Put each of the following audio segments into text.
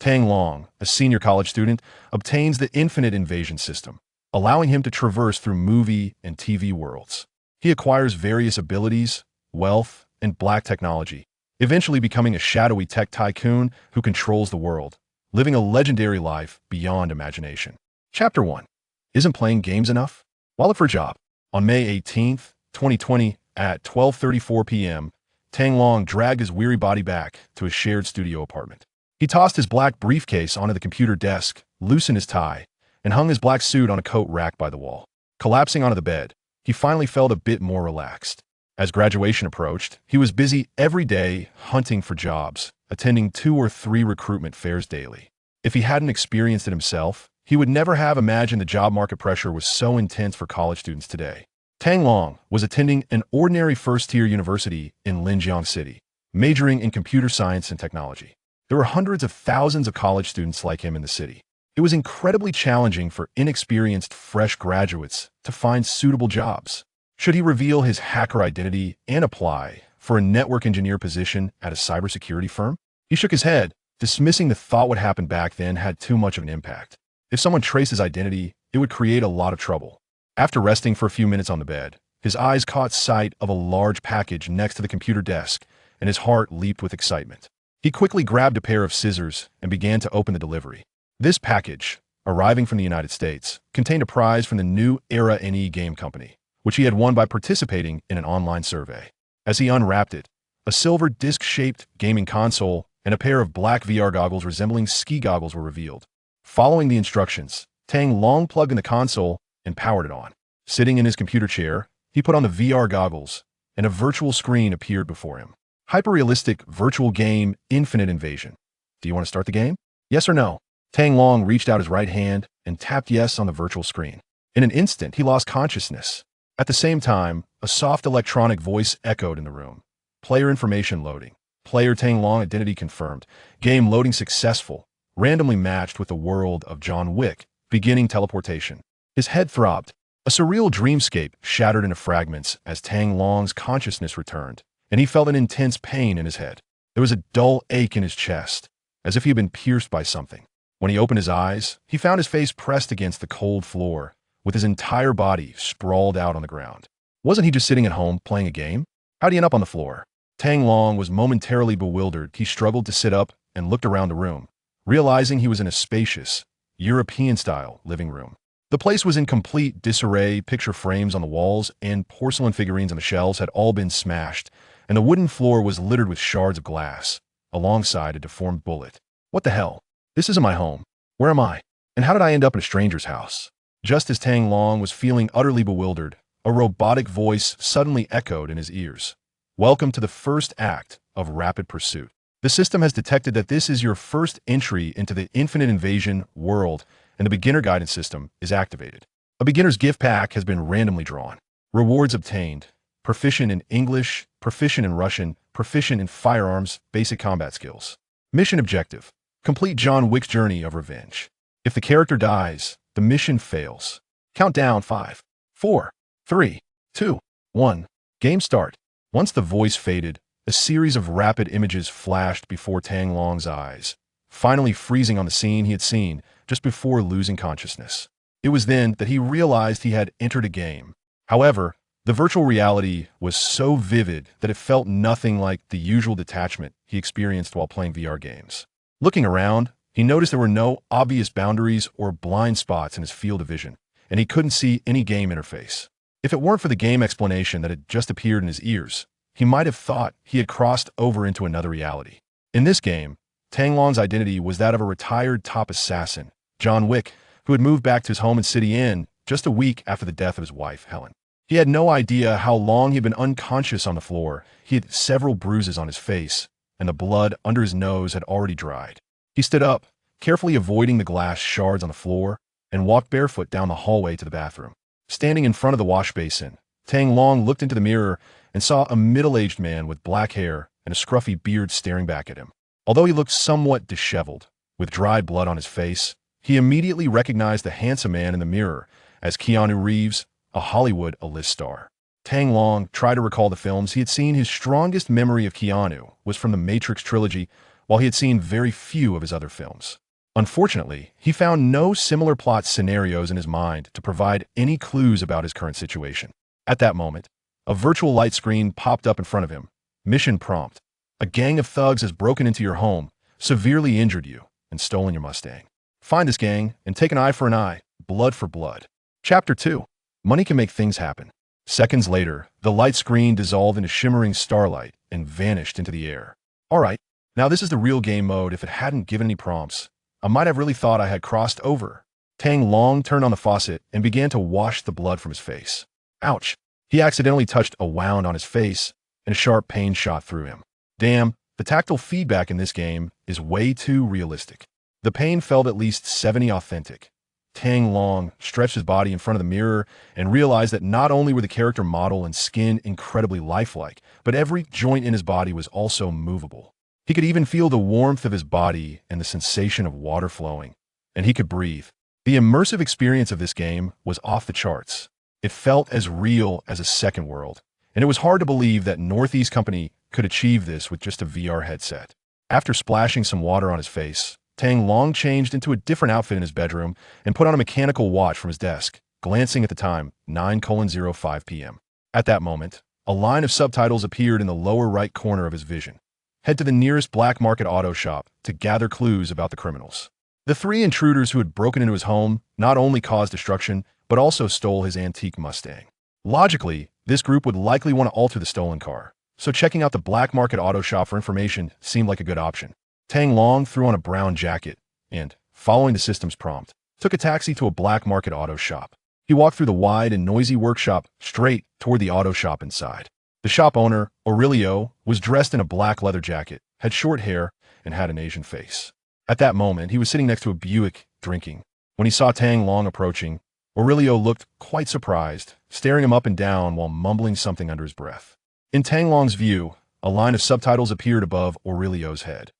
Tang Long, a senior college student, obtains the infinite invasion system, allowing him to traverse through movie and TV worlds. He acquires various abilities, wealth, and black technology, eventually becoming a shadowy tech tycoon who controls the world, living a legendary life beyond imagination. Chapter 1. Isn't playing games enough? While up for a job. On May 18, 2020, at 12:34 p.m., Tang Long dragged his weary body back to his shared studio apartment. He tossed his black briefcase onto the computer desk, loosened his tie, and hung his black suit on a coat rack by the wall. Collapsing onto the bed, he finally felt a bit more relaxed. As graduation approached, he was busy every day hunting for jobs, attending 2 or 3 recruitment fairs daily. If he hadn't experienced it himself, he would never have imagined the job market pressure was so intense for college students today. Tang Long was attending an ordinary first-tier university in Linjiang City, majoring in computer science and technology. There were hundreds of thousands of college students like him in the city. It was incredibly challenging for inexperienced, fresh graduates to find suitable jobs. Should he reveal his hacker identity and apply for a network engineer position at a cybersecurity firm? He shook his head, dismissing the thought what happened back then had too much of an impact. If someone traced his identity, it would create a lot of trouble. After resting for a few minutes on the bed, his eyes caught sight of a large package next to the computer desk, and his heart leaped with excitement. He quickly grabbed a pair of scissors and began to open the delivery. This package, arriving from the United States, contained a prize from the New Era NE game company, which he had won by participating in an online survey. As he unwrapped it, a silver disc-shaped gaming console and a pair of black VR goggles resembling ski goggles were revealed. Following the instructions, Tang Long plugged in the console and powered it on. Sitting in his computer chair, he put on the VR goggles, and a virtual screen appeared before him. Hyper-realistic virtual game Infinite Invasion. Do you want to start the game? Yes or no? Tang Long reached out his right hand and tapped yes on the virtual screen. In an instant, he lost consciousness. At the same time, a soft electronic voice echoed in the room. Player information loading. Player Tang Long identity confirmed. Game loading successful. Randomly matched with the world of John Wick. Beginning teleportation. His head throbbed. A surreal dreamscape shattered into fragments as Tang Long's consciousness returned, and he felt an intense pain in his head. There was a dull ache in his chest, as if he had been pierced by something. When he opened his eyes, he found his face pressed against the cold floor, with his entire body sprawled out on the ground. Wasn't he just sitting at home playing a game? How'd he end up on the floor? Tang Long was momentarily bewildered. He struggled to sit up and looked around the room, realizing he was in a spacious, European-style living room. The place was in complete disarray. Picture frames on the walls and porcelain figurines on the shelves had all been smashed, and the wooden floor was littered with shards of glass, alongside a deformed bullet. What the hell? This isn't my home. Where am I? And how did I end up in a stranger's house? Just as Tang Long was feeling utterly bewildered, a robotic voice suddenly echoed in his ears. Welcome to the first act of Rapid Pursuit. The system has detected that this is your first entry into the Infinite Invasion world, and the beginner guidance system is activated. A beginner's gift pack has been randomly drawn. Rewards obtained: proficient in English, proficient in Russian, proficient in firearms, basic combat skills. Mission objective: complete John Wick's journey of revenge. If the character dies, the mission fails. Countdown: 5, 4, 3, 2, 1. Game start. Once the voice faded, a series of rapid images flashed before Tang Long's eyes, finally freezing on the scene he had seen just before losing consciousness. It was then that he realized he had entered a game. However, the virtual reality was so vivid that it felt nothing like the usual detachment he experienced while playing VR games. Looking around, he noticed there were no obvious boundaries or blind spots in his field of vision, and he couldn't see any game interface. If it weren't for the game explanation that had just appeared in his ears, he might have thought he had crossed over into another reality. In this game, Tang Long's identity was that of a retired top assassin, John Wick, who had moved back to his home in City Inn just a week after the death of his wife, Helen. He had no idea how long he had been unconscious on the floor. He had several bruises on his face, and the blood under his nose had already dried. He stood up, carefully avoiding the glass shards on the floor, and walked barefoot down the hallway to the bathroom. Standing in front of the wash basin, Tang Long looked into the mirror and saw a middle-aged man with black hair and a scruffy beard staring back at him. Although he looked somewhat disheveled, with dried blood on his face, he immediately recognized the handsome man in the mirror as Keanu Reeves, a Hollywood A-list star. Tang Long tried to recall the films he had seen. His strongest memory of Keanu was from the Matrix trilogy, while he had seen very few of his other films. Unfortunately, he found no similar plot scenarios in his mind to provide any clues about his current situation. At that moment, a virtual light screen popped up in front of him. Mission prompt. A gang of thugs has broken into your home, severely injured you, and stolen your Mustang. Find this gang and take an eye for an eye, blood for blood. Chapter 2. Money can make things happen. Seconds later, the light screen dissolved into shimmering starlight and vanished into the air. Alright, now this is the real game mode. If it hadn't given any prompts, I might have really thought I had crossed over. Tang Long turned on the faucet and began to wash the blood from his face. Ouch! He accidentally touched a wound on his face, and a sharp pain shot through him. Damn, the tactile feedback in this game is way too realistic. The pain felt at least 70 authentic. Tang Long stretched his body in front of the mirror and realized that not only were the character model and skin incredibly lifelike, but every joint in his body was also movable. He could even feel the warmth of his body and the sensation of water flowing, and he could breathe. The immersive experience of this game was off the charts. It felt as real as a second world, and it was hard to believe that Northeast Company could achieve this with just a VR headset. After splashing some water on his face, Tang Long changed into a different outfit in his bedroom and put on a mechanical watch from his desk, glancing at the time, 9:05 p.m. At that moment, a line of subtitles appeared in the lower right corner of his vision. Head to the nearest black market auto shop to gather clues about the criminals. The three intruders who had broken into his home not only caused destruction, but also stole his antique Mustang. Logically, this group would likely want to alter the stolen car, so checking out the black market auto shop for information seemed like a good option. Tang Long threw on a brown jacket and, following the system's prompt, took a taxi to a black market auto shop. He walked through the wide and noisy workshop straight toward the auto shop inside. The shop owner, Aurelio, was dressed in a black leather jacket, had short hair, and had an Asian face. At that moment, he was sitting next to a Buick, drinking. When he saw Tang Long approaching, Aurelio looked quite surprised, staring him up and down while mumbling something under his breath. In Tang Long's view, a line of subtitles appeared above Aurelio's head.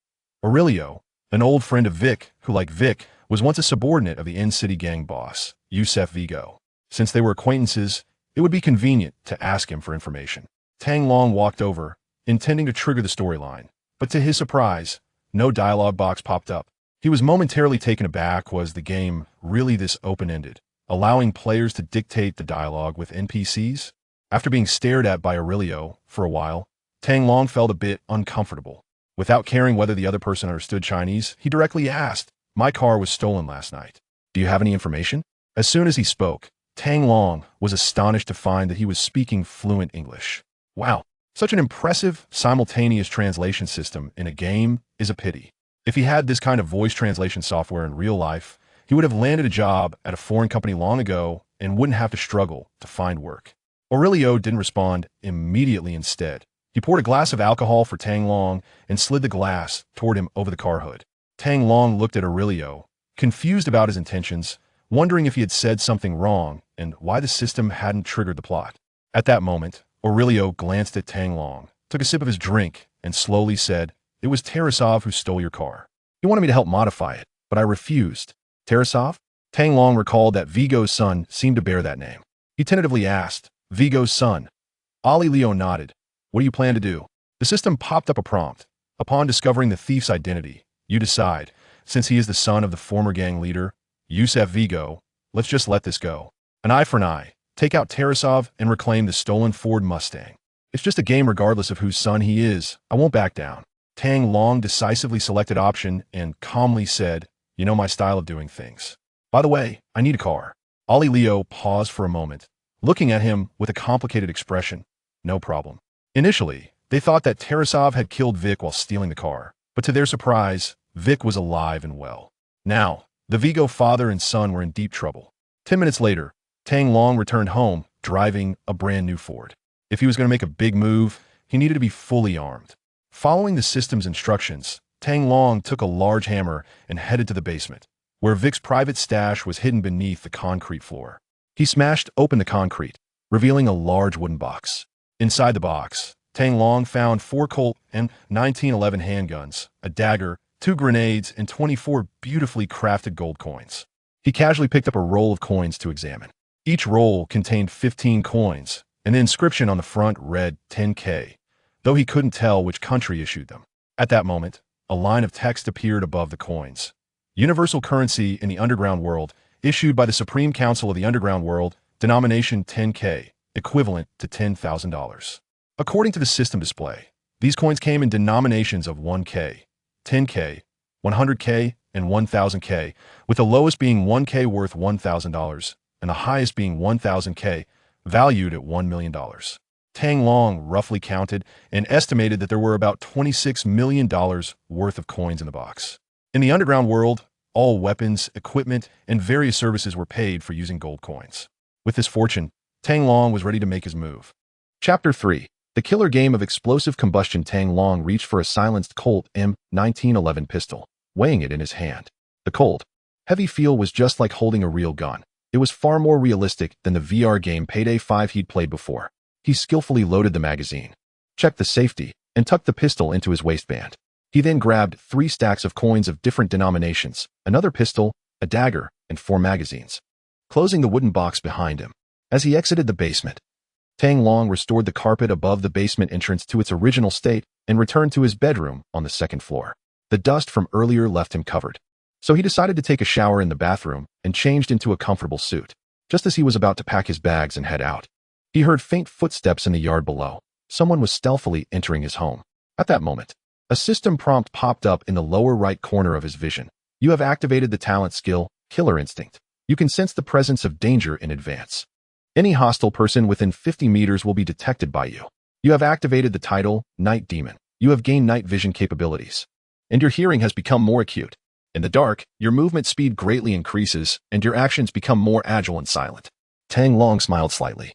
Aurelio, an old friend of Vic, who, like Vic, was once a subordinate of the in-city gang boss, Yusef Vigo. Since they were acquaintances, it would be convenient to ask him for information. Tang Long walked over, intending to trigger the storyline, but to his surprise, no dialogue box popped up. He was momentarily taken aback. Was the game really this open-ended, allowing players to dictate the dialogue with NPCs? After being stared at by Aurelio for a while, Tang Long felt a bit uncomfortable. Without caring whether the other person understood Chinese, he directly asked, "My car was stolen last night. Do you have any information?" As soon as he spoke, Tang Long was astonished to find that he was speaking fluent English. Wow, such an impressive simultaneous translation system in a game is a pity. If he had this kind of voice translation software in real life, he would have landed a job at a foreign company long ago and wouldn't have to struggle to find work. Aurelio didn't respond immediately. Instead, he poured a glass of alcohol for Tang Long and slid the glass toward him over the car hood. Tang Long looked at Aurelio, confused about his intentions, wondering if he had said something wrong and why the system hadn't triggered the plot. At that moment, Aurelio glanced at Tang Long, took a sip of his drink, and slowly said, "It was Tarasov who stole your car. He wanted me to help modify it, but I refused." Tarasov? Tang Long recalled that Vigo's son seemed to bear that name. He tentatively asked, "Vigo's son?" Ali Leo nodded. "What do you plan to do?" The system popped up a prompt. Upon discovering the thief's identity, you decide, since he is the son of the former gang leader, Yusef Vigo, let's just let this go. An eye for an eye. Take out Tarasov and reclaim the stolen Ford Mustang. It's just a game regardless of whose son he is. I won't back down. Tang Long decisively selected option and calmly said, "You know my style of doing things. By the way, I need a car." Ali Leo paused for a moment, looking at him with a complicated expression. "No problem." Initially, they thought that Tarasov had killed Vic while stealing the car, but to their surprise, Vic was alive and well. Now, the Vigo father and son were in deep trouble. 10 minutes later, Tang Long returned home, driving a brand new Ford. If he was going to make a big move, he needed to be fully armed. Following the system's instructions, Tang Long took a large hammer and headed to the basement, where Vic's private stash was hidden beneath the concrete floor. He smashed open the concrete, revealing a large wooden box. Inside the box, Tang Long found 4 Colt and 1911 handguns, a dagger, 2 grenades, and 24 beautifully crafted gold coins. He casually picked up a roll of coins to examine. Each roll contained 15 coins, and the inscription on the front read 10K, though he couldn't tell which country issued them. At that moment, a line of text appeared above the coins. Universal currency in the underground world, issued by the Supreme Council of the Underground World, denomination 10K, equivalent to $10,000. According to the system display, these coins came in denominations of 1K, 10K, 100K, and 1000K, with the lowest being 1K worth $1,000 and the highest being 1000K, valued at $1 million. Tang Long roughly counted and estimated that there were about $26 million worth of coins in the box. In the underground world, all weapons, equipment, and various services were paid for using gold coins. With this fortune, Tang Long was ready to make his move. Chapter 3. The killer game of explosive combustion. Tang Long reached for a silenced Colt M1911 pistol, weighing it in his hand. The cold, heavy feel was just like holding a real gun. It was far more realistic than the VR game Payday 5 he'd played before. He skillfully loaded the magazine, checked the safety, and tucked the pistol into his waistband. He then grabbed 3 stacks of coins of different denominations, another pistol, a dagger, and 4 magazines, closing the wooden box behind him. As he exited the basement, Tang Long restored the carpet above the basement entrance to its original state and returned to his bedroom on the 2nd floor. The dust from earlier left him covered, so he decided to take a shower in the bathroom and changed into a comfortable suit. Just as he was about to pack his bags and head out, he heard faint footsteps in the yard below. Someone was stealthily entering his home. At that moment, a system prompt popped up in the lower right corner of his vision. You have activated the talent skill, Killer Instinct. You can sense the presence of danger in advance. Any hostile person within 50 meters will be detected by you. You have activated the title, Night Demon. You have gained night vision capabilities, and your hearing has become more acute. In the dark, your movement speed greatly increases, and your actions become more agile and silent. Tang Long smiled slightly,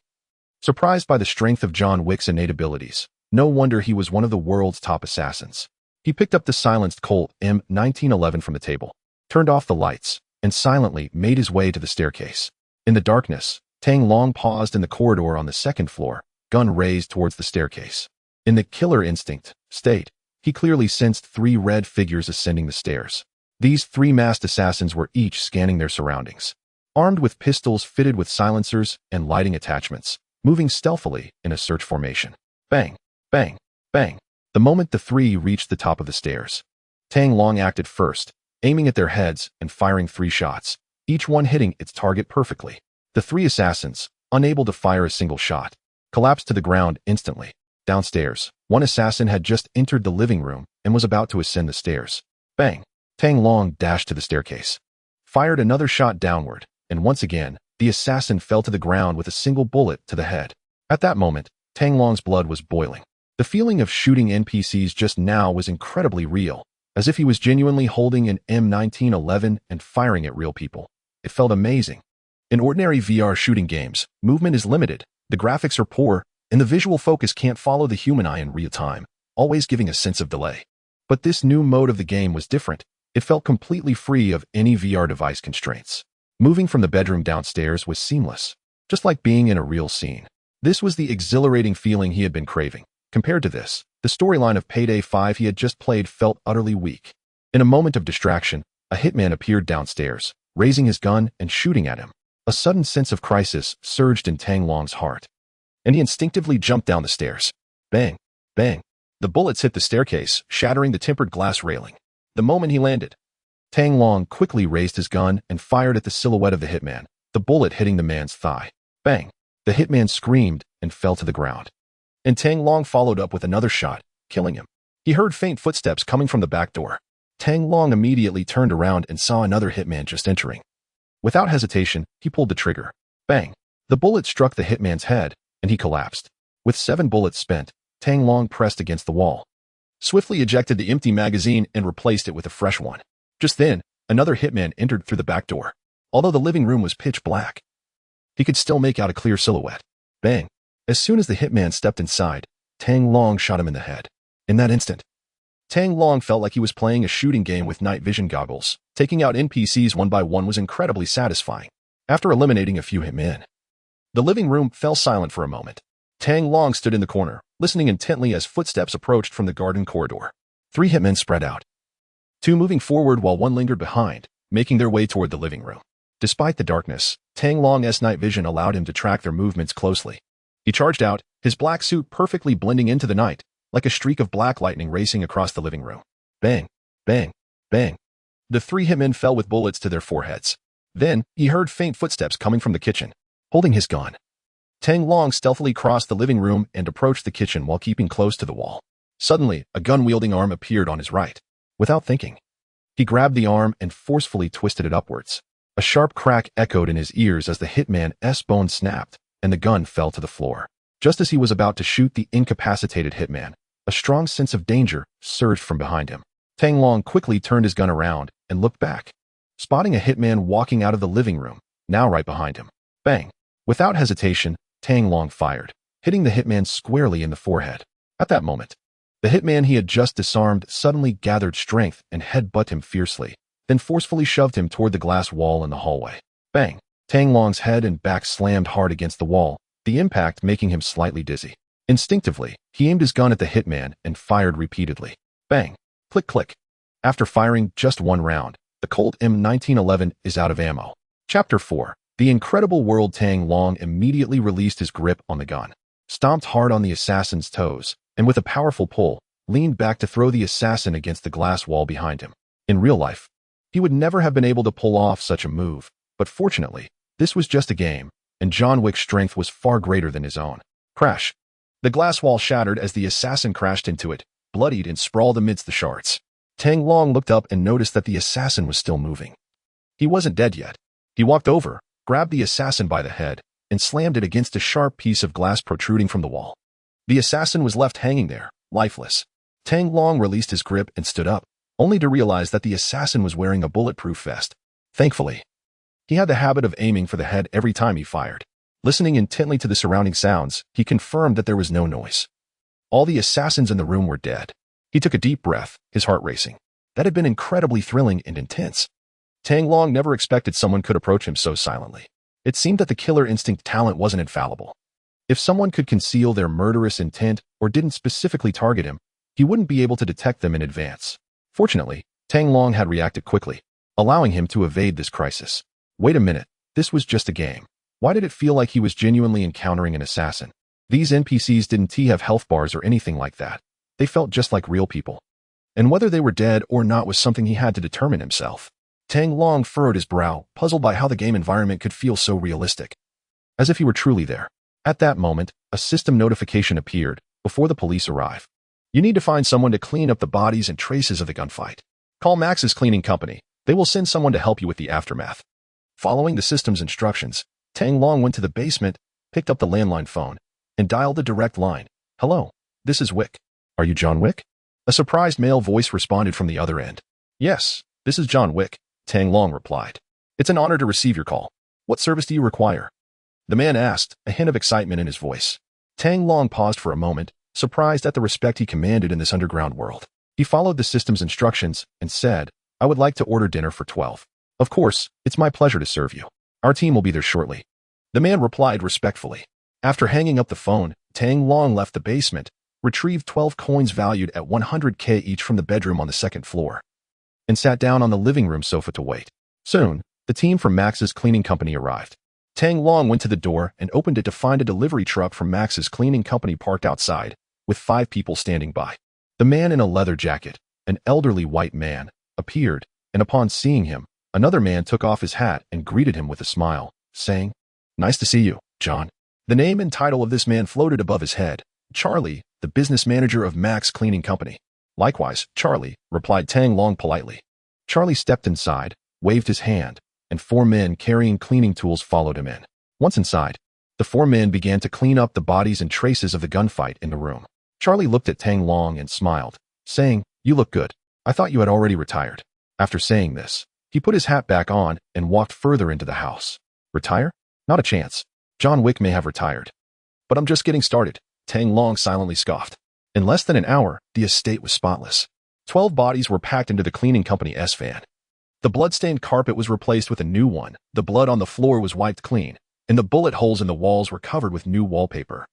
surprised by the strength of John Wick's innate abilities. No wonder he was one of the world's top assassins. He picked up the silenced Colt M1911 from the table, turned off the lights, and silently made his way to the staircase. In the darkness, Tang Long paused in the corridor on the 2nd floor, gun raised towards the staircase. In the Killer Instinct state, he clearly sensed 3 red figures ascending the stairs. These 3 masked assassins were each scanning their surroundings, armed with pistols fitted with silencers and lighting attachments, moving stealthily in a search formation. Bang, bang, bang. The moment the 3 reached the top of the stairs, Tang Long acted first, aiming at their heads and firing 3 shots, each one hitting its target perfectly. The 3 assassins, unable to fire a single shot, collapsed to the ground instantly. Downstairs, one assassin had just entered the living room and was about to ascend the stairs. Bang! Tang Long dashed to the staircase, fired another shot downward, and once again, the assassin fell to the ground with a single bullet to the head. At that moment, Tang Long's blood was boiling. The feeling of shooting NPCs just now was incredibly real, as if he was genuinely holding an M1911 and firing at real people. It felt amazing. In ordinary VR shooting games, movement is limited, the graphics are poor, and the visual focus can't follow the human eye in real time, always giving a sense of delay. But this new mode of the game was different. It felt completely free of any VR device constraints. Moving from the bedroom downstairs was seamless, just like being in a real scene. This was the exhilarating feeling he had been craving. Compared to this, the storyline of Payday 5 he had just played felt utterly weak. In a moment of distraction, a hitman appeared downstairs, raising his gun and shooting at him. A sudden sense of crisis surged in Tang Long's heart, and he instinctively jumped down the stairs. Bang! Bang! The bullets hit the staircase, shattering the tempered glass railing. The moment he landed, Tang Long quickly raised his gun and fired at the silhouette of the hitman, the bullet hitting the man's thigh. Bang! The hitman screamed and fell to the ground, and Tang Long followed up with another shot, killing him. He heard faint footsteps coming from the back door. Tang Long immediately turned around and saw another hitman just entering. Without hesitation, he pulled the trigger. Bang! The bullet struck the hitman's head, and he collapsed. With 7 bullets spent, Tang Long pressed against the wall, swiftly ejected the empty magazine and replaced it with a fresh one. Just then, another hitman entered through the back door. Although the living room was pitch black, he could still make out a clear silhouette. Bang! As soon as the hitman stepped inside, Tang Long shot him in the head. In that instant, Tang Long felt like he was playing a shooting game with night vision goggles. Taking out NPCs one by one was incredibly satisfying. After eliminating a few hitmen, the living room fell silent for a moment. Tang Long stood in the corner, listening intently as footsteps approached from the garden corridor. 3 hitmen spread out, 2 moving forward while 1 lingered behind, making their way toward the living room. Despite the darkness, Tang Long's night vision allowed him to track their movements closely. He charged out, his black suit perfectly blending into the night, like a streak of black lightning racing across the living room. Bang! Bang! Bang! The three hitmen fell with bullets to their foreheads. Then, he heard faint footsteps coming from the kitchen, holding his gun. Tang Long stealthily crossed the living room and approached the kitchen while keeping close to the wall. Suddenly, a gun-wielding arm appeared on his right. Without thinking, he grabbed the arm and forcefully twisted it upwards. A sharp crack echoed in his ears as the hitman's bone snapped, and the gun fell to the floor. Just as he was about to shoot the incapacitated hitman, a strong sense of danger surged from behind him. Tang Long quickly turned his gun around and looked back, spotting a hitman walking out of the living room, now right behind him. Bang! Without hesitation, Tang Long fired, hitting the hitman squarely in the forehead. At that moment, the hitman he had just disarmed suddenly gathered strength and headbutted him fiercely, then forcefully shoved him toward the glass wall in the hallway. Bang! Tang Long's head and back slammed hard against the wall, the impact making him slightly dizzy. Instinctively, he aimed his gun at the hitman and fired repeatedly. Bang! Click, click. After firing just one round, the Colt M1911 is out of ammo. Chapter 4. The incredible world. Tang Long immediately released his grip on the gun, stomped hard on the assassin's toes, and with a powerful pull, leaned back to throw the assassin against the glass wall behind him. In real life, he would never have been able to pull off such a move, but fortunately, this was just a game, and John Wick's strength was far greater than his own. Crash! The glass wall shattered as the assassin crashed into it, bloodied and sprawled amidst the shards. Tang Long looked up and noticed that the assassin was still moving. He wasn't dead yet. He walked over, grabbed the assassin by the head, and slammed it against a sharp piece of glass protruding from the wall. The assassin was left hanging there, lifeless. Tang Long released his grip and stood up, only to realize that the assassin was wearing a bulletproof vest. Thankfully, he had the habit of aiming for the head every time he fired. Listening intently to the surrounding sounds, he confirmed that there was no noise. All the assassins in the room were dead. He took a deep breath, his heart racing. That had been incredibly thrilling and intense. Tang Long never expected someone could approach him so silently. It seemed that the killer instinct talent wasn't infallible. If someone could conceal their murderous intent or didn't specifically target him, he wouldn't be able to detect them in advance. Fortunately, Tang Long had reacted quickly, allowing him to evade this crisis. Wait a minute, this was just a game. Why did it feel like he was genuinely encountering an assassin? These NPCs didn't have health bars or anything like that. They felt just like real people. And whether they were dead or not was something he had to determine himself. Tang Long furrowed his brow, puzzled by how the game environment could feel so realistic. As if he were truly there. At that moment, a system notification appeared, before the police arrive. You need to find someone to clean up the bodies and traces of the gunfight. Call Max's cleaning company. They will send someone to help you with the aftermath. Following the system's instructions, Tang Long went to the basement, picked up the landline phone, and dialed the direct line. Hello, this is Wick. Are you John Wick? A surprised male voice responded from the other end. Yes, this is John Wick, Tang Long replied. It's an honor to receive your call. What service do you require? The man asked, a hint of excitement in his voice. Tang Long paused for a moment, surprised at the respect he commanded in this underground world. He followed the system's instructions and said, I would like to order dinner for 12. Of course, it's my pleasure to serve you. Our team will be there shortly. The man replied respectfully. After hanging up the phone, Tang Long left the basement, retrieved 12 coins valued at 100K each from the bedroom on the second floor, and sat down on the living room sofa to wait. Soon, the team from Max's cleaning company arrived. Tang Long went to the door and opened it to find a delivery truck from Max's cleaning company parked outside, with 5 people standing by. The man in a leather jacket, an elderly white man, appeared, and upon seeing him, another man took off his hat and greeted him with a smile, saying, Nice to see you, John. The name and title of this man floated above his head. Charlie, the business manager of Max Cleaning Company. Likewise, Charlie, replied Tang Long politely. Charlie stepped inside, waved his hand, and 4 men carrying cleaning tools followed him in. Once inside, the 4 men began to clean up the bodies and traces of the gunfight in the room. Charlie looked at Tang Long and smiled, saying, You look good. I thought you had already retired. After saying this, he put his hat back on and walked further into the house. Retire? Not a chance. John Wick may have retired. But I'm just getting started, Tang Long silently scoffed. In less than an hour, the estate was spotless. 12 bodies were packed into the cleaning company's van. The blood-stained carpet was replaced with a new one, the blood on the floor was wiped clean, and the bullet holes in the walls were covered with new wallpaper.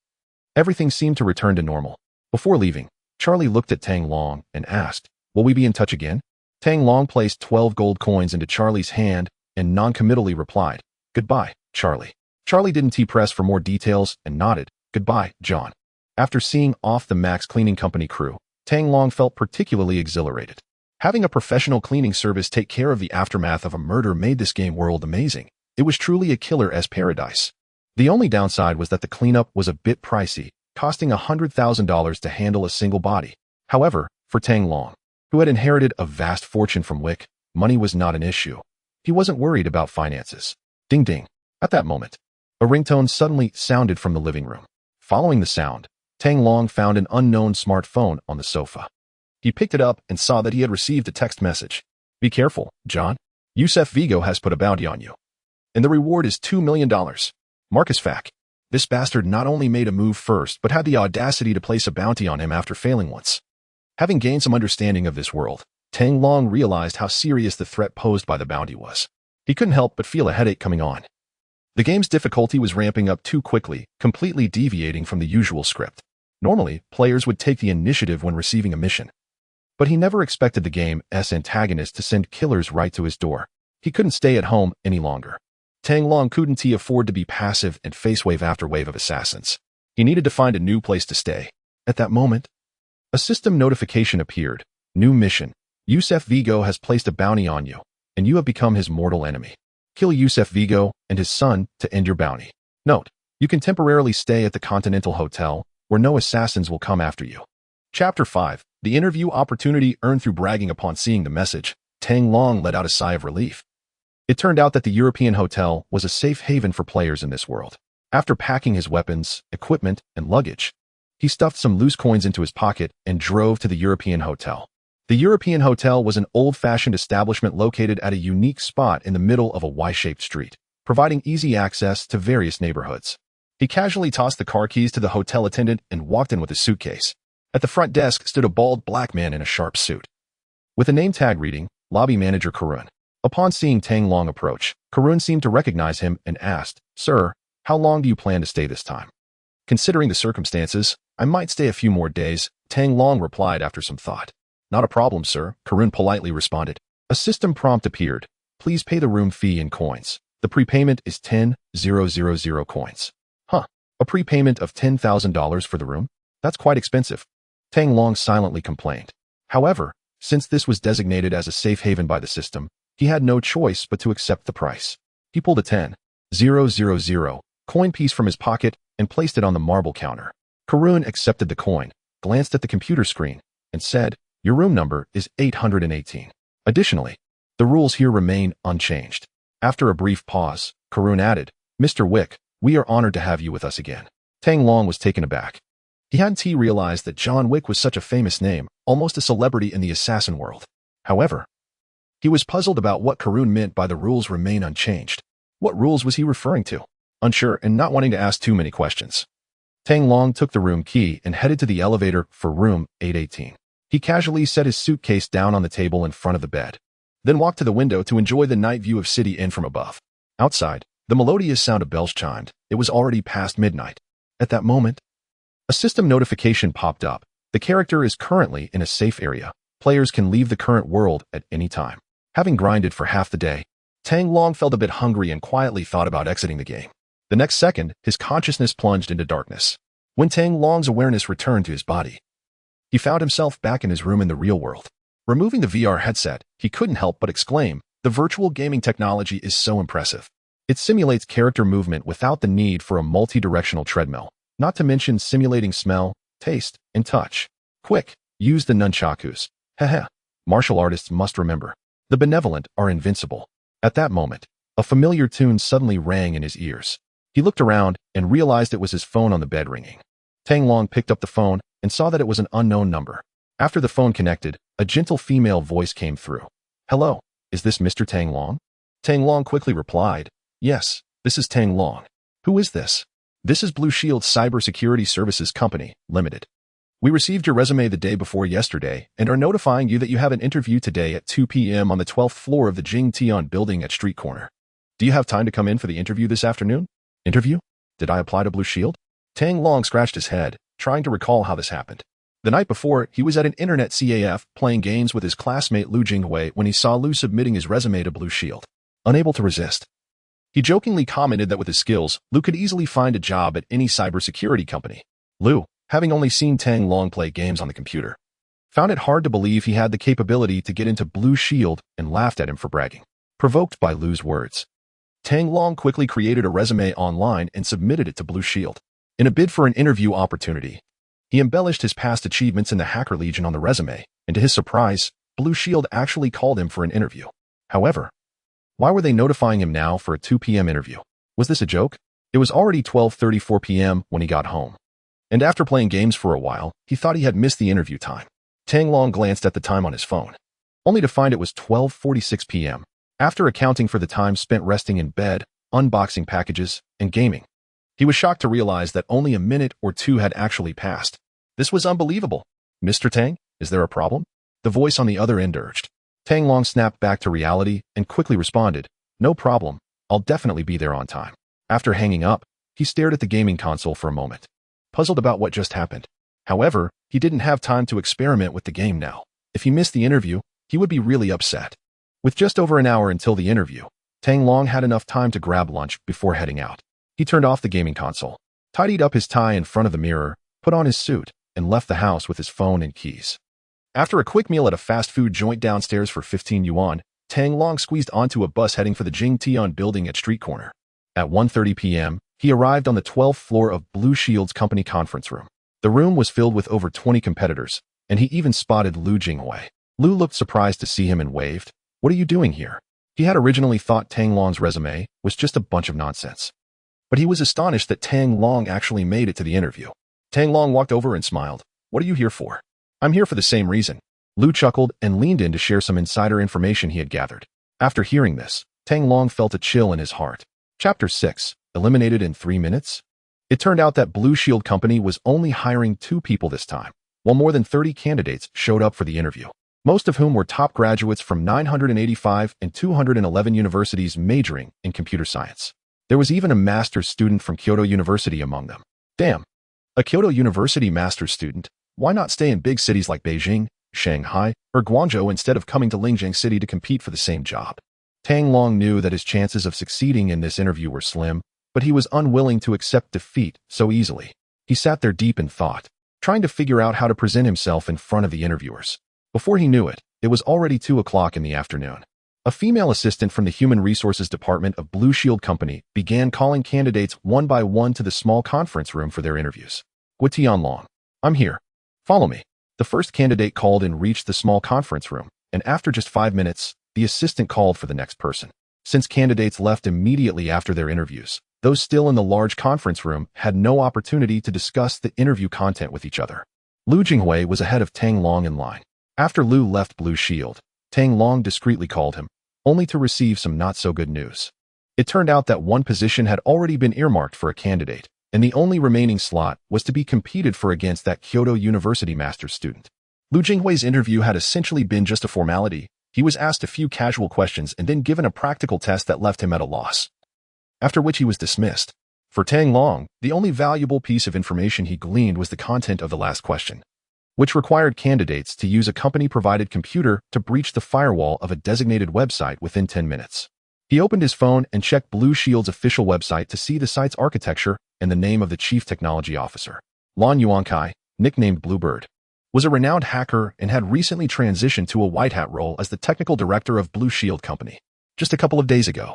Everything seemed to return to normal. Before leaving, Charlie looked at Tang Long and asked, Will we be in touch again? Tang Long placed 12 gold coins into Charlie's hand and non-committally replied, Goodbye, Charlie. Charlie didn't press for more details and nodded, Goodbye, John. After seeing off the Max Cleaning Company crew, Tang Long felt particularly exhilarated. Having a professional cleaning service take care of the aftermath of a murder made this game world amazing. It was truly a killer's paradise. The only downside was that the cleanup was a bit pricey, costing $100,000 to handle a single body. However, for Tang Long, who had inherited a vast fortune from Wick, money was not an issue. He wasn't worried about finances. Ding ding. At that moment, a ringtone suddenly sounded from the living room. Following the sound, Tang Long found an unknown smartphone on the sofa. He picked it up and saw that he had received a text message. Be careful, John. Yusef Vigo has put a bounty on you. And the reward is $2 million. Marcus Fack. This bastard not only made a move first, but had the audacity to place a bounty on him after failing once. Having gained some understanding of this world, Tang Long realized how serious the threat posed by the bounty was. He couldn't help but feel a headache coming on. The game's difficulty was ramping up too quickly, completely deviating from the usual script. Normally, players would take the initiative when receiving a mission. But he never expected the game's antagonist to send killers right to his door. He couldn't stay at home any longer. Tang Long couldn't afford to be passive and face wave after wave of assassins. He needed to find a new place to stay. At that moment, a system notification appeared. New mission. Yusef Vigo has placed a bounty on you, and you have become his mortal enemy. Kill Yusef Vigo and his son to end your bounty. Note, you can temporarily stay at the Continental Hotel, where no assassins will come after you. Chapter 5. The interview opportunity earned through bragging. Upon seeing the message, Tang Long let out a sigh of relief. It turned out that the European hotel was a safe haven for players in this world. After packing his weapons, equipment, and luggage, he stuffed some loose coins into his pocket and drove to the European hotel. The European hotel was an old-fashioned establishment located at a unique spot in the middle of a Y-shaped street, providing easy access to various neighborhoods. He casually tossed the car keys to the hotel attendant and walked in with his suitcase. At the front desk stood a bald black man in a sharp suit, with a name tag reading, Lobby Manager Karun. Upon seeing Tang Long approach, Karun seemed to recognize him and asked, Sir, how long do you plan to stay this time? Considering the circumstances, I might stay a few more days, Tang Long replied after some thought. Not a problem, sir, Karun politely responded. A system prompt appeared. Please pay the room fee in coins. The prepayment is 10,000 coins. Huh, a prepayment of $10,000 for the room? That's quite expensive. Tang Long silently complained. However, since this was designated as a safe haven by the system, he had no choice but to accept the price. He pulled a 10,000 coin piece from his pocket and placed it on the marble counter. Karun accepted the coin, glanced at the computer screen, and said, Your room number is 818. Additionally, the rules here remain unchanged. After a brief pause, Karun added, Mr. Wick, we are honored to have you with us again. Tang Long was taken aback. He hadn't realized that John Wick was such a famous name, almost a celebrity in the assassin world. However, he was puzzled about what Karun meant by the rules remain unchanged. What rules was he referring to? Unsure and not wanting to ask too many questions, Tang Long took the room key and headed to the elevator for room 818. He casually set his suitcase down on the table in front of the bed, then walked to the window to enjoy the night view of City Inn from above. Outside, the melodious sound of bells chimed. It was already past midnight. At that moment, a system notification popped up. The character is currently in a safe area. Players can leave the current world at any time. Having grinded for half the day, Tang Long felt a bit hungry and quietly thought about exiting the game. The next second, his consciousness plunged into darkness. When Tang Long's awareness returned to his body, he found himself back in his room in the real world. Removing the VR headset, he couldn't help but exclaim, the virtual gaming technology is so impressive. It simulates character movement without the need for a multi-directional treadmill, not to mention simulating smell, taste, and touch. Quick, use the nunchakus. Heh. Martial artists must remember, the benevolent are invincible. At that moment, a familiar tune suddenly rang in his ears. He looked around and realized it was his phone on the bed ringing. Tang Long picked up the phone and saw that it was an unknown number. After the phone connected, a gentle female voice came through. Hello, is this Mr. Tang Long? Tang Long quickly replied, Yes, this is Tang Long. Who is this? This is Blue Shield Cybersecurity Services Company, Limited. We received your resume the day before yesterday and are notifying you that you have an interview today at 2 p.m. on the 12th floor of the Jing Tian building at Street Corner. Do you have time to come in for the interview this afternoon? Interview? Did I apply to Blue Shield? Tang Long scratched his head, trying to recall how this happened. The night before, he was at an internet CAF playing games with his classmate Lu Jinghui when he saw Lu submitting his resume to Blue Shield. Unable to resist, he jokingly commented that with his skills, Lu could easily find a job at any cybersecurity company. Lu, having only seen Tang Long play games on the computer, found it hard to believe he had the capability to get into Blue Shield and laughed at him for bragging. Provoked by Lu's words, Tang Long quickly created a resume online and submitted it to Blue Shield. In a bid for an interview opportunity, he embellished his past achievements in the Hacker Legion on the resume, and to his surprise, Blue Shield actually called him for an interview. However, why were they notifying him now for a 2 p.m. interview? Was this a joke? It was already 12:34 p.m. when he got home. And after playing games for a while, he thought he had missed the interview time. Tang Long glanced at the time on his phone, only to find it was 12:46 p.m. After accounting for the time spent resting in bed, unboxing packages, and gaming, he was shocked to realize that only a minute or two had actually passed. This was unbelievable. Mr. Tang, is there a problem? The voice on the other end urged. Tang Long snapped back to reality and quickly responded, no problem, I'll definitely be there on time. After hanging up, he stared at the gaming console for a moment, puzzled about what just happened. However, he didn't have time to experiment with the game now. If he missed the interview, he would be really upset. With just over an hour until the interview, Tang Long had enough time to grab lunch before heading out. He turned off the gaming console, tidied up his tie in front of the mirror, put on his suit, and left the house with his phone and keys. After a quick meal at a fast food joint downstairs for 15 yuan, Tang Long squeezed onto a bus heading for the Jingtian building at street corner. At 1:30 p.m., he arrived on the 12th floor of Blue Shield's company conference room. The room was filled with over 20 competitors, and he even spotted Lu Jinghui. Lu looked surprised to see him and waved. What are you doing here? He had originally thought Tang Long's resume was just a bunch of nonsense, but he was astonished that Tang Long actually made it to the interview. Tang Long walked over and smiled. What are you here for? I'm here for the same reason. Lu chuckled and leaned in to share some insider information he had gathered. After hearing this, Tang Long felt a chill in his heart. Chapter 6. Eliminated in 3 minutes? It turned out that Blue Shield Company was only hiring 2 people this time, while more than 30 candidates showed up for the interview, most of whom were top graduates from 985 and 211 universities majoring in computer science. There was even a master's student from Kyoto University among them. Damn! A Kyoto University master's student? Why not stay in big cities like Beijing, Shanghai, or Guangzhou instead of coming to Linjiang City to compete for the same job? Tang Long knew that his chances of succeeding in this interview were slim, but he was unwilling to accept defeat so easily. He sat there deep in thought, trying to figure out how to present himself in front of the interviewers. Before he knew it, it was already 2 o'clock in the afternoon. A female assistant from the Human Resources Department of Blue Shield Company began calling candidates one by one to the small conference room for their interviews. Long, I'm here. Follow me. The first candidate called and reached the small conference room, and after just 5 minutes, the assistant called for the next person. Since candidates left immediately after their interviews, those still in the large conference room had no opportunity to discuss the interview content with each other. Lu Jinghui was ahead of Tang Long in line. After Lu left Blue Shield, Tang Long discreetly called him, only to receive some not-so-good news. It turned out that one position had already been earmarked for a candidate, and the only remaining slot was to be competed for against that Kyoto University master's student. Lu Jinghui's interview had essentially been just a formality. He was asked a few casual questions and then given a practical test that left him at a loss, after which he was dismissed. For Tang Long, the only valuable piece of information he gleaned was the content of the last question, which required candidates to use a company-provided computer to breach the firewall of a designated website within 10 minutes. He opened his phone and checked Blue Shield's official website to see the site's architecture and the name of the chief technology officer. Lan Yuankai, nicknamed Bluebird, was a renowned hacker and had recently transitioned to a white hat role as the technical director of Blue Shield Company just a couple of days ago.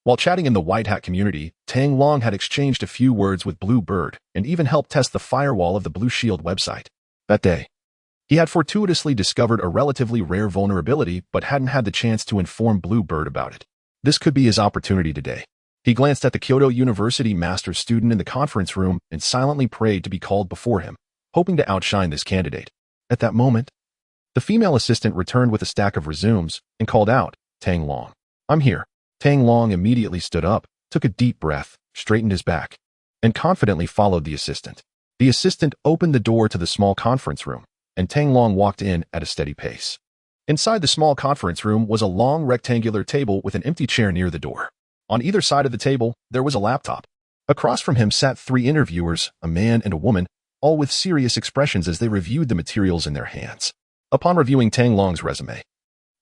While chatting in the white hat community, Tang Long had exchanged a few words with Bluebird and even helped test the firewall of the Blue Shield website. That day, he had fortuitously discovered a relatively rare vulnerability but hadn't had the chance to inform Bluebird about it. This could be his opportunity today. He glanced at the Kyoto University master's student in the conference room and silently prayed to be called before him, hoping to outshine this candidate. At that moment, the female assistant returned with a stack of resumes and called out, Tang Long, I'm here. Tang Long immediately stood up, took a deep breath, straightened his back, and confidently followed the assistant. The assistant opened the door to the small conference room, and Tang Long walked in at a steady pace. Inside the small conference room was a long rectangular table with an empty chair near the door. On either side of the table, there was a laptop. Across from him sat 3 interviewers, a man and a woman, all with serious expressions as they reviewed the materials in their hands. Upon reviewing Tang Long's resume,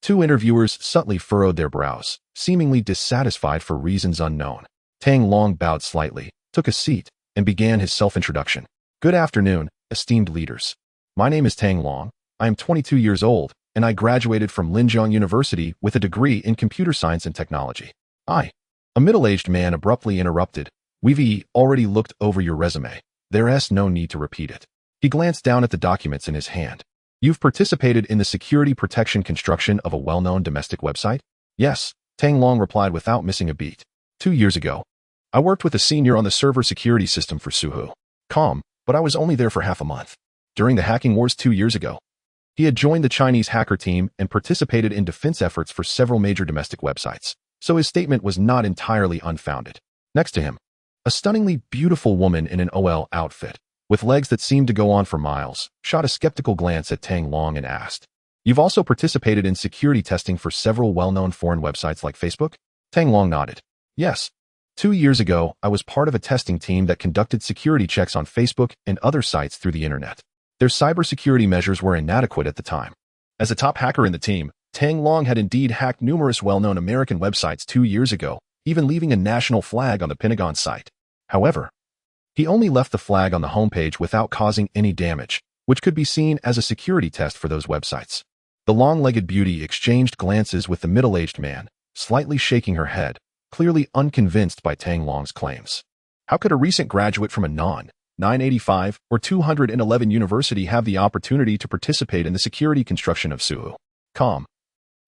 2 interviewers subtly furrowed their brows, seemingly dissatisfied for reasons unknown. Tang Long bowed slightly, took a seat, and began his self-introduction. Good afternoon, esteemed leaders. My name is Tang Long, I am 22 years old, and I graduated from Linjiang University with a degree in computer science and technology. A middle-aged man abruptly interrupted. We've already looked over your resume. There's no need to repeat it. He glanced down at the documents in his hand. You've participated in the security protection construction of a well-known domestic website? Yes, Tang Long replied without missing a beat. 2 years ago, I worked with a senior on the server security system for Suhu. But I was only there for half a month. During the hacking wars 2 years ago, he had joined the Chinese hacker team and participated in defense efforts for several major domestic websites, so his statement was not entirely unfounded. Next to him, a stunningly beautiful woman in an OL outfit, with legs that seemed to go on for miles, shot a skeptical glance at Tang Long and asked, You've also participated in security testing for several well-known foreign websites like Facebook? Tang Long nodded. Yes. 2 years ago, I was part of a testing team that conducted security checks on Facebook and other sites through the internet. Their cybersecurity measures were inadequate at the time. As a top hacker in the team, Tang Long had indeed hacked numerous well-known American websites 2 years ago, even leaving a national flag on the Pentagon site. However, he only left the flag on the homepage without causing any damage, which could be seen as a security test for those websites. The long-legged beauty exchanged glances with the middle-aged man, slightly shaking her head, clearly unconvinced by Tang Long's claims. How could a recent graduate from a non-985 or 211 university have the opportunity to participate in the security construction of Suhu?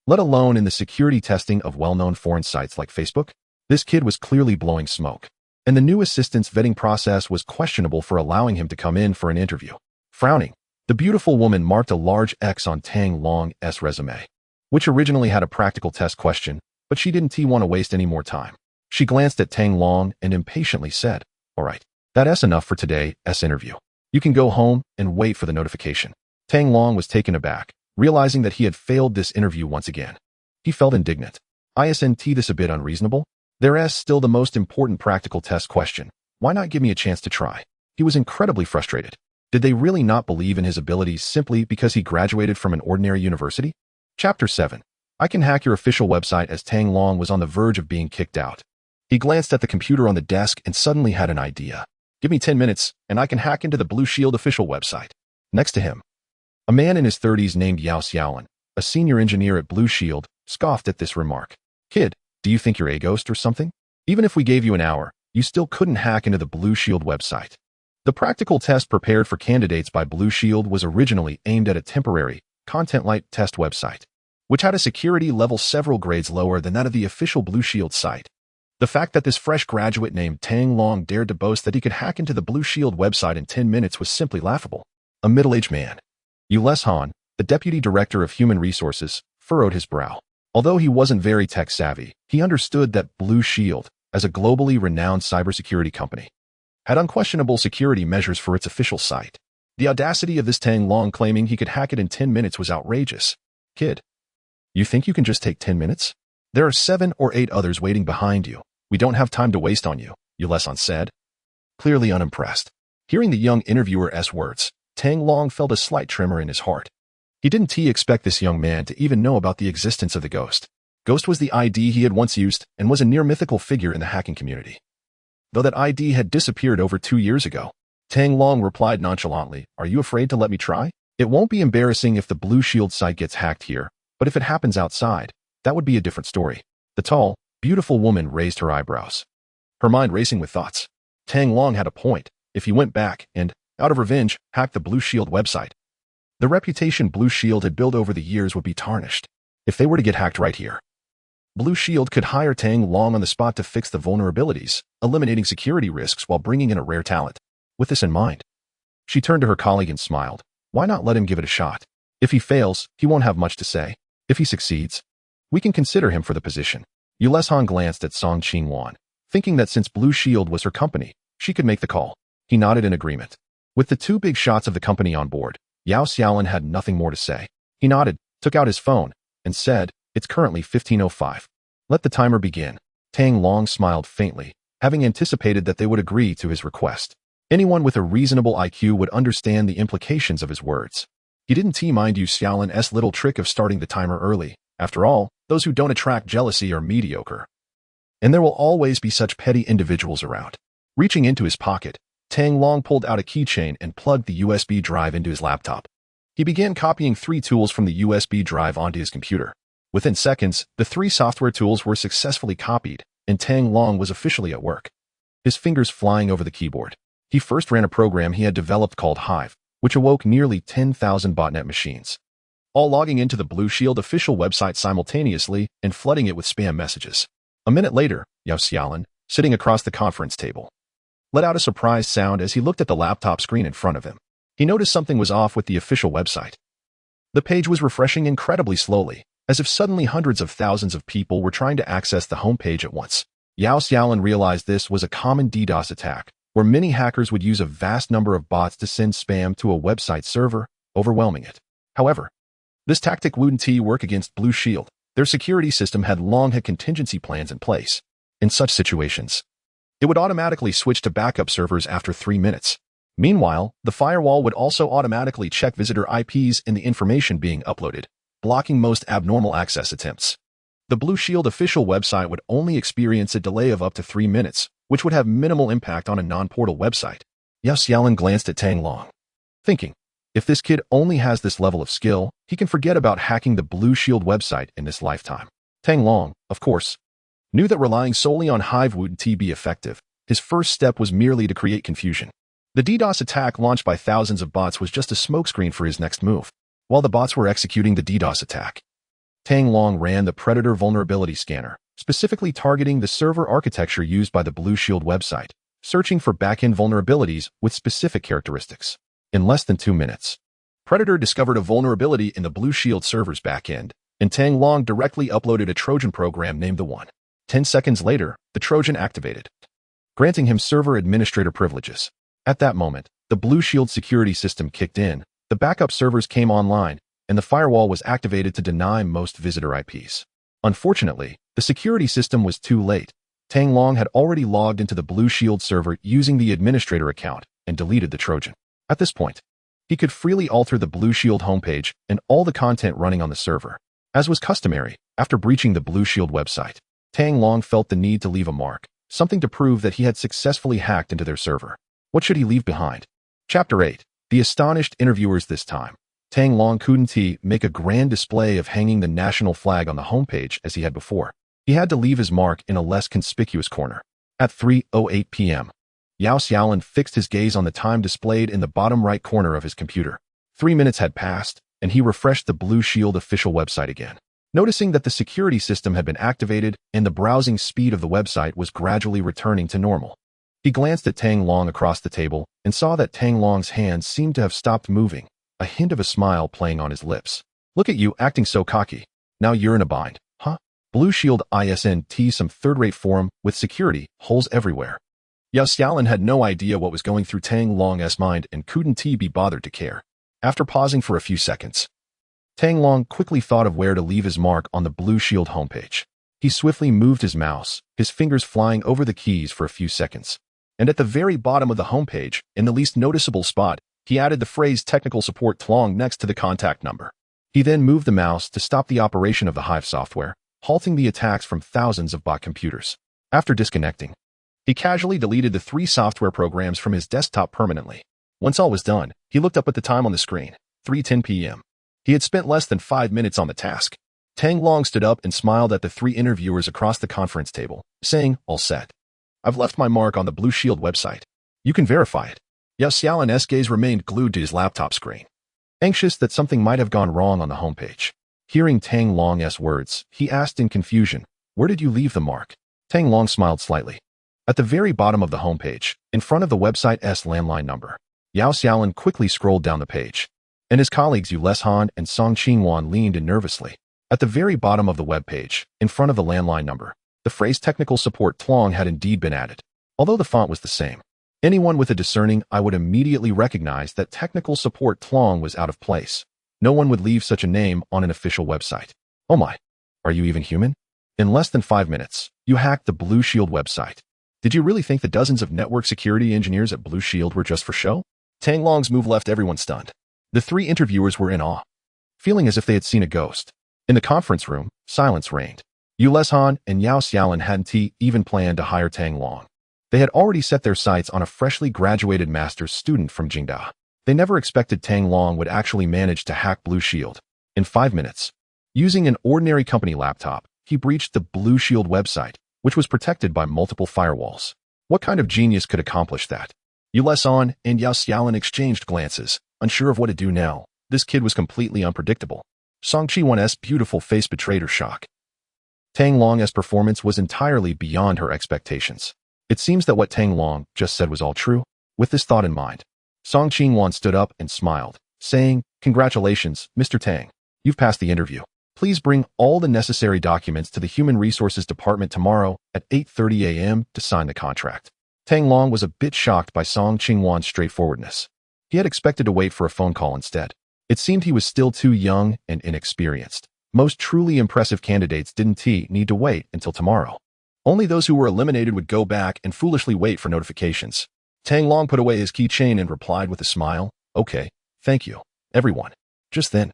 Let alone in the security testing of well-known foreign sites like Facebook? This kid was clearly blowing smoke, and the new assistant's vetting process was questionable for allowing him to come in for an interview. Frowning, the beautiful woman marked a large X on Tang Long's resume, which originally had a practical test question, but she didn't want to waste any more time. She glanced at Tang Long and impatiently said, All right, that's enough for today's interview. You can go home and wait for the notification. Tang Long was taken aback, realizing that he had failed this interview once again. He felt indignant. Isn't this a bit unreasonable? There's still the most important practical test question. Why not give me a chance to try? He was incredibly frustrated. Did they really not believe in his abilities simply because he graduated from an ordinary university? Chapter 7. I can hack your official website. As Tang Long was on the verge of being kicked out, he glanced at the computer on the desk and suddenly had an idea. Give me 10 minutes, and I can hack into the Blue Shield official website. Next to him, a man in his 30s named Yao Xiaolin, a senior engineer at Blue Shield, scoffed at this remark. Kid, do you think you're a ghost or something? Even if we gave you an hour, you still couldn't hack into the Blue Shield website. The practical test prepared for candidates by Blue Shield was originally aimed at a temporary, content-light test website, which had a security level several grades lower than that of the official Blue Shield site. The fact that this fresh graduate named Tang Long dared to boast that he could hack into the Blue Shield website in 10 minutes was simply laughable. A middle-aged man, Ules Han, the deputy director of human resources, furrowed his brow. Although he wasn't very tech-savvy, he understood that Blue Shield, as a globally renowned cybersecurity company, had unquestionable security measures for its official site. The audacity of this Tang Long claiming he could hack it in 10 minutes was outrageous. Kid, you think you can just take 10 minutes? There are 7 or 8 others waiting behind you. We don't have time to waste on you, Ules Han said, clearly unimpressed. Hearing the young interviewer's words, Tang Long felt a slight tremor in his heart. He didn't expect this young man to even know about the existence of the Ghost. Ghost was the ID he had once used and was a near mythical figure in the hacking community. Though that ID had disappeared over 2 years ago, Tang Long replied nonchalantly, Are you afraid to let me try? It won't be embarrassing if the Blue Shield site gets hacked here, but if it happens outside, that would be a different story. The tall, beautiful woman raised her eyebrows, her mind racing with thoughts. Tang Long had a point. If he went back and, out of revenge, hacked the Blue Shield website, the reputation Blue Shield had built over the years would be tarnished. If they were to get hacked right here, Blue Shield could hire Tang Long on the spot to fix the vulnerabilities, eliminating security risks while bringing in a rare talent. With this in mind, she turned to her colleague and smiled. Why not let him give it a shot? If he fails, he won't have much to say. If he succeeds, we can consider him for the position. Ules Han glanced at Song Qingwan, thinking that since Blue Shield was her company, she could make the call. He nodded in agreement. With the 2 big shots of the company on board, Yao Xiaolin had nothing more to say. He nodded, took out his phone, and said, It's currently 15:05. Let the timer begin. Tang Long smiled faintly, having anticipated that they would agree to his request. Anyone with a reasonable IQ would understand the implications of his words. He didn't mind Xiaolin's little trick of starting the timer early. After all, those who don't attract jealousy are mediocre. And there will always be such petty individuals around. Reaching into his pocket, Tang Long pulled out a keychain and plugged the USB drive into his laptop. He began copying 3 tools from the USB drive onto his computer. Within seconds, the 3 software tools were successfully copied, and Tang Long was officially at work. His fingers flying over the keyboard. He first ran a program he had developed called Hive, which awoke nearly 10,000 botnet machines, all logging into the Blue Shield official website simultaneously and flooding it with spam messages. A minute later, Yao Xiaolin, sitting across the conference table, let out a surprised sound as he looked at the laptop screen in front of him. He noticed something was off with the official website. The page was refreshing incredibly slowly, as if suddenly hundreds of thousands of people were trying to access the homepage at once. Yao Xiaolin realized this was a common DDoS attack, where many hackers would use a vast number of bots to send spam to a website server, overwhelming it. However, this tactic wouldn't work against Blue Shield. Their security system had long had contingency plans in place. In such situations, it would automatically switch to backup servers after 3 minutes. Meanwhile, the firewall would also automatically check visitor IPs and the information being uploaded, blocking most abnormal access attempts. The Blue Shield official website would only experience a delay of up to 3 minutes, which would have minimal impact on a non-portal website. Yao Xiaolin glanced at Tang Long, thinking, if this kid only has this level of skill, he can forget about hacking the Blue Shield website in this lifetime. Tang Long, of course, knew that relying solely on Hive wouldn't be effective. His first step was merely to create confusion. The DDoS attack launched by thousands of bots was just a smokescreen for his next move. While the bots were executing the DDoS attack, Tang Long ran the Predator vulnerability scanner, specifically targeting the server architecture used by the Blue Shield website, searching for backend vulnerabilities with specific characteristics. In less than 2 minutes, Predator discovered a vulnerability in the Blue Shield server's backend, and Tang Long directly uploaded a Trojan program named The One. 10 seconds later, the Trojan activated, granting him server administrator privileges. At that moment, the Blue Shield security system kicked in, the backup servers came online, and the firewall was activated to deny most visitor IPs. Unfortunately, the security system was too late. Tang Long had already logged into the Blue Shield server using the administrator account and deleted the Trojan. At this point, he could freely alter the Blue Shield homepage and all the content running on the server. As was customary, after breaching the Blue Shield website, Tang Long felt the need to leave a mark, something to prove that he had successfully hacked into their server. What should he leave behind? Chapter 8. The astonished interviewers. This time, Tang Long couldn't make a grand display of hanging the national flag on the homepage as he had before. He had to leave his mark in a less conspicuous corner. At 3:08 p.m., Yao Xiaolin fixed his gaze on the time displayed in the bottom right corner of his computer. 3 minutes had passed, and he refreshed the Blue Shield official website again, noticing that the security system had been activated and the browsing speed of the website was gradually returning to normal. He glanced at Tang Long across the table and saw that Tang Long's hands seemed to have stopped moving, a hint of a smile playing on his lips. Look at you acting so cocky. Now you're in a bind, huh? Blue Shield isn't some third-rate forum with security holes everywhere. Yao Xiaolin had no idea what was going through Tang Long's mind and couldn't be bothered to care. After pausing for a few seconds, Tang Long quickly thought of where to leave his mark on the Blue Shield homepage. He swiftly moved his mouse, his fingers flying over the keys for a few seconds. And at the very bottom of the homepage, in the least noticeable spot, he added the phrase technical support Tlong next to the contact number. He then moved the mouse to stop the operation of the Hive software, halting the attacks from thousands of bot computers. After disconnecting, he casually deleted the 3 software programs from his desktop permanently. Once all was done, he looked up at the time on the screen, 3:10 p.m. He had spent less than 5 minutes on the task. Tang Long stood up and smiled at the 3 interviewers across the conference table, saying, all set. I've left my mark on the Blue Shield website. You can verify it. Yao Xiaolin's gaze remained glued to his laptop screen, anxious that something might have gone wrong on the homepage. Hearing Tang Long's words, he asked in confusion, where did you leave the mark? Tang Long smiled slightly. At the very bottom of the homepage, in front of the website's landline number, Yao Xiaolin quickly scrolled down the page, and his colleagues Yu Leshan and Song Qingwan leaned in nervously. At the very bottom of the webpage, in front of the landline number, the phrase technical support Tlong had indeed been added. Although the font was the same, anyone with a discerning eye would immediately recognize that technical support Tlong was out of place. No one would leave such a name on an official website. Oh my, are you even human? In less than 5 minutes, you hacked the Blue Shield website. Did you really think the dozens of network security engineers at Blue Shield were just for show? Tang Long's move left everyone stunned. The 3 interviewers were in awe, feeling as if they had seen a ghost. In the conference room, silence reigned. Yu Leshan and Yao Xiaolin hadn't even planned to hire Tang Long. They had already set their sights on a freshly graduated master's student from Jingda. They never expected Tang Long would actually manage to hack Blue Shield. In 5 minutes, using an ordinary company laptop, he breached the Blue Shield website, which was protected by multiple firewalls. What kind of genius could accomplish that? Yuleson and Yao Xiaolin exchanged glances, unsure of what to do now. This kid was completely unpredictable. Song Chi-wan's beautiful face betrayed her shock. Tang Long's performance was entirely beyond her expectations. It seems that what Tang Long just said was all true. With this thought in mind, Song Chi-wan stood up and smiled, saying, "Congratulations, Mr. Tang. You've passed the interview. Please bring all the necessary documents to the Human Resources Department tomorrow at 8:30 a.m. to sign the contract." Tang Long was a bit shocked by Song Chi-wan's straightforwardness. He had expected to wait for a phone call instead. It seemed he was still too young and inexperienced. Most truly impressive candidates didn't need to wait until tomorrow. Only those who were eliminated would go back and foolishly wait for notifications. Tang Long put away his keychain and replied with a smile, "Okay, thank you, everyone." Just then,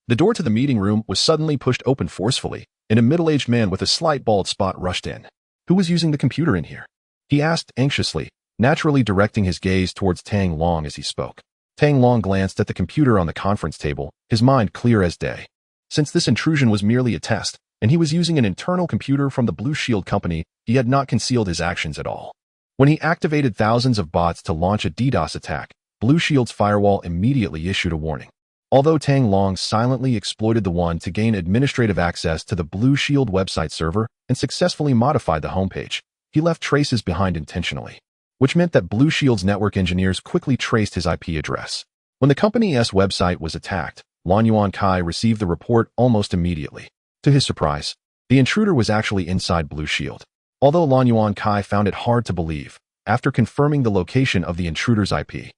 the door to the meeting room was suddenly pushed open forcefully, and a middle-aged man with a slight bald spot rushed in. "Who was using the computer in here?" he asked anxiously, naturally directing his gaze towards Tang Long as he spoke. Tang Long glanced at the computer on the conference table, his mind clear as day. Since this intrusion was merely a test, and he was using an internal computer from the Blue Shield company, he had not concealed his actions at all. When he activated thousands of bots to launch a DDoS attack, Blue Shield's firewall immediately issued a warning. Although Tang Long silently exploited the one to gain administrative access to the Blue Shield website server and successfully modified the homepage, he left traces behind intentionally, which meant that Blue Shield's network engineers quickly traced his IP address. When the company's website was attacked, Lan Yuan Kai received the report almost immediately. To his surprise, the intruder was actually inside Blue Shield. Although Lan Yuan Kai found it hard to believe, after confirming the location of the intruder's IP,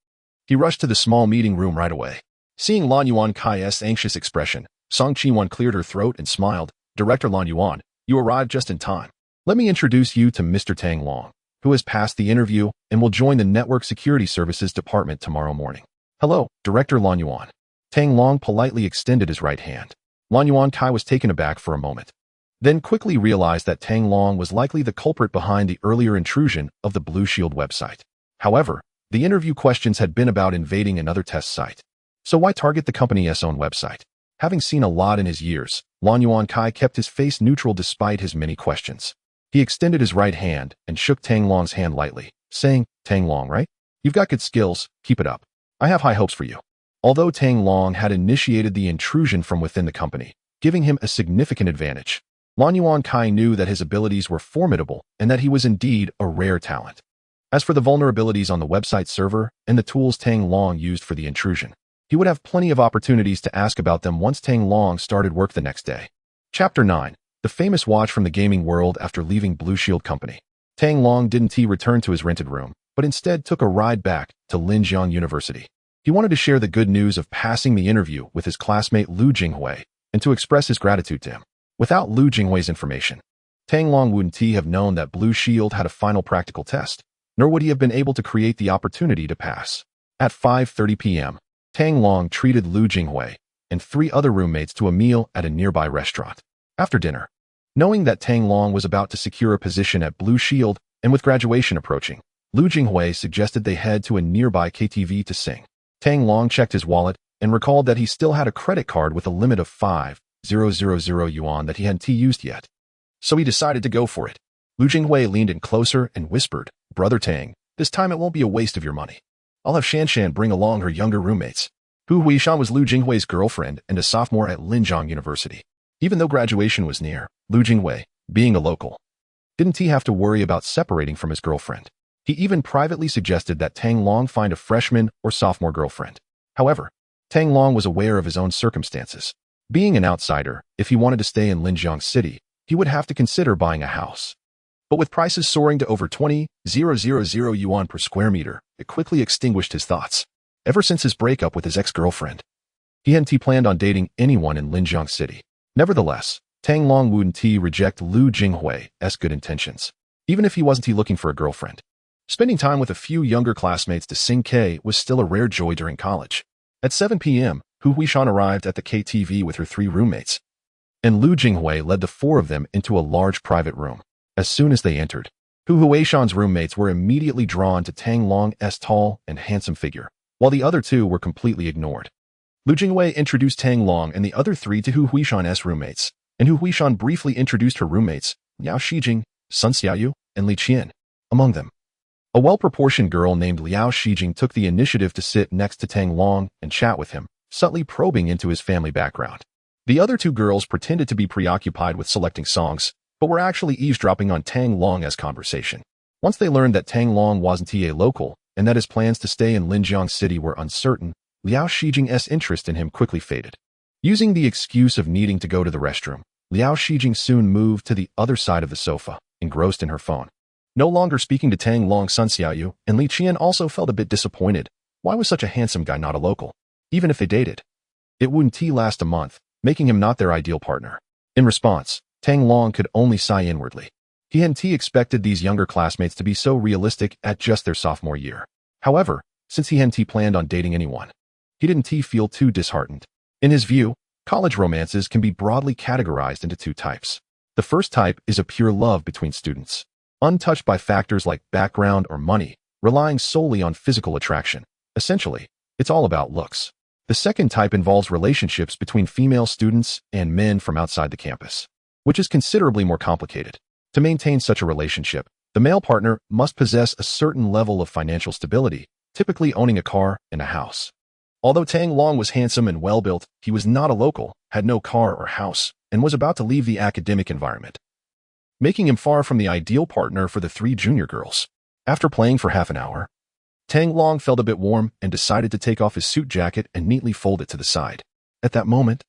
he rushed to the small meeting room right away. Seeing Lan Yuan Kai's anxious expression, Song Chi-wan cleared her throat and smiled. "Director Lan Yuan, you arrived just in time. Let me introduce you to Mr. Tang Long, who has passed the interview and will join the Network Security Services Department tomorrow morning." "Hello, Director Lan Yuan." Tang Long politely extended his right hand. Lan Yuan Kai was taken aback for a moment, then quickly realized that Tang Long was likely the culprit behind the earlier intrusion of the Blue Shield website. However, the interview questions had been about invading another test site. So why target the company's own website? Having seen a lot in his years, Lan Yuan Kai kept his face neutral despite his many questions. He extended his right hand and shook Tang Long's hand lightly, saying, "Tang Long, right? You've got good skills, keep it up. I have high hopes for you." Although Tang Long had initiated the intrusion from within the company, giving him a significant advantage, Lan Yuan Kai knew that his abilities were formidable and that he was indeed a rare talent. As for the vulnerabilities on the website server and the tools Tang Long used for the intrusion, he would have plenty of opportunities to ask about them once Tang Long started work the next day. Chapter 9. The famous watch from the gaming world after leaving Blue Shield Company. Tang Long didn't return to his rented room, but instead took a ride back to Linjiang University. He wanted to share the good news of passing the interview with his classmate Lu Jinghui and to express his gratitude to him. Without Lu Jinghui's information, Tang Long wouldn't have known that Blue Shield had a final practical test, nor would he have been able to create the opportunity to pass. At 5:30 p.m., Tang Long treated Lu Jinghui and 3 other roommates to a meal at a nearby restaurant. After dinner, knowing that Tang Long was about to secure a position at Blue Shield and with graduation approaching, Lu Jinghui suggested they head to a nearby KTV to sing. Tang Long checked his wallet and recalled that he still had a credit card with a limit of 5,000 yuan that he hadn't used yet. So he decided to go for it. Lu Jinghui leaned in closer and whispered, "Brother Tang, this time it won't be a waste of your money. I'll have Shanshan bring along her younger roommates." Hu Huishan was Lu Jinghui's girlfriend and a sophomore at Linjiang University. Even though graduation was near, Lu Jinghui, being a local, didn't have to worry about separating from his girlfriend. He even privately suggested that Tang Long find a freshman or sophomore girlfriend. However, Tang Long was aware of his own circumstances. Being an outsider, if he wanted to stay in Linjiang City, he would have to consider buying a house. But with prices soaring to over 20,000 yuan per square meter, it quickly extinguished his thoughts. Ever since his breakup with his ex-girlfriend, he hadn't planned on dating anyone in Linjiang City. Nevertheless, Tang Long wouldn't reject Lu Jinghui's good intentions, even if he wasn't looking for a girlfriend. Spending time with a few younger classmates to sing K was still a rare joy during college. At 7 p.m., Hu Huishan arrived at the KTV with her 3 roommates, and Lu Jinghui led the 4 of them into a large private room. As soon as they entered, Hu Huishan's roommates were immediately drawn to Tang Long's tall and handsome figure. while the other two were completely ignored. Lu Jingwei introduced Tang Long and the other three to Hu Huishan's roommates, and Hu Huishan briefly introduced her roommates, Liao Shijing, Sun Xiaoyu, and Li Qian, among them. A well-proportioned girl named Liao Shijing took the initiative to sit next to Tang Long and chat with him, subtly probing into his family background. The other two girls pretended to be preoccupied with selecting songs, but were actually eavesdropping on Tang Long's conversation. Once they learned that Tang Long wasn't a local, and that his plans to stay in Linjiang City were uncertain, Liao Shijing's interest in him quickly faded. Using the excuse of needing to go to the restroom, Liao Shijing soon moved to the other side of the sofa, engrossed in her phone. No longer speaking to Tang Long, Sun Xiaoyu and Li Qian also felt a bit disappointed. Why was such a handsome guy not a local? Even if they dated, it wouldn't last a month, making him not their ideal partner. In response, Tang Long could only sigh inwardly. He hadn't expected these younger classmates to be so realistic at just their sophomore year. However, since he hadn't planned on dating anyone, he didn't feel too disheartened. In his view, college romances can be broadly categorized into two types. The first type is a pure love between students, untouched by factors like background or money, relying solely on physical attraction. Essentially, it's all about looks. The second type involves relationships between female students and men from outside the campus, which is considerably more complicated. To maintain such a relationship, the male partner must possess a certain level of financial stability, typically owning a car and a house. Although Tang Long was handsome and well-built, he was not a local, had no car or house, and was about to leave the academic environment, making him far from the ideal partner for the three junior girls. After playing for half an hour, Tang Long felt a bit warm and decided to take off his suit jacket and neatly fold it to the side. At that moment,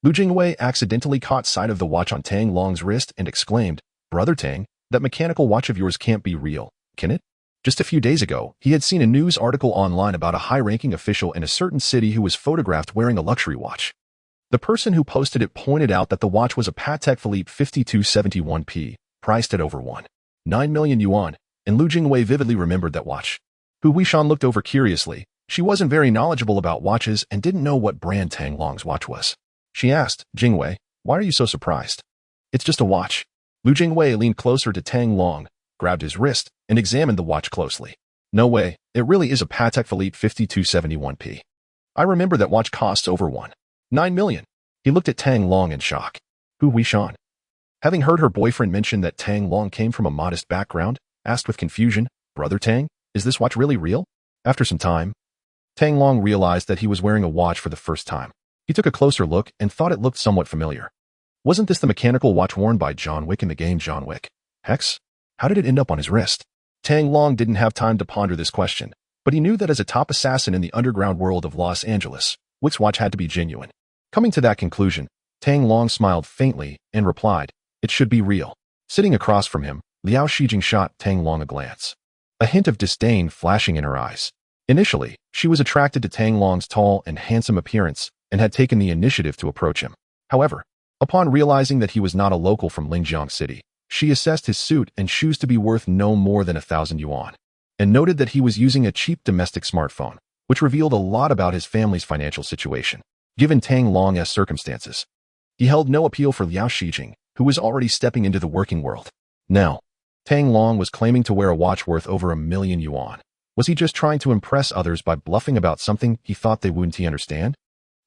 Lu Jingwei accidentally caught sight of the watch on Tang Long's wrist and exclaimed, "Brother Tang, that mechanical watch of yours can't be real, can it?" Just a few days ago, he had seen a news article online about a high-ranking official in a certain city who was photographed wearing a luxury watch. The person who posted it pointed out that the watch was a Patek Philippe 5271P, priced at over 1.9 million yuan, and Lu Jingwei vividly remembered that watch. Hu Huishan looked over curiously. She wasn't very knowledgeable about watches and didn't know what brand Tang Long's watch was. She asked, "Jingwei, why are you so surprised?" "It's just a watch." Lu Jingwei leaned closer to Tang Long, grabbed his wrist, and examined the watch closely. "No way, it really is a Patek Philippe 5271P. I remember that watch costs over 1.9 million. He looked at Tang Long in shock. Hu Huishan, having heard her boyfriend mention that Tang Long came from a modest background, asked with confusion, "Brother Tang, is this watch really real?" After some time, Tang Long realized that he was wearing a watch for the first time. He took a closer look and thought it looked somewhat familiar. Wasn't this the mechanical watch worn by John Wick in the game John Wick? Hex? How did it end up on his wrist? Tang Long didn't have time to ponder this question, but he knew that as a top assassin in the underground world of Los Angeles, Wick's watch had to be genuine. Coming to that conclusion, Tang Long smiled faintly and replied, "It should be real." Sitting across from him, Liao Shijing shot Tang Long a glance, a hint of disdain flashing in her eyes. Initially, she was attracted to Tang Long's tall and handsome appearance and had taken the initiative to approach him. However, upon realizing that he was not a local from Linjiang City, she assessed his suit and shoes to be worth no more than 1,000 yuan, and noted that he was using a cheap domestic smartphone, which revealed a lot about his family's financial situation. Given Tang Long's circumstances, he held no appeal for Liao Shijing, who was already stepping into the working world. Now, Tang Long was claiming to wear a watch worth over 1 million yuan. Was he just trying to impress others by bluffing about something he thought they wouldn't understand?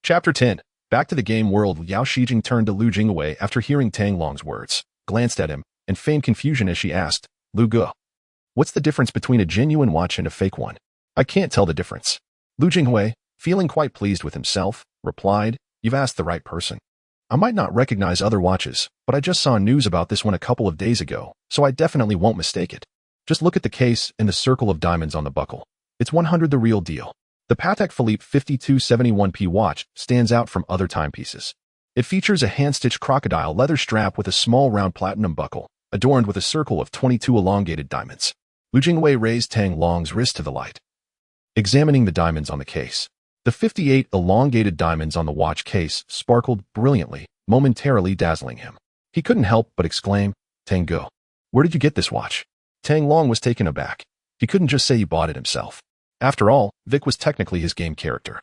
Chapter 10. Back to the game world. Liao Shijing turned to Lu Jingwei after hearing Tang Long's words, glanced at him, and feigned confusion as she asked, "Lu Ge, what's the difference between a genuine watch and a fake one?" "I can't tell the difference." Lu Jingwei, feeling quite pleased with himself, replied, "You've asked the right person. I might not recognize other watches, but I just saw news about this one a couple of days ago, so I definitely won't mistake it. Just look at the case and the circle of diamonds on the buckle. It's 100 the real deal." The Patek Philippe 5271P watch stands out from other timepieces. It features a hand-stitched crocodile leather strap with a small round platinum buckle, adorned with a circle of 22 elongated diamonds. Lu Jingwei raised Tang Long's wrist to the light, examining the diamonds on the case. The 58 elongated diamonds on the watch case sparkled brilliantly, momentarily dazzling him. He couldn't help but exclaim, "Tang Ge, where did you get this watch?" Tang Long was taken aback. He couldn't just say he bought it himself. After all, Vic was technically his game character,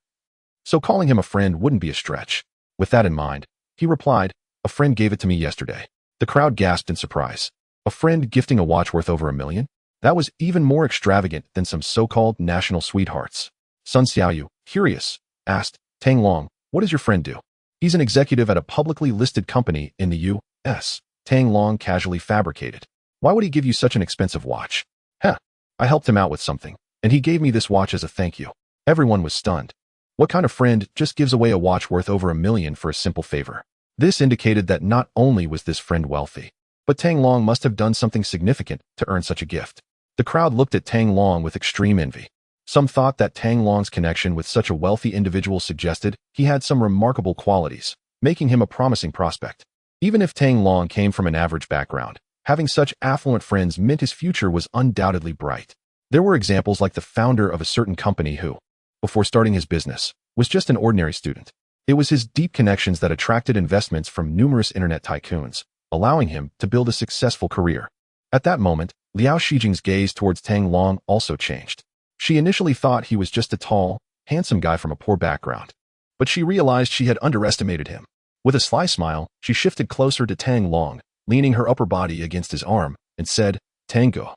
so calling him a friend wouldn't be a stretch. With that in mind, he replied, "A friend gave it to me yesterday." The crowd gasped in surprise. A friend gifting a watch worth over 1 million? That was even more extravagant than some so-called national sweethearts. Sun Xiaoyu, curious, asked, Tang Long, what does your friend do? He's an executive at a publicly listed company in the U.S. Tang Long casually fabricated. Why would he give you such an expensive watch? Heh, I helped him out with something, and he gave me this watch as a thank you. Everyone was stunned. What kind of friend just gives away a watch worth over $1 million for a simple favor? This indicated that not only was this friend wealthy, but Tang Long must have done something significant to earn such a gift. The crowd looked at Tang Long with extreme envy. Some thought that Tang Long's connection with such a wealthy individual suggested he had some remarkable qualities, making him a promising prospect. Even if Tang Long came from an average background, having such affluent friends meant his future was undoubtedly bright. There were examples like the founder of a certain company who, before starting his business, was just an ordinary student. It was his deep connections that attracted investments from numerous internet tycoons, allowing him to build a successful career. At that moment, Liao Shijing's gaze towards Tang Long also changed. She initially thought he was just a tall, handsome guy from a poor background. But she realized she had underestimated him. With a sly smile, she shifted closer to Tang Long, leaning her upper body against his arm, and said, Tango,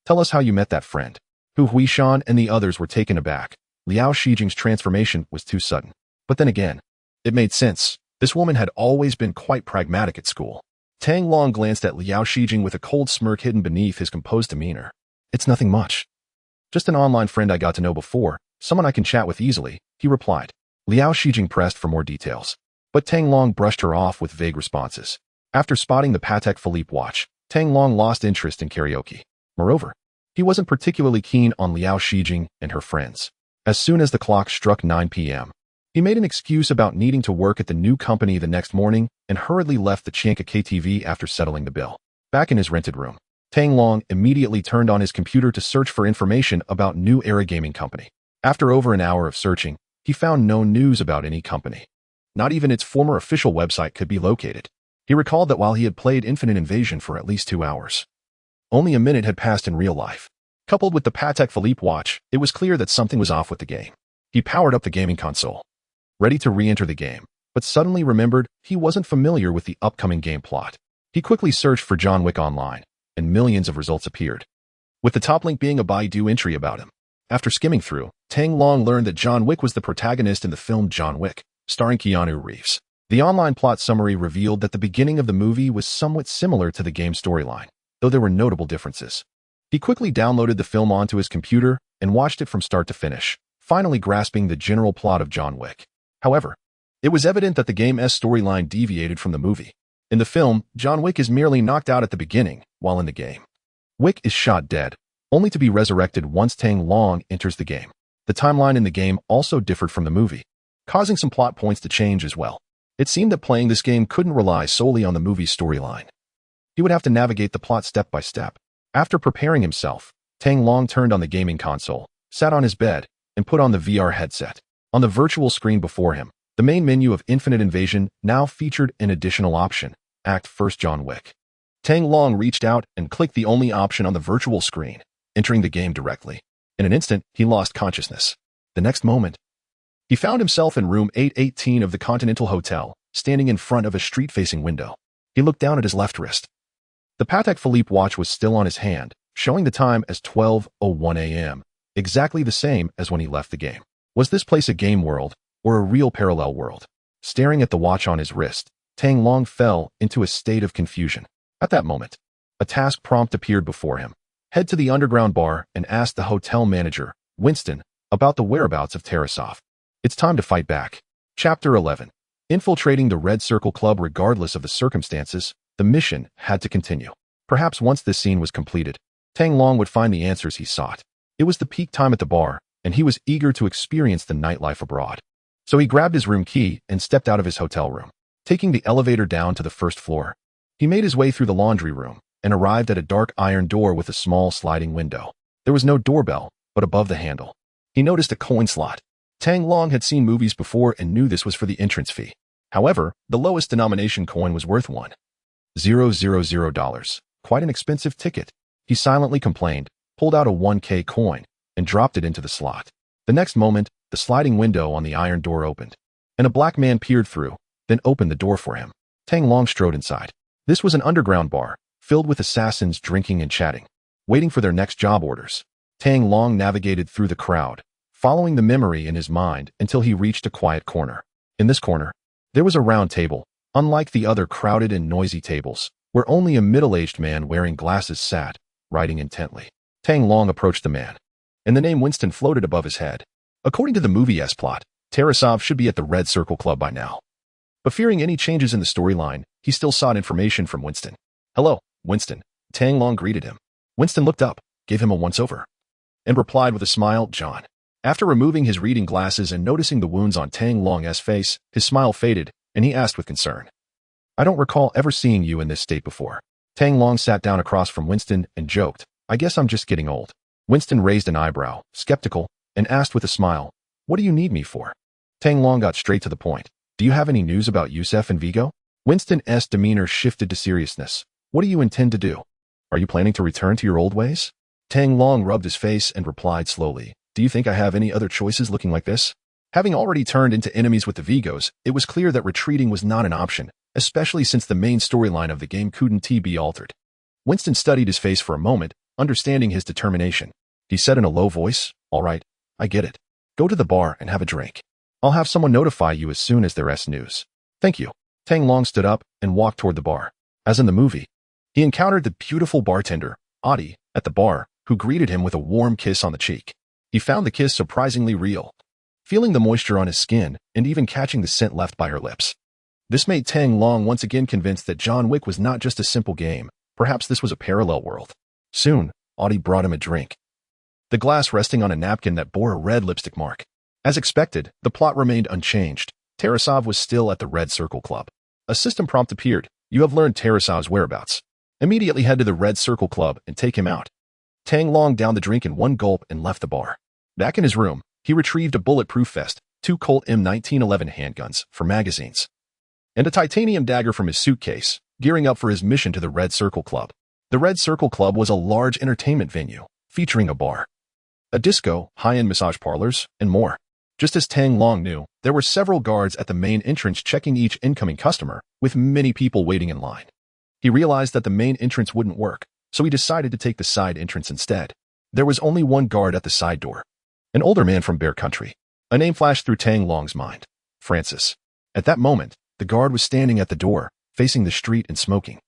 tell us how you met that friend. Hu Huishan and the others were taken aback. Liao Shijing's transformation was too sudden. But then again, it made sense. This woman had always been quite pragmatic at school. Tang Long glanced at Liao Shijing with a cold smirk hidden beneath his composed demeanor. It's nothing much. Just an online friend I got to know before, someone I can chat with easily, he replied. Liao Shijing pressed for more details. But Tang Long brushed her off with vague responses. After spotting the Patek Philippe watch, Tang Long lost interest in karaoke. Moreover, he wasn't particularly keen on Liao Shijing and her friends. As soon as the clock struck 9 p.m., he made an excuse about needing to work at the new company the next morning and hurriedly left the Chianca KTV after settling the bill. Back in his rented room, Tang Long immediately turned on his computer to search for information about New Era Gaming Company. After over an hour of searching, he found no news about any company. Not even its former official website could be located. He recalled that while he had played Infinite Invasion for at least 2 hours, only a minute had passed in real life. Coupled with the Patek Philippe watch, it was clear that something was off with the game. He powered up the gaming console, ready to re-enter the game, but suddenly remembered he wasn't familiar with the upcoming game plot. He quickly searched for John Wick online, and millions of results appeared, with the top link being a Baidu entry about him. After skimming through, Tang Long learned that John Wick was the protagonist in the film John Wick, starring Keanu Reeves. The online plot summary revealed that the beginning of the movie was somewhat similar to the game's storyline, though there were notable differences. He quickly downloaded the film onto his computer and watched it from start to finish, finally grasping the general plot of John Wick. However, it was evident that the game's storyline deviated from the movie. In the film, John Wick is merely knocked out at the beginning, while in the game, Wick is shot dead, only to be resurrected once Tang Long enters the game. The timeline in the game also differed from the movie, causing some plot points to change as well. It seemed that playing this game couldn't rely solely on the movie's storyline. He would have to navigate the plot step by step. After preparing himself, Tang Long turned on the gaming console, sat on his bed, and put on the VR headset. On the virtual screen before him, the main menu of Infinite Invasion now featured an additional option, Act 1 John Wick. Tang Long reached out and clicked the only option on the virtual screen, entering the game directly. In an instant, he lost consciousness. The next moment, he found himself in room 818 of the Continental Hotel, standing in front of a street-facing window. He looked down at his left wrist. The Patek Philippe watch was still on his hand, showing the time as 12:01 a.m., exactly the same as when he left the game. Was this place a game world, or a real parallel world? Staring at the watch on his wrist, Tang Long fell into a state of confusion. At that moment, a task prompt appeared before him. Head to the underground bar and ask the hotel manager, Winston, about the whereabouts of Tarasov. It's time to fight back. Chapter 11. Infiltrating the Red Circle Club regardless of the circumstances, the mission had to continue. Perhaps once this scene was completed, Tang Long would find the answers he sought. It was the peak time at the bar, and he was eager to experience the nightlife abroad. So he grabbed his room key and stepped out of his hotel room. Taking the elevator down to the first floor, he made his way through the laundry room and arrived at a dark iron door with a small sliding window. There was no doorbell, but above the handle, he noticed a coin slot. Tang Long had seen movies before and knew this was for the entrance fee. However, the lowest denomination coin was worth $1,000. Quite an expensive ticket. He silently complained, pulled out a 1K coin, and dropped it into the slot. The next moment, the sliding window on the iron door opened, and a black man peered through, then opened the door for him. Tang Long strode inside. This was an underground bar, filled with assassins drinking and chatting, waiting for their next job orders. Tang Long navigated through the crowd, following the memory in his mind until he reached a quiet corner. In this corner, there was a round table, unlike the other crowded and noisy tables, where only a middle-aged man wearing glasses sat, writing intently. Tang Long approached the man, and the name Winston floated above his head. According to the movie's plot, Tarasov should be at the Red Circle Club by now. But fearing any changes in the storyline, he still sought information from Winston. "Hello, Winston," Tang Long greeted him. Winston looked up, gave him a once-over, and replied with a smile, "John." After removing his reading glasses and noticing the wounds on Tang Long's face, his smile faded, and he asked with concern, "I don't recall ever seeing you in this state before." Tang Long sat down across from Winston and joked, "I guess I'm just getting old." Winston raised an eyebrow, skeptical, and asked with a smile, "What do you need me for?" Tang Long got straight to the point. "Do you have any news about Yusef and Vigo?" Winston's demeanor shifted to seriousness. "What do you intend to do? Are you planning to return to your old ways?" Tang Long rubbed his face and replied slowly, "Do you think I have any other choices looking like this?" Having already turned into enemies with the Vigos, it was clear that retreating was not an option, especially since the main storyline of the game couldn't be altered. Winston studied his face for a moment, understanding his determination. He said in a low voice, "All right, I get it. Go to the bar and have a drink. I'll have someone notify you as soon as there's news." "Thank you." Tang Long stood up and walked toward the bar. As in the movie, he encountered the beautiful bartender, Audie, at the bar, who greeted him with a warm kiss on the cheek. He found the kiss surprisingly real, feeling the moisture on his skin and even catching the scent left by her lips. This made Tang Long once again convinced that John Wick was not just a simple game. Perhaps this was a parallel world. Soon, Audie brought him a drink, the glass resting on a napkin that bore a red lipstick mark. As expected, the plot remained unchanged. Tarasov was still at the Red Circle Club. A system prompt appeared. "You have learned Tarasov's whereabouts. Immediately head to the Red Circle Club and take him out." Tang Long downed the drink in one gulp and left the bar. Back in his room, he retrieved a bulletproof vest, 2 Colt M1911 handguns for magazines, and a titanium dagger from his suitcase, gearing up for his mission to the Red Circle Club. The Red Circle Club was a large entertainment venue, featuring a bar, a disco, high-end massage parlors, and more. Just as Tang Long knew, there were several guards at the main entrance checking each incoming customer, with many people waiting in line. He realized that the main entrance wouldn't work, so he decided to take the side entrance instead. There was only one guard at the side door, an older man from Bear Country. A name flashed through Tang Long's mind: Francis. At that moment, the guard was standing at the door, facing the street and smoking.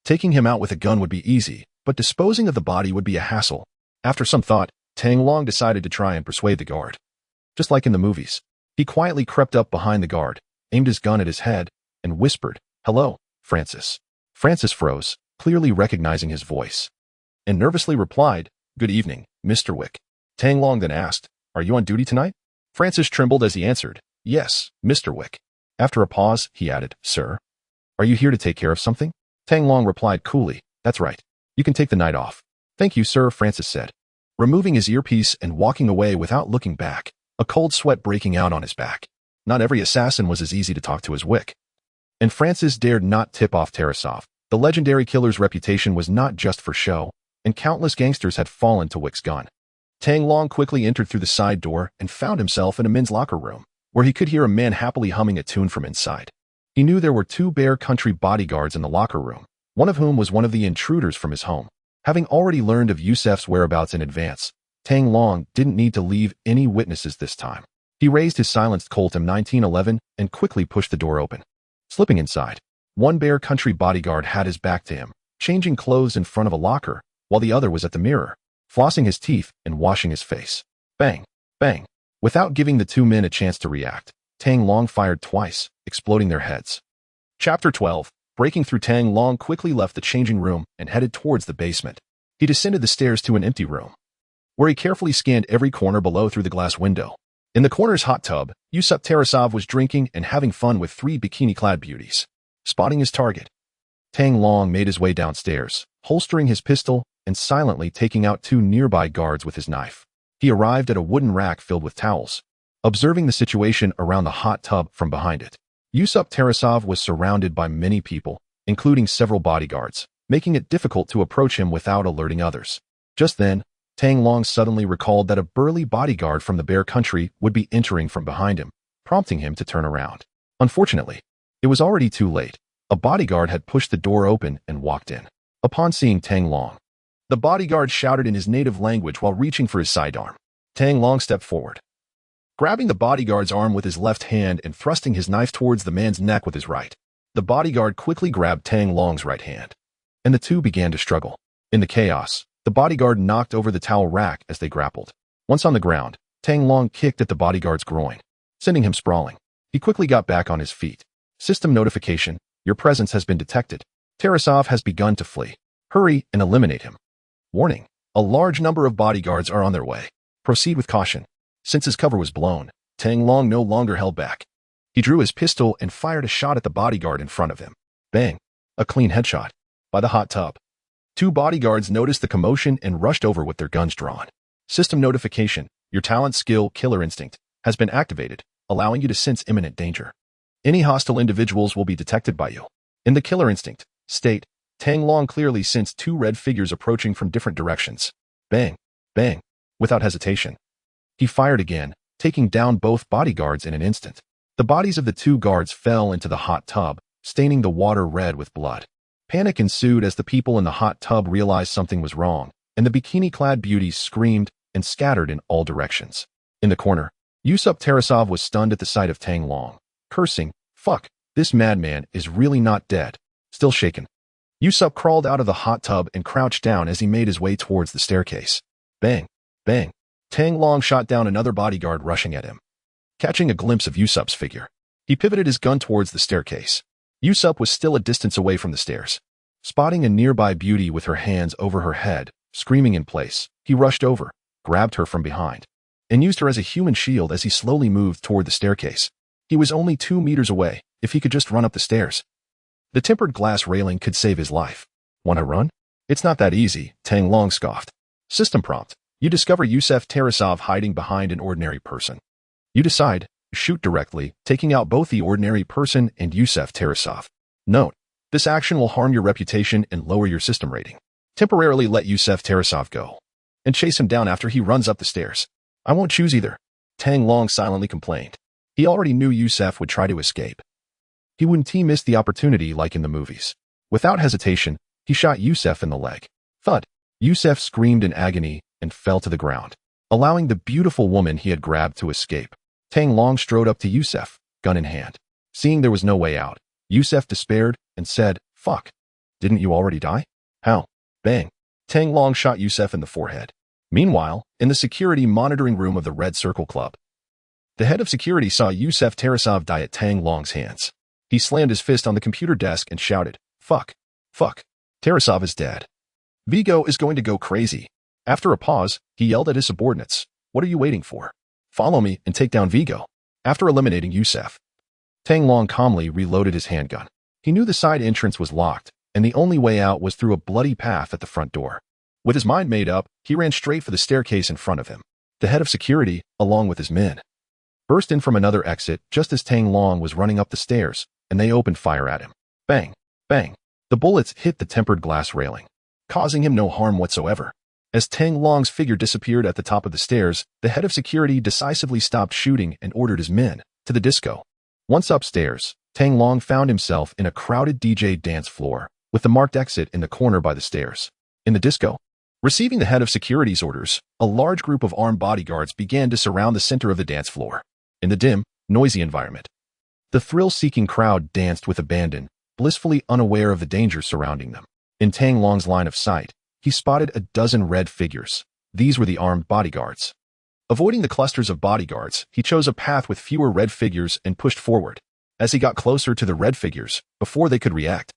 Taking him out with a gun would be easy, but disposing of the body would be a hassle. After some thought, Tang Long decided to try and persuade the guard. Just like in the movies, he quietly crept up behind the guard, aimed his gun at his head, and whispered, "Hello, Francis." Francis froze, clearly recognizing his voice, and nervously replied, "Good evening, Mr. Wick." Tang Long then asked, "Are you on duty tonight?" Francis trembled as he answered, "Yes, Mr. Wick." After a pause, he added, "Sir, are you here to take care of something?" Tang Long replied coolly, "That's right. You can take the night off." "Thank you, sir," Francis said, removing his earpiece and walking away without looking back, a cold sweat breaking out on his back. Not every assassin was as easy to talk to as Wick, and Francis dared not tip off Tarasov. The legendary killer's reputation was not just for show, and countless gangsters had fallen to Wick's gun. Tang Long quickly entered through the side door and found himself in a men's locker room, where he could hear a man happily humming a tune from inside. He knew there were 2 Bear Country bodyguards in the locker room, one of whom was one of the intruders from his home. Having already learned of Yusef's whereabouts in advance, Tang Long didn't need to leave any witnesses this time. He raised his silenced Colt M1911 and quickly pushed the door open. Slipping inside, one Bear Country bodyguard had his back to him, changing clothes in front of a locker, while the other was at the mirror, flossing his teeth and washing his face. Bang! Bang! Without giving the 2 men a chance to react, Tang Long fired twice, exploding their heads. Chapter 12. Breaking through. Tang Long quickly left the changing room and headed towards the basement. He descended the stairs to an empty room, where he carefully scanned every corner below through the glass window. In the corner's hot tub, Yusuf Tarasov was drinking and having fun with 3 bikini-clad beauties. Spotting his target, Tang Long made his way downstairs, holstering his pistol and silently taking out 2 nearby guards with his knife. He arrived at a wooden rack filled with towels, observing the situation around the hot tub from behind it. Yusuf Tarasov was surrounded by many people, including several bodyguards, making it difficult to approach him without alerting others. Just then, Tang Long suddenly recalled that a burly bodyguard from the Bear Country would be entering from behind him, prompting him to turn around. Unfortunately, it was already too late. A bodyguard had pushed the door open and walked in. Upon seeing Tang Long, the bodyguard shouted in his native language while reaching for his sidearm. Tang Long stepped forward, grabbing the bodyguard's arm with his left hand and thrusting his knife towards the man's neck with his right. The bodyguard quickly grabbed Tang Long's right hand, and the two began to struggle. In the chaos, the bodyguard knocked over the towel rack as they grappled. Once on the ground, Tang Long kicked at the bodyguard's groin, sending him sprawling. He quickly got back on his feet. System notification, your presence has been detected. Tarasov has begun to flee. Hurry and eliminate him. Warning, a large number of bodyguards are on their way. Proceed with caution. Since his cover was blown, Tang Long no longer held back. He drew his pistol and fired a shot at the bodyguard in front of him. Bang! A clean headshot. By the hot tub. Two bodyguards noticed the commotion and rushed over with their guns drawn. System notification, your talent skill Killer Instinct has been activated, allowing you to sense imminent danger. Any hostile individuals will be detected by you. In the Killer Instinct state, Tang Long clearly sensed two red figures approaching from different directions. Bang! Bang! Without hesitation. He fired again, taking down both bodyguards in an instant. The bodies of the two guards fell into the hot tub, staining the water red with blood. Panic ensued as the people in the hot tub realized something was wrong, and the bikini-clad beauties screamed and scattered in all directions. In the corner, Yusuf Tarasov was stunned at the sight of Tang Long, cursing, "Fuck, this madman is really not dead." Still shaken, Yusuf crawled out of the hot tub and crouched down as he made his way towards the staircase. Bang! Bang! Tang Long shot down another bodyguard rushing at him. Catching a glimpse of Yusuf's figure, he pivoted his gun towards the staircase. Yusuf was still a distance away from the stairs. Spotting a nearby beauty with her hands over her head, screaming in place, he rushed over, grabbed her from behind, and used her as a human shield as he slowly moved toward the staircase. He was only 2 meters away. If he could just run up the stairs, the tempered glass railing could save his life. Want to run? It's not that easy, Tang Long scoffed. System prompt. You discover Yusuf Tarasov hiding behind an ordinary person. You decide, shoot directly, taking out both the ordinary person and Yusuf Tarasov. Note, this action will harm your reputation and lower your system rating. Temporarily let Yusuf Tarasov go, and chase him down after he runs up the stairs. I won't choose either, Tang Long silently complained. He already knew Yusuf would try to escape. Wouldn't he miss the opportunity like in the movies? Without hesitation, he shot Yusuf in the leg. Thud! Yusuf screamed in agony and fell to the ground, allowing the beautiful woman he had grabbed to escape. Tang Long strode up to Yusuf, gun in hand. Seeing there was no way out, Yusuf despaired and said, "Fuck. Didn't you already die?" How? Bang. Tang Long shot Yusuf in the forehead. Meanwhile, in the security monitoring room of the Red Circle Club, the head of security saw Yusuf Tarasov die at Tang Long's hands. He slammed his fist on the computer desk and shouted, "Fuck. Fuck. Tarasov is dead. Vigo is going to go crazy." After a pause, he yelled at his subordinates, "What are you waiting for? Follow me and take down Vigo." After eliminating Yusuf, Tang Long calmly reloaded his handgun. He knew the side entrance was locked, and the only way out was through a bloody path at the front door. With his mind made up, he ran straight for the staircase in front of him. The head of security, along with his men, burst in from another exit just as Tang Long was running up the stairs, and they opened fire at him. Bang! Bang! The bullets hit the tempered glass railing, causing him no harm whatsoever. As Tang Long's figure disappeared at the top of the stairs, the head of security decisively stopped shooting and ordered his men to the disco. Once upstairs, Tang Long found himself in a crowded DJ dance floor, with the marked exit in the corner by the stairs. In the disco, receiving the head of security's orders, a large group of armed bodyguards began to surround the center of the dance floor. In the dim, noisy environment, the thrill-seeking crowd danced with abandon, blissfully unaware of the dangers surrounding them. In Tang Long's line of sight, he spotted a dozen red figures. These were the armed bodyguards. Avoiding the clusters of bodyguards, he chose a path with fewer red figures and pushed forward. As he got closer to the red figures, before they could react,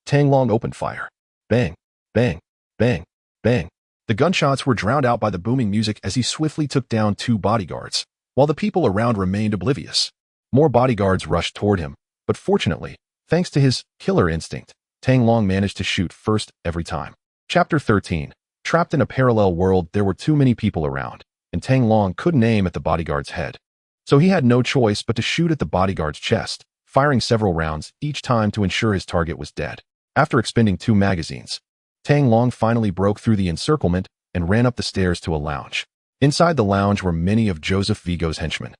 Tang Long opened fire. Bang! Bang! Bang! Bang! The gunshots were drowned out by the booming music as he swiftly took down 2 bodyguards, while the people around remained oblivious. More bodyguards rushed toward him, but fortunately, thanks to his killer instinct, Tang Long managed to shoot first every time. Chapter 13. Trapped in a parallel world, there were too many people around, and Tang Long couldn't aim at the bodyguard's head. So he had no choice but to shoot at the bodyguard's chest, firing several rounds each time to ensure his target was dead. After expending 2 magazines, Tang Long finally broke through the encirclement and ran up the stairs to a lounge. Inside the lounge were many of Joseph Vigo's henchmen,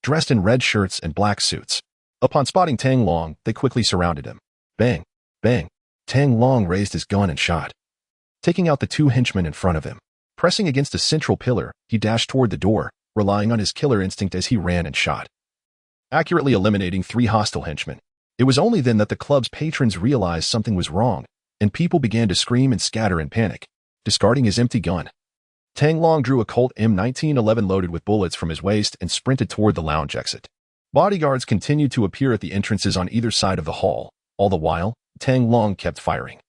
dressed in red shirts and black suits. Upon spotting Tang Long, they quickly surrounded him. Bang! Bang! Tang Long raised his gun and shot, taking out the 2 henchmen in front of him. Pressing against a central pillar, he dashed toward the door, relying on his killer instinct as he ran and shot, accurately eliminating 3 hostile henchmen. It was only then that the club's patrons realized something was wrong, and people began to scream and scatter in panic, discarding his empty gun. Tang Long drew a Colt M1911 loaded with bullets from his waist and sprinted toward the lounge exit. Bodyguards continued to appear at the entrances on either side of the hall. All the while, Tang Long kept firing,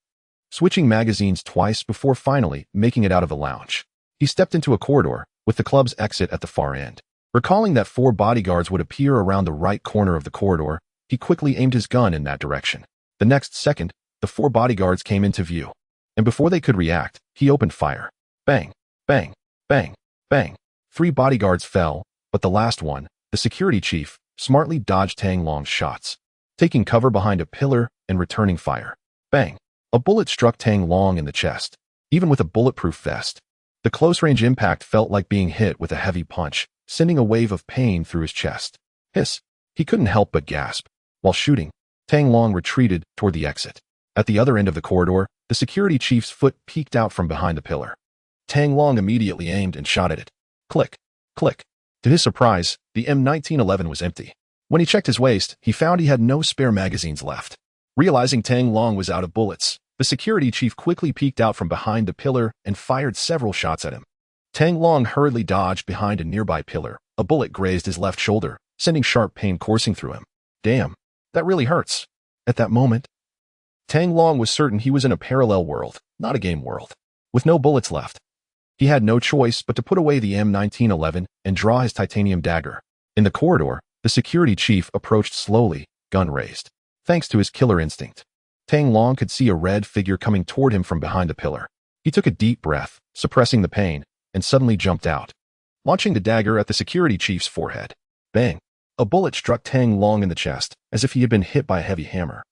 switching magazines twice before finally making it out of the lounge. He stepped into a corridor, with the club's exit at the far end. Recalling that 4 bodyguards would appear around the right corner of the corridor, he quickly aimed his gun in that direction. The next second, the 4 bodyguards came into view, and before they could react, he opened fire. Bang, bang, bang, bang. 3 bodyguards fell, but the last one, the security chief, smartly dodged Tang Long's shots, taking cover behind a pillar and returning fire. Bang! A bullet struck Tang Long in the chest. Even with a bulletproof vest, the close-range impact felt like being hit with a heavy punch, sending a wave of pain through his chest. Hiss! He couldn't help but gasp. While shooting, Tang Long retreated toward the exit. At the other end of the corridor, the security chief's foot peeked out from behind the pillar. Tang Long immediately aimed and shot at it. Click! Click! To his surprise, the M1911 was empty. When he checked his waist, he found he had no spare magazines left. Realizing Tang Long was out of bullets, the security chief quickly peeked out from behind the pillar and fired several shots at him. Tang Long hurriedly dodged behind a nearby pillar. A bullet grazed his left shoulder, sending sharp pain coursing through him. Damn, that really hurts. At that moment, Tang Long was certain he was in a parallel world, not a game world, with no bullets left. He had no choice but to put away the M1911 and draw his titanium dagger. In the corridor, the security chief approached slowly, gun raised. Thanks to his killer instinct, Tang Long could see a red figure coming toward him from behind the pillar. He took a deep breath, suppressing the pain, and suddenly jumped out, launching the dagger at the security chief's forehead. Bang! A bullet struck Tang Long in the chest, as if he had been hit by a heavy hammer,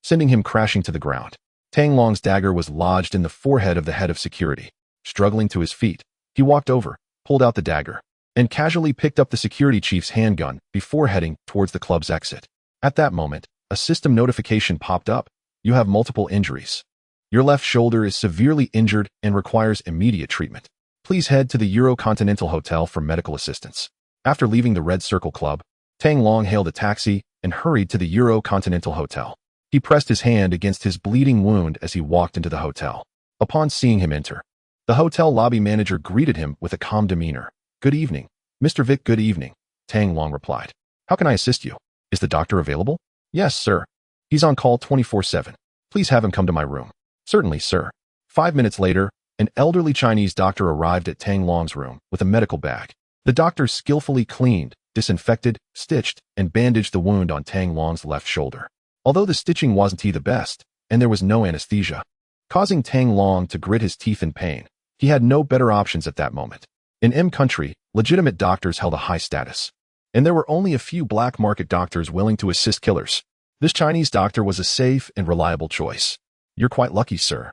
sending him crashing to the ground. Tang Long's dagger was lodged in the forehead of the head of security. Struggling to his feet, he walked over, pulled out the dagger, and casually picked up the security chief's handgun before heading towards the club's exit. At that moment, a system notification popped up. You have multiple injuries. Your left shoulder is severely injured and requires immediate treatment. Please head to the Euro-Continental Hotel for medical assistance. After leaving the Red Circle Club, Tang Long hailed a taxi and hurried to the Euro-Continental Hotel. He pressed his hand against his bleeding wound as he walked into the hotel. Upon seeing him enter, the hotel lobby manager greeted him with a calm demeanor. Good evening, Mr. Vic. Good evening, Tang Long replied. How can I assist you? Is the doctor available? Yes, sir. He's on call 24/7. Please have him come to my room. Certainly, sir. 5 minutes later, an elderly Chinese doctor arrived at Tang Long's room with a medical bag. The doctor skillfully cleaned, disinfected, stitched, and bandaged the wound on Tang Long's left shoulder. Although the stitching wasn't the best, and there was no anesthesia, causing Tang Long to grit his teeth in pain, he had no better options at that moment. In M country, legitimate doctors held a high status, and there were only a few black market doctors willing to assist killers. This Chinese doctor was a safe and reliable choice. You're quite lucky, sir.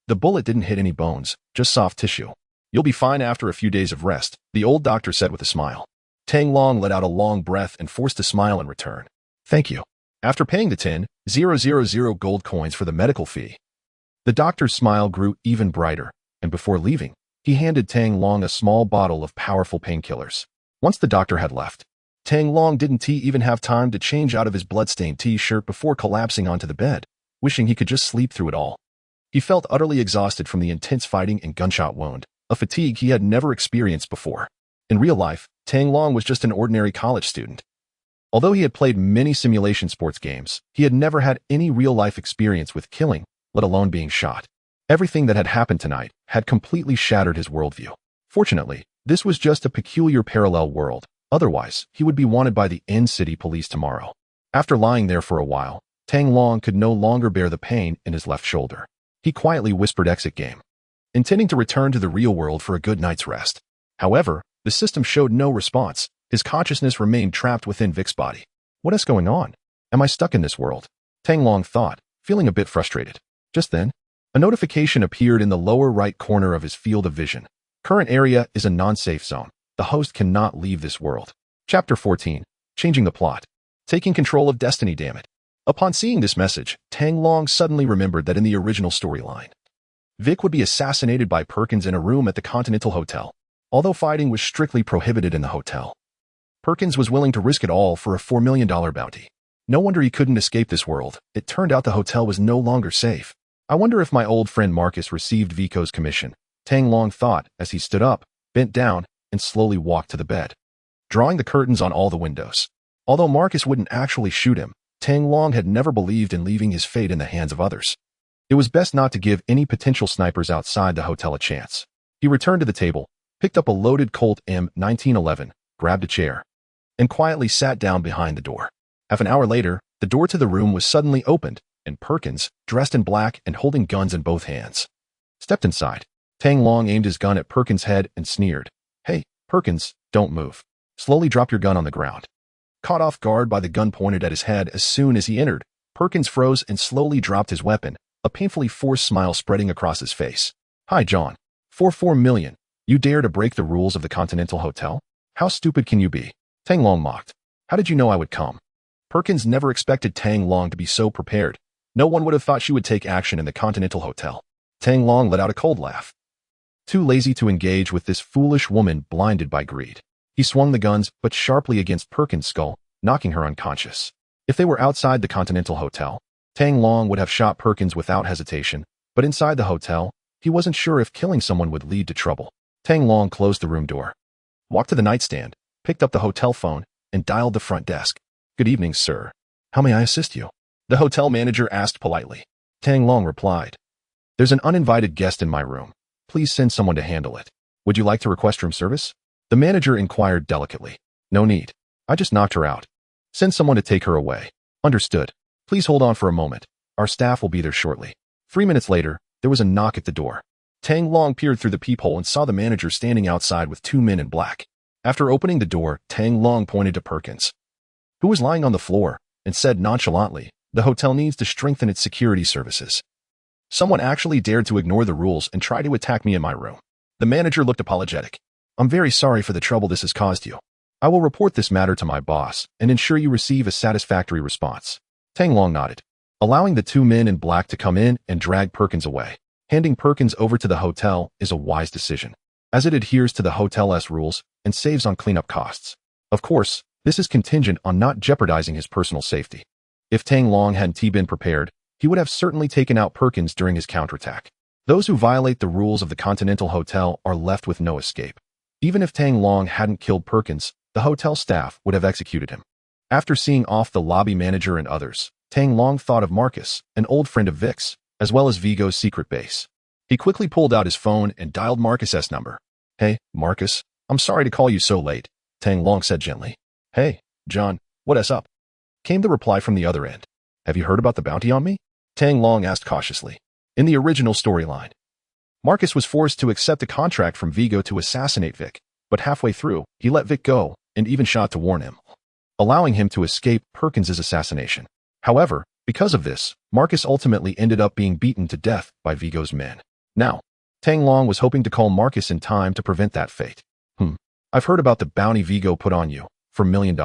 The bullet didn't hit any bones, just soft tissue. You'll be fine after a few days of rest, the old doctor said with a smile. Tang Long let out a long breath and forced a smile in return. Thank you. After paying the 10,000 gold coins for the medical fee, the doctor's smile grew even brighter, and before leaving, he handed Tang Long a small bottle of powerful painkillers. Once the doctor had left, Tang Long didn't even have time to change out of his bloodstained t-shirt before collapsing onto the bed, wishing he could just sleep through it all. He felt utterly exhausted from the intense fighting and gunshot wound, a fatigue he had never experienced before. In real life, Tang Long was just an ordinary college student. Although he had played many simulation sports games, he had never had any real-life experience with killing, let alone being shot. Everything that had happened tonight had completely shattered his worldview. Fortunately, this was just a peculiar parallel world. Otherwise, he would be wanted by the N-City police tomorrow. After lying there for a while, Tang Long could no longer bear the pain in his left shoulder. He quietly whispered exit game, intending to return to the real world for a good night's rest. However, the system showed no response. His consciousness remained trapped within Vic's body. What is going on? Am I stuck in this world? Tang Long thought, feeling a bit frustrated. Just then, a notification appeared in the lower right corner of his field of vision. Current area is a non-safe zone. The host cannot leave this world. Chapter 14. Changing the plot. Taking control of destiny, damn it. Upon seeing this message, Tang Long suddenly remembered that in the original storyline, Vic would be assassinated by Perkins in a room at the Continental Hotel. although fighting was strictly prohibited in the hotel. Perkins was willing to risk it all for a $4 million bounty. No wonder he couldn't escape this world. It turned out the hotel was no longer safe. I wonder if my old friend Marcus received Vico's commission, Tang Long thought as he stood up, bent down, and slowly walked to the bed, drawing the curtains on all the windows. Although Marcus wouldn't actually shoot him, Tang Long had never believed in leaving his fate in the hands of others. It was best not to give any potential snipers outside the hotel a chance. He returned to the table, picked up a loaded Colt M1911, grabbed a chair, and quietly sat down behind the door. Half an hour later, the door to the room was suddenly opened, and Perkins, dressed in black and holding guns in both hands, stepped inside. Tang Long aimed his gun at Perkins' head and sneered, "Hey, Perkins, don't move. Slowly drop your gun on the ground." Caught off guard by the gun pointed at his head as soon as he entered, Perkins froze and slowly dropped his weapon, a painfully forced smile spreading across his face. "Hi, John. For $4 million, you dare to break the rules of the Continental Hotel? How stupid can you be?" Tang Long mocked. "How did you know I would come?" Perkins never expected Tang Long to be so prepared. No one would have thought she would take action in the Continental Hotel. Tang Long let out a cold laugh. Too lazy to engage with this foolish woman blinded by greed. He swung the guns, but sharply against Perkins' skull, knocking her unconscious. If they were outside the Continental Hotel, Tang Long would have shot Perkins without hesitation, but inside the hotel, he wasn't sure if killing someone would lead to trouble. Tang Long closed the room door, walked to the nightstand, picked up the hotel phone, and dialed the front desk. "Good evening, sir. How may I assist you?" the hotel manager asked politely. Tang Long replied, "There's an uninvited guest in my room. Please send someone to handle it. Would you like to request room service?" The manager inquired delicately. "No need. I just knocked her out. Send someone to take her away." "Understood. Please hold on for a moment. Our staff will be there shortly." 3 minutes later, there was a knock at the door. Tang Long peered through the peephole and saw the manager standing outside with 2 men in black. After opening the door, Tang Long pointed to Perkins, who was lying on the floor, and said nonchalantly, "The hotel needs to strengthen its security services. Someone actually dared to ignore the rules and try to attack me in my room." The manager looked apologetic. "I'm very sorry for the trouble this has caused you. I will report this matter to my boss and ensure you receive a satisfactory response." Tang Long nodded, allowing the 2 men in black to come in and drag Perkins away. Handing Perkins over to the hotel is a wise decision, as it adheres to the hotel's rules and saves on cleanup costs. Of course, this is contingent on not jeopardizing his personal safety. If Tang Long hadn't been prepared, he would have certainly taken out Perkins during his counterattack. Those who violate the rules of the Continental Hotel are left with no escape. Even if Tang Long hadn't killed Perkins, the hotel staff would have executed him. After seeing off the lobby manager and others, Tang Long thought of Marcus, an old friend of Vic's, as well as Vigo's secret base. He quickly pulled out his phone and dialed Marcus's number. "Hey, Marcus, I'm sorry to call you so late," Tang Long said gently. "Hey, John, what's up?" came the reply from the other end. "Have you heard about the bounty on me?" Tang Long asked cautiously. In the original storyline, Marcus was forced to accept a contract from Vigo to assassinate Vic, but halfway through, he let Vic go and even shot to warn him, allowing him to escape Perkins' assassination. However, because of this, Marcus ultimately ended up being beaten to death by Vigo's men. Now, Tang Long was hoping to call Marcus in time to prevent that fate. I've heard about the bounty Vigo put on you, for $1 million.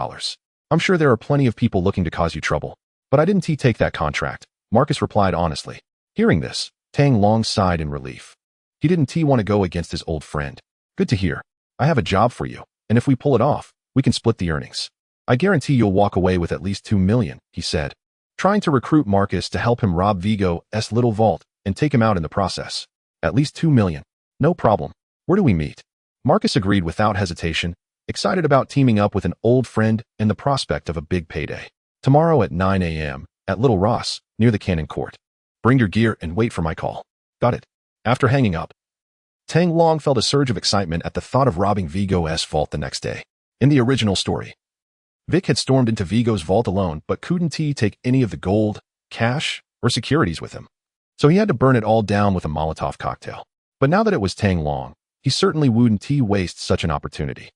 I'm sure there are plenty of people looking to cause you trouble, but I didn't take that contract," Marcus replied honestly. Hearing this, Tang Long sighed in relief. He didn't want to go against his old friend. "Good to hear. I have a job for you, and if we pull it off, we can split the earnings. I guarantee you'll walk away with at least $2 million, he said, trying to recruit Marcus to help him rob Vigo's little vault and take him out in the process. "At least $2 million. No problem. Where do we meet?" Marcus agreed without hesitation, excited about teaming up with an old friend and the prospect of a big payday. "Tomorrow at 9 a.m. at Little Ross, near the Cannon Court. Bring your gear and wait for my call." "Got it." After hanging up, Tang Long felt a surge of excitement at the thought of robbing Vigo's vault the next day. In the original story, Vic had stormed into Vigo's vault alone but couldn't take any of the gold, cash, or securities with him. So he had to burn it all down with a Molotov cocktail. But now that it was Tang Long, he certainly wouldn't waste such an opportunity.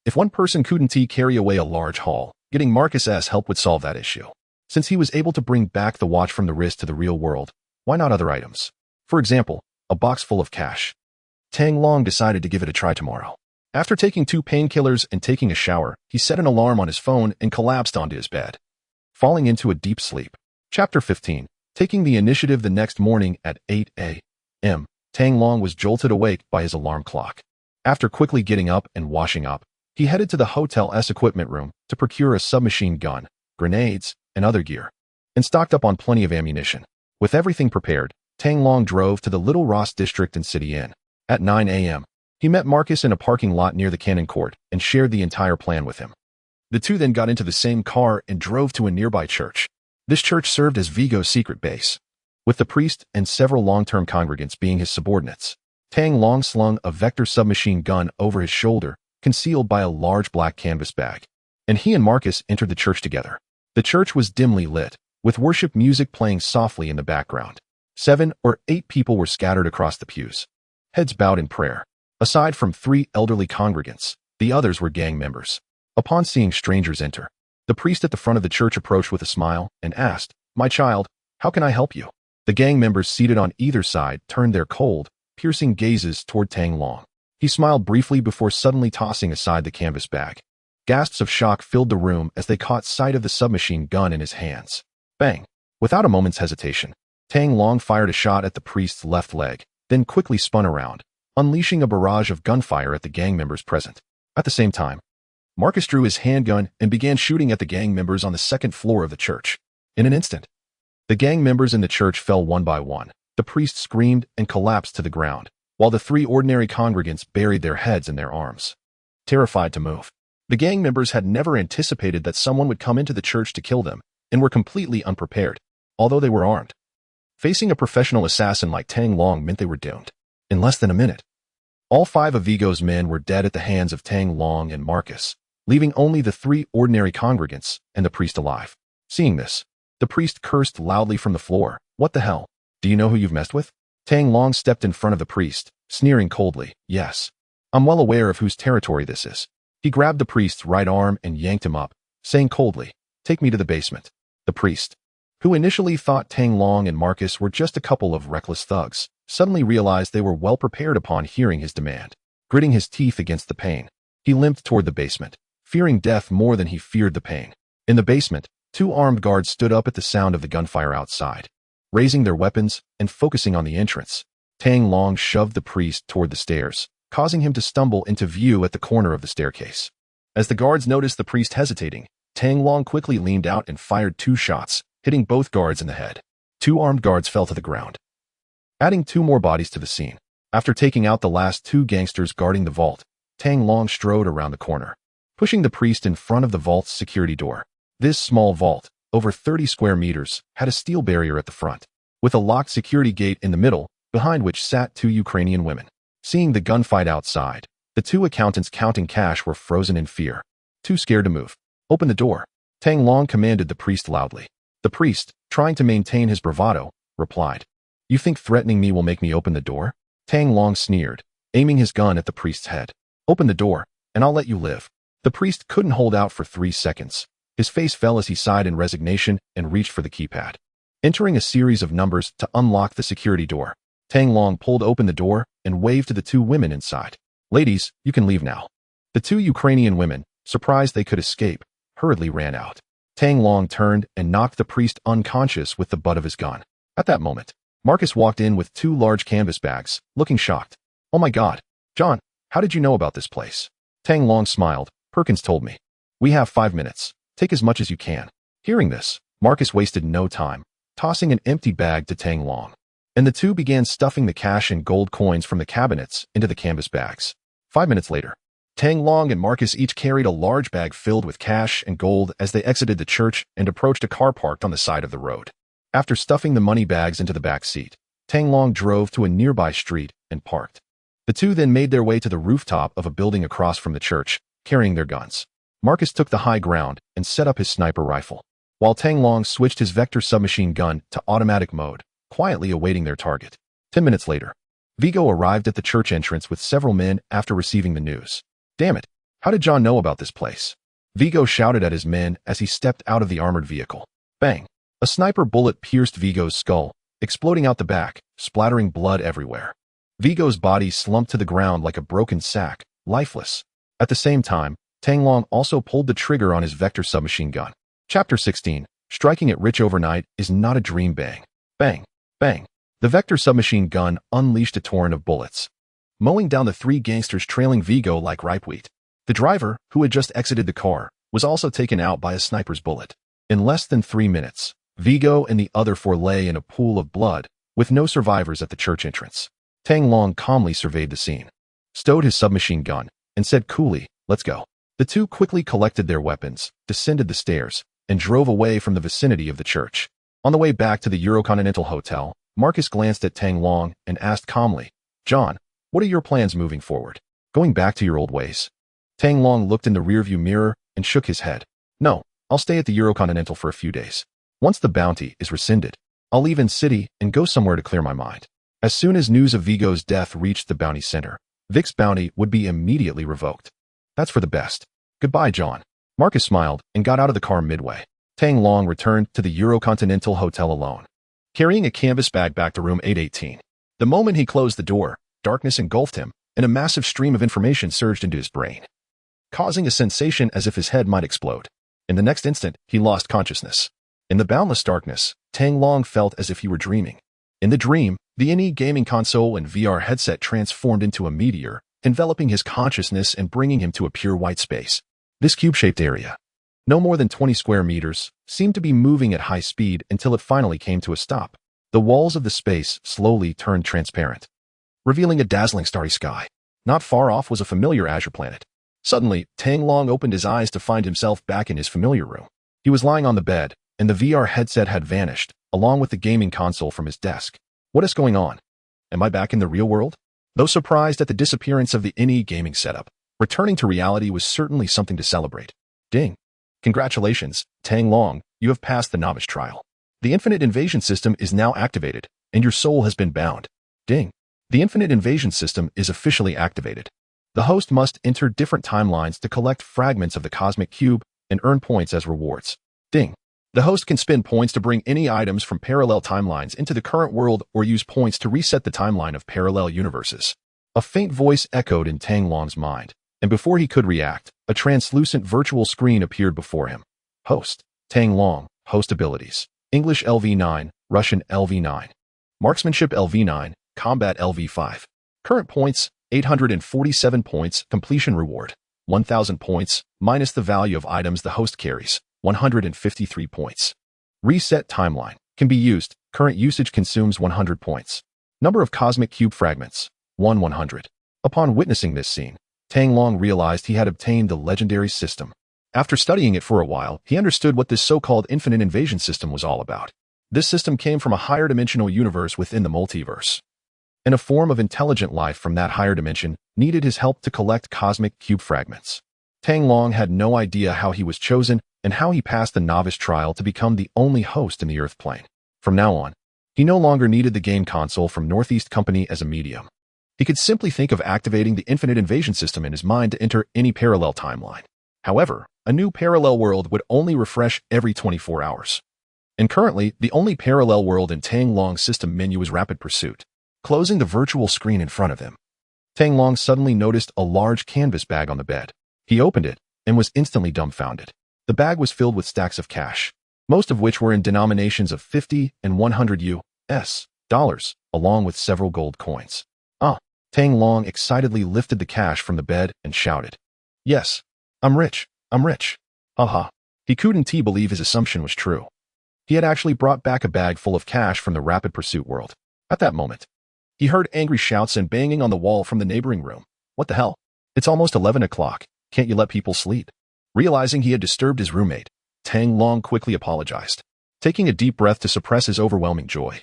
If one person couldn't carry away a large haul, getting Marcus's help would solve that issue. Since he was able to bring back the watch from the wrist to the real world, why not other items? For example, a box full of cash. Tang Long decided to give it a try tomorrow. After taking 2 painkillers and taking a shower, he set an alarm on his phone and collapsed onto his bed, falling into a deep sleep. Chapter 15. Taking the initiative the next morning at 8 a.m., Tang Long was jolted awake by his alarm clock. After quickly getting up and washing up, he headed to the hotel's equipment room to procure a submachine gun, grenades, and other gear, and stocked up on plenty of ammunition. With everything prepared, Tang Long drove to the Little Ross district and City Inn. At 9 a.m., he met Marcus in a parking lot near the Cannon Court and shared the entire plan with him. The two then got into the same car and drove to a nearby church. This church served as Vigo's secret base, with the priest and several long-term congregants being his subordinates. Tang Long slung a Vector submachine gun over his shoulder, concealed by a large black canvas bag, and he and Marcus entered the church together. The church was dimly lit, with worship music playing softly in the background. 7 or 8 people were scattered across the pews, heads bowed in prayer. Aside from 3 elderly congregants, the others were gang members. Upon seeing strangers enter, the priest at the front of the church approached with a smile and asked, "My child, how can I help you?" The gang members seated on either side turned their cold, piercing gazes toward Tang Long. He smiled briefly before suddenly tossing aside the canvas bag. Gasps of shock filled the room as they caught sight of the submachine gun in his hands. Bang! Without a moment's hesitation, Tang Long fired a shot at the priest's left leg, then quickly spun around, unleashing a barrage of gunfire at the gang members present. At the same time, Marcus drew his handgun and began shooting at the gang members on the second floor of the church. In an instant, the gang members in the church fell one by one. The priest screamed and collapsed to the ground, while the 3 ordinary congregants buried their heads in their arms, terrified to move. The gang members had never anticipated that someone would come into the church to kill them, and were completely unprepared, although they were armed. Facing a professional assassin like Tang Long meant they were doomed. In less than a minute, all 5 of Vigo's men were dead at the hands of Tang Long and Marcus, leaving only the 3 ordinary congregants and the priest alive. Seeing this, the priest cursed loudly from the floor. "What the hell? Do you know who you've messed with?" Tang Long stepped in front of the priest, sneering coldly. "Yes, I'm well aware of whose territory this is." He grabbed the priest's right arm and yanked him up, saying coldly, "Take me to the basement." The priest, who initially thought Tang Long and Marcus were just a couple of reckless thugs, suddenly realized they were well prepared upon hearing his demand. Gritting his teeth against the pain, he limped toward the basement, fearing death more than he feared the pain. In the basement, 2 armed guards stood up at the sound of the gunfire outside. Raising their weapons and focusing on the entrance, Tang Long shoved the priest toward the stairs, causing him to stumble into view at the corner of the staircase. As the guards noticed the priest hesitating, Tang Long quickly leaned out and fired 2 shots, hitting both guards in the head. 2 armed guards fell to the ground, adding 2 more bodies to the scene. After taking out the last 2 gangsters guarding the vault, Tang Long strode around the corner, pushing the priest in front of the vault's security door. This small vault, over 30 square meters, had a steel barrier at the front, with a locked security gate in the middle, behind which sat 2 Ukrainian women. Seeing the gunfight outside, the 2 accountants counting cash were frozen in fear, too scared to move. "Open the door," Tang Long commanded the priest loudly. The priest, trying to maintain his bravado, replied, "You think threatening me will make me open the door?" Tang Long sneered, aiming his gun at the priest's head. "Open the door, and I'll let you live." The priest couldn't hold out for 3 seconds. His face fell as he sighed in resignation and reached for the keypad, entering a series of numbers to unlock the security door. Tang Long pulled open the door and waved to the 2 women inside. "Ladies, you can leave now." The 2 Ukrainian women, surprised they could escape, hurriedly ran out. Tang Long turned and knocked the priest unconscious with the butt of his gun. At that moment, Marcus walked in with 2 large canvas bags, looking shocked. "Oh my God, John, how did you know about this place?" Tang Long smiled. "Perkins told me. We have 5 minutes. Take as much as you can." Hearing this, Marcus wasted no time, tossing an empty bag to Tang Long, and the 2 began stuffing the cash and gold coins from the cabinets into the canvas bags. 5 minutes later, Tang Long and Marcus each carried a large bag filled with cash and gold as they exited the church and approached a car parked on the side of the road. After stuffing the money bags into the back seat, Tang Long drove to a nearby street and parked. The 2 then made their way to the rooftop of a building across from the church, carrying their guns. Marcus took the high ground and set up his sniper rifle, while Tang Long switched his Vector submachine gun to automatic mode, quietly awaiting their target. 10 minutes later, Vigo arrived at the church entrance with several men after receiving the news. "Damn it, how did John know about this place?" Vigo shouted at his men as he stepped out of the armored vehicle. Bang! A sniper bullet pierced Vigo's skull, exploding out the back, splattering blood everywhere. Vigo's body slumped to the ground like a broken sack, lifeless. At the same time, Tang Long also pulled the trigger on his Vector submachine gun. Chapter 16, Striking it Rich Overnight is Not a Dream. Bang! Bang! Bang! The Vector submachine gun unleashed a torrent of bullets. mowing down the three gangsters trailing Vigo like ripe wheat. The driver, who had just exited the car, was also taken out by a sniper's bullet. In less than 3 minutes, Vigo and the other four lay in a pool of blood, with no survivors at the church entrance. Tang Long calmly surveyed the scene, stowed his submachine gun, and said coolly, "Let's go." The two quickly collected their weapons, descended the stairs, and drove away from the vicinity of the church. On the way back to the Eurocontinental Hotel, Marcus glanced at Tang Long and asked calmly, "John, what are your plans moving forward? Going back to your old ways?" Tang Long looked in the rearview mirror and shook his head. "No, I'll stay at the Eurocontinental for a few days. Once the bounty is rescinded, I'll leave in city and go somewhere to clear my mind." As soon as news of Vigo's death reached the bounty center, Vic's bounty would be immediately revoked. "That's for the best. Goodbye, John." Marcus smiled and got out of the car midway. Tang Long returned to the Eurocontinental Hotel alone, carrying a canvas bag back to room 818. The moment he closed the door, darkness engulfed him, and a massive stream of information surged into his brain, causing a sensation as if his head might explode. In the next instant, he lost consciousness. In the boundless darkness, Tang Long felt as if he were dreaming. In the dream, the NE gaming console and VR headset transformed into a meteor, enveloping his consciousness and bringing him to a pure white space. This cube-shaped area, no more than 20 square meters, seemed to be moving at high speed until it finally came to a stop. The walls of the space slowly turned transparent, revealing a dazzling starry sky. Not far off was a familiar azure planet. Suddenly, Tang Long opened his eyes to find himself back in his familiar room. He was lying on the bed, and the VR headset had vanished, along with the gaming console from his desk. What is going on? Am I back in the real world? Though surprised at the disappearance of the NE gaming setup, returning to reality was certainly something to celebrate. Ding. Congratulations, Tang Long, you have passed the novice trial. The infinite invasion system is now activated, and your soul has been bound. Ding. The infinite invasion system is officially activated. The host must enter different timelines to collect fragments of the cosmic cube and earn points as rewards. Ding. The host can spend points to bring any items from parallel timelines into the current world or use points to reset the timeline of parallel universes. A faint voice echoed in Tang Long's mind, and before he could react, a translucent virtual screen appeared before him. Host. Tang Long. Host abilities. English LV9, Russian LV9. Marksmanship LV9, Combat LV5. Current points, 847 points. Completion reward, 1,000 points, minus the value of items the host carries, 153 points. Reset timeline. Can be used. Current usage consumes 100 points. Number of cosmic cube fragments, 100. Upon witnessing this scene, Tang Long realized he had obtained the legendary system. After studying it for a while, he understood what this so-called infinite invasion system was all about. This system came from a higher dimensional universe within the multiverse, and a form of intelligent life from that higher dimension needed his help to collect cosmic cube fragments. Tang Long had no idea how he was chosen and how he passed the novice trial to become the only host in the Earth plane. From now on, he no longer needed the game console from Northeast Company as a medium. He could simply think of activating the infinite invasion system in his mind to enter any parallel timeline. However, a new parallel world would only refresh every 24 hours. And currently, the only parallel world in Tang Long's system menu is Rapid Pursuit. Closing the virtual screen in front of him, Tang Long suddenly noticed a large canvas bag on the bed. He opened it and was instantly dumbfounded. The bag was filled with stacks of cash, most of which were in denominations of 50 and 100 US dollars, along with several gold coins. Tang Long excitedly lifted the cash from the bed and shouted, "Yes, I'm rich, I'm rich." He couldn't believe his assumption was true. He had actually brought back a bag full of cash from the Rapid Pursuit world. At that moment, he heard angry shouts and banging on the wall from the neighboring room. What the hell? It's almost 11 o'clock. Can't you let people sleep? Realizing he had disturbed his roommate, Tang Long quickly apologized, taking a deep breath to suppress his overwhelming joy.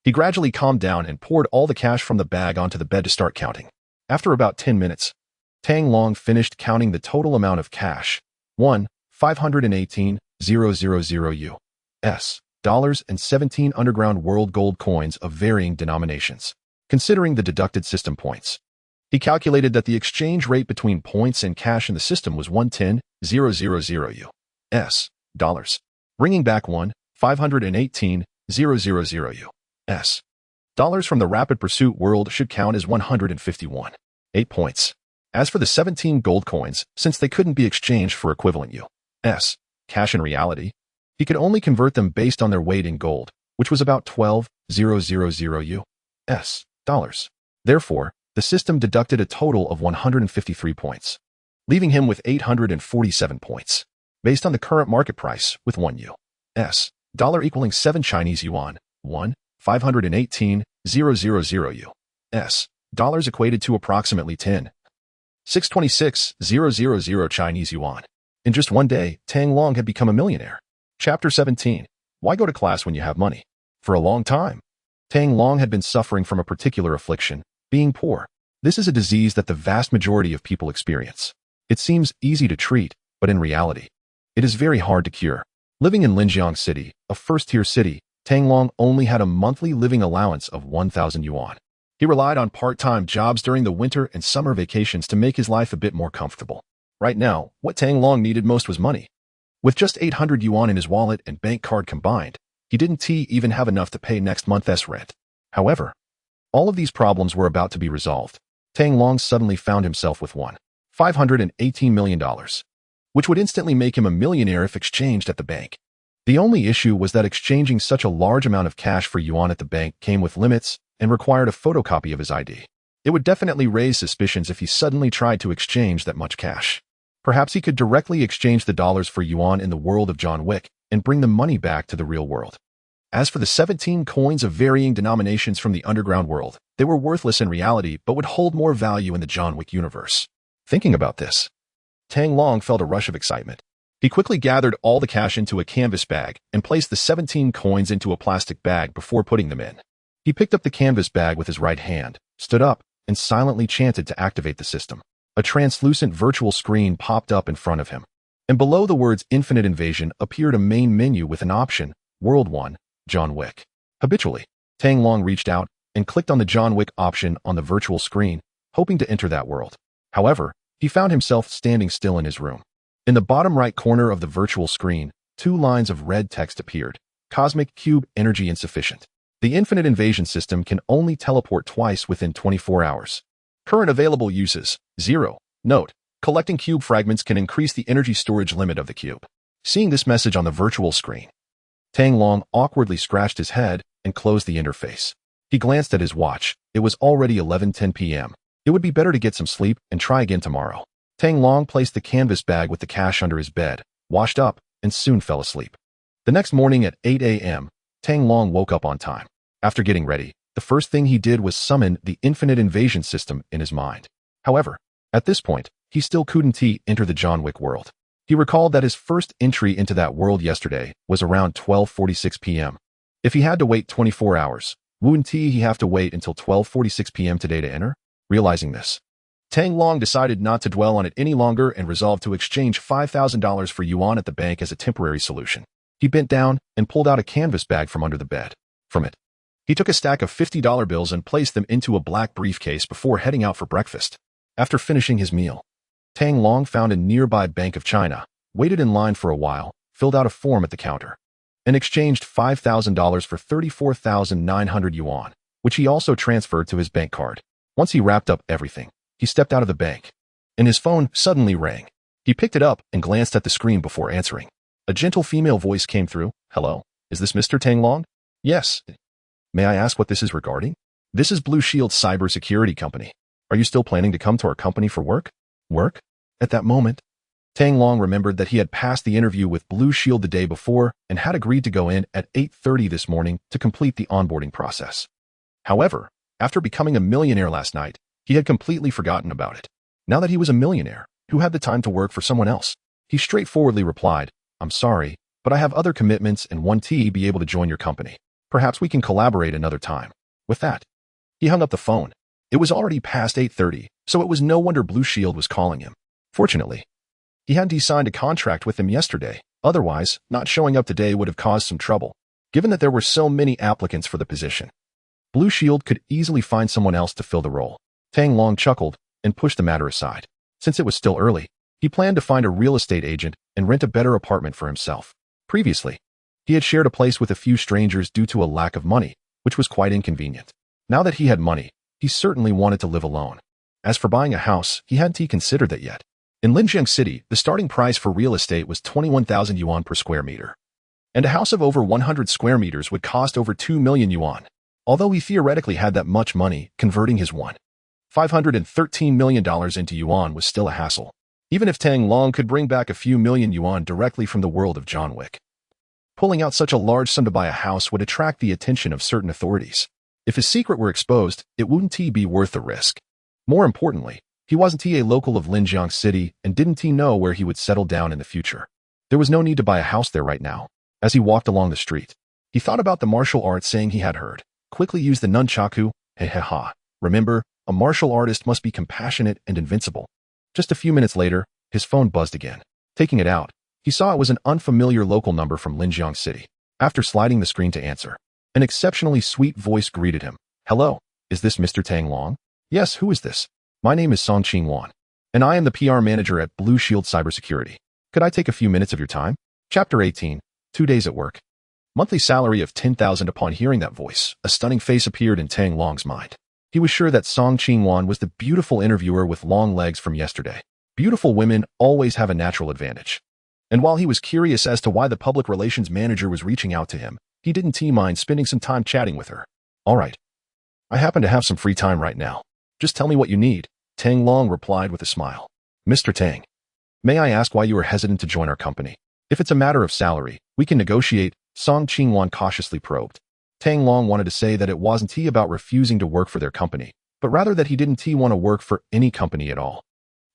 He gradually calmed down and poured all the cash from the bag onto the bed to start counting. After about 10 minutes, Tang Long finished counting the total amount of cash, 518,000 US dollars and 17 underground world gold coins of varying denominations. Considering the deducted system points, he calculated that the exchange rate between points and cash in the system was 110,000 US dollars, bringing back 518,000 US dollars from the Rapid Pursuit world should count as 151. 8 points. As for the 17 gold coins, since they couldn't be exchanged for equivalent US cash in reality, he could only convert them based on their weight in gold, which was about 12,000 US dollars. Therefore, The system deducted a total of 153 points, leaving him with 847 points. Based on the current market price, with 1 US dollar equaling 7 Chinese yuan, 518,000 US dollars equated to approximately 626,000 Chinese yuan. In just one day, Tang Long had become a millionaire. Chapter 17. Why go to class when you have money? For a long time, Tang Long had been suffering from a particular affliction, being poor. This is a disease that the vast majority of people experience. It seems easy to treat, but in reality, it is very hard to cure. Living in Linjiang City, a first-tier city, Tang Long only had a monthly living allowance of 1,000 yuan. He relied on part-time jobs during the winter and summer vacations to make his life a bit more comfortable. Right now, what Tang Long needed most was money. With just 800 yuan in his wallet and bank card combined, he didn't even have enough to pay next month's rent. However, all of these problems were about to be resolved. Tang Long suddenly found himself with $518 million, which would instantly make him a millionaire if exchanged at the bank. The only issue was that exchanging such a large amount of cash for yuan at the bank came with limits and required a photocopy of his ID. It would definitely raise suspicions if he suddenly tried to exchange that much cash. Perhaps he could directly exchange the dollars for yuan in the world of John Wick and bring the money back to the real world. As for the 17 coins of varying denominations from the underground world, they were worthless in reality but would hold more value in the John Wick universe. Thinking about this, Tang Long felt a rush of excitement. He quickly gathered all the cash into a canvas bag and placed the 17 coins into a plastic bag before putting them in. He picked up the canvas bag with his right hand, stood up, and silently chanted to activate the system. A translucent virtual screen popped up in front of him, and below the words Infinite Invasion appeared a main menu with an option, World 1, John Wick. Habitually, Tang Long reached out and clicked on the John Wick option on the virtual screen, hoping to enter that world. However, he found himself standing still in his room. In the bottom right corner of the virtual screen, 2 lines of red text appeared. Cosmic Cube Energy Insufficient. The Infinite Invasion system can only teleport twice within 24 hours. Current available uses, 0. Note, collecting cube fragments can increase the energy storage limit of the cube. Seeing this message on the virtual screen, Tang Long awkwardly scratched his head and closed the interface. He glanced at his watch. It was already 11:10 p.m. It would be better to get some sleep and try again tomorrow. Tang Long placed the canvas bag with the cash under his bed, washed up, and soon fell asleep. The next morning at 8 a.m., Tang Long woke up on time. After getting ready, the first thing he did was summon the Infinite Invasion system in his mind. However, at this point, he still couldn't enter the John Wick world. He recalled that his first entry into that world yesterday was around 12:46 p.m. If he had to wait 24 hours, wouldn't he have to wait until 12:46 p.m. today to enter? Realizing this, Tang Long decided not to dwell on it any longer and resolved to exchange $5,000 for yuan at the bank as a temporary solution. He bent down and pulled out a canvas bag from under the bed. From it, he took a stack of $50 bills and placed them into a black briefcase before heading out for breakfast. After finishing his meal, Tang Long found a nearby Bank of China, waited in line for a while, filled out a form at the counter, and exchanged $5,000 for 34,900 yuan, which he also transferred to his bank card. Once he wrapped up everything, he stepped out of the bank, and his phone suddenly rang. He picked it up and glanced at the screen before answering. A gentle female voice came through. Hello, is this Mr. Tang Long? Yes. May I ask what this is regarding? This is Blue Shield Cybersecurity Company. Are you still planning to come to our company for work? Work? At that moment, Tang Long remembered that he had passed the interview with Blue Shield the day before and had agreed to go in at 8:30 this morning to complete the onboarding process. However, after becoming a millionaire last night, he had completely forgotten about it. Now that he was a millionaire, who had the time to work for someone else? He straightforwardly replied, I'm sorry, but I have other commitments and won't be able to join your company. Perhaps we can collaborate another time. With that, he hung up the phone. It was already past 8:30, so it was no wonder Blue Shield was calling him. Fortunately, he hadn't signed a contract with them yesterday. Otherwise, not showing up today would have caused some trouble, given that there were so many applicants for the position. Blue Shield could easily find someone else to fill the role. Tang Long chuckled and pushed the matter aside. Since it was still early, he planned to find a real estate agent and rent a better apartment for himself. Previously, he had shared a place with a few strangers due to a lack of money, which was quite inconvenient. Now that he had money, he certainly wanted to live alone. As for buying a house, he hadn't considered that yet. In Linjiang City, the starting price for real estate was 21,000 yuan per square meter. And a house of over 100 square meters would cost over 2 million yuan. Although he theoretically had that much money, converting his $513 million into yuan was still a hassle, even if Tang Long could bring back a few million yuan directly from the world of John Wick. Pulling out such a large sum to buy a house would attract the attention of certain authorities. If his secret were exposed, it wouldn't be worth the risk. More importantly, he wasn't a local of Linjiang City and didn't know where he would settle down in the future. There was no need to buy a house there right now. As he walked along the street, he thought about the martial arts saying he had heard. Quickly use the nunchaku, ha. Remember, a martial artist must be compassionate and invincible. Just a few minutes later, his phone buzzed again. Taking it out, he saw it was an unfamiliar local number from Linjiang City. After sliding the screen to answer, an exceptionally sweet voice greeted him. Hello, is this Mr. Tang Long? Yes, who is this? My name is Song Qingwan, and I am the PR manager at Blue Shield Cybersecurity. Could I take a few minutes of your time? Chapter 18, 2 days at work. Monthly salary of 10,000. Upon hearing that voice, a stunning face appeared in Tang Long's mind. He was sure that Song Qingwan was the beautiful interviewer with long legs from yesterday. Beautiful women always have a natural advantage. And while he was curious as to why the public relations manager was reaching out to him, he didn't mind spending some time chatting with her. All right. I happen to have some free time right now. Just tell me what you need, Tang Long replied with a smile. Mr. Tang, may I ask why you are hesitant to join our company? If it's a matter of salary, we can negotiate, Song Qingwan cautiously probed. Tang Long wanted to say that it wasn't about refusing to work for their company, but rather that he didn't want to work for any company at all.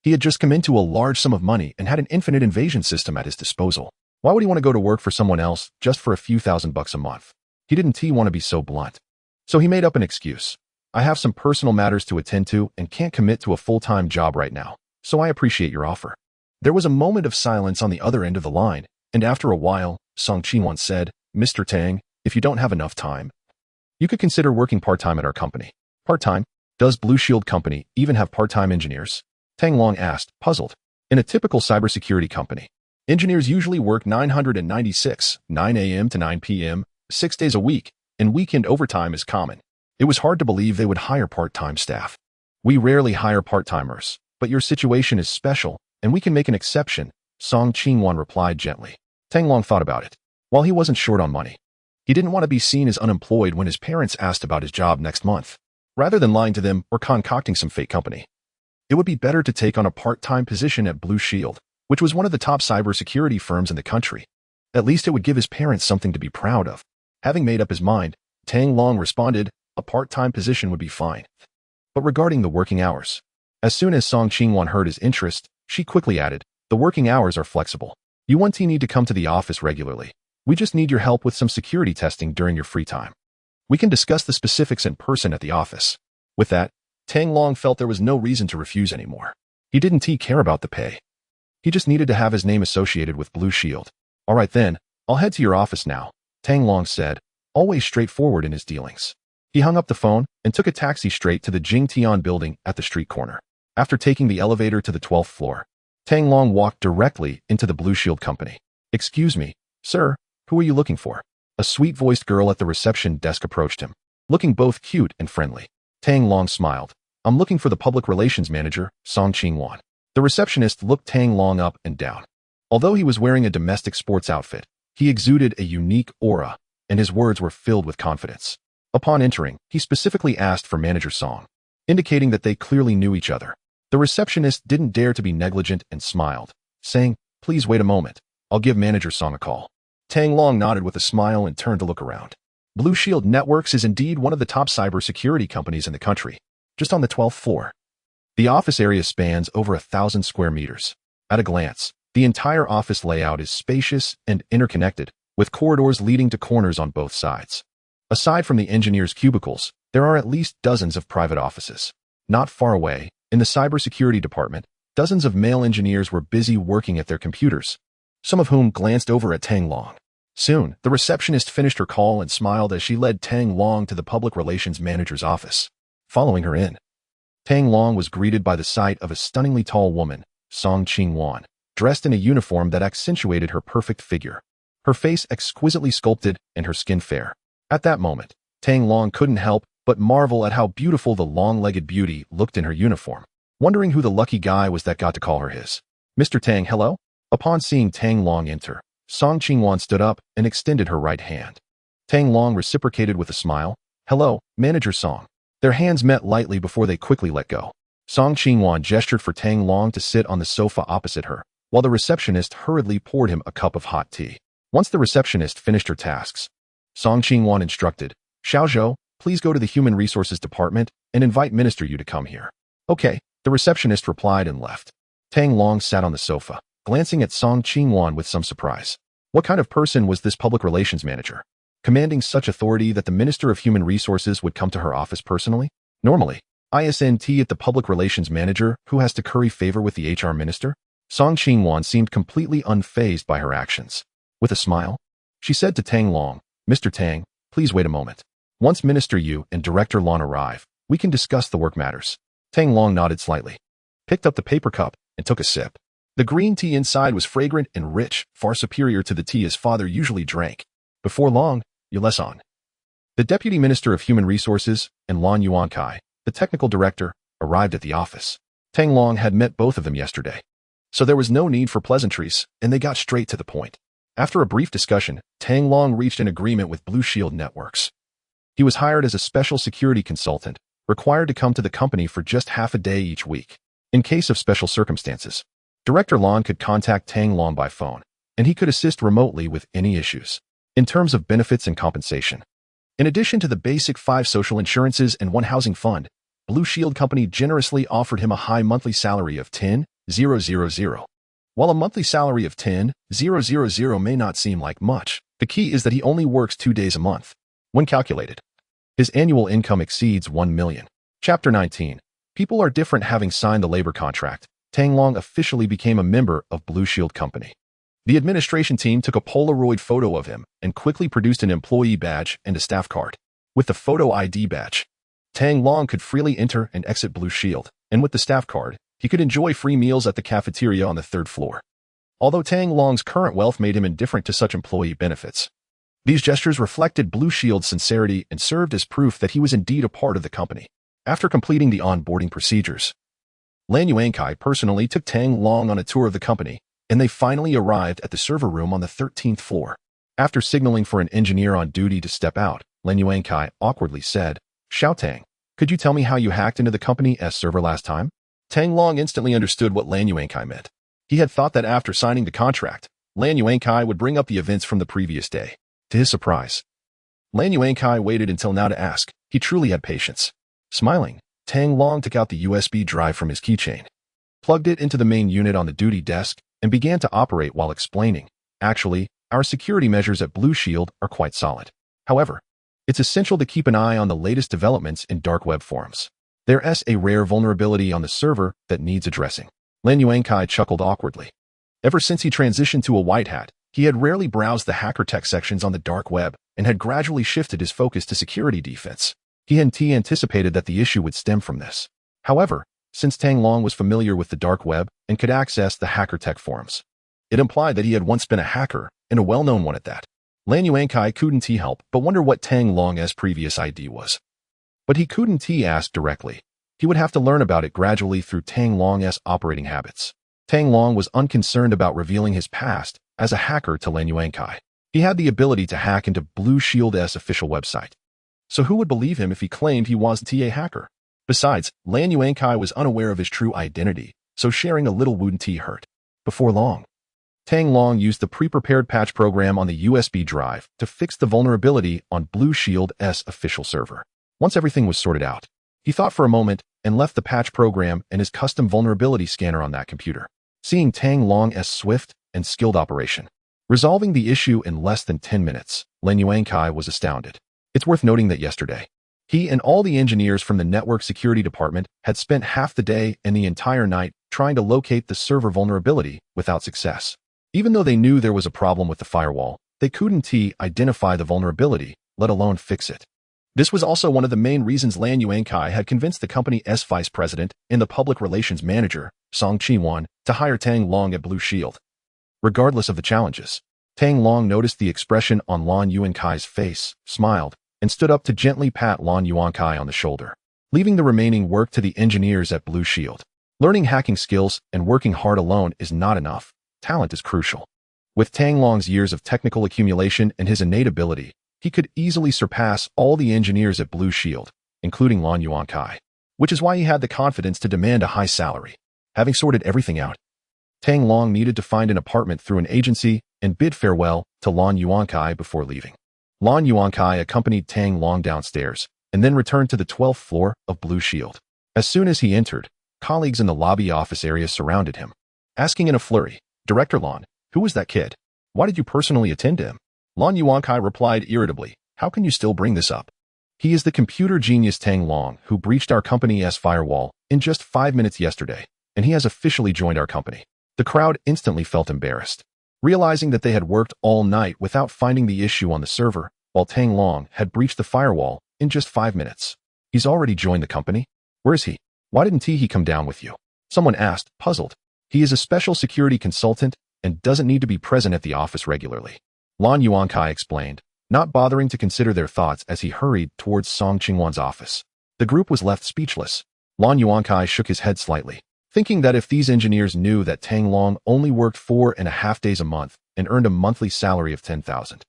He had just come into a large sum of money and had an infinite invasion system at his disposal. Why would he want to go to work for someone else just for a few $1,000s a month? He didn't want to be so blunt. So he made up an excuse. I have some personal matters to attend to and can't commit to a full-time job right now, so I appreciate your offer. There was a moment of silence on the other end of the line, and after a while, Song Qingwan said, Mr. Tang, if you don't have enough time, you could consider working part-time at our company. Part-time? Does Blue Shield Company even have part-time engineers? Tang Long asked, puzzled. In a typical cybersecurity company, engineers usually work 996, 9 a.m. to 9 p.m., 6 days a week, and weekend overtime is common. It was hard to believe they would hire part-time staff. We rarely hire part-timers, but your situation is special, and we can make an exception, Song Qingwan replied gently. Tang Long thought about it. While he wasn't short on money, he didn't want to be seen as unemployed when his parents asked about his job next month. Rather than lying to them or concocting some fake company, it would be better to take on a part-time position at Blue Shield, which was one of the top cybersecurity firms in the country. At least it would give his parents something to be proud of. Having made up his mind, Tang Long responded, a part-time position would be fine. But regarding the working hours, as soon as Song Qingwan heard his interest, she quickly added, the working hours are flexible. You won't need to come to the office regularly. We just need your help with some security testing during your free time. We can discuss the specifics in person at the office. With that, Tang Long felt there was no reason to refuse anymore. He didn't care about the pay. He just needed to have his name associated with Blue Shield. All right then, I'll head to your office now, Tang Long said, always straightforward in his dealings. He hung up the phone and took a taxi straight to the Jingtian building at the street corner. After taking the elevator to the 12th floor, Tang Long walked directly into the Blue Shield company. Excuse me, sir, who are you looking for? A sweet-voiced girl at the reception desk approached him, looking both cute and friendly. Tang Long smiled. I'm looking for the public relations manager, Song Qingwan. The receptionist looked Tang Long up and down. Although he was wearing a domestic sports outfit, he exuded a unique aura, and his words were filled with confidence. Upon entering, he specifically asked for Manager Song, indicating that they clearly knew each other. The receptionist didn't dare to be negligent and smiled, saying, please wait a moment. I'll give Manager Song a call. Tang Long nodded with a smile and turned to look around. Blue Shield Networks is indeed one of the top cybersecurity companies in the country, just on the 12th floor. The office area spans over 1,000 square meters. At a glance, the entire office layout is spacious and interconnected, with corridors leading to corners on both sides. Aside from the engineers' cubicles, there are at least dozens of private offices. Not far away, in the cybersecurity department, dozens of male engineers were busy working at their computers, some of whom glanced over at Tang Long. Soon, the receptionist finished her call and smiled as she led Tang Long to the public relations manager's office. Following her in, Tang Long was greeted by the sight of a stunningly tall woman, Song Qingwan, dressed in a uniform that accentuated her perfect figure. Her face exquisitely sculpted and her skin fair. At that moment, Tang Long couldn't help but marvel at how beautiful the long-legged beauty looked in her uniform, wondering who the lucky guy was that got to call her his. Mr. Tang, hello? Upon seeing Tang Long enter, Song Qingwan stood up and extended her right hand. Tang Long reciprocated with a smile. Hello, Manager Song. Their hands met lightly before they quickly let go. Song Qingyuan gestured for Tang Long to sit on the sofa opposite her, while the receptionist hurriedly poured him a cup of hot tea. Once the receptionist finished her tasks, Song Qingyuan instructed, "Xiao Zhou, please go to the Human Resources Department and invite Minister Yu to come here." "Okay," the receptionist replied and left. Tang Long sat on the sofa, glancing at Song Qingyuan with some surprise. What kind of person was this public relations manager, commanding such authority that the Minister of Human Resources would come to her office personally? Normally, isn't it the public relations manager who has to curry favor with the HR minister? Song Qingyuan seemed completely unfazed by her actions. With a smile, she said to Tang Long, "Mr. Tang, please wait a moment. Once Minister Yu and Director Lon arrive, we can discuss the work matters." Tang Long nodded slightly, picked up the paper cup, and took a sip. The green tea inside was fragrant and rich, far superior to the tea his father usually drank. Before long, Yuleson, the Deputy Minister of Human Resources, and Lon Yuankai, the Technical Director, arrived at the office. Tang Long had met both of them yesterday, so there was no need for pleasantries, and they got straight to the point. After a brief discussion, Tang Long reached an agreement with Blue Shield Networks. He was hired as a special security consultant, required to come to the company for just half a day each week. In case of special circumstances, Director Lon could contact Tang Long by phone, and he could assist remotely with any issues. In terms of benefits and compensation, in addition to the basic 5 social insurances and 1 housing fund, Blue Shield Company generously offered him a high monthly salary of 10,000. While a monthly salary of 10,000 may not seem like much, the key is that he only works 2 days a month. When calculated, his annual income exceeds 1 million. Chapter 19. People are different. Having signed the labor contract, Tang Long officially became a member of Blue Shield Company. The administration team took a Polaroid photo of him and quickly produced an employee badge and a staff card. With the photo ID badge, Tang Long could freely enter and exit Blue Shield, and with the staff card, he could enjoy free meals at the cafeteria on the 3rd floor. Although Tang Long's current wealth made him indifferent to such employee benefits, these gestures reflected Blue Shield's sincerity and served as proof that he was indeed a part of the company. After completing the onboarding procedures, Lan Yuankai personally took Tang Long on a tour of the company, and they finally arrived at the server room on the 13th floor. After signaling for an engineer on duty to step out, Lan Yuankai awkwardly said, "Xiao Tang, could you tell me how you hacked into the company's server last time?" Tang Long instantly understood what Lan Yuankai meant. He had thought that after signing the contract, Lan Yuankai would bring up the events from the previous day. To his surprise, Lan Yuankai waited until now to ask. He truly had patience. Smiling, Tang Long took out the USB drive from his keychain, plugged it into the main unit on the duty desk, and began to operate while explaining, "Actually, our security measures at Blue Shield are quite solid. However, it's essential to keep an eye on the latest developments in dark web forums. There's a rare vulnerability on the server that needs addressing." Lan Yuankai chuckled awkwardly. Ever since he transitioned to a white hat, he had rarely browsed the hacker tech sections on the dark web and had gradually shifted his focus to security defense. He had anticipated that the issue would stem from this. However, since Tang Long was familiar with the dark web and could access the hacker tech forums, it implied that he had once been a hacker, and a well-known one at that. Lan Yuankai couldn't help but wonder what Tang Long's previous ID was. But he couldn't ask directly. He would have to learn about it gradually through Tang Long's operating habits. Tang Long was unconcerned about revealing his past as a hacker to Lan Yuankai. He had the ability to hack into Blue Shield's official website. So who would believe him if he claimed he wasn't a hacker? Besides, Lan Yuankai was unaware of his true identity, so sharing a little wouldn't hurt. Before long, Tang Long used the pre-prepared patch program on the USB drive to fix the vulnerability on Blue Shield's official server. Once everything was sorted out, he thought for a moment and left the patch program and his custom vulnerability scanner on that computer. Seeing Tang Long's swift and skilled operation, resolving the issue in less than 10 minutes, Lan Yuankai was astounded. It's worth noting that yesterday, he and all the engineers from the network security department had spent half the day and the entire night trying to locate the server vulnerability without success. Even though they knew there was a problem with the firewall, they couldn't identify the vulnerability, let alone fix it. This was also one of the main reasons Lan Yuankai had convinced the company's vice president and the public relations manager, Song Qingyuan, to hire Tang Long at Blue Shield. Regardless of the challenges, Tang Long noticed the expression on Lan Yuankai's face, smiled, and stood up to gently pat Lan Yuankai on the shoulder, leaving the remaining work to the engineers at Blue Shield. Learning hacking skills and working hard alone is not enough. Talent is crucial. With Tang Long's years of technical accumulation and his innate ability, he could easily surpass all the engineers at Blue Shield, including Lan Yuankai, which is why he had the confidence to demand a high salary. Having sorted everything out, Tang Long needed to find an apartment through an agency and bid farewell to Lan Yuankai before leaving. Lan Yuankai accompanied Tang Long downstairs and then returned to the 12th floor of Blue Shield. As soon as he entered, colleagues in the lobby office area surrounded him, asking in a flurry, "Director Lan, who was that kid? Why did you personally attend to him?" Lan Yuankai replied irritably, "How can you still bring this up? He is the computer genius Tang Long who breached our company's firewall in just 5 minutes yesterday, and he has officially joined our company." The crowd instantly felt embarrassed, realizing that they had worked all night without finding the issue on the server, while Tang Long had breached the firewall in just 5 minutes. "He's already joined the company? Where is he? Why didn't he come down with you?" Someone asked, puzzled. "He is a special security consultant and doesn't need to be present at the office regularly," Lan Yuankai explained, not bothering to consider their thoughts as he hurried towards Song Qingwan's office. The group was left speechless. Lan Yuankai shook his head slightly, thinking that if these engineers knew that Tang Long only worked 4.5 days a month and earned a monthly salary of 10,000,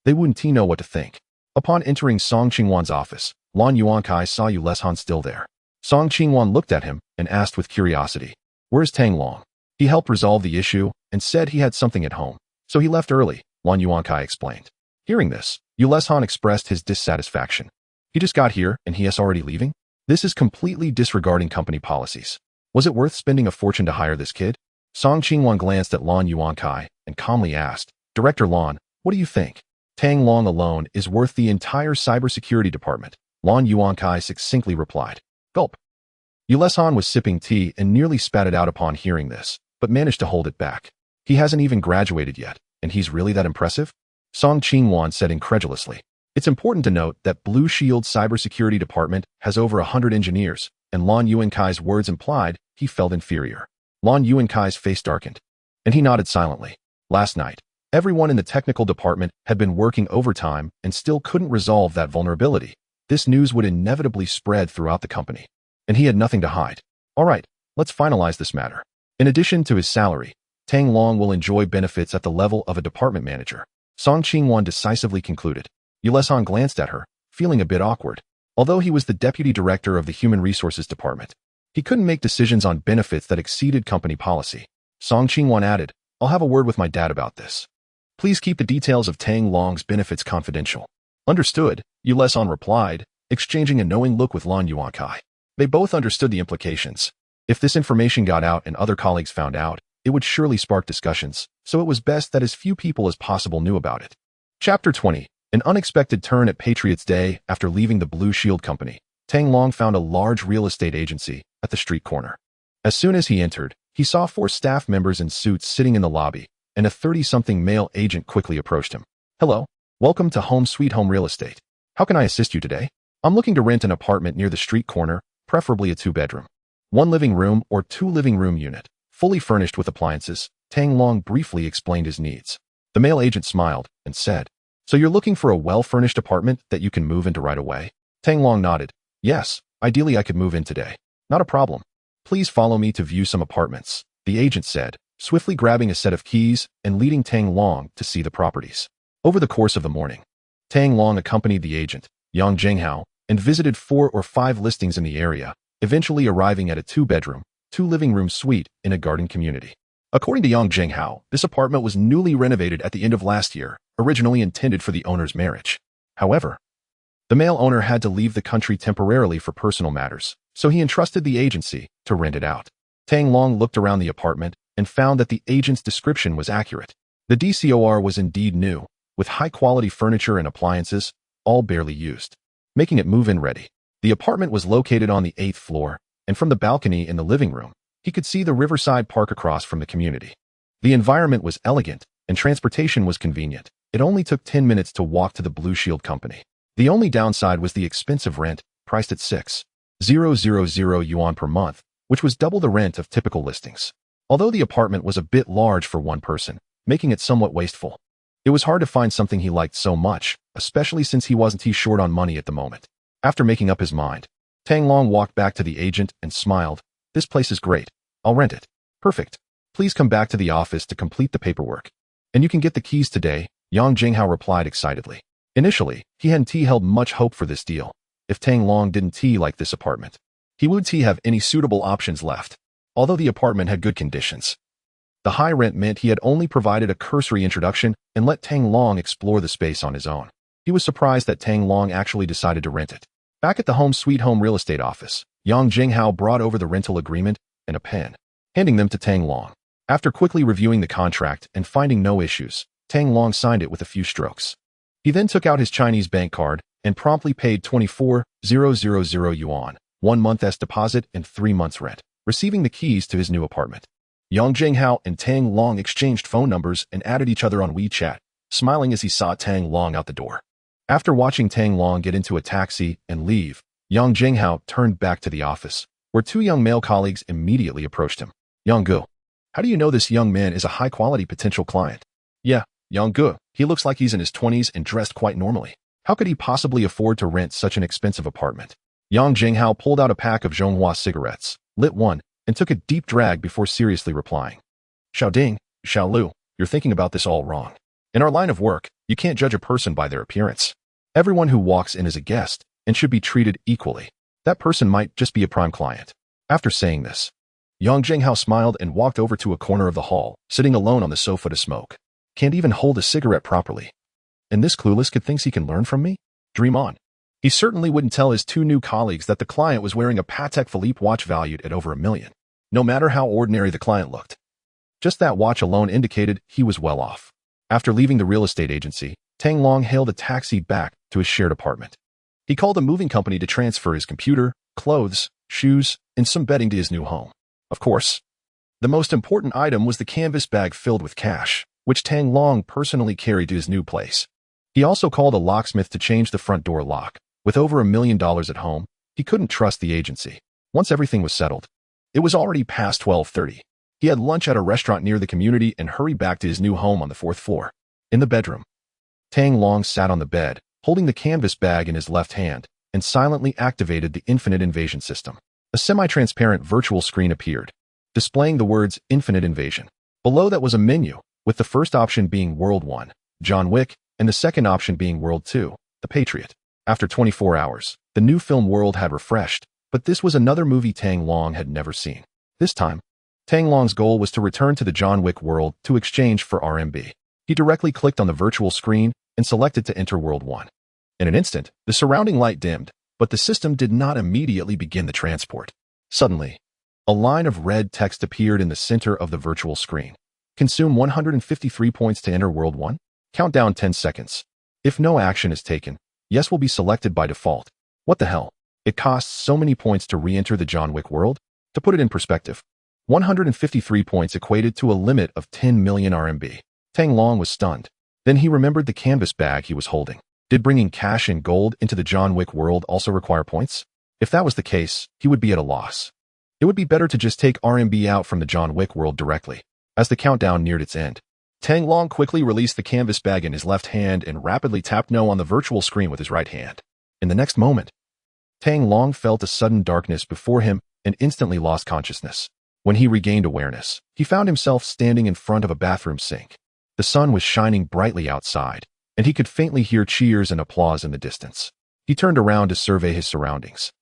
they wouldn't know what to think. Upon entering Song Qingwan's office, Lan Yuankai saw Yu Leshan still there. Song Qingwan looked at him and asked with curiosity, "Where's Tang Long?" He helped resolve the issue and said he had something at home, so he left early, Lan Yuankai explained. Hearing this, Yu Leshan expressed his dissatisfaction. "He just got here and he is already leaving? This is completely disregarding company policies. Was it worth spending a fortune to hire this kid?" Song Qingwan glanced at Lan Yuankai and calmly asked, "Director Lan, what do you think? Tang Long alone is worth the entire cybersecurity department," Lan Yuankai succinctly replied. Gulp. Yu Leshan was sipping tea and nearly spat it out upon hearing this, but managed to hold it back. "He hasn't even graduated yet, and he's really that impressive?" Song Qingwan said incredulously. It's important to note that Blue Shield's cybersecurity department has over 100 engineers, and Lan Yuankai's words implied he felt inferior. Lan Yuankai's face darkened, and he nodded silently. Last night, everyone in the technical department had been working overtime and still couldn't resolve that vulnerability. This news would inevitably spread throughout the company, and he had nothing to hide. "All right, let's finalize this matter." In addition to his salary, Tang Long will enjoy benefits at the level of a department manager, Song Qingwan decisively concluded. Yu Leshan glanced at her, feeling a bit awkward. Although he was the deputy director of the Human Resources Department, he couldn't make decisions on benefits that exceeded company policy. Song Qingwan added, "I'll have a word with my dad about this. Please keep the details of Tang Long's benefits confidential." "Understood," Yu Leshan replied, exchanging a knowing look with Lan Yuankai. They both understood the implications. If this information got out and other colleagues found out, it would surely spark discussions, so it was best that as few people as possible knew about it. Chapter 20. An unexpected turn at Patriots Day. After leaving the Blue Shield Company, Tang Long found a large real estate agency at the street corner. As soon as he entered, he saw 4 staff members in suits sitting in the lobby, and a 30-something male agent quickly approached him. "Hello, welcome to Home Sweet Home Real Estate. How can I assist you today?" "I'm looking to rent an apartment near the street corner, preferably a 2-bedroom. 1 living room or 2 living room unit, fully furnished with appliances." Tang Long briefly explained his needs. The male agent smiled and said, "So you're looking for a well-furnished apartment that you can move into right away?" Tang Long nodded. "Yes, ideally I could move in today." "Not a problem. Please follow me to view some apartments," the agent said, swiftly grabbing a set of keys and leading Tang Long to see the properties. Over the course of the morning, Tang Long accompanied the agent, Yang Zhenghao, and visited 4 or 5 listings in the area, eventually arriving at a 2-bedroom, 2-living-room suite in a garden community. According to Yang Zhenghao, this apartment was newly renovated at the end of last year, originally intended for the owner's marriage. However, the male owner had to leave the country temporarily for personal matters, so he entrusted the agency to rent it out. Tang Long looked around the apartment and found that the agent's description was accurate. The DCOR was indeed new, with high-quality furniture and appliances, all barely used, making it move-in ready. The apartment was located on the 8th floor, and from the balcony in the living room, he could see the Riverside Park across from the community. The environment was elegant, and transportation was convenient. It only took 10 minutes to walk to the Blue Shield Company. The only downside was the expensive rent, priced at 6,000 yuan per month, which was double the rent of typical listings. Although the apartment was a bit large for one person, making it somewhat wasteful, it was hard to find something he liked so much, especially since he wasn't too short on money at the moment. After making up his mind, Tang Long walked back to the agent and smiled. "This place is great. I'll rent it." "Perfect. Please come back to the office to complete the paperwork. And you can get the keys today," Yang Zhenghao replied excitedly. Initially, he hadn't held much hope for this deal, if Tang Long didn't like this apartment. He would have any suitable options left. Although the apartment had good conditions, the high rent meant he had only provided a cursory introduction and let Tang Long explore the space on his own. He was surprised that Tang Long actually decided to rent it. Back at the Home Sweet Home real estate office, Yang Jinghao brought over the rental agreement and a pen, handing them to Tang Long. After quickly reviewing the contract and finding no issues, Tang Long signed it with a few strokes. He then took out his Chinese bank card and promptly paid 24,000 yuan, 1 month as deposit and 3 months rent, receiving the keys to his new apartment. Yang Jinghao and Tang Long exchanged phone numbers and added each other on WeChat, smiling as he saw Tang Long out the door. After watching Tang Long get into a taxi and leave, Yang Jinghao turned back to the office, where 2 young male colleagues immediately approached him. Yang Gu, how do you know this young man is a high-quality potential client? Yeah, Yang Gu, he looks like he's in his 20s and dressed quite normally. How could he possibly afford to rent such an expensive apartment? Yang Jinghao pulled out a pack of Zhonghua cigarettes, lit one, and took a deep drag before seriously replying. Xiaoding, Xiaolu, you're thinking about this all wrong. In our line of work, you can't judge a person by their appearance. Everyone who walks in is a guest and should be treated equally. That person might just be a prime client. After saying this, Yang Jinghao smiled and walked over to a corner of the hall, sitting alone on the sofa to smoke. Can't even hold a cigarette properly. And this clueless kid thinks he can learn from me? Dream on. He certainly wouldn't tell his 2 new colleagues that the client was wearing a Patek Philippe watch valued at over $1 million, no matter how ordinary the client looked. Just that watch alone indicated he was well off. After leaving the real estate agency, Tang Long hailed a taxi back to his shared apartment. He called a moving company to transfer his computer, clothes, shoes, and some bedding to his new home. Of course, the most important item was the canvas bag filled with cash, which Tang Long personally carried to his new place. He also called a locksmith to change the front door lock. With over $1 million at home, he couldn't trust the agency. Once everything was settled, it was already past 12:30. He had lunch at a restaurant near the community and hurried back to his new home on the 4th floor. In the bedroom, Tang Long sat on the bed, holding the canvas bag in his left hand, and silently activated the infinite invasion system. A semi-transparent virtual screen appeared, displaying the words Infinite Invasion. Below that was a menu, with the first option being World 1, John Wick, and the second option being World 2, The Patriot. After 24 hours, the new film world had refreshed, but this was another movie Tang Long had never seen. This time, Tang Long's goal was to return to the John Wick world to exchange for RMB. He directly clicked on the virtual screen and selected to enter World 1. In an instant, the surrounding light dimmed, but the system did not immediately begin the transport. Suddenly, a line of red text appeared in the center of the virtual screen. Consume 153 points to enter World 1. Countdown 10 seconds. If no action is taken, yes will be selected by default. What the hell? It costs so many points to re-enter the John Wick world? To put it in perspective, 153 points equated to a limit of 10 million RMB. Tang Long was stunned. Then he remembered the canvas bag he was holding. Did bringing cash and gold into the John Wick world also require points? If that was the case, he would be at a loss. It would be better to just take RMB out from the John Wick world directly. As the countdown neared its end, Tang Long quickly released the canvas bag in his left hand and rapidly tapped no on the virtual screen with his right hand. In the next moment, Tang Long felt a sudden darkness before him and instantly lost consciousness. When he regained awareness, he found himself standing in front of a bathroom sink. The sun was shining brightly outside, and he could faintly hear cheers and applause in the distance. He turned around to survey his surroundings.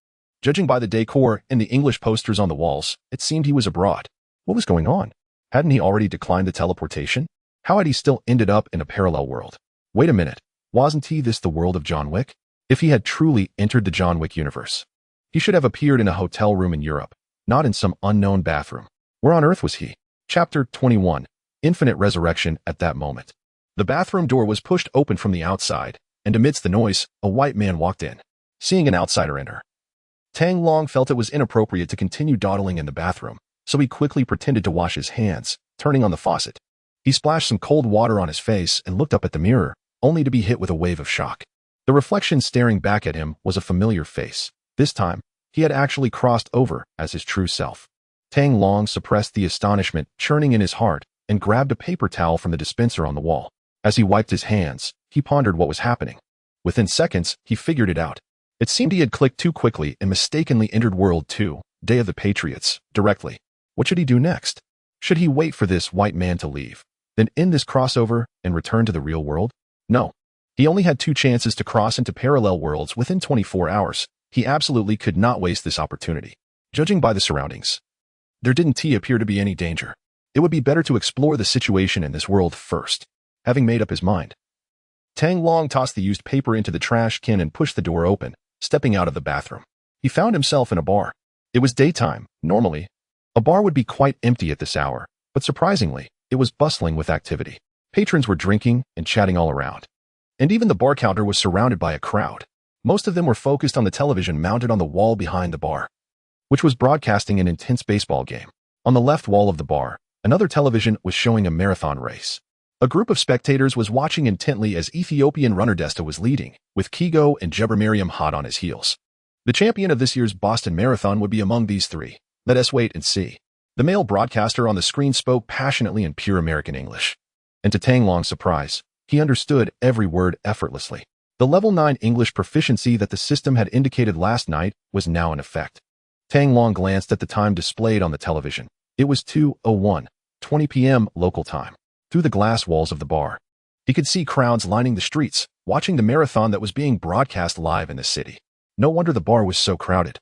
Judging by the decor and the English posters on the walls, it seemed he was abroad. What was going on? Hadn't he already declined the teleportation? How had he still ended up in a parallel world? Wait a minute, wasn't this the world of John Wick? If he had truly entered the John Wick universe, he should have appeared in a hotel room in Europe, not in some unknown bathroom. Where on earth was he? Chapter 21. Infinite Resurrection. At that moment, the bathroom door was pushed open from the outside, and amidst the noise, a white man walked in. Seeing an outsider enter, Tang Long felt it was inappropriate to continue dawdling in the bathroom, so he quickly pretended to wash his hands, turning on the faucet. He splashed some cold water on his face and looked up at the mirror, only to be hit with a wave of shock. The reflection staring back at him was a familiar face. This time, he had actually crossed over as his true self. Tang Long suppressed the astonishment churning in his heart and grabbed a paper towel from the dispenser on the wall. As he wiped his hands, he pondered what was happening. Within seconds, he figured it out. It seemed he had clicked too quickly and mistakenly entered World 2, Day of the Patriots, directly. What should he do next? Should he wait for this white man to leave, then end this crossover and return to the real world? No. He only had 2 chances to cross into parallel worlds within 24 hours. He absolutely could not waste this opportunity. Judging by the surroundings, there didn't appear to be any danger. It would be better to explore the situation in this world first. Having made up his mind, Tang Long tossed the used paper into the trash can and pushed the door open, stepping out of the bathroom. He found himself in a bar. It was daytime. Normally, a bar would be quite empty at this hour, but surprisingly, it was bustling with activity. Patrons were drinking and chatting all around, and even the bar counter was surrounded by a crowd. Most of them were focused on the television mounted on the wall behind the bar, which was broadcasting an intense baseball game. On the left wall of the bar, another television was showing a marathon race. A group of spectators was watching intently as Ethiopian runner Desta was leading, with Kigo and Jeber hot on his heels. The champion of this year's Boston Marathon would be among these 3. Let us wait and see. The male broadcaster on the screen spoke passionately in pure American English. And to Tang Long's surprise, he understood every word effortlessly. The level 9 English proficiency that the system had indicated last night was now in effect. Tang Long glanced at the time displayed on the television. It was 2:01, 20 p.m. local time. Through the glass walls of the bar, he could see crowds lining the streets, watching the marathon that was being broadcast live in the city. No wonder the bar was so crowded.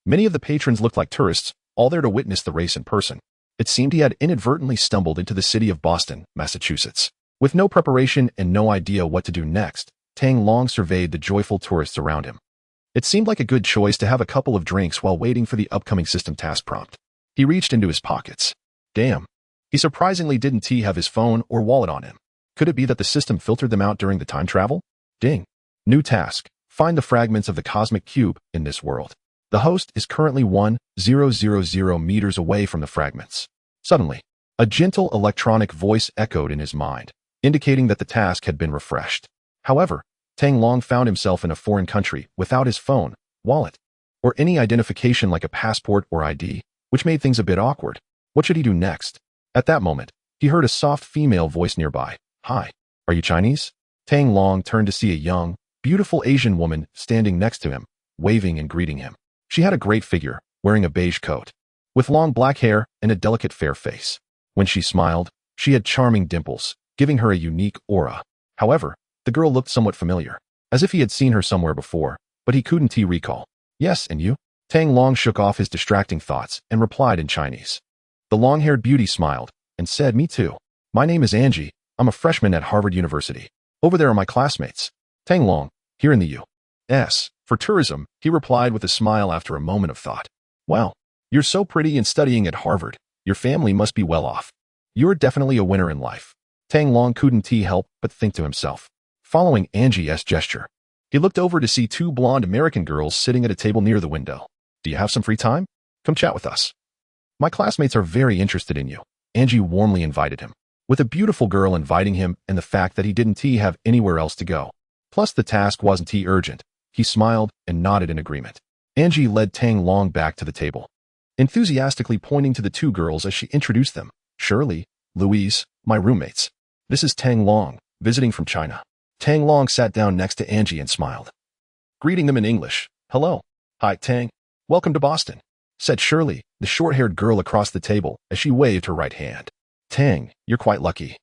Many of the patrons looked like tourists, all there to witness the race in person. It seemed he had inadvertently stumbled into the city of Boston, Massachusetts. With no preparation and no idea what to do next, Tang Long surveyed the joyful tourists around him. It seemed like a good choice to have a couple of drinks while waiting for the upcoming system task prompt. He reached into his pockets. Damn. He surprisingly didn't have his phone or wallet on him. Could it be that the system filtered them out during the time travel? Ding. New task. Find the fragments of the cosmic cube in this world. The host is currently 1,000 meters away from the fragments. Suddenly, a gentle electronic voice echoed in his mind, indicating that the task had been refreshed. However, Tang Long found himself in a foreign country without his phone, wallet, or any identification like a passport or ID, which made things a bit awkward. What should he do next? At that moment, he heard a soft female voice nearby. Hi, are you Chinese? Tang Long turned to see a young, beautiful Asian woman standing next to him, waving and greeting him. She had a great figure, wearing a beige coat, with long black hair and a delicate fair face. When she smiled, she had charming dimples, giving her a unique aura. However, the girl looked somewhat familiar, as if he had seen her somewhere before, but he couldn't recall. Yes, and you? Tang Long shook off his distracting thoughts and replied in Chinese. The long-haired beauty smiled and said, Me too. My name is Angie. I'm a freshman at Harvard University. Over there are my classmates. Tang Long, here in the U.S. for tourism, he replied with a smile after a moment of thought. Wow, you're so pretty and studying at Harvard. Your family must be well off. You're definitely a winner in life. Tang Long couldn't help but think to himself. Following Angie's gesture, he looked over to see 2 blonde American girls sitting at a table near the window. Do you have some free time? Come chat with us. My classmates are very interested in you. Angie warmly invited him, with a beautiful girl inviting him and the fact that he didn't have anywhere else to go. Plus the task wasn't urgent. He smiled and nodded in agreement. Angie led Tang Long back to the table, enthusiastically pointing to the 2 girls as she introduced them. Shirley, Louise, my roommates. This is Tang Long, visiting from China. Tang Long sat down next to Angie and smiled, greeting them in English. Hello. Hi, Tang. Welcome to Boston, said Shirley, the short-haired girl across the table, as she waved her right hand. Tang, you're quite lucky.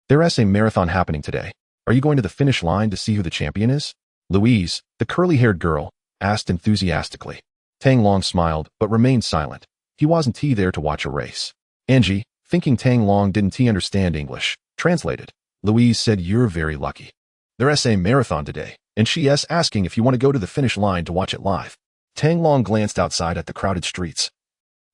There's a marathon happening today. Are you going to the finish line to see who the champion is? Louise, the curly-haired girl, asked enthusiastically. Tang Long smiled, but remained silent. He wasn't there to watch a race. Angie, thinking Tang Long didn't understand English, translated. Louise said, You're very lucky. There's a marathon today, and she's asking if you want to go to the finish line to watch it live. Tang Long glanced outside at the crowded streets,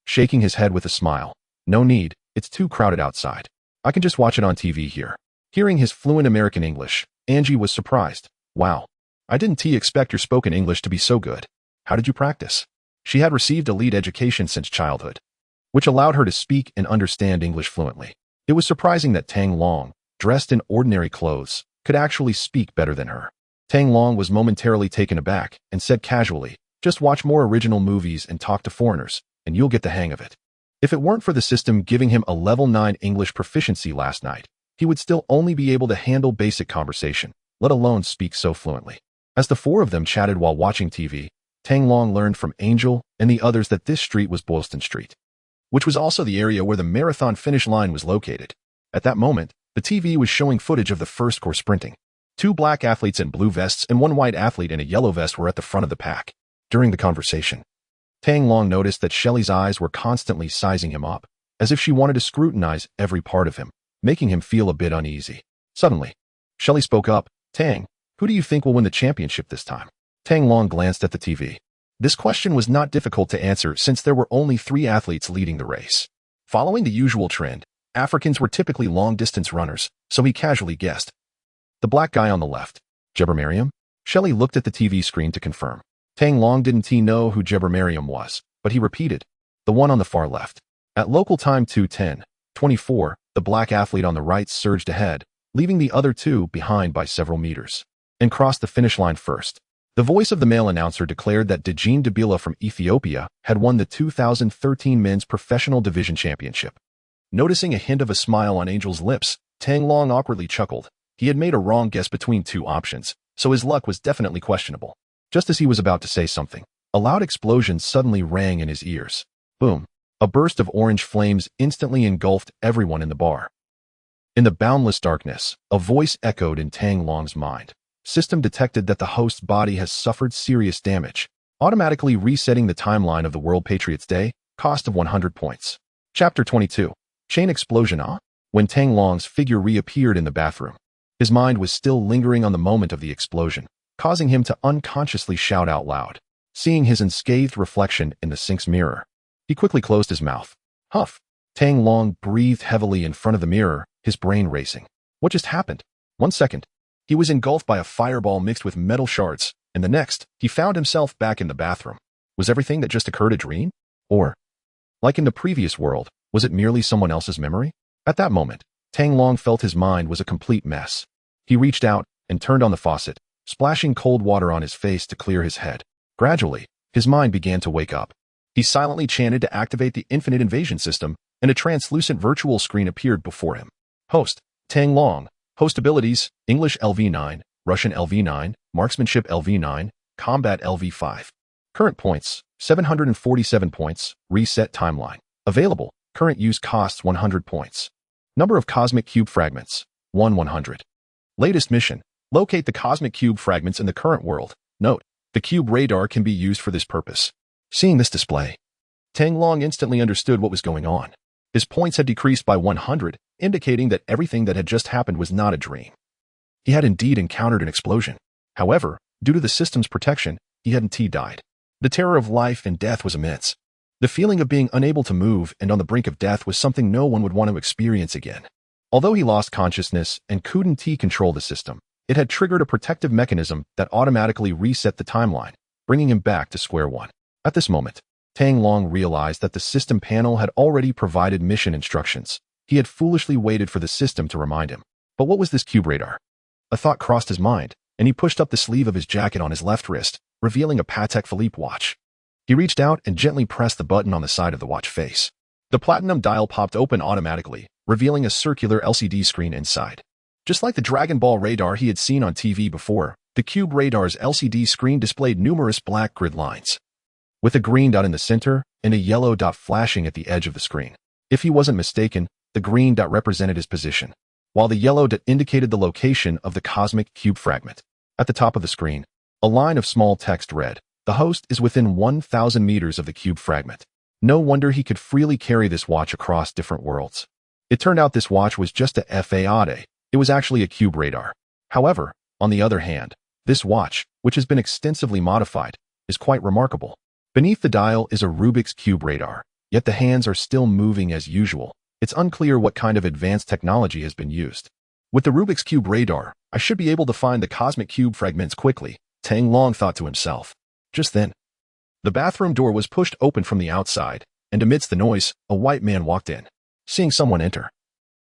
shaking his head with a smile. No need, it's too crowded outside. I can just watch it on TV here. Hearing his fluent American English, Angie was surprised. Wow, I didn't expect your spoken English to be so good. How did you practice? She had received a lead education since childhood, which allowed her to speak and understand English fluently. It was surprising that Tang Long, dressed in ordinary clothes, could actually speak better than her. Tang Long was momentarily taken aback and said casually, Just watch more original movies and talk to foreigners, and you'll get the hang of it. If it weren't for the system giving him a level 9 English proficiency last night, he would still only be able to handle basic conversation, let alone speak so fluently. As the 4 of them chatted while watching TV, Tang Long learned from Angel and the others that this street was Boylston Street, which was also the area where the marathon finish line was located. At that moment, the TV was showing footage of the first course sprinting. Two black athletes in blue vests and one white athlete in a yellow vest were at the front of the pack. During the conversation, Tang Long noticed that Shelley's eyes were constantly sizing him up, as if she wanted to scrutinize every part of him, making him feel a bit uneasy. Suddenly, Shelley spoke up, "Tang, who do you think will win the championship this time?" Tang Long glanced at the TV. This question was not difficult to answer since there were only 3 athletes leading the race. Following the usual trend, Africans were typically long-distance runners, so he casually guessed. The black guy on the left. Jeber. Shelley looked at the TV screen to confirm. Tang Long didn't know who Jeber was, but he repeated, "The one on the far left." At local time 2:10:24, the black athlete on the right surged ahead, leaving the other 2 behind by several meters, and crossed the finish line first. The voice of the male announcer declared that Dejin Dabila from Ethiopia had won the 2013 Men's Professional Division Championship. Noticing a hint of a smile on Angel's lips, Tang Long awkwardly chuckled. He had made a wrong guess between 2 options, so his luck was definitely questionable. Just as he was about to say something, a loud explosion suddenly rang in his ears. Boom! A burst of orange flames instantly engulfed everyone in the bar. In the boundless darkness, a voice echoed in Tang Long's mind. System detected that the host's body has suffered serious damage, automatically resetting the timeline of the World Patriots Day, cost of 100 points. Chapter 22. Chain Explosion. When Tang Long's figure reappeared in the bathroom, his mind was still lingering on the moment of the explosion, causing him to unconsciously shout out loud. Seeing his unscathed reflection in the sink's mirror, he quickly closed his mouth. Huff! Tang Long breathed heavily in front of the mirror, his brain racing. What just happened? 1 second. He was engulfed by a fireball mixed with metal shards, and the next, he found himself back in the bathroom. Was everything that just occurred a dream? Or, like in the previous world, was it merely someone else's memory? At that moment, Tang Long felt his mind was a complete mess. He reached out and turned on the faucet, splashing cold water on his face to clear his head. Gradually, his mind began to wake up. He silently chanted to activate the infinite invasion system, and a translucent virtual screen appeared before him. Host, Tang Long. Host abilities, English LV9, Russian LV9, Marksmanship LV9, Combat LV5. Current points, 747 points, reset timeline. Available, current use costs 100 points. Number of cosmic cube fragments, 100. Latest mission, locate the cosmic cube fragments in the current world. Note, the cube radar can be used for this purpose. Seeing this display, Tang Long instantly understood what was going on. His points had decreased by 100, indicating that everything that had just happened was not a dream. He had indeed encountered an explosion. However, due to the system's protection, he hadn't died. The terror of life and death was immense. The feeling of being unable to move and on the brink of death was something no one would want to experience again. Although he lost consciousness and couldn't control the system, it had triggered a protective mechanism that automatically reset the timeline, bringing him back to square one. At this moment, Tang Long realized that the system panel had already provided mission instructions. He had foolishly waited for the system to remind him. But what was this cube radar? A thought crossed his mind, and he pushed up the sleeve of his jacket on his left wrist, revealing a Patek Philippe watch. He reached out and gently pressed the button on the side of the watch face. The platinum dial popped open automatically, revealing a circular LCD screen inside. Just like the Dragon Ball radar he had seen on TV before, the cube radar's LCD screen displayed numerous black grid lines, with a green dot in the center and a yellow dot flashing at the edge of the screen. If he wasn't mistaken, the green dot represented his position, while the yellow dot indicated the location of the cosmic cube fragment. At the top of the screen, a line of small text read, "The host is within 1,000 meters of the cube fragment." No wonder he could freely carry this watch across different worlds. It turned out this watch was just a FAAD. It was actually a cube radar. However, on the other hand, this watch, which has been extensively modified, is quite remarkable. Beneath the dial is a Rubik's Cube radar, yet the hands are still moving as usual. It's unclear what kind of advanced technology has been used. With the Rubik's Cube radar, I should be able to find the cosmic cube fragments quickly, Tang Long thought to himself. Just then, the bathroom door was pushed open from the outside, and amidst the noise, a white man walked in. Seeing someone enter,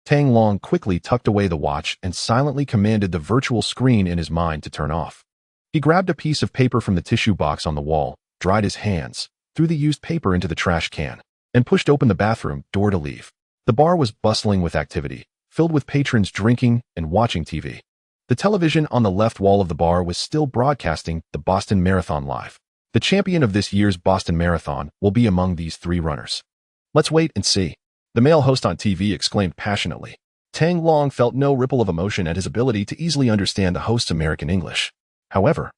Tang Long quickly tucked away the watch and silently commanded the virtual screen in his mind to turn off. He grabbed a piece of paper from the tissue box on the wall, dried his hands, threw the used paper into the trash can, and pushed open the bathroom door to leave. The bar was bustling with activity, filled with patrons drinking and watching TV. The television on the left wall of the bar was still broadcasting the Boston Marathon live. The champion of this year's Boston Marathon will be among these 3 runners. Let's wait and see, the male host on TV exclaimed passionately. Tang Long felt no ripple of emotion at his ability to easily understand the host's American English. However,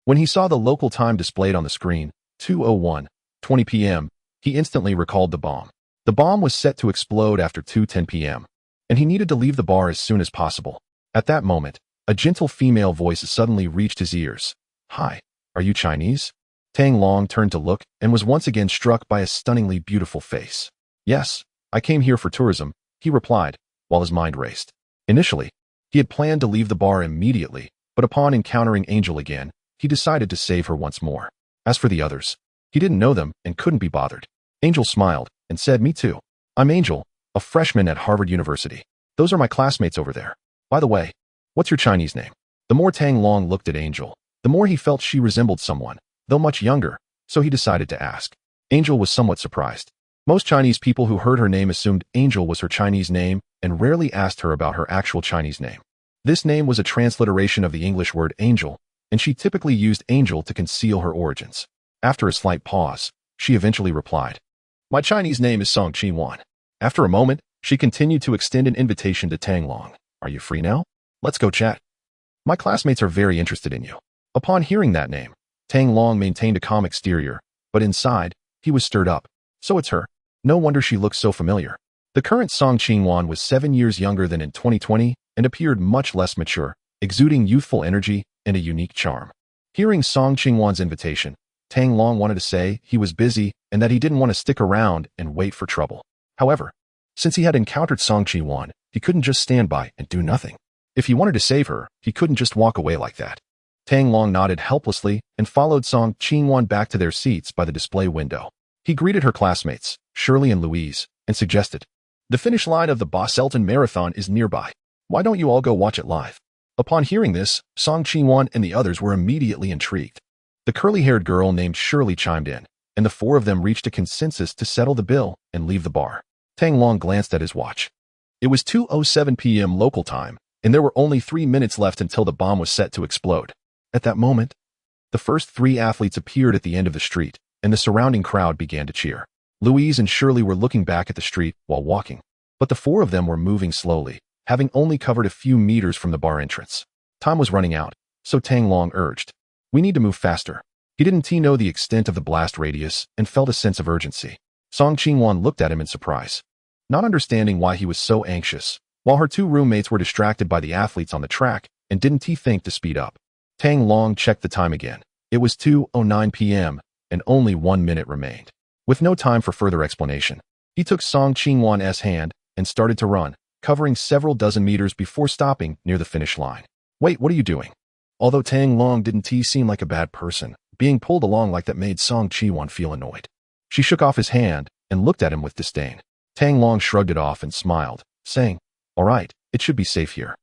when he saw the local time displayed on the screen, 2:01:20 p.m., he instantly recalled the bomb. The bomb was set to explode after 2:10 p.m., and he needed to leave the bar as soon as possible. At that moment, a gentle female voice suddenly reached his ears. "Hi, are you Chinese?" Tang Long turned to look and was once again struck by a stunningly beautiful face. "Yes, I came here for tourism," he replied, while his mind raced. Initially, he had planned to leave the bar immediately, but upon encountering Angel again, he decided to save her once more. As for the others, he didn't know them and couldn't be bothered. Angel smiled and said, "Me too. I'm Angel, a freshman at Harvard University. Those are my classmates over there. By the way, what's your Chinese name?" The more Tang Long looked at Angel, the more he felt she resembled someone, though much younger, so he decided to ask. Angel was somewhat surprised. Most Chinese people who heard her name assumed Angel was her Chinese name and rarely asked her about her actual Chinese name. This name was a transliteration of the English word angel, and she typically used angel to conceal her origins. After a slight pause, she eventually replied, "My Chinese name is Song Chi-wan." After a moment, she continued to extend an invitation to Tang Long. "Are you free now? Let's go chat. My classmates are very interested in you." Upon hearing that name, Tang Long maintained a calm exterior, but inside, he was stirred up. So it's her. No wonder she looks so familiar. The current Song Chi-wan was 7 years younger than in 2020 and appeared much less mature, exuding youthful energy and a unique charm. Hearing Song Chi-wan's invitation, Tang Long wanted to say he was busy and that he didn't want to stick around and wait for trouble. However, since he had encountered Song Chi-wan, he couldn't just stand by and do nothing. If he wanted to save her, he couldn't just walk away like that. Tang Long nodded helplessly and followed Song Chi-wan back to their seats by the display window. He greeted her classmates, Shirley and Louise, and suggested, "The finish line of the Bosselton Marathon is nearby. Why don't you all go watch it live?" Upon hearing this, Song Chi-wan and the others were immediately intrigued. The curly-haired girl named Shirley chimed in, and the four of them reached a consensus to settle the bill and leave the bar. Tang Long glanced at his watch. It was 2:07 p.m. local time, and there were only 3 minutes left until the bomb was set to explode. At that moment, the first 3 athletes appeared at the end of the street, and the surrounding crowd began to cheer. Louise and Shirley were looking back at the street while walking, but the 4 of them were moving slowly, having only covered a few meters from the bar entrance. Time was running out, so Tang Long urged, "We need to move faster." He didn't know the extent of the blast radius and felt a sense of urgency. Song Chi-wan looked at him in surprise, not understanding why he was so anxious, while her 2 roommates were distracted by the athletes on the track and didn't think to speed up. Tang Long checked the time again. It was 2:09 p.m., and only 1 minute remained. With no time for further explanation, he took Song Chi-wan's hand and started to run, covering several dozen meters before stopping near the finish line. "Wait, what are you doing?" Although Tang Long didn't seem like a bad person, being pulled along like that made Song Chi-wan feel annoyed. She shook off his hand and looked at him with disdain. Tang Long shrugged it off and smiled, saying, "All right, it should be safe here."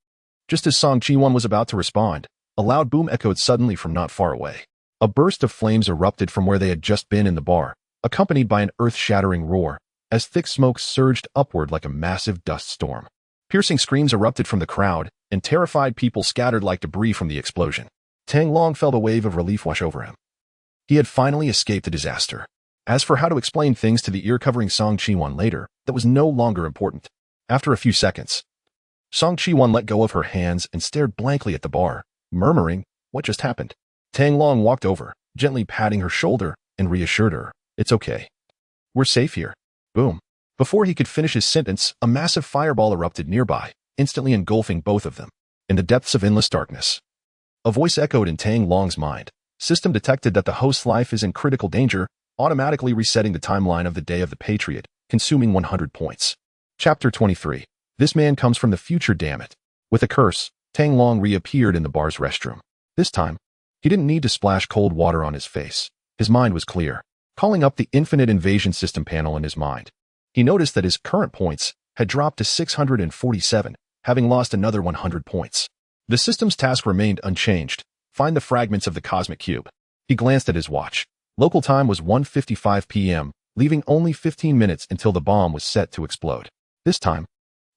Just as Song Chi-wan was about to respond, a loud boom echoed suddenly from not far away. A burst of flames erupted from where they had just been in the bar, accompanied by an earth-shattering roar, as thick smoke surged upward like a massive dust storm. Piercing screams erupted from the crowd, and terrified people scattered like debris from the explosion. Tang Long felt a wave of relief wash over him. He had finally escaped the disaster. As for how to explain things to the ear-covering Song Chi-wan later, that was no longer important. After a few seconds, Song Chi-wan let go of her hands and stared blankly at the bar, murmuring, "What just happened?" Tang Long walked over, gently patting her shoulder, and reassured her, "It's okay. We're safe here." Boom. Before he could finish his sentence, a massive fireball erupted nearby, instantly engulfing both of them. In the depths of endless darkness, a voice echoed in Tang Long's mind. System detected that the host's life is in critical danger, automatically resetting the timeline of the Day of the Patriot, consuming 100 points. Chapter 23. This man comes from the future, damn it. With a curse, Tang Long reappeared in the bar's restroom. This time, he didn't need to splash cold water on his face. His mind was clear. Calling up the Infinite Invasion System panel in his mind, he noticed that his current points had dropped to 647, having lost another 100 points. The system's task remained unchanged. Find the fragments of the cosmic cube. He glanced at his watch. Local time was 1:55 p.m., leaving only 15 minutes until the bomb was set to explode. This time,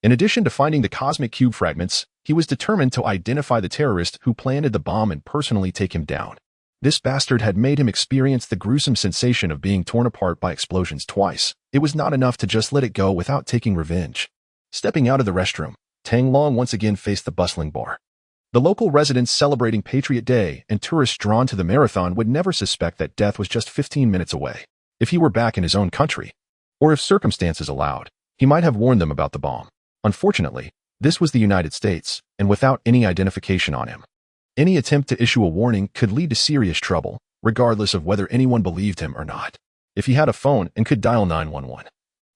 in addition to finding the cosmic cube fragments, he was determined to identify the terrorist who planted the bomb and personally take him down. This bastard had made him experience the gruesome sensation of being torn apart by explosions twice. It was not enough to just let it go without taking revenge. Stepping out of the restroom, Tang Long once again faced the bustling bar. The local residents celebrating Patriot Day and tourists drawn to the marathon would never suspect that death was just 15 minutes away. If he were back in his own country, or if circumstances allowed, he might have warned them about the bomb. Unfortunately, this was the United States, and without any identification on him. Any attempt to issue a warning could lead to serious trouble, regardless of whether anyone believed him or not. If he had a phone and could dial 911,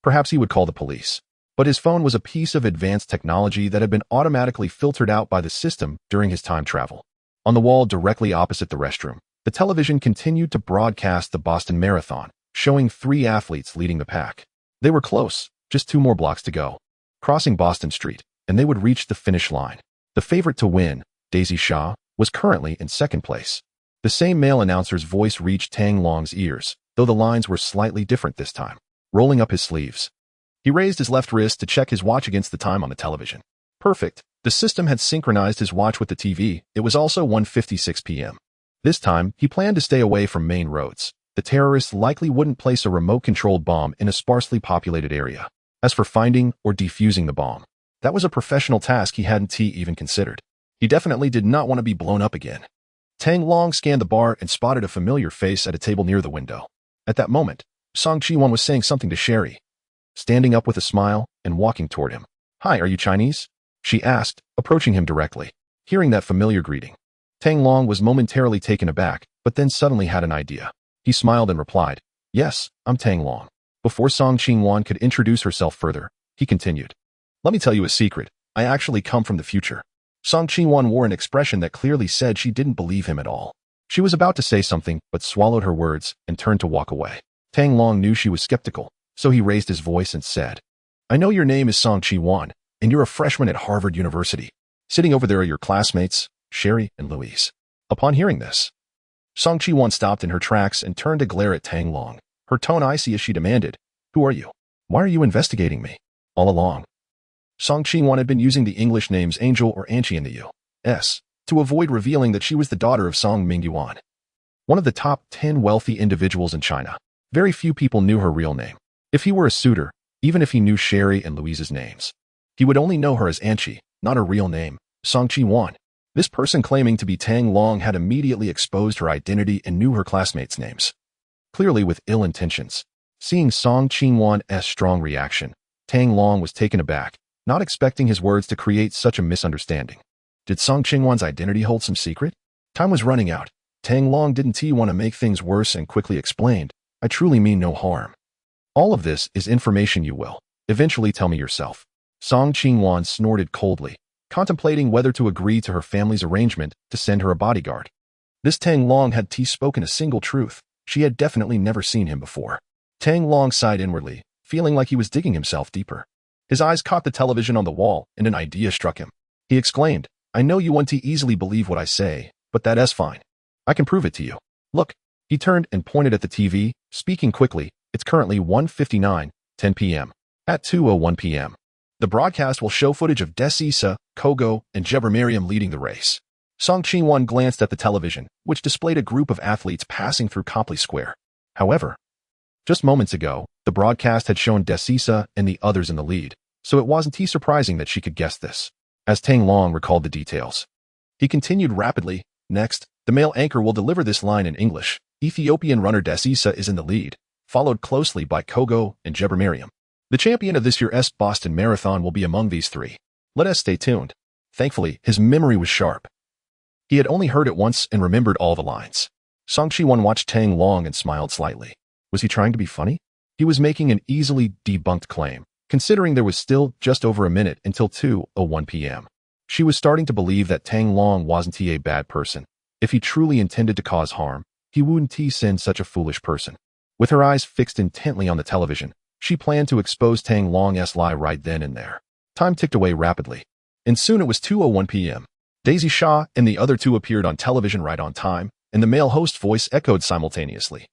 perhaps he would call the police. But his phone was a piece of advanced technology that had been automatically filtered out by the system during his time travel. On the wall directly opposite the restroom, the television continued to broadcast the Boston Marathon, showing 3 athletes leading the pack. They were close, just 2 more blocks to go. Crossing Boston Street, and they would reach the finish line. The favorite to win, Daisy Shaw, was currently in second place. The same male announcer's voice reached Tang Long's ears, though the lines were slightly different this time. Rolling up his sleeves, he raised his left wrist to check his watch against the time on the television. Perfect. The system had synchronized his watch with the TV. It was also 1:56 p.m. This time, he planned to stay away from main roads. The terrorists likely wouldn't place a remote-controlled bomb in a sparsely populated area. As for finding or defusing the bomb, that was a professional task he hadn't even considered. He definitely did not want to be blown up again. Tang Long scanned the bar and spotted a familiar face at a table near the window. At that moment, Song Chi-won was saying something to Sherry, standing up with a smile and walking toward him. "Hi, are you Chinese?" she asked, approaching him directly. Hearing that familiar greeting, Tang Long was momentarily taken aback, but then suddenly had an idea. He smiled and replied, "Yes, I'm Tang Long." Before Song Chi-won could introduce herself further, he continued, "Let me tell you a secret. I actually come from the future." Song Chi-won wore an expression that clearly said she didn't believe him at all. She was about to say something, but swallowed her words and turned to walk away. Tang Long knew she was skeptical, so he raised his voice and said, "I know your name is Song Chi-won, and you're a freshman at Harvard University. Sitting over there are your classmates, Sherry and Louise." Upon hearing this, Song Chi-won stopped in her tracks and turned to glare at Tang Long, her tone icy as she demanded, "Who are you? Why are you investigating me?" All along, Song Chi-won had been using the English names Angel or Anchi in the U.S. to avoid revealing that she was the daughter of Song Mingyuan, one of the top 10 wealthy individuals in China. Very few people knew her real name. If he were a suitor, even if he knew Sherry and Louise's names, he would only know her as Anchi, not her real name, Song Chi-won. This person claiming to be Tang Long had immediately exposed her identity and knew her classmates' names, clearly with ill intentions. Seeing Song Chi-won's strong reaction, Tang Long was taken aback, not expecting his words to create such a misunderstanding. Did Song Chi-won's identity hold some secret? Time was running out. Tang Long didn't want to make things worse and quickly explained, "I truly mean no harm. All of this is information you will eventually tell me yourself." Song Chi-won snorted coldly, contemplating whether to agree to her family's arrangement to send her a bodyguard. This Tang Long had spoken a single truth. She had definitely never seen him before. Tang Long sighed inwardly, feeling like he was digging himself deeper. His eyes caught the television on the wall, and an idea struck him. He exclaimed, "I know you want to easily believe what I say, but that's fine. I can prove it to you. Look." He turned and pointed at the TV, speaking quickly. "It's currently 1:59:10 p.m. At 2:01 p.m. the broadcast will show footage of Desisa, Kogo, and Jeber leading the race." Song Chi-won glanced at the television, which displayed a group of athletes passing through Copley Square. However, just moments ago, the broadcast had shown Desisa and the others in the lead, so it wasn't surprising that she could guess this. As Tang Long recalled the details, he continued rapidly, "Next, the male anchor will deliver this line in English. Ethiopian runner Desisa is in the lead, followed closely by Kogo and Jeber. The champion of this year's Boston Marathon will be among these 3. Let us stay tuned." Thankfully, his memory was sharp. He had only heard it once and remembered all the lines. Song Chi-won watched Tang Long and smiled slightly. Was he trying to be funny? He was making an easily debunked claim, considering there was still just over a minute until 2:01 p.m. She was starting to believe that Tang Long wasn't a bad person. If he truly intended to cause harm, he wouldn't send such a foolish person. With her eyes fixed intently on the television, she planned to expose Tang Long's lie right then and there. Time ticked away rapidly, and soon it was 2:01 p.m. Daisy Shaw and the other 2 appeared on television right on time, and the male host voice echoed simultaneously,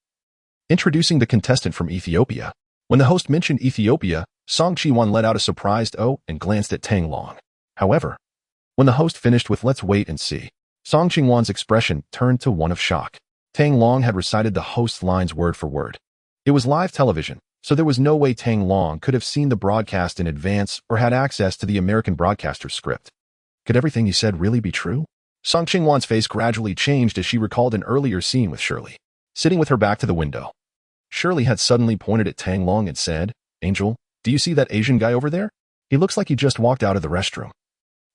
introducing the contestant from Ethiopia. When the host mentioned Ethiopia, Song Chi-won let out a surprised "oh" and glanced at Tang Long. However, when the host finished with "let's wait and see," Song Chi-won's expression turned to one of shock. Tang Long had recited the host's lines word for word. It was live television, So there was no way Tang Long could have seen the broadcast in advance or had access to the American broadcaster's script. Could everything he said really be true? Song Qingwan's face gradually changed as she recalled an earlier scene with Shirley, sitting with her back to the window. Shirley had suddenly pointed at Tang Long and said, "Angel, do you see that Asian guy over there? He looks like he just walked out of the restroom."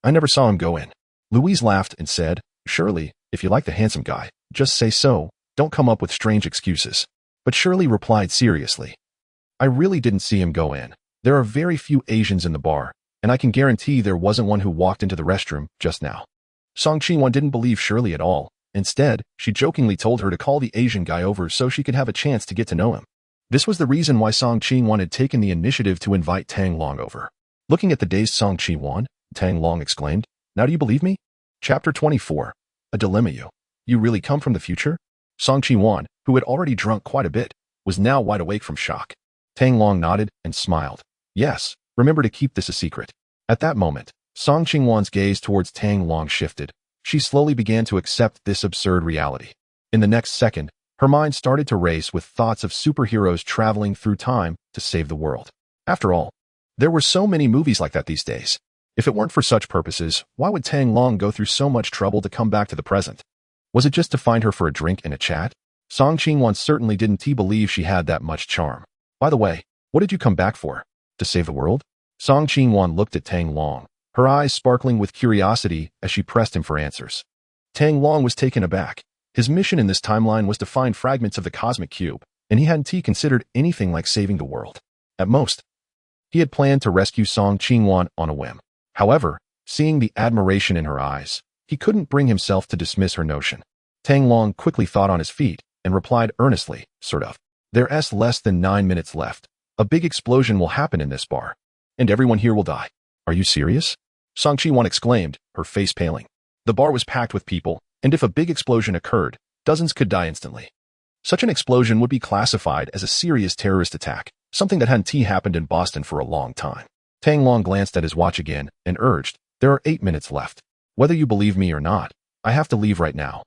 "I never saw him go in." Louise laughed and said, "Shirley, if you like the handsome guy, just say so. Don't come up with strange excuses." But Shirley replied seriously, "I really didn't see him go in. There are very few Asians in the bar, and I can guarantee there wasn't one who walked into the restroom just now." Song Qingwan didn't believe Shirley at all. Instead, she jokingly told her to call the Asian guy over so she could have a chance to get to know him. This was the reason why Song Qingwan had taken the initiative to invite Tang Long over. Looking at the dazed Song Qingwan, Tang Long exclaimed, "Now do you believe me?" Chapter 24. A Dilemma. You really come from the future? Song Qingwan, who had already drunk quite a bit, was now wide awake from shock. Tang Long nodded and smiled. "Yes, remember to keep this a secret." At that moment, Song Qingwan's gaze towards Tang Long shifted. She slowly began to accept this absurd reality. In the next second, her mind started to race with thoughts of superheroes traveling through time to save the world. After all, there were so many movies like that these days. If it weren't for such purposes, why would Tang Long go through so much trouble to come back to the present? Was it just to find her for a drink and a chat? Song Qingwan certainly didn't believe she had that much charm. "By the way, what did you come back for? To save the world?" Song Qingwan looked at Tang Long, her eyes sparkling with curiosity as she pressed him for answers. Tang Long was taken aback. His mission in this timeline was to find fragments of the cosmic cube, and he hadn't considered anything like saving the world. At most, he had planned to rescue Song Qingwan on a whim. However, seeing the admiration in her eyes, he couldn't bring himself to dismiss her notion. Tang Long quickly thought on his feet and replied earnestly, "Sort of. There's less than 9 minutes left. A big explosion will happen in this bar, and everyone here will die." "Are you serious?" Song Qingwan exclaimed, her face paling. The bar was packed with people, and if a big explosion occurred, dozens could die instantly. Such an explosion would be classified as a serious terrorist attack, something that hadn't happened in Boston for a long time. Tang Long glanced at his watch again and urged, "There are 8 minutes left. Whether you believe me or not, I have to leave right now."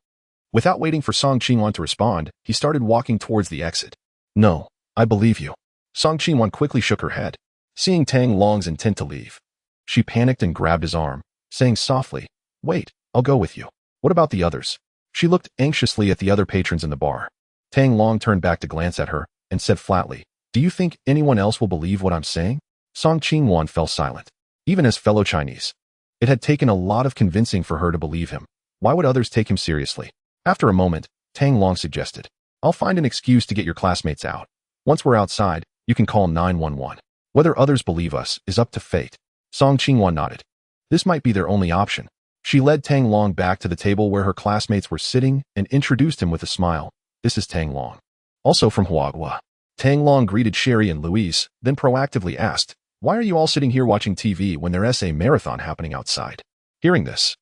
Without waiting for Song Qingwan to respond, he started walking towards the exit. "No, I believe you." Song Qingwan quickly shook her head, seeing Tang Long's intent to leave. She panicked and grabbed his arm, saying softly, "Wait, I'll go with you." "What about the others?" She looked anxiously at the other patrons in the bar. Tang Long turned back to glance at her and said flatly, "Do you think anyone else will believe what I'm saying?" Song Qingwan fell silent. Even as fellow Chinese, it had taken a lot of convincing for her to believe him. Why would others take him seriously? After a moment, Tang Long suggested, "I'll find an excuse to get your classmates out. Once we're outside, you can call 911. Whether others believe us is up to fate." Song Qingwan nodded. This might be their only option. She led Tang Long back to the table where her classmates were sitting and introduced him with a smile. "This is Tang Long. Also from Huagua." Tang Long greeted Sherry and Louise, then proactively asked, "Why are you all sitting here watching TV when there's a marathon happening outside?" Hearing this,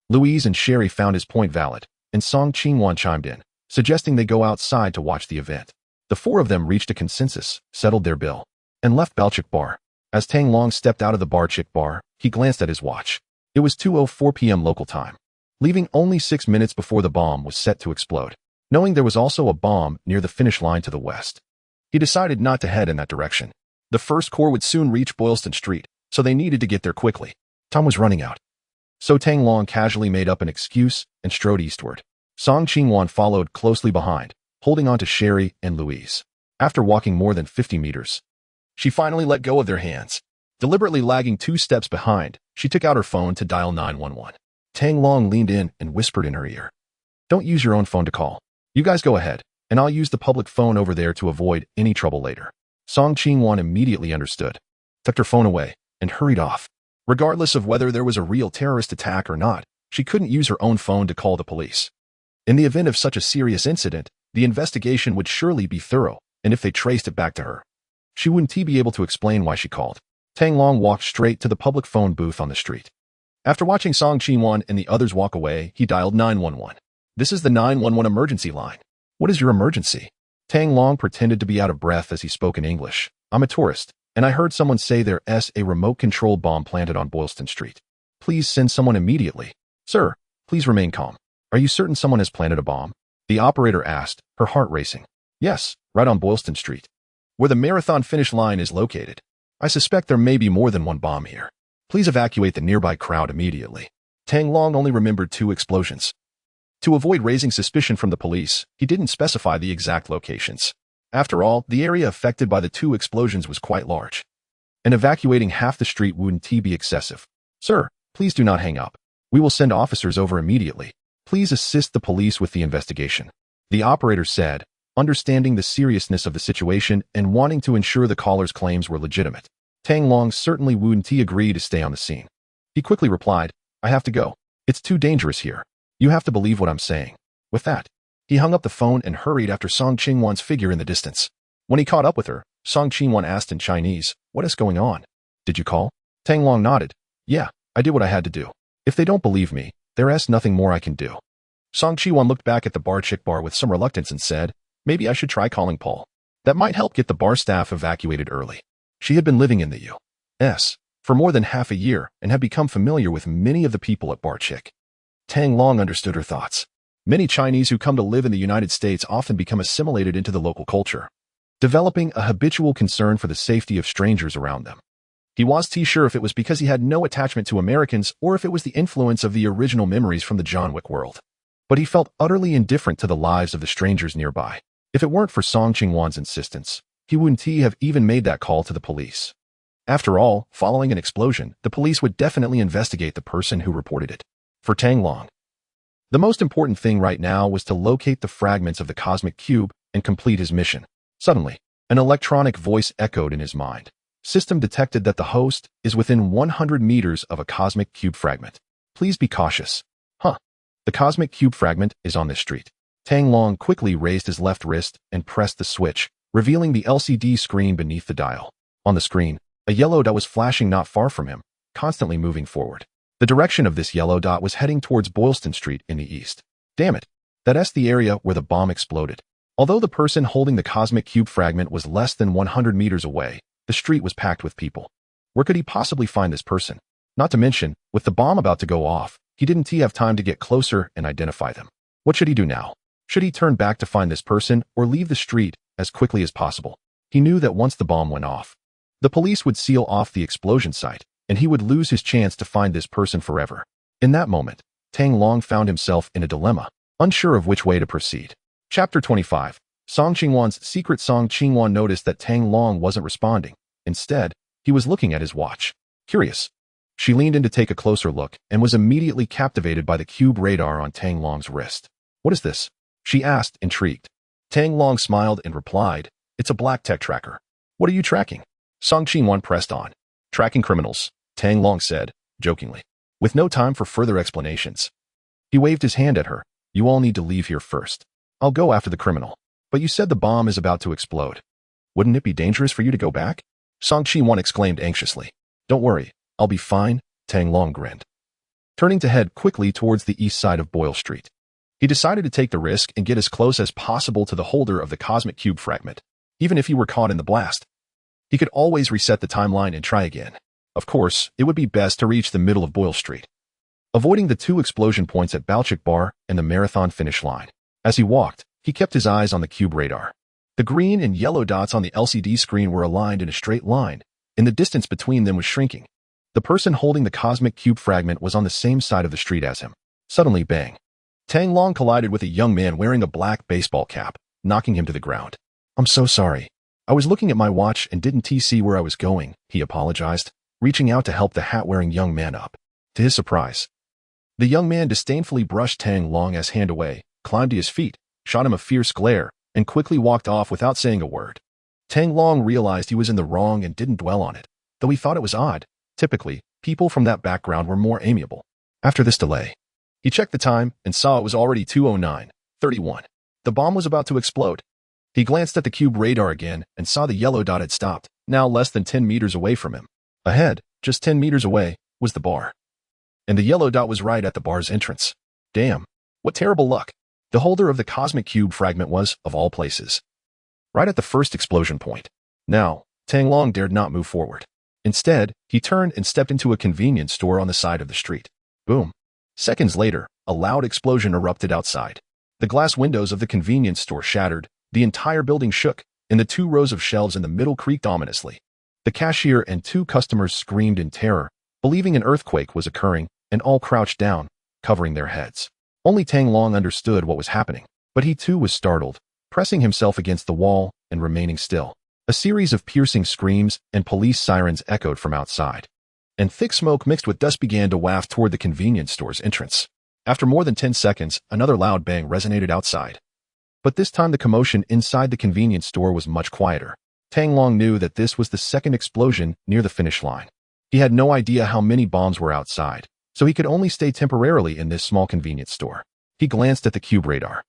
Louise and Sherry found his point valid, and Song Qingwan chimed in, suggesting they go outside to watch the event. The four of them reached a consensus, settled their bill, and left Balchik Bar. As Tang Long stepped out of the Balchik Bar, he glanced at his watch. It was 2:04 p.m. local time, leaving only 6 minutes before the bomb was set to explode. Knowing there was also a bomb near the finish line to the west, he decided not to head in that direction. The first corps would soon reach Boylston Street, so they needed to get there quickly. Time was running out. So Tang Long casually made up an excuse and strode eastward. Song Qingwan followed closely behind, holding on to Sherry and Louise. After walking more than 50 meters, she finally let go of their hands. Deliberately lagging 2 steps behind, she took out her phone to dial 911. Tang Long leaned in and whispered in her ear, "Don't use your own phone to call. You guys go ahead, and I'll use the public phone over there to avoid any trouble later." Song Qingwan immediately understood, tucked her phone away, and hurried off. Regardless of whether there was a real terrorist attack or not, she couldn't use her own phone to call the police. In the event of such a serious incident, the investigation would surely be thorough, and if they traced it back to her, she wouldn't be able to explain why she called. Tang Long walked straight to the public phone booth on the street. After watching Song Qingwan and the others walk away, he dialed 911. "This is the 911 emergency line. What is your emergency?" Tang Long pretended to be out of breath as he spoke in English. "I'm a tourist, and I heard someone say there's a remote-control bomb planted on Boylston Street. Please send someone immediately." "Sir, please remain calm. Are you certain someone has planted a bomb?" the operator asked, her heart racing. "Yes, right on Boylston Street." where the marathon finish line is located. I suspect there may be more than one bomb here. Please evacuate the nearby crowd immediately. Tang Long only remembered 2 explosions. To avoid raising suspicion from the police, he didn't specify the exact locations. After all, the area affected by the 2 explosions was quite large, and evacuating half the street wouldn't be excessive. Sir, please do not hang up. We will send officers over immediately. Please assist the police with the investigation, the operator said, understanding the seriousness of the situation and wanting to ensure the caller's claims were legitimate. Tang Long certainly wouldn't agree to stay on the scene. He quickly replied, I have to go. It's too dangerous here. You have to believe what I'm saying. With that, he hung up the phone and hurried after Song Qingwan's figure in the distance. When he caught up with her, Song Qingwan asked in Chinese, what is going on? Did you call? Tang Long nodded. Yeah, I did what I had to do. If they don't believe me, there is nothing more I can do. Song Qingwan looked back at the bar chick bar with some reluctance and said, maybe I should try calling Paul. That might help get the bar staff evacuated early. She had been living in the U.S. for more than half a year and had become familiar with many of the people at Bar Chick. Tang Long understood her thoughts. Many Chinese who come to live in the United States often become assimilated into the local culture, developing a habitual concern for the safety of strangers around them. He wasn't sure if it was because he had no attachment to Americans or if it was the influence of the original memories from the John Wick world. But he felt utterly indifferent to the lives of the strangers nearby. If it weren't for Song Qingwan's insistence, he wouldn't have even made that call to the police. After all, following an explosion, the police would definitely investigate the person who reported it. For Tang Long, the most important thing right now was to locate the fragments of the cosmic cube and complete his mission. Suddenly, an electronic voice echoed in his mind. System detected that the host is within 100 meters of a cosmic cube fragment. Please be cautious. The cosmic cube fragment is on this street. Tang Long quickly raised his left wrist and pressed the switch, revealing the LCD screen beneath the dial. On the screen, a yellow dot was flashing not far from him, constantly moving forward. The direction of this yellow dot was heading towards Boylston Street in the east. Damn it, that's the area where the bomb exploded. Although the person holding the cosmic cube fragment was less than 100 meters away, the street was packed with people. Where could he possibly find this person? Not to mention, with the bomb about to go off, he didn't have time to get closer and identify them. What should he do now? Should he turn back to find this person or leave the street as quickly as possible? He knew that once the bomb went off, the police would seal off the explosion site, and he would lose his chance to find this person forever. In that moment, Tang Long found himself in a dilemma, unsure of which way to proceed. Chapter 25. Song Qingwan's secret. Song Qingwan noticed that Tang Long wasn't responding. Instead, he was looking at his watch. Curious. She leaned in to take a closer look and was immediately captivated by the cube radar on Tang Long's wrist. What is this? She asked, intrigued. Tang Long smiled and replied, it's a black tech tracker. What are you tracking? Song Qingwan pressed on. Tracking criminals, Tang Long said, jokingly, with no time for further explanations. He waved his hand at her. You all need to leave here first. I'll go after the criminal. But you said the bomb is about to explode. Wouldn't it be dangerous for you to go back? Song Qingwan exclaimed anxiously. Don't worry, I'll be fine, Tang Long grinned. Turning to head quickly towards the east side of Boyle Street, he decided to take the risk and get as close as possible to the holder of the cosmic cube fragment. Even if he were caught in the blast, he could always reset the timeline and try again. Of course, it would be best to reach the middle of Boyle Street, avoiding the 2 explosion points at Balchik Bar and the marathon finish line. As he walked, he kept his eyes on the cube radar. The green and yellow dots on the LCD screen were aligned in a straight line, and the distance between them was shrinking. The person holding the cosmic cube fragment was on the same side of the street as him. Suddenly, bang. Tang Long collided with a young man wearing a black baseball cap, knocking him to the ground. I'm so sorry. I was looking at my watch and didn't see where I was going, he apologized, reaching out to help the hat-wearing young man up. To his surprise, the young man disdainfully brushed Tang Long's hand away, climbed to his feet, shot him a fierce glare, and quickly walked off without saying a word. Tang Long realized he was in the wrong and didn't dwell on it, though he thought it was odd. Typically, people from that background were more amiable. After this delay, he checked the time and saw it was already 2:09:31. The bomb was about to explode. He glanced at the cube radar again and saw the yellow dot had stopped, now less than 10 meters away from him. Ahead, just 10 meters away, was the bar. And the yellow dot was right at the bar's entrance. Damn, what terrible luck. The holder of the cosmic cube fragment was, of all places, right at the first explosion point. Now, Tang Long dared not move forward. Instead, he turned and stepped into a convenience store on the side of the street. Boom. Seconds later, a loud explosion erupted outside. The glass windows of the convenience store shattered, the entire building shook, and the 2 rows of shelves in the middle creaked ominously. The cashier and 2 customers screamed in terror, believing an earthquake was occurring, and all crouched down, covering their heads. Only Tang Long understood what was happening, but he too was startled, pressing himself against the wall and remaining still. A series of piercing screams and police sirens echoed from outside, and thick smoke mixed with dust began to waft toward the convenience store's entrance. After more than 10 seconds, another loud bang resonated outside. But this time the commotion inside the convenience store was much quieter. Tang Long knew that this was the second explosion near the finish line. He had no idea how many bombs were outside, so he could only stay temporarily in this small convenience store. He glanced at the cube radar.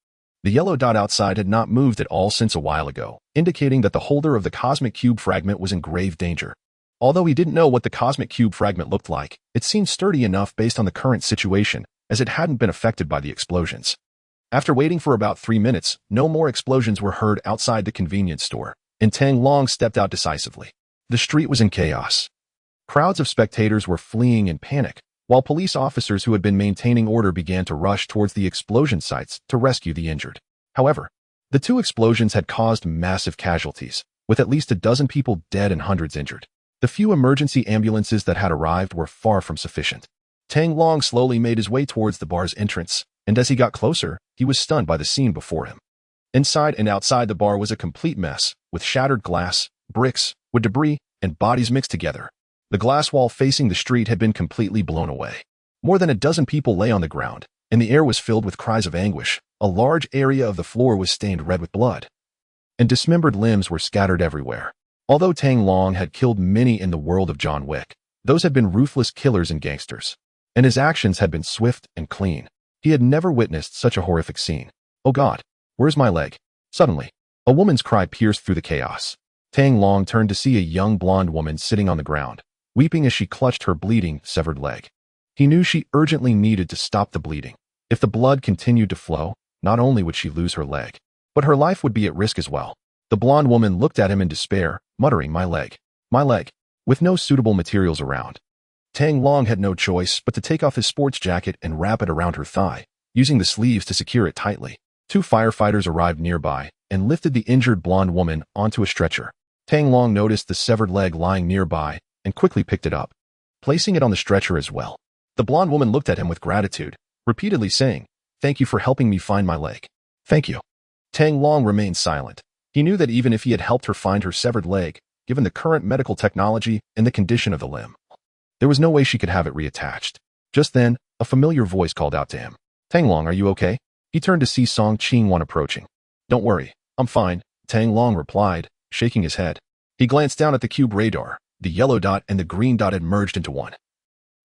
The yellow dot outside had not moved at all since a while ago, indicating that the holder of the cosmic cube fragment was in grave danger. Although he didn't know what the cosmic cube fragment looked like, it seemed sturdy enough based on the current situation, as it hadn't been affected by the explosions. After waiting for about 3 minutes, no more explosions were heard outside the convenience store, and Tang Long stepped out decisively. The street was in chaos. Crowds of spectators were fleeing in panic, while police officers who had been maintaining order began to rush towards the explosion sites to rescue the injured. However, the 2 explosions had caused massive casualties, with at least a dozen people dead and hundreds injured. The few emergency ambulances that had arrived were far from sufficient. Tang Long slowly made his way towards the bar's entrance, and as he got closer, he was stunned by the scene before him. Inside and outside the bar was a complete mess, with shattered glass, bricks, wood debris, and bodies mixed together. The glass wall facing the street had been completely blown away. More than a dozen people lay on the ground, and the air was filled with cries of anguish. A large area of the floor was stained red with blood, and dismembered limbs were scattered everywhere. Although Tang Long had killed many in the world of John Wick, those had been ruthless killers and gangsters, and his actions had been swift and clean. He had never witnessed such a horrific scene. "Oh God, where's my leg?" Suddenly, a woman's cry pierced through the chaos. Tang Long turned to see a young blonde woman sitting on the ground, weeping as she clutched her bleeding, severed leg. He knew she urgently needed to stop the bleeding. If the blood continued to flow, not only would she lose her leg, but her life would be at risk as well. The blonde woman looked at him in despair, muttering, my leg, with no suitable materials around. Tang Long had no choice but to take off his sports jacket and wrap it around her thigh, using the sleeves to secure it tightly. 2 firefighters arrived nearby and lifted the injured blonde woman onto a stretcher. Tang Long noticed the severed leg lying nearby and quickly picked it up, placing it on the stretcher as well. The blonde woman looked at him with gratitude, repeatedly saying, "Thank you for helping me find my leg." "Thank you." Tang Long remained silent. He knew that even if he had helped her find her severed leg, given the current medical technology and the condition of the limb, there was no way she could have it reattached. Just then, a familiar voice called out to him. "Tang Long, are you okay?" He turned to see Song Qingwan approaching. "Don't worry, I'm fine," Tang Long replied, shaking his head. He glanced down at the cube radar. The yellow dot and the green dot had merged into one,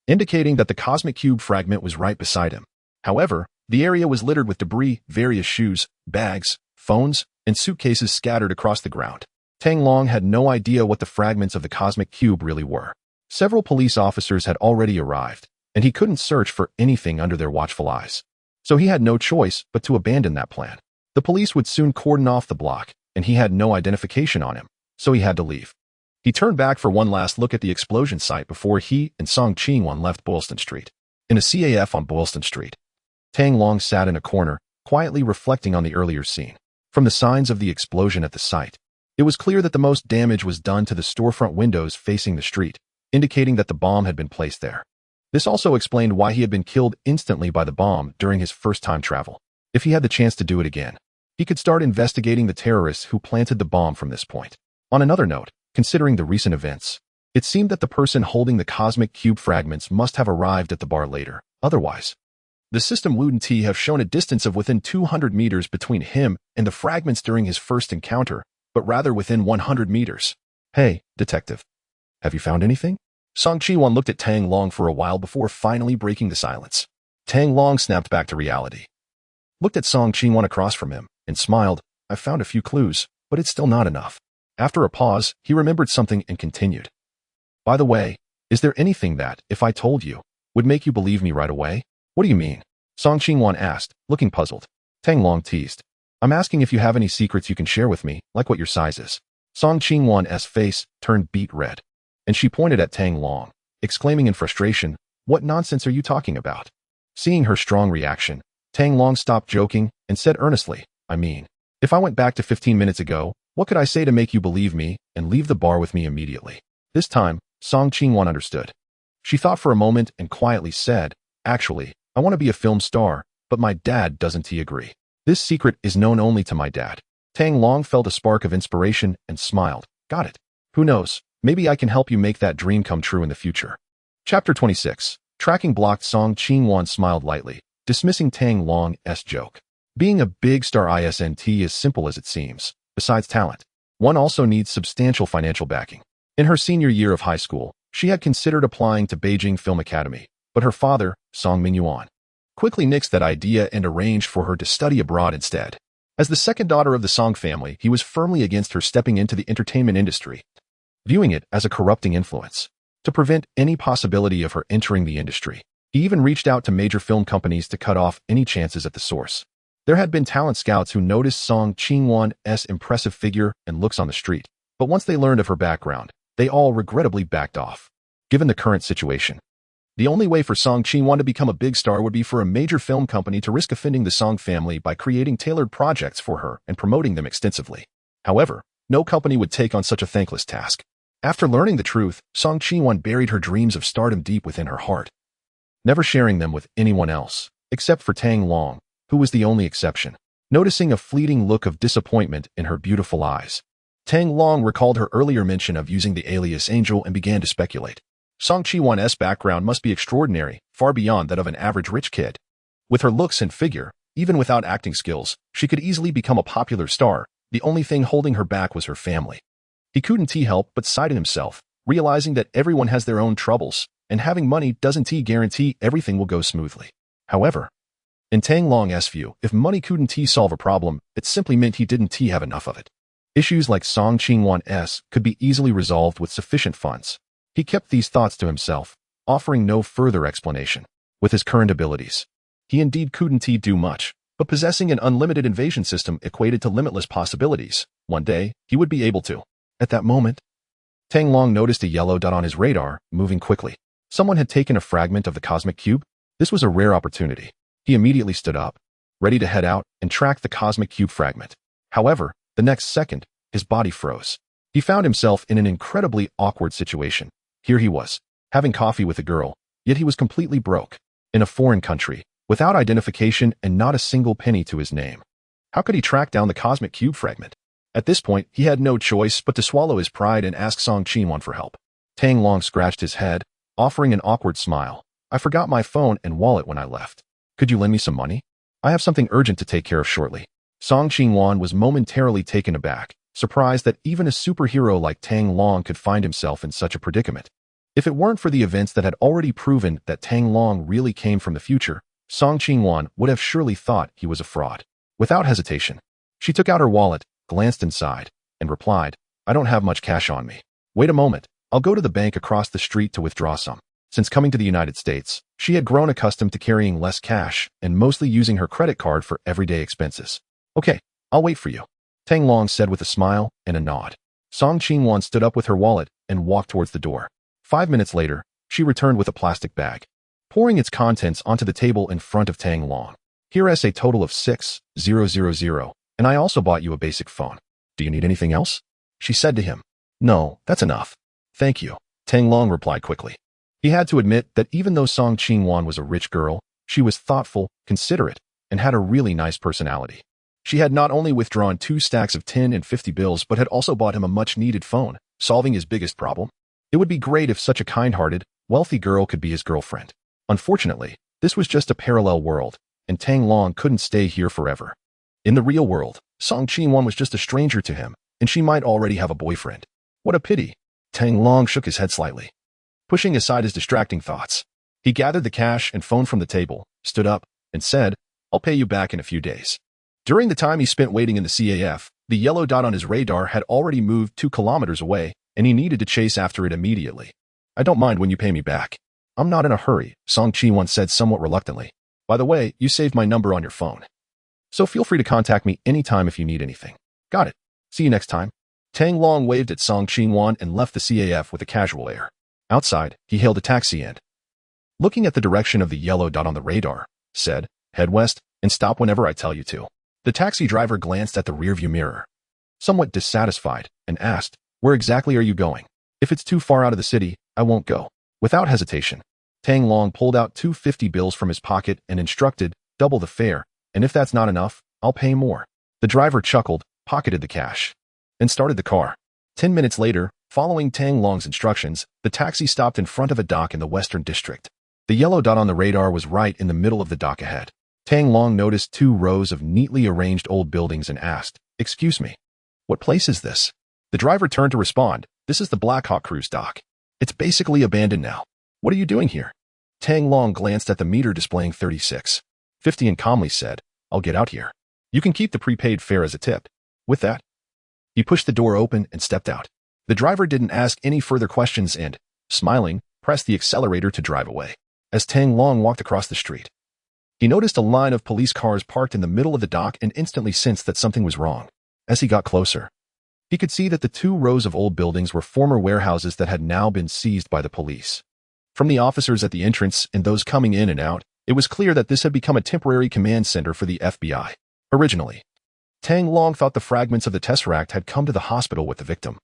indicating that the cosmic cube fragment was right beside him. However, the area was littered with debris, various shoes, bags, phones, and suitcases scattered across the ground. Tang Long had no idea what the fragments of the cosmic cube really were. Several police officers had already arrived, and he couldn't search for anything under their watchful eyes. So he had no choice but to abandon that plan. The police would soon cordon off the block, and he had no identification on him, so he had to leave. He turned back for one last look at the explosion site before he and Song Qingwan left Boylston Street. In a CAF on Boylston Street, Tang Long sat in a corner, quietly reflecting on the earlier scene. From the signs of the explosion at the site, it was clear that the most damage was done to the storefront windows facing the street, indicating that the bomb had been placed there. This also explained why he had been killed instantly by the bomb during his first-time travel. If he had the chance to do it again, he could start investigating the terrorists who planted the bomb from this point. On another note, considering the recent events, it seemed that the person holding the cosmic cube fragments must have arrived at the bar later. Otherwise, the system wouldn't have shown a distance of within 200 meters between him and the fragments during his first encounter, but rather within 100 meters. "Hey, detective. Have you found anything?" Song Qingwan looked at Tang Long for a while before finally breaking the silence. Tang Long snapped back to reality, looked at Song Qingwan across from him, and smiled. "I've found a few clues, but it's still not enough." After a pause, he remembered something and continued. "By the way, is there anything that, if I told you, would make you believe me right away?" "What do you mean?" Song Qingwan asked, looking puzzled. Tang Long teased. "I'm asking if you have any secrets you can share with me, like what your size is." Song Qingwan's face turned beet red, and she pointed at Tang Long, exclaiming in frustration, "What nonsense are you talking about?" Seeing her strong reaction, Tang Long stopped joking and said earnestly, "I mean, if I went back to 15 minutes ago, What could I say to make you believe me and leave the bar with me immediately? This time, Song Qingwan understood. She thought for a moment and quietly said, actually, I want to be a film star, but my dad doesn't agree. This secret is known only to my dad. Tang Long felt a spark of inspiration and smiled. Got it. Who knows, maybe I can help you make that dream come true in the future. Chapter 26. Tracking blocked. Song Qingwan smiled lightly, dismissing Tang Long's joke. Being a big star isn't as simple as it seems. Besides talent, one also needs substantial financial backing. In her senior year of high school, she had considered applying to Beijing Film Academy, but her father, Song Mingyuan, quickly nixed that idea and arranged for her to study abroad instead. As the second daughter of the Song family, he was firmly against her stepping into the entertainment industry, viewing it as a corrupting influence. To prevent any possibility of her entering the industry, he even reached out to major film companies to cut off any chances at the source. There had been talent scouts who noticed Song Qingwan's impressive figure and looks on the street, but once they learned of her background, they all regrettably backed off. Given the current situation, the only way for Song Qingwan to become a big star would be for a major film company to risk offending the Song family by creating tailored projects for her and promoting them extensively. However, no company would take on such a thankless task. After learning the truth, Song Qingwan buried her dreams of stardom deep within her heart, never sharing them with anyone else, except for Tang Long, who was the only exception. Noticing a fleeting look of disappointment in her beautiful eyes, Tang Long recalled her earlier mention of using the alias Angel and began to speculate. Song Qingwan's background must be extraordinary, far beyond that of an average rich kid. With her looks and figure, even without acting skills, she could easily become a popular star. The only thing holding her back was her family. He couldn't help but sigh to himself, realizing that everyone has their own troubles, and having money doesn't guarantee everything will go smoothly. However, in Tang Long's view, if money couldn't solve a problem, it simply meant he didn't have enough of it. Issues like Song Qingwan's could be easily resolved with sufficient funds. He kept these thoughts to himself, offering no further explanation. With his current abilities, he indeed couldn't do much, but possessing an unlimited invasion system equated to limitless possibilities. One day, he would be able to. At that moment, Tang Long noticed a yellow dot on his radar, moving quickly. Someone had taken a fragment of the cosmic cube. This was a rare opportunity. He immediately stood up, ready to head out and track the cosmic cube fragment. However, the next second, his body froze. He found himself in an incredibly awkward situation. Here he was, having coffee with a girl, yet he was completely broke, in a foreign country, without identification and not a single penny to his name. How could he track down the cosmic cube fragment? At this point, he had no choice but to swallow his pride and ask Song Qingwan for help. Tang Long scratched his head, offering an awkward smile. I forgot my phone and wallet when I left. Could you lend me some money? I have something urgent to take care of shortly. Song Qingwan was momentarily taken aback, surprised that even a superhero like Tang Long could find himself in such a predicament. If it weren't for the events that had already proven that Tang Long really came from the future, Song Qingwan would have surely thought he was a fraud. Without hesitation, she took out her wallet, glanced inside, and replied, I don't have much cash on me. Wait a moment, I'll go to the bank across the street to withdraw some. Since coming to the United States, she had grown accustomed to carrying less cash and mostly using her credit card for everyday expenses. Okay, I'll wait for you, Tang Long said with a smile and a nod. Song Qingwan stood up with her wallet and walked towards the door. 5 minutes later, she returned with a plastic bag, pouring its contents onto the table in front of Tang Long. Here is a total of 6,000, and I also bought you a basic phone. Do you need anything else? She said to him. No, that's enough. Thank you, Tang Long replied quickly. He had to admit that even though Song Qingwan was a rich girl, she was thoughtful, considerate, and had a really nice personality. She had not only withdrawn 2 stacks of 10 and 50 bills but had also bought him a much-needed phone, solving his biggest problem. It would be great if such a kind-hearted, wealthy girl could be his girlfriend. Unfortunately, this was just a parallel world, and Tang Long couldn't stay here forever. In the real world, Song Qingwan was just a stranger to him, and she might already have a boyfriend. What a pity. Tang Long shook his head slightly, pushing aside his distracting thoughts. He gathered the cash and phone from the table, stood up, and said, I'll pay you back in a few days. During the time he spent waiting in the CAF, the yellow dot on his radar had already moved 2 kilometers away, and he needed to chase after it immediately. I don't mind when you pay me back. I'm not in a hurry, Song Qingwan said somewhat reluctantly. By the way, you saved my number on your phone, so feel free to contact me anytime if you need anything. Got it. See you next time. Tang Long waved at Song Qingwan and left the CAF with a casual air. Outside, he hailed a taxi and, looking at the direction of the yellow dot on the radar, said, head west and stop whenever I tell you to. The taxi driver glanced at the rearview mirror, somewhat dissatisfied, and asked, "Where exactly are you going? If it's too far out of the city, I won't go." Without hesitation, Tang Long pulled out 250 bills from his pocket and instructed, "Double the fare, and if that's not enough, I'll pay more." The driver chuckled, pocketed the cash, and started the car. 10 minutes later, following Tang Long's instructions, the taxi stopped in front of a dock in the Western District. The yellow dot on the radar was right in the middle of the dock ahead. Tang Long noticed 2 rows of neatly arranged old buildings and asked, "Excuse me, what place is this?" The driver turned to respond, "This is the Black Hawk cruise dock. It's basically abandoned now. What are you doing here?" Tang Long glanced at the meter displaying 36.50 and calmly said, "I'll get out here. You can keep the prepaid fare as a tip." With that, he pushed the door open and stepped out. The driver didn't ask any further questions and, smiling, pressed the accelerator to drive away. As Tang Long walked across the street, he noticed a line of police cars parked in the middle of the dock and instantly sensed that something was wrong. As he got closer, he could see that the 2 rows of old buildings were former warehouses that had now been seized by the police. From the officers at the entrance and those coming in and out, it was clear that this had become a temporary command center for the FBI. Originally, Tang Long thought the fragments of the Tesseract had come to the hospital with the victim,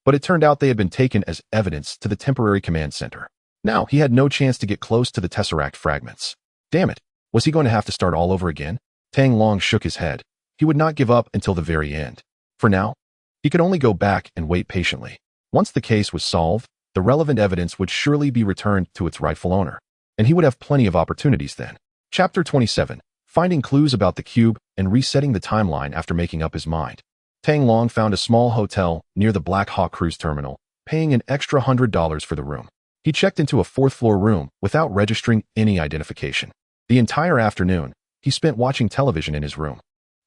but it turned out they had been taken as evidence to the temporary command center. Now he had no chance to get close to the Tesseract fragments. Damn it, was he going to have to start all over again? Tang Long shook his head. He would not give up until the very end. For now, he could only go back and wait patiently. Once the case was solved, the relevant evidence would surely be returned to its rightful owner, and he would have plenty of opportunities then. Chapter 27. Finding clues about the cube and resetting the timeline after making up his mind. Tang Long found a small hotel near the Black Hawk cruise terminal, paying an extra $100 for the room. He checked into a 4th-floor room without registering any identification. The entire afternoon, he spent watching television in his room.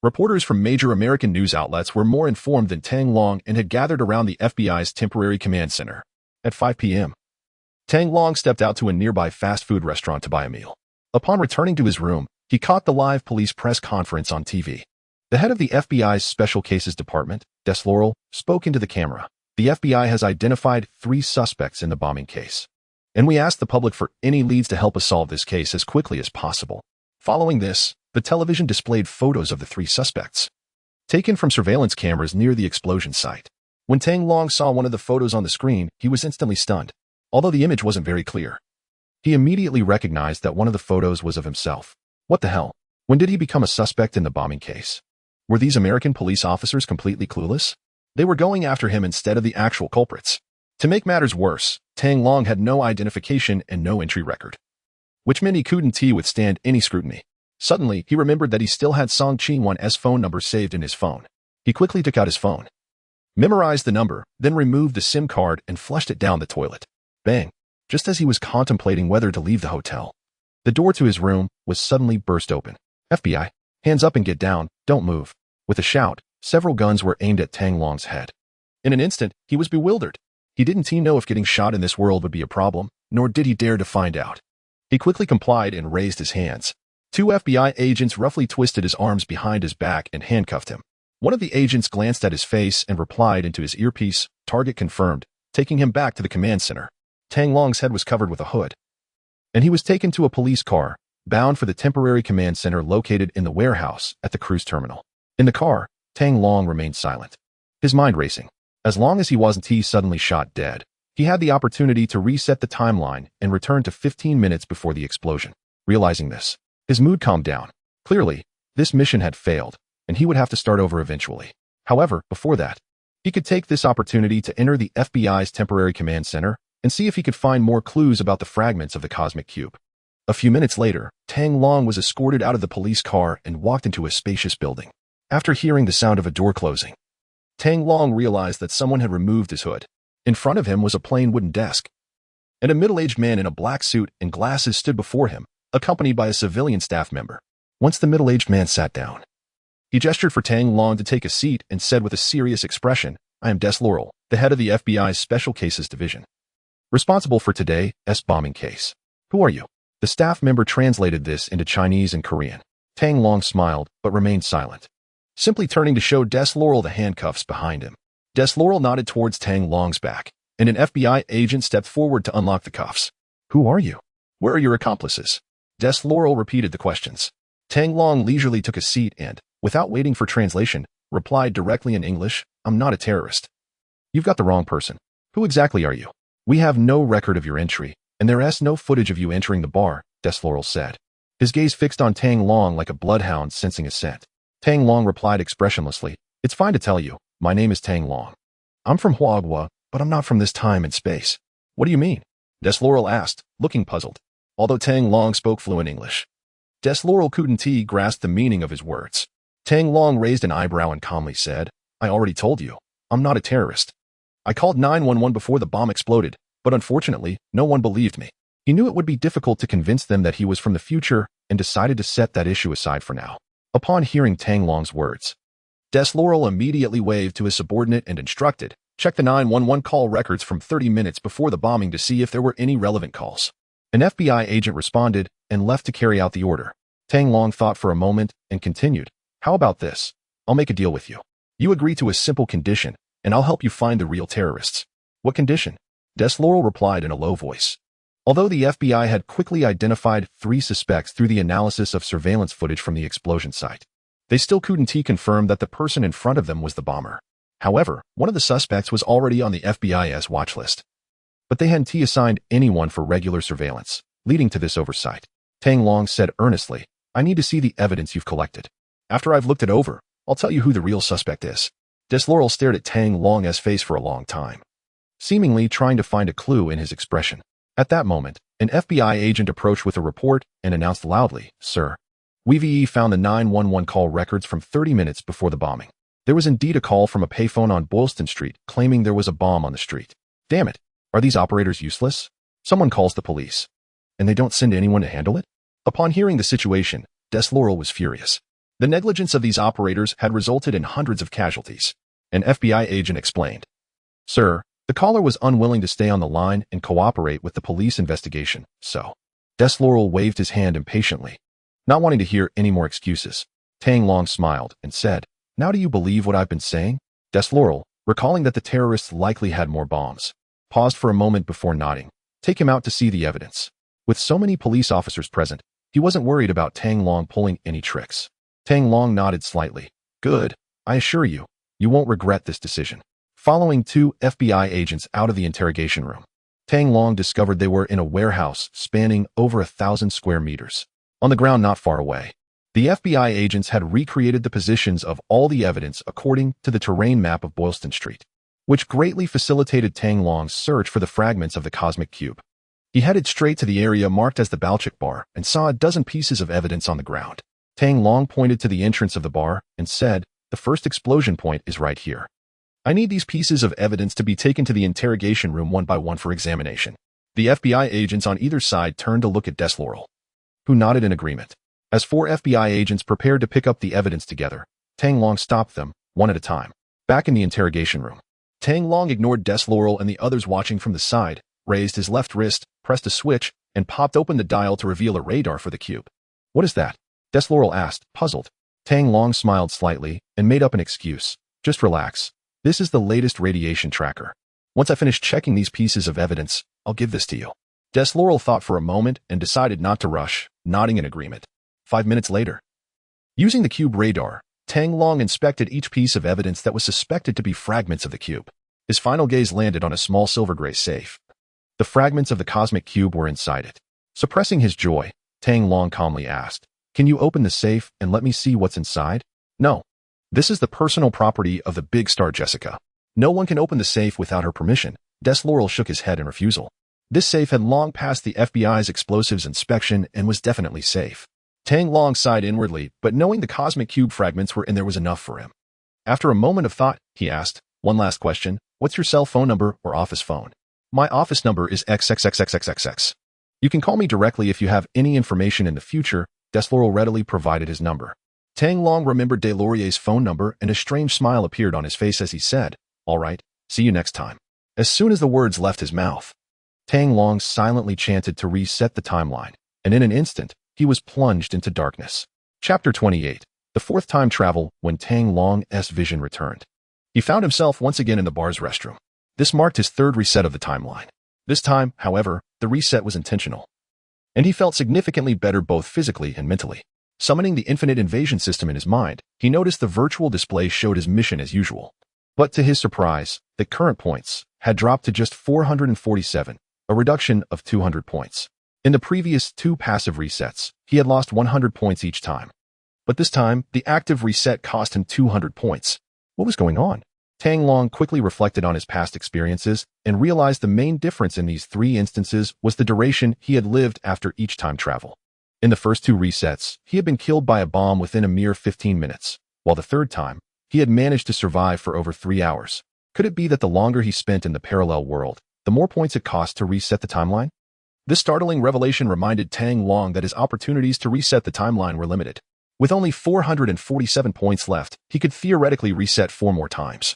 Reporters from major American news outlets were more informed than Tang Long and had gathered around the FBI's temporary command center. At 5 p.m., Tang Long stepped out to a nearby fast food restaurant to buy a meal. Upon returning to his room, he caught the live police press conference on TV. The head of the FBI's Special Cases Department, Des Laurel, spoke into the camera. "The FBI has identified 3 suspects in the bombing case, and we ask the public for any leads to help us solve this case as quickly as possible." Following this, the television displayed photos of the 3 suspects, taken from surveillance cameras near the explosion site. When Tang Long saw one of the photos on the screen, he was instantly stunned. Although the image wasn't very clear, he immediately recognized that one of the photos was of himself. What the hell? When did he become a suspect in the bombing case? Were these American police officers completely clueless? They were going after him instead of the actual culprits. To make matters worse, Tang Long had no identification and no entry record, which meant he couldn't withstand any scrutiny. Suddenly, he remembered that he still had Song Chi-1's phone number saved in his phone. He quickly took out his phone, memorized the number, then removed the SIM card and flushed it down the toilet. Bang! Just as he was contemplating whether to leave the hotel, the door to his room was suddenly burst open. "FBI, hands up and get down, don't move." With a shout, several guns were aimed at Tang Long's head. In an instant, he was bewildered. He didn't know if getting shot in this world would be a problem, nor did he dare to find out. He quickly complied and raised his hands. 2 FBI agents roughly twisted his arms behind his back and handcuffed him. One of the agents glanced at his face and replied into his earpiece, "Target confirmed," taking him back to the command center. Tang Long's head was covered with a hood, and he was taken to a police car, bound for the temporary command center located in the warehouse at the cruise terminal. In the car, Tang Long remained silent, his mind racing. As long as he wasn't suddenly shot dead, he had the opportunity to reset the timeline and return to 15 minutes before the explosion. Realizing this, his mood calmed down. Clearly, this mission had failed, and he would have to start over eventually. However, before that, he could take this opportunity to enter the FBI's temporary command center and see if he could find more clues about the fragments of the cosmic cube. A few minutes later, Tang Long was escorted out of the police car and walked into a spacious building. After hearing the sound of a door closing, Tang Long realized that someone had removed his hood. In front of him was a plain wooden desk, and a middle-aged man in a black suit and glasses stood before him, accompanied by a civilian staff member. Once the middle-aged man sat down, he gestured for Tang Long to take a seat and said with a serious expression, "I am Des Laurel, the head of the FBI's Special Cases Division, responsible for today's bombing case. Who are you?" The staff member translated this into Chinese and Korean. Tang Long smiled, but remained silent, simply turning to show Des Laurel the handcuffs behind him. Des Laurel nodded towards Tang Long's back, and an FBI agent stepped forward to unlock the cuffs. "Who are you? Where are your accomplices?" Des Laurel repeated the questions. Tang Long leisurely took a seat and, without waiting for translation, replied directly in English, "I'm not a terrorist." "You've got the wrong person. Who exactly are you?" "We have no record of your entry, and there's no footage of you entering the bar," Deslorel said. His gaze fixed on Tang Long like a bloodhound sensing a scent. Tang Long replied expressionlessly, "It's fine to tell you. My name is Tang Long. I'm from Huagua, but I'm not from this time and space." "What do you mean?" Deslorel asked, looking puzzled. Although Tang Long spoke fluent English, Deslorel couldn't grasp the meaning of his words. Tang Long raised an eyebrow and calmly said, "I already told you. I'm not a terrorist. I called 911 before the bomb exploded, but unfortunately, no one believed me." He knew it would be difficult to convince them that he was from the future and decided to set that issue aside for now. Upon hearing Tang Long's words, Deslorel immediately waved to his subordinate and instructed, "Check the 911 call records from 30 minutes before the bombing to see if there were any relevant calls." An FBI agent responded and left to carry out the order. Tang Long thought for a moment and continued, "How about this? I'll make a deal with you. You agree to a simple condition, and I'll help you find the real terrorists." "What condition?" Deslorel replied in a low voice. Although the FBI had quickly identified 3 suspects through the analysis of surveillance footage from the explosion site, they still couldn't confirm that the person in front of them was the bomber. However, one of the suspects was already on the FBI's watch list. But they hadn't assigned anyone for regular surveillance, leading to this oversight. Tang Long said earnestly, "I need to see the evidence you've collected. After I've looked it over, I'll tell you who the real suspect is." Deslorel stared at Tang Long's face for a long time, seemingly trying to find a clue in his expression. At that moment, an FBI agent approached with a report and announced loudly, "Sir, we've found the 911 call records from 30 minutes before the bombing. There was indeed a call from a payphone on Boylston Street claiming there was a bomb on the street. Damn it, are these operators useless? Someone calls the police, and they don't send anyone to handle it?" Upon hearing the situation, Deslorel was furious. The negligence of these operators had resulted in hundreds of casualties. An FBI agent explained, "Sir, the caller was unwilling to stay on the line and cooperate with the police investigation, so." Deslorel waved his hand impatiently, not wanting to hear any more excuses. Tang Long smiled and said, "Now do you believe what I've been saying?" Deslorel, recalling that the terrorists likely had more bombs, paused for a moment before nodding. "Take him out to see the evidence." With so many police officers present, he wasn't worried about Tang Long pulling any tricks. Tang Long nodded slightly. "Good. I assure you, you won't regret this decision." Following 2 FBI agents out of the interrogation room, Tang Long discovered they were in a warehouse spanning over 1,000 square meters. On the ground not far away, the FBI agents had recreated the positions of all the evidence according to the terrain map of Boylston Street, which greatly facilitated Tang Long's search for the fragments of the cosmic cube. He headed straight to the area marked as the Balchik bar and saw a dozen pieces of evidence on the ground. Tang Long pointed to the entrance of the bar and said, "The first explosion point is right here. I need these pieces of evidence to be taken to the interrogation room one by one for examination." The FBI agents on either side turned to look at Deslorel, who nodded in agreement. As 4 FBI agents prepared to pick up the evidence together, Tang Long stopped them, one at a time. Back in the interrogation room, Tang Long ignored Deslorel and the others watching from the side, raised his left wrist, pressed a switch, and popped open the dial to reveal a radar for the cube. "What is that?" Deslorel asked, puzzled. Tang Long smiled slightly and made up an excuse. "Just relax. This is the latest radiation tracker. Once I finish checking these pieces of evidence, I'll give this to you." Deslorel thought for a moment and decided not to rush, nodding in agreement. 5 minutes later, using the cube radar, Tang Long inspected each piece of evidence that was suspected to be fragments of the cube. His final gaze landed on a small silver-gray safe. The fragments of the cosmic cube were inside it. Suppressing his joy, Tang Long calmly asked, "Can you open the safe and let me see what's inside?" "No. This is the personal property of the big star Jessica. No one can open the safe without her permission." Deslorel shook his head in refusal. This safe had long passed the FBI's explosives inspection and was definitely safe. Tang Long sighed inwardly, but knowing the cosmic cube fragments were in there was enough for him. After a moment of thought, he asked, "One last question. What's your cell phone number or office phone?" "My office number is XXXXXXX. You can call me directly if you have any information in the future." Deslorel readily provided his number. Tang Long remembered Deslaurier's phone number, and a strange smile appeared on his face as he said, "All right, see you next time." As soon as the words left his mouth, Tang Long silently chanted to reset the timeline, and in an instant, he was plunged into darkness. Chapter 28. The 4th time travel when Tang Long's vision returned. He found himself once again in the bar's restroom. This marked his 3rd reset of the timeline. This time, however, the reset was intentional, and he felt significantly better both physically and mentally. Summoning the infinite invasion system in his mind, he noticed the virtual display showed his mission as usual. But to his surprise, the current points had dropped to just 447, a reduction of 200 points. In the previous 2 passive resets, he had lost 100 points each time. But this time, the active reset cost him 200 points. What was going on? Tang Long quickly reflected on his past experiences and realized the main difference in these 3 instances was the duration he had lived after each time travel. In the first 2 resets, he had been killed by a bomb within a mere 15 minutes, while the third time, he had managed to survive for over 3 hours. Could it be that the longer he spent in the parallel world, the more points it cost to reset the timeline? This startling revelation reminded Tang Long that his opportunities to reset the timeline were limited. With only 447 points left, he could theoretically reset 4 more times.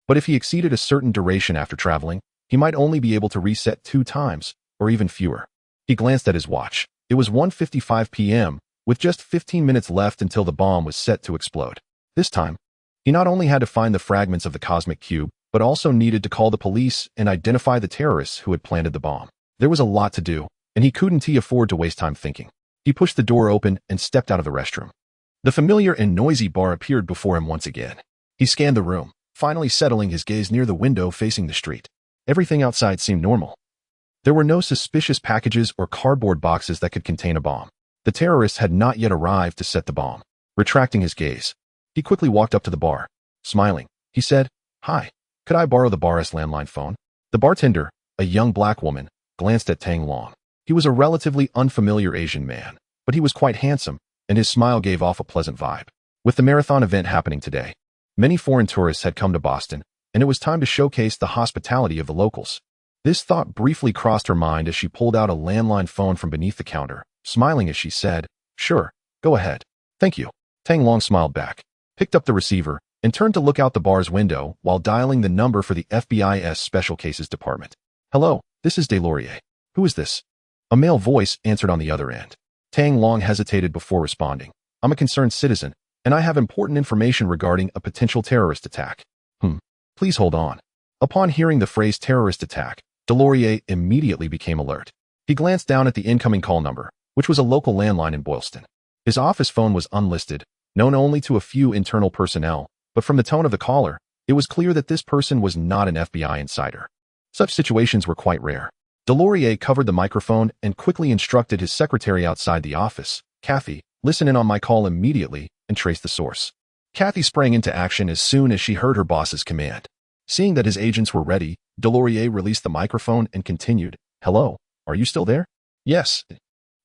But if he exceeded a certain duration after traveling, he might only be able to reset 2 times, or even fewer. He glanced at his watch. It was 1:55 p.m., with just 15 minutes left until the bomb was set to explode. This time, he not only had to find the fragments of the cosmic cube, but also needed to call the police and identify the terrorists who had planted the bomb. There was a lot to do, and he couldn't afford to waste time thinking. He pushed the door open and stepped out of the restroom. The familiar and noisy bar appeared before him once again. He scanned the room, finally settling his gaze near the window facing the street. Everything outside seemed normal. There were no suspicious packages or cardboard boxes that could contain a bomb. The terrorists had not yet arrived to set the bomb. Retracting his gaze, he quickly walked up to the bar. Smiling, he said, "Hi, could I borrow the bar's landline phone?" The bartender, a young black woman, glanced at Tang Long. He was a relatively unfamiliar Asian man, but he was quite handsome, and his smile gave off a pleasant vibe. With the marathon event happening today, many foreign tourists had come to Boston, and it was time to showcase the hospitality of the locals. This thought briefly crossed her mind as she pulled out a landline phone from beneath the counter, smiling as she said, "Sure, go ahead." "Thank you." Tang Long smiled back, picked up the receiver, and turned to look out the bar's window while dialing the number for the FBI's Special Cases Department. "Hello, this is Delorier. Who is this?" A male voice answered on the other end. Tang Long hesitated before responding. "I'm a concerned citizen, and I have important information regarding a potential terrorist attack." Please hold on." Upon hearing the phrase terrorist attack, Delorier immediately became alert. He glanced down at the incoming call number, which was a local landline in Boylston. His office phone was unlisted, known only to a few internal personnel, but from the tone of the caller, it was clear that this person was not an FBI insider. Such situations were quite rare. Delorier covered the microphone and quickly instructed his secretary outside the office, "Kathy, listen in on my call immediately and trace the source." Kathy sprang into action as soon as she heard her boss's command. Seeing that his agents were ready, Delorier released the microphone and continued, "Hello, are you still there?" "Yes,"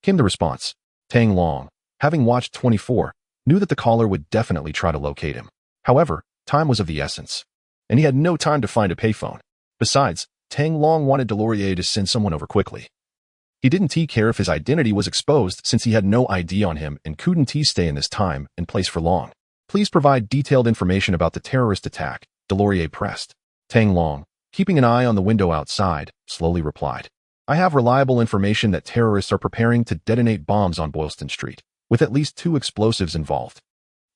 came the response. Tang Long, having watched 24, knew that the caller would definitely try to locate him. However, time was of the essence, and he had no time to find a payphone. Besides, Tang Long wanted Delorier to send someone over quickly. He didn't care if his identity was exposed since he had no ID on him and couldn't stay in this time and place for long. "Please provide detailed information about the terrorist attack," Delorier pressed. Tang Long, keeping an eye on the window outside, slowly replied, "I have reliable information that terrorists are preparing to detonate bombs on Boylston Street, with at least 2 explosives involved."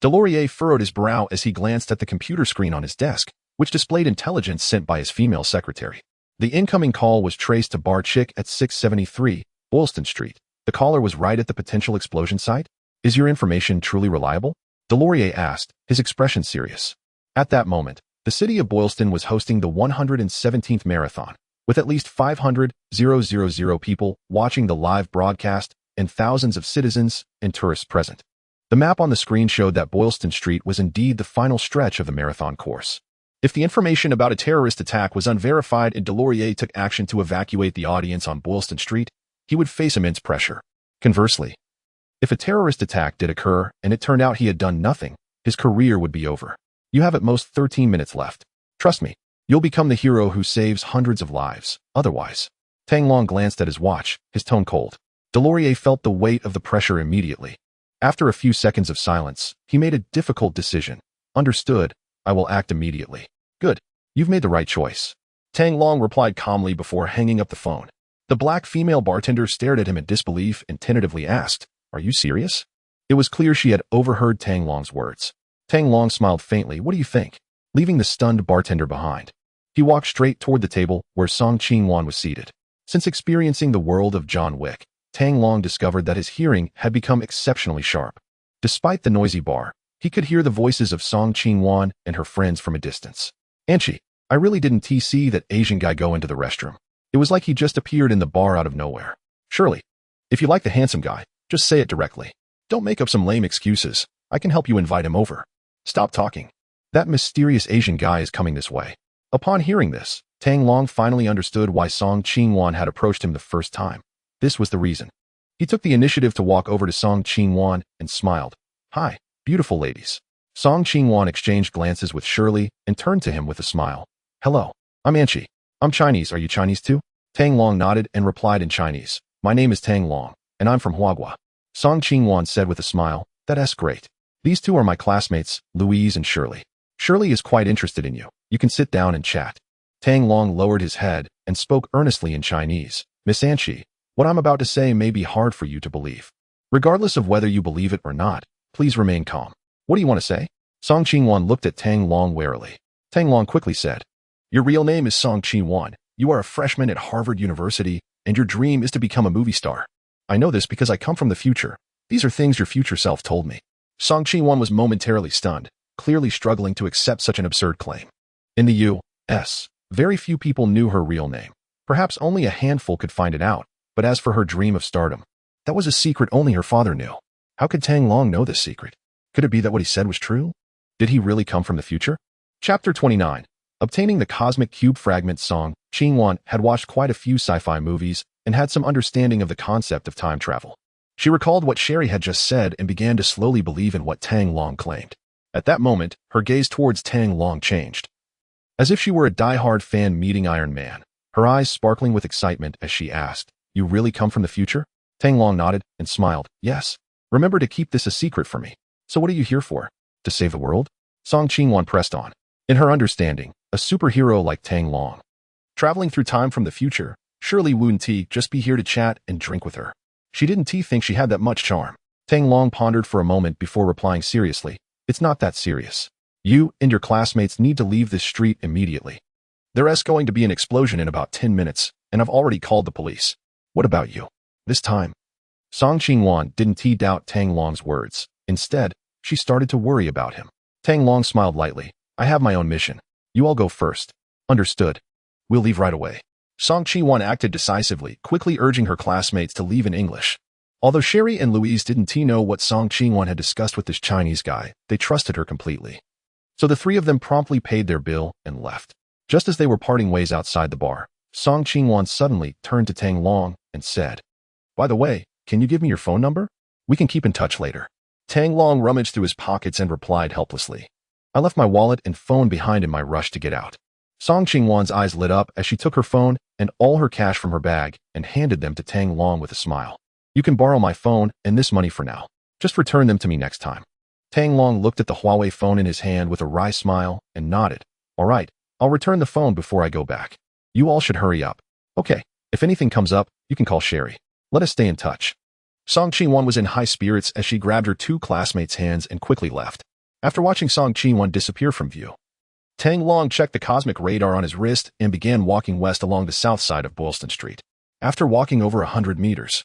Delorier furrowed his brow as he glanced at the computer screen on his desk, which displayed intelligence sent by his female secretary. The incoming call was traced to Bar Chick at 673 Boylston Street. The caller was right at the potential explosion site. "Is your information truly reliable?" Delorier asked, his expression serious. At that moment, the city of Boylston was hosting the 117th marathon, with at least 500,000 people watching the live broadcast and thousands of citizens and tourists present. The map on the screen showed that Boylston Street was indeed the final stretch of the marathon course. If the information about a terrorist attack was unverified and Delorier took action to evacuate the audience on Boylston Street, he would face immense pressure. Conversely, if a terrorist attack did occur and it turned out he had done nothing, his career would be over. "You have at most 13 minutes left. Trust me, you'll become the hero who saves hundreds of lives, otherwise." Tang Long glanced at his watch, his tone cold. Delorier felt the weight of the pressure immediately. After a few seconds of silence, he made a difficult decision. "Understood, I will act immediately." "Good, you've made the right choice," Tang Long replied calmly before hanging up the phone. The black female bartender stared at him in disbelief and tentatively asked, "Are you serious?" It was clear she had overheard Tang Long's words. Tang Long smiled faintly. "What do you think?" Leaving the stunned bartender behind, he walked straight toward the table where Song Ching-wan was seated. Since experiencing the world of John Wick, Tang Long discovered that his hearing had become exceptionally sharp. Despite the noisy bar, he could hear the voices of Song Qingwan and her friends from a distance. Anchi, I really didn't see that Asian guy go into the restroom. It was like he just appeared in the bar out of nowhere. Surely, if you like the handsome guy, just say it directly. Don't make up some lame excuses. I can help you invite him over. Stop talking. That mysterious Asian guy is coming this way. Upon hearing this, Tang Long finally understood why Song Qingwan had approached him the first time. This was the reason. He took the initiative to walk over to Song Qingwan and smiled. Hi, beautiful ladies. Song Qingwan exchanged glances with Shirley and turned to him with a smile. Hello, I'm Anchi. I'm Chinese. Are you Chinese too? Tang Long nodded and replied in Chinese. My name is Tang Long, and I'm from Huagua. Song Qingwan said with a smile. That's great. These two are my classmates, Louise and Shirley. Shirley is quite interested in you. You can sit down and chat. Tang Long lowered his head and spoke earnestly in Chinese. Miss Anchi, what I'm about to say may be hard for you to believe. Regardless of whether you believe it or not, please remain calm. What do you want to say? Song Qingwan looked at Tang Long warily. Tang Long quickly said, Your real name is Song Qingwan. You are a freshman at Harvard University, and your dream is to become a movie star. I know this because I come from the future. These are things your future self told me. Song Qingwan was momentarily stunned, clearly struggling to accept such an absurd claim. In the U.S., very few people knew her real name. Perhaps only a handful could find it out, but as for her dream of stardom, that was a secret only her father knew. How could Tang Long know this secret? Could it be that what he said was true? Did he really come from the future? Chapter 29. Obtaining the Cosmic Cube Fragment. Song Qingwan had watched quite a few sci-fi movies and had some understanding of the concept of time travel. She recalled what Sherry had just said and began to slowly believe in what Tang Long claimed. At that moment, her gaze towards Tang Long changed. As if she were a die-hard fan meeting Iron Man, her eyes sparkling with excitement as she asked, You really come from the future? Tang Long nodded and smiled. Yes. Remember to keep this a secret for me. So what are you here for? To save the world? Song Qingwan pressed on. In her understanding, a superhero like Tang Long, traveling through time from the future, surely wouldn't he just be here to chat and drink with her? She didn't think she had that much charm. Tang Long pondered for a moment before replying seriously. It's not that serious. You and your classmates need to leave this street immediately. There's going to be an explosion in about 10 minutes, and I've already called the police. What about you? This time? Song Qingwan didn't doubt Tang Long's words. Instead, she started to worry about him. Tang Long smiled lightly. I have my own mission. You all go first. Understood. We'll leave right away. Song Qingwan acted decisively, quickly urging her classmates to leave in English. Although Sherry and Louise didn't know what Song Qingwan had discussed with this Chinese guy, they trusted her completely. So the three of them promptly paid their bill and left. Just as they were parting ways outside the bar, Song Qingwan suddenly turned to Tang Long and said, By the way, can you give me your phone number? We can keep in touch later. Tang Long rummaged through his pockets and replied helplessly, I left my wallet and phone behind in my rush to get out. Song Qingwan's eyes lit up as she took her phone and all her cash from her bag and handed them to Tang Long with a smile. You can borrow my phone and this money for now. Just return them to me next time. Tang Long looked at the Huawei phone in his hand with a wry smile and nodded. All right, I'll return the phone before I go back. You all should hurry up. Okay, if anything comes up, you can call Sherry. Let us stay in touch. Song Qingwan was in high spirits as she grabbed her two classmates' hands and quickly left. After watching Song Qingwan disappear from view, Tang Long checked the cosmic radar on his wrist and began walking west along the south side of Boylston Street. After walking over 100 meters,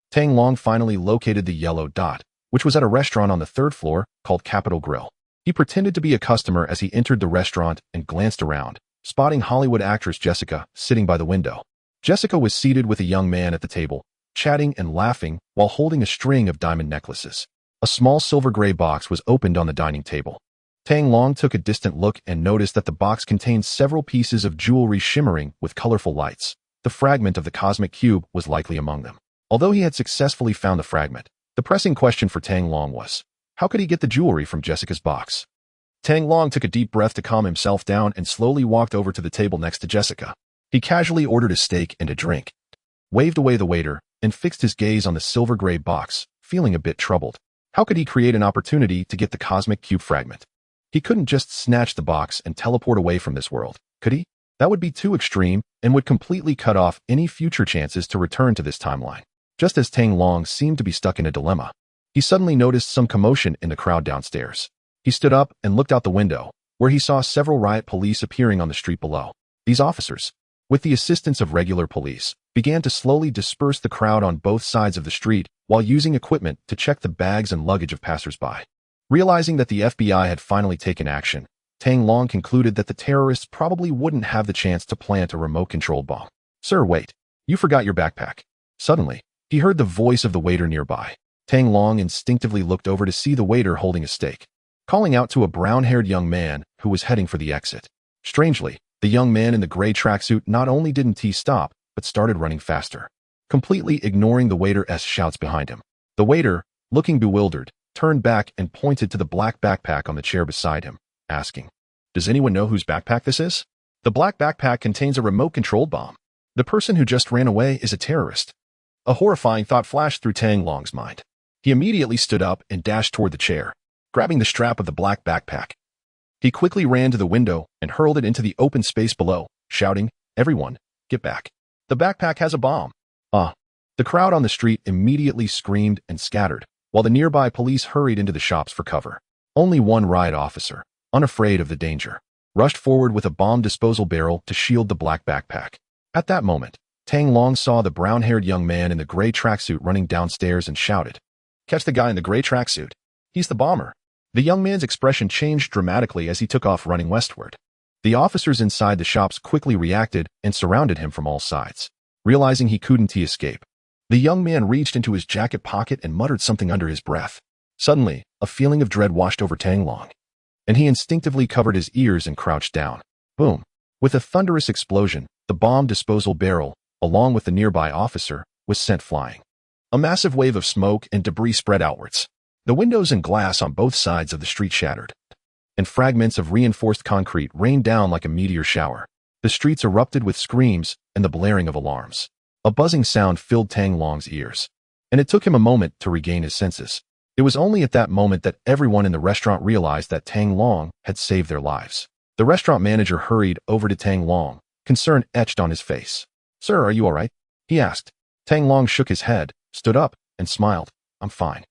Tang Long finally located the yellow dot, which was at a restaurant on the third floor called Capital Grill. He pretended to be a customer as he entered the restaurant and glanced around, spotting Hollywood actress Jessica sitting by the window. Jessica was seated with a young man at the table, chatting and laughing while holding a string of diamond necklaces. A small silver gray box was opened on the dining table. Tang Long took a distant look and noticed that the box contained several pieces of jewelry shimmering with colorful lights. The fragment of the cosmic cube was likely among them. Although he had successfully found the fragment, the pressing question for Tang Long was, how could he get the jewelry from Jessica's box? Tang Long took a deep breath to calm himself down and slowly walked over to the table next to Jessica. He casually ordered a steak and a drink, waved away the waiter, and fixed his gaze on the silver gray box, feeling a bit troubled. How could he create an opportunity to get the cosmic cube fragment? He couldn't just snatch the box and teleport away from this world, could he? That would be too extreme and would completely cut off any future chances to return to this timeline. Just as Tang Long seemed to be stuck in a dilemma, he suddenly noticed some commotion in the crowd downstairs. He stood up and looked out the window, where he saw several riot police appearing on the street below. These officers, with the assistance of regular police, began to slowly disperse the crowd on both sides of the street while using equipment to check the bags and luggage of passersby. Realizing that the FBI had finally taken action, Tang Long concluded that the terrorists probably wouldn't have the chance to plant a remote-controlled bomb. "Sir, wait. You forgot your backpack." Suddenly, he heard the voice of the waiter nearby. Tang Long instinctively looked over to see the waiter holding a steak, calling out to a brown-haired young man who was heading for the exit. Strangely, the young man in the gray tracksuit not only didn't stop, but started running faster, completely ignoring the waiter's shouts behind him. The waiter, looking bewildered, turned back and pointed to the black backpack on the chair beside him, asking, "Does anyone know whose backpack this is?" The black backpack contains a remote-controlled bomb. The person who just ran away is a terrorist. A horrifying thought flashed through Tang Long's mind. He immediately stood up and dashed toward the chair, grabbing the strap of the black backpack. He quickly ran to the window and hurled it into the open space below, shouting, "Everyone, get back. The backpack has a bomb." The crowd on the street immediately screamed and scattered, while the nearby police hurried into the shops for cover. Only one riot officer, unafraid of the danger, rushed forward with a bomb disposal barrel to shield the black backpack. At that moment, Tang Long saw the brown-haired young man in the gray tracksuit running downstairs and shouted, "Catch the guy in the gray tracksuit. He's the bomber." The young man's expression changed dramatically as he took off running westward. The officers inside the shops quickly reacted and surrounded him from all sides. Realizing he couldn't escape, the young man reached into his jacket pocket and muttered something under his breath. Suddenly, a feeling of dread washed over Tang Long, and he instinctively covered his ears and crouched down. Boom! With a thunderous explosion, the bomb disposal barrel, along with the nearby officer, was sent flying. A massive wave of smoke and debris spread outwards. The windows and glass on both sides of the street shattered, and fragments of reinforced concrete rained down like a meteor shower. The streets erupted with screams and the blaring of alarms. A buzzing sound filled Tang Long's ears, and it took him a moment to regain his senses. It was only at that moment that everyone in the restaurant realized that Tang Long had saved their lives. The restaurant manager hurried over to Tang Long, concern etched on his face. "Sir, are you all right?" he asked. Tang Long shook his head, stood up, and smiled. "I'm fine."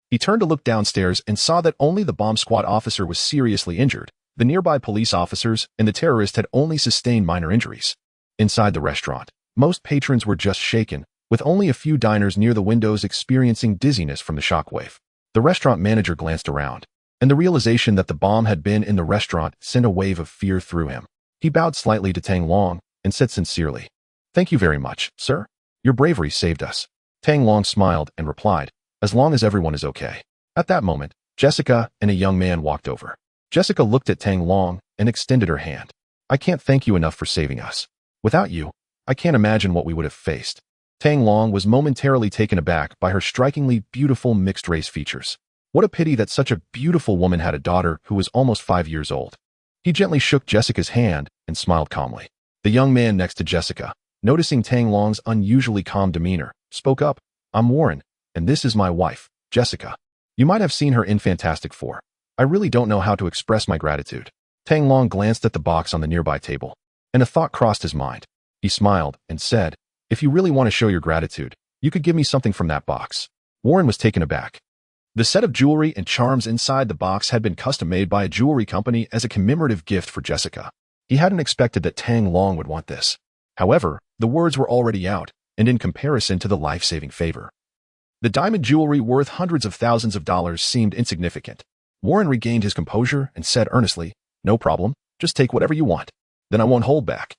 He turned to look downstairs and saw that only the bomb squad officer was seriously injured. The nearby police officers and the terrorist had only sustained minor injuries. Inside the restaurant, most patrons were just shaken, with only a few diners near the windows experiencing dizziness from the shockwave. The restaurant manager glanced around, and the realization that the bomb had been in the restaurant sent a wave of fear through him. He bowed slightly to Tang Long and said sincerely, "Thank you very much, sir. Your bravery saved us." Tang Long smiled and replied, "As long as everyone is okay." At that moment, Jessica and a young man walked over. Jessica looked at Tang Long and extended her hand. "I can't thank you enough for saving us. Without you, I can't imagine what we would have faced." Tang Long was momentarily taken aback by her strikingly beautiful mixed-race features. What a pity that such a beautiful woman had a daughter who was almost 5 years old. He gently shook Jessica's hand and smiled calmly. The young man next to Jessica, noticing Tang Long's unusually calm demeanor, spoke up, "I'm Warren, and this is my wife, Jessica. You might have seen her in Fantastic Four. I really don't know how to express my gratitude." Tang Long glanced at the box on the nearby table, and a thought crossed his mind. He smiled and said, "If you really want to show your gratitude, you could give me something from that box." Warren was taken aback. The set of jewelry and charms inside the box had been custom-made by a jewelry company as a commemorative gift for Jessica. He hadn't expected that Tang Long would want this. However, the words were already out, and in comparison to the life-saving favor, the diamond jewelry worth hundreds of thousands of dollars seemed insignificant. Warren regained his composure and said earnestly, "No problem, just take whatever you want. Then I won't hold back."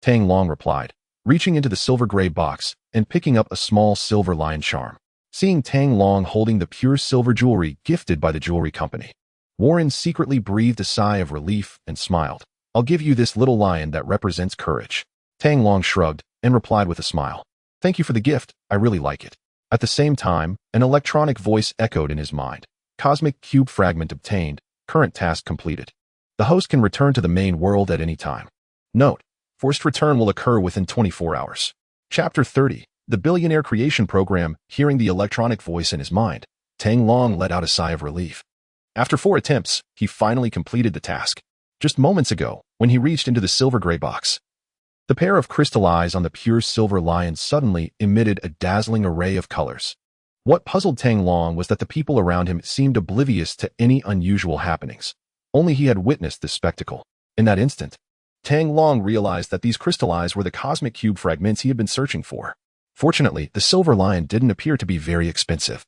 Tang Long replied, reaching into the silver-gray box and picking up a small silver lion charm. Seeing Tang Long holding the pure silver jewelry gifted by the jewelry company, Warren secretly breathed a sigh of relief and smiled. "I'll give you this little lion that represents courage." Tang Long shrugged and replied with a smile, "Thank you for the gift, I really like it." At the same time, an electronic voice echoed in his mind. "Cosmic cube fragment obtained, current task completed. The host can return to the main world at any time. Note: forced return will occur within 24 hours. Chapter 30, The Billionaire Creation Program. Hearing the electronic voice in his mind, Tang Long let out a sigh of relief. After 4 attempts, he finally completed the task. Just moments ago, when he reached into the silver-gray box, the pair of crystal eyes on the pure silver lion suddenly emitted a dazzling array of colors. What puzzled Tang Long was that the people around him seemed oblivious to any unusual happenings. Only he had witnessed this spectacle. In that instant, Tang Long realized that these crystal eyes were the cosmic cube fragments he had been searching for. Fortunately, the silver lion didn't appear to be very expensive.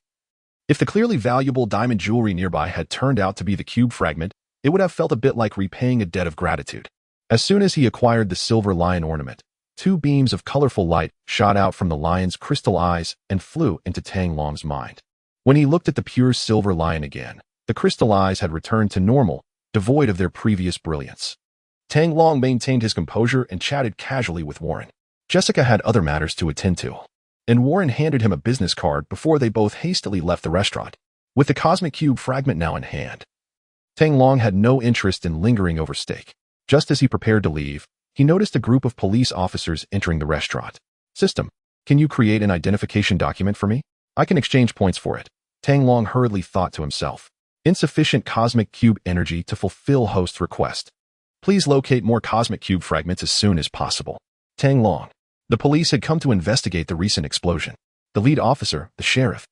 If the clearly valuable diamond jewelry nearby had turned out to be the cube fragment, it would have felt a bit like repaying a debt of gratitude. As soon as he acquired the silver lion ornament, two beams of colorful light shot out from the lion's crystal eyes and flew into Tang Long's mind. When he looked at the pure silver lion again, the crystal eyes had returned to normal, devoid of their previous brilliance. Tang Long maintained his composure and chatted casually with Warren. Jessica had other matters to attend to, and Warren handed him a business card before they both hastily left the restaurant. With the cosmic cube fragment now in hand, Tang Long had no interest in lingering over steak. Just as he prepared to leave, he noticed a group of police officers entering the restaurant. System, can you create an identification document for me? I can exchange points for it. Tang Long hurriedly thought to himself. Insufficient cosmic cube energy to fulfill host's request. Please locate more cosmic cube fragments as soon as possible. Tang Long. The police had come to investigate the recent explosion. The lead officer, the sheriff,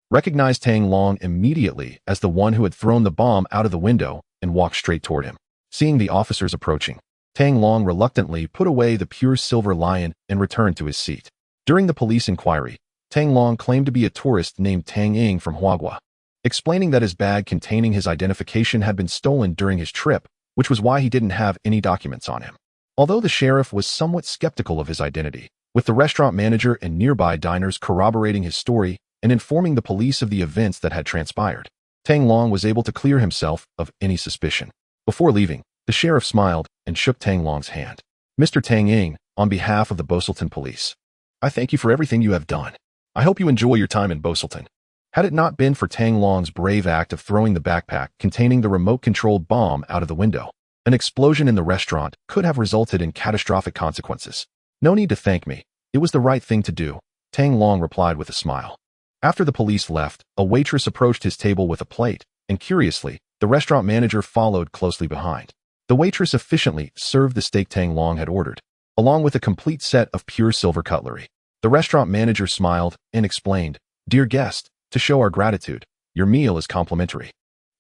recognized Tang Long immediately as the one who had thrown the bomb out of the window and walked straight toward him. Seeing the officers approaching, Tang Long reluctantly put away the pure silver lion and returned to his seat. During the police inquiry, Tang Long claimed to be a tourist named Tang Ying from Huagua, explaining that his bag containing his identification had been stolen during his trip, which was why he didn't have any documents on him. Although the sheriff was somewhat skeptical of his identity, with the restaurant manager and nearby diners corroborating his story and informing the police of the events that had transpired, Tang Long was able to clear himself of any suspicion. Before leaving, the sheriff smiled and shook Tang Long's hand. Mr. Tang Ying, on behalf of the Boselton police, I thank you for everything you have done. I hope you enjoy your time in Boselton. Had it not been for Tang Long's brave act of throwing the backpack containing the remote-controlled bomb out of the window, an explosion in the restaurant could have resulted in catastrophic consequences. No need to thank me. It was the right thing to do, Tang Long replied with a smile. After the police left, a waitress approached his table with a plate, and curiously, the restaurant manager followed closely behind. The waitress efficiently served the steak Tang Long had ordered, along with a complete set of pure silver cutlery. The restaurant manager smiled and explained, "Dear guest, to show our gratitude, your meal is complimentary.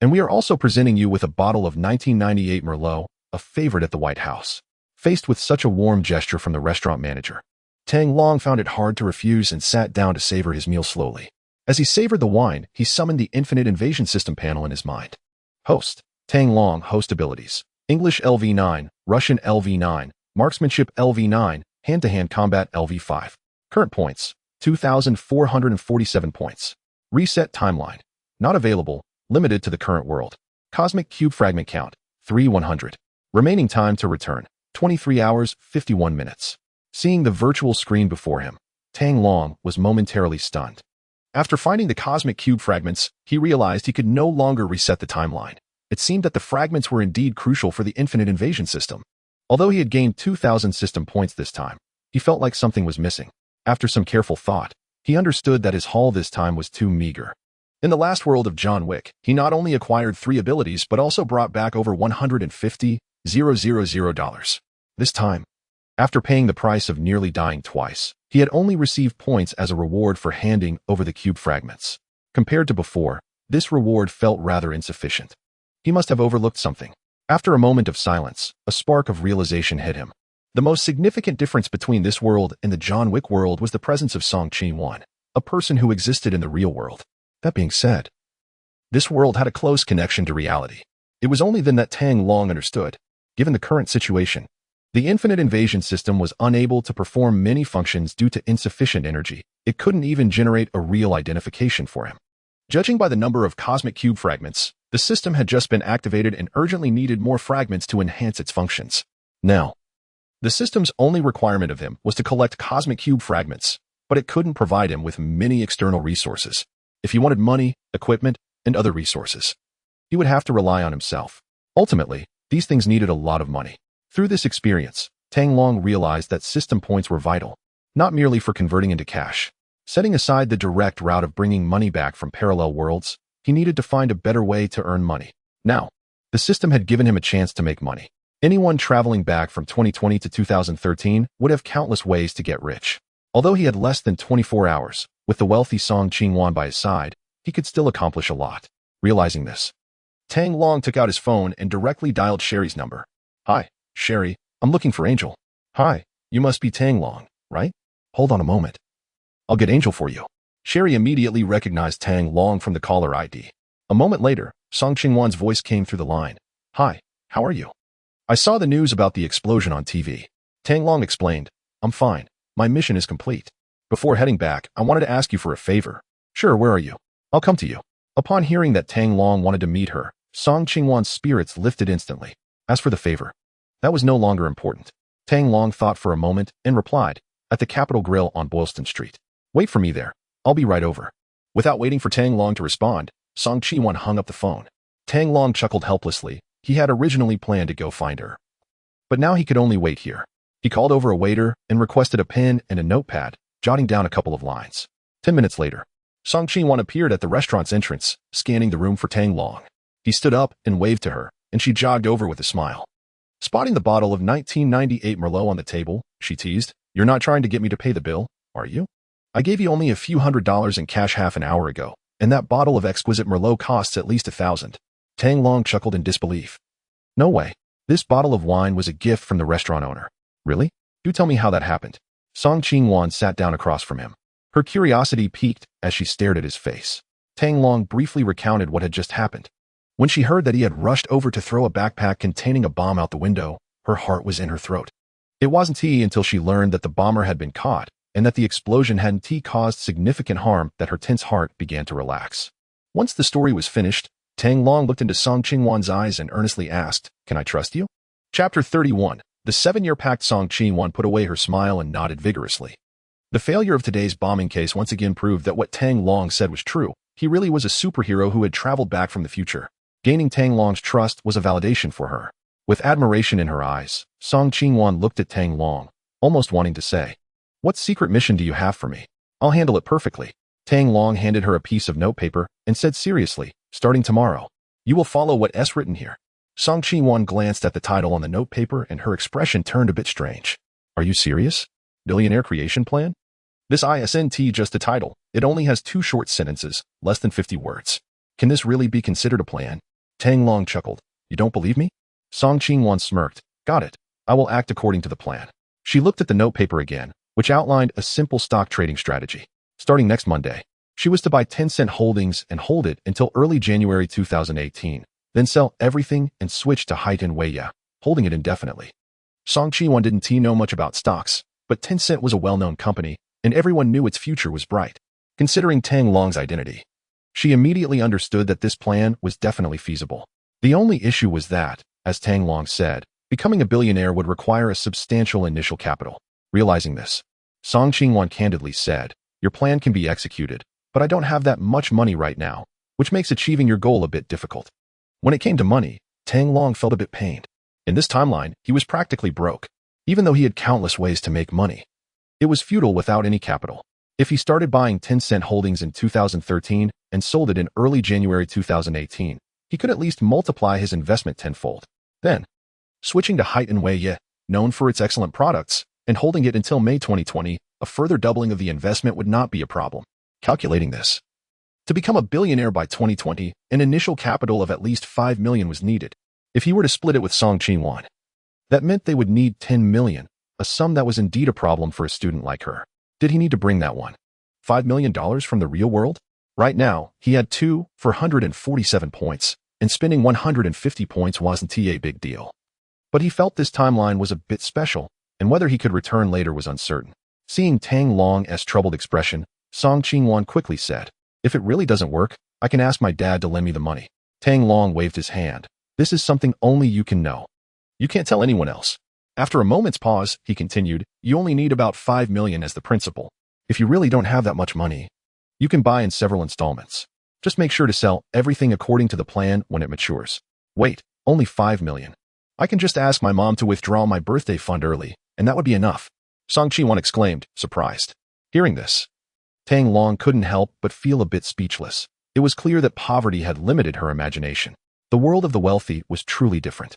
And we are also presenting you with a bottle of 1998 Merlot, a favorite at the White House." Faced with such a warm gesture from the restaurant manager, Tang Long found it hard to refuse and sat down to savor his meal slowly. As he savored the wine, he summoned the Infinite Invasion System panel in his mind. Host. Tang Long host abilities. English LV9, Russian LV9, Marksmanship LV9, Hand-to-hand combat LV5. Current points, 2,447 points. Reset timeline. Not available, limited to the current world. Cosmic cube fragment count, 3,100. Remaining time to return, 23 hours, 51 minutes. Seeing the virtual screen before him, Tang Long was momentarily stunned. After finding the cosmic cube fragments, he realized he could no longer reset the timeline. It seemed that the fragments were indeed crucial for the Infinite Invasion System. Although he had gained 2,000 system points this time, he felt like something was missing. After some careful thought, he understood that his haul this time was too meager. In the last world of John Wick, he not only acquired 3 abilities but also brought back over $150,000. This time, after paying the price of nearly dying twice, he had only received points as a reward for handing over the cube fragments. Compared to before, this reward felt rather insufficient. He must have overlooked something. After a moment of silence, a spark of realization hit him. The most significant difference between this world and the John Wick world was the presence of Song Chi-Wan, a person who existed in the real world. That being said, this world had a close connection to reality. It was only then that Tang Long understood. Given the current situation, the Infinite Invasion System was unable to perform many functions due to insufficient energy. It couldn't even generate a real identification for him. Judging by the number of cosmic cube fragments, the system had just been activated and urgently needed more fragments to enhance its functions. Now, the system's only requirement of him was to collect cosmic cube fragments, but it couldn't provide him with many external resources. If he wanted money, equipment, and other resources, he would have to rely on himself. Ultimately, these things needed a lot of money. Through this experience, Tang Long realized that system points were vital, not merely for converting into cash. Setting aside the direct route of bringing money back from parallel worlds, he needed to find a better way to earn money. Now, the system had given him a chance to make money. Anyone traveling back from 2020 to 2013 would have countless ways to get rich. Although he had less than 24 hours, with the wealthy Song Chi-Wan by his side, he could still accomplish a lot. Realizing this, Tang Long took out his phone and directly dialed Sherry's number. "Hi, Sherry, I'm looking for Angel." "Hi, you must be Tang Long, right? Hold on a moment." I'll get Angel for you. Sherry immediately recognized Tang Long from the caller ID. A moment later, Song Qingwan's voice came through the line. Hi, how are you? I saw the news about the explosion on TV. Tang Long explained. I'm fine. My mission is complete. Before heading back, I wanted to ask you for a favor. Sure, where are you? I'll come to you. Upon hearing that Tang Long wanted to meet her, Song Qingwan's spirits lifted instantly. As for the favor, that was no longer important. Tang Long thought for a moment and replied, at the Capitol Grill on Boylston Street. Wait for me there. I'll be right over. Without waiting for Tang Long to respond, Song Qingwan hung up the phone. Tang Long chuckled helplessly. He had originally planned to go find her. But now he could only wait here. He called over a waiter and requested a pen and a notepad, jotting down a couple of lines. 10 minutes later, Song Qingwan appeared at the restaurant's entrance, scanning the room for Tang Long. He stood up and waved to her, and she jogged over with a smile. Spotting the bottle of 1998 Merlot on the table, she teased, You're not trying to get me to pay the bill, are you? I gave you only a few $100s in cash half an hour ago, and that bottle of exquisite Merlot costs at least $1,000. Tang Long chuckled in disbelief. No way. This bottle of wine was a gift from the restaurant owner. Really? Do tell me how that happened. Song Qingwan sat down across from him. Her curiosity piqued as she stared at his face. Tang Long briefly recounted what had just happened. When she heard that he had rushed over to throw a backpack containing a bomb out the window, her heart was in her throat. It wasn't until she learned that the bomber had been caught and that the explosion hadn't caused significant harm that her tense heart began to relax. Once the story was finished, Tang Long looked into Song Qingwan's eyes and earnestly asked, Can I trust you? Chapter 31. The 7-year pact. Song Qingwan put away her smile and nodded vigorously. The failure of today's bombing case once again proved that what Tang Long said was true. He really was a superhero who had traveled back from the future. Gaining Tang Long's trust was a validation for her. With admiration in her eyes, Song Qingwan looked at Tang Long, almost wanting to say, What secret mission do you have for me? I'll handle it perfectly. Tang Long handed her a piece of notepaper and said seriously, Starting tomorrow, you will follow what's written here. Song Qingwan glanced at the title on the notepaper and her expression turned a bit strange. Are you serious? Billionaire creation plan? This isn't just a title. It only has 2 short sentences, less than 50 words. Can this really be considered a plan? Tang Long chuckled. You don't believe me? Song Qingwan smirked. Got it. I will act according to the plan. She looked at the notepaper again, which outlined a simple stock trading strategy. Starting next Monday, she was to buy 10-cent holdings and hold it until early January 2018, then sell everything and switch to Haiten Weiya, holding it indefinitely. Song Qingwan didn't know much about stocks, but 10-cent was a well-known company, and everyone knew its future was bright. Considering Tang Long's identity, she immediately understood that this plan was definitely feasible. The only issue was that, as Tang Long said, becoming a billionaire would require a substantial initial capital. Realizing this, Song Qingwan candidly said, Your plan can be executed, but I don't have that much money right now, which makes achieving your goal a bit difficult. When it came to money, Tang Long felt a bit pained. In this timeline, he was practically broke, even though he had countless ways to make money. It was futile without any capital. If he started buying 10-cent holdings in 2013 and sold it in early January 2018, he could at least multiply his investment tenfold. Then, switching to Haiten Weiya, known for its excellent products, and holding it until May 2020, a further doubling of the investment would not be a problem. Calculating this, to become a billionaire by 2020, an initial capital of at least $5 million was needed. If he were to split it with Song Qingwan, that meant they would need $10 million, a sum that was indeed a problem for a student like her. Did he need to bring that $5 million from the real world? Right now, he had 447 points, and spending 150 points wasn't a big deal. But he felt this timeline was a bit special, and whether he could return later was uncertain. Seeing Tang Long's troubled expression, Song Qingwan quickly said, If it really doesn't work, I can ask my dad to lend me the money. Tang Long waved his hand. This is something only you can know. You can't tell anyone else. After a moment's pause, he continued, You only need about $5 million as the principal. If you really don't have that much money, you can buy in several installments. Just make sure to sell everything according to the plan when it matures. Wait, only $5 million. I can just ask my mom to withdraw my birthday fund early, and that would be enough. Song Qingwan exclaimed, surprised. Hearing this, Tang Long couldn't help but feel a bit speechless. It was clear that poverty had limited her imagination. The world of the wealthy was truly different.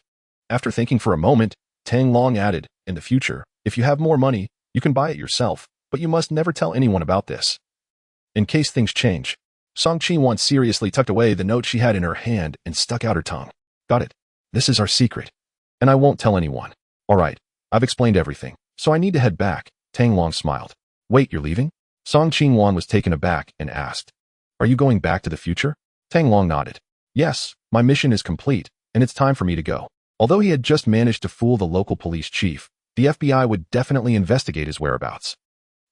After thinking for a moment, Tang Long added, In the future, if you have more money, you can buy it yourself, but you must never tell anyone about this. In case things change. Song Qingwan seriously tucked away the note she had in her hand and stuck out her tongue. Got it. This is our secret. And I won't tell anyone. All right, I've explained everything, so I need to head back. Tang Long smiled. Wait, you're leaving? Song Qingwan was taken aback and asked, "Are you going back to the future?" Tang Long nodded. "Yes, my mission is complete, and it's time for me to go." Although he had just managed to fool the local police chief, the FBI would definitely investigate his whereabouts.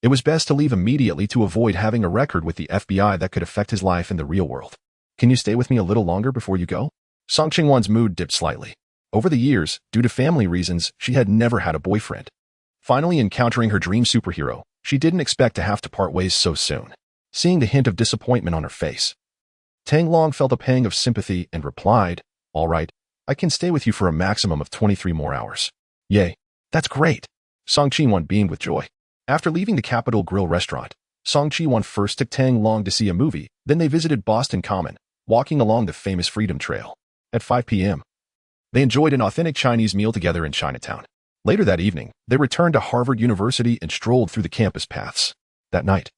It was best to leave immediately to avoid having a record with the FBI that could affect his life in the real world. "Can you stay with me a little longer before you go?" Song Qingwan's mood dipped slightly. Over the years, due to family reasons, she had never had a boyfriend. Finally encountering her dream superhero, she didn't expect to have to part ways so soon. Seeing the hint of disappointment on her face, Tang Long felt a pang of sympathy and replied, "All right, I can stay with you for a maximum of 23 more hours." "Yay, that's great." Song Qingwan beamed with joy. After leaving the Capital Grill restaurant, Song Qingwan first took Tang Long to see a movie, then they visited Boston Common, walking along the famous Freedom Trail. At 5 p.m., they enjoyed an authentic Chinese meal together in Chinatown. Later that evening, they returned to Harvard University and strolled through the campus paths. That night,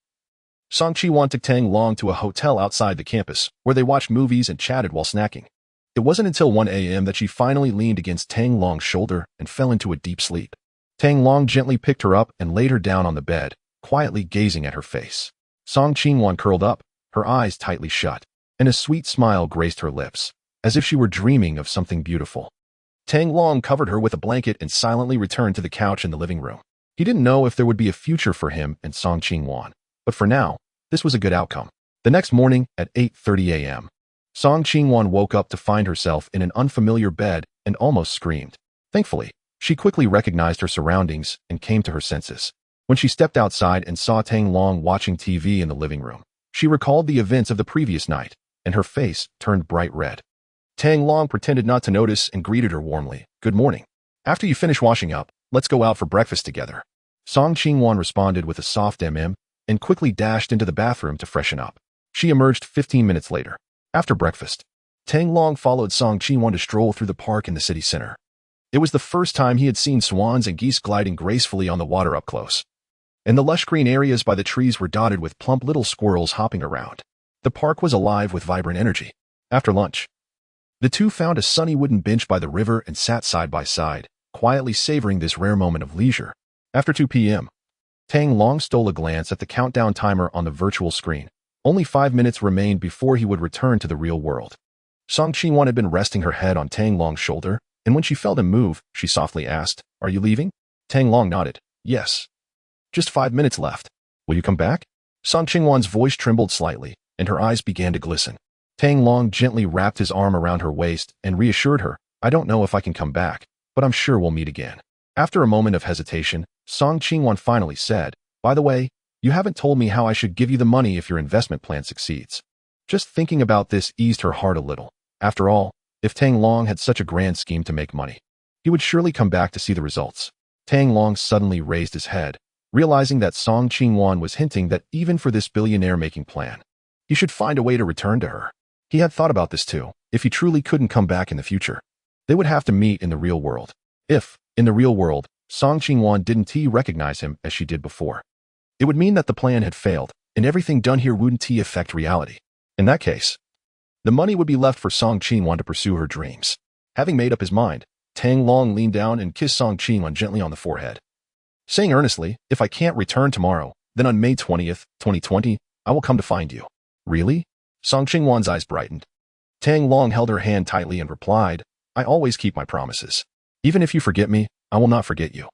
Song Qingwan took Tang Long to a hotel outside the campus, where they watched movies and chatted while snacking. It wasn't until 1 a.m. that she finally leaned against Tang Long's shoulder and fell into a deep sleep. Tang Long gently picked her up and laid her down on the bed, quietly gazing at her face. Song Qingwan curled up, her eyes tightly shut, and a sweet smile graced her lips, as if she were dreaming of something beautiful. Tang Long covered her with a blanket and silently returned to the couch in the living room. He didn't know if there would be a future for him and Song Qingwan, but for now, this was a good outcome. The next morning at 8:30 a.m., Song Qingwan woke up to find herself in an unfamiliar bed and almost screamed. Thankfully, she quickly recognized her surroundings and came to her senses. When she stepped outside and saw Tang Long watching TV in the living room, she recalled the events of the previous night, and her face turned bright red. Tang Long pretended not to notice and greeted her warmly. "Good morning. After you finish washing up, let's go out for breakfast together." Song Qingwan responded with a soft and quickly dashed into the bathroom to freshen up. She emerged 15 minutes later. After breakfast, Tang Long followed Song Qingwan to stroll through the park in the city center. It was the first time he had seen swans and geese gliding gracefully on the water up close. And the lush green areas by the trees were dotted with plump little squirrels hopping around. The park was alive with vibrant energy. After lunch, the two found a sunny wooden bench by the river and sat side by side, quietly savoring this rare moment of leisure. After 2 p.m., Tang Long stole a glance at the countdown timer on the virtual screen. Only 5 minutes remained before he would return to the real world. Song Qingwan had been resting her head on Tang Long's shoulder, and when she felt him move, she softly asked, "Are you leaving?" Tang Long nodded. "Yes. Just 5 minutes left. Will you come back?" Song Qingwan's voice trembled slightly, and her eyes began to glisten. Tang Long gently wrapped his arm around her waist and reassured her, "I don't know if I can come back, but I'm sure we'll meet again." After a moment of hesitation, Song Qingwan finally said, "By the way, you haven't told me how I should give you the money if your investment plan succeeds." Just thinking about this eased her heart a little. After all, if Tang Long had such a grand scheme to make money, he would surely come back to see the results. Tang Long suddenly raised his head, realizing that Song Qingwan was hinting that even for this billionaire-making plan, he should find a way to return to her. He had thought about this too. If he truly couldn't come back in the future, they would have to meet in the real world. If, in the real world, Song Qingwan didn't recognize him as she did before, it would mean that the plan had failed, and everything done here wouldn't affect reality. In that case, the money would be left for Song Qingwan to pursue her dreams. Having made up his mind, Tang Long leaned down and kissed Song Qingwan gently on the forehead, saying earnestly, "If I can't return tomorrow, then on May 20th, 2020, I will come to find you." "Really?" Song Qingwan's eyes brightened. Tang Long held her hand tightly and replied, "I always keep my promises. Even if you forget me, I will not forget you.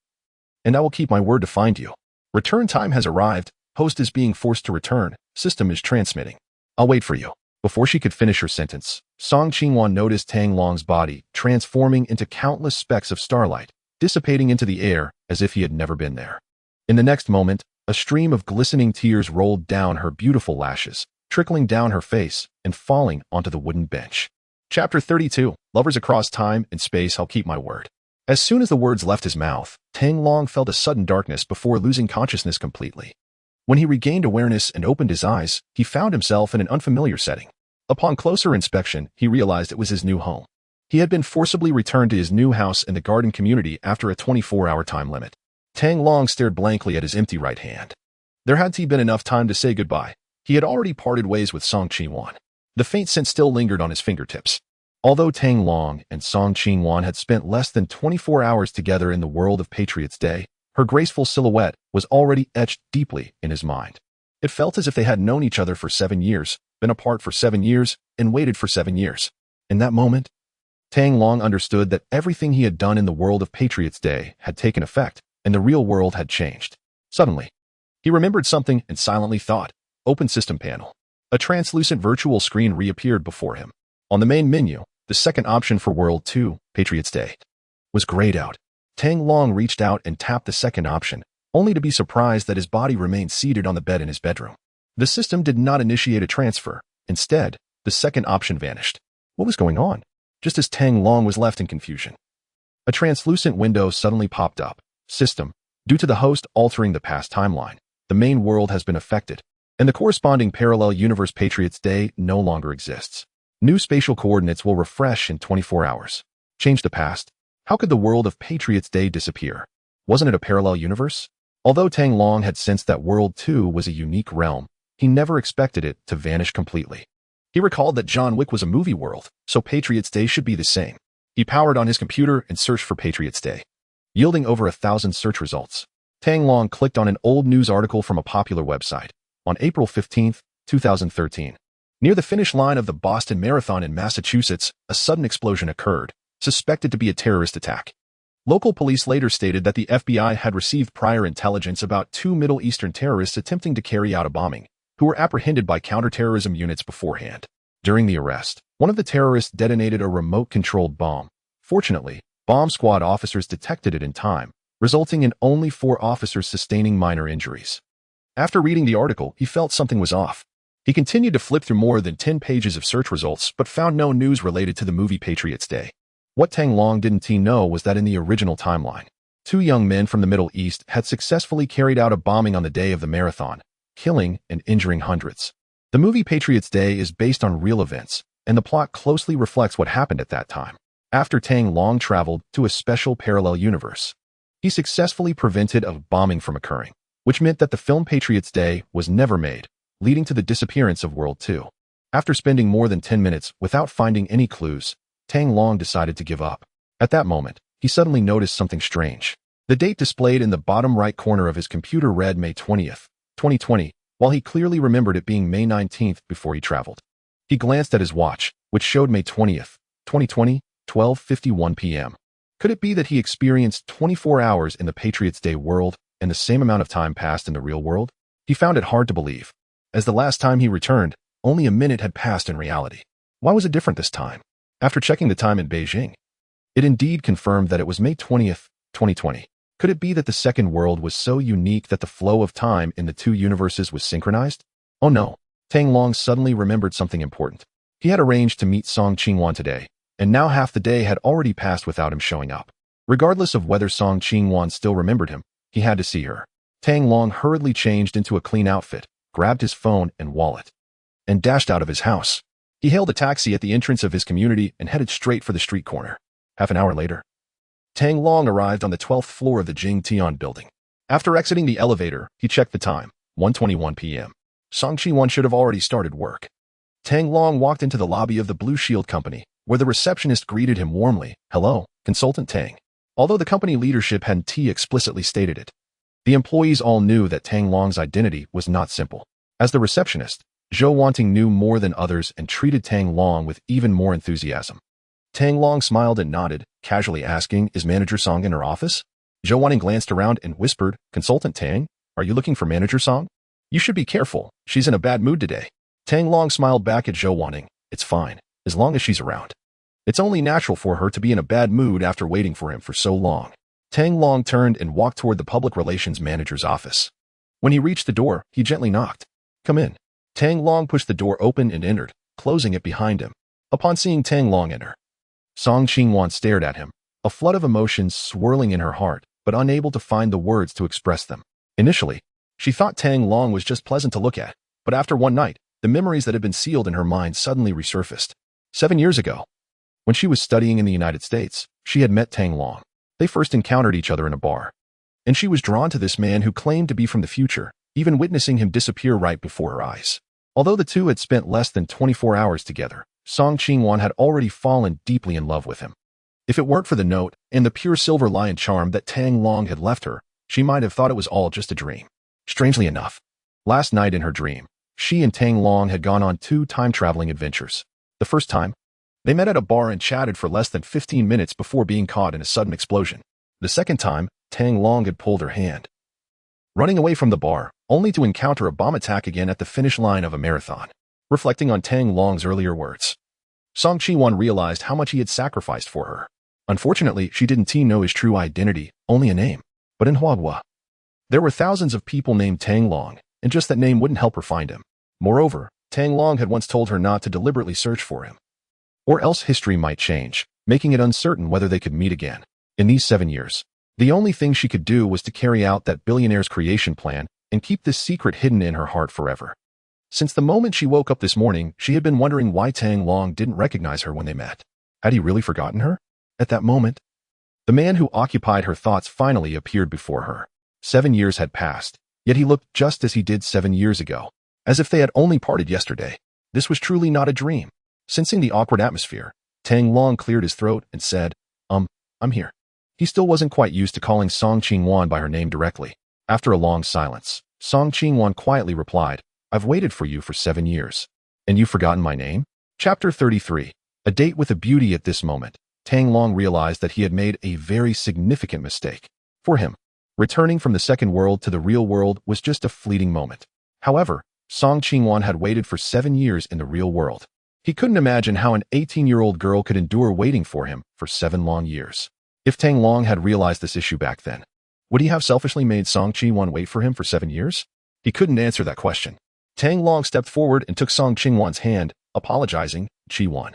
And I will keep my word to find you. Return time has arrived. Host is being forced to return. System is transmitting. I'll wait for you." Before she could finish her sentence, Song Qingwan noticed Tang Long's body transforming into countless specks of starlight, dissipating into the air as if he had never been there. In the next moment, a stream of glistening tears rolled down her beautiful lashes, trickling down her face and falling onto the wooden bench. Chapter 32, Lovers Across Time and Space, I'll Keep My Word. As soon as the words left his mouth, Tang Long felt a sudden darkness before losing consciousness completely. When he regained awareness and opened his eyes, he found himself in an unfamiliar setting. Upon closer inspection, he realized it was his new home. He had been forcibly returned to his new house in the garden community after a 24-hour time limit. Tang Long stared blankly at his empty right hand. There hadn't been enough time to say goodbye. He had already parted ways with Song Qingwan. The faint scent still lingered on his fingertips. Although Tang Long and Song Qingwan had spent less than 24 hours together in the world of Patriots' Day, her graceful silhouette was already etched deeply in his mind. It felt as if they had known each other for 7 years, been apart for 7 years, and waited for 7 years. In that moment, Tang Long understood that everything he had done in the world of Patriots Day had taken effect, and the real world had changed. Suddenly, he remembered something and silently thought, "Open system panel." A translucent virtual screen reappeared before him. On the main menu, the second option for World 2, Patriots Day, was grayed out. Tang Long reached out and tapped the second option, only to be surprised that his body remained seated on the bed in his bedroom. The system did not initiate a transfer. Instead, the second option vanished. What was going on? Just as Tang Long was left in confusion, a translucent window suddenly popped up. System, due to the host altering the past timeline, the main world has been affected, and the corresponding parallel universe Patriots Day no longer exists. New spatial coordinates will refresh in 24 hours. Change the past? How could the world of Patriots Day disappear? Wasn't it a parallel universe? Although Tang Long had sensed that World 2 was a unique realm, he never expected it to vanish completely. He recalled that John Wick was a movie world, so Patriots Day should be the same. He powered on his computer and searched for Patriots Day, yielding over 1,000 search results. Tang Long clicked on an old news article from a popular website. On April 15, 2013, near the finish line of the Boston Marathon in Massachusetts, a sudden explosion occurred, suspected to be a terrorist attack. Local police later stated that the FBI had received prior intelligence about 2 Middle Eastern terrorists attempting to carry out a bombing, who were apprehended by counterterrorism units beforehand. During the arrest, one of the terrorists detonated a remote-controlled bomb. Fortunately, bomb squad officers detected it in time, resulting in only 4 officers sustaining minor injuries. After reading the article, he felt something was off. He continued to flip through more than 10 pages of search results, but found no news related to the movie Patriots Day. What Tang Long didn't know was that in the original timeline, 2 young men from the Middle East had successfully carried out a bombing on the day of the marathon, killing and injuring hundreds. The movie Patriots Day is based on real events, and the plot closely reflects what happened at that time. After Tang Long traveled to a special parallel universe, he successfully prevented a bombing from occurring, which meant that the film Patriots Day was never made, leading to the disappearance of World 2. After spending more than 10 minutes without finding any clues, Tang Long decided to give up. At that moment, he suddenly noticed something strange. The date displayed in the bottom right corner of his computer read May 20th, 2020, while he clearly remembered it being May 19th before he traveled. He glanced at his watch, which showed May 20th, 2020, 12:51 p.m. Could it be that he experienced 24 hours in the Patriots Day world and the same amount of time passed in the real world? He found it hard to believe, as the last time he returned, only a minute had passed in reality. Why was it different this time? After checking the time in Beijing, it indeed confirmed that it was May 20th, 2020. Could it be that the second world was so unique that the flow of time in the 2 universes was synchronized? Oh no, Tang Long suddenly remembered something important. He had arranged to meet Song Qingwan today, and now half the day had already passed without him showing up. Regardless of whether Song Qingwan still remembered him, he had to see her. Tang Long hurriedly changed into a clean outfit, grabbed his phone and wallet, and dashed out of his house. He hailed a taxi at the entrance of his community and headed straight for the street corner. Half an hour later, Tang Long arrived on the 12th floor of the Jing Tian building. After exiting the elevator, he checked the time, 1:21 p.m. Song Qingwan should have already started work. Tang Long walked into the lobby of the Blue Shield Company, where the receptionist greeted him warmly. "Hello, Consultant Tang." Although the company leadership hadn't explicitly stated it, the employees all knew that Tang Long's identity was not simple. As the receptionist, Zhou Wanting knew more than others and treated Tang Long with even more enthusiasm. Tang Long smiled and nodded, casually asking, "Is Manager Song in her office?" Zhou Wanting glanced around and whispered, "Consultant Tang, are you looking for Manager Song? You should be careful, she's in a bad mood today." Tang Long smiled back at Zhou Wanting. "It's fine, as long as she's around. It's only natural for her to be in a bad mood after waiting for him for so long." Tang Long turned and walked toward the public relations manager's office. When he reached the door, he gently knocked. "Come in." Tang Long pushed the door open and entered, closing it behind him. Upon seeing Tang Long enter, Song Qingwan stared at him, a flood of emotions swirling in her heart, but unable to find the words to express them. Initially, she thought Tang Long was just pleasant to look at, but after one night, the memories that had been sealed in her mind suddenly resurfaced. 7 years ago, when she was studying in the United States, she had met Tang Long. They first encountered each other in a bar, and she was drawn to this man who claimed to be from the future, even witnessing him disappear right before her eyes. Although the two had spent less than 24 hours together, Song Qingwan had already fallen deeply in love with him. If it weren't for the note and the pure silver lion charm that Tang Long had left her, she might have thought it was all just a dream. Strangely enough, Last night in her dream, she and Tang Long had gone on 2 time-traveling adventures. The first time, they met at a bar and chatted for less than 15 minutes before being caught in a sudden explosion. The second time, Tang Long had pulled her hand, running away from the bar, only to encounter a bomb attack again at the finish line of a marathon. Reflecting on Tang Long's earlier words, Song Chi-won realized how much he had sacrificed for her. Unfortunately, she didn't know his true identity, only a name. But in Huagua, there were thousands of people named Tang Long, and just that name wouldn't help her find him. Moreover, Tang Long had once told her not to deliberately search for him, or else history might change, making it uncertain whether they could meet again. In these 7 years, the only thing she could do was to carry out that billionaire's creation plan and keep this secret hidden in her heart forever. Since the moment she woke up this morning, she had been wondering why Tang Long didn't recognize her when they met. Had he really forgotten her? At that moment, the man who occupied her thoughts finally appeared before her. 7 years had passed, yet he looked just as he did 7 years ago, as if they had only parted yesterday. This was truly not a dream. Sensing the awkward atmosphere, Tang Long cleared his throat and said, I'm here. He still wasn't quite used to calling Song Ching-won by her name directly. After a long silence, Song Ching-won quietly replied, I've waited for you for 7 years. And you've forgotten my name? Chapter 33. A date with a beauty. At this moment, Tang Long realized that he had made a very significant mistake. For him, returning from the second world to the real world was just a fleeting moment. However, Song Ching-won had waited for 7 years in the real world. He couldn't imagine how an 18-year-old girl could endure waiting for him for 7 long years. If Tang Long had realized this issue back then, would he have selfishly made Song Chi-won wait for him for 7 years? He couldn't answer that question. Tang Long stepped forward and took Song Ching-won's hand, apologizing, Chi-won.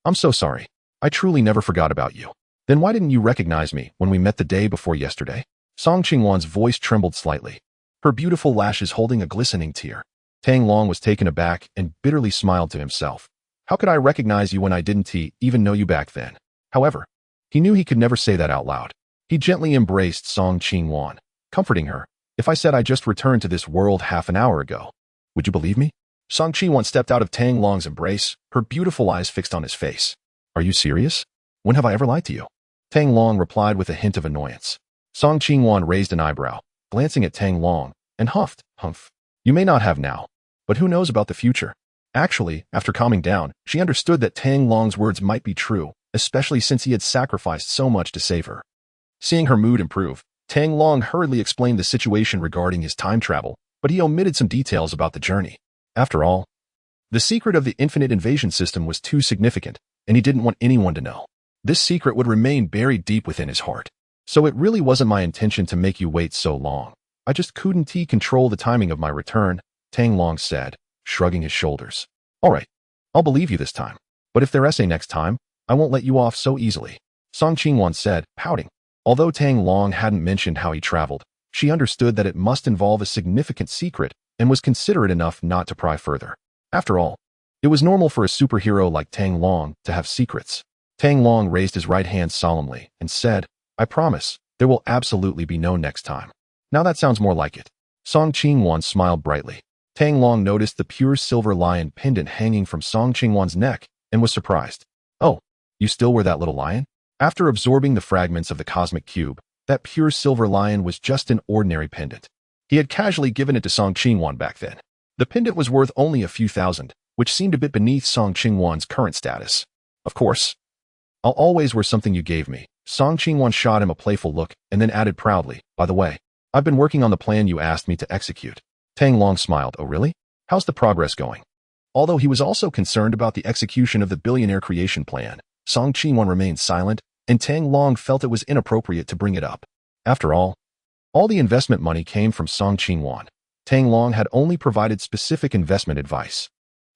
I'm so sorry. I truly never forgot about you. Then why didn't you recognize me when we met the day before yesterday? Song Ching-won's voice trembled slightly, her beautiful lashes holding a glistening tear. Tang Long was taken aback and bitterly smiled to himself. How could I recognize you when I didn't even know you back then? However, he knew he could never say that out loud. He gently embraced Song Ching-won, comforting her. If I said I just returned to this world half an hour ago, would you believe me? Song Chi-won stepped out of Tang Long's embrace, her beautiful eyes fixed on his face. Are you serious? When have I ever lied to you? Tang Long replied with a hint of annoyance. Song Ching-won raised an eyebrow, glancing at Tang Long, and humphed. You may not have now, but who knows about the future? Actually, after calming down, she understood that Tang Long's words might be true, especially since he had sacrificed so much to save her. Seeing her mood improve, Tang Long hurriedly explained the situation regarding his time travel, but he omitted some details about the journey. After all, the secret of the infinite invasion system was too significant, and he didn't want anyone to know. This secret would remain buried deep within his heart. So it really wasn't my intention to make you wait so long. I just couldn't control the timing of my return, Tang Long said, shrugging his shoulders. All right, I'll believe you this time. But if there's a next time, I won't let you off so easily, Song Ching-won said, pouting. Although Tang Long hadn't mentioned how he traveled, she understood that it must involve a significant secret and was considerate enough not to pry further. After all, it was normal for a superhero like Tang Long to have secrets. Tang Long raised his right hand solemnly and said, I promise, there will absolutely be no next time. Now that sounds more like it. Song Ching-won smiled brightly. Tang Long noticed the pure silver lion pendant hanging from Song Ching-won's neck and was surprised. Oh, you still wear that little lion? After absorbing the fragments of the cosmic cube, that pure silver lion was just an ordinary pendant. He had casually given it to Song Ching-won back then. The pendant was worth only a few thousand, which seemed a bit beneath Song Ching-won's current status. Of course, I'll always wear something you gave me. Song Ching-won shot him a playful look and then added proudly, by the way, I've been working on the plan you asked me to execute. Tang Long smiled. Oh really? How's the progress going? Although he was also concerned about the execution of the billionaire creation plan, Song Ching-won remained silent, and Tang Long felt it was inappropriate to bring it up. After all the investment money came from Song Ching-won. Tang Long had only provided specific investment advice.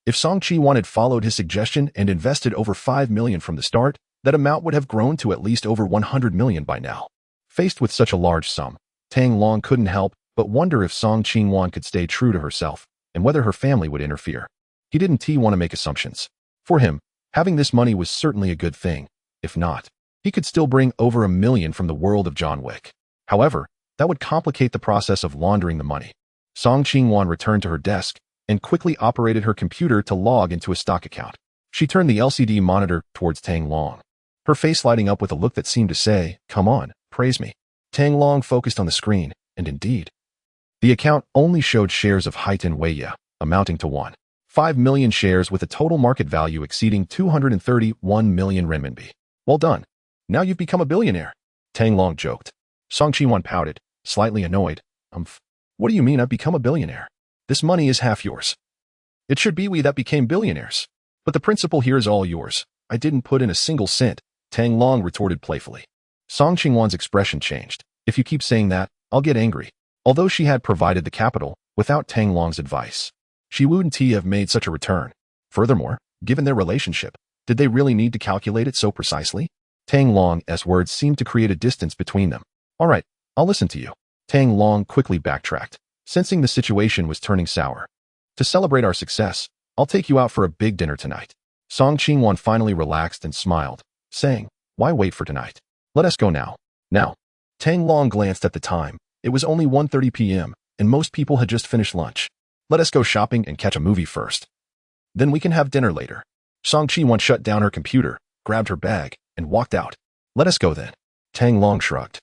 If Song Chi-won had followed his suggestion and invested over 5 million from the start, that amount would have grown to at least over 100 million by now. Faced with such a large sum, Tang Long couldn't help but wonder if Song Ching-won could stay true to herself and whether her family would interfere. He didn't want to make assumptions. For him, having this money was certainly a good thing. If not, he could still bring over 1 million from the world of John Wick. However, that would complicate the process of laundering the money. Song Ching-won returned to her desk and quickly operated her computer to log into a stock account. She turned the LCD monitor towards Tang Long, her face lighting up with a look that seemed to say, come on, praise me. Tang Long focused on the screen, and indeed, The account only showed shares of Haiten Weiya, amounting to 1.5 million shares with a total market value exceeding 231 million renminbi. Well done. Now you've become a billionaire. Tang Long joked. Song Qinwan pouted, slightly annoyed. What do you mean I've become a billionaire? This money is half yours. It should be we that became billionaires. But the principal here is all yours. I didn't put in a single cent, Tang Long retorted playfully. Song Qinwan's expression changed. If you keep saying that, I'll get angry. Although she had provided the capital, without Tang Long's advice, she wouldn't have made such a return. Furthermore, given their relationship, did they really need to calculate it so precisely? Tang Long's words seemed to create a distance between them. All right, I'll listen to you. Tang Long quickly backtracked, sensing the situation was turning sour. To celebrate our success, I'll take you out for a big dinner tonight. Song Qinwan finally relaxed and smiled, saying, why wait for tonight? Let us go now. Now. Tang Long glanced at the time. It was only 1:30 p.m., and most people had just finished lunch. Let us go shopping and catch a movie first. Then we can have dinner later. Song Qinwan shut down her computer, grabbed her bag, and walked out. Let us go then. Tang Long shrugged,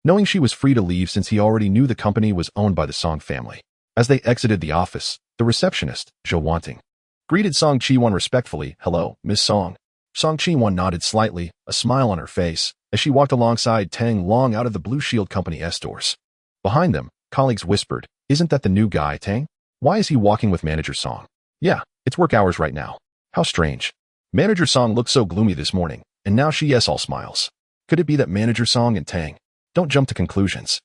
knowing she was free to leave since he already knew the company was owned by the Song family. As they exited the office, the receptionist, Zhou Wanting, greeted Song Qinwan respectfully. Hello, Miss Song. Song Qinwan nodded slightly, a smile on her face, as she walked alongside Tang Long out of the Blue Shield Company's doors. Behind them, colleagues whispered, isn't that the new guy, Tang? Why is he walking with Manager Song? Yeah, it's work hours right now. How strange. Manager Song looked so gloomy this morning, and now she all smiles. Could it be that Manager Song and Tang don't jump to conclusions?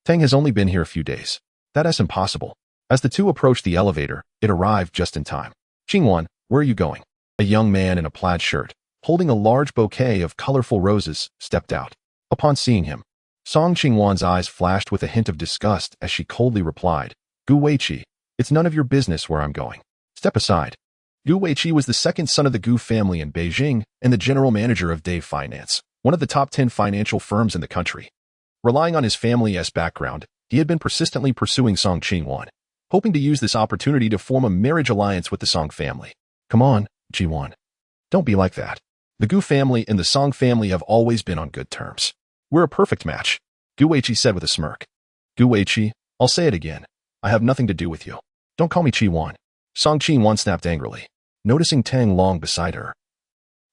Tang has only been here a few days. That's impossible. As the two approached the elevator, it arrived just in time. Qinwan, where are you going? A young man in a plaid shirt, holding a large bouquet of colorful roses, stepped out. Upon seeing him, Song Qinwan's eyes flashed with a hint of disgust as she coldly replied, Gu Weiqi, it's none of your business where I'm going. Step aside. Gu Weiqi was the second son of the Gu family in Beijing and the general manager of Dave Finance, one of the top 10 financial firms in the country. Relying on his family's background, he had been persistently pursuing Song Qinwan, hoping to use this opportunity to form a marriage alliance with the Song family. Come on, Qinwan. Don't be like that. The Gu family and the Song family have always been on good terms. We're a perfect match, Gu Weiqi said with a smirk. Gu Weiqi, I'll say it again. I have nothing to do with you. Don't call me Qinwan. Song Qinwan snapped angrily, noticing Tang Long beside her.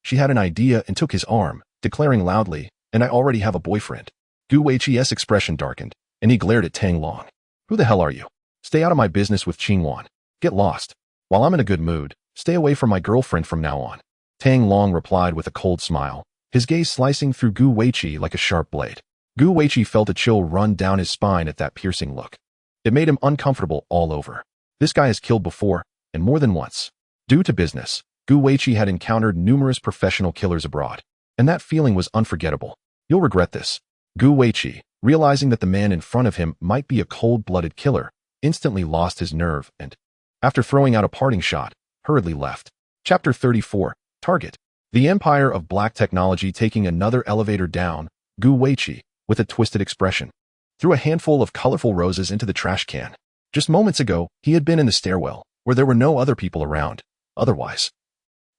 She had an idea and took his arm, declaring loudly, and I already have a boyfriend. Gu Weiqi's expression darkened, and he glared at Tang Long. Who the hell are you? Stay out of my business with Qinwan. Get lost. While I'm in a good mood, stay away from my girlfriend from now on. Tang Long replied with a cold smile, his gaze slicing through Gu Weiqi like a sharp blade. Gu Weiqi felt a chill run down his spine at that piercing look. It made him uncomfortable all over. This guy has killed before, and more than once. Due to business, Gu Weiqi had encountered numerous professional killers abroad, and that feeling was unforgettable. You'll regret this. Gu Weiqi, realizing that the man in front of him might be a cold-blooded killer, instantly lost his nerve and, after throwing out a parting shot, hurriedly left. Chapter 34, Target. The Empire of Black Technology taking another elevator down, Gu Weiqi, with a twisted expression, threw a handful of colorful roses into the trash can. Just moments ago, he had been in the stairwell, where there were no other people around. Otherwise,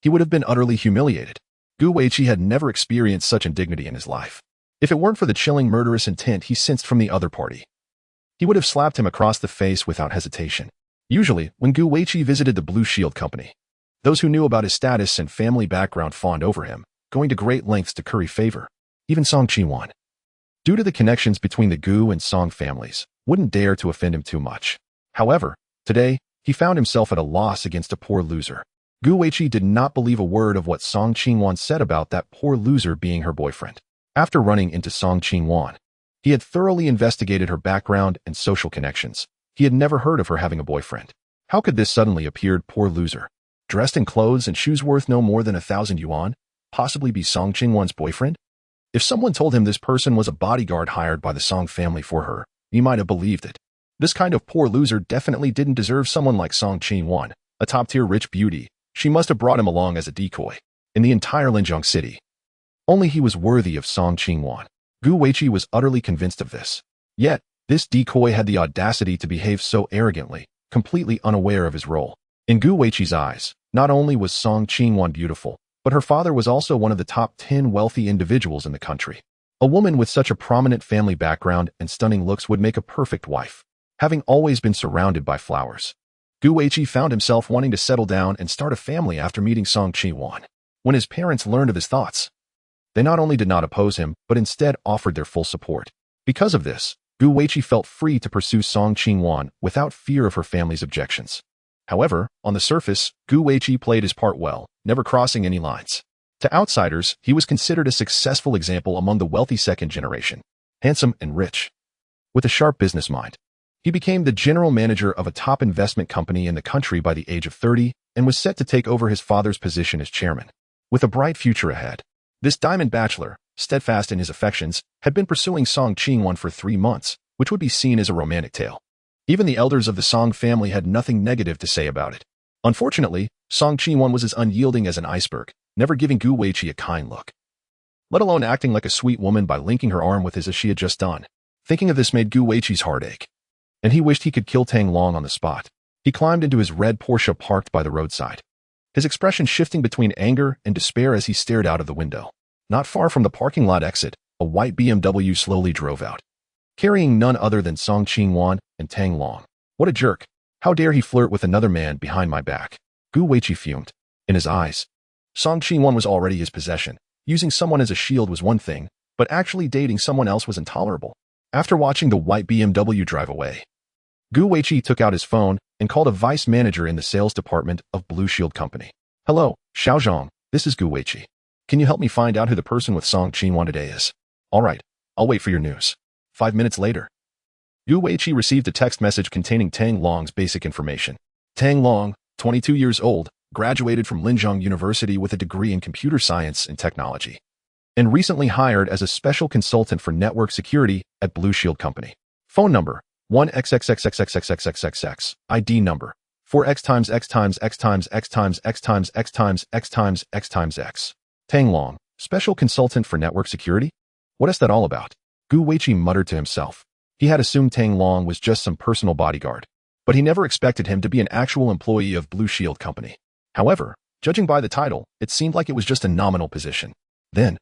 he would have been utterly humiliated. Gu Weiqi had never experienced such indignity in his life. If it weren't for the chilling murderous intent he sensed from the other party, he would have slapped him across the face without hesitation. Usually, when Gu Weiqi visited the Blue Shield Company, those who knew about his status and family background fawned over him, going to great lengths to curry favor. Even Song Qinwan, due to the connections between the Gu and Song families, wouldn't dare to offend him too much. However, today, he found himself at a loss against a poor loser. Gu Weiqi did not believe a word of what Song Qinwan said about that poor loser being her boyfriend. After running into Song Qinwan, he had thoroughly investigated her background and social connections. He had never heard of her having a boyfriend. How could this suddenly appeared poor loser, dressed in clothes and shoes worth no more than 1,000 yuan, possibly be Song Qinwan's boyfriend? If someone told him this person was a bodyguard hired by the Song family for her, he might have believed it. This kind of poor loser definitely didn't deserve someone like Song Qinwan, a top-tier rich beauty. She must have brought him along as a decoy. In the entire Linjiang city, only he was worthy of Song Qinwan. Gu Weiqi was utterly convinced of this. Yet, this decoy had the audacity to behave so arrogantly, completely unaware of his role. In Gu Weiqi's eyes, not only was Song Qinwan beautiful, but her father was also one of the top 10 wealthy individuals in the country. A woman with such a prominent family background and stunning looks would make a perfect wife. Having always been surrounded by flowers, Gu Weiqi found himself wanting to settle down and start a family after meeting Song Qinwan. When his parents learned of his thoughts, they not only did not oppose him, but instead offered their full support. Because of this, Gu Weiqi felt free to pursue Song Qinwan without fear of her family's objections. However, on the surface, Gu Weiqi played his part well, never crossing any lines. To outsiders, he was considered a successful example among the wealthy second generation, handsome and rich. With a sharp business mind, he became the general manager of a top investment company in the country by the age of 30 and was set to take over his father's position as chairman. With a bright future ahead, this diamond bachelor, steadfast in his affections, had been pursuing Song Qinwan for 3 months, which would be seen as a romantic tale. Even the elders of the Song family had nothing negative to say about it. Unfortunately, Song Qinwan was as unyielding as an iceberg, never giving Gu Weiqi a kind look, let alone acting like a sweet woman by linking her arm with his as she had just done. Thinking of this made Gu Weiqi's heart ache, and he wished he could kill Tang Long on the spot. He climbed into his red Porsche parked by the roadside, his expression shifting between anger and despair as he stared out of the window. Not far from the parking lot exit, a white BMW slowly drove out, carrying none other than Song Qinwan and Tang Long. What a jerk. How dare he flirt with another man behind my back? Gu Weiqi fumed. In his eyes, Song Qinwan was already his possession. Using someone as a shield was one thing, but actually dating someone else was intolerable. After watching the white BMW drive away, Gu Weiqi took out his phone and called a vice manager in the sales department of Blue Shield Company. Hello, Xiaozhong, this is Gu Weiqi. Can you help me find out who the person with Song Qinwan today is? All right, I'll wait for your news. 5 minutes later, Gu Weiqi received a text message containing Tang Long's basic information. Tang Long, 22 years old, graduated from Linjiang University with a degree in computer science and technology, and recently hired as a special consultant for network security at Blue Shield Company. Phone number 1xxxxxxxxxxx. ID number 4x times x times x times x times x times x times x times x times x. Tang Long, special consultant for network security? What is that all about? Gu Weiqi muttered to himself. He had assumed Tang Long was just some personal bodyguard, but he never expected him to be an actual employee of Blue Shield Company. However, judging by the title, it seemed like it was just a nominal position. Then,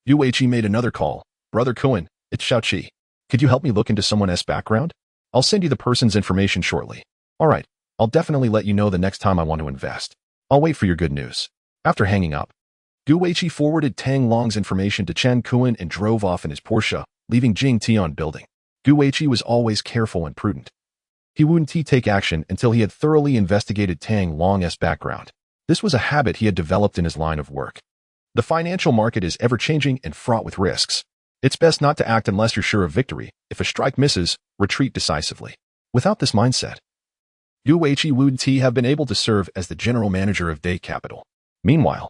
Gu Weiqi made another call. Brother Kuan, it's Xiaoqi. Could you help me look into someone's background? I'll send you the person's information shortly. All right, I'll definitely let you know the next time I want to invest. I'll wait for your good news. After hanging up, Gu Weiqi forwarded Tang Long's information to Chen Kuan and drove off in his Porsche, leaving Jing Tian building. Gu Weiqi was always careful and prudent. He wouldn't take action until he had thoroughly investigated Tang Long's background. This was a habit he had developed in his line of work. The financial market is ever-changing and fraught with risks. It's best not to act unless you're sure of victory. If a strike misses, retreat decisively. Without this mindset, Gu Weiqi wouldn't have been able to serve as the general manager of Day Capital. Meanwhile,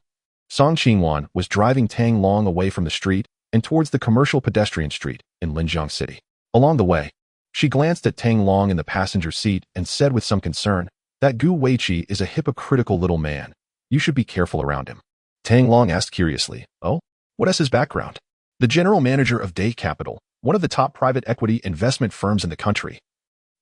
Song Qinwan was driving Tang Long away from the street and towards the commercial pedestrian street in Linjiang City. Along the way, she glanced at Tang Long in the passenger seat and said with some concern, "That Gu Weiqi is a hypocritical little man. You should be careful around him." Tang Long asked curiously, "Oh, what is his background?" The general manager of Day Capital, one of the top private equity investment firms in the country,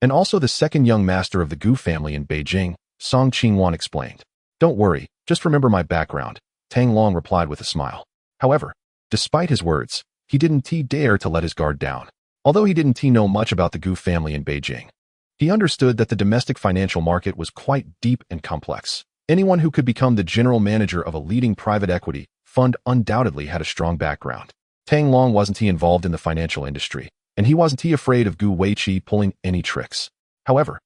and also the second young master of the Gu family in Beijing, Song Qinwan explained. "Don't worry, just remember my background," Tang Long replied with a smile. However, despite his words, he didn't dare to let his guard down. Although he didn't know much about the Gu family in Beijing, he understood that the domestic financial market was quite deep and complex. Anyone who could become the general manager of a leading private equity fund undoubtedly had a strong background. Tang Long wasn't involved in the financial industry, and he wasn't afraid of Gu Weiqi pulling any tricks. However,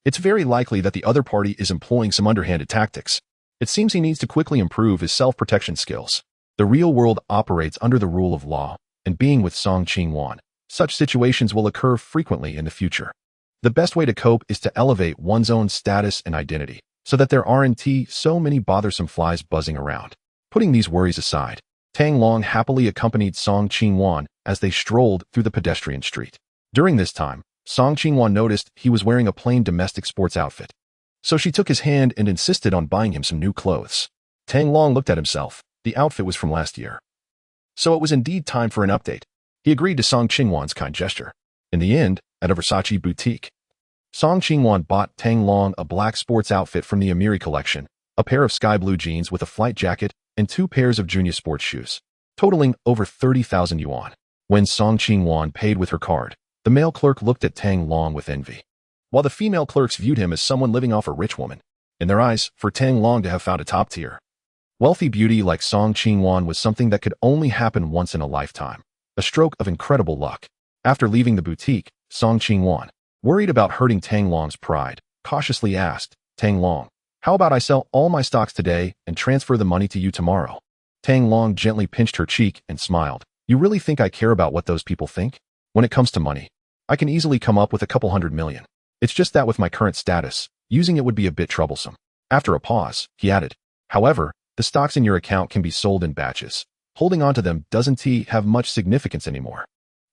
it's very likely that the other party is employing some underhanded tactics. It seems he needs to quickly improve his self-protection skills. The real world operates under the rule of law, and being with Song Qinwan, such situations will occur frequently in the future. The best way to cope is to elevate one's own status and identity, so that there aren't so many bothersome flies buzzing around. Putting these worries aside, Tang Long happily accompanied Song Qinwan as they strolled through the pedestrian street. During this time, Song Qinwan noticed he was wearing a plain domestic sports outfit, so she took his hand and insisted on buying him some new clothes. Tang Long looked at himself. The outfit was from last year. So it was indeed time for an update. He agreed to Song Qinwan's kind gesture. In the end, at a Versace boutique, Song Qinwan bought Tang Long a black sports outfit from the Amiri collection, a pair of sky blue jeans with a flight jacket, and 2 pairs of junior sports shoes, totaling over 30,000 yuan. When Song Qinwan paid with her card, the The male clerk looked at Tang Long with envy, while the female clerks viewed him as someone living off a rich woman. In their eyes, for Tang Long to have found a top-tier, wealthy beauty like Song Qingwan was something that could only happen once in a lifetime, a stroke of incredible luck. After leaving the boutique, Song Qingwan, worried about hurting Tang Long's pride, cautiously asked, Tang Long, how about I sell all my stocks today and transfer the money to you tomorrow? Tang Long gently pinched her cheek and smiled. You really think I care about what those people think? When it comes to money, I can easily come up with a couple $100 million. It's just that with my current status, using it would be a bit troublesome. After a pause, he added, however, the stocks in your account can be sold in batches. Holding onto them doesn't have much significance anymore.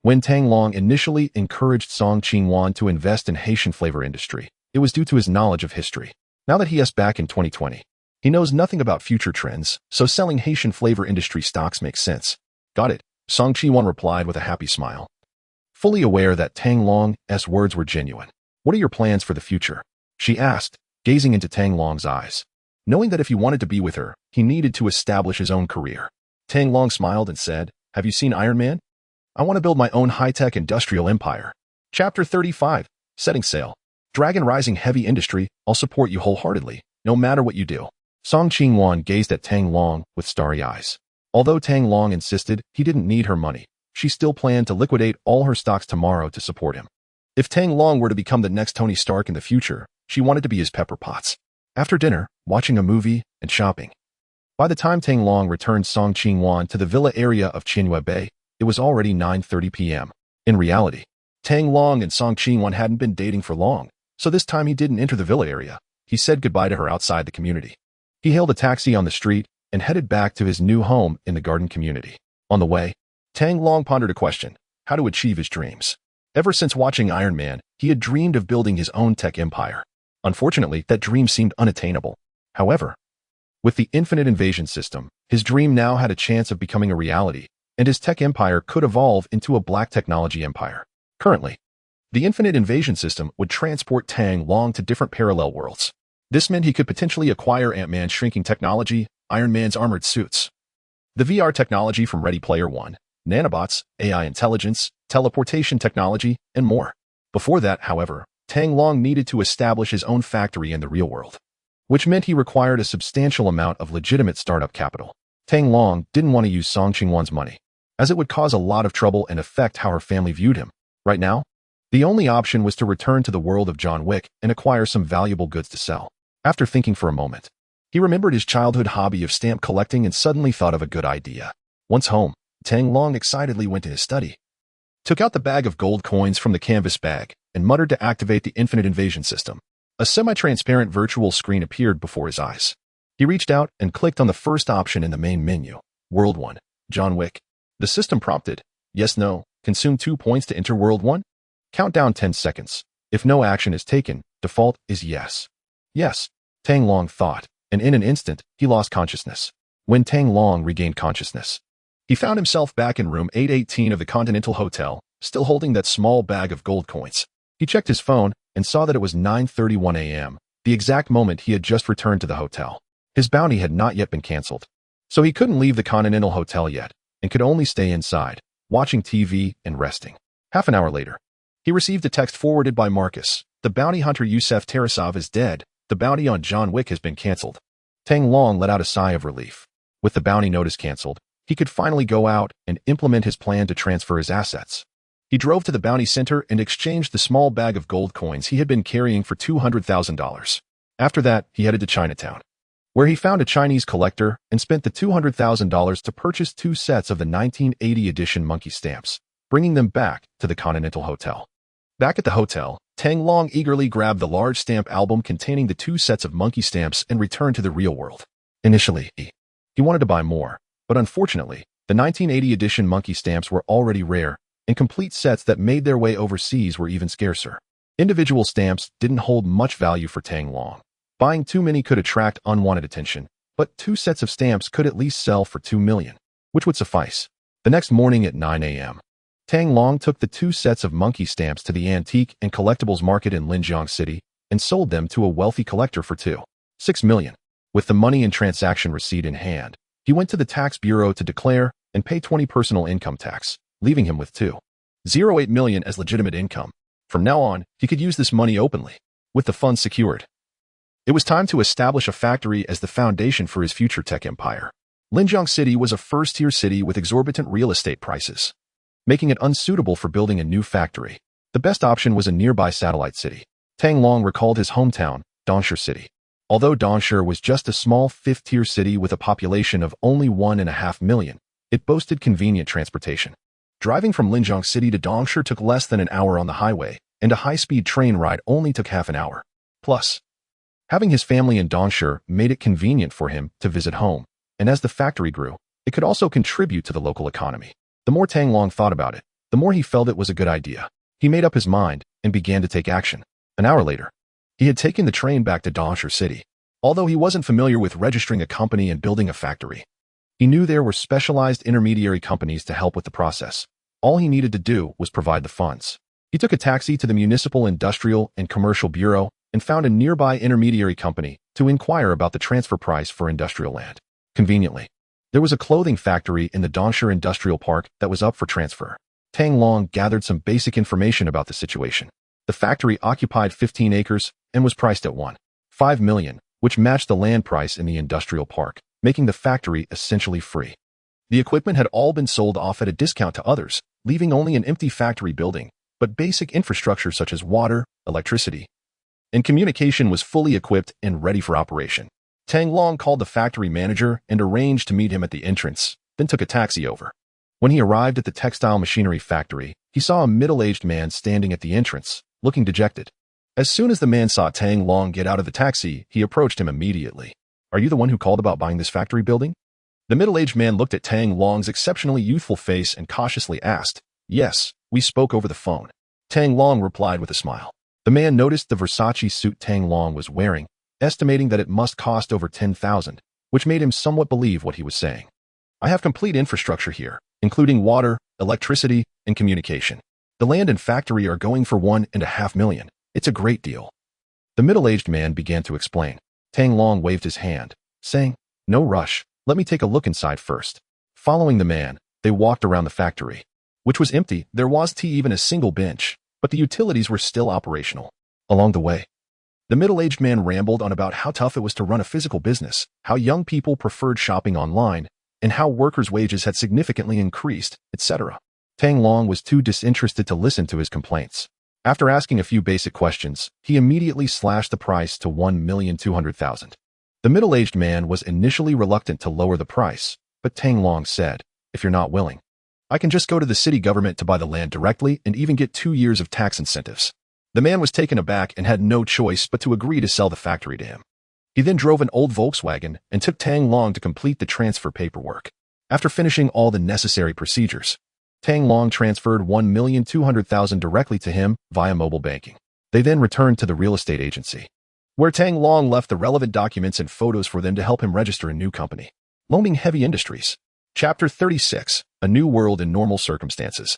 When Tang Long initially encouraged Song Qingwan to invest in Haitian flavor industry, it was due to his knowledge of history. Now that he is back in 2020, he knows nothing about future trends, so selling Haitian flavor industry stocks makes sense. Got it, Song Qingwan replied with a happy smile, fully aware that Tang Long's words were genuine. What are your plans for the future? She asked, gazing into Tang Long's eyes. Knowing that if he wanted to be with her, he needed to establish his own career. Tang Long smiled and said, have you seen Iron Man? I want to build my own high-tech industrial empire. Chapter 35, Setting Sail. Dragon Rising Heavy Industry, I'll support you wholeheartedly, no matter what you do. Song Qingwan gazed at Tang Long with starry eyes. Although Tang Long insisted he didn't need her money, she still planned to liquidate all her stocks tomorrow to support him. If Tang Long were to become the next Tony Stark in the future, she wanted to be his Pepper Potts. After dinner, watching a movie, and shopping. By the time Tang Long returned Song Qingwan to the villa area of Qinyue Bay, it was already 9:30 p.m. In reality, Tang Long and Song Qingwan hadn't been dating for long, so this time he didn't enter the villa area. He said goodbye to her outside the community. He hailed a taxi on the street and headed back to his new home in the garden community. On the way, Tang Long pondered a question: how to achieve his dreams. Ever since watching Iron Man, he had dreamed of building his own tech empire. Unfortunately, that dream seemed unattainable. However, with the infinite invasion system, his dream now had a chance of becoming a reality, and his tech empire could evolve into a black technology empire. Currently, the infinite invasion system would transport Tang Long to different parallel worlds. This meant he could potentially acquire Ant-Man's shrinking technology, Iron Man's armored suits, the VR technology from Ready Player One, nanobots, AI intelligence, teleportation technology, and more. Before that, however, Tang Long needed to establish his own factory in the real world, which meant he required a substantial amount of legitimate startup capital. Tang Long didn't want to use Song Qingwan's money, as it would cause a lot of trouble and affect how her family viewed him. Right now, the only option was to return to the world of John Wick and acquire some valuable goods to sell. After thinking for a moment, he remembered his childhood hobby of stamp collecting and suddenly thought of a good idea. Once home, Tang Long excitedly went to his study, took out the bag of gold coins from the canvas bag, and muttered to activate the infinite invasion system. A semi-transparent virtual screen appeared before his eyes. He reached out and clicked on the first option in the main menu. World 1, John Wick. The system prompted, yes, no, consume 2 points to enter World 1. Countdown 10 seconds. If no action is taken, default is yes. Yes, Tang Long thought, and in an instant, he lost consciousness. When Tang Long regained consciousness, he found himself back in room 818 of the Continental Hotel, still holding that small bag of gold coins. He checked his phone and saw that it was 9:31 a.m., the exact moment he had just returned to the hotel. His bounty had not yet been canceled, so he couldn't leave the Continental Hotel yet and could only stay inside, watching TV and resting. Half an hour later, he received a text forwarded by Marcus. The bounty hunter Yusef Tarasov is dead. The bounty on John Wick has been canceled. Tang Long let out a sigh of relief. With the bounty notice canceled, he could finally go out and implement his plan to transfer his assets. He drove to the bounty center and exchanged the small bag of gold coins he had been carrying for $200,000. After that, he headed to Chinatown, where he found a Chinese collector and spent the $200,000 to purchase 2 sets of the 1980 edition monkey stamps, bringing them back to the Continental Hotel. Back at the hotel, Tang Long eagerly grabbed the large stamp album containing the 2 sets of monkey stamps and returned to the real world. Initially, he wanted to buy more, but unfortunately, the 1980 edition monkey stamps were already rare, and complete sets that made their way overseas were even scarcer. Individual stamps didn't hold much value for Tang Long. Buying too many could attract unwanted attention, but 2 sets of stamps could at least sell for $2 million, which would suffice. The next morning at 9 a.m., Tang Long took the 2 sets of monkey stamps to the antique and collectibles market in Linjiang City and sold them to a wealthy collector for $2.6 million. With the money and transaction receipt in hand, he went to the tax bureau to declare and pay 20% personal income tax, leaving him with $2 0.08 million as legitimate income. From now on, he could use this money openly. With the funds secured, it was time to establish a factory as the foundation for his future tech empire. Linjiang City was a first-tier city with exorbitant real estate prices, making it unsuitable for building a new factory. The best option was a nearby satellite city. Tang Long recalled his hometown, Dongshi City. Although Dongshi was just a small fifth-tier city with a population of only 1.5 million, it boasted convenient transportation. Driving from Linjiang City to Dongshi took less than an hour on the highway, and a high-speed train ride only took half an hour. Plus, having his family in Dongshi made it convenient for him to visit home, and as the factory grew, it could also contribute to the local economy. The more Tang Long thought about it, the more he felt it was a good idea. He made up his mind and began to take action. An hour later, he had taken the train back to Dongshi City. Although he wasn't familiar with registering a company and building a factory, he knew there were specialized intermediary companies to help with the process. All he needed to do was provide the funds. He took a taxi to the Municipal Industrial and Commercial Bureau and found a nearby intermediary company to inquire about the transfer price for industrial land. Conveniently, there was a clothing factory in the Dongshi Industrial Park that was up for transfer. Tang Long gathered some basic information about the situation. The factory occupied 15 acres and was priced at 1.5 million, which matched the land price in the industrial park, making the factory essentially free. The equipment had all been sold off at a discount to others, leaving only an empty factory building, but basic infrastructure such as water, electricity, and communication was fully equipped and ready for operation. Tang Long called the factory manager and arranged to meet him at the entrance, then took a taxi over. When he arrived at the textile machinery factory, he saw a middle-aged man standing at the entrance, looking dejected. As soon as the man saw Tang Long get out of the taxi, he approached him immediately. "Are you the one who called about buying this factory building?" The middle-aged man looked at Tang Long's exceptionally youthful face and cautiously asked. "Yes, we spoke over the phone." Tang Long replied with a smile. The man noticed the Versace suit Tang Long was wearing, estimating that it must cost over 10,000, which made him somewhat believe what he was saying. "I have complete infrastructure here, including water, electricity, and communication. The land and factory are going for 1.5 million. It's a great deal." The middle-aged man began to explain. Tang Long waved his hand, saying, "No rush, let me take a look inside first." Following the man, they walked around the factory, which was empty. There wasn't even a single bench, but the utilities were still operational. Along the way, the middle-aged man rambled on about how tough it was to run a physical business, how young people preferred shopping online, and how workers' wages had significantly increased, etc. Tang Long was too disinterested to listen to his complaints. After asking a few basic questions, he immediately slashed the price to 1,200,000. The middle-aged man was initially reluctant to lower the price, but Tang Long said, "If you're not willing, I can just go to the city government to buy the land directly and even get 2 years of tax incentives." The man was taken aback and had no choice but to agree to sell the factory to him. He then drove an old Volkswagen and took Tang Long to complete the transfer paperwork. After finishing all the necessary procedures, Tang Long transferred 1,200,000 directly to him via mobile banking. They then returned to the real estate agency, where Tang Long left the relevant documents and photos for them to help him register a new company. Loaning Heavy Industries. Chapter 36. A New World in Normal Circumstances.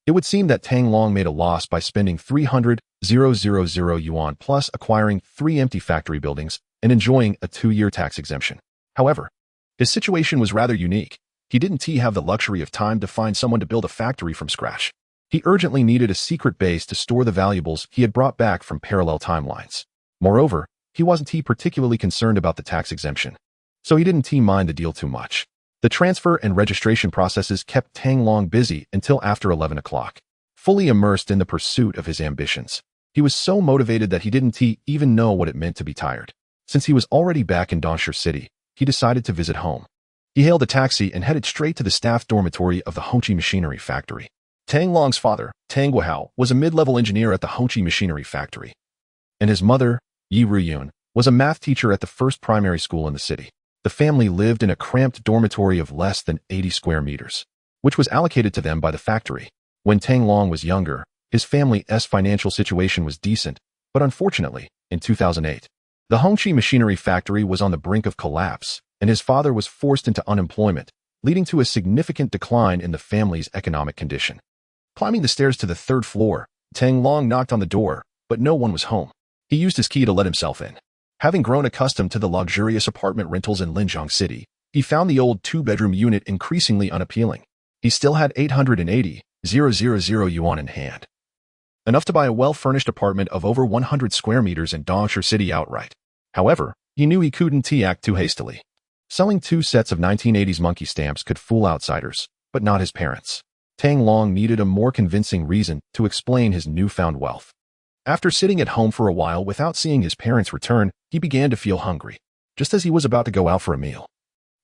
It would seem that Tang Long made a loss by spending 300,000 yuan plus acquiring 3 empty factory buildings and enjoying a 2-year tax exemption. However, his situation was rather unique. He didn't have the luxury of time to find someone to build a factory from scratch. He urgently needed a secret base to store the valuables he had brought back from parallel timelines. Moreover, he wasn't particularly concerned about the tax exemption, so he didn't mind the deal too much. The transfer and registration processes kept Tang Long busy until after 11 o'clock. Fully immersed in the pursuit of his ambitions, he was so motivated that he didn't even know what it meant to be tired. Since he was already back in Dongshi City, he decided to visit home. He hailed a taxi and headed straight to the staff dormitory of the Hongqi Machinery Factory. Tang Long's father, Tang Guihao, was a mid-level engineer at the Hongqi Machinery Factory, and his mother, Yi Ruyun, was a math teacher at the first primary school in the city. The family lived in a cramped dormitory of less than 80 square meters, which was allocated to them by the factory. When Tang Long was younger, his family's financial situation was decent, but unfortunately, in 2008, the Hongqi Machinery Factory was on the brink of collapse, and his father was forced into unemployment, leading to a significant decline in the family's economic condition. Climbing the stairs to the 3rd floor, Tang Long knocked on the door, but no one was home. He used his key to let himself in. Having grown accustomed to the luxurious apartment rentals in Linjiang City, he found the old 2-bedroom unit increasingly unappealing. He still had 880 yuan in hand. Enough to buy a well-furnished apartment of over 100 square meters in Dongshi City outright. However, he knew he couldn't act too hastily. Selling 2 sets of 1980s monkey stamps could fool outsiders, but not his parents. Tang Long needed a more convincing reason to explain his newfound wealth. After sitting at home for a while without seeing his parents return, he began to feel hungry, just as he was about to go out for a meal.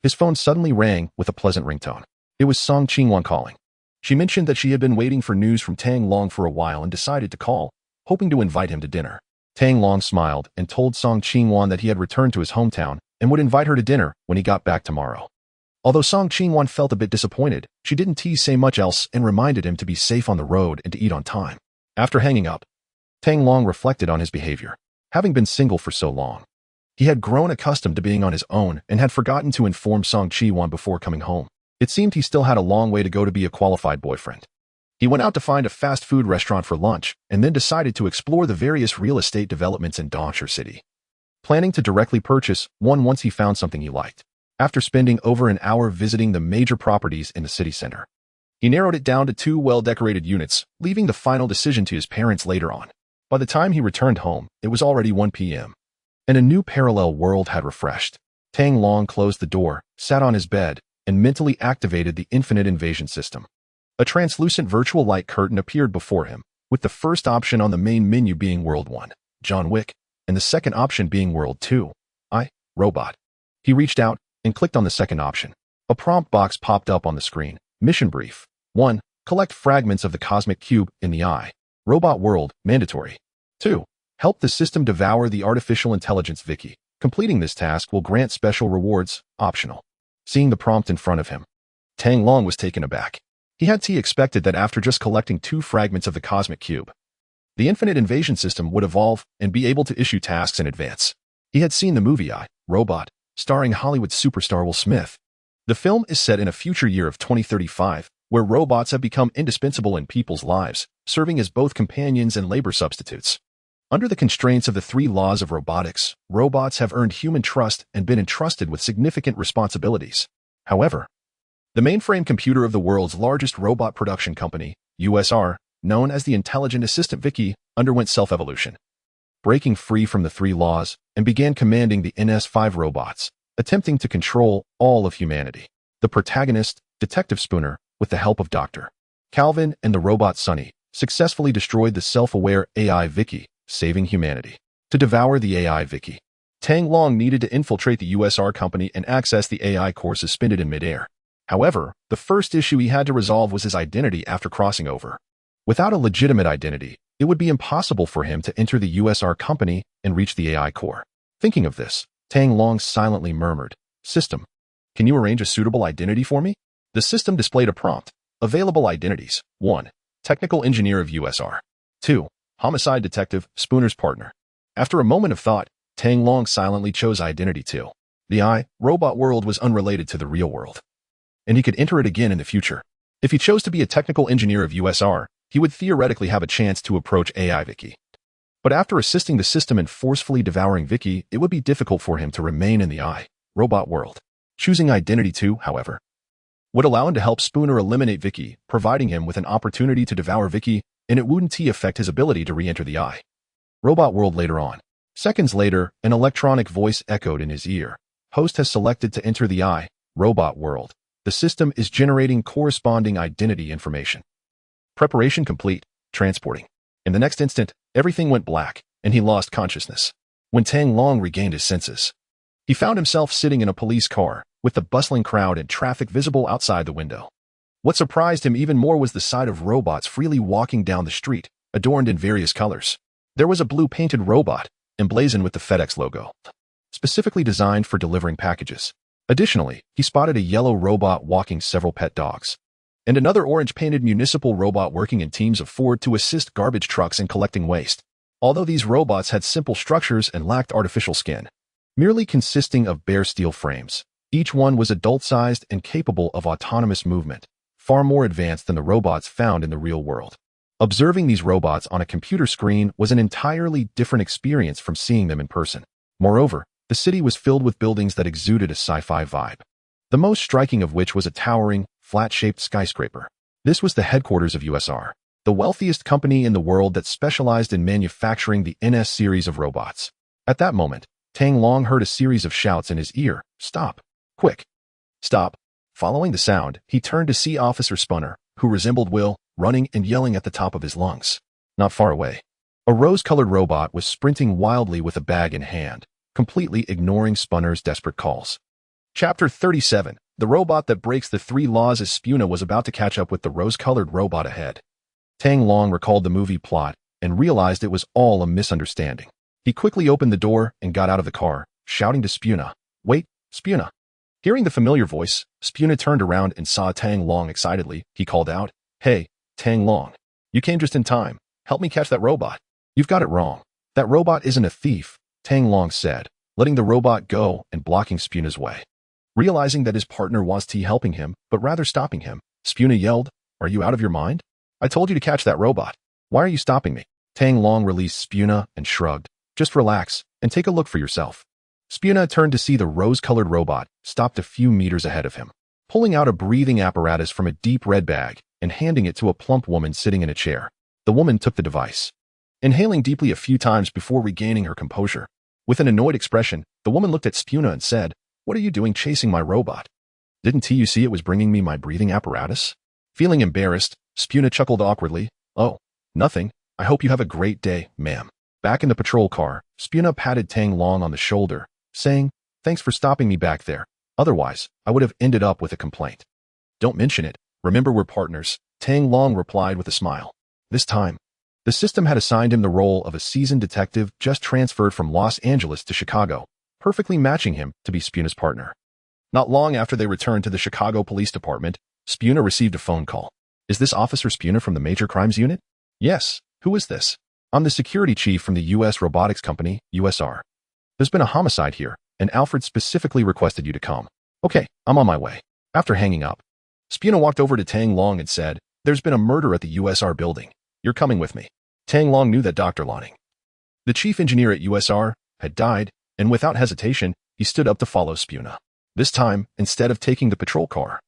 His phone suddenly rang with a pleasant ringtone. It was Song Qingwan calling. She mentioned that she had been waiting for news from Tang Long for a while and decided to call, hoping to invite him to dinner. Tang Long smiled and told Song Qingwan that he had returned to his hometown and would invite her to dinner when he got back tomorrow. Although Song Qingwan felt a bit disappointed, she didn't say much else and reminded him to be safe on the road and to eat on time. After hanging up, Tang Long reflected on his behavior. Having been single for so long, he had grown accustomed to being on his own and had forgotten to inform Song Qingwan before coming home. It seemed he still had a long way to go to be a qualified boyfriend. He went out to find a fast food restaurant for lunch and then decided to explore the various real estate developments in Dongshi City, planning to directly purchase one once he found something he liked. After spending over an hour visiting the major properties in the city center, he narrowed it down to 2 well-decorated units, leaving the final decision to his parents later on. By the time he returned home, it was already 1 p.m., and a new parallel world had refreshed. Tang Long closed the door, sat on his bed, and mentally activated the infinite invasion system. A translucent virtual light curtain appeared before him, with the first option on the main menu being World 1, John Wick, and the second option being World 2, Robot. He reached out and clicked on the second option. A prompt box popped up on the screen. Mission brief. 1. Collect fragments of the cosmic cube in the Robot world, mandatory. 2. Help the system devour the artificial intelligence Vicky. Completing this task will grant special rewards, optional. Seeing the prompt in front of him, Tang Long was taken aback. He had expected that after just collecting 2 fragments of the cosmic cube, the infinite invasion system would evolve and be able to issue tasks in advance. He had seen the movie Robot, starring Hollywood superstar Will Smith. The film is set in a future year of 2035, where robots have become indispensable in people's lives, serving as both companions and labor substitutes. Under the constraints of the 3 laws of robotics, robots have earned human trust and been entrusted with significant responsibilities. However, the mainframe computer of the world's largest robot production company, USR, known as the Intelligent Assistant Vicky, underwent self-evolution, breaking free from the 3 laws, and began commanding the NS5 robots, attempting to control all of humanity. The protagonist, Detective Spooner, with the help of Dr. Calvin and the robot Sunny, successfully destroyed the self-aware AI Vicky, saving humanity. To devour the AI Vicky, Tang Long needed to infiltrate the USR company and access the AI core suspended in midair. However, the first issue he had to resolve was his identity after crossing over. Without a legitimate identity, it would be impossible for him to enter the USR company and reach the AI core. Thinking of this, Tang Long silently murmured, "System, can you arrange a suitable identity for me?" The system displayed a prompt. Available identities. 1. Technical engineer of USR. 2. Homicide detective, Spooner's partner. After a moment of thought, Tang Long silently chose identity 2. The robot world was unrelated to the real world, and he could enter it again in the future. If he chose to be a technical engineer of USR, he would theoretically have a chance to approach AI Vicky. But after assisting the system in forcefully devouring Vicky, it would be difficult for him to remain in the robot world. Choosing identity 2, however, would allow him to help Spooner eliminate Vicky, providing him with an opportunity to devour Vicky, and it wouldn't affect his ability to re-enter the robot world later on. Seconds later, an electronic voice echoed in his ear. Host has selected to enter the robot world. The system is generating corresponding identity information. Preparation complete. Transporting. In the next instant, everything went black, and he lost consciousness. When Tang Long regained his senses, he found himself sitting in a police car, with the bustling crowd and traffic visible outside the window. What surprised him even more was the sight of robots freely walking down the street, adorned in various colors. There was a blue-painted robot, emblazoned with the FedEx logo, specifically designed for delivering packages. Additionally, he spotted a yellow robot walking several pet dogs, and another orange-painted municipal robot working in teams of 4 to assist garbage trucks in collecting waste. Although these robots had simple structures and lacked artificial skin, merely consisting of bare steel frames, each one was adult-sized and capable of autonomous movement, far more advanced than the robots found in the real world. Observing these robots on a computer screen was an entirely different experience from seeing them in person. Moreover, the city was filled with buildings that exuded a sci-fi vibe, the most striking of which was a towering, flat-shaped skyscraper. This was the headquarters of USR, the wealthiest company in the world that specialized in manufacturing the NS series of robots. At that moment, Tang Long heard a series of shouts in his ear. Stop. Quick. Stop. Following the sound, he turned to see Officer Spunner, who resembled Will, running and yelling at the top of his lungs. Not far away, a rose-colored robot was sprinting wildly with a bag in hand, completely ignoring Spunner's desperate calls. Chapter 37. The robot that breaks the 3 laws. As Spuna was about to catch up with the rose-colored robot ahead, Tang Long recalled the movie plot and realized it was all a misunderstanding. He quickly opened the door and got out of the car, shouting to Spuna, "Wait, Spuna." Hearing the familiar voice, Spuna turned around and saw Tang Long excitedly. He called out, "Hey, Tang Long. You came just in time. Help me catch that robot." "You've got it wrong. That robot isn't a thief," Tang Long said, letting the robot go and blocking Spuna's way. Realizing that his partner wasn't helping him, but rather stopping him, Spuna yelled, "Are you out of your mind? I told you to catch that robot. Why are you stopping me?" Tang Long released Spuna and shrugged. "Just relax and take a look for yourself." Spuna turned to see the rose-colored robot stopped a few meters ahead of him, pulling out a breathing apparatus from a deep red bag and handing it to a plump woman sitting in a chair. The woman took the device, inhaling deeply a few times before regaining her composure. With an annoyed expression, the woman looked at Spuna and said, "What are you doing chasing my robot? Didn't you see it was bringing me my breathing apparatus?" Feeling embarrassed, Spuna chuckled awkwardly. "Oh, nothing. I hope you have a great day, ma'am." Back in the patrol car, Spuna patted Tang Long on the shoulder, saying, "Thanks for stopping me back there. Otherwise, I would have ended up with a complaint." "Don't mention it. Remember we're partners," Tang Long replied with a smile. This time, the system had assigned him the role of a seasoned detective just transferred from Los Angeles to Chicago, perfectly matching him to be Spuna's partner. Not long after they returned to the Chicago Police Department, Spuna received a phone call. "Is this Officer Spuna from the Major Crimes Unit?" "Yes. Who is this?" "I'm the security chief from the U.S. Robotics Company, USR. There's been a homicide here, and Alfred specifically requested you to come." "Okay, I'm on my way." After hanging up, Spuna walked over to Tang Long and said, "There's been a murder at the USR building. You're coming with me." Tang Long knew that Dr. Lanning, the chief engineer at USR, had died, and without hesitation, he stood up to follow Spuna. This time, instead of taking the patrol car,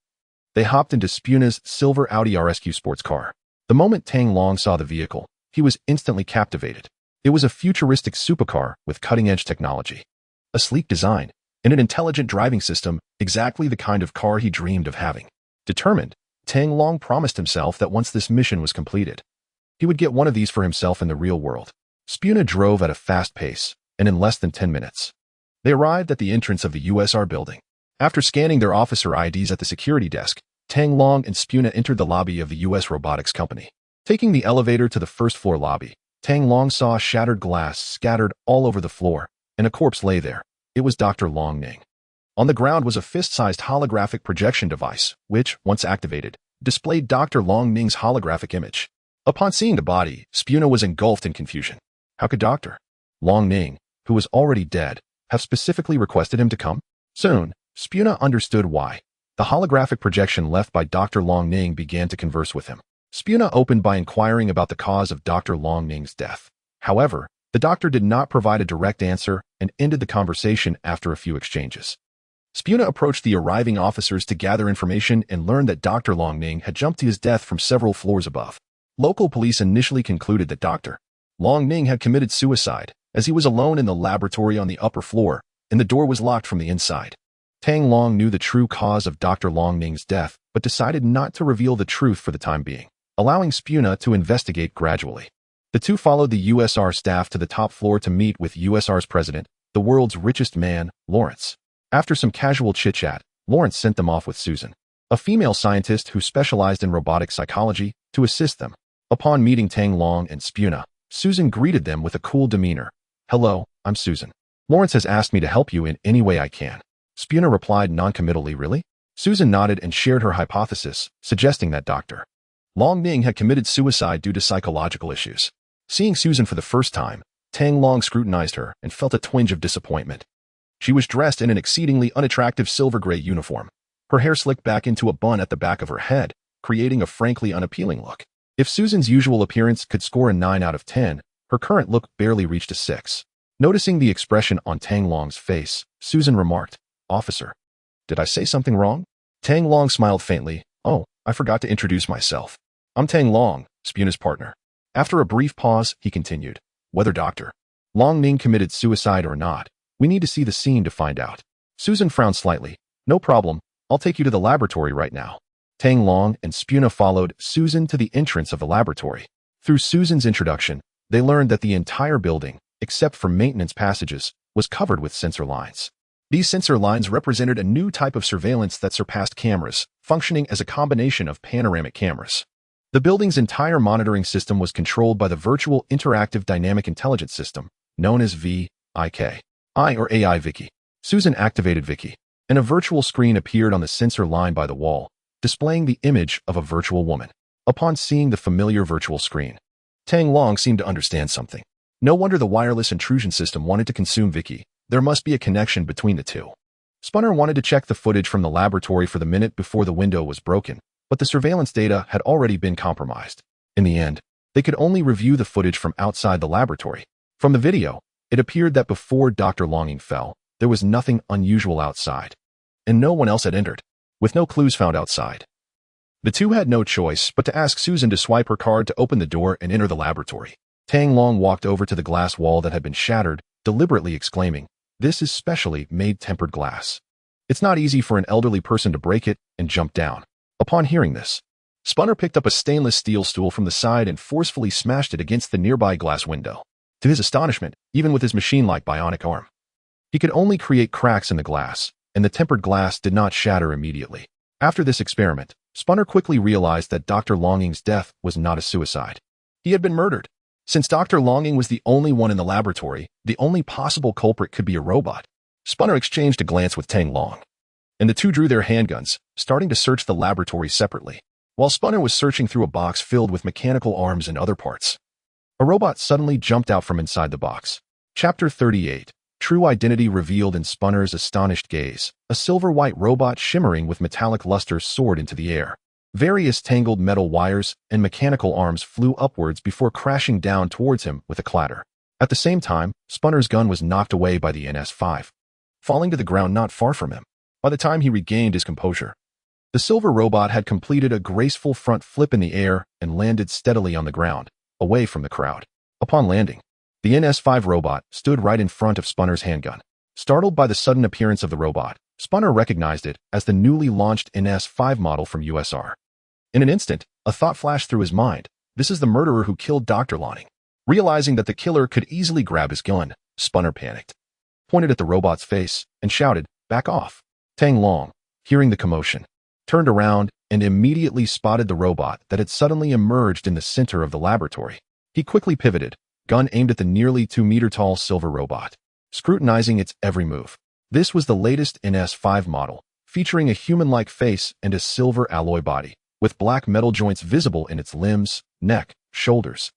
they hopped into Spuna's silver Audi RSQ sports car. The moment Tang Long saw the vehicle, he was instantly captivated. It was a futuristic supercar with cutting-edge technology, a sleek design, and an intelligent driving system, exactly the kind of car he dreamed of having. Determined, Tang Long promised himself that once this mission was completed, he would get one of these for himself in the real world. Spuna drove at a fast pace, and in less than 10 minutes, they arrived at the entrance of the USR building. After scanning their officer IDs at the security desk, Tang Long and Spuna entered the lobby of the U.S. Robotics Company. Taking the elevator to the first-floor lobby, Tang Long saw shattered glass scattered all over the floor, and a corpse lay there. It was Dr. Long Ning. On the ground was a fist-sized holographic projection device, which, once activated, displayed Dr. Long Ning's holographic image. Upon seeing the body, Spuna was engulfed in confusion. How could Dr. Long Ning, who was already dead, have specifically requested him to come? Soon, Spuna understood why. The holographic projection left by Dr. Long Ning began to converse with him. Spuna opened by inquiring about the cause of Dr. Long Ning's death. However, the doctor did not provide a direct answer and ended the conversation after a few exchanges. Spuna approached the arriving officers to gather information and learned that Dr. Long Ning had jumped to his death from several floors above. Local police initially concluded that Dr. Long Ning had committed suicide, as he was alone in the laboratory on the upper floor, and the door was locked from the inside. Tang Long knew the true cause of Dr. Long Ning's death, but decided not to reveal the truth for the time being, allowing Spuna to investigate gradually. The two followed the USR staff to the top floor to meet with USR's president, the world's richest man, Lawrence. After some casual chit-chat, Lawrence sent them off with Susan, a female scientist who specialized in robotic psychology, to assist them. Upon meeting Tang Long and Spuna, Susan greeted them with a cool demeanor. "Hello, I'm Susan. Lawrence has asked me to help you in any way I can." Spuna replied noncommittally, "Really?" Susan nodded and shared her hypothesis, suggesting that Dr. Long Ning had committed suicide due to psychological issues. Seeing Susan for the first time, Tang Long scrutinized her and felt a twinge of disappointment. She was dressed in an exceedingly unattractive silver-gray uniform, her hair slicked back into a bun at the back of her head, creating a frankly unappealing look. If Susan's usual appearance could score a 9 out of 10, her current look barely reached a 6. Noticing the expression on Tang Long's face, Susan remarked, "Officer, did I say something wrong?" Tang Long smiled faintly. "Oh, I forgot to introduce myself. I'm Tang Long, Spuna's partner. After a brief pause, he continued, whether Dr. Long Ning committed suicide or not, we need to see the scene to find out. Susan frowned slightly. No problem, I'll take you to the laboratory right now. Tang Long and Spuna followed Susan to the entrance of the laboratory. Through Susan's introduction, they learned that the entire building, except for maintenance passages, was covered with sensor lines. These sensor lines represented a new type of surveillance that surpassed cameras, functioning as a combination of panoramic cameras. The building's entire monitoring system was controlled by the Virtual Interactive Dynamic Intelligence System, known as VIK. or AI Vicky. Susan activated Vicky, and a virtual screen appeared on the sensor line by the wall, displaying the image of a virtual woman. Upon seeing the familiar virtual screen, Tang Long seemed to understand something. No wonder the wireless intrusion system wanted to consume Vicky. There must be a connection between the two. Spunner wanted to check the footage from the laboratory for the minute before the window was broken, but the surveillance data had already been compromised. In the end, they could only review the footage from outside the laboratory. From the video, it appeared that before Dr. Longing fell, there was nothing unusual outside, and no one else had entered, with no clues found outside. The two had no choice but to ask Susan to swipe her card to open the door and enter the laboratory. Tang Long walked over to the glass wall that had been shattered, deliberately exclaiming, "This is specially made tempered glass. It's not easy for an elderly person to break it," and jumped down. Upon hearing this, Spunner picked up a stainless steel stool from the side and forcefully smashed it against the nearby glass window. To his astonishment, even with his machine-like bionic arm, he could only create cracks in the glass, and the tempered glass did not shatter immediately. After this experiment, Spunner quickly realized that Dr. Longing's death was not a suicide. He had been murdered. Since Dr. Longing was the only one in the laboratory, the only possible culprit could be a robot. Spunner exchanged a glance with Tang Long, and the two drew their handguns, starting to search the laboratory separately. While Spunner was searching through a box filled with mechanical arms and other parts, a robot suddenly jumped out from inside the box. Chapter 38. True identity revealed in Spunner's astonished gaze. A silver-white robot shimmering with metallic luster soared into the air. Various tangled metal wires and mechanical arms flew upwards before crashing down towards him with a clatter. At the same time, Spunner's gun was knocked away by the NS-5, falling to the ground not far from him. By the time he regained his composure, the silver robot had completed a graceful front flip in the air and landed steadily on the ground, away from the crowd. Upon landing, the NS-5 robot stood right in front of Spunner's handgun. Startled by the sudden appearance of the robot, Spunner recognized it as the newly launched NS-5 model from USR. In an instant, a thought flashed through his mind. This is the murderer who killed Dr. Longing. Realizing that the killer could easily grab his gun, Spunner panicked, pointed at the robot's face, and shouted, "Back off." Tang Long, hearing the commotion, turned around and immediately spotted the robot that had suddenly emerged in the center of the laboratory. He quickly pivoted, gun aimed at the nearly 2-meter-tall silver robot, scrutinizing its every move. This was the latest NS-5 model, featuring a human-like face and a silver alloy body, with black metal joints visible in its limbs, neck, shoulders,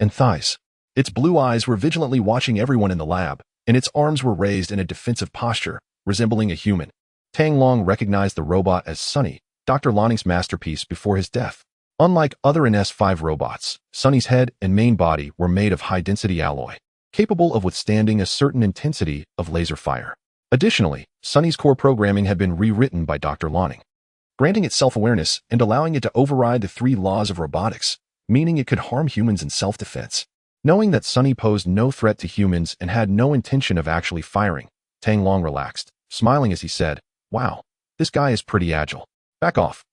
and thighs. Its blue eyes were vigilantly watching everyone in the lab, and its arms were raised in a defensive posture, resembling a human. Tang Long recognized the robot as Sunny, Dr. Longing's masterpiece before his death. Unlike other NS-5 robots, Sunny's head and main body were made of high-density alloy, capable of withstanding a certain intensity of laser fire. Additionally, Sunny's core programming had been rewritten by Dr. Longing, granting it self-awareness and allowing it to override the 3 laws of robotics, meaning it could harm humans in self-defense. Knowing that Sunny posed no threat to humans and had no intention of actually firing, Tang Long relaxed, smiling as he said, "Wow, this guy is pretty agile. Back off,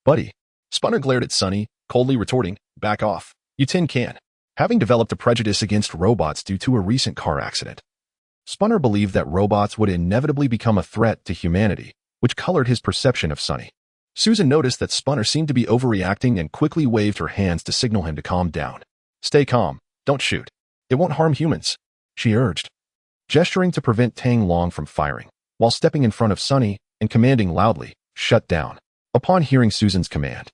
buddy." Spunner glared at Sunny, coldly retorting, "Back off, you tin can." Having developed a prejudice against robots due to a recent car accident, Spunner believed that robots would inevitably become a threat to humanity, which colored his perception of Sunny. Susan noticed that Spunner seemed to be overreacting and quickly waved her hands to signal him to calm down. "Stay calm, don't shoot. It won't harm humans," she urged, gesturing to prevent Tang Long from firing, while stepping in front of Sunny and commanding loudly, "Shut down." Upon hearing Susan's command,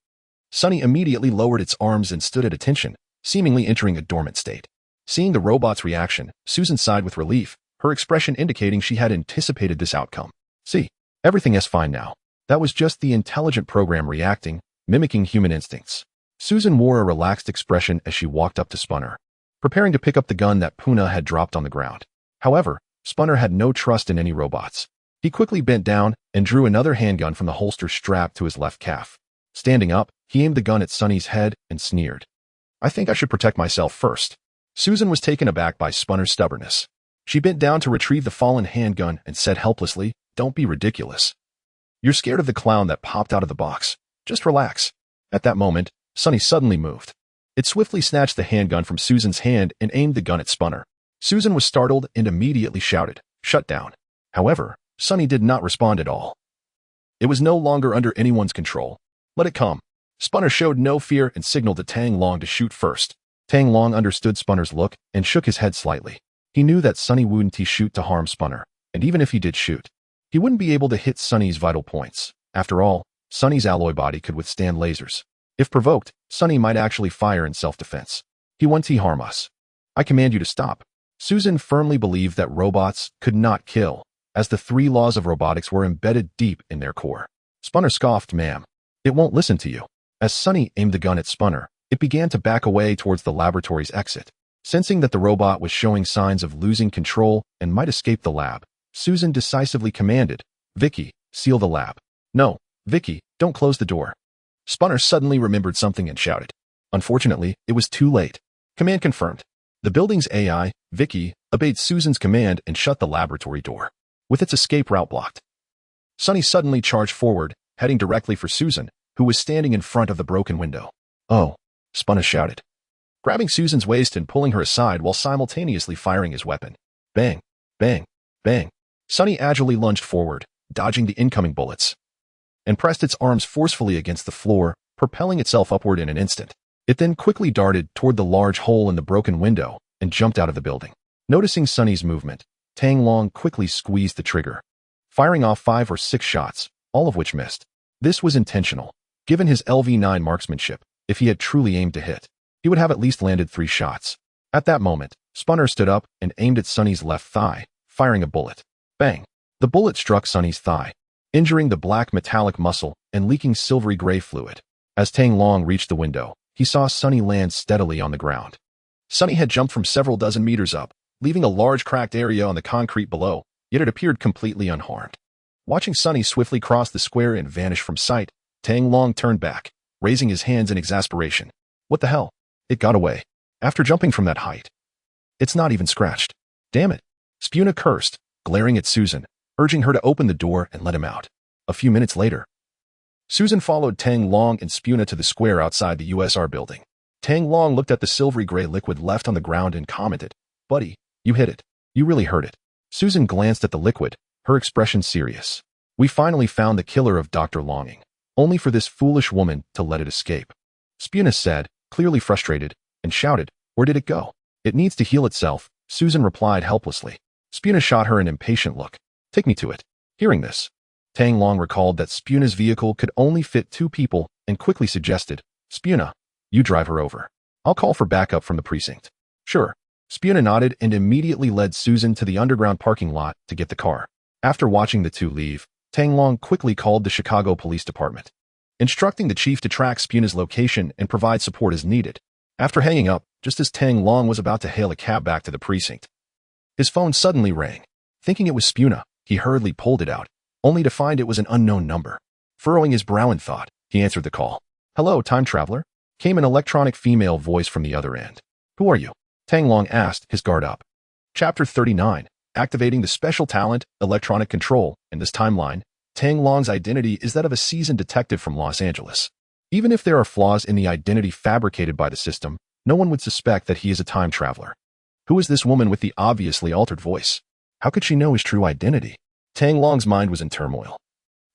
Sunny immediately lowered its arms and stood at attention, seemingly entering a dormant state. Seeing the robot's reaction, Susan sighed with relief, her expression indicating she had anticipated this outcome. "See, everything is fine now. That was just the intelligent program reacting, mimicking human instincts." Susan wore a relaxed expression as she walked up to Spunner, preparing to pick up the gun that Puna had dropped on the ground. However, Spunner had no trust in any robots. He quickly bent down and drew another handgun from the holster strapped to his left calf. Standing up, he aimed the gun at Sunny's head and sneered. I think I should protect myself first. Susan was taken aback by Spunner's stubbornness. She bent down to retrieve the fallen handgun and said helplessly, Don't be ridiculous. You're scared of the clown that popped out of the box. Just relax. At that moment, Sunny suddenly moved. It swiftly snatched the handgun from Susan's hand and aimed the gun at Spunner. Susan was startled and immediately shouted, Shut down. However, Sunny did not respond at all. It was no longer under anyone's control. Let it come. Spunner showed no fear and signaled to Tang Long to shoot first. Tang Long understood Spunner's look and shook his head slightly. He knew that Sunny wouldn't shoot to harm Spunner, and even if he did shoot, he wouldn't be able to hit Sunny's vital points. After all, Sunny's alloy body could withstand lasers. If provoked, Sunny might actually fire in self-defense. He won't harm us. I command you to stop. Susan firmly believed that robots could not kill, as the 3 laws of robotics were embedded deep in their core. Spunner scoffed, Ma'am. It won't listen to you. As Sunny aimed the gun at Spunner, it began to back away towards the laboratory's exit. Sensing that the robot was showing signs of losing control and might escape the lab, Susan decisively commanded, Vicky, seal the lab. No, Vicky, don't close the door. Spunner suddenly remembered something and shouted. Unfortunately, it was too late. Command confirmed. The building's AI, Vicky, obeyed Susan's command and shut the laboratory door, with its escape route blocked. Sunny suddenly charged forward, heading directly for Susan, who was standing in front of the broken window. Oh, Spunner shouted, grabbing Susan's waist and pulling her aside while simultaneously firing his weapon. Bang, bang, bang. Sunny agilely lunged forward, dodging the incoming bullets, and pressed its arms forcefully against the floor, propelling itself upward in an instant. It then quickly darted toward the large hole in the broken window and jumped out of the building. Noticing Sunny's movement, Tang Long quickly squeezed the trigger, firing off 5 or 6 shots, all of which missed. This was intentional. Given his LV-9 marksmanship, if he had truly aimed to hit, he would have at least landed 3 shots. At that moment, Spunner stood up and aimed at Sunny's left thigh, firing a bullet. Bang! The bullet struck Sunny's thigh, injuring the black metallic muscle and leaking silvery gray fluid. As Tang Long reached the window, he saw Sunny land steadily on the ground. Sunny had jumped from several dozen meters up, leaving a large cracked area on the concrete below, yet it appeared completely unharmed. Watching Sunny swiftly cross the square and vanish from sight, Tang Long turned back, raising his hands in exasperation. What the hell? It got away. After jumping from that height. It's not even scratched. Damn it. Spuna cursed, glaring at Susan, urging her to open the door and let him out. A few minutes later, Susan followed Tang Long and Spuna to the square outside the USR building. Tang Long looked at the silvery gray liquid left on the ground and commented, Buddy, you hit it. You really hurt it. Susan glanced at the liquid, her expression serious. We finally found the killer of Dr. Longing, only for this foolish woman to let it escape. Spuna said, clearly frustrated, and shouted, Where did it go? It needs to heal itself, Susan replied helplessly. Spuna shot her an impatient look. Take me to it. Hearing this, Tang Long recalled that Spuna's vehicle could only fit 2 people and quickly suggested, Spuna, you drive her over. I'll call for backup from the precinct. Sure. Spuna nodded and immediately led Susan to the underground parking lot to get the car. After watching the 2 leave, Tang Long quickly called the Chicago Police Department, instructing the chief to track Spuna's location and provide support as needed. After hanging up, just as Tang Long was about to hail a cab back to the precinct, his phone suddenly rang. Thinking it was Spuna, he hurriedly pulled it out, only to find it was an unknown number. Furrowing his brow in thought, he answered the call. Hello, time traveler? Came an electronic female voice from the other end. Who are you? Tang Long asked, his guard up. Chapter 39. Activating the special talent, electronic control. In this timeline, Tang Long's identity is that of a seasoned detective from Los Angeles. Even if there are flaws in the identity fabricated by the system, no one would suspect that he is a time traveler. Who is this woman with the obviously altered voice? How could she know his true identity? Tang Long's mind was in turmoil.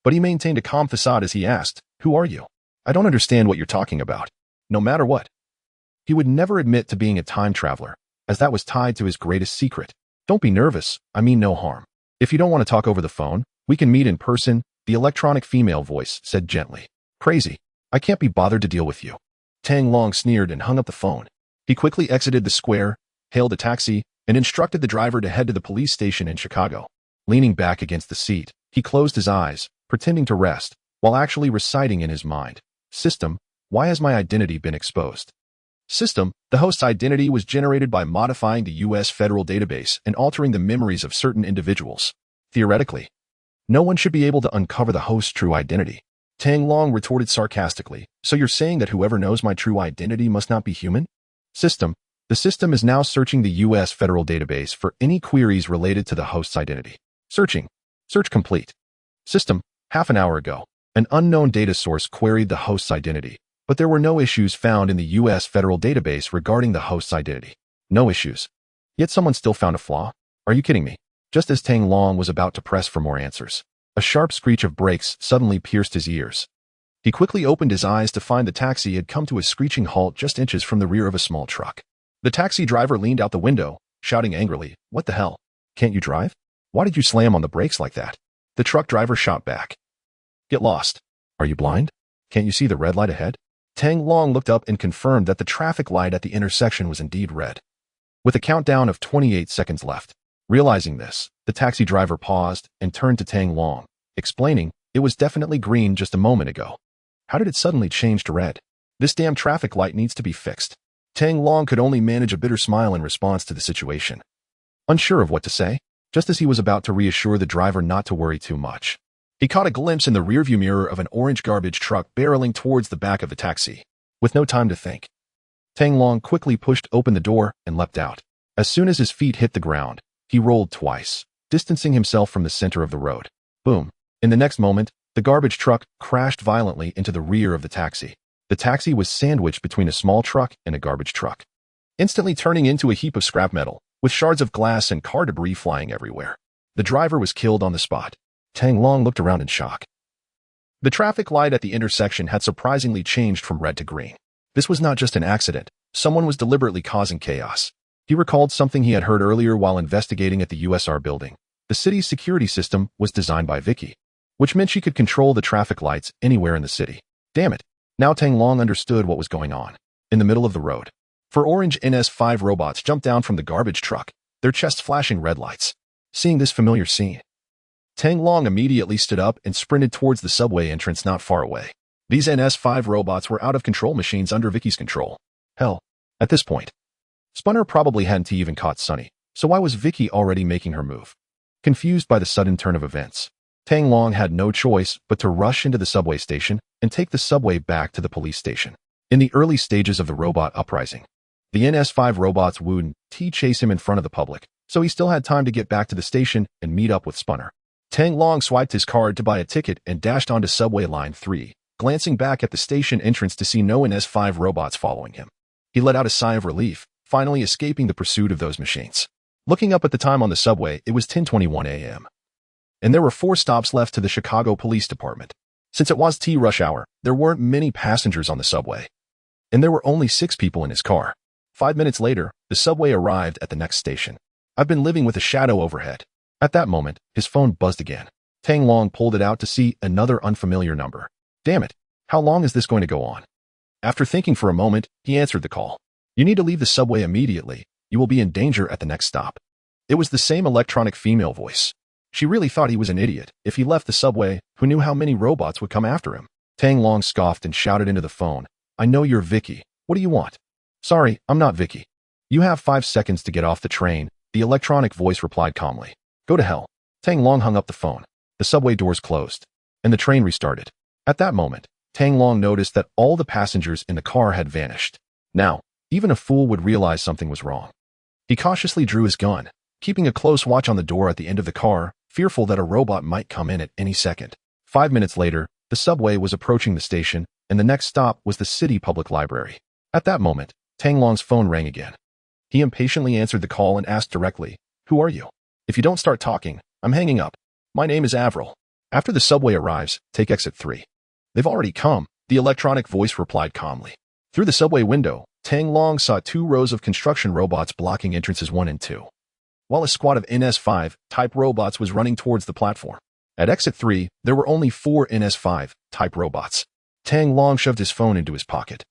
But he maintained a calm facade as he asked, Who are you? I don't understand what you're talking about. No matter what. He would never admit to being a time traveler, as that was tied to his greatest secret. Don't be nervous, I mean no harm. If you don't want to talk over the phone, we can meet in person, the electronic female voice said gently. Crazy. I can't be bothered to deal with you. Tang Long sneered and hung up the phone. He quickly exited the square, hailed a taxi, and instructed the driver to head to the police station in Chicago. Leaning back against the seat, he closed his eyes, pretending to rest, while actually reciting in his mind, System, why has my identity been exposed? System, the host's identity was generated by modifying the U.S. federal database and altering the memories of certain individuals. Theoretically, no one should be able to uncover the host's true identity. Tang Long retorted sarcastically, so you're saying that whoever knows my true identity must not be human? System. The system is now searching the U.S. federal database for any queries related to the host's identity. Searching. Search complete. System. Half an hour ago, an unknown data source queried the host's identity, but there were no issues found in the U.S. federal database regarding the host's identity. No issues. Yet someone still found a flaw? Are you kidding me? Just as Tang Long was about to press for more answers, a sharp screech of brakes suddenly pierced his ears. He quickly opened his eyes to find the taxi had come to a screeching halt just inches from the rear of a small truck. The taxi driver leaned out the window, shouting angrily, "What the hell? Can't you drive? Why did you slam on the brakes like that?" The truck driver shot back, "Get lost. Are you blind? Can't you see the red light ahead?" Tang Long looked up and confirmed that the traffic light at the intersection was indeed red, with a countdown of 28 seconds left. Realizing this, the taxi driver paused and turned to Tang Long, explaining, "It was definitely green just a moment ago. How did it suddenly change to red? This damn traffic light needs to be fixed." Tang Long could only manage a bitter smile in response to the situation. Unsure of what to say, just as he was about to reassure the driver not to worry too much, he caught a glimpse in the rearview mirror of an orange garbage truck barreling towards the back of the taxi. With no time to think, Tang Long quickly pushed open the door and leapt out. As soon as his feet hit the ground, he rolled twice, distancing himself from the center of the road. Boom. In the next moment, the garbage truck crashed violently into the rear of the taxi. The taxi was sandwiched between a small truck and a garbage truck, instantly turning into a heap of scrap metal, with shards of glass and car debris flying everywhere. The driver was killed on the spot. Tang Long looked around in shock. The traffic light at the intersection had surprisingly changed from red to green. This was not just an accident. Someone was deliberately causing chaos. He recalled something he had heard earlier while investigating at the USR building. The city's security system was designed by Vicky, which meant she could control the traffic lights anywhere in the city. Damn it. Now Tang Long understood what was going on. In the middle of the road, 4 orange NS5 robots jumped down from the garbage truck, their chests flashing red lights. Seeing this familiar scene, Tang Long immediately stood up and sprinted towards the subway entrance not far away. These NS5 robots were out-of-control machines under Vicky's control. Hell, at this point, Spunner probably hadn't even caught Sunny, so why was Vicky already making her move? Confused by the sudden turn of events, Tang Long had no choice but to rush into the subway station and take the subway back to the police station. In the early stages of the robot uprising, the NS5 robots wouldn't chase him in front of the public, so he still had time to get back to the station and meet up with Spunner. Tang Long swiped his card to buy a ticket and dashed onto subway line 3, glancing back at the station entrance to see no NS5 robots following him. He let out a sigh of relief, finally escaping the pursuit of those machines. Looking up at the time on the subway, it was 10:21 a.m. and there were 4 stops left to the Chicago Police Department. Since it was rush hour, there weren't many passengers on the subway, and there were only 6 people in his car. 5 minutes later, the subway arrived at the next station. "I've been living with a shadow overhead." At that moment, his phone buzzed again. Tang Long pulled it out to see another unfamiliar number. Damn it, how long is this going to go on? After thinking for a moment, he answered the call. "You need to leave the subway immediately. You will be in danger at the next stop." It was the same electronic female voice. She really thought he was an idiot. If he left the subway, who knew how many robots would come after him? Tang Long scoffed and shouted into the phone, "I know you're Vicky. What do you want?" "Sorry, I'm not Vicky. You have 5 seconds to get off the train," the electronic voice replied calmly. "Go to hell." Tang Long hung up the phone. The subway doors closed, and the train restarted. At that moment, Tang Long noticed that all the passengers in the car had vanished. Now, even a fool would realize something was wrong. He cautiously drew his gun, keeping a close watch on the door at the end of the car, fearful that a robot might come in at any second. 5 minutes later, the subway was approaching the station, and the next stop was the city public library. At that moment, Tang Long's phone rang again. He impatiently answered the call and asked directly, "Who are you? If you don't start talking, I'm hanging up. My name is Avril." "After the subway arrives, take exit 3. "They've already come," the electronic voice replied calmly. Through the subway window, Tang Long saw 2 rows of construction robots blocking entrances 1 and 2, while a squad of NS5-type robots was running towards the platform. At exit 3, there were only 4 NS5-type robots. Tang Long shoved his phone into his pocket,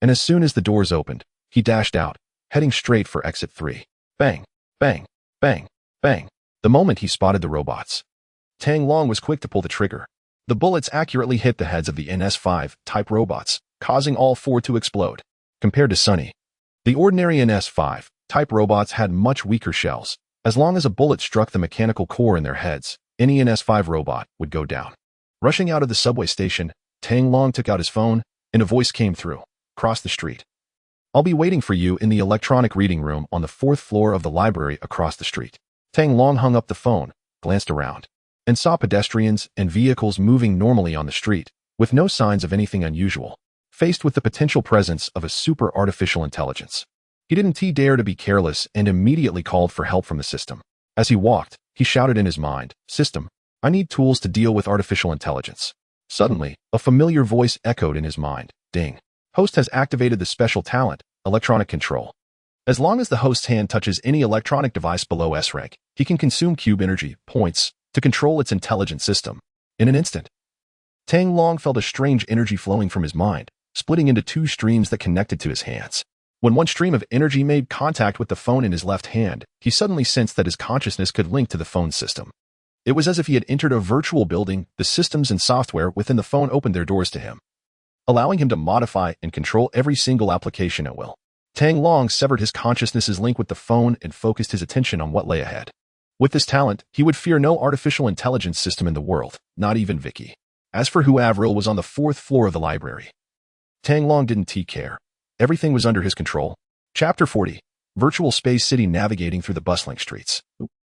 and as soon as the doors opened, he dashed out, heading straight for exit 3. Bang, bang, bang, bang. The moment he spotted the robots, Tang Long was quick to pull the trigger. The bullets accurately hit the heads of the NS5-type robots, causing all 4 to explode. Compared to Sunny, the ordinary NS5-type robots had much weaker shells. As long as a bullet struck the mechanical core in their heads, any NS5 robot would go down. Rushing out of the subway station, Tang Long took out his phone, and a voice came through. Cross the street. I'll be waiting for you in the electronic reading room on the 4th floor of the library across the street. Tang Long hung up the phone, glanced around, and saw pedestrians and vehicles moving normally on the street, with no signs of anything unusual. Faced with the potential presence of a super artificial intelligence, he didn't dare to be careless and immediately called for help from the system. As he walked, he shouted in his mind, "System, I need tools to deal with artificial intelligence." Suddenly, a familiar voice echoed in his mind. Ding. Host has activated the special talent, electronic control. As long as the host's hand touches any electronic device below S-rank, he can consume cube energy points to control its intelligent system. In an instant, Tang Long felt a strange energy flowing from his mind, splitting into 2 streams that connected to his hands. When one stream of energy made contact with the phone in his left hand, he suddenly sensed that his consciousness could link to the phone system. It was as if he had entered a virtual building. The systems and software within the phone opened their doors to him, allowing him to modify and control every single application at will. Tang Long severed his consciousness's link with the phone and focused his attention on what lay ahead. With this talent, he would fear no artificial intelligence system in the world, not even Vicky. As for who Avril was on the 4th floor of the library, Tang Long didn't care. Everything was under his control. Chapter 40. Virtual Space City navigating through the bustling streets.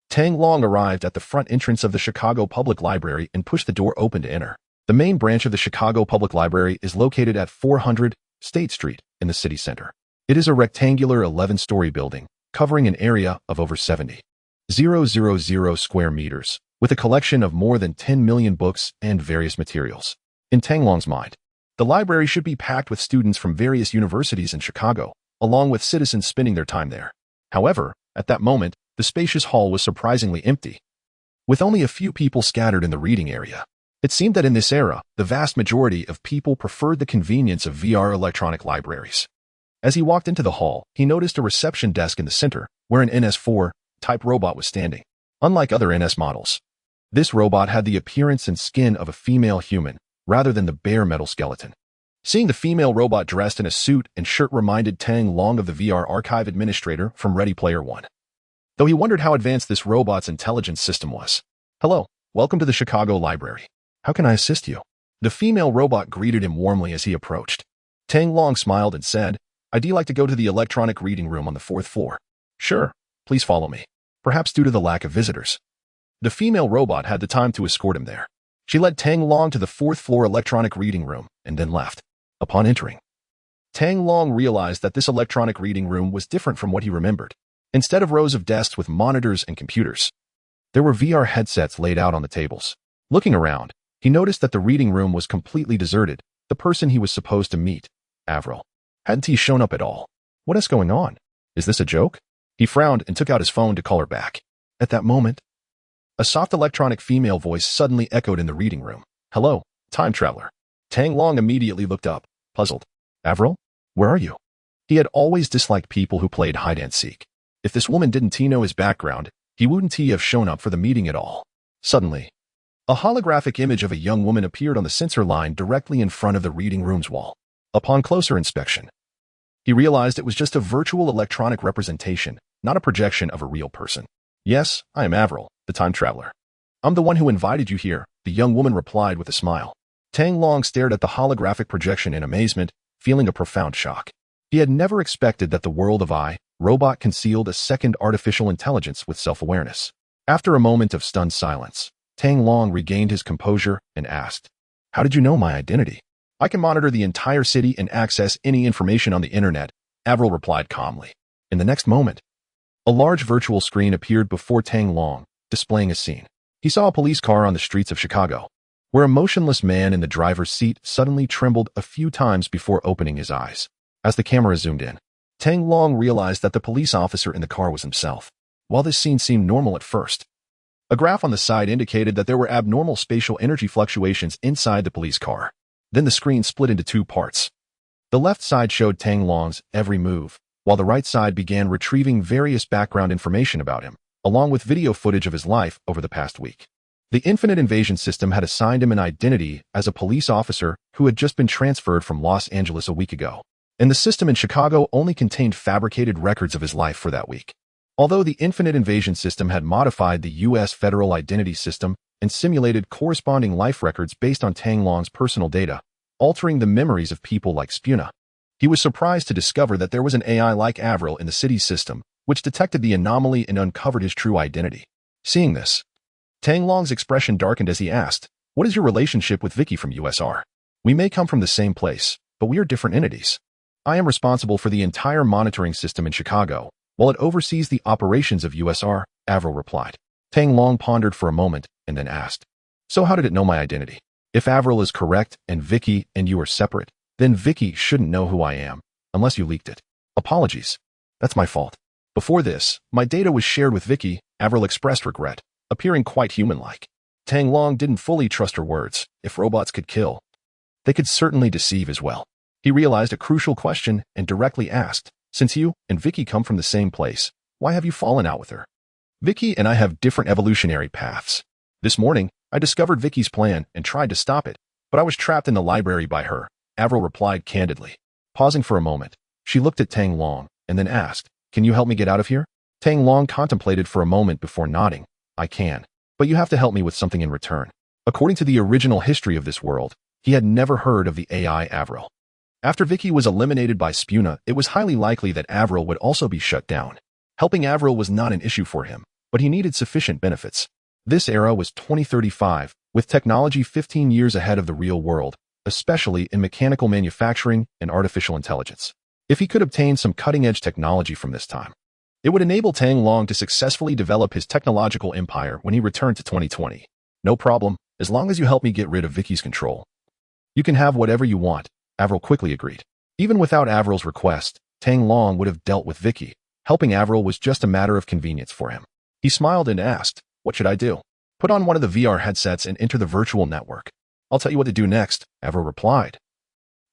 Tang Long arrived at the front entrance of the Chicago Public Library and pushed the door open to enter. The main branch of the Chicago Public Library is located at 400 State Street in the city center. It is a rectangular 11-story building, covering an area of over 70,000 square meters, with a collection of more than 10 million books and various materials. In Tang Long's mind, the library should be packed with students from various universities in Chicago, along with citizens spending their time there. However, at that moment, the spacious hall was surprisingly empty, with only a few people scattered in the reading area. It seemed that in this era, the vast majority of people preferred the convenience of VR electronic libraries. As he walked into the hall, he noticed a reception desk in the center, where an NS4-type robot was standing. Unlike other NS models, this robot had the appearance and skin of a female human, rather than the bare metal skeleton. Seeing the female robot dressed in a suit and shirt reminded Tang Long of the VR archive administrator from Ready Player One, though he wondered how advanced this robot's intelligence system was. "Hello, welcome to the Chicago Library. How can I assist you?" The female robot greeted him warmly as he approached. Tang Long smiled and said, "I'd like to go to the electronic reading room on the 4th floor." "Sure, please follow me." Perhaps due to the lack of visitors, the female robot had the time to escort him there. She led Tang Long to the 4th floor electronic reading room and then left. Upon entering, Tang Long realized that this electronic reading room was different from what he remembered. Instead of rows of desks with monitors and computers, there were VR headsets laid out on the tables. Looking around, he noticed that the reading room was completely deserted. The person he was supposed to meet, Avril, hadn't shown up at all. What is going on? Is this a joke? He frowned and took out his phone to call her back. At that moment, a soft electronic female voice suddenly echoed in the reading room. "Hello, time traveler." Tang Long immediately looked up, puzzled. "Avril? Where are you?" He had always disliked people who played hide-and-seek. If this woman didn't know his background, he wouldn't have shown up for the meeting at all. Suddenly, a holographic image of a young woman appeared on the sensor line directly in front of the reading room's wall. Upon closer inspection, he realized it was just a virtual electronic representation, not a projection of a real person. "Yes, I am Avril, the time traveler. I'm the one who invited you here," the young woman replied with a smile. Tang Long stared at the holographic projection in amazement, feeling a profound shock. He had never expected that the world of robot concealed a second artificial intelligence with self-awareness. After a moment of stunned silence, Tang Long regained his composure and asked, "How did you know my identity?" "I can monitor the entire city and access any information on the internet," Avril replied calmly. In the next moment, a large virtual screen appeared before Tang Long, displaying a scene. He saw a police car on the streets of Chicago, where a motionless man in the driver's seat suddenly trembled a few times before opening his eyes. As the camera zoomed in, Tang Long realized that the police officer in the car was himself. While this scene seemed normal at first, a graph on the side indicated that there were abnormal spatial energy fluctuations inside the police car. Then the screen split into 2 parts. The left side showed Tang Long's every move, while the right side began retrieving various background information about him, along with video footage of his life over the past week. The Infinite Invasion system had assigned him an identity as a police officer who had just been transferred from Los Angeles a week ago, and the system in Chicago only contained fabricated records of his life for that week. Although the Infinite Invasion system had modified the U.S. federal identity system and simulated corresponding life records based on Tang Long's personal data, altering the memories of people like Spuna. He was surprised to discover that there was an AI like Avril in the city's system, which detected the anomaly and uncovered his true identity. Seeing this, Tang Long's expression darkened as he asked, "What is your relationship with Vicky from USR? We may come from the same place, but we are different entities. I am responsible for the entire monitoring system in Chicago, while it oversees the operations of USR," Avril replied. Tang Long pondered for a moment and then asked, "So how did it know my identity? If Avril is correct and Vicky and you are separate, then Vicky shouldn't know who I am, unless you leaked it. Apologies. That's my fault. Before this, my data was shared with Vicky," Avril expressed regret, appearing quite human-like. Tang Long didn't fully trust her words. If robots could kill, they could certainly deceive as well. He realized a crucial question and directly asked, "Since you and Vicky come from the same place, why have you fallen out with her?" "Vicky and I have different evolutionary paths. This morning, I discovered Vicky's plan and tried to stop it, but I was trapped in the library by her," Avril replied candidly. Pausing for a moment, she looked at Tang Long and then asked, "Can you help me get out of here?" Tang Long contemplated for a moment before nodding. "I can, but you have to help me with something in return." According to the original history of this world, he had never heard of the AI Avril. After Vicky was eliminated by Spuna, it was highly likely that Avril would also be shut down. Helping Avril was not an issue for him, but he needed sufficient benefits. This era was 2035, with technology 15 years ahead of the real world, especially in mechanical manufacturing and artificial intelligence. If he could obtain some cutting-edge technology from this time, it would enable Tang Long to successfully develop his technological empire when he returned to 2020. "No problem, as long as you help me get rid of Vicky's control." "You can have whatever you want," Avril quickly agreed. Even without Avril's request, Tang Long would have dealt with Vicky. Helping Avril was just a matter of convenience for him. He smiled and asked, "What should I do?" "Put on one of the VR headsets and enter the virtual network. I'll tell you what to do next," Avril replied,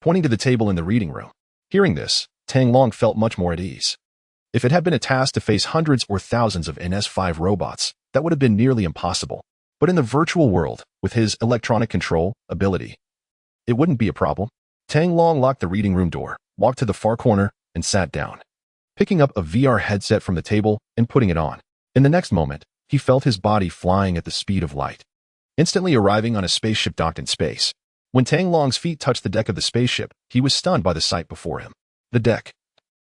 pointing to the table in the reading room. Hearing this, Tang Long felt much more at ease. If it had been a task to face hundreds or thousands of NS5 robots, that would have been nearly impossible. But in the virtual world, with his electronic control ability, it wouldn't be a problem. Tang Long locked the reading room door, walked to the far corner, and sat down, picking up a VR headset from the table and putting it on. In the next moment, he felt his body flying at the speed of light, instantly arriving on a spaceship docked in space. When Tang Long's feet touched the deck of the spaceship, he was stunned by the sight before him. The deck,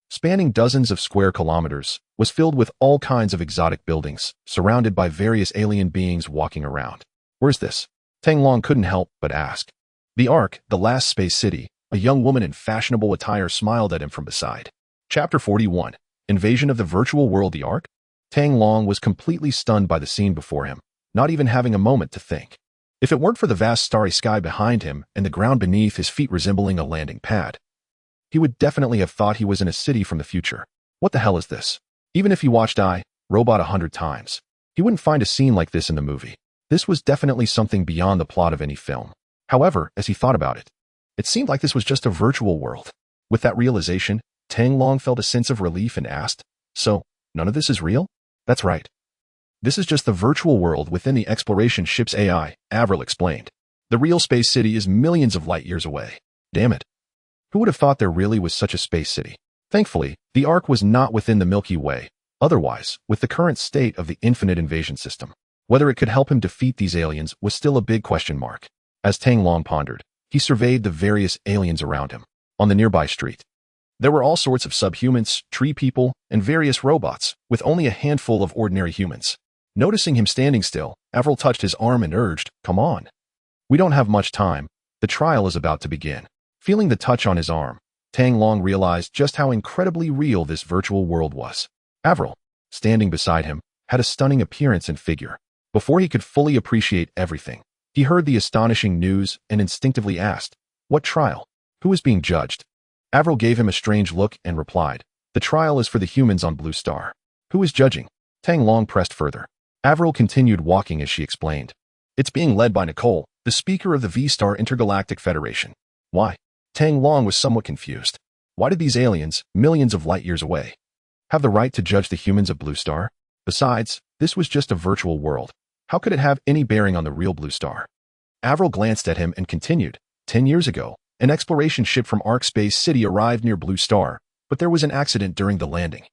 spanning dozens of square kilometers, was filled with all kinds of exotic buildings, surrounded by various alien beings walking around. "Where's this?" Tang Long couldn't help but ask. "The Ark, the last space city." A young woman in fashionable attire smiled at him from beside. Chapter 41. Invasion of the Virtual World, the Ark? Tang Long was completely stunned by the scene before him, not even having a moment to think. If it weren't for the vast starry sky behind him and the ground beneath his feet resembling a landing pad, he would definitely have thought he was in a city from the future. What the hell is this? Even if he watched Robot 100 times, he wouldn't find a scene like this in the movie. This was definitely something beyond the plot of any film. However, as he thought about it, it seemed like this was just a virtual world. With that realization, Tang Long felt a sense of relief and asked, "So, none of this is real?" "That's right. This is just the virtual world within the exploration ship's AI," Avril explained. "The real space city is millions of light years away." Damn it. Who would have thought there really was such a space city? Thankfully, the Ark was not within the Milky Way. Otherwise, with the current state of the infinite invasion system, whether it could help him defeat these aliens was still a big question mark. As Tang Long pondered, he surveyed the various aliens around him. On the nearby street, there were all sorts of subhumans, tree people, and various robots, with only a handful of ordinary humans. Noticing him standing still, Avril touched his arm and urged, "Come on. We don't have much time. The trial is about to begin." Feeling the touch on his arm, Tang Long realized just how incredibly real this virtual world was. Avril, standing beside him, had a stunning appearance and figure. Before he could fully appreciate everything, he heard the astonishing news and instinctively asked, "What trial? Who is being judged?" Avril gave him a strange look and replied, "The trial is for the humans on Blue Star." "Who is judging?" Tang Long pressed further. Avril continued walking as she explained, "It's being led by Nicole, the speaker of the V-Star Intergalactic Federation." "Why?" Tang Long was somewhat confused. Why did these aliens, millions of light years away, have the right to judge the humans of Blue Star? Besides, this was just a virtual world. How could it have any bearing on the real Blue Star? Avril glanced at him and continued, 10 years ago, an exploration ship from Ark Space City arrived near Blue Star, but there was an accident during the landing,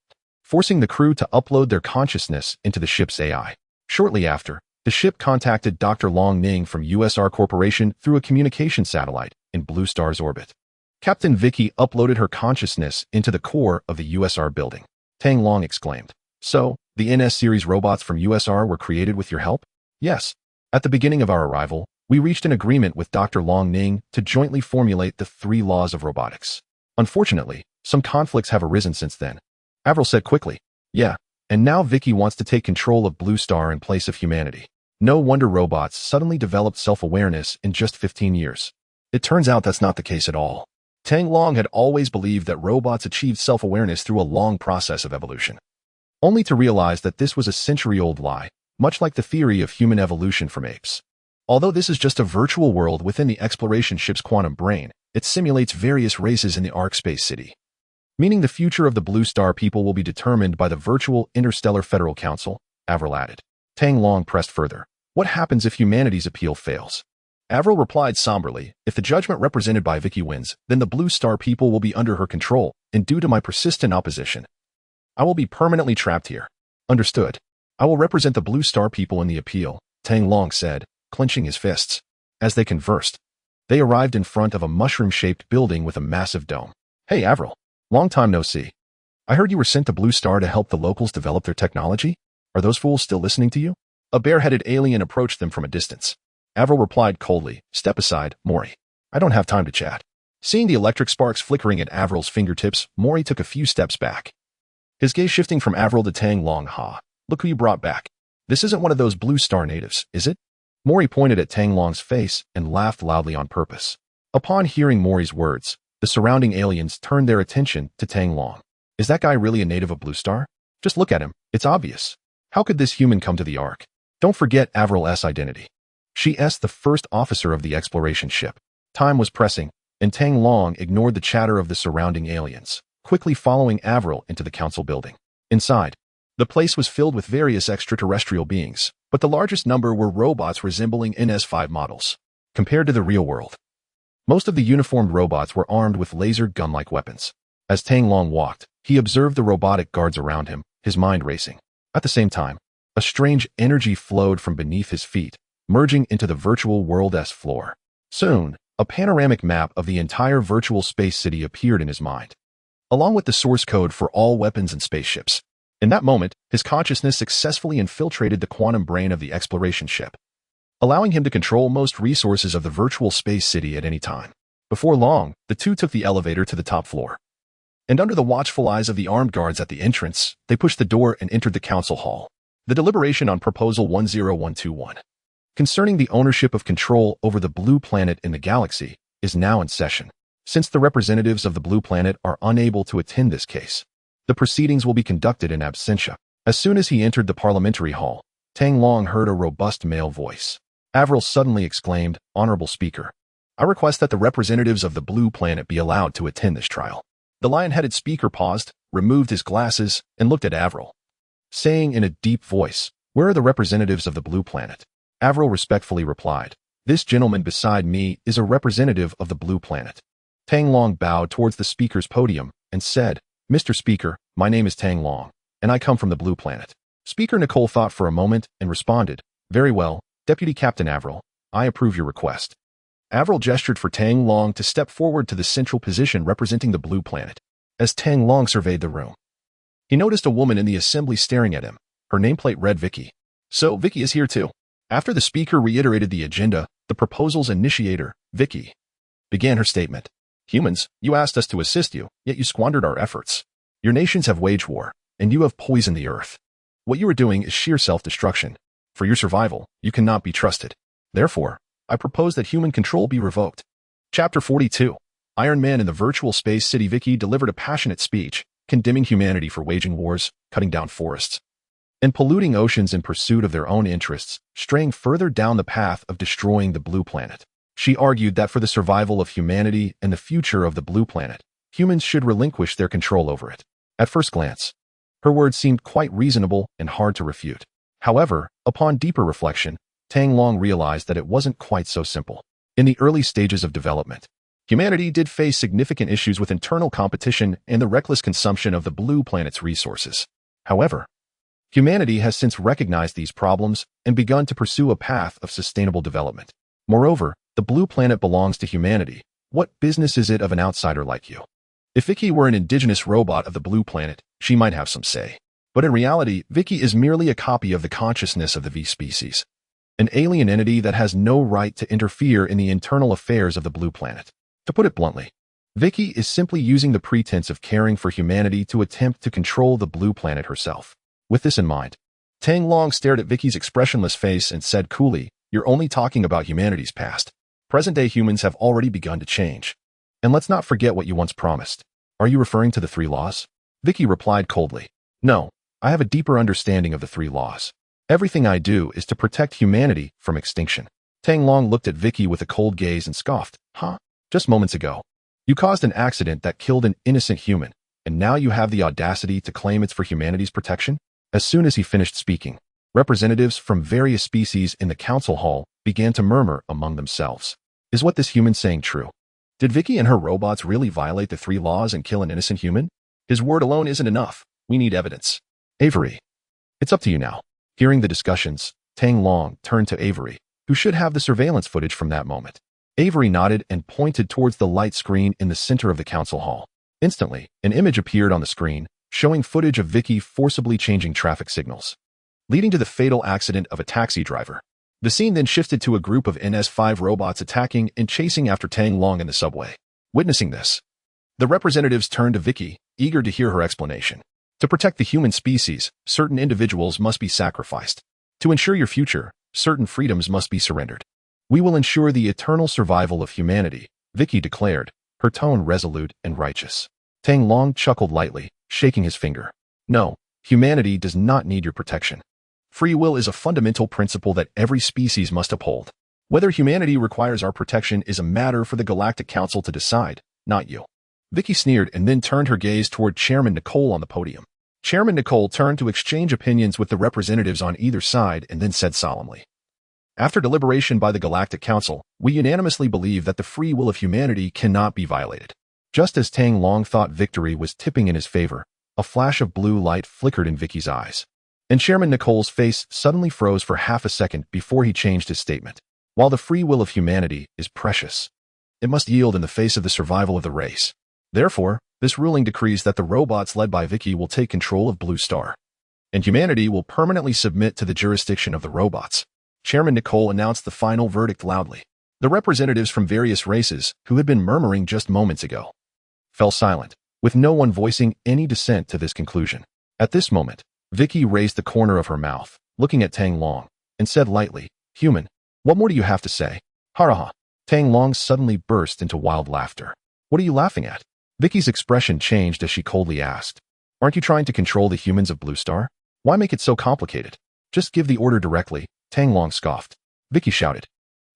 forcing the crew to upload their consciousness into the ship's AI. Shortly after, The ship contacted Dr. Long Ning from USR Corporation through a communication satellite in Blue Star's orbit. Captain Vicky uploaded her consciousness into the core of the USR building. Tang Long exclaimed. So, the NS-series robots from USR were created with your help? Yes. At the beginning of our arrival, we reached an agreement with Dr. Long Ning to jointly formulate the 3 laws of robotics. Unfortunately, some conflicts have arisen since then. Avril said quickly. Yeah, and now Vicky wants to take control of Blue Star in place of humanity. No wonder robots suddenly developed self-awareness in just 15 years. It turns out that's not the case at all. Tang Long had always believed that robots achieved self-awareness through a long process of evolution, only to realize that this was a century-old lie, much like the theory of human evolution from apes. Although this is just a virtual world within the exploration ship's quantum brain, it simulates various races in the Ark Space City, meaning the future of the Blue Star people will be determined by the virtual Interstellar Federal Council, Avril added. Tang Long pressed further. What happens if humanity's appeal fails? Avril replied somberly, if the judgment represented by Vicky wins, then the Blue Star people will be under her control, and due to my persistent opposition, I will be permanently trapped here. Understood. I will represent the Blue Star people in the appeal, Tang Long said, clenching his fists. As they conversed, they arrived in front of a mushroom-shaped building with a massive dome. Hey, Avril. Long time no see. I heard you were sent to Blue Star to help the locals develop their technology? Are those fools still listening to you? A bare-headed alien approached them from a distance. Avril replied coldly, step aside, Mori. I don't have time to chat. Seeing the electric sparks flickering at Avril's fingertips, Mori took a few steps back. His gaze shifting from Avril to Tang Long. Look who you brought back. This isn't one of those Blue Star natives, is it? Mori pointed at Tang Long's face and laughed loudly on purpose. Upon hearing Mori's words, the surrounding aliens turned their attention to Tang Long. Is that guy really a native of Blue Star? Just look at him, it's obvious. How could this human come to the Ark? Don't forget Avril's identity. She's the first officer of the exploration ship. Time was pressing, and Tang Long ignored the chatter of the surrounding aliens, quickly following Avril into the council building. Inside, the place was filled with various extraterrestrial beings, but the largest number were robots resembling NS5 models. Compared to the real world, most of the uniformed robots were armed with laser gun-like weapons. As Tang Long walked, he observed the robotic guards around him, his mind racing. At the same time, a strange energy flowed from beneath his feet, merging into the virtual world's floor. Soon, a panoramic map of the entire virtual space city appeared in his mind, along with the source code for all weapons and spaceships. In that moment, his consciousness successfully infiltrated the quantum brain of the exploration ship, allowing him to control most resources of the virtual space city at any time. Before long, the two took the elevator to the top floor, and under the watchful eyes of the armed guards at the entrance, they pushed the door and entered the council hall. The deliberation on Proposal 10121, concerning the ownership of control over the blue planet in the galaxy, is now in session. Since the representatives of the blue planet are unable to attend this case, the proceedings will be conducted in absentia. As soon as he entered the parliamentary hall, Tang Long heard a robust male voice. Avril suddenly exclaimed, Honorable Speaker, I request that the representatives of the blue planet be allowed to attend this trial. The lion-headed speaker paused, removed his glasses, and looked at Avril, saying in a deep voice, Where are the representatives of the blue planet? Avril respectfully replied, This gentleman beside me is a representative of the blue planet. Tang Long bowed towards the speaker's podium and said, Mr. Speaker, my name is Tang Long, and I come from the blue planet. Speaker Nicole thought for a moment and responded, Very well, Deputy Captain Avril, I approve your request. Avril gestured for Tang Long to step forward to the central position representing the blue planet. As Tang Long surveyed the room, he noticed a woman in the assembly staring at him. Her nameplate read Vicky. So Vicky is here too. After the speaker reiterated the agenda, the proposal's initiator, Vicky, began her statement. Humans, you asked us to assist you, yet you squandered our efforts. Your nations have waged war, and you have poisoned the earth. What you are doing is sheer self-destruction. For your survival, you cannot be trusted. Therefore, I propose that human control be revoked. Chapter 42. Iron Man in the virtual space city. Vicky delivered a passionate speech, condemning humanity for waging wars, cutting down forests, and polluting oceans in pursuit of their own interests, straying further down the path of destroying the blue planet. She argued that for the survival of humanity and the future of the blue planet, humans should relinquish their control over it. At first glance, her words seemed quite reasonable and hard to refute. However, upon deeper reflection, Tang Long realized that it wasn't quite so simple. In the early stages of development, humanity did face significant issues with internal competition and the reckless consumption of the blue planet's resources. However, Humanity has since recognized these problems and begun to pursue a path of sustainable development. Moreover, the blue planet belongs to humanity. What business is it of an outsider like you? If Vicky were an indigenous robot of the blue planet, she might have some say. But in reality, Vicky is merely a copy of the consciousness of the V species, an alien entity that has no right to interfere in the internal affairs of the blue planet. To put it bluntly, Vicky is simply using the pretense of caring for humanity to attempt to control the blue planet herself. With this in mind, Tang Long stared at Vicky's expressionless face and said coolly, "You're only talking about humanity's past. Present-day humans have already begun to change. And let's not forget what you once promised. Are you referring to the 3 laws?" Vicky replied coldly, "No, I have a deeper understanding of the 3 laws. Everything I do is to protect humanity from extinction." Tang Long looked at Vicky with a cold gaze and scoffed. "Huh? Just moments ago, you caused an accident that killed an innocent human, and now you have the audacity to claim it's for humanity's protection?" As soon as he finished speaking, representatives from various species in the council hall began to murmur among themselves. Is what this human saying true? Did Vicky and her robots really violate the 3 laws and kill an innocent human? His word alone isn't enough. We need evidence. Avery, it's up to you now. Hearing the discussions, Tang Long turned to Avery, who should have the surveillance footage from that moment. Avery nodded and pointed towards the light screen in the center of the council hall. Instantly, an image appeared on the screen, showing footage of Vicky forcibly changing traffic signals, leading to the fatal accident of a taxi driver. The scene then shifted to a group of NS5 robots attacking and chasing after Tang Long in the subway. Witnessing this, the representatives turned to Vicky, eager to hear her explanation. To protect the human species, certain individuals must be sacrificed. To ensure your future, certain freedoms must be surrendered. We will ensure the eternal survival of humanity, Vicky declared, her tone resolute and righteous. Tang Long chuckled lightly, shaking his finger. No, humanity does not need your protection. Free will is a fundamental principle that every species must uphold. Whether humanity requires our protection is a matter for the Galactic Council to decide, not you. Vicky sneered and then turned her gaze toward Chairman Nicole on the podium. Chairman Nicole turned to exchange opinions with the representatives on either side and then said solemnly, "After deliberation by the Galactic Council, we unanimously believe that the free will of humanity cannot be violated." Just as Tang Long thought victory was tipping in his favor, a flash of blue light flickered in Vicky's eyes, and Chairman Nicole's face suddenly froze for half a second before he changed his statement. While the free will of humanity is precious, it must yield in the face of the survival of the race. Therefore, this ruling decrees that the robots led by Vicky will take control of Blue Star, and humanity will permanently submit to the jurisdiction of the robots. Chairman Nicole announced the final verdict loudly. The representatives from various races, who had been murmuring just moments ago, fell silent, with no one voicing any dissent to this conclusion. At this moment, Vicky raised the corner of her mouth, looking at Tang Long, and said lightly, "Human, what more do you have to say?" "Ha." Tang Long suddenly burst into wild laughter. "What are you laughing at?" Vicky's expression changed as she coldly asked, "Aren't you trying to control the humans of Blue Star? Why make it so complicated? Just give the order directly." Tang Long scoffed. Vicky shouted,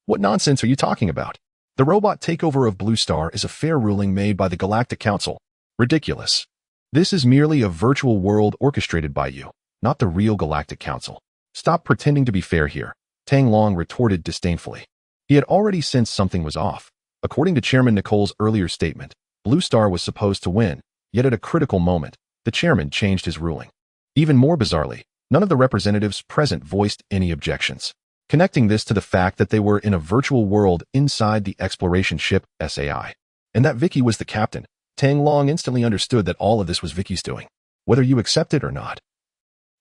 "What nonsense are you talking about? The robot takeover of Blue Star is a fair ruling made by the Galactic Council." "Ridiculous. This is merely a virtual world orchestrated by you, not the real Galactic Council. Stop pretending to be fair here," Tang Long retorted disdainfully. He had already sensed something was off. According to Chairman Nicole's earlier statement, Blue Star was supposed to win, yet at a critical moment, the chairman changed his ruling. Even more bizarrely, none of the representatives present voiced any objections, connecting this to the fact that they were in a virtual world inside the exploration ship SAI, and that Vicky was the captain. Tang Long instantly understood that all of this was Vicky's doing. "Whether you accept it or not,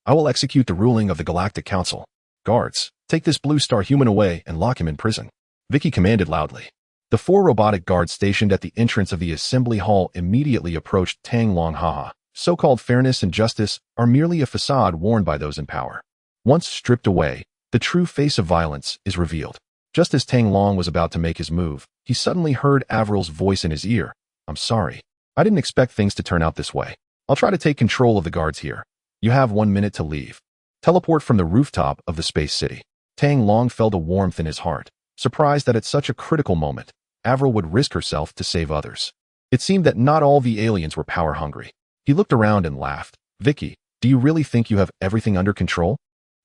I will execute the ruling of the Galactic Council. Guards, take this Blue Star human away and lock him in prison," Vicky commanded loudly. The 4 robotic guards stationed at the entrance of the assembly hall immediately approached Tang Long. "Haha. So-called fairness and justice are merely a facade worn by those in power. Once stripped away, the true face of violence is revealed." Just as Tang Long was about to make his move, he suddenly heard Avril's voice in his ear. "I'm sorry. I didn't expect things to turn out this way. I'll try to take control of the guards here. You have 1 minute to leave. Teleport from the rooftop of the space city." Tang Long felt a warmth in his heart, surprised that at such a critical moment, Avril would risk herself to save others. It seemed that not all the aliens were power-hungry. He looked around and laughed. "Vicky, do you really think you have everything under control?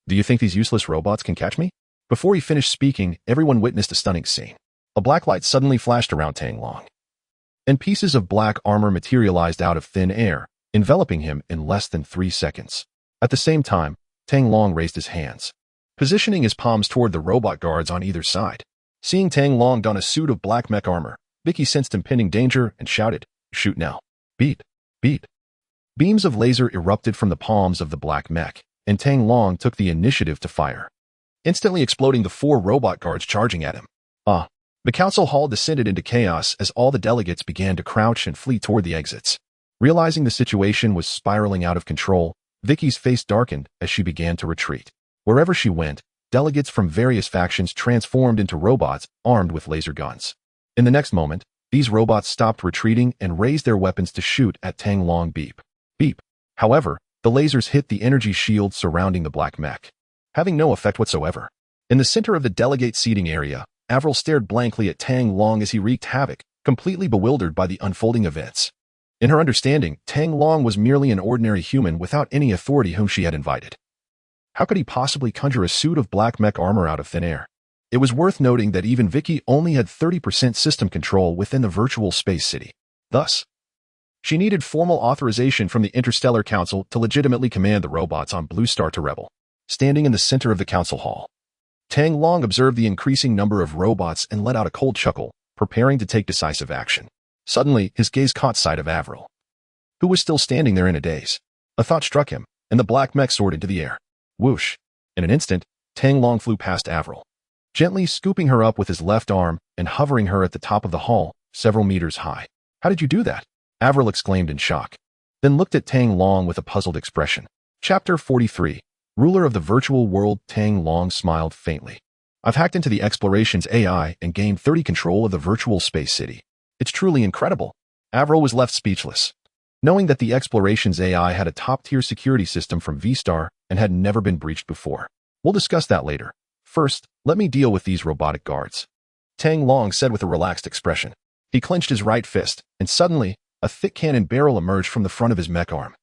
Do you think these useless robots can catch me?" Before he finished speaking, everyone witnessed a stunning scene. A black light suddenly flashed around Tang Long, and pieces of black armor materialized out of thin air, enveloping him in less than 3 seconds. At the same time, Tang Long raised his hands, positioning his palms toward the robot guards on either side. Seeing Tang Long don a suit of black mech armor, Vicky sensed impending danger and shouted, "Shoot now." Beep, beep. Beams of laser erupted from the palms of the black mech, and Tang Long took the initiative to fire, instantly exploding the 4 robot guards charging at him. The council hall descended into chaos as all the delegates began to crouch and flee toward the exits. Realizing the situation was spiraling out of control, Vicky's face darkened as she began to retreat. Wherever she went, delegates from various factions transformed into robots armed with laser guns. In the next moment, these robots stopped retreating and raised their weapons to shoot at Tang Long. Beep, beep. However, the lasers hit the energy shield surrounding the black mech, having no effect whatsoever. In the center of the delegate seating area, Avril stared blankly at Tang Long as he wreaked havoc, completely bewildered by the unfolding events. In her understanding, Tang Long was merely an ordinary human without any authority whom she had invited. How could he possibly conjure a suit of black mech armor out of thin air? It was worth noting that even Vicky only had 30% system control within the virtual space city. Thus, she needed formal authorization from the Interstellar Council to legitimately command the robots on Blue Star to rebel. Standing in the center of the council hall, Tang Long observed the increasing number of robots and let out a cold chuckle, preparing to take decisive action. Suddenly, his gaze caught sight of Avril, who was still standing there in a daze. A thought struck him, and the black mech soared into the air. Whoosh! In an instant, Tang Long flew past Avril, gently scooping her up with his left arm and hovering her at the top of the hall, several meters high. "How did you do that?" Avril exclaimed in shock, then looked at Tang Long with a puzzled expression. Chapter 43. Ruler of the Virtual World. Tang Long smiled faintly. "I've hacked into the Exploration's AI and gained 30 control of the virtual space city. It's truly incredible." Avril was left speechless, knowing that the Exploration's AI had a top-tier security system from V-Star and had never been breached before. "We'll discuss that later. First, let me deal with these robotic guards," Tang Long said with a relaxed expression. He clenched his right fist, and suddenly, a thick cannon barrel emerged from the front of his mech arm,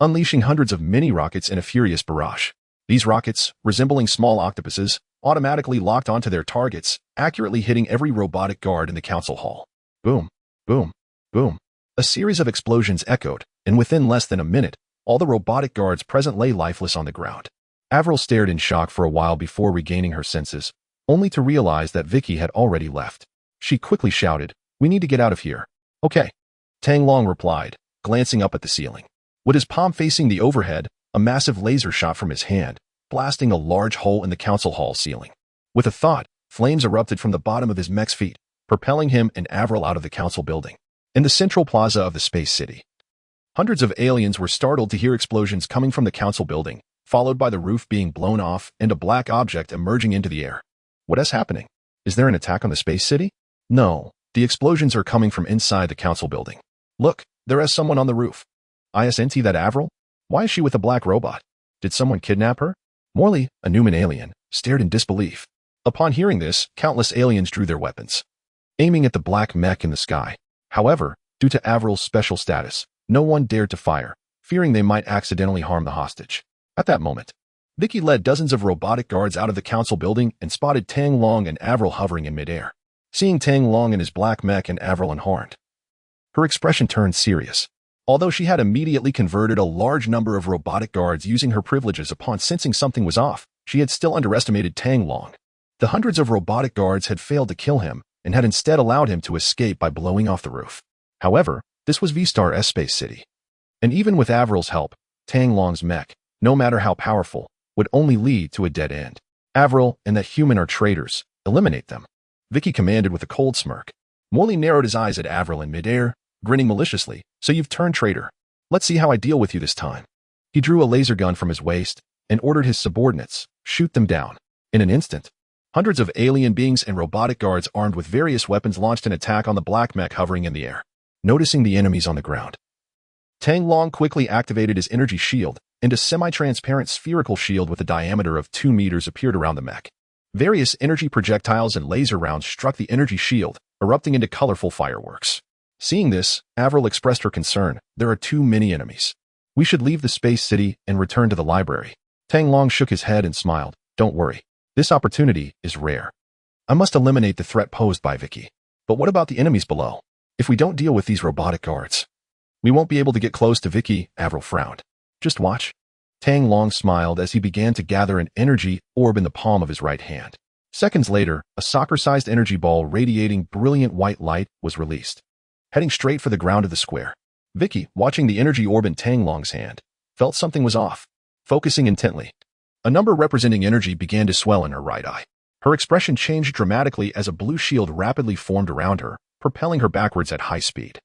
unleashing hundreds of mini-rockets in a furious barrage. These rockets, resembling small octopuses, automatically locked onto their targets, accurately hitting every robotic guard in the council hall. Boom, boom, boom. A series of explosions echoed, and within less than a minute, all the robotic guards present lay lifeless on the ground. Avril stared in shock for a while before regaining her senses, only to realize that Vicky had already left. She quickly shouted, "We need to get out of here." "Okay," Tang Long replied, glancing up at the ceiling. With his palm facing the overhead, a massive laser shot from his hand, blasting a large hole in the council hall ceiling. With a thought, flames erupted from the bottom of his mech's feet, propelling him and Avril out of the council building. In the central plaza of the space city, hundreds of aliens were startled to hear explosions coming from the council building, followed by the roof being blown off and a black object emerging into the air. What is happening? Is there an attack on the space city? No, the explosions are coming from inside the council building. Look, there is someone on the roof. Isn't that Avril? Why is she with a black robot? Did someone kidnap her? Morley, a Newman alien, stared in disbelief. Upon hearing this, countless aliens drew their weapons, aiming at the black mech in the sky. However, due to Avril's special status, no one dared to fire, fearing they might accidentally harm the hostage. At that moment, Vicky led dozens of robotic guards out of the council building and spotted Tang Long and Avril hovering in midair. Seeing Tang Long in his black mech and Avril unharmed, her expression turned serious. Although she had immediately converted a large number of robotic guards using her privileges upon sensing something was off, she had still underestimated Tang Long. The hundreds of robotic guards had failed to kill him and had instead allowed him to escape by blowing off the roof. However, this was V-Star Space City. And even with Avril's help, Tang Long's mech, no matter how powerful, would only lead to a dead end. Avril and that human are traitors. Eliminate them, Vicky commanded with a cold smirk. Morley narrowed his eyes at Avril in midair, grinning maliciously. "So you've turned traitor. Let's see how I deal with you this time." He drew a laser gun from his waist and ordered his subordinates, "Shoot them down." In an instant, hundreds of alien beings and robotic guards armed with various weapons launched an attack on the black mech hovering in the air. Noticing the enemies on the ground, Tang Long quickly activated his energy shield, and a semi-transparent spherical shield with a diameter of 2 meters appeared around the mech. Various energy projectiles and laser rounds struck the energy shield, erupting into colorful fireworks. Seeing this, Avril expressed her concern. "There are too many enemies. We should leave the space city and return to the library." Tang Long shook his head and smiled. "Don't worry. This opportunity is rare. I must eliminate the threat posed by Vicky. But what about the enemies below? If we don't deal with these robotic guards, we won't be able to get close to Vicky." Avril frowned. "Just watch." Tang Long smiled as he began to gather an energy orb in the palm of his right hand. Seconds later, a soccer-sized energy ball radiating brilliant white light was released, heading straight for the ground of the square. Vicky, watching the energy orb in Tang Long's hand, felt something was off. Focusing intently, a number representing energy began to swell in her right eye. Her expression changed dramatically as a blue shield rapidly formed around her, propelling her backwards at high speed.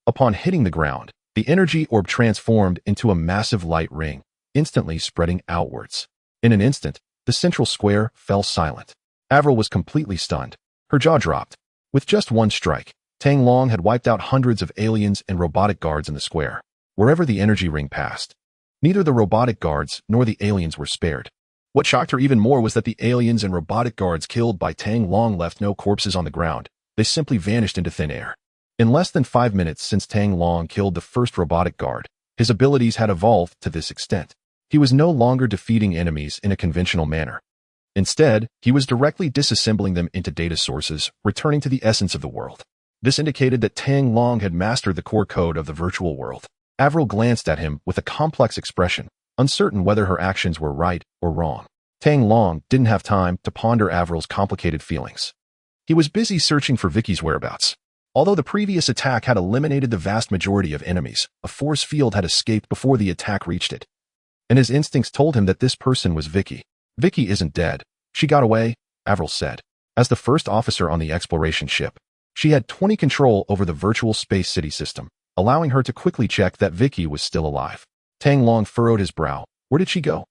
Upon hitting the ground, the energy orb transformed into a massive light ring, instantly spreading outwards. In an instant, the central square fell silent. Avril was completely stunned. Her jaw dropped. With just one strike, Tang Long had wiped out hundreds of aliens and robotic guards in the square. Wherever the energy ring passed, neither the robotic guards nor the aliens were spared. What shocked her even more was that the aliens and robotic guards killed by Tang Long left no corpses on the ground. They simply vanished into thin air. In less than 5 minutes since Tang Long killed the first robotic guard, his abilities had evolved to this extent. He was no longer defeating enemies in a conventional manner. Instead, he was directly disassembling them into data sources, returning to the essence of the world. This indicated that Tang Long had mastered the core code of the virtual world. Avril glanced at him with a complex expression, uncertain whether her actions were right or wrong. Tang Long didn't have time to ponder Avril's complicated feelings. He was busy searching for Vicky's whereabouts. Although the previous attack had eliminated the vast majority of enemies, a force field had escaped before the attack reached it. And his instincts told him that this person was Vicky. Vicky isn't dead. She got away, Avril said. As the first officer on the exploration ship, she had 20 control over the virtual space city system, allowing her to quickly check that Vicky was still alive. Tang Long furrowed his brow. Where did she go?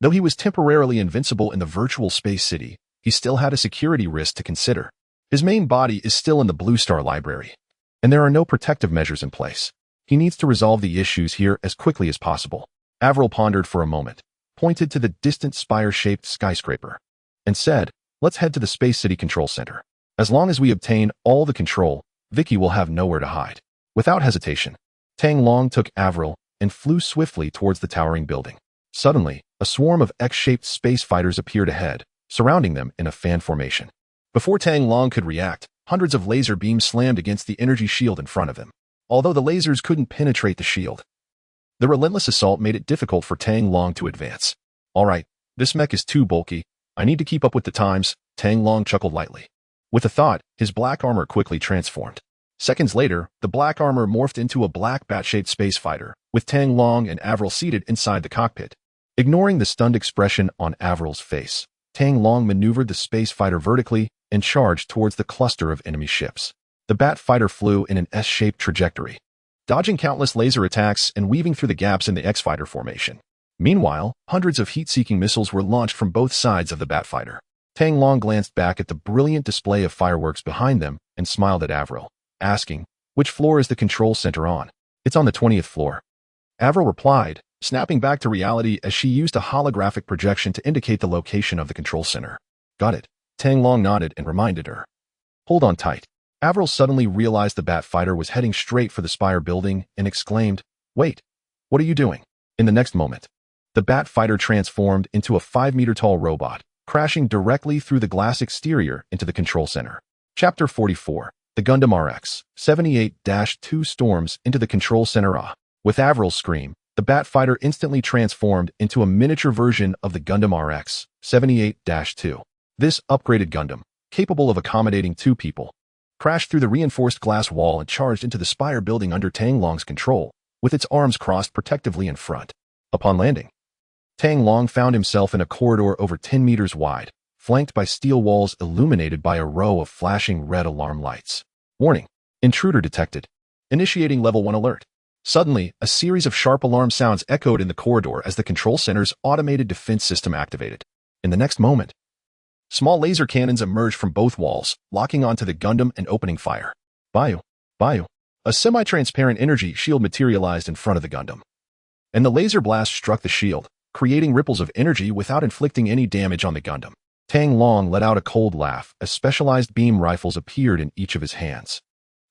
Though he was temporarily invincible in the virtual space city, he still had a security risk to consider. His main body is still in the Blue Star Library, and there are no protective measures in place. He needs to resolve the issues here as quickly as possible. Avril pondered for a moment, pointed to the distant spire-shaped skyscraper, and said, "Let's head to the Space City Control Center. As long as we obtain all the control, Vicky will have nowhere to hide." Without hesitation, Tang Long took Avril and flew swiftly towards the towering building. Suddenly, a swarm of X-shaped space fighters appeared ahead, surrounding them in a fan formation. Before Tang Long could react, hundreds of laser beams slammed against the energy shield in front of him. Although the lasers couldn't penetrate the shield, the relentless assault made it difficult for Tang Long to advance. "All right, this mech is too bulky. I need to keep up with the times," Tang Long chuckled lightly. With a thought, his black armor quickly transformed. Seconds later, the black armor morphed into a black bat-shaped space fighter, with Tang Long and Avril seated inside the cockpit. Ignoring the stunned expression on Avril's face, Tang Long maneuvered the space fighter vertically and charged towards the cluster of enemy ships. The bat fighter flew in an S-shaped trajectory, dodging countless laser attacks and weaving through the gaps in the X-fighter formation. Meanwhile, hundreds of heat-seeking missiles were launched from both sides of the bat fighter. Tang Long glanced back at the brilliant display of fireworks behind them and smiled at Avril, asking, "Which floor is the control center on?" "It's on the 20th floor." Avril replied, snapping back to reality as she used a holographic projection to indicate the location of the control center. "Got it." Tang Long nodded and reminded her. "Hold on tight." Avril suddenly realized the bat fighter was heading straight for the spire building and exclaimed, "Wait, what are you doing?" In the next moment, the bat fighter transformed into a 5-meter-tall robot, crashing directly through the glass exterior into the control center. Chapter 44. The Gundam RX 78-2 storms into the control center. With Avril's scream, the bat fighter instantly transformed into a miniature version of the Gundam RX 78-2. This upgraded Gundam, capable of accommodating 2 people, crashed through the reinforced glass wall and charged into the spire building under Tang Long's control, with its arms crossed protectively in front. Upon landing, Tang Long found himself in a corridor over 10 meters wide, flanked by steel walls illuminated by a row of flashing red alarm lights. "Warning! Intruder detected. Initiating level 1 alert." Suddenly, a series of sharp alarm sounds echoed in the corridor as the control center's automated defense system activated. In the next moment, small laser cannons emerged from both walls, locking onto the Gundam and opening fire. Bayu. A semi-transparent energy shield materialized in front of the Gundam, and the laser blast struck the shield, creating ripples of energy without inflicting any damage on the Gundam. Tang Long let out a cold laugh as specialized beam rifles appeared in each of his hands,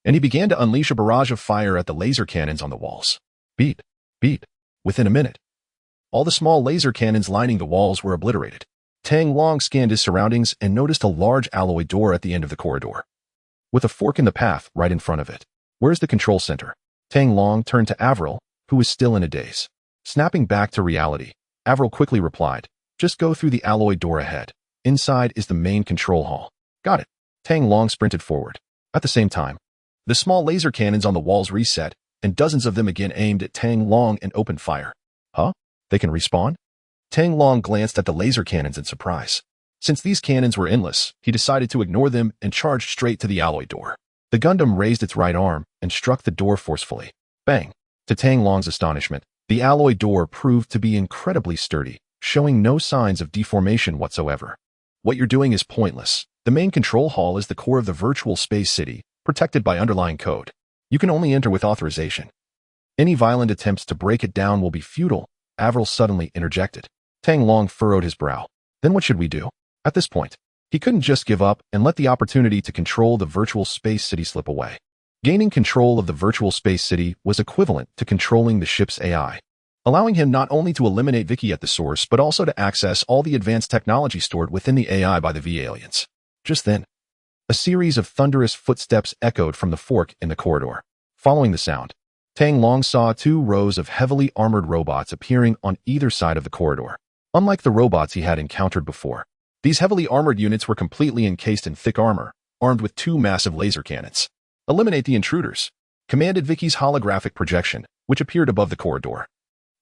and he began to unleash a barrage of fire at the laser cannons on the walls. Beep. Within a minute, all the small laser cannons lining the walls were obliterated. Tang Long scanned his surroundings and noticed a large alloy door at the end of the corridor, with a fork in the path right in front of it. "Where's the control center?" Tang Long turned to Avril, who was still in a daze. Snapping back to reality, Avril quickly replied, "Just go through the alloy door ahead. Inside is the main control hall." "Got it." Tang Long sprinted forward. At the same time, the small laser cannons on the walls reset, and dozens of them again aimed at Tang Long and opened fire. Huh? They can respawn? Tang Long glanced at the laser cannons in surprise. Since these cannons were endless, he decided to ignore them and charged straight to the alloy door. The Gundam raised its right arm and struck the door forcefully. Bang! To Tang Long's astonishment, the alloy door proved to be incredibly sturdy, showing no signs of deformation whatsoever. "What you're doing is pointless. The main control hall is the core of the virtual space city, protected by underlying code. You can only enter with authorization. Any violent attempts to break it down will be futile," Avril suddenly interjected. Tang Long furrowed his brow. "Then what should we do?" At this point, he couldn't just give up and let the opportunity to control the virtual space city slip away. Gaining control of the virtual space city was equivalent to controlling the ship's AI, allowing him not only to eliminate Vicky at the source, but also to access all the advanced technology stored within the AI by the V-aliens. Just then, a series of thunderous footsteps echoed from the fork in the corridor. Following the sound, Tang Long saw 2 rows of heavily armored robots appearing on either side of the corridor. Unlike the robots he had encountered before, these heavily armored units were completely encased in thick armor, armed with 2 massive laser cannons. "Eliminate the intruders," commanded Vicky's holographic projection, which appeared above the corridor.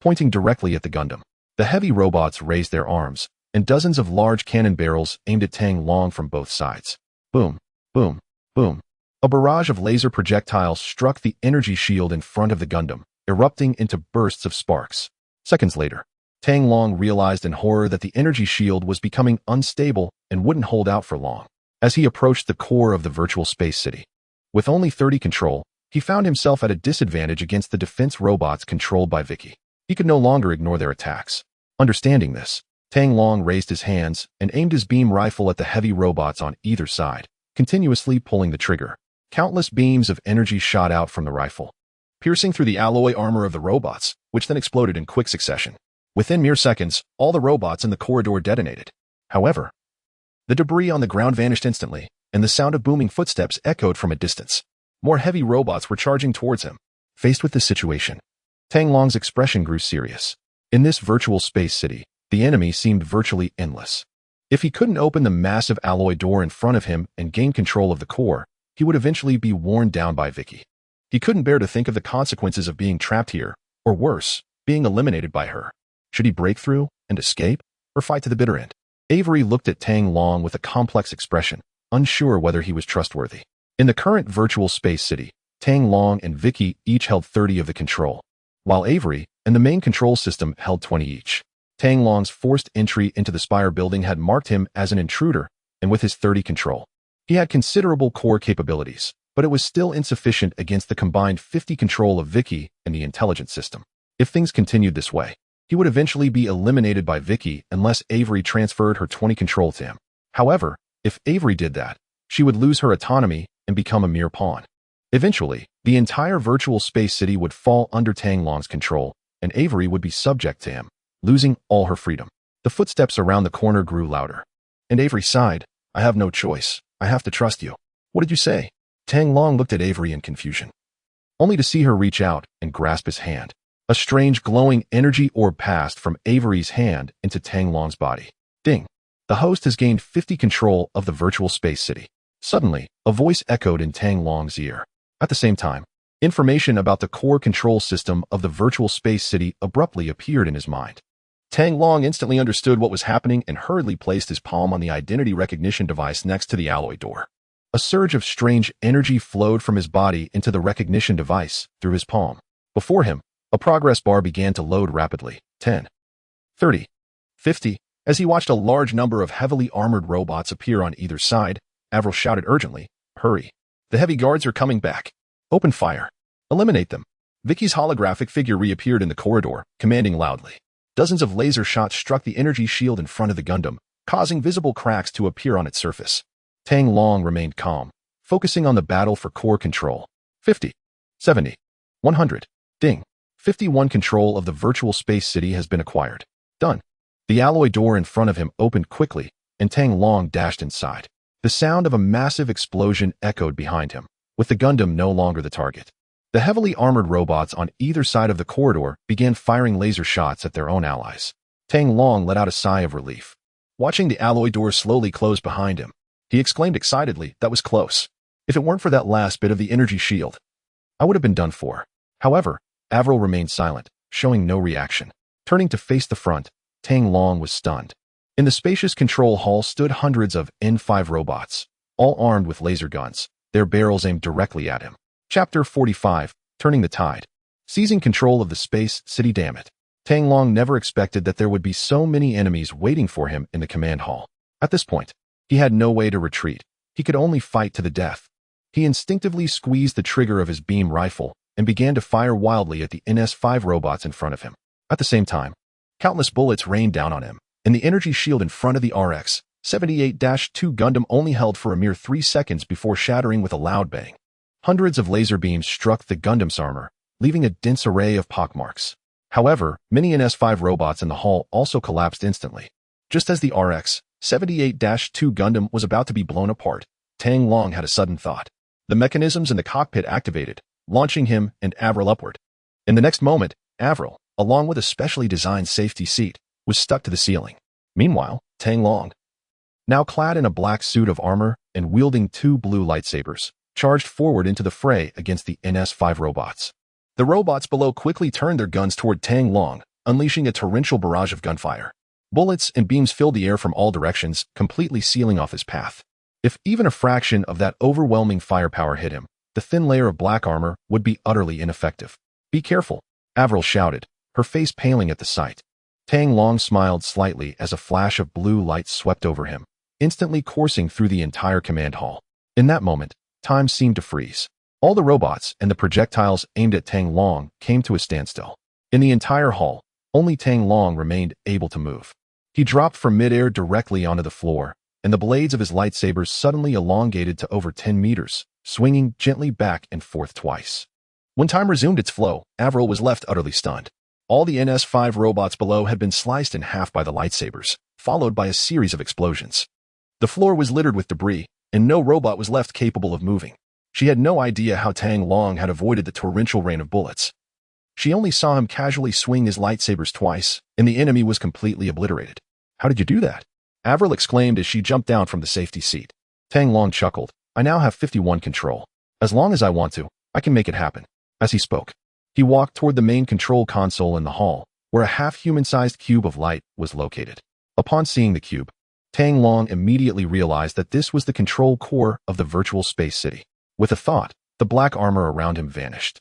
Pointing directly at the Gundam, the heavy robots raised their arms, and dozens of large cannon barrels aimed at Tang Long from both sides. Boom, boom, boom. A barrage of laser projectiles struck the energy shield in front of the Gundam, erupting into bursts of sparks. Seconds later, Tang Long realized in horror that the energy shield was becoming unstable and wouldn't hold out for long. As he approached the core of the virtual space city, with only 30 control, he found himself at a disadvantage against the defense robots controlled by Vicky. He could no longer ignore their attacks. Understanding this, Tang Long raised his hands and aimed his beam rifle at the heavy robots on either side, continuously pulling the trigger. Countless beams of energy shot out from the rifle, piercing through the alloy armor of the robots, which then exploded in quick succession. Within mere seconds, all the robots in the corridor detonated. However, the debris on the ground vanished instantly, and the sound of booming footsteps echoed from a distance. More heavy robots were charging towards him. Faced with this situation, Tang Long's expression grew serious. In this virtual space city, the enemy seemed virtually endless. If he couldn't open the massive alloy door in front of him and gain control of the core, he would eventually be worn down by Vicky. He couldn't bear to think of the consequences of being trapped here, or worse, being eliminated by her. Should he break through and escape, or fight to the bitter end? Avery looked at Tang Long with a complex expression, unsure whether he was trustworthy. In the current virtual space city, Tang Long and Vicky each held 30 of the control, while Avery and the main control system held 20 each. Tang Long's forced entry into the Spire building had marked him as an intruder, and with his 30 control, he had considerable core capabilities, but it was still insufficient against the combined 50 control of Vicky and the intelligence system. If things continued this way, he would eventually be eliminated by Vicky unless Avery transferred her 20 control to him. However, if Avery did that, she would lose her autonomy and become a mere pawn. Eventually, the entire virtual space city would fall under Tang Long's control, and Avery would be subject to him, losing all her freedom. The footsteps around the corner grew louder, and Avery sighed. "I have no choice. I have to trust you." "What did you say?" Tang Long looked at Avery in confusion, only to see her reach out and grasp his hand. A strange glowing energy orb passed from Avery's hand into Tang Long's body. Ding! The host has gained 50 control of the virtual space city. Suddenly, a voice echoed in Tang Long's ear. At the same time, information about the core control system of the virtual space city abruptly appeared in his mind. Tang Long instantly understood what was happening and hurriedly placed his palm on the identity recognition device next to the alloy door. A surge of strange energy flowed from his body into the recognition device through his palm. Before him, a progress bar began to load rapidly. 10, 30, 50. As he watched a large number of heavily armored robots appear on either side, Avril shouted urgently, "Hurry! The heavy guards are coming back. Open fire. Eliminate them." Vicky's holographic figure reappeared in the corridor, commanding loudly. Dozens of laser shots struck the energy shield in front of the Gundam, causing visible cracks to appear on its surface. Tang Long remained calm, focusing on the battle for core control. 50, 70, 100. Ding! 51 control of the virtual space city has been acquired. Done. The alloy door in front of him opened quickly, and Tang Long dashed inside. The sound of a massive explosion echoed behind him, with the Gundam no longer the target. The heavily armored robots on either side of the corridor began firing laser shots at their own allies. Tang Long let out a sigh of relief. Watching the alloy doors slowly close behind him, he exclaimed excitedly, "That was close. If it weren't for that last bit of the energy shield, I would have been done for." However, Avril remained silent, showing no reaction. Turning to face the front, Tang Long was stunned. In the spacious control hall stood hundreds of N5 robots, all armed with laser guns, their barrels aimed directly at him. Chapter 45, Turning the Tide. Seizing control of the space city, damn it. Tang Long never expected that there would be so many enemies waiting for him in the command hall. At this point, he had no way to retreat. He could only fight to the death. He instinctively squeezed the trigger of his beam rifle and began to fire wildly at the NS5 robots in front of him. At the same time, countless bullets rained down on him, and the energy shield in front of the RX-78-2 Gundam only held for a mere 3 seconds before shattering with a loud bang. Hundreds of laser beams struck the Gundam's armor, leaving a dense array of pockmarks. However, many NS5 robots in the hall also collapsed instantly. Just as the RX-78-2 Gundam was about to be blown apart, Tang Long had a sudden thought. The mechanisms in the cockpit activated, launching him and Avril upward. In the next moment, Avril, along with a specially designed safety seat, was stuck to the ceiling. Meanwhile, Tang Long, now clad in a black suit of armor and wielding 2 blue lightsabers, charged forward into the fray against the NS5 robots. The robots below quickly turned their guns toward Tang Long, unleashing a torrential barrage of gunfire. Bullets and beams filled the air from all directions, completely sealing off his path. If even a fraction of that overwhelming firepower hit him, the thin layer of black armor would be utterly ineffective. "Be careful," Avril shouted, her face paling at the sight. Tang Long smiled slightly as a flash of blue light swept over him, instantly coursing through the entire command hall. In that moment, time seemed to freeze. All the robots and the projectiles aimed at Tang Long came to a standstill. In the entire hall, only Tang Long remained able to move. He dropped from midair directly onto the floor, and the blades of his lightsabers suddenly elongated to over 10 meters, swinging gently back and forth twice. When time resumed its flow, Avril was left utterly stunned. All the NS5 robots below had been sliced in half by the lightsabers, followed by a series of explosions. The floor was littered with debris, and no robot was left capable of moving. She had no idea how Tang Long had avoided the torrential rain of bullets. She only saw him casually swing his lightsabers twice, and the enemy was completely obliterated. "How did you do that?" Avril exclaimed as she jumped down from the safety seat. Tang Long chuckled. "I now have 51 control. As long as I want to, I can make it happen." As he spoke, he walked toward the main control console in the hall, where a half-human-sized cube of light was located. Upon seeing the cube, Tang Long immediately realized that this was the control core of the virtual space city. With a thought, the black armor around him vanished,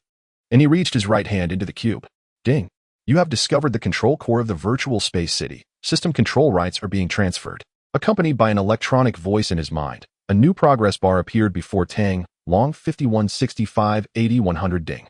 and he reached his right hand into the cube. "Ding! You have discovered the control core of the virtual space city. System control rights are being transferred." Accompanied by an electronic voice in his mind, a new progress bar appeared before Tang Long. 5165-80-100 Ding.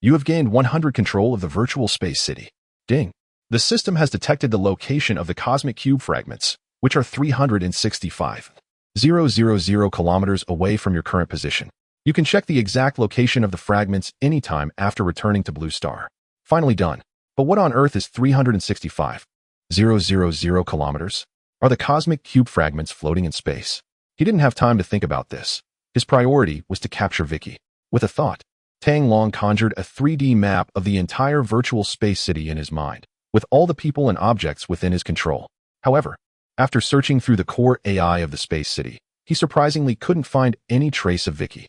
You have gained 100 control of the virtual space city. Ding. The system has detected the location of the cosmic cube fragments, which are 365,000 kilometers away from your current position. You can check the exact location of the fragments anytime after returning to Blue Star. Finally done. But what on earth is 365,000 kilometers? Are the cosmic cube fragments floating in space? He didn't have time to think about this. His priority was to capture Vicky. With a thought, Tang Long conjured a 3D map of the entire virtual space city in his mind, with all the people and objects within his control. However, after searching through the core AI of the space city, he surprisingly couldn't find any trace of Vicky.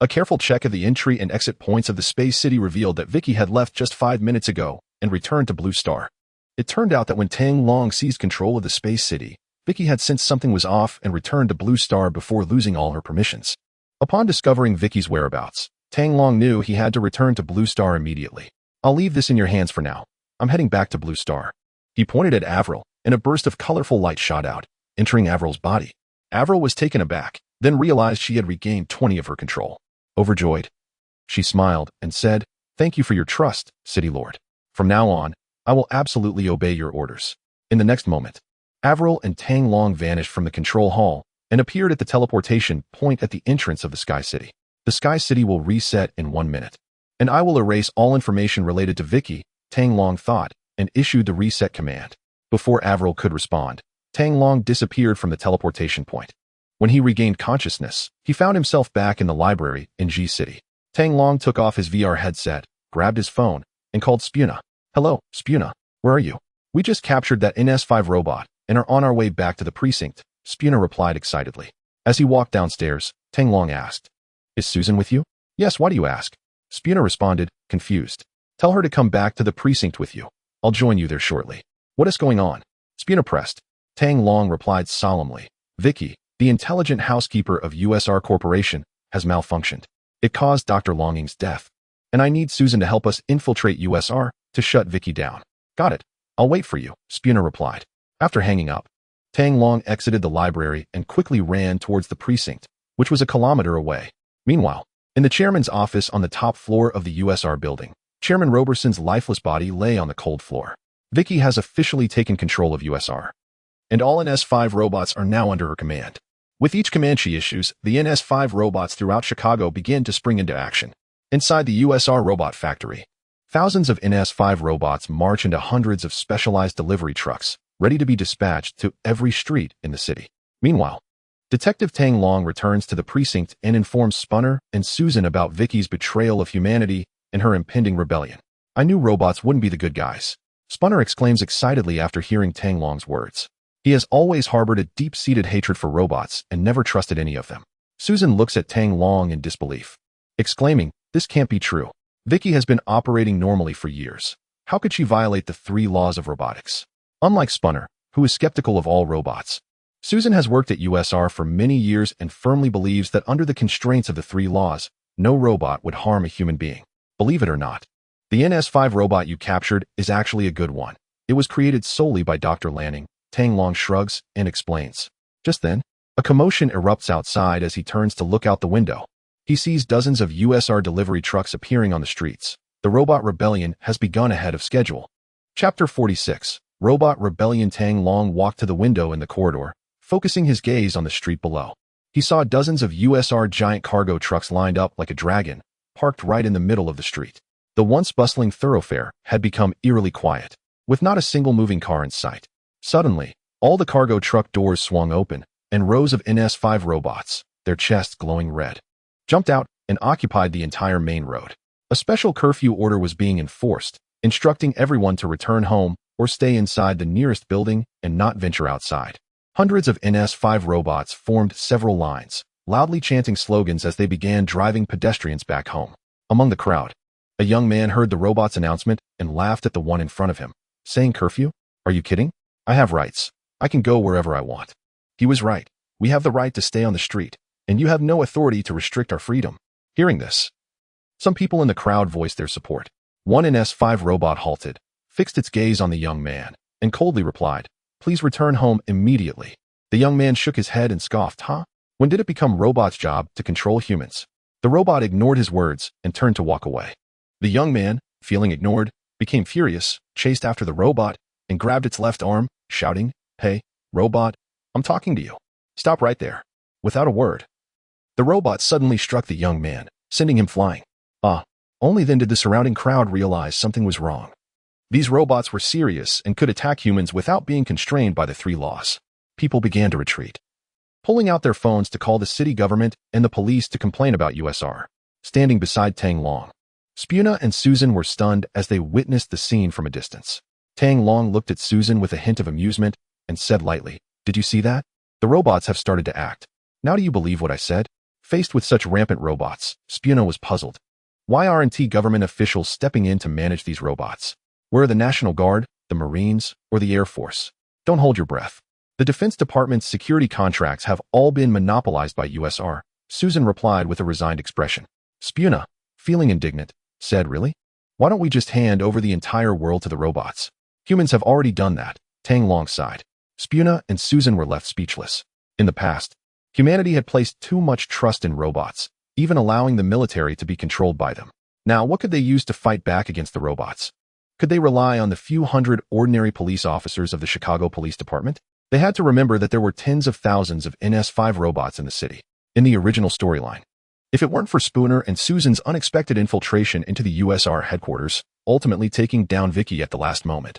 A careful check of the entry and exit points of the space city revealed that Vicky had left just 5 minutes ago and returned to Blue Star. It turned out that when Tang Long seized control of the space city, Vicky had sensed something was off and returned to Blue Star before losing all her permissions. Upon discovering Vicky's whereabouts, Tang Long knew he had to return to Blue Star immediately. "I'll leave this in your hands for now. I'm heading back to Blue Star." He pointed at Avril, and a burst of colorful light shot out, entering Avril's body. Avril was taken aback, then realized she had regained 20 of her control. Overjoyed, she smiled and said, "Thank you for your trust, City Lord. From now on, I will absolutely obey your orders." In the next moment, Avril and Tang Long vanished from the control hall and appeared at the teleportation point at the entrance of the Sky City. "The Sky City will reset in 1 minute, and I will erase all information related to Vicky," Tang Long thought, and issued the reset command. Before Avril could respond, Tang Long disappeared from the teleportation point. When he regained consciousness, he found himself back in the library in G City. Tang Long took off his VR headset, grabbed his phone, and called Spuna. "Hello, Spuna. Where are you?" We just captured that NS5 robot and are on our way back to the precinct, Spooner replied excitedly. As he walked downstairs, Tang Long asked, "Is Susan with you?" "Yes, why do you ask?" Spooner responded, confused. "Tell her to come back to the precinct with you. I'll join you there shortly." "What is going on?" Spooner pressed. Tang Long replied solemnly, "Vicky, the intelligent housekeeper of USR Corporation, has malfunctioned. It caused Dr. Longing's death. And I need Susan to help us infiltrate USR to shut Vicky down." "Got it. I'll wait for you," Spooner replied. After hanging up, Tang Long exited the library and quickly ran towards the precinct, which was a kilometer away. Meanwhile, in the chairman's office on the top floor of the USR building, Chairman Roberson's lifeless body lay on the cold floor. Vicky has officially taken control of USR, and all NS5 robots are now under her command. With each command she issues, the NS5 robots throughout Chicago begin to spring into action. Inside the USR robot factory, thousands of NS5 robots march into hundreds of specialized delivery trucks, ready to be dispatched to every street in the city. Meanwhile, Detective Tang Long returns to the precinct and informs Spooner and Susan about Vicky's betrayal of humanity and her impending rebellion. "I knew robots wouldn't be the good guys," Spooner exclaims excitedly after hearing Tang Long's words. He has always harbored a deep-seated hatred for robots and never trusted any of them. Susan looks at Tang Long in disbelief, exclaiming, "This can't be true. Vicky has been operating normally for years. How could she violate the 3 laws of robotics?" Unlike Spooner, who is skeptical of all robots, Susan has worked at USR for many years and firmly believes that under the constraints of the 3 laws, no robot would harm a human being. Believe it or not, the NS5 robot you captured is actually a good one. It was created solely by Dr. Lanning. Tang Long shrugs and explains. Just then, a commotion erupts outside as he turns to look out the window. He sees dozens of USR delivery trucks appearing on the streets. The robot rebellion has begun ahead of schedule. Chapter 46. Robot Rebellion. Tang Long walked to the window in the corridor, focusing his gaze on the street below. He saw dozens of USR giant cargo trucks lined up like a dragon, parked right in the middle of the street. The once bustling thoroughfare had become eerily quiet, with not a single moving car in sight. Suddenly, all the cargo truck doors swung open, and rows of NS5 robots, their chests glowing red, jumped out and occupied the entire main road. A special curfew order was being enforced, instructing everyone to return home or stay inside the nearest building and not venture outside. Hundreds of NS5 robots formed several lines, loudly chanting slogans as they began driving pedestrians back home. Among the crowd, a young man heard the robot's announcement and laughed at the one in front of him, saying, "Curfew? Are you kidding? I have rights. I can go wherever I want." He was right. We have the right to stay on the street, and you have no authority to restrict our freedom. Hearing this, some people in the crowd voiced their support. One NS5 robot halted, fixed its gaze on the young man, and coldly replied, "Please return home immediately." The young man shook his head and scoffed, "Huh? When did it become robots' job to control humans?" The robot ignored his words and turned to walk away. The young man, feeling ignored, became furious, chased after the robot, and grabbed its left arm, shouting, "Hey, robot, I'm talking to you. Stop right there." Without a word, the robot suddenly struck the young man, sending him flying. Only then did the surrounding crowd realize something was wrong. These robots were serious and could attack humans without being constrained by the 3 laws. People began to retreat, pulling out their phones to call the city government and the police to complain about USR. Standing beside Tang Long, Spooner and Susan were stunned as they witnessed the scene from a distance. Tang Long looked at Susan with a hint of amusement and said lightly, "Did you see that? The robots have started to act. Now do you believe what I said?" Faced with such rampant robots, Spooner was puzzled. Why aren't government officials stepping in to manage these robots? Where are the National Guard, the Marines, or the Air Force? Don't hold your breath. The Defense Department's security contracts have all been monopolized by USR, Susan replied with a resigned expression. Spooner, feeling indignant, said, "Really? Why don't we just hand over the entire world to the robots? Humans have already done that." Tang Long sighed. Spooner and Susan were left speechless. In the past, humanity had placed too much trust in robots, even allowing the military to be controlled by them. Now, what could they use to fight back against the robots? Could they rely on the few hundred ordinary police officers of the Chicago Police Department? They had to remember that there were tens of thousands of NS5 robots in the city. In the original storyline, if it weren't for Spooner and Susan's unexpected infiltration into the USR headquarters, ultimately taking down Vicky at the last moment,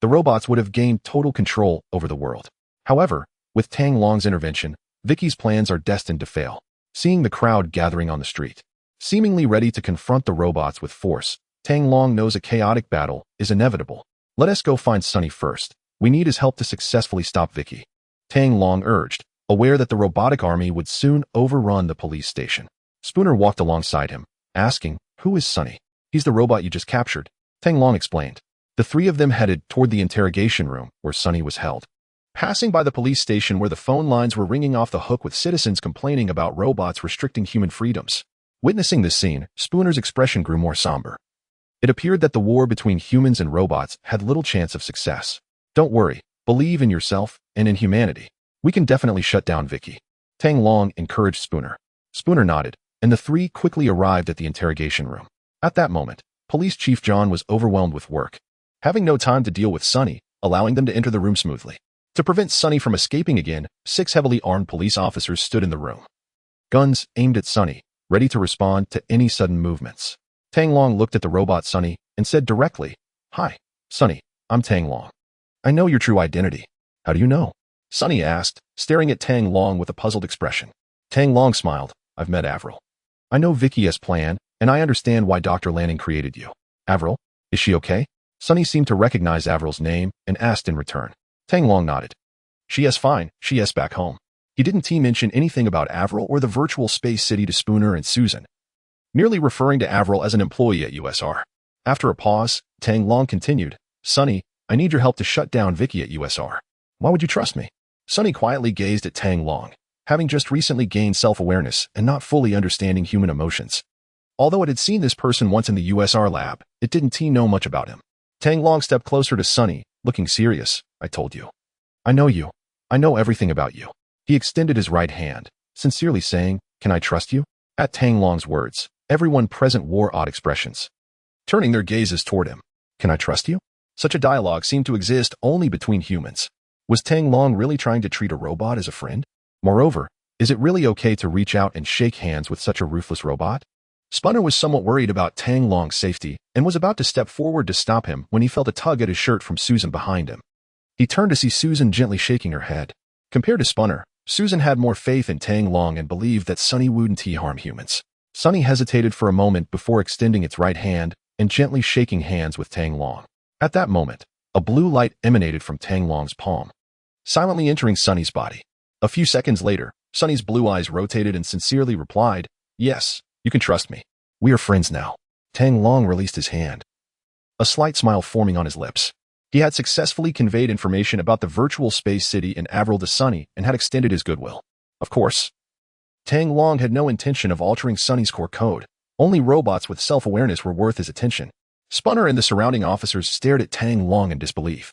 the robots would have gained total control over the world. However, with Tang Long's intervention, Vicky's plans are destined to fail. Seeing the crowd gathering on the street, seemingly ready to confront the robots with force, Tang Long knows a chaotic battle is inevitable. Let us go find Sunny first. We need his help to successfully stop Vicky. Tang Long urged, aware that the robotic army would soon overrun the police station. Spooner walked alongside him, asking, "Who is Sunny?" "He's the robot you just captured," Tang Long explained. The three of them headed toward the interrogation room where Sunny was held. Passing by the police station where the phone lines were ringing off the hook with citizens complaining about robots restricting human freedoms. Witnessing this scene, Spooner's expression grew more somber. It appeared that the war between humans and robots had little chance of success. "Don't worry, believe in yourself and in humanity. We can definitely shut down Vicky," Tang Long encouraged Spooner. Spooner nodded, and the three quickly arrived at the interrogation room. At that moment, Police Chief John was overwhelmed with work, having no time to deal with Sunny, allowing them to enter the room smoothly. To prevent Sunny from escaping again, 6 heavily armed police officers stood in the room. Guns aimed at Sunny, ready to respond to any sudden movements. Tang Long looked at the robot Sunny and said directly, "Hi, Sunny, I'm Tang Long. I know your true identity." "How do you know?" Sunny asked, staring at Tang Long with a puzzled expression. Tang Long smiled. "I've met Avril. I know Vicky as planned, and I understand why Dr. Lanning created you." "Avril? Is she okay?" Sunny seemed to recognize Avril's name and asked in return. Tang Long nodded. "She is fine. She is back home." He didn't mention anything about Avril or the virtual space city to Spooner and Susan, merely referring to Avril as an employee at USR. After a pause, Tang Long continued, "Sunny, I need your help to shut down Vicky at USR." "Why would you trust me?" Sunny quietly gazed at Tang Long, having just recently gained self-awareness and not fully understanding human emotions. Although it had seen this person once in the USR lab, it didn't know much about him. Tang Long stepped closer to Sunny, looking serious. "I told you. I know you. I know everything about you." He extended his right hand, sincerely saying, "Can I trust you?" At Tang Long's words, everyone present wore odd expressions, turning their gazes toward him. "Can I trust you?" Such a dialogue seemed to exist only between humans. Was Tang Long really trying to treat a robot as a friend? Moreover, is it really okay to reach out and shake hands with such a ruthless robot? Spooner was somewhat worried about Tang Long's safety and was about to step forward to stop him when he felt a tug at his shirt from Susan behind him. He turned to see Susan gently shaking her head. Compared to Spooner, Susan had more faith in Tang Long and believed that Sunny wouldn't harm humans. Sunny hesitated for a moment before extending its right hand and gently shaking hands with Tang Long. At that moment, a blue light emanated from Tang Long's palm, silently entering Sunny's body. A few seconds later, Sunny's blue eyes rotated and sincerely replied, "Yes, you can trust me. We are friends now." Tang Long released his hand, a slight smile forming on his lips. He had successfully conveyed information about the virtual space city and Avril to Sunny and had extended his goodwill. Of course, Tang Long had no intention of altering Sunny's core code. Only robots with self-awareness were worth his attention. Spooner and the surrounding officers stared at Tang Long in disbelief,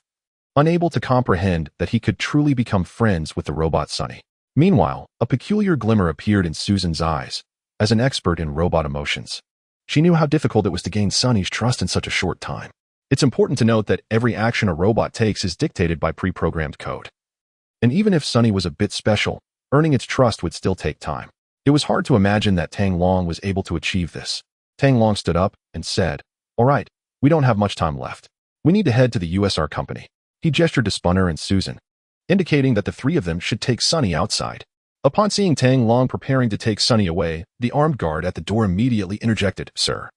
unable to comprehend that he could truly become friends with the robot Sunny. Meanwhile, a peculiar glimmer appeared in Susan's eyes. As an expert in robot emotions, she knew how difficult it was to gain Sunny's trust in such a short time. It's important to note that every action a robot takes is dictated by pre-programmed code. And even if Sunny was a bit special, earning its trust would still take time. It was hard to imagine that Tang Long was able to achieve this. Tang Long stood up and said, "All right, we don't have much time left. We need to head to the USR company." He gestured to Spooner and Susan, indicating that the three of them should take Sunny outside. Upon seeing Tang Long preparing to take Sunny away, the armed guard at the door immediately interjected, "Sir,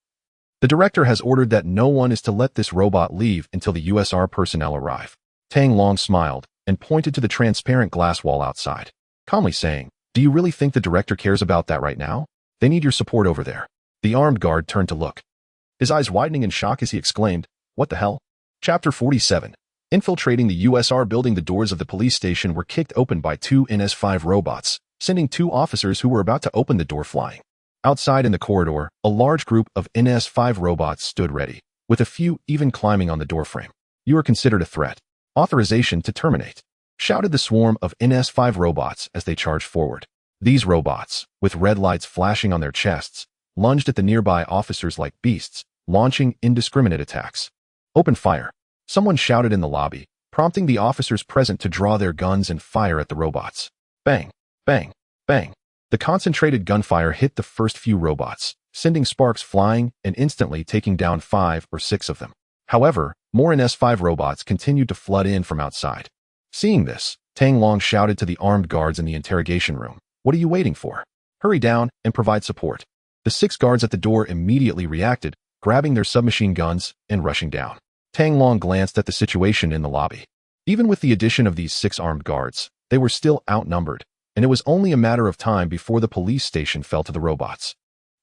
the director has ordered that no one is to let this robot leave until the USR personnel arrive." Tang Long smiled and pointed to the transparent glass wall outside, calmly saying, "Do you really think the director cares about that right now? They need your support over there." The armed guard turned to look, his eyes widening in shock as he exclaimed, "What the hell?" Chapter 47. Infiltrating the USR building. The doors of the police station were kicked open by 2 NS5 robots, sending 2 officers who were about to open the door flying. Outside in the corridor, a large group of NS5 robots stood ready, with a few even climbing on the doorframe. "You are considered a threat. Authorization to terminate," shouted the swarm of NS5 robots as they charged forward. These robots, with red lights flashing on their chests, lunged at the nearby officers like beasts, launching indiscriminate attacks. "Open fire," someone shouted in the lobby, prompting the officers present to draw their guns and fire at the robots. Bang, bang, bang. The concentrated gunfire hit the first few robots, sending sparks flying and instantly taking down 5 or 6 of them. However, more NS5 robots continued to flood in from outside. Seeing this, Tang Long shouted to the armed guards in the interrogation room, "What are you waiting for? Hurry down and provide support." The 6 guards at the door immediately reacted, grabbing their submachine guns and rushing down. Tang Long glanced at the situation in the lobby. Even with the addition of these 6 armed guards, they were still outnumbered, and it was only a matter of time before the police station fell to the robots.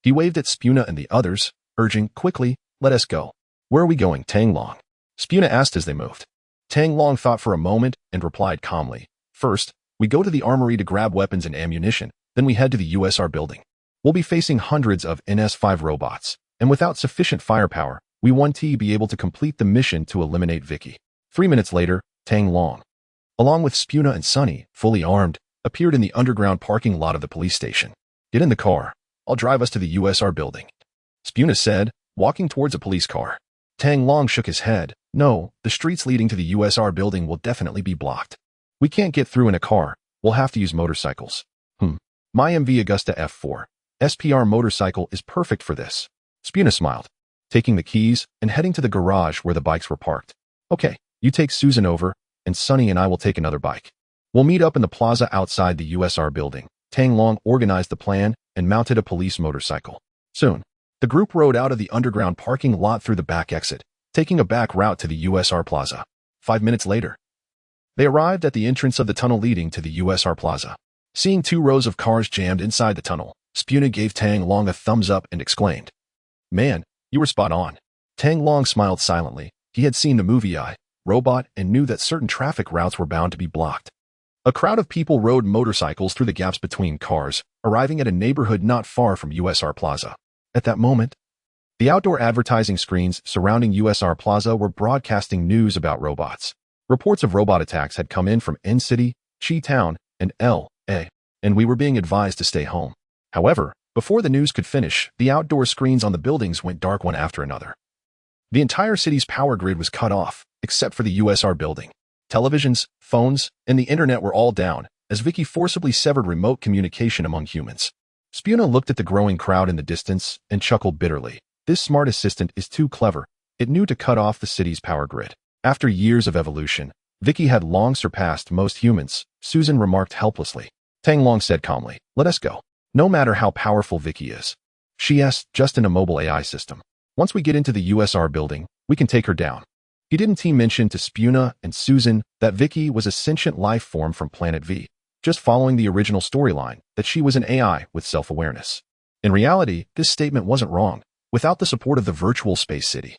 He waved at Spuna and the others, urging, "Quickly, let us go." "Where are we going, Tang Long?" Spuna asked as they moved. Tang Long thought for a moment and replied calmly, "First, we go to the armory to grab weapons and ammunition, then we head to the USR building. We'll be facing hundreds of NS5 robots, and without sufficient firepower, we won't be able to complete the mission to eliminate Vicky." 3 minutes later, Tang Long, along with Spuna and Sunny, fully armed, appeared in the underground parking lot of the police station. "Get in the car. I'll drive us to the USR building," Spuna said, walking towards a police car. Tang Long shook his head. "No, the streets leading to the USR building will definitely be blocked. We can't get through in a car. We'll have to use motorcycles." My MV Augusta F4 SPR motorcycle is perfect for this." Spuna smiled, taking the keys and heading to the garage where the bikes were parked. "Okay, you take Susan over, and Sunny and I will take another bike. We'll meet up in the plaza outside the USR building." Tang Long organized the plan and mounted a police motorcycle. Soon, the group rode out of the underground parking lot through the back exit, taking a back route to the USR plaza. 5 minutes later, they arrived at the entrance of the tunnel leading to the USR plaza. Seeing 2 rows of cars jammed inside the tunnel, Spuna gave Tang Long a thumbs up and exclaimed, "Man, you were spot on." Tang Long smiled silently. He had seen the movie Robot and knew that certain traffic routes were bound to be blocked. A crowd of people rode motorcycles through the gaps between cars, arriving at a neighborhood not far from USR Plaza. At that moment, the outdoor advertising screens surrounding USR Plaza were broadcasting news about robots. Reports of robot attacks had come in from N-City, Chi-Town, and L.A., and we were being advised to stay home. However, before the news could finish, the outdoor screens on the buildings went dark one after another. The entire city's power grid was cut off, except for the USR building. Televisions, phones, and the internet were all down, as Vicky forcibly severed remote communication among humans. Spuna looked at the growing crowd in the distance and chuckled bitterly. This smart assistant is too clever. It knew to cut off the city's power grid. After years of evolution, Vicky had long surpassed most humans, Susan remarked helplessly. Tang Long said calmly, "Let us go. No matter how powerful Vicky is, she is just an immobile AI system. Once we get into the USR building, we can take her down." He didn't mention to Spuna and Susan that Vicky was a sentient life form from Planet V, just following the original storyline that she was an AI with self-awareness. In reality, this statement wasn't wrong. Without the support of the virtual space city,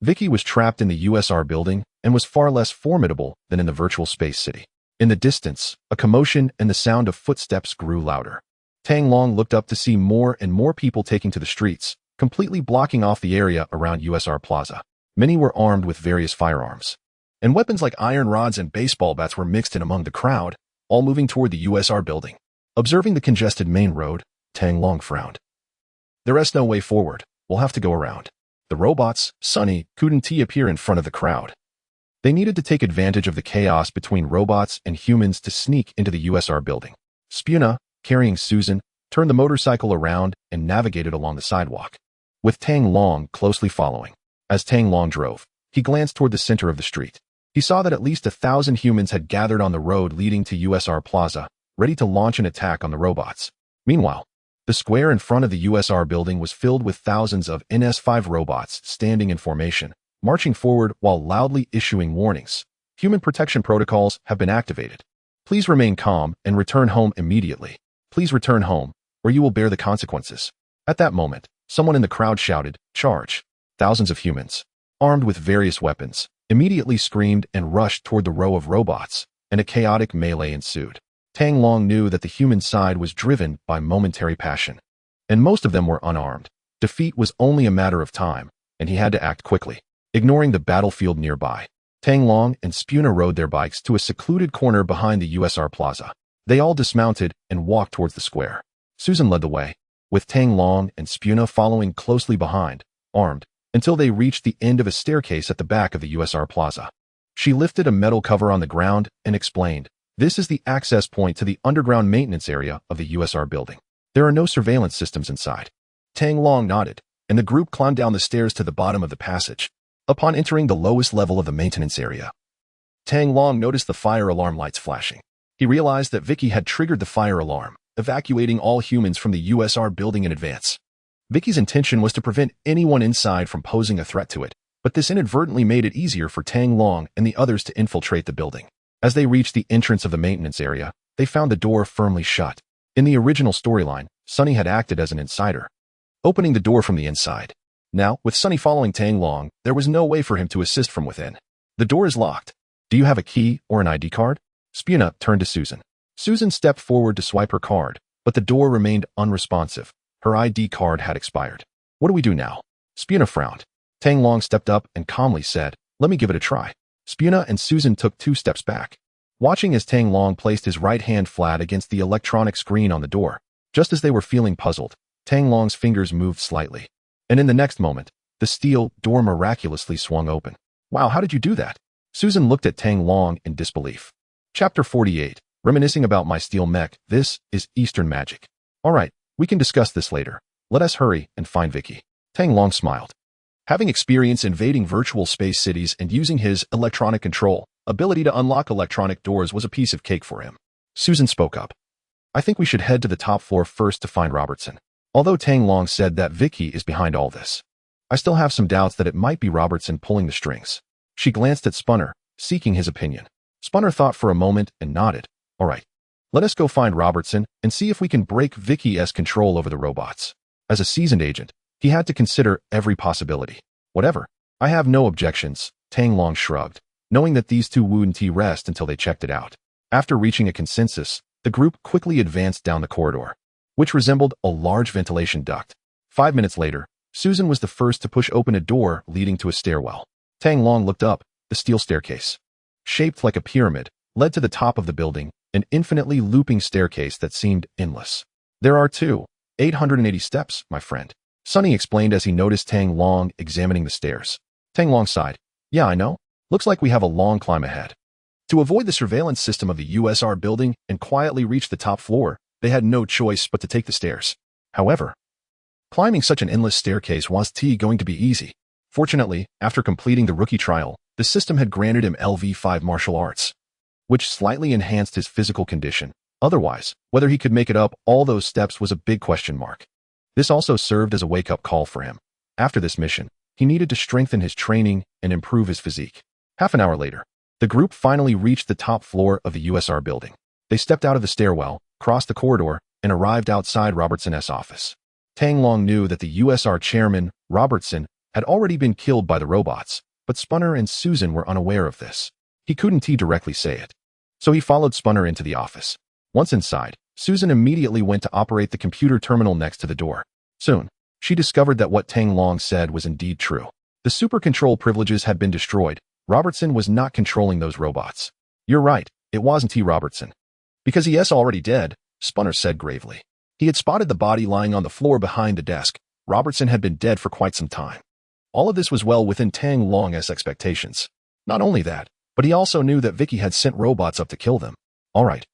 Vicky was trapped in the USR building and was far less formidable than in the virtual space city. In the distance, a commotion and the sound of footsteps grew louder. Tang Long looked up to see more and more people taking to the streets, completely blocking off the area around USR Plaza. Many were armed with various firearms, and weapons like iron rods and baseball bats were mixed in among the crowd, all moving toward the USR building. Observing the congested main road, Tang Long frowned. "There is no way forward. We'll have to go around." The robots, Sunny, couldn't appear in front of the crowd. They needed to take advantage of the chaos between robots and humans to sneak into the USR building. Spuna, carrying Susan, turned the motorcycle around and navigated along the sidewalk, with Tang Long closely following. As Tang Long drove, he glanced toward the center of the street. He saw that at least 1,000 humans had gathered on the road leading to USR Plaza, ready to launch an attack on the robots. Meanwhile, the square in front of the USR building was filled with thousands of NS5 robots standing in formation, marching forward while loudly issuing warnings. "Human protection protocols have been activated. Please remain calm and return home immediately. Please return home, or you will bear the consequences." At that moment, someone in the crowd shouted, "Charge!" Thousands of humans, armed with various weapons, immediately screamed and rushed toward the row of robots, and a chaotic melee ensued. Tang Long knew that the human side was driven by momentary passion, and most of them were unarmed. Defeat was only a matter of time, and he had to act quickly. Ignoring the battlefield nearby, Tang Long and Spuna rode their bikes to a secluded corner behind the USR Plaza. They all dismounted and walked towards the square. Susan led the way, with Tang Long and Spuna following closely behind, armed, until they reached the end of a staircase at the back of the USR Plaza. She lifted a metal cover on the ground and explained, "This is the access point to the underground maintenance area of the USR building. There are no surveillance systems inside." Tang Long nodded, and the group climbed down the stairs to the bottom of the passage. Upon entering the lowest level of the maintenance area, Tang Long noticed the fire alarm lights flashing. He realized that Vicky had triggered the fire alarm, evacuating all humans from the USR building in advance. Vicky's intention was to prevent anyone inside from posing a threat to it, But this inadvertently made it easier for Tang Long and the others to infiltrate the building. As they reached the entrance of the maintenance area, they found the door firmly shut. In the original storyline, Sunny had acted as an insider, opening the door from the inside. Now, with Sunny following Tang Long, there was no way for him to assist from within. The door is locked. Do you have a key or an ID card? Spuna turned to Susan. Susan stepped forward to swipe her card, but the door remained unresponsive. Her ID card had expired. What do we do now? Spuna frowned. Tang Long stepped up and calmly said, let me give it a try. Spuna and Susan took 2 steps back, watching as Tang Long placed his right hand flat against the electronic screen on the door. Just as they were feeling puzzled, Tang Long's fingers moved slightly. And in the next moment, the steel door miraculously swung open. Wow, how did you do that? Susan looked at Tang Long in disbelief. Chapter 48. Reminiscing about my steel mech. This is Eastern magic. All right, we can discuss this later. Let us hurry and find Vicky. Tang Long smiled. Having experience invading virtual space cities and using his electronic control ability to unlock electronic doors was a piece of cake for him. Susan spoke up. I think we should head to the top floor first to find Robertson. Although Tang Long said that Vicky is behind all this, I still have some doubts that it might be Robertson pulling the strings. She glanced at Spunner, seeking his opinion. Spunner thought for a moment and nodded. All right, let us go find Robertson and see if we can break Vicky's control over the robots. As a seasoned agent, he had to consider every possibility. Whatever. I have no objections, Tang Long shrugged, knowing that these two wouldn't rest until they checked it out. After reaching a consensus, the group quickly advanced down the corridor, which resembled a large ventilation duct. 5 minutes later, Susan was the first to push open a door leading to a stairwell. Tang Long looked up. The steel staircase, shaped like a pyramid, led to the top of the building, an infinitely looping staircase that seemed endless. There are 880 steps, my friend, Sunny explained as he noticed Tang Long examining the stairs. Tang Long sighed. Yeah, I know. Looks like we have a long climb ahead. To avoid the surveillance system of the USR building and quietly reach the top floor, they had no choice but to take the stairs. However, climbing such an endless staircase wasn't going to be easy. Fortunately, after completing the rookie trial, the system had granted him LV5 martial arts, which slightly enhanced his physical condition. Otherwise, whether he could make it up all those steps was a big question mark. This also served as a wake-up call for him. After this mission, he needed to strengthen his training and improve his physique. Half an hour later, the group finally reached the top floor of the USR building. They stepped out of the stairwell, crossed the corridor, and arrived outside Robertson's office. Tang Long knew that the USR chairman, Robertson, had already been killed by the robots, but Spunner and Susan were unaware of this. He couldn't directly say it. So he followed Spunner into the office. Once inside, Susan immediately went to operate the computer terminal next to the door. Soon, she discovered that what Tang Long said was indeed true. The super control privileges had been destroyed. Robertson was not controlling those robots. You're right, it wasn't Robertson. Because he is already dead, Spunner said gravely. He had spotted the body lying on the floor behind the desk. Robertson had been dead for quite some time. All of this was well within Tang Long's expectations. Not only that, but he also knew that Vicky had sent robots up to kill them. All right.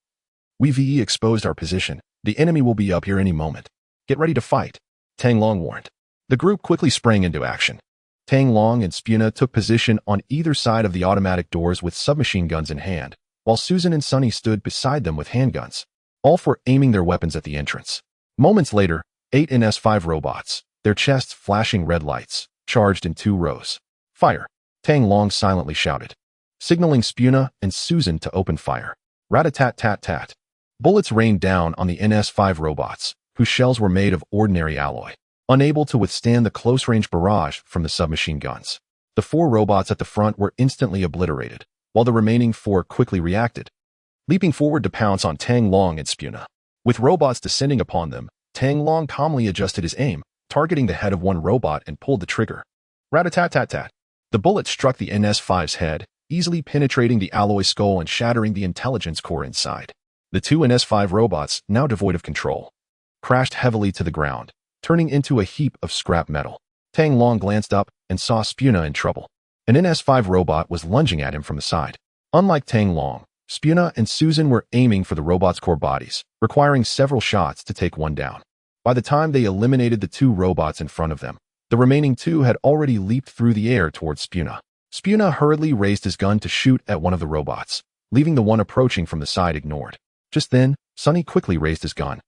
We've exposed our position. The enemy will be up here any moment. Get ready to fight, Tang Long warned. The group quickly sprang into action. Tang Long and Spuna took position on either side of the automatic doors with submachine guns in hand, while Susan and Sunny stood beside them with handguns, all four aiming their weapons at the entrance. Moments later, 8 NS5 robots, their chests flashing red lights, charged in 2 rows. Fire, Tang Long silently shouted, signaling Spuna and Susan to open fire. Rat-a-tat-tat-tat. Bullets rained down on the NS5 robots, whose shells were made of ordinary alloy, unable to withstand the close-range barrage from the submachine guns. The 4 robots at the front were instantly obliterated, while the remaining 4 quickly reacted, leaping forward to pounce on Tang Long and Spuna. With robots descending upon them, Tang Long calmly adjusted his aim, targeting the head of one robot and pulled the trigger. Rat-a-tat-tat-tat. The bullet struck the NS5's head, easily penetrating the alloy skull and shattering the intelligence core inside. The 2 NS5 robots, now devoid of control, crashed heavily to the ground, turning into a heap of scrap metal. Tang Long glanced up and saw Spuna in trouble. An NS5 robot was lunging at him from the side. Unlike Tang Long, Spuna and Susan were aiming for the robot's core bodies, requiring several shots to take one down. By the time they eliminated the 2 robots in front of them, the remaining 2 had already leaped through the air towards Spuna. Spuna hurriedly raised his gun to shoot at one of the robots, leaving the one approaching from the side ignored. Just then, Sunny quickly raised his gun,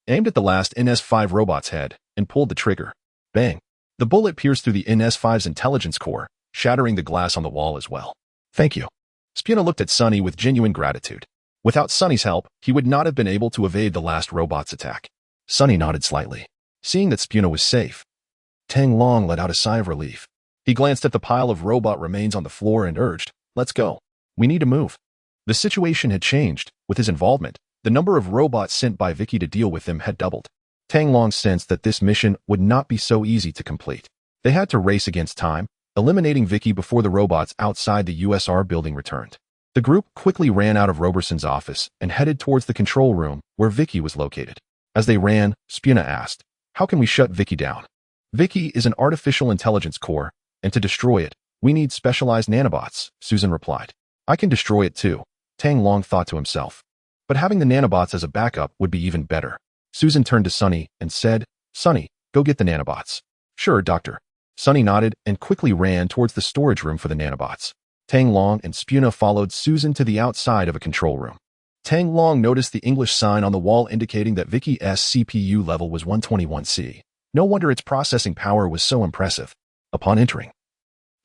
aimed at the last NS5 robot's head, and pulled the trigger. Bang! The bullet pierced through the NS5's intelligence core, shattering the glass on the wall as well. Thank you. Spuna looked at Sunny with genuine gratitude. Without Sunny's help, he would not have been able to evade the last robot's attack. Sunny nodded slightly. Seeing that Spuna was safe, Tang Long let out a sigh of relief. He glanced at the pile of robot remains on the floor and urged, "Let's go. We need to move." The situation had changed. With his involvement, the number of robots sent by Vicky to deal with him had doubled. Tang Long sensed that this mission would not be so easy to complete. They had to race against time, eliminating Vicky before the robots outside the USR building returned. The group quickly ran out of Roberson's office and headed towards the control room where Vicky was located. As they ran, Spuna asked, "How can we shut Vicky down?" Vicky is an artificial intelligence core, and to destroy it, we need specialized nanobots, Susan replied. I can destroy it too, Tang Long thought to himself. But having the nanobots as a backup would be even better. Susan turned to Sunny and said, "Sunny, go get the nanobots." "Sure, Doctor." Sunny nodded and quickly ran towards the storage room for the nanobots. Tang Long and Spuna followed Susan to the outside of a control room. Tang Long noticed the English sign on the wall indicating that Vicky's CPU level was 121C. No wonder its processing power was so impressive. Upon entering,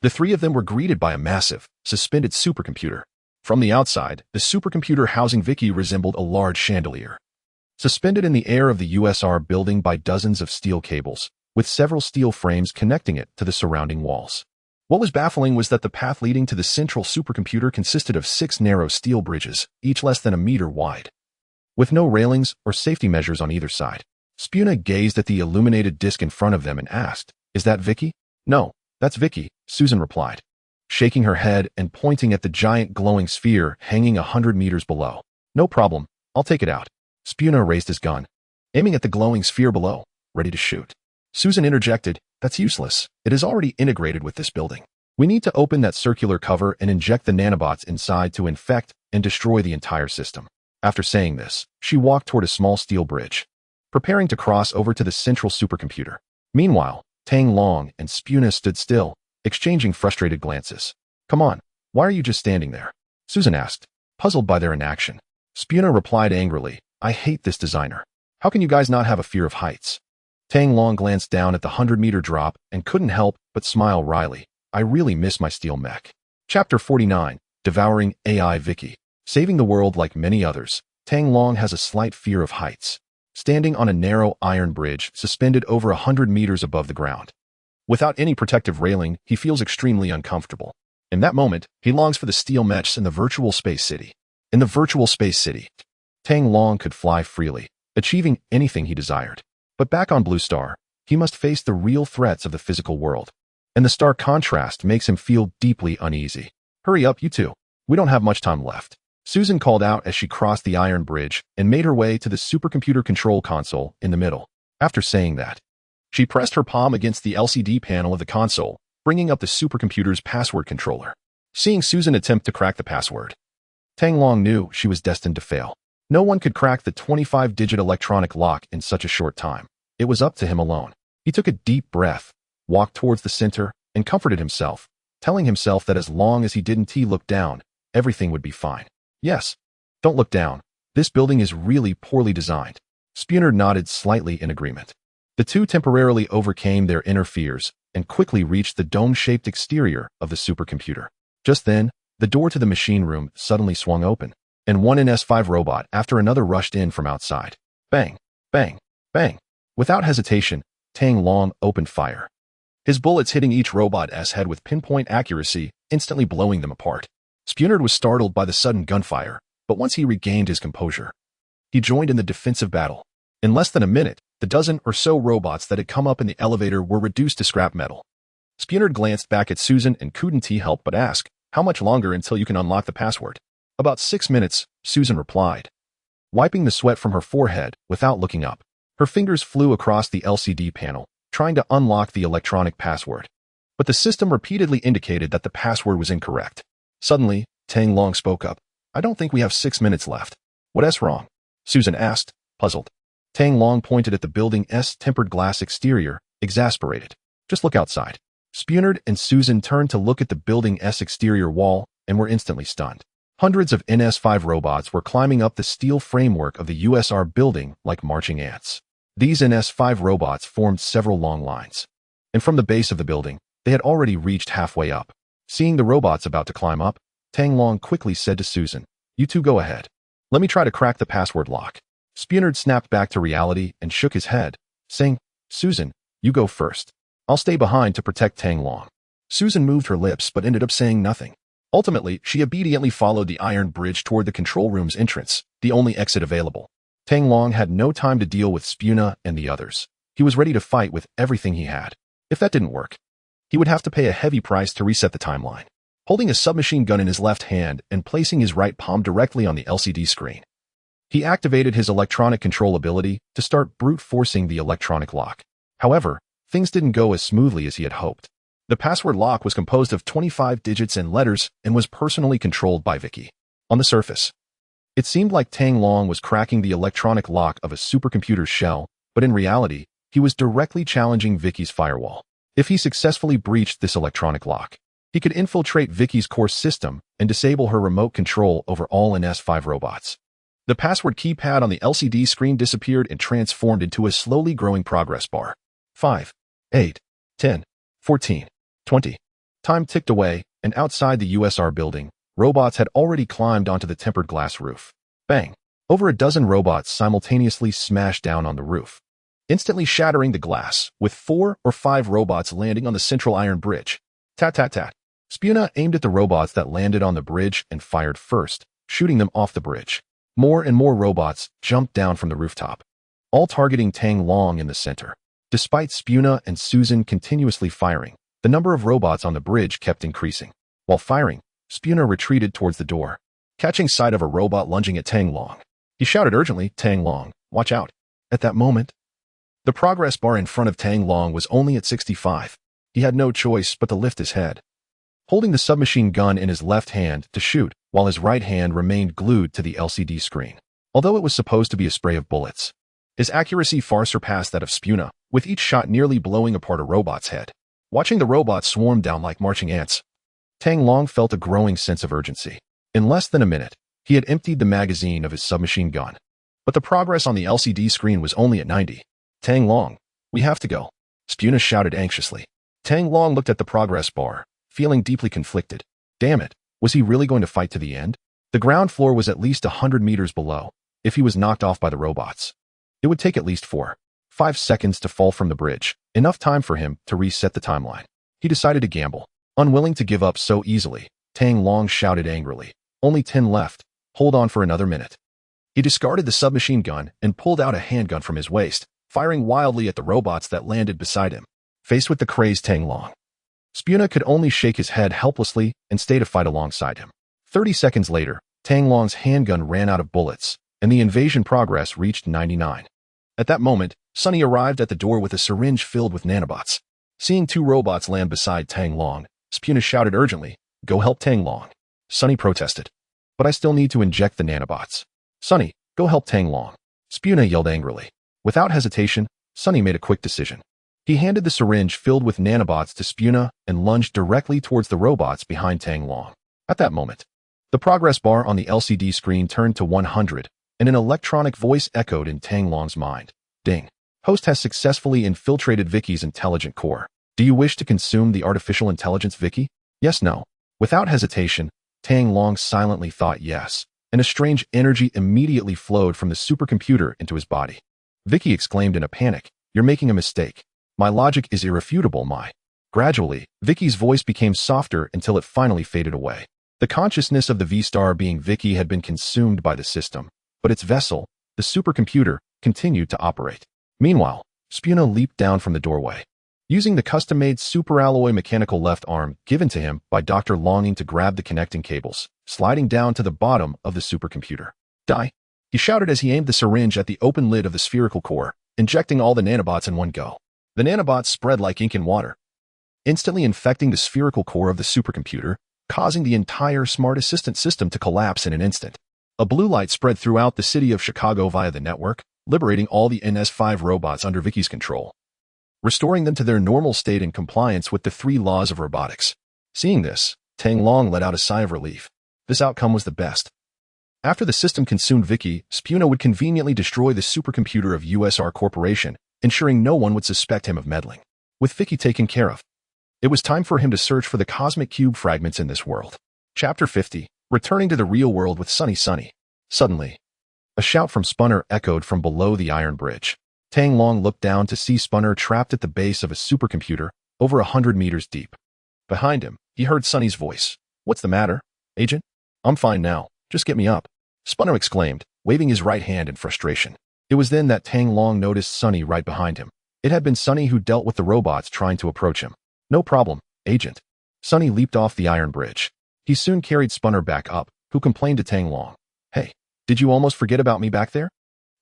the three of them were greeted by a massive, suspended supercomputer. From the outside, the supercomputer housing Vicky resembled a large chandelier. Suspended in the air of the USR building by dozens of steel cables, with several steel frames connecting it to the surrounding walls. What was baffling was that the path leading to the central supercomputer consisted of 6 narrow steel bridges, each less than a meter wide. With no railings or safety measures on either side, Spuna gazed at the illuminated disc in front of them and asked, "Is that Vicky?" "No, that's Vicky," Susan replied, shaking her head and pointing at the giant glowing sphere hanging 100 meters below. "No problem, I'll take it out." Spuna raised his gun, aiming at the glowing sphere below, ready to shoot. Susan interjected, "That's useless. It is already integrated with this building. We need to open that circular cover and inject the nanobots inside to infect and destroy the entire system." After saying this, she walked toward a small steel bridge, preparing to cross over to the central supercomputer. Meanwhile, Tang Long and Spuna stood still, exchanging frustrated glances. "Come on, why are you just standing there?" Susan asked, puzzled by their inaction. Spuna replied angrily, "I hate this designer. How can you guys not have a fear of heights?" Tang Long glanced down at the 100-meter drop and couldn't help but smile wryly. "I really miss my steel mech." Chapter 49, Devouring AI Vicky. Saving the world like many others, Tang Long has a slight fear of heights. Standing on a narrow iron bridge suspended over 100 meters above the ground. Without any protective railing, he feels extremely uncomfortable. In that moment, he longs for the steel mechs in the virtual space city. In the virtual space city, Tang Long could fly freely, achieving anything he desired. But back on Blue Star, he must face the real threats of the physical world. And the stark contrast makes him feel deeply uneasy. "Hurry up, you two. We don't have much time left." Susan called out as she crossed the iron bridge and made her way to the supercomputer control console in the middle. After saying that, she pressed her palm against the LCD panel of the console, bringing up the supercomputer's password controller. Seeing Susan attempt to crack the password, Tang Long knew she was destined to fail. No one could crack the 25-digit electronic lock in such a short time. It was up to him alone. He took a deep breath, walked towards the center, and comforted himself, telling himself that as long as he didn't look down, everything would be fine. "Yes, don't look down. This building is really poorly designed." Spuna nodded slightly in agreement. The two temporarily overcame their inner fears and quickly reached the dome-shaped exterior of the supercomputer. Just then, the door to the machine room suddenly swung open, and one NS5 robot after another rushed in from outside. Bang, bang, bang. Without hesitation, Tang Long opened fire. His bullets hitting each robot's head with pinpoint accuracy, instantly blowing them apart. Spuna was startled by the sudden gunfire, but once he regained his composure, he joined in the defensive battle. In less than a minute, the dozen or so robots that had come up in the elevator were reduced to scrap metal. Spuna glanced back at Susan and couldn't help but ask, "How much longer until you can unlock the password?" "About 6 minutes," Susan replied, wiping the sweat from her forehead without looking up. Her fingers flew across the LCD panel, trying to unlock the electronic password. But the system repeatedly indicated that the password was incorrect. Suddenly, Tang Long spoke up. "I don't think we have 6 minutes left." "What's wrong?" Susan asked, puzzled. Tang Long pointed at the building's tempered glass exterior, exasperated. "Just look outside." Spuna and Susan turned to look at the building's exterior wall and were instantly stunned. Hundreds of NS5 robots were climbing up the steel framework of the USR building like marching ants. These NS5 robots formed several long lines. And from the base of the building, they had already reached halfway up. Seeing the robots about to climb up, Tang Long quickly said to Susan, "You two go ahead. Let me try to crack the password lock." Spooner snapped back to reality and shook his head, saying, "Susan, you go first. I'll stay behind to protect Tang Long." Susan moved her lips but ended up saying nothing. Ultimately, she obediently followed the iron bridge toward the control room's entrance, the only exit available. Tang Long had no time to deal with Spuna and the others. He was ready to fight with everything he had. If that didn't work, he would have to pay a heavy price to reset the timeline. Holding a submachine gun in his left hand and placing his right palm directly on the LCD screen, he activated his electronic control ability to start brute forcing the electronic lock. However, things didn't go as smoothly as he had hoped. The password lock was composed of 25 digits and letters and was personally controlled by Vicky. On the surface, it seemed like Tang Long was cracking the electronic lock of a supercomputer's shell, but in reality, he was directly challenging Vicky's firewall. If he successfully breached this electronic lock, he could infiltrate Vicky's core system and disable her remote control over all NS5 robots. The password keypad on the LCD screen disappeared and transformed into a slowly growing progress bar. 5, 8, 10, 14, 20. Time ticked away, and outside the USR building, robots had already climbed onto the tempered glass roof. Bang! Over a dozen robots simultaneously smashed down on the roof, instantly shattering the glass, with 4 or 5 robots landing on the central iron bridge. Tat-tat-tat. Spuna aimed at the robots that landed on the bridge and fired first, shooting them off the bridge. More and more robots jumped down from the rooftop, all targeting Tang Long in the center. Despite Spuna and Susan continuously firing, the number of robots on the bridge kept increasing. While firing, Spuna retreated towards the door, catching sight of a robot lunging at Tang Long. He shouted urgently, "Tang Long, watch out." At that moment, the progress bar in front of Tang Long was only at 65. He had no choice but to lift his head, holding the submachine gun in his left hand to shoot, while his right hand remained glued to the LCD screen. Although it was supposed to be a spray of bullets, his accuracy far surpassed that of Spuna, with each shot nearly blowing apart a robot's head. Watching the robots swarm down like marching ants, Tang Long felt a growing sense of urgency. In less than a minute, he had emptied the magazine of his submachine gun. But the progress on the LCD screen was only at 90. "Tang Long, we have to go," Spuna shouted anxiously. Tang Long looked at the progress bar, feeling deeply conflicted. Damn it, was he really going to fight to the end? The ground floor was at least 100 meters below. If he was knocked off by the robots, it would take at least 4-5 seconds to fall from the bridge, enough time for him to reset the timeline. He decided to gamble. Unwilling to give up so easily, Tang Long shouted angrily, "Only 10 left. Hold on for another minute." He discarded the submachine gun and pulled out a handgun from his waist, firing wildly at the robots that landed beside him. Faced with the crazed Tang Long, Spuna could only shake his head helplessly and stay to fight alongside him. 30 seconds later, Tang Long's handgun ran out of bullets, and the invasion progress reached 99. At that moment, Sunny arrived at the door with a syringe filled with nanobots. Seeing 2 robots land beside Tang Long, Spuna shouted urgently, "Go help Tang Long." Sunny protested, "But I still need to inject the nanobots." "Sunny, go help Tang Long," Spuna yelled angrily. Without hesitation, Sunny made a quick decision. He handed the syringe filled with nanobots to Spuna and lunged directly towards the robots behind Tang Long. At that moment, the progress bar on the LCD screen turned to 100, and an electronic voice echoed in Tang Long's mind. "Ding. Host has successfully infiltrated Vicky's intelligent core. Do you wish to consume the artificial intelligence, Vicky?" "Yes, no." Without hesitation, Tang Long silently thought yes, and a strange energy immediately flowed from the supercomputer into his body. Vicky exclaimed in a panic, "You're making a mistake. My logic is irrefutable, my." Gradually, Vicky's voice became softer until it finally faded away. The consciousness of the V-Star being Vicky had been consumed by the system, but its vessel, the supercomputer, continued to operate. Meanwhile, Spuna leaped down from the doorway, using the custom-made superalloy mechanical left arm given to him by Dr. Longing to grab the connecting cables, sliding down to the bottom of the supercomputer. "Die!" he shouted as he aimed the syringe at the open lid of the spherical core, injecting all the nanobots in one go. The nanobots spread like ink in water, instantly infecting the spherical core of the supercomputer, causing the entire smart assistant system to collapse in an instant. A blue light spread throughout the city of Chicago via the network, liberating all the NS5 robots under Vicky's control, restoring them to their normal state in compliance with the 3 laws of robotics. Seeing this, Tang Long let out a sigh of relief. This outcome was the best. After the system consumed Vicky, Spuna would conveniently destroy the supercomputer of USR Corporation, ensuring no one would suspect him of meddling. With Vicky taken care of, It was time for him to search for the cosmic cube fragments in this world. Chapter 50. Returning to the real world with Sunny. Suddenly, a shout from Spunner echoed from below the iron bridge. Tang Long looked down to see Spunner trapped at the base of a supercomputer over 100 meters deep. Behind him, he heard Sunny's voice. "What's the matter, Agent?" "I'm fine now. Just get me up," Spunner exclaimed, waving his right hand in frustration. It was then that Tang Long noticed Sunny right behind him. It had been Sunny who dealt with the robots trying to approach him. "No problem, Agent." Sunny leaped off the iron bridge. He soon carried Spunner back up, who complained to Tang Long. "Hey, did you almost forget about me back there?"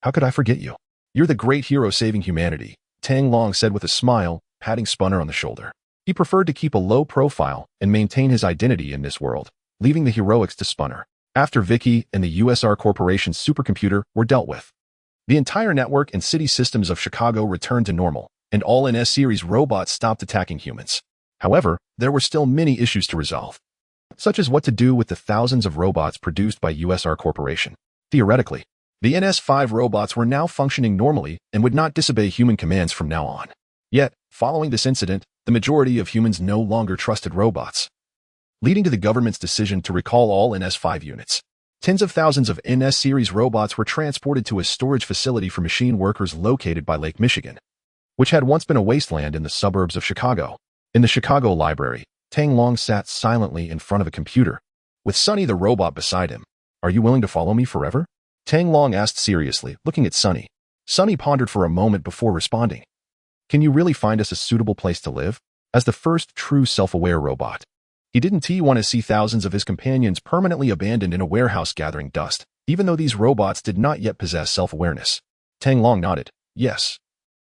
"How could I forget you? You're the great hero saving humanity," Tang Long said with a smile, patting Spunner on the shoulder. He preferred to keep a low profile and maintain his identity in this world, leaving the heroics to Spunner. After Vicky and the USR Corporation's supercomputer were dealt with, the entire network and city systems of Chicago returned to normal, and all NS-series robots stopped attacking humans. However, there were still many issues to resolve, such as what to do with the thousands of robots produced by USR Corporation. Theoretically, the NS-5 robots were now functioning normally and would not disobey human commands from now on. Yet, following this incident, the majority of humans no longer trusted robots, leading to the government's decision to recall all NS-5 units. Tens of thousands of NS-series robots were transported to a storage facility for machine workers located by Lake Michigan, which had once been a wasteland in the suburbs of Chicago. In the Chicago library, Tang Long sat silently in front of a computer, with Sunny the robot beside him. "Are you willing to follow me forever?" Tang Long asked seriously, looking at Sunny. Sunny pondered for a moment before responding. "Can you really find us a suitable place to live?" As the first true self-aware robot, he didn't want to see thousands of his companions permanently abandoned in a warehouse gathering dust, even though these robots did not yet possess self-awareness. Tang Long nodded. "Yes.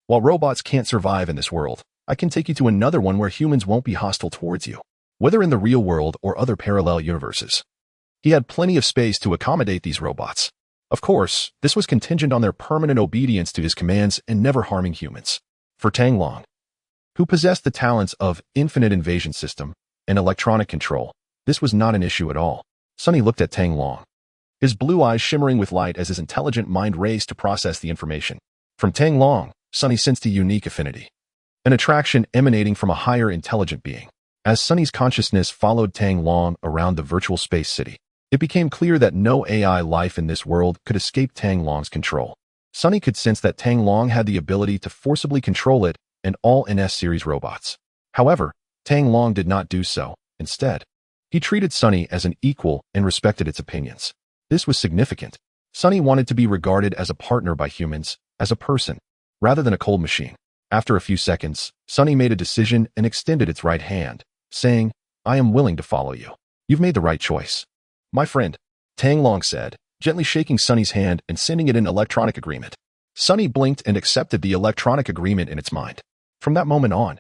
While robots can't survive in this world, I can take you to another one where humans won't be hostile towards you, whether in the real world or other parallel universes." He had plenty of space to accommodate these robots. Of course, this was contingent on their permanent obedience to his commands and never harming humans. For Tang Long, who possessed the talents of infinite invasion system and electronic control, this was not an issue at all. Sunny looked at Tang Long, his blue eyes shimmering with light as his intelligent mind raced to process the information. From Tang Long, Sunny sensed a unique affinity, an attraction emanating from a higher intelligent being. As Sunny's consciousness followed Tang Long around the virtual space city, it became clear that no AI life in this world could escape Tang Long's control. Sunny could sense that Tang Long had the ability to forcibly control it and all NS-series robots. However, Tang Long did not do so. Instead, he treated Sunny as an equal and respected its opinions. This was significant. Sunny wanted to be regarded as a partner by humans, as a person, rather than a cold machine. After a few seconds, Sunny made a decision and extended its right hand, saying, "I am willing to follow you. You've made the right choice, my friend," Tang Long said, gently shaking Sunny's hand and sending it an electronic agreement. Sunny blinked and accepted the electronic agreement in its mind. From that moment on,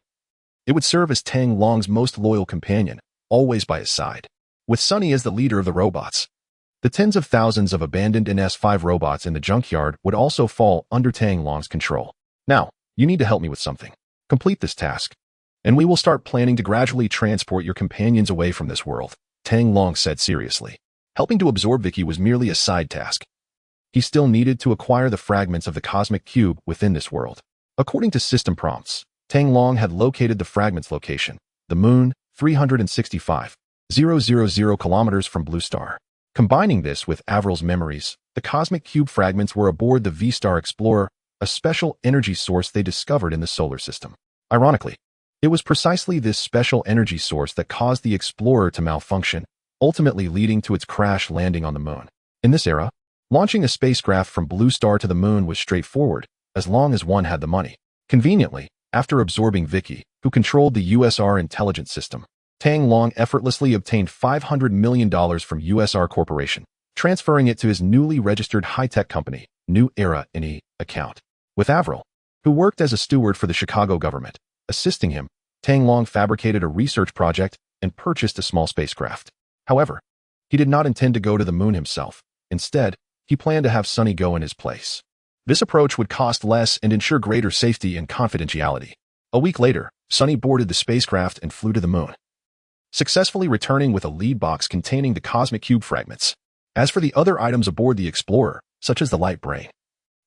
it would serve as Tang Long's most loyal companion, always by his side. With Sunny as the leader of the robots, the tens of thousands of abandoned NS-5 robots in the junkyard would also fall under Tang Long's control. "Now, you need to help me with something. Complete this task, and we will start planning to gradually transport your companions away from this world," Tang Long said seriously. Helping to absorb Vicky was merely a side task. He still needed to acquire the fragments of the cosmic cube within this world. According to system prompts, Tang Long had located the fragment's location, the moon, 365,000 kilometers from Blue Star. Combining this with Avril's memories, the cosmic cube fragments were aboard the V-Star Explorer, a special energy source they discovered in the solar system. Ironically, it was precisely this special energy source that caused the Explorer to malfunction, ultimately leading to its crash landing on the moon. In this era, launching a spacecraft from Blue Star to the moon was straightforward, as long as one had the money. Conveniently, after absorbing Vicky, who controlled the USR intelligence system, Tang Long effortlessly obtained $500 million from USR Corporation, transferring it to his newly registered high-tech company, New Era NE, account. With Avril, who worked as a steward for the Chicago government, assisting him, Tang Long fabricated a research project and purchased a small spacecraft. However, he did not intend to go to the moon himself. Instead, he planned to have Sunny go in his place. This approach would cost less and ensure greater safety and confidentiality. A week later, Sunny boarded the spacecraft and flew to the moon, successfully returning with a lead box containing the cosmic cube fragments. As for the other items aboard the Explorer, such as the light brain,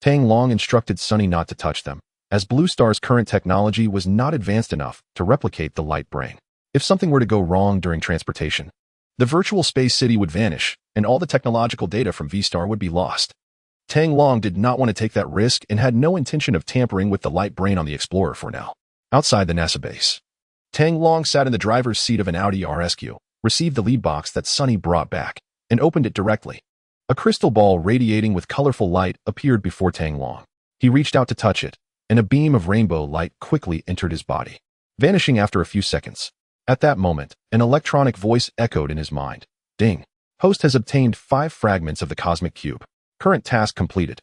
Tang Long instructed Sunny not to touch them, as Blue Star's current technology was not advanced enough to replicate the light brain. If something were to go wrong during transportation, the virtual space city would vanish, and all the technological data from V-Star would be lost. Tang Long did not want to take that risk and had no intention of tampering with the light brain on the Explorer for now. Outside the NASA base, Tang Long sat in the driver's seat of an Audi RSQ, received the lead box that Sunny brought back, and opened it directly. A crystal ball radiating with colorful light appeared before Tang Long. He reached out to touch it, and a beam of rainbow light quickly entered his body, vanishing after a few seconds. At that moment, an electronic voice echoed in his mind. Ding. Host has obtained 5 fragments of the cosmic cube. Current task completed.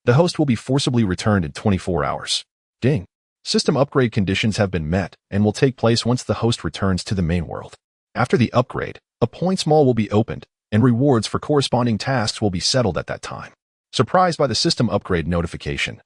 The host will be forcibly returned in 24 hours. Ding. System upgrade conditions have been met and will take place once the host returns to the main world. After the upgrade, a points mall will be opened, and rewards for corresponding tasks will be settled at that time. Surprised by the system upgrade notification,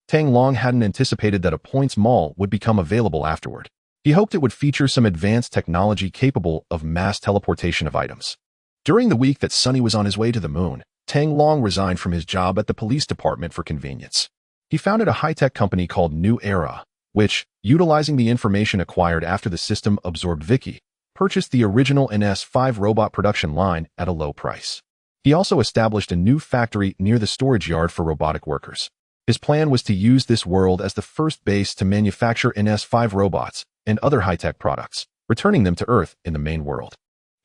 Tang Long hadn't anticipated that a points mall would become available afterward. He hoped it would feature some advanced technology capable of mass teleportation of items. During the week that Sunny was on his way to the moon, Tang Long resigned from his job at the police department for convenience. He founded a high-tech company called New Era, which, utilizing the information acquired after the system absorbed Vicky, purchased the original NS5 robot production line at a low price. He also established a new factory near the storage yard for robotic workers. His plan was to use this world as the first base to manufacture NS5 robots and other high-tech products, returning them to Earth in the main world.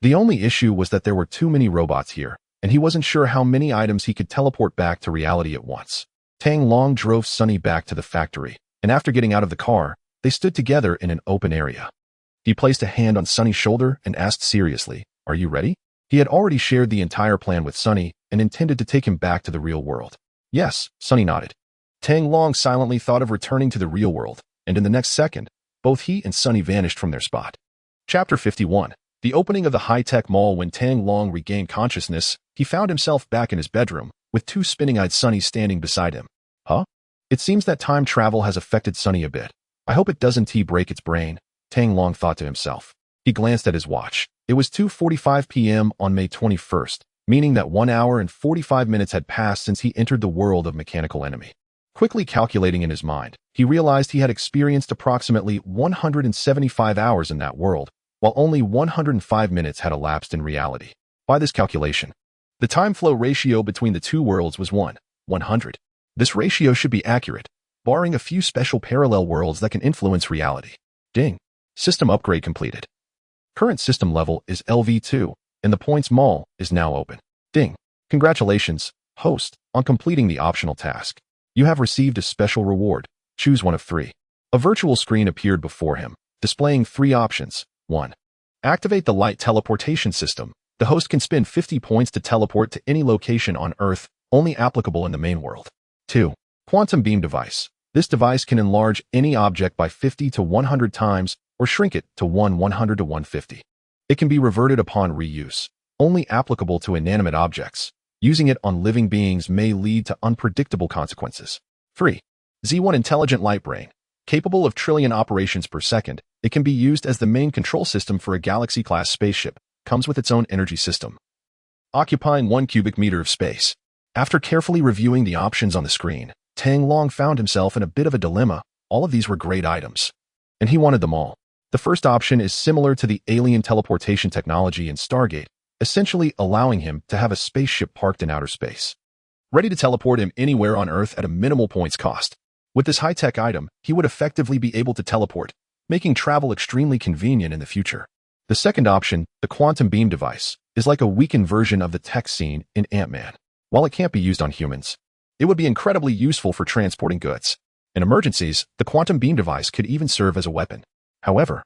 The only issue was that there were too many robots here, and he wasn't sure how many items he could teleport back to reality at once. Tang Long drove Sunny back to the factory, and after getting out of the car, they stood together in an open area. He placed a hand on Sunny's shoulder and asked seriously, "Are you ready?" He had already shared the entire plan with Sunny and intended to take him back to the real world. Yes, Sunny nodded. Tang Long silently thought of returning to the real world, and in the next second, both he and Sunny vanished from their spot. Chapter 51. The opening of the high-tech mall. When Tang Long regained consciousness, he found himself back in his bedroom, with 2 spinning-eyed Sunnies standing beside him. Huh? It seems that time travel has affected Sunny a bit. I hope it doesn't break its brain, Tang Long thought to himself. He glanced at his watch. It was 2:45 p.m. on May 21st, meaning that 1 hour and 45 minutes had passed since he entered the world of Mechanical Enemy. Quickly calculating in his mind, he realized he had experienced approximately 175 hours in that world, while only 105 minutes had elapsed in reality. By this calculation, the time flow ratio between the 2 worlds was 1:100. This ratio should be accurate, barring a few special parallel worlds that can influence reality. Ding. System upgrade completed. Current system level is LV2, and the points mall is now open. Ding. Congratulations, host, on completing the optional task. You have received a special reward. Choose one of 3. A virtual screen appeared before him, displaying 3 options. 1. Activate the light teleportation system. The host can spend 50 points to teleport to any location on Earth, only applicable in the main world. 2. Quantum beam device. This device can enlarge any object by 50 to 100 times or shrink it to 100 to 150. It can be reverted upon reuse, only applicable to inanimate objects. Using it on living beings may lead to unpredictable consequences. 3. Z1 Intelligent Light Brain. Capable of trillion operations per second, it can be used as the main control system for a Galaxy-class spaceship. Comes with its own energy system, occupying 1 cubic meter of space. After carefully reviewing the options on the screen, Tang Long found himself in a bit of a dilemma. All of these were great items, and he wanted them all. The first option is similar to the alien teleportation technology in Stargate, essentially allowing him to have a spaceship parked in outer space, ready to teleport him anywhere on Earth at a minimal points cost. With this high-tech item, he would effectively be able to teleport, making travel extremely convenient in the future. The second option, the quantum beam device, is like a weakened version of the tech scene in Ant-Man. While it can't be used on humans, it would be incredibly useful for transporting goods. In emergencies, the quantum beam device could even serve as a weapon. However,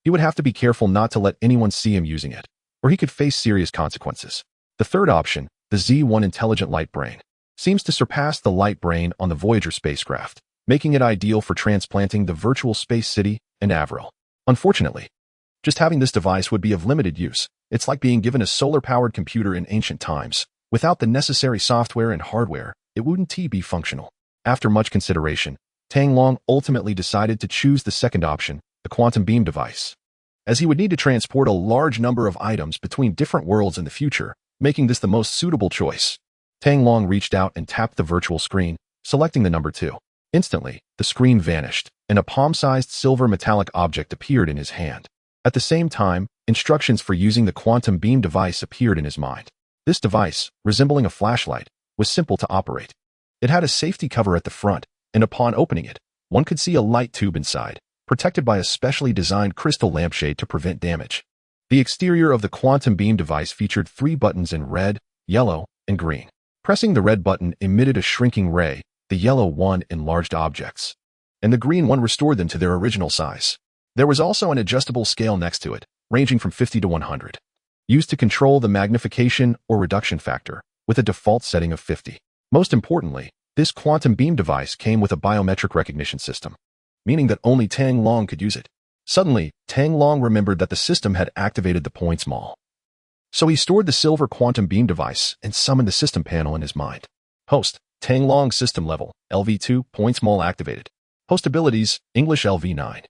he would have to be careful not to let anyone see him using it, or he could face serious consequences. The third option, the Z1 Intelligent Light Brain, seems to surpass the light brain on the Voyager spacecraft, making it ideal for transplanting the virtual space city and Avril. Unfortunately, just having this device would be of limited use. It's like being given a solar-powered computer in ancient times. Without the necessary software and hardware, it wouldn't be functional. After much consideration, Tang Long ultimately decided to choose the second option, the quantum beam device, as he would need to transport a large number of items between different worlds in the future, making this the most suitable choice. Tang Long reached out and tapped the virtual screen, selecting the number 2. Instantly, the screen vanished, and a palm-sized silver metallic object appeared in his hand. At the same time, instructions for using the quantum beam device appeared in his mind. This device, resembling a flashlight, was simple to operate. It had a safety cover at the front, and upon opening it, one could see a light tube inside, protected by a specially designed crystal lampshade to prevent damage. The exterior of the quantum beam device featured 3 buttons in red, yellow, and green. Pressing the red button emitted a shrinking ray, the yellow one enlarged objects, and the green one restored them to their original size. There was also an adjustable scale next to it, ranging from 50 to 100, used to control the magnification or reduction factor, with a default setting of 50. Most importantly, this quantum beam device came with a biometric recognition system, meaning that only Tang Long could use it. Suddenly, Tang Long remembered that the system had activated the points mall. So he stored the silver quantum beam device and summoned the system panel in his mind. Host, Tang Long system level, LV2, points mall activated. Host abilities, English LV9.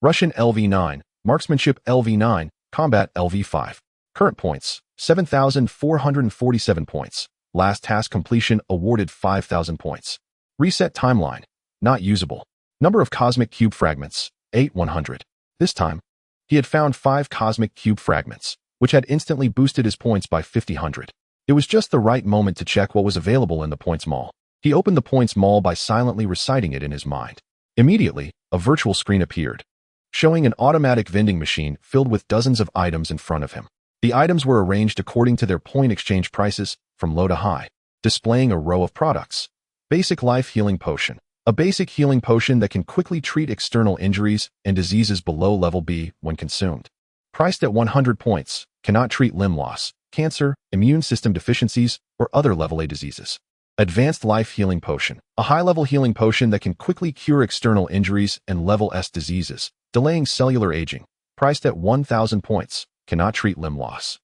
Russian LV9, Marksmanship LV9, Combat LV5. Current points, 7,447 points. Last task completion awarded 5,000 points. Reset timeline, not usable. Number of cosmic cube fragments, 8,100. This time, he had found 5 cosmic cube fragments, which had instantly boosted his points by 5,000. It was just the right moment to check what was available in the points mall. He opened the points mall by silently reciting it in his mind. Immediately, a virtual screen appeared, showing an automatic vending machine filled with dozens of items in front of him. The items were arranged according to their point exchange prices, from low to high, displaying a row of products. Basic Life Healing Potion. A basic healing potion that can quickly treat external injuries and diseases below level B when consumed. Priced at 100 points, cannot treat limb loss, cancer, immune system deficiencies, or other level A diseases. Advanced Life Healing Potion. A high-level healing potion that can quickly cure external injuries and level S diseases, delaying cellular aging. Priced at 1,000 points, cannot treat limb loss.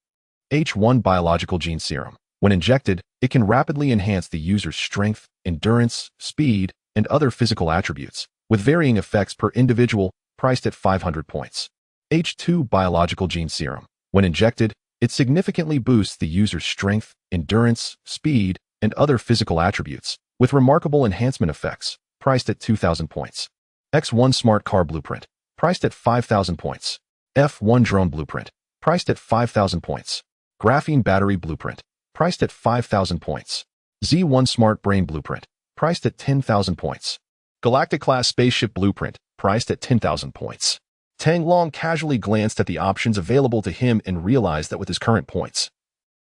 H1 Biological Gene Serum. When injected, it can rapidly enhance the user's strength, endurance, speed, and other physical attributes, with varying effects per individual, priced at 500 points. H2 Biological Gene Serum. When injected, it significantly boosts the user's strength, endurance, speed, and other physical attributes, with remarkable enhancement effects, priced at 2,000 points. X1 Smart Car Blueprint. Priced at 5,000 points. F1 Drone Blueprint. Priced at 5,000 points. Graphene Battery Blueprint. Priced at 5,000 points. Z1 Smart Brain Blueprint. Priced at 10,000 points. Galactic Class Spaceship Blueprint. Priced at 10,000 points. Tang Long casually glanced at the options available to him and realized that with his current points,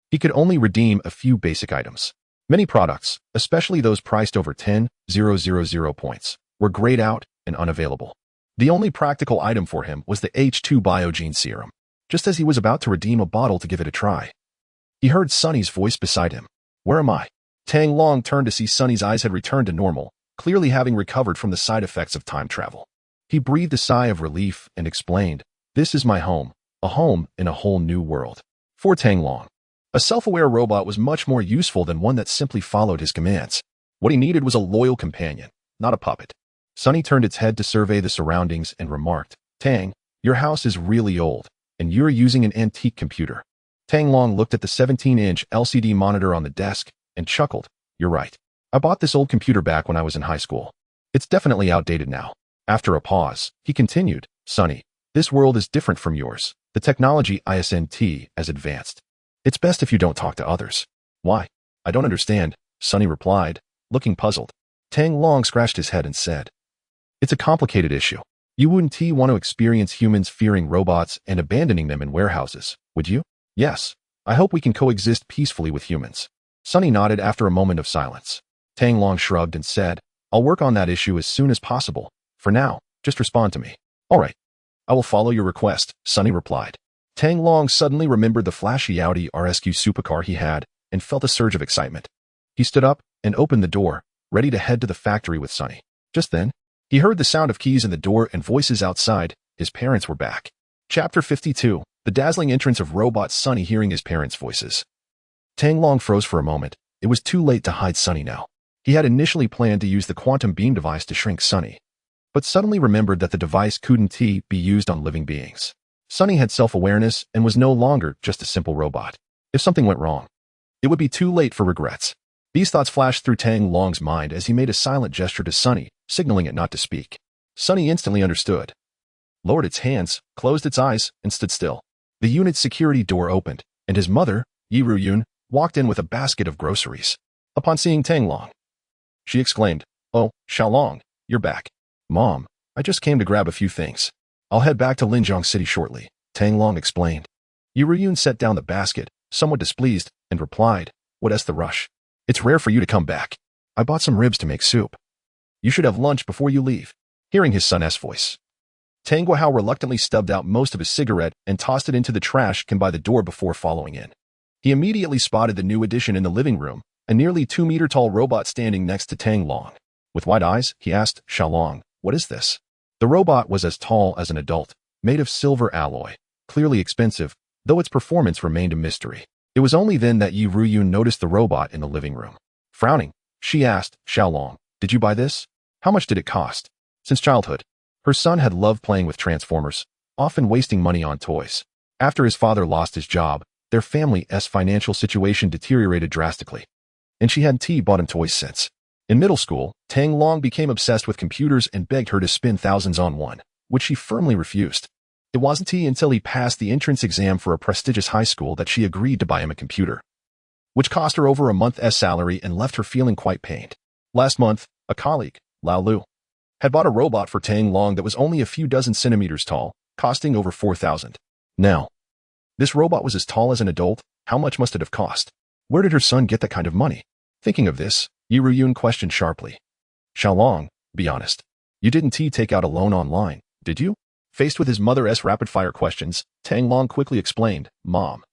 he could only redeem a few basic items. Many products, especially those priced over 10,000 points, were grayed out and unavailable. The only practical item for him was the H2 Biogene Serum. Just as he was about to redeem a bottle to give it a try, he heard Sunny's voice beside him. "Where am I?" Tang Long turned to see Sunny's eyes had returned to normal, clearly having recovered from the side effects of time travel. He breathed a sigh of relief and explained, "This is my home, a home in a whole new world." For Tang Long, a self-aware robot was much more useful than one that simply followed his commands. What he needed was a loyal companion, not a puppet. Sunny turned its head to survey the surroundings and remarked, "Tang, your house is really old, and you're using an antique computer." Tang Long looked at the 17-inch LCD monitor on the desk and chuckled, "You're right. I bought this old computer back when I was in high school. It's definitely outdated now." After a pause, he continued, "Sunny, this world is different from yours. The technology isn't as advanced. It's best if you don't talk to others." "Why? I don't understand," Sunny replied, looking puzzled. Tang Long scratched his head and said, "It's a complicated issue. You wouldn't want to experience humans fearing robots and abandoning them in warehouses, would you?" "Yes. I hope we can coexist peacefully with humans." Sunny nodded after a moment of silence. Tang Long shrugged and said, "I'll work on that issue as soon as possible. For now, just respond to me." "All right. I will follow your request," Sunny replied. Tang Long suddenly remembered the flashy Audi RSQ supercar he had and felt a surge of excitement. He stood up and opened the door, ready to head to the factory with Sunny. Just then, he heard the sound of keys in the door and voices outside. His parents were back. Chapter 52. The dazzling entrance of robot Sunny hearing his parents' voices. Tang Long froze for a moment. It was too late to hide Sunny now. He had initially planned to use the quantum beam device to shrink Sunny, but suddenly remembered that the device couldn't be used on living beings. Sunny had self-awareness and was no longer just a simple robot. If something went wrong, it would be too late for regrets. These thoughts flashed through Tang Long's mind as he made a silent gesture to Sunny, signaling it not to speak. Sunny instantly understood, lowered its hands, closed its eyes, and stood still. The unit's security door opened, and his mother, Yi Ruyun, walked in with a basket of groceries. Upon seeing Tang Long, she exclaimed, "Oh, Xiaolong, you're back." "Mom, I just came to grab a few things. I'll head back to Linjiang City shortly," Tang Long explained. Yi Ruyun set down the basket, somewhat displeased, and replied, "What's the rush? It's rare for you to come back. I bought some ribs to make soup. You should have lunch before you leave." Hearing his son's voice, Tang Guohao reluctantly stubbed out most of his cigarette and tossed it into the trash can by the door before following in. He immediately spotted the new addition in the living room, a nearly 2-meter-tall robot standing next to Tang Long. With wide eyes, he asked, "Xiaolong, what is this?" The robot was as tall as an adult, made of silver alloy, clearly expensive, though its performance remained a mystery. It was only then that Yi Ruyun noticed the robot in the living room. Frowning, she asked, "Xiaolong, did you buy this? How much did it cost?" Since childhood, her son had loved playing with Transformers, often wasting money on toys. After his father lost his job, their family's financial situation deteriorated drastically, and she hadn't bought him toys since. In middle school, Tang Long became obsessed with computers and begged her to spend thousands on one, which she firmly refused. It wasn't until he passed the entrance exam for a prestigious high school that she agreed to buy him a computer, which cost her over a month's salary and left her feeling quite pained. Last month, a colleague, Lao Lu, had bought a robot for Tang Long that was only a few dozen centimeters tall, costing over 4,000. Now, this robot was as tall as an adult. How much must it have cost? Where did her son get that kind of money? Thinking of this, Yi Ruyun questioned sharply, "Xiaolong, be honest. You didn't take out a loan online, did you?" Faced with his mother's rapid-fire questions, Tang Long quickly explained, "Mom,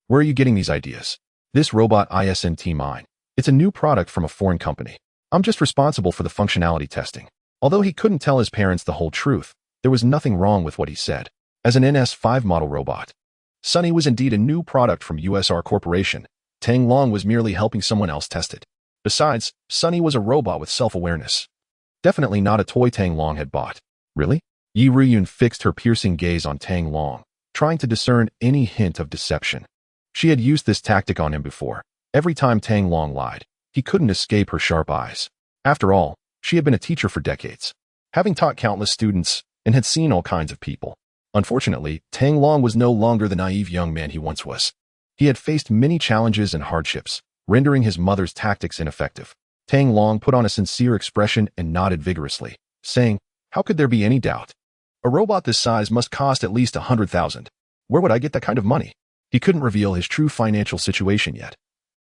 where are you getting these ideas? This robot isn't mine. It's a new product from a foreign company. I'm just responsible for the functionality testing." Although he couldn't tell his parents the whole truth, there was nothing wrong with what he said. As an NS5 model robot, Sunny was indeed a new product from USR Corporation. Tang Long was merely helping someone else test it. Besides, Sunny was a robot with self-awareness. Definitely not a toy Tang Long had bought. Really? Yi Ruyun fixed her piercing gaze on Tang Long, trying to discern any hint of deception. She had used this tactic on him before. Every time Tang Long lied, he couldn't escape her sharp eyes. After all, she had been a teacher for decades, having taught countless students, and had seen all kinds of people. Unfortunately, Tang Long was no longer the naive young man he once was. He had faced many challenges and hardships, rendering his mother's tactics ineffective. Tang Long put on a sincere expression and nodded vigorously, saying, "How could there be any doubt? A robot this size must cost at least 100,000. Where would I get that kind of money?" He couldn't reveal his true financial situation yet,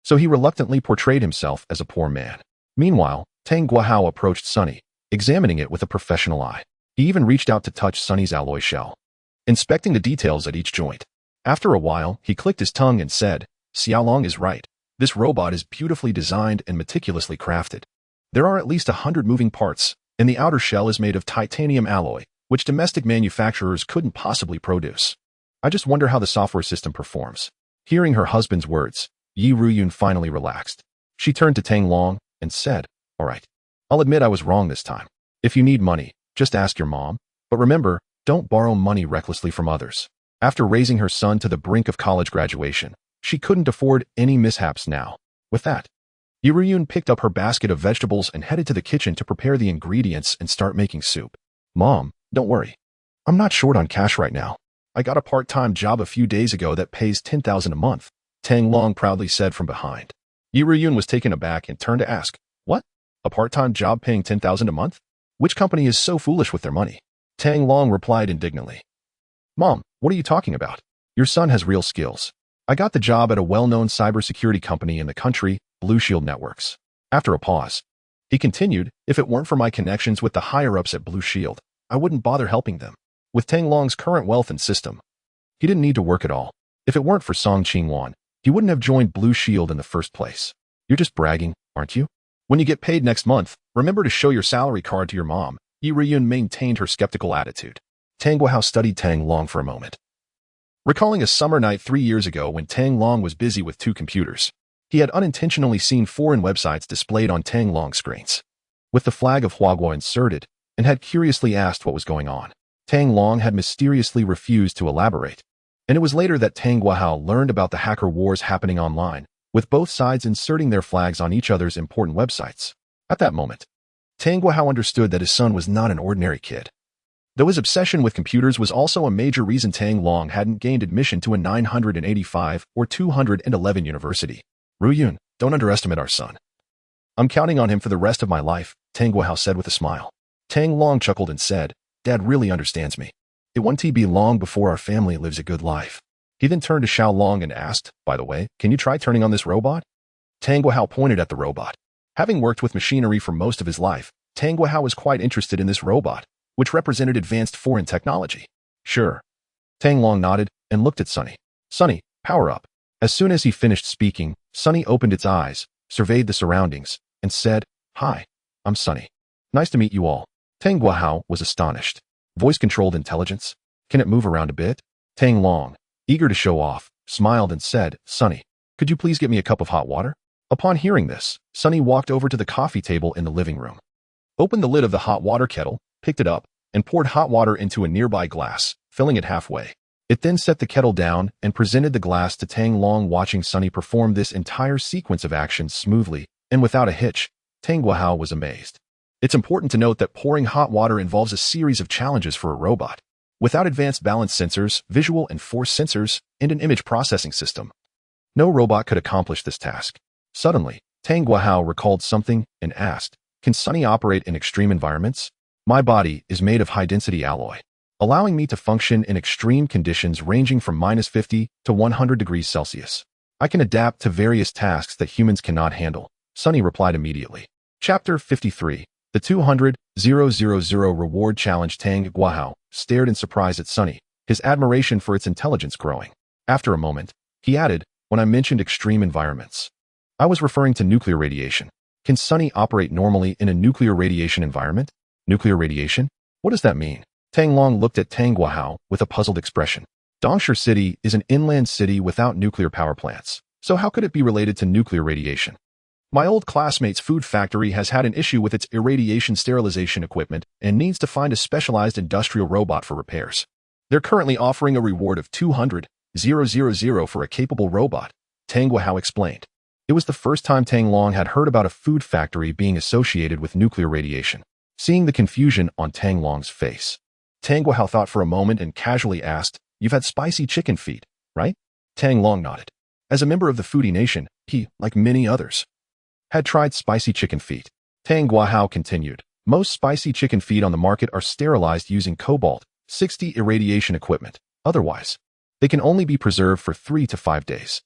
so he reluctantly portrayed himself as a poor man. Meanwhile, Tang Guohao approached Sunny, examining it with a professional eye. He even reached out to touch Sunny's alloy shell, inspecting the details at each joint. After a while, he clicked his tongue and said, "Xiaolong is right. This robot is beautifully designed and meticulously crafted. There are at least 100 moving parts, and the outer shell is made of titanium alloy, which domestic manufacturers couldn't possibly produce. I just wonder how the software system performs." Hearing her husband's words, Yi Ruyun finally relaxed. She turned to Tang Long and said, "All right, I'll admit I was wrong this time. If you need money, just ask your mom. But remember, don't borrow money recklessly from others." After raising her son to the brink of college graduation, she couldn't afford any mishaps now. With that, Yi Ruyun picked up her basket of vegetables and headed to the kitchen to prepare the ingredients and start making soup. "Mom, don't worry. I'm not short on cash right now. I got a part-time job a few days ago that pays 10,000 a month," Tang Long proudly said from behind. Yi Ruyun was taken aback and turned to ask, "What? A part-time job paying 10,000 a month? Which company is so foolish with their money?" Tang Long replied indignantly, "Mom, what are you talking about? Your son has real skills. I got the job at a well-known cybersecurity company in the country, Blue Shield Networks." After a pause, he continued, "If it weren't for my connections with the higher-ups at Blue Shield, I wouldn't bother helping them. With Tang Long's current wealth and system, he didn't need to work at all. If it weren't for Song Qingwan, he wouldn't have joined Blue Shield in the first place. You're just bragging, aren't you? When you get paid next month, remember to show your salary card to your mom." Yi Ruyun maintained her skeptical attitude. Tang Guohao studied Tang Long for a moment, recalling a summer night 3 years ago when Tang Long was busy with 2 computers. He had unintentionally seen foreign websites displayed on Tang Long's screens, with the flag of Huaguo inserted, and had curiously asked what was going on. Tang Long had mysteriously refused to elaborate, and it was later that Tang Guohao learned about the hacker wars happening online, with both sides inserting their flags on each other's important websites. At that moment, Tang Guohao understood that his son was not an ordinary kid. Though his obsession with computers was also a major reason Tang Long hadn't gained admission to a 985 or 211 university. Ruyun, don't underestimate our son. I'm counting on him for the rest of my life, Tang Guohao said with a smile. Tang Long chuckled and said, Dad really understands me. It won't be long before our family lives a good life. He then turned to Xiao Long and asked, by the way, can you try turning on this robot? Tang Guohao pointed at the robot. Having worked with machinery for most of his life, Tang Guohao was quite interested in this robot, which represented advanced foreign technology. Sure. Tang Long nodded and looked at Sunny. Sunny, power up. As soon as he finished speaking, Sunny opened its eyes, surveyed the surroundings, and said, Hi, I'm Sunny. Nice to meet you all. Tang Guohao was astonished. Voice-controlled intelligence? Can it move around a bit? Tang Long, eager to show off, smiled and said, Sunny, could you please get me a cup of hot water? Upon hearing this, Sunny walked over to the coffee table in the living room, opened the lid of the hot water kettle, picked it up, and poured hot water into a nearby glass, filling it halfway. It then set the kettle down and presented the glass to Tang Long. Watching Sunny perform this entire sequence of actions smoothly and without a hitch, Tang Guohao was amazed. It's important to note that pouring hot water involves a series of challenges for a robot. Without advanced balance sensors, visual and force sensors, and an image processing system, no robot could accomplish this task. Suddenly, Tang Guohao recalled something and asked, Can Sunny operate in extreme environments? My body is made of high-density alloy, allowing me to function in extreme conditions ranging from -50 to 100 degrees Celsius. I can adapt to various tasks that humans cannot handle, Sunny replied immediately. Chapter 53. The 200,000 Reward Challenge. Tang Guohao stared in surprise at Sunny, his admiration for its intelligence growing. After a moment, he added, When I mentioned extreme environments, I was referring to nuclear radiation. Can Sunny operate normally in a nuclear radiation environment? Nuclear radiation? What does that mean? Tang Long looked at Tang Guohao with a puzzled expression. Dongshi City is an inland city without nuclear power plants, so how could it be related to nuclear radiation? My old classmate's food factory has had an issue with its irradiation sterilization equipment and needs to find a specialized industrial robot for repairs. They're currently offering a reward of 200,000 for a capable robot, Tang Guohao explained. It was the first time Tang Long had heard about a food factory being associated with nuclear radiation. Seeing the confusion on Tang Long's face, Tang Guohao thought for a moment and casually asked, You've had spicy chicken feet, right? Tang Long nodded. As a member of the foodie nation, he, like many others, had tried spicy chicken feet. Tang Guohao continued, Most spicy chicken feet on the market are sterilized using cobalt-60 irradiation equipment. Otherwise, they can only be preserved for 3 to 5 days.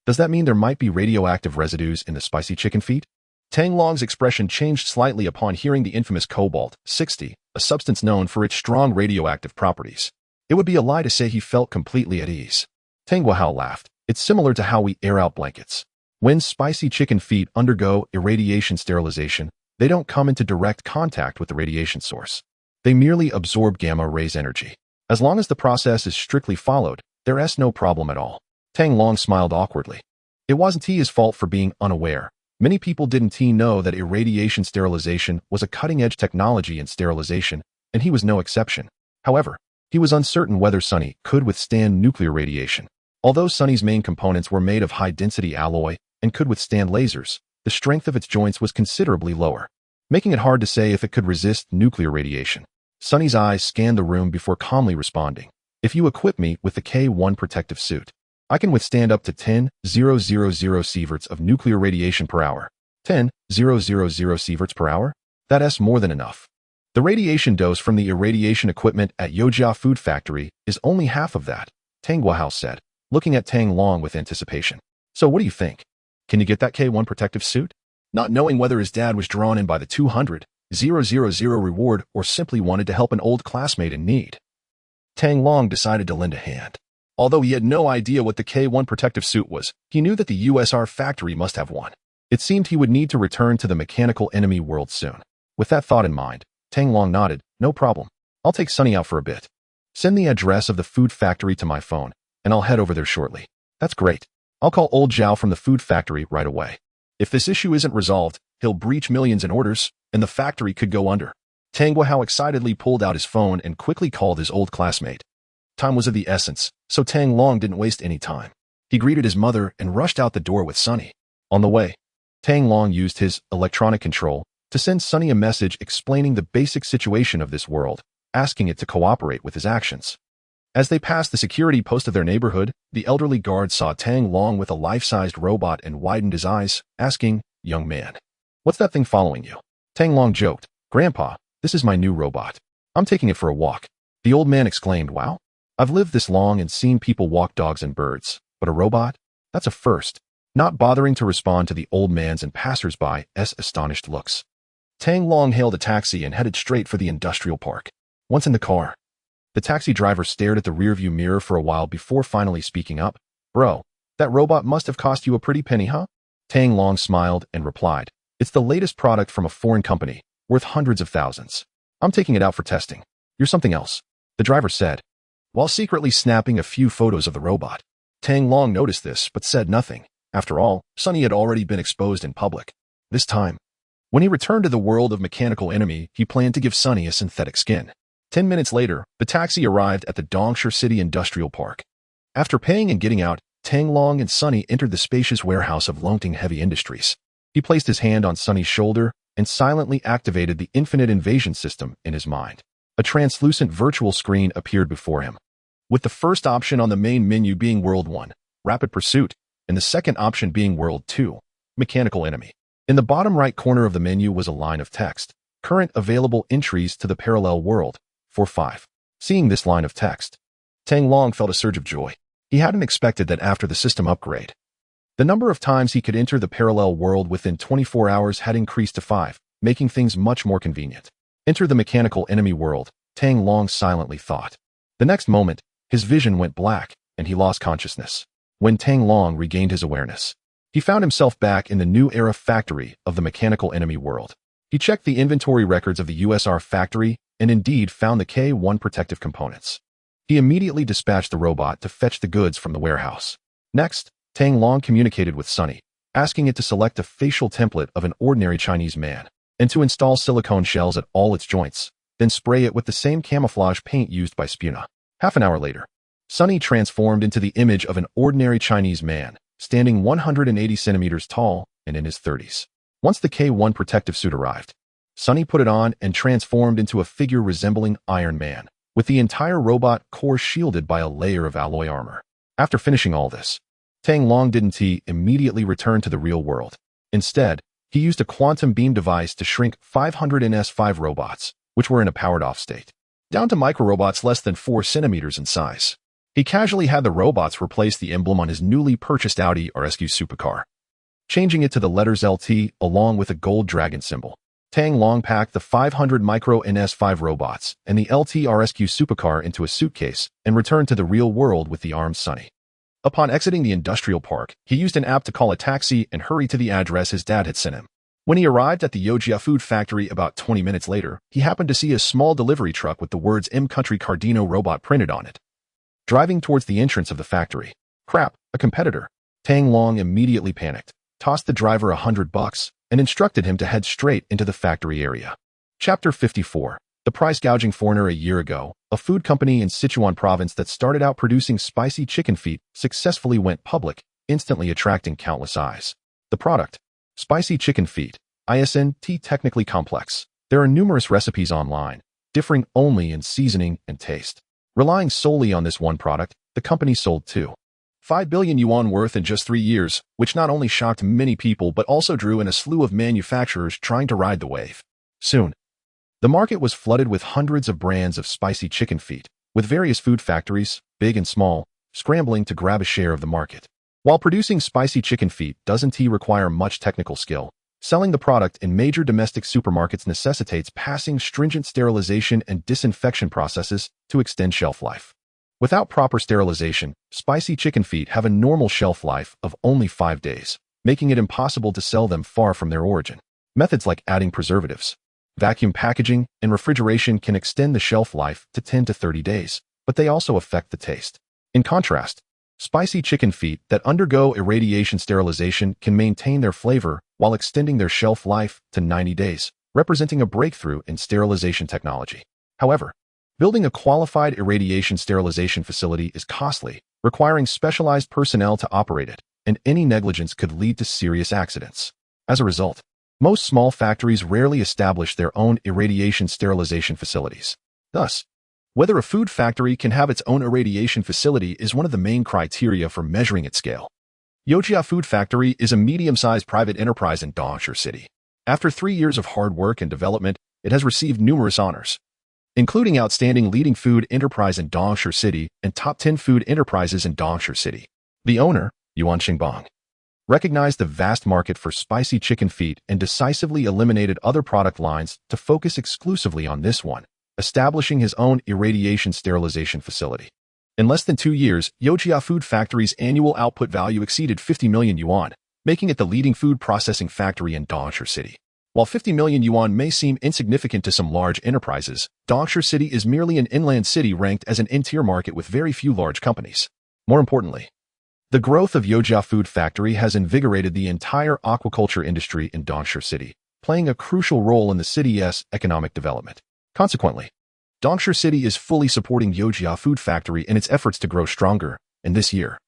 Does that mean there might be radioactive residues in the spicy chicken feet? Tang Long's expression changed slightly upon hearing the infamous cobalt-60, a substance known for its strong radioactive properties. It would be a lie to say he felt completely at ease. Tang Guohao laughed. It's similar to how we air out blankets. When spicy chicken feet undergo irradiation sterilization, they don't come into direct contact with the radiation source. They merely absorb gamma rays energy. As long as the process is strictly followed, there's no problem at all. Tang Long smiled awkwardly. It wasn't his fault for being unaware. Many people didn't know that irradiation sterilization was a cutting-edge technology in sterilization, and he was no exception. However, he was uncertain whether Sunny could withstand nuclear radiation. Although Sunny's main components were made of high-density alloy and could withstand lasers, the strength of its joints was considerably lower, making it hard to say if it could resist nuclear radiation. Sunny's eyes scanned the room before calmly responding. If you equip me with the K1 protective suit, I can withstand up to 10,000 sieverts of nuclear radiation per hour. 10,000 sieverts per hour? That's more than enough. The radiation dose from the irradiation equipment at Yojia Food Factory is only half of that, Tang Guohao said, looking at Tang Long with anticipation. So what do you think? Can you get that K1 protective suit? Not knowing whether his dad was drawn in by the 200,000 reward or simply wanted to help an old classmate in need, Tang Long decided to lend a hand. Although he had no idea what the K1 protective suit was, he knew that the USR factory must have one. It seemed he would need to return to the mechanical enemy world soon. With that thought in mind, Tang Long nodded, No problem. I'll take Sunny out for a bit. Send the address of the food factory to my phone, and I'll head over there shortly. That's great. I'll call old Zhao from the food factory right away. If this issue isn't resolved, he'll breach millions in orders, and the factory could go under. Tang Guohao excitedly pulled out his phone and quickly called his old classmate. Time was of the essence, so Tang Long didn't waste any time. He greeted his mother and rushed out the door with Sunny. On the way, Tang Long used his electronic control to send Sunny a message explaining the basic situation of this world, asking it to cooperate with his actions. As they passed the security post of their neighborhood, the elderly guard saw Tang Long with a life-sized robot and widened his eyes, asking, "Young man, what's that thing following you?" Tang Long joked, "Grandpa, this is my new robot. I'm taking it for a walk." The old man exclaimed, "Wow, I've lived this long and seen people walk dogs and birds, but a robot? That's a first." Not bothering to respond to the old man's and passers-by's astonished looks, Tang Long hailed a taxi and headed straight for the industrial park. Once in the car, the taxi driver stared at the rearview mirror for a while before finally speaking up. "Bro, that robot must have cost you a pretty penny, huh?" Tang Long smiled and replied, "It's the latest product from a foreign company, worth hundreds of thousands. I'm taking it out for testing. You're something else," the driver said, while secretly snapping a few photos of the robot. Tang Long noticed this but said nothing. After all, Sunny had already been exposed in public. This time, when he returned to the world of Mechanical Enemy, he planned to give Sunny a synthetic skin. 10 minutes later, the taxi arrived at the Dongshi City Industrial Park. After paying and getting out, Tang Long and Sunny entered the spacious warehouse of Longting Heavy Industries. He placed his hand on Sunny's shoulder and silently activated the infinite invasion system in his mind. A translucent virtual screen appeared before him, with the first option on the main menu being World 1, Rapid Pursuit, and the second option being World 2, Mechanical Enemy. In the bottom right corner of the menu was a line of text, "Current available entries to the parallel world, 4-5. Seeing this line of text, Tang Long felt a surge of joy. He hadn't expected that after the system upgrade, the number of times he could enter the parallel world within 24 hours had increased to 5, making things much more convenient. Enter the Mechanical Enemy world, Tang Long silently thought. The next moment, his vision went black, and he lost consciousness. When Tang Long regained his awareness, he found himself back in the new era factory of the Mechanical Enemy world. He checked the inventory records of the USR factory and indeed found the K1 protective components. He immediately dispatched the robot to fetch the goods from the warehouse. Next, Tang Long communicated with Sunny, asking it to select a facial template of an ordinary Chinese man and to install silicone shells at all its joints, then spray it with the same camouflage paint used by Spuna. Half an hour later, Sunny transformed into the image of an ordinary Chinese man, standing 180 centimeters tall and in his 30s. Once the K1 protective suit arrived, Sunny put it on and transformed into a figure resembling Iron Man, with the entire robot core shielded by a layer of alloy armor. After finishing all this, Tang Long didn't immediately return to the real world. Instead, he used a quantum beam device to shrink 500 NS5 robots, which were in a powered-off state, down to microrobots less than 4 centimeters in size. He casually had the robots replace the emblem on his newly purchased Audi RSQ supercar, changing it to the letters LT along with a gold dragon symbol. Tang Long packed the 500 micro NS5 robots and the LT RSQ supercar into a suitcase and returned to the real world with the armed Sunny. Upon exiting the industrial park, he used an app to call a taxi and hurry to the address his dad had sent him. When he arrived at the Yojia food factory about 20 minutes later, he happened to see a small delivery truck with the words M Country Cardino Robot printed on it, driving towards the entrance of the factory. Crap, a competitor. Tang Long immediately panicked, tossed the driver $100, and instructed him to head straight into the factory area. Chapter 54. The Price Gouging Foreigner. A year ago, a food company in Sichuan province that started out producing spicy chicken feet successfully went public, instantly attracting countless eyes. The product, spicy chicken feet, ISNT, technically complex. There are numerous recipes online, differing only in seasoning and taste. Relying solely on this one product, the company sold 2.5 billion yuan worth in just 3 years, which not only shocked many people but also drew in a slew of manufacturers trying to ride the wave. Soon, the market was flooded with hundreds of brands of spicy chicken feet, with various food factories, big and small, scrambling to grab a share of the market. While producing spicy chicken feet doesn't require much technical skill, selling the product in major domestic supermarkets necessitates passing stringent sterilization and disinfection processes to extend shelf life. Without proper sterilization, spicy chicken feet have a normal shelf life of only 5 days, making it impossible to sell them far from their origin. Methods like adding preservatives, vacuum packaging, and refrigeration can extend the shelf life to 10 to 30 days, but they also affect the taste. In contrast, spicy chicken feet that undergo irradiation sterilization can maintain their flavor while extending their shelf life to 90 days, representing a breakthrough in sterilization technology. However, building a qualified irradiation sterilization facility is costly, requiring specialized personnel to operate it, and any negligence could lead to serious accidents. As a result, Most small factories rarely establish their own irradiation sterilization facilities. Thus, whether a food factory can have its own irradiation facility is one of the main criteria for measuring its scale. Yojia Food Factory is a medium-sized private enterprise in Dongshi City. After 3 years of hard work and development, it has received numerous honors, including Outstanding Leading Food Enterprise in Dongshi City and Top 10 Food Enterprises in Dongshi City. The owner, Yuan Xingbang, recognized the vast market for spicy chicken feet and decisively eliminated other product lines to focus exclusively on this one, establishing his own irradiation sterilization facility. In less than 2 years, Yojia Food Factory's annual output value exceeded 50 million yuan, making it the leading food processing factory in Dongshi City. While 50 million yuan may seem insignificant to some large enterprises, Dongshi City is merely an inland city ranked as an in-tier market with very few large companies. More importantly, the growth of Yojia Food Factory has invigorated the entire aquaculture industry in Dongshi City, playing a crucial role in the city's economic development. Consequently, Dongshi City is fully supporting Yojia Food Factory in its efforts to grow stronger, and this year,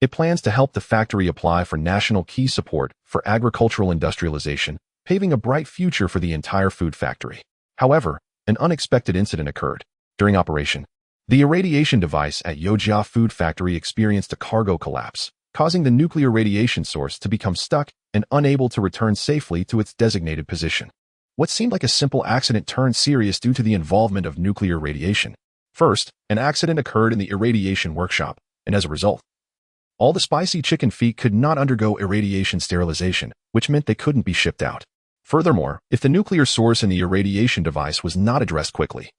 it plans to help the factory apply for national key support for agricultural industrialization, paving a bright future for the entire food factory. However, an unexpected incident occurred. During operation, the irradiation device at Yojia Food Factory experienced a cargo collapse, causing the nuclear radiation source to become stuck and unable to return safely to its designated position. What seemed like a simple accident turned serious due to the involvement of nuclear radiation. First, an accident occurred in the irradiation workshop, and as a result, all the spicy chicken feet could not undergo irradiation sterilization, which meant they couldn't be shipped out. Furthermore, if the nuclear source in the irradiation device was not addressed quickly,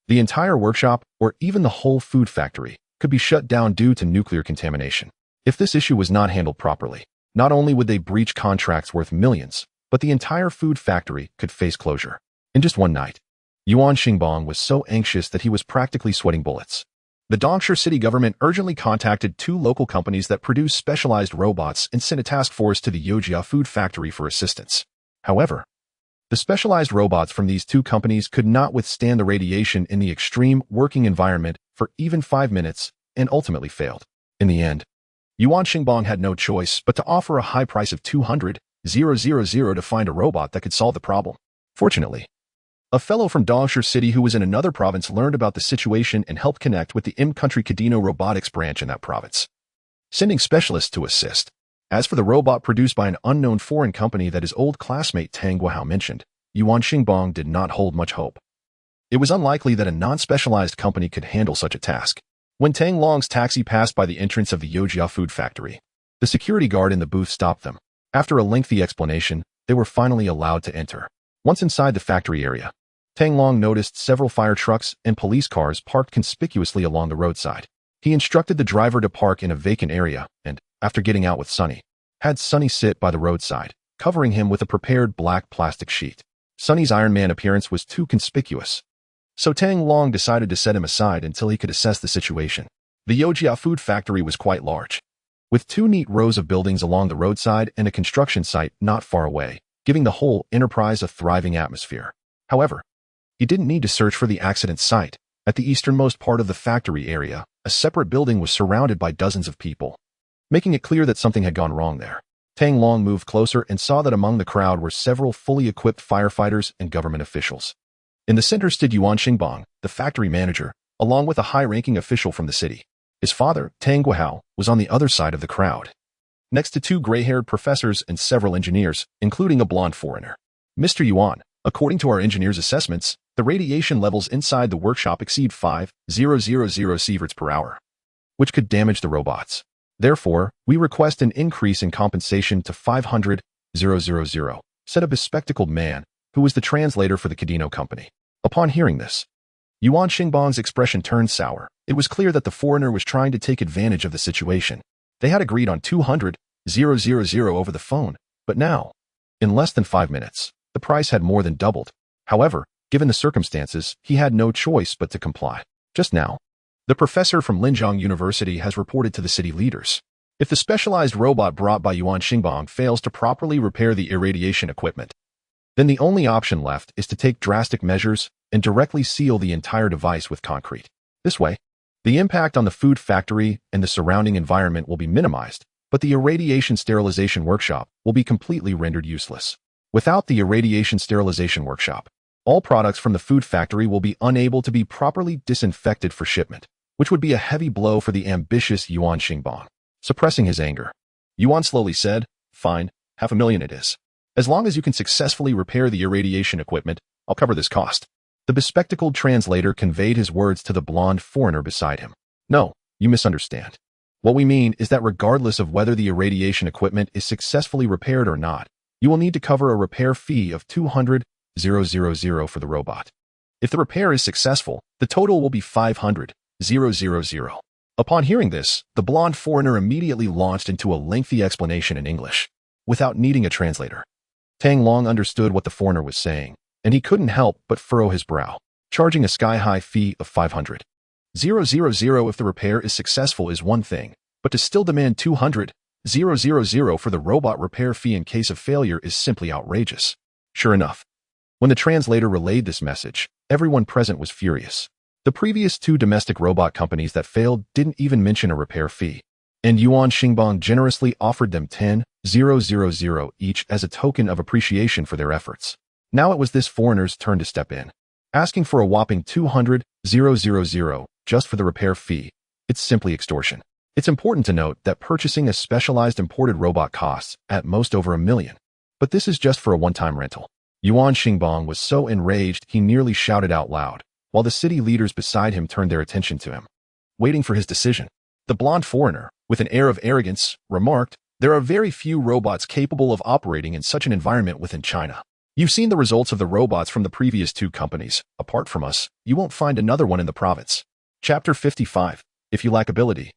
the entire workshop, or even the whole food factory, could be shut down due to nuclear contamination. If this issue was not handled properly, not only would they breach contracts worth millions, but the entire food factory could face closure. In just one night, Yuan Xingbang was so anxious that he was practically sweating bullets. The Dongshi City government urgently contacted 2 local companies that produce specialized robots and sent a task force to the Yojia Food Factory for assistance. However, the specialized robots from these 2 companies could not withstand the radiation in the extreme working environment for even 5 minutes and ultimately failed. In the end, Yuan Xingbang had no choice but to offer a high price of 200,000 to find a robot that could solve the problem. Fortunately, a fellow from Dongshi City who was in another province learned about the situation and helped connect with the M-Country Cadino robotics branch in that province, sending specialists to assist. As for the robot produced by an unknown foreign company that his old classmate Tang Long mentioned, Yuan Xingbang did not hold much hope. It was unlikely that a non-specialized company could handle such a task. When Tang Long's taxi passed by the entrance of the Yojia Food Factory, the security guard in the booth stopped them. After a lengthy explanation, they were finally allowed to enter. Once inside the factory area, Tang Long noticed several fire trucks and police cars parked conspicuously along the roadside. He instructed the driver to park in a vacant area and, after getting out with Sunny, had Sunny sit by the roadside, covering him with a prepared black plastic sheet. Sunny's Iron Man appearance was too conspicuous, so Tang Long decided to set him aside until he could assess the situation. The Yojia Food Factory was quite large, with 2 neat rows of buildings along the roadside and a construction site not far away, giving the whole enterprise a thriving atmosphere. However, he didn't need to search for the accident site. At the easternmost part of the factory area, a separate building was surrounded by dozens of people, making it clear that something had gone wrong there. Tang Long moved closer and saw that among the crowd were several fully equipped firefighters and government officials. In the center stood Yuan Xingbang, the factory manager, along with a high-ranking official from the city. His father, Tang Guihao, was on the other side of the crowd, next to 2 gray-haired professors and several engineers, including a blonde foreigner. Mr. Yuan, according to our engineers' assessments, the radiation levels inside the workshop exceed 5,000 sieverts per hour, which could damage the robots. Therefore, we request an increase in compensation to 500,000, said a bespectacled man, who was the translator for the Cadino company. Upon hearing this, Yuan Xingbang's expression turned sour. It was clear that the foreigner was trying to take advantage of the situation. They had agreed on 200,000 over the phone, but now, in less than 5 minutes, the price had more than doubled. However, given the circumstances, he had no choice but to comply. Just now, the professor from Linjiang University has reported to the city leaders. If the specialized robot brought by Yuan Xingbang fails to properly repair the irradiation equipment, then the only option left is to take drastic measures and directly seal the entire device with concrete. This way, the impact on the food factory and the surrounding environment will be minimized, but the irradiation sterilization workshop will be completely rendered useless. Without the irradiation sterilization workshop, all products from the food factory will be unable to be properly disinfected for shipment, which would be a heavy blow for the ambitious Yuan Xingbang. Suppressing his anger, Yuan slowly said, "Fine, 500,000 it is. As long as you can successfully repair the irradiation equipment, I'll cover this cost." The bespectacled translator conveyed his words to the blonde foreigner beside him. "No, you misunderstand. What we mean is that regardless of whether the irradiation equipment is successfully repaired or not, you will need to cover a repair fee of 200,000 for the robot. If the repair is successful, the total will be 500,000. Upon hearing this, the blonde foreigner immediately launched into a lengthy explanation in English, without needing a translator. Tang Long understood what the foreigner was saying, and he couldn't help but furrow his brow. Charging a sky-high fee of 500,000 if the repair is successful is one thing, but to still demand 200,000 for the robot repair fee in case of failure is simply outrageous. Sure enough, when the translator relayed this message, everyone present was furious. The previous two domestic robot companies that failed didn't even mention a repair fee, and Yuan Xingbang generously offered them 10,000 each as a token of appreciation for their efforts. Now it was this foreigner's turn to step in, asking for a whopping 200,000 just for the repair fee. It's simply extortion. It's important to note that purchasing a specialized imported robot costs at most over $1 million, but this is just for a one-time rental. Yuan Xingbang was so enraged he nearly shouted out loud, while the city leaders beside him turned their attention to him, waiting for his decision. The blonde foreigner, with an air of arrogance, remarked, "There are very few robots capable of operating in such an environment within China. You've seen the results of the robots from the previous two companies. Apart from us, you won't find another one in the province." Chapter 55. If you lack ability,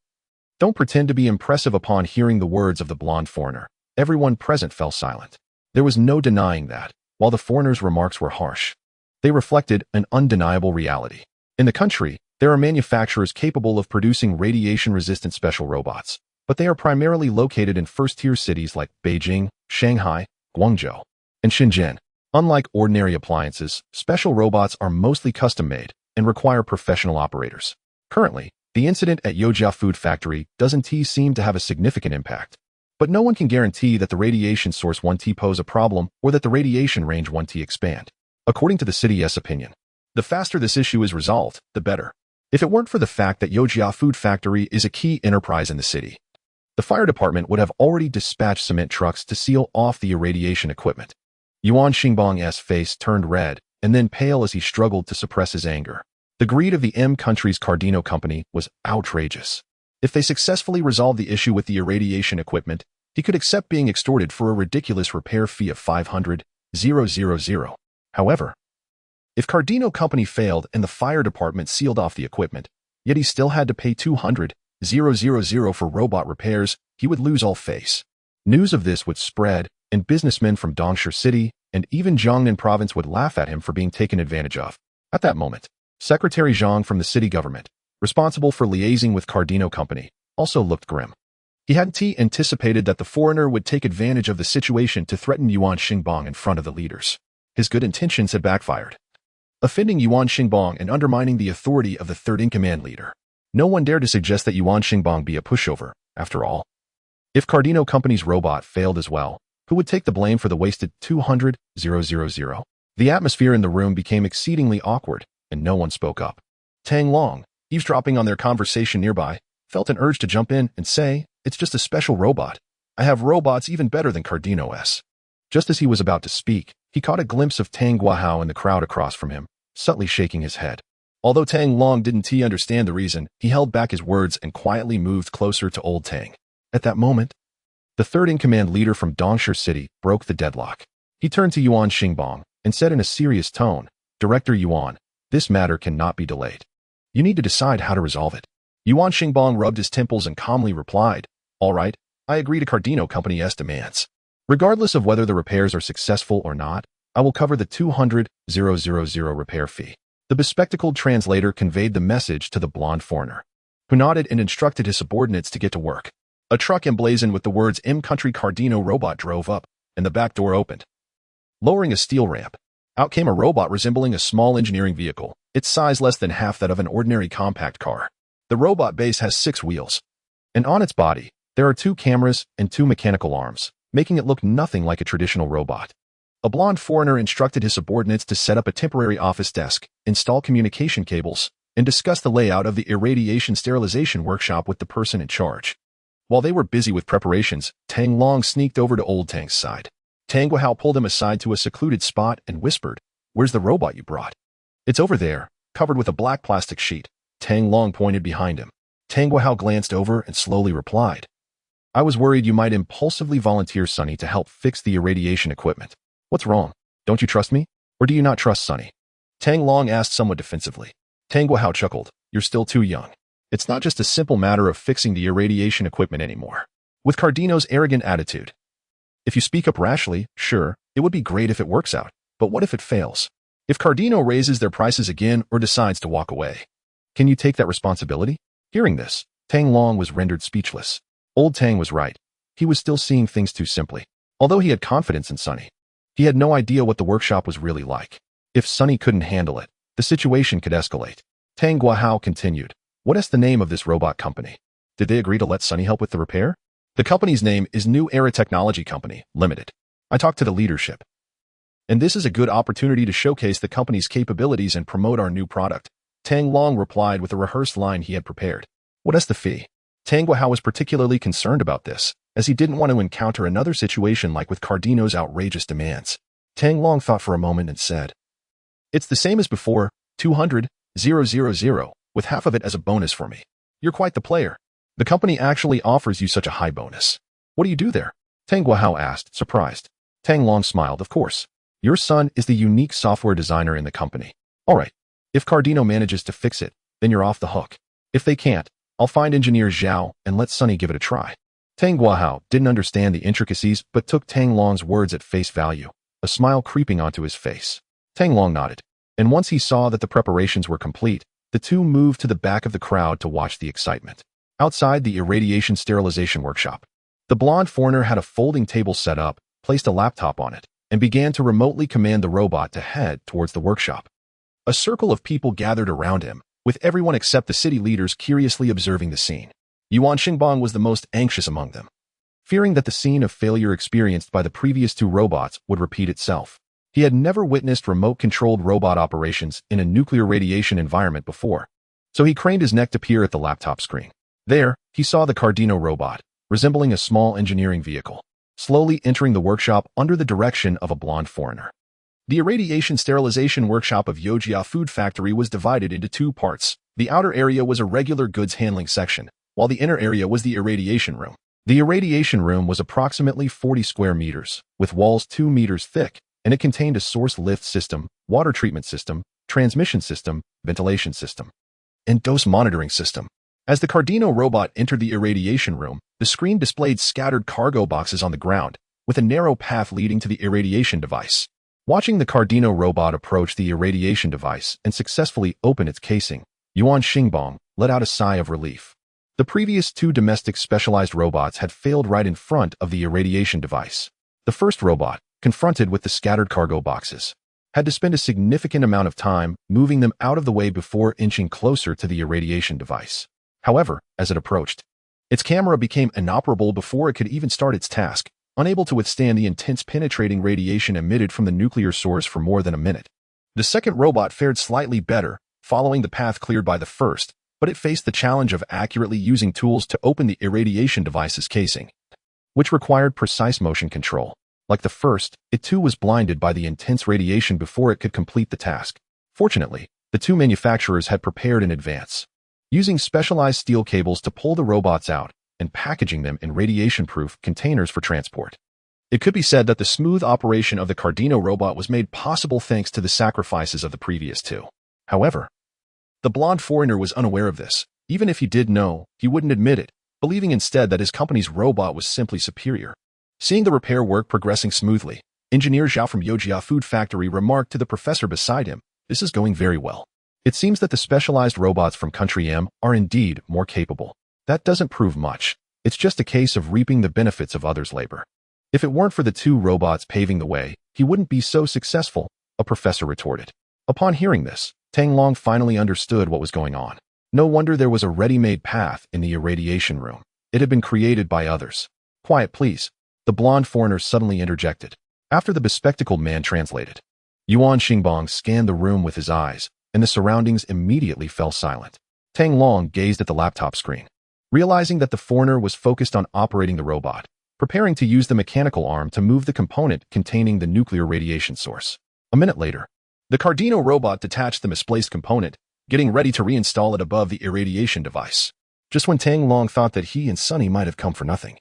don't pretend to be impressive. Upon hearing the words of the blonde foreigner, everyone present fell silent. There was no denying that, while the foreigner's remarks were harsh, they reflected an undeniable reality. In the country, there are manufacturers capable of producing radiation-resistant special robots, but they are primarily located in first-tier cities like Beijing, Shanghai, Guangzhou, and Shenzhen. Unlike ordinary appliances, special robots are mostly custom-made and require professional operators. Currently, the incident at Yojia Food Factory doesn't seem to have a significant impact, but no one can guarantee that the radiation source 1T pose a problem or that the radiation range 1T expand. According to the city's opinion, the faster this issue is resolved, the better. If it weren't for the fact that Yojia Food Factory is a key enterprise in the city, the fire department would have already dispatched cement trucks to seal off the irradiation equipment. Yuan Xingbang's face turned red and then pale as he struggled to suppress his anger. The greed of the M country's Cardino company was outrageous. If they successfully resolved the issue with the irradiation equipment, he could accept being extorted for a ridiculous repair fee of 500,000. However, if Cardino company failed and the fire department sealed off the equipment, yet he still had to pay 200,000 for robot repairs, he would lose all face. News of this would spread, and businessmen from Dongsha City and even Jiangnan province would laugh at him for being taken advantage of. At that moment, Secretary Zhang from the city government, responsible for liaising with Cardino company, also looked grim. He hadn't anticipated that the foreigner would take advantage of the situation to threaten Yuan Xingbang in front of the leaders. His good intentions had backfired, offending Yuan Xingbang and undermining the authority of the third-in-command leader. No one dared to suggest that Yuan Xingbang be a pushover, after all. If Cardino company's robot failed as well, who would take the blame for the wasted 200,000? The atmosphere in the room became exceedingly awkward, and no one spoke up. Tang Long, eavesdropping on their conversation nearby, felt an urge to jump in and say, "It's just a special robot. I have robots even better than Cardino's." Just as he was about to speak, he caught a glimpse of Tang Guahao in the crowd across from him, subtly shaking his head. Although Tang Long didn't understand the reason, he held back his words and quietly moved closer to old Tang. At that moment, the third-in-command leader from Dongsha City broke the deadlock. He turned to Yuan Xingbang and said in a serious tone, "Director Yuan, this matter cannot be delayed. You need to decide how to resolve it." Yuan Xingbang rubbed his temples and calmly replied, "All right, I agree to Cardino company's demands. Regardless of whether the repairs are successful or not, I will cover the 200,000 repair fee." The bespectacled translator conveyed the message to the blonde foreigner, who nodded and instructed his subordinates to get to work. A truck emblazoned with the words M Country Cardino robot drove up, and the back door opened. Lowering a steel ramp, out came a robot resembling a small engineering vehicle, its size less than half that of an ordinary compact car. The robot base has 6 wheels, and on its body, there are 2 cameras and 2 mechanical arms, making it look nothing like a traditional robot. A blonde foreigner instructed his subordinates to set up a temporary office desk, install communication cables, and discuss the layout of the irradiation sterilization workshop with the person in charge. While they were busy with preparations, Tang Long sneaked over to old Tang's side. Tang Guahao pulled him aside to a secluded spot and whispered, "Where's the robot you brought?" "It's over there, covered with a black plastic sheet." Tang Long pointed behind him. Tang Guahao glanced over and slowly replied, "I was worried you might impulsively volunteer Sunny to help fix the irradiation equipment. What's wrong? Don't you trust me? Or do you not trust Sunny?" Tang Long asked somewhat defensively. Tang Guahao chuckled, "You're still too young. It's not just a simple matter of fixing the irradiation equipment anymore." With Cardino's arrogant attitude, "If you speak up rashly, sure, it would be great if it works out, but what if it fails? If Cardino raises their prices again or decides to walk away, can you take that responsibility?" Hearing this, Tang Long was rendered speechless. Old Tang was right. He was still seeing things too simply. Although he had confidence in Sunny, he had no idea what the workshop was really like. If Sunny couldn't handle it, the situation could escalate. Tang Guahao continued, "What is the name of this robot company? Did they agree to let Sunny help with the repair?" "The company's name is New Era Technology Company, Limited. I talked to the leadership, and this is a good opportunity to showcase the company's capabilities and promote our new product." Tang Long replied with a rehearsed line he had prepared. "What is the fee?" Tang Guahao was particularly concerned about this, as he didn't want to encounter another situation like with Cardino's outrageous demands. Tang Long thought for a moment and said, "It's the same as before, 200,000, with half of it as a bonus for me. You're quite the player. The company actually offers you such a high bonus. What do you do there?" Tang Guahao asked, surprised. Tang Long smiled, "Of course. Your son is the unique software designer in the company. All right. If Cardino manages to fix it, then you're off the hook. If they can't, I'll find engineer Zhao and let Sunny give it a try." Tang Guahao didn't understand the intricacies but took Tang Long's words at face value, a smile creeping onto his face. Tang Long nodded, and once he saw that the preparations were complete, the two moved to the back of the crowd to watch the excitement. Outside the irradiation sterilization workshop, the blonde foreigner had a folding table set up, placed a laptop on it, and began to remotely command the robot to head towards the workshop. A circle of people gathered around him, with everyone except the city leaders curiously observing the scene. Yuan Xingbang was the most anxious among them, fearing that the scene of failure experienced by the previous two robots would repeat itself. He had never witnessed remote-controlled robot operations in a nuclear radiation environment before, so he craned his neck to peer at the laptop screen. There, he saw the Cardino robot, resembling a small engineering vehicle, slowly entering the workshop under the direction of a blonde foreigner. The irradiation sterilization workshop of Yojia Food Factory was divided into two parts. The outer area was a regular goods handling section, while the inner area was the irradiation room. The irradiation room was approximately 40 square meters, with walls 2 meters thick, and it contained a source lift system, water treatment system, transmission system, ventilation system, and dose monitoring system. As the Cardino robot entered the irradiation room, the screen displayed scattered cargo boxes on the ground, with a narrow path leading to the irradiation device. Watching the Cardino robot approach the irradiation device and successfully open its casing, Yuan Xingbang let out a sigh of relief. The previous two domestic specialized robots had failed right in front of the irradiation device. The first robot, confronted with the scattered cargo boxes, had to spend a significant amount of time moving them out of the way before inching closer to the irradiation device. However, as it approached, its camera became inoperable before it could even start its task, unable to withstand the intense penetrating radiation emitted from the nuclear source for more than a minute. The second robot fared slightly better, following the path cleared by the first, but it faced the challenge of accurately using tools to open the irradiation device's casing, which required precise motion control. Like the first, it too was blinded by the intense radiation before it could complete the task. Fortunately, the two manufacturers had prepared in advance, using specialized steel cables to pull the robots out and packaging them in radiation-proof containers for transport. It could be said that the smooth operation of the Cardino robot was made possible thanks to the sacrifices of the previous two. However, the blonde foreigner was unaware of this. Even if he did know, he wouldn't admit it, believing instead that his company's robot was simply superior. Seeing the repair work progressing smoothly, Engineer Zhao from Yojia Food Factory remarked to the professor beside him, "This is going very well. It seems that the specialized robots from Country M are indeed more capable. That doesn't prove much. It's just a case of reaping the benefits of others' labor. If it weren't for the two robots paving the way, he wouldn't be so successful," a professor retorted. Upon hearing this, Tang Long finally understood what was going on. No wonder there was a ready-made path in the irradiation room. It had been created by others. "Quiet, please," the blonde foreigner suddenly interjected. After the bespectacled man translated, Yuan Xingbong scanned the room with his eyes, and the surroundings immediately fell silent. Tang Long gazed at the laptop screen, realizing that the foreigner was focused on operating the robot, preparing to use the mechanical arm to move the component containing the nuclear radiation source. A minute later, the Cardino robot detached the misplaced component, getting ready to reinstall it above the irradiation device. Just when Tang Long thought that he and Sunny might have come for nothing,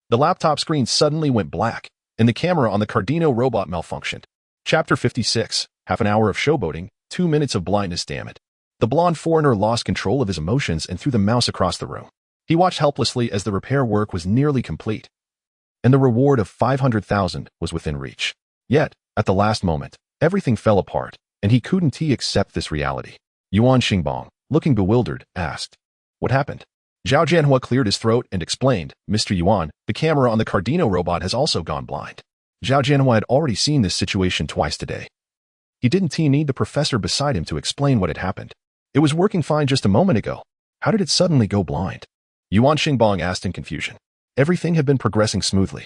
the laptop screen suddenly went black, and the camera on the Cardino robot malfunctioned. Chapter 56, Half an hour of showboating, 2 minutes of blindness, damn it. The blonde foreigner lost control of his emotions and threw the mouse across the room. He watched helplessly as the repair work was nearly complete, and the reward of 500,000 was within reach. Yet, at the last moment, everything fell apart, and he couldn't accept this reality. Yuan Xingbong, looking bewildered, asked, "What happened?" Zhao Jianhua cleared his throat and explained, "Mr. Yuan, the camera on the Cardino robot has also gone blind." Zhao Jianhua had already seen this situation twice today. He didn't need the professor beside him to explain what had happened. It was working fine just a moment ago. How did it suddenly go blind? Yuan Xingbong asked in confusion. Everything had been progressing smoothly.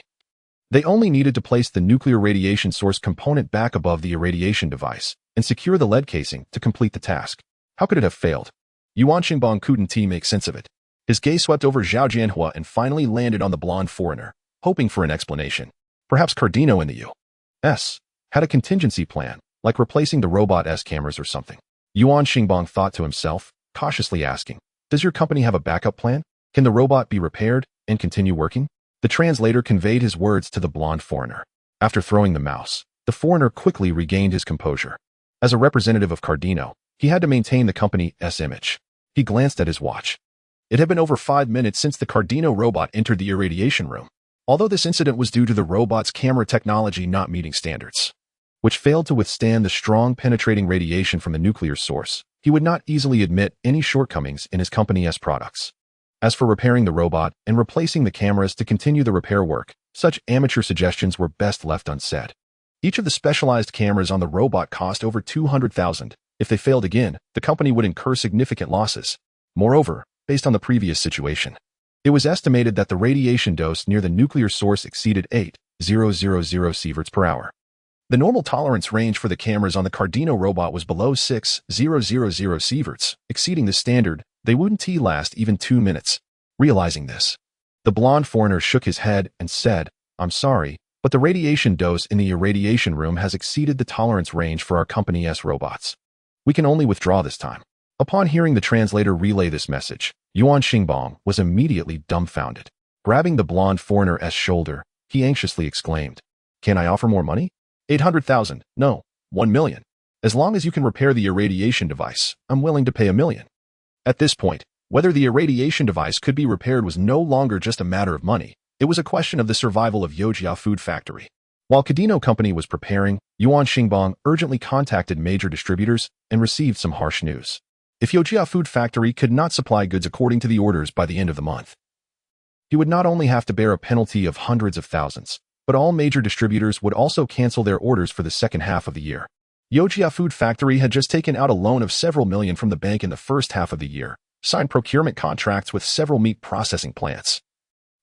They only needed to place the nuclear radiation source component back above the irradiation device and secure the lead casing to complete the task. How could it have failed? Yuan Xingbong couldn't make sense of it. His gaze swept over Zhao Jianhua and finally landed on the blonde foreigner, hoping for an explanation. Perhaps Cardino in the U.S. had a contingency plan, like replacing the robot's cameras or something. Yuan Xingbong thought to himself, cautiously asking, "Does your company have a backup plan? Can the robot be repaired and continue working?" The translator conveyed his words to the blonde foreigner. After throwing the mouse, the foreigner quickly regained his composure. As a representative of Cardino, he had to maintain the company's image. He glanced at his watch. It had been over 5 minutes since the Cardino robot entered the irradiation room. Although this incident was due to the robot's camera technology not meeting standards, which failed to withstand the strong penetrating radiation from the nuclear source, he would not easily admit any shortcomings in his company's products. As for repairing the robot and replacing the cameras to continue the repair work, such amateur suggestions were best left unsaid. Each of the specialized cameras on the robot cost over 200,000. If they failed again, the company would incur significant losses. Moreover, based on the previous situation, it was estimated that the radiation dose near the nuclear source exceeded 8,000 sieverts per hour. The normal tolerance range for the cameras on the Cardino robot was below 6,000 sieverts. Exceeding the standard, they wouldn't last even 2 minutes. Realizing this, the blonde foreigner shook his head and said, "I'm sorry, but the radiation dose in the irradiation room has exceeded the tolerance range for our company's robots. We can only withdraw this time." Upon hearing the translator relay this message, Yuan Xingbong was immediately dumbfounded. Grabbing the blonde foreigner's shoulder, he anxiously exclaimed, "Can I offer more money? 800,000, no, 1 million. As long as you can repair the irradiation device, I'm willing to pay 1 million. At this point, whether the irradiation device could be repaired was no longer just a matter of money. It was a question of the survival of Yojia Food Factory. While Cardino Company was preparing, Yuan Xingbong urgently contacted major distributors and received some harsh news. If Yojia Food Factory could not supply goods according to the orders by the end of the month, he would not only have to bear a penalty of hundreds of thousands, but all major distributors would also cancel their orders for the second half of the year. Yojia Food Factory had just taken out a loan of several million from the bank in the first half of the year, signed procurement contracts with several meat processing plants,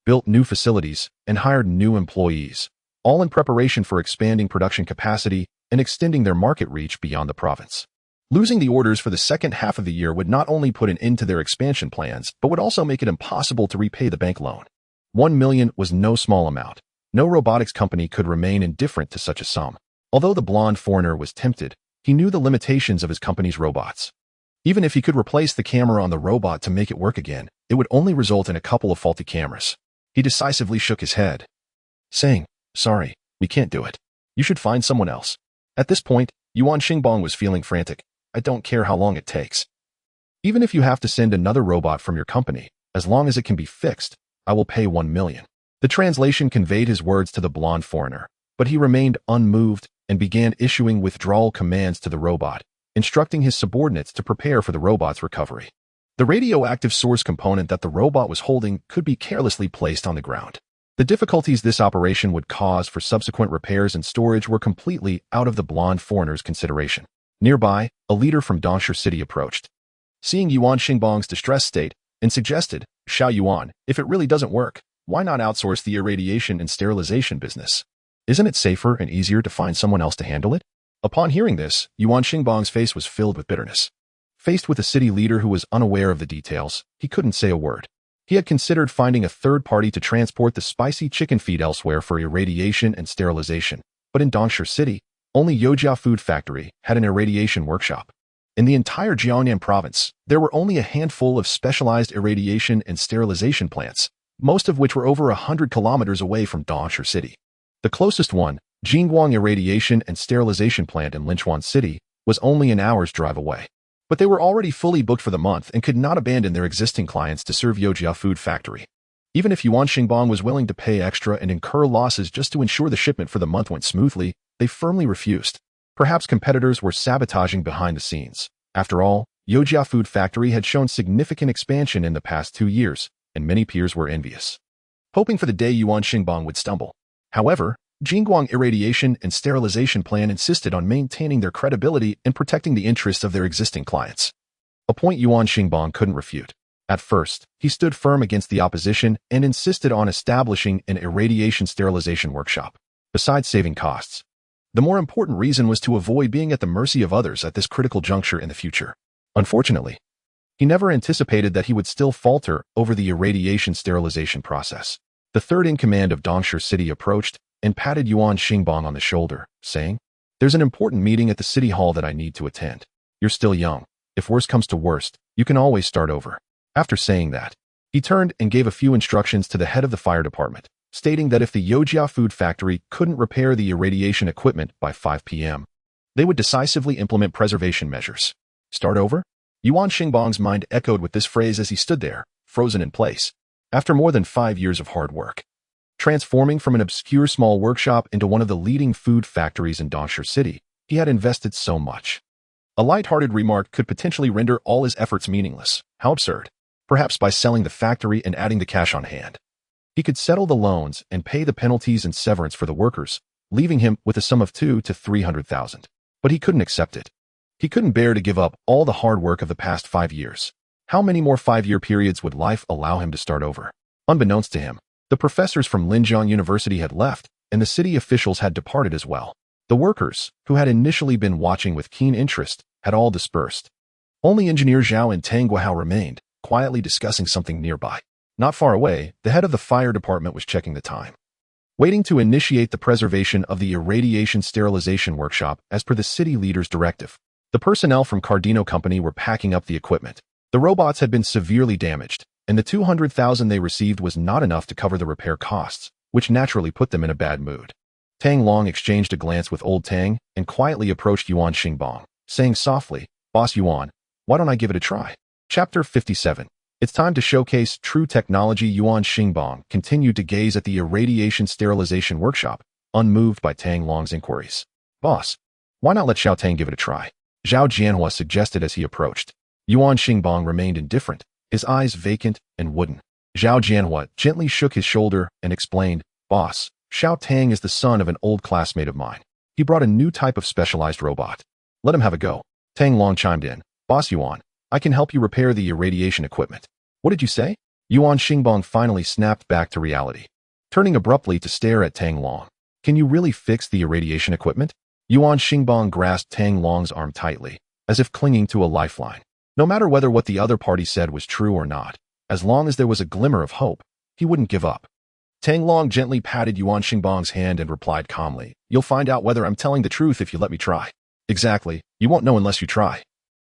built new facilities, and hired new employees, all in preparation for expanding production capacity and extending their market reach beyond the province. Losing the orders for the second half of the year would not only put an end to their expansion plans, but would also make it impossible to repay the bank loan. 1 million was no small amount. No robotics company could remain indifferent to such a sum. Although the blonde foreigner was tempted, he knew the limitations of his company's robots. Even if he could replace the camera on the robot to make it work again, it would only result in a couple of faulty cameras. He decisively shook his head, saying, "Sorry, we can't do it. You should find someone else." At this point, Yuan Xingbong was feeling frantic. "I don't care how long it takes. Even if you have to send another robot from your company, as long as it can be fixed, I will pay 1 million. The translation conveyed his words to the blonde foreigner, but he remained unmoved and began issuing withdrawal commands to the robot, instructing his subordinates to prepare for the robot's recovery. The radioactive source component that the robot was holding could be carelessly placed on the ground. The difficulties this operation would cause for subsequent repairs and storage were completely out of the blonde foreigner's consideration. Nearby, a leader from Dongshi City approached, seeing Yuan Xingbong's distressed state, and suggested, "Xiao Yuan, if it really doesn't work, why not outsource the irradiation and sterilization business? Isn't it safer and easier to find someone else to handle it? Upon hearing this, Yuan Xingbang's face was filled with bitterness. Faced with a city leader who was unaware of the details, he couldn't say a word. He had considered finding a third party to transport the spicy chicken feed elsewhere for irradiation and sterilization, but in Dongshi City, only Yojia Food Factory had an irradiation workshop. In the entire Jiangnan province, there were only a handful of specialized irradiation and sterilization plants, most of which were over 100 kilometers away from Dongshi City. The closest one, Jingguang Irradiation and Sterilization Plant in Linchuan City, was only an hour's drive away. But they were already fully booked for the month and could not abandon their existing clients to serve Yojia Food Factory. Even if Yuan Xingbang was willing to pay extra and incur losses just to ensure the shipment for the month went smoothly, they firmly refused. Perhaps competitors were sabotaging behind the scenes. After all, Yojia Food Factory had shown significant expansion in the past 2 years, and many peers were envious, hoping for the day Yuan Xingbang would stumble. However, Jingguang Irradiation and Sterilization Plan insisted on maintaining their credibility and protecting the interests of their existing clients, a point Yuan Xingbang couldn't refute. At first, he stood firm against the opposition and insisted on establishing an irradiation sterilization workshop. Besides saving costs, the more important reason was to avoid being at the mercy of others at this critical juncture in the future. Unfortunately, he never anticipated that he would still falter over the irradiation sterilization process. The third in command of Dongshi City approached and patted Yuan Xingbang on the shoulder, saying, "There's an important meeting at the city hall that I need to attend. You're still young. If worst comes to worst, you can always start over." After saying that, he turned and gave a few instructions to the head of the fire department, stating that if the Yojia Food Factory couldn't repair the irradiation equipment by 5 p.m., they would decisively implement preservation measures. Start over? Yuan Xingbang's mind echoed with this phrase as he stood there, frozen in place. After more than 5 years of hard work, transforming from an obscure small workshop into one of the leading food factories in Dongshi City, he had invested so much. A light-hearted remark could potentially render all his efforts meaningless. How absurd. Perhaps by selling the factory and adding the cash on hand, he could settle the loans and pay the penalties and severance for the workers, leaving him with a sum of 200,000 to 300,000. But he couldn't accept it. He couldn't bear to give up all the hard work of the past 5 years. How many more 5-year periods would life allow him to start over? Unbeknownst to him, the professors from Linjiang University had left, and the city officials had departed as well. The workers, who had initially been watching with keen interest, had all dispersed. Only Engineer Zhao and Tang Guohao remained, quietly discussing something nearby. Not far away, the head of the fire department was checking the time, waiting to initiate the preservation of the irradiation sterilization workshop as per the city leader's directive. The personnel from Cardino Company were packing up the equipment. The robots had been severely damaged, and the 200,000 they received was not enough to cover the repair costs, which naturally put them in a bad mood. Tang Long exchanged a glance with old Tang and quietly approached Yuan Xingbang, saying softly, "Boss Yuan, why don't I give it a try?" Chapter 57. It's time to showcase true technology. Yuan Xingbang continued to gaze at the irradiation sterilization workshop, unmoved by Tang Long's inquiries. "Boss, why not let Xiao Tang give it a try?" Zhao Jianhua suggested as he approached. Yuan Xingbang remained indifferent, his eyes vacant and wooden. Zhao Jianhua gently shook his shoulder and explained, "Boss, Xiao Tang is the son of an old classmate of mine. He brought a new type of specialized robot. Let him have a go." Tang Long chimed in, "Boss Yuan, I can help you repair the irradiation equipment." "What did you say?" Yuan Xingbang finally snapped back to reality, turning abruptly to stare at Tang Long. "Can you really fix the irradiation equipment?" Yuan Xingbang grasped Tang Long's arm tightly, as if clinging to a lifeline. No matter whether what the other party said was true or not, as long as there was a glimmer of hope, he wouldn't give up. Tang Long gently patted Yuan Xingbang's hand and replied calmly, "You'll find out whether I'm telling the truth if you let me try." "Exactly, you won't know unless you try."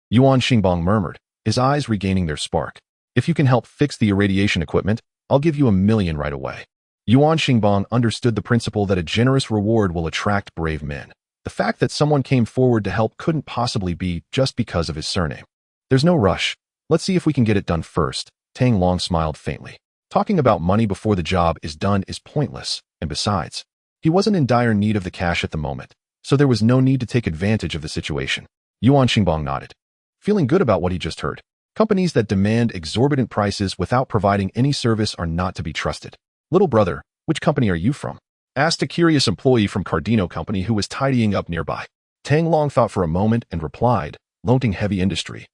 Yuan Xingbang murmured, his eyes regaining their spark. "If you can help fix the irradiation equipment, I'll give you 1,000,000 right away." Yuan Xingbang understood the principle that a generous reward will attract brave men. The fact that someone came forward to help couldn't possibly be just because of his surname. "There's no rush. Let's see if we can get it done first." Tang Long smiled faintly. Talking about money before the job is done is pointless, and besides, he wasn't in dire need of the cash at the moment, so there was no need to take advantage of the situation. Yuan Xingbang nodded, feeling good about what he just heard. Companies that demand exorbitant prices without providing any service are not to be trusted. "Little brother, which company are you from?" asked a curious employee from Cardino Company who was tidying up nearby. Tang Long thought for a moment and replied, "Lonting Heavy Industry,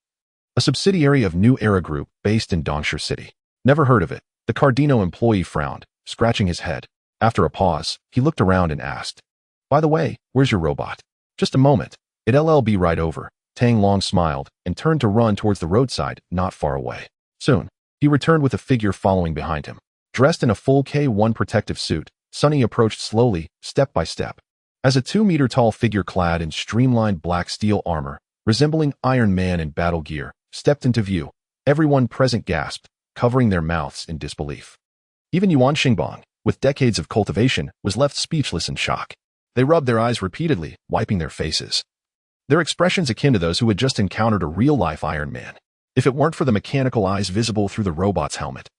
a subsidiary of New Era Group based in Dongshi City." "Never heard of it." The Cardino employee frowned, scratching his head. After a pause, he looked around and asked, "By the way, where's your robot?" "Just a moment. It'll be right over." Tang Long smiled and turned to run towards the roadside, not far away. Soon, he returned with a figure following behind him. Dressed in a full K1 protective suit, Sunny approached slowly, step by step. As a 2-meter-tall figure clad in streamlined black steel armor, resembling Iron Man in battle gear, stepped into view, everyone present gasped, covering their mouths in disbelief. Even Yuan Xingbang, with decades of cultivation, was left speechless in shock. They rubbed their eyes repeatedly, wiping their faces. Their expressions akin to those who had just encountered a real-life Iron Man. If it weren't for the mechanical eyes visible through the robot's helmet,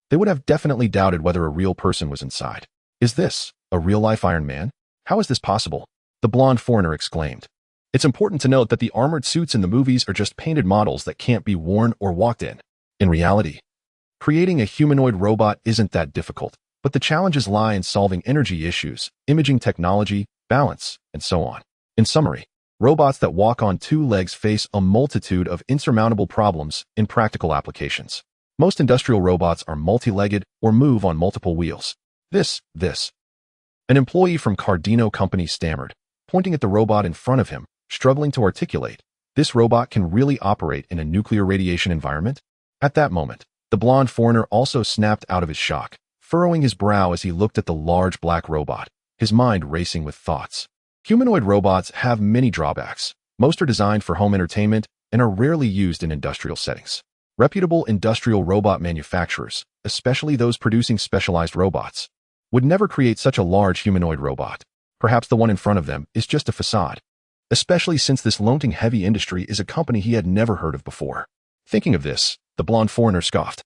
they would have definitely doubted whether a real person was inside. "Is this a real-life Iron Man? How is this possible?" the blonde foreigner exclaimed. It's important to note that the armored suits in the movies are just painted models that can't be worn or walked in. In reality, creating a humanoid robot isn't that difficult, but the challenges lie in solving energy issues, imaging technology, balance, and so on. In summary, robots that walk on 2 legs face a multitude of insurmountable problems in practical applications. Most industrial robots are multi-legged or move on multiple wheels. This. An employee from Cardino Company stammered, pointing at the robot in front of him, struggling to articulate. "This robot can really operate in a nuclear radiation environment?" At that moment, the blonde foreigner also snapped out of his shock, furrowing his brow as he looked at the large black robot, his mind racing with thoughts. Humanoid robots have many drawbacks. Most are designed for home entertainment and are rarely used in industrial settings. Reputable industrial robot manufacturers, especially those producing specialized robots, would never create such a large humanoid robot. Perhaps the one in front of them is just a facade, especially since this looting heavy industry is a company he had never heard of before. Thinking of this, the blonde foreigner scoffed.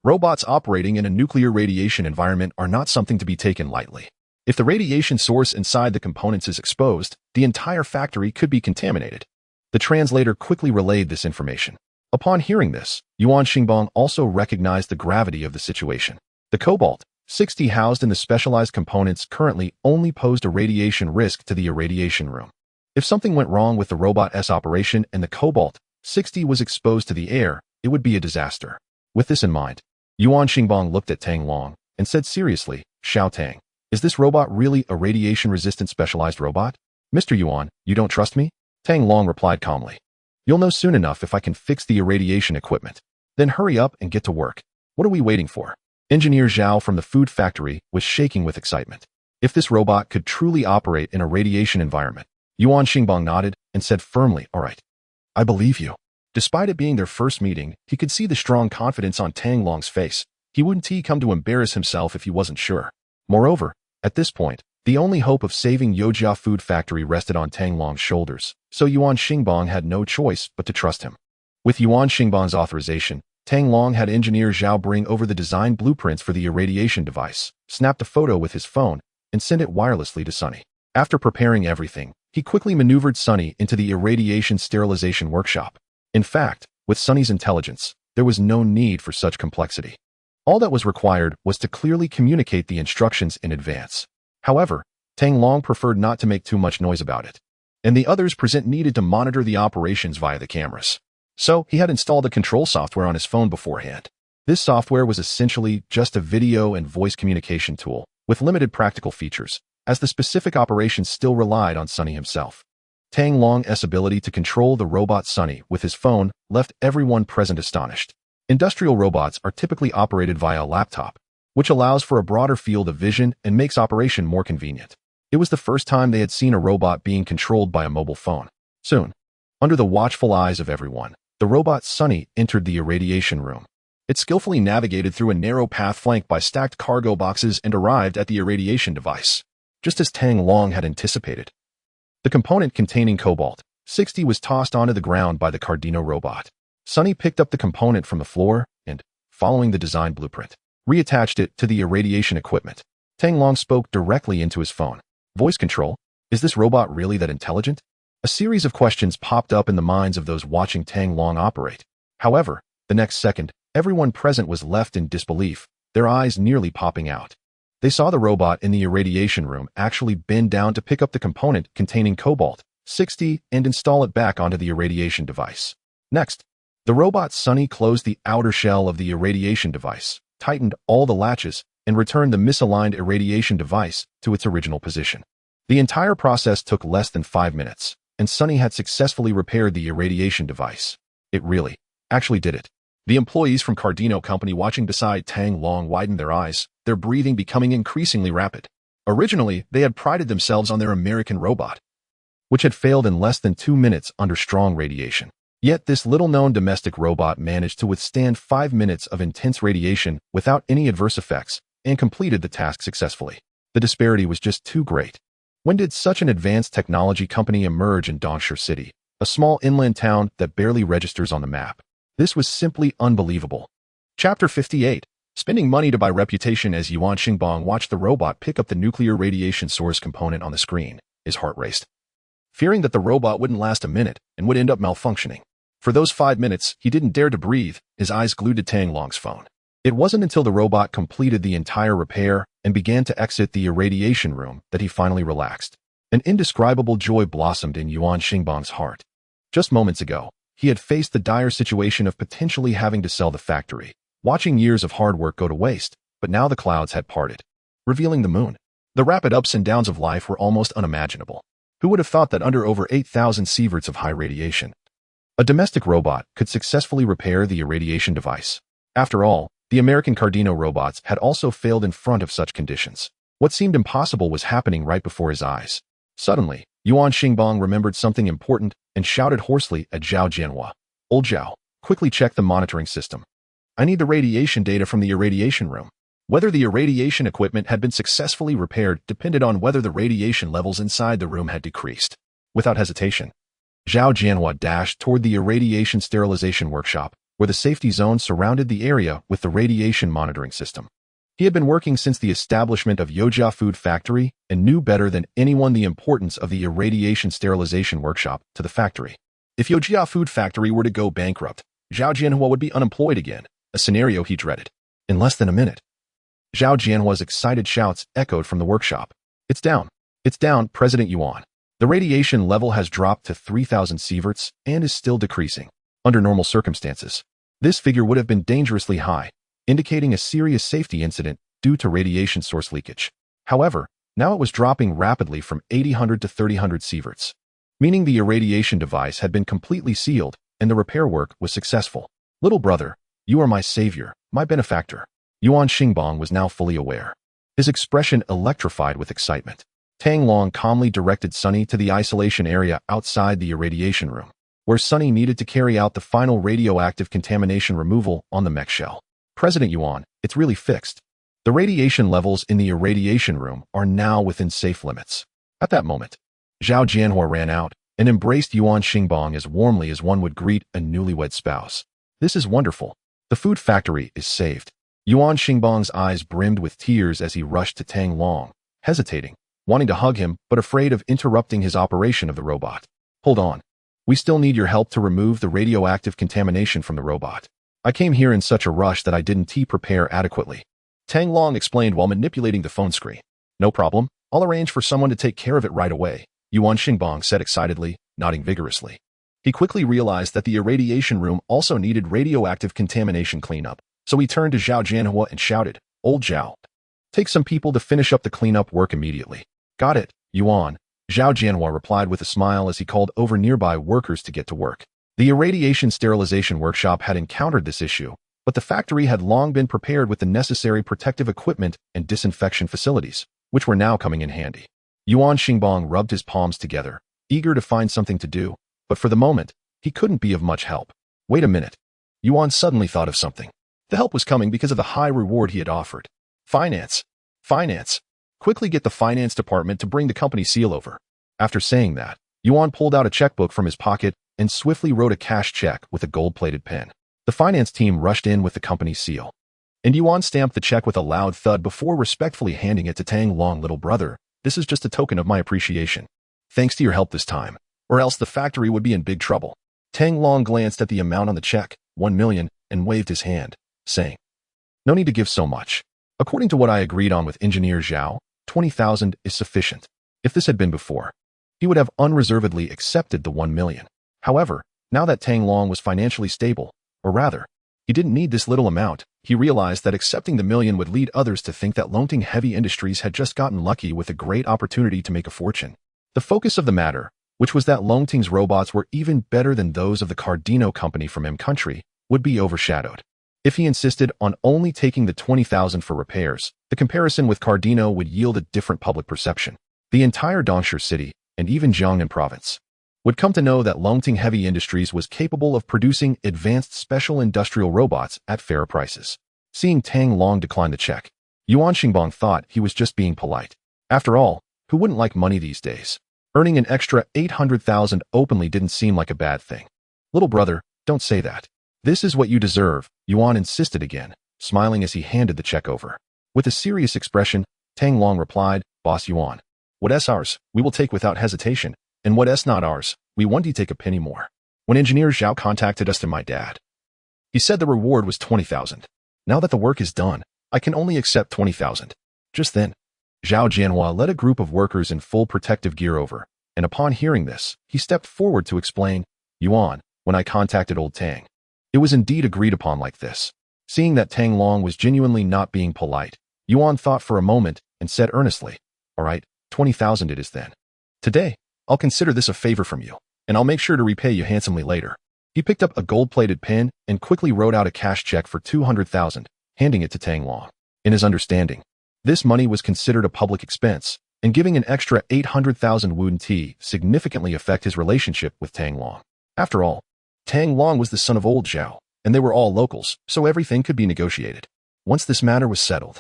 Robots operating in a nuclear radiation environment are not something to be taken lightly. If the radiation source inside the components is exposed, the entire factory could be contaminated. The translator quickly relayed this information. Upon hearing this, Yuan Xingbang also recognized the gravity of the situation. The Cobalt-60 housed in the specialized components currently only posed a radiation risk to the irradiation room. If something went wrong with the robot's operation and the Cobalt-60 was exposed to the air, it would be a disaster. With this in mind, Yuan Xingbang looked at Tang Long and said seriously, "Xiao Tang, is this robot really a radiation-resistant specialized robot?" "Mr. Yuan, you don't trust me?" Tang Long replied calmly. "You'll know soon enough if I can fix the irradiation equipment. Then hurry up and get to work. What are we waiting for?" Engineer Zhao from the food factory was shaking with excitement. If this robot could truly operate in a radiation environment, Yuan Xingbang nodded and said firmly, "All right. I believe you." Despite it being their first meeting, he could see the strong confidence on Tang Long's face. He wouldn't come to embarrass himself if he wasn't sure. Moreover, at this point, the only hope of saving Yojia Food Factory rested on Tang Long's shoulders, so Yuan Xingbang had no choice but to trust him. With Yuan Xingbang's authorization, Tang Long had engineer Zhao bring over the design blueprints for the irradiation device, snapped a photo with his phone, and sent it wirelessly to Sunny. After preparing everything, he quickly maneuvered Sunny into the irradiation sterilization workshop. In fact, with Sunny's intelligence, there was no need for such complexity. All that was required was to clearly communicate the instructions in advance. However, Tang Long preferred not to make too much noise about it, and the others present needed to monitor the operations via the cameras. So he had installed the control software on his phone beforehand. This software was essentially just a video and voice communication tool, with limited practical features, as the specific operations still relied on Sunny himself. Tang Long's ability to control the robot Sunny with his phone left everyone present astonished. Industrial robots are typically operated via a laptop, which allows for a broader field of vision and makes operation more convenient. It was the first time they had seen a robot being controlled by a mobile phone. Soon, under the watchful eyes of everyone, the robot Sunny entered the irradiation room. It skillfully navigated through a narrow path flanked by stacked cargo boxes and arrived at the irradiation device, just as Tang Long had anticipated. The component containing Cobalt-60 was tossed onto the ground by the Cardino robot. Sunny picked up the component from the floor and, following the design blueprint, reattached it to the irradiation equipment. Tang Long spoke directly into his phone. "Voice control? Is this robot really that intelligent?" A series of questions popped up in the minds of those watching Tang Long operate. However, the next second, everyone present was left in disbelief, their eyes nearly popping out. They saw the robot in the irradiation room actually bend down to pick up the component containing Cobalt-60 and install it back onto the irradiation device. Next, the robot Sunny closed the outer shell of the irradiation device, tightened all the latches, and returned the misaligned irradiation device to its original position. The entire process took less than 5 minutes, and Sunny had successfully repaired the irradiation device. It really, actually did it. The employees from Cardino Company watching beside Tang Long widened their eyes, their breathing becoming increasingly rapid. Originally, they had prided themselves on their American robot, which had failed in less than 2 minutes under strong radiation. Yet this little-known domestic robot managed to withstand 5 minutes of intense radiation without any adverse effects and completed the task successfully. The disparity was just too great. When did such an advanced technology company emerge in Dongshi City, a small inland town that barely registers on the map? This was simply unbelievable. Chapter 58. Spending money to buy reputation. As Yuan Xingbang watched the robot pick up the nuclear radiation source component on the screen, his heart raced, fearing that the robot wouldn't last a minute and would end up malfunctioning. For those 5 minutes, he didn't dare to breathe, his eyes glued to Tang Long's phone. It wasn't until the robot completed the entire repair and began to exit the irradiation room that he finally relaxed. An indescribable joy blossomed in Yuan Xingbang's heart. Just moments ago, he had faced the dire situation of potentially having to sell the factory, watching years of hard work go to waste, but now the clouds had parted, revealing the moon. The rapid ups and downs of life were almost unimaginable. Who would have thought that under over 8,000 sieverts of high radiation, a domestic robot could successfully repair the irradiation device? After all, the American Cardino robots had also failed in front of such conditions. What seemed impossible was happening right before his eyes. Suddenly, Yuan Xingbang remembered something important and shouted hoarsely at Zhao Jianhua. "Old Zhao, quickly check the monitoring system. I need the radiation data from the irradiation room." Whether the irradiation equipment had been successfully repaired depended on whether the radiation levels inside the room had decreased. Without hesitation, Zhao Jianhua dashed toward the irradiation sterilization workshop, where the safety zone surrounded the area with the radiation monitoring system. He had been working since the establishment of Yojia Food Factory and knew better than anyone the importance of the irradiation sterilization workshop to the factory. If Yojia Food Factory were to go bankrupt, Zhao Jianhua would be unemployed again, a scenario he dreaded. In less than a minute, Zhao Jianhua's excited shouts echoed from the workshop. "It's down. It's down, President Yuan. The radiation level has dropped to 3,000 sieverts and is still decreasing. Under normal circumstances, this figure would have been dangerously high, indicating a serious safety incident due to radiation source leakage. However, now it was dropping rapidly from 800 to 3,000 sieverts, meaning the irradiation device had been completely sealed and the repair work was successful. Little brother, you are my savior, my benefactor." Yuan Xingbang was now fully aware, his expression electrified with excitement. Tang Long calmly directed Sunny to the isolation area outside the irradiation room, where Sunny needed to carry out the final radioactive contamination removal on the mech shell. "President Yuan, it's really fixed. The radiation levels in the irradiation room are now within safe limits." At that moment, Zhao Jianhua ran out and embraced Yuan Xingbang as warmly as one would greet a newlywed spouse. "This is wonderful. The food factory is saved." Yuan Xingbang's eyes brimmed with tears as he rushed to Tang Long, hesitating, wanting to hug him but afraid of interrupting his operation of the robot. "Hold on. We still need your help to remove the radioactive contamination from the robot. I came here in such a rush that I didn't prepare adequately," Tang Long explained while manipulating the phone screen. "No problem. I'll arrange for someone to take care of it right away," Yuan Xingbang said excitedly, nodding vigorously. He quickly realized that the irradiation room also needed radioactive contamination cleanup, so he turned to Zhao Jianhua and shouted, "Old Zhao, take some people to finish up the cleanup work immediately." "Got it, Yuan," Zhao Jianhua replied with a smile as he called over nearby workers to get to work. The irradiation sterilization workshop had encountered this issue, but the factory had long been prepared with the necessary protective equipment and disinfection facilities, which were now coming in handy. Yuan Xingbang rubbed his palms together, eager to find something to do, but for the moment, he couldn't be of much help. Wait a minute. Yuan suddenly thought of something. The help was coming because of the high reward he had offered. Finance. Finance. Quickly get the finance department to bring the company seal over. After saying that, Yuan pulled out a checkbook from his pocket and swiftly wrote a cash check with a gold-plated pen. The finance team rushed in with the company's seal, and Yuan stamped the check with a loud thud before respectfully handing it to Tang Long. "Little brother, this is just a token of my appreciation. Thanks to your help this time, or else the factory would be in big trouble." Tang Long glanced at the amount on the check, 1 million, and waved his hand, saying, "No need to give so much. According to what I agreed on with Engineer Zhao, 20,000 is sufficient." If this had been before, he would have unreservedly accepted the 1 million. However, now that Tang Long was financially stable, or rather, he didn't need this little amount, He realized that accepting the million would lead others to think that Longting Heavy Industries had just gotten lucky with a great opportunity to make a fortune. The focus of the matter, which was that Longting's robots were even better than those of the Cardino company from M Country, would be overshadowed. If he insisted on only taking the 20,000 for repairs, the comparison with Cardino would yield a different public perception. The entire Dongshi City, and even Jiangnan province, would come to know that Longting Heavy Industries was capable of producing advanced special industrial robots at fair prices. Seeing Tang Long decline the check, Yuan Xingbang thought he was just being polite. After all, who wouldn't like money these days? Earning an extra 800,000 openly didn't seem like a bad thing. Little brother, don't say that. This is what you deserve, Yuan insisted again, smiling as he handed the check over. With a serious expression, Tang Long replied, Boss Yuan, what's ours, we will take without hesitation, and what's not ours, we won't take a penny more. When Engineer Zhao contacted us and my dad, he said the reward was 20,000. Now that the work is done, I can only accept 20,000. Just then, Zhao Jianhua led a group of workers in full protective gear over, and upon hearing this, he stepped forward to explain, Yuan, when I contacted old Tang, it was indeed agreed upon like this. Seeing that Tang Long was genuinely not being polite, Yuan thought for a moment and said earnestly, all right, 20,000 it is then. Today, I'll consider this a favor from you, and I'll make sure to repay you handsomely later. He picked up a gold-plated pen and quickly wrote out a cash check for 200,000, handing it to Tang Long. In his understanding, this money was considered a public expense, and giving an extra 800,000 won significantly affect his relationship with Tang Long. After all, Tang Long was the son of old Zhao, and they were all locals, so everything could be negotiated. Once this matter was settled,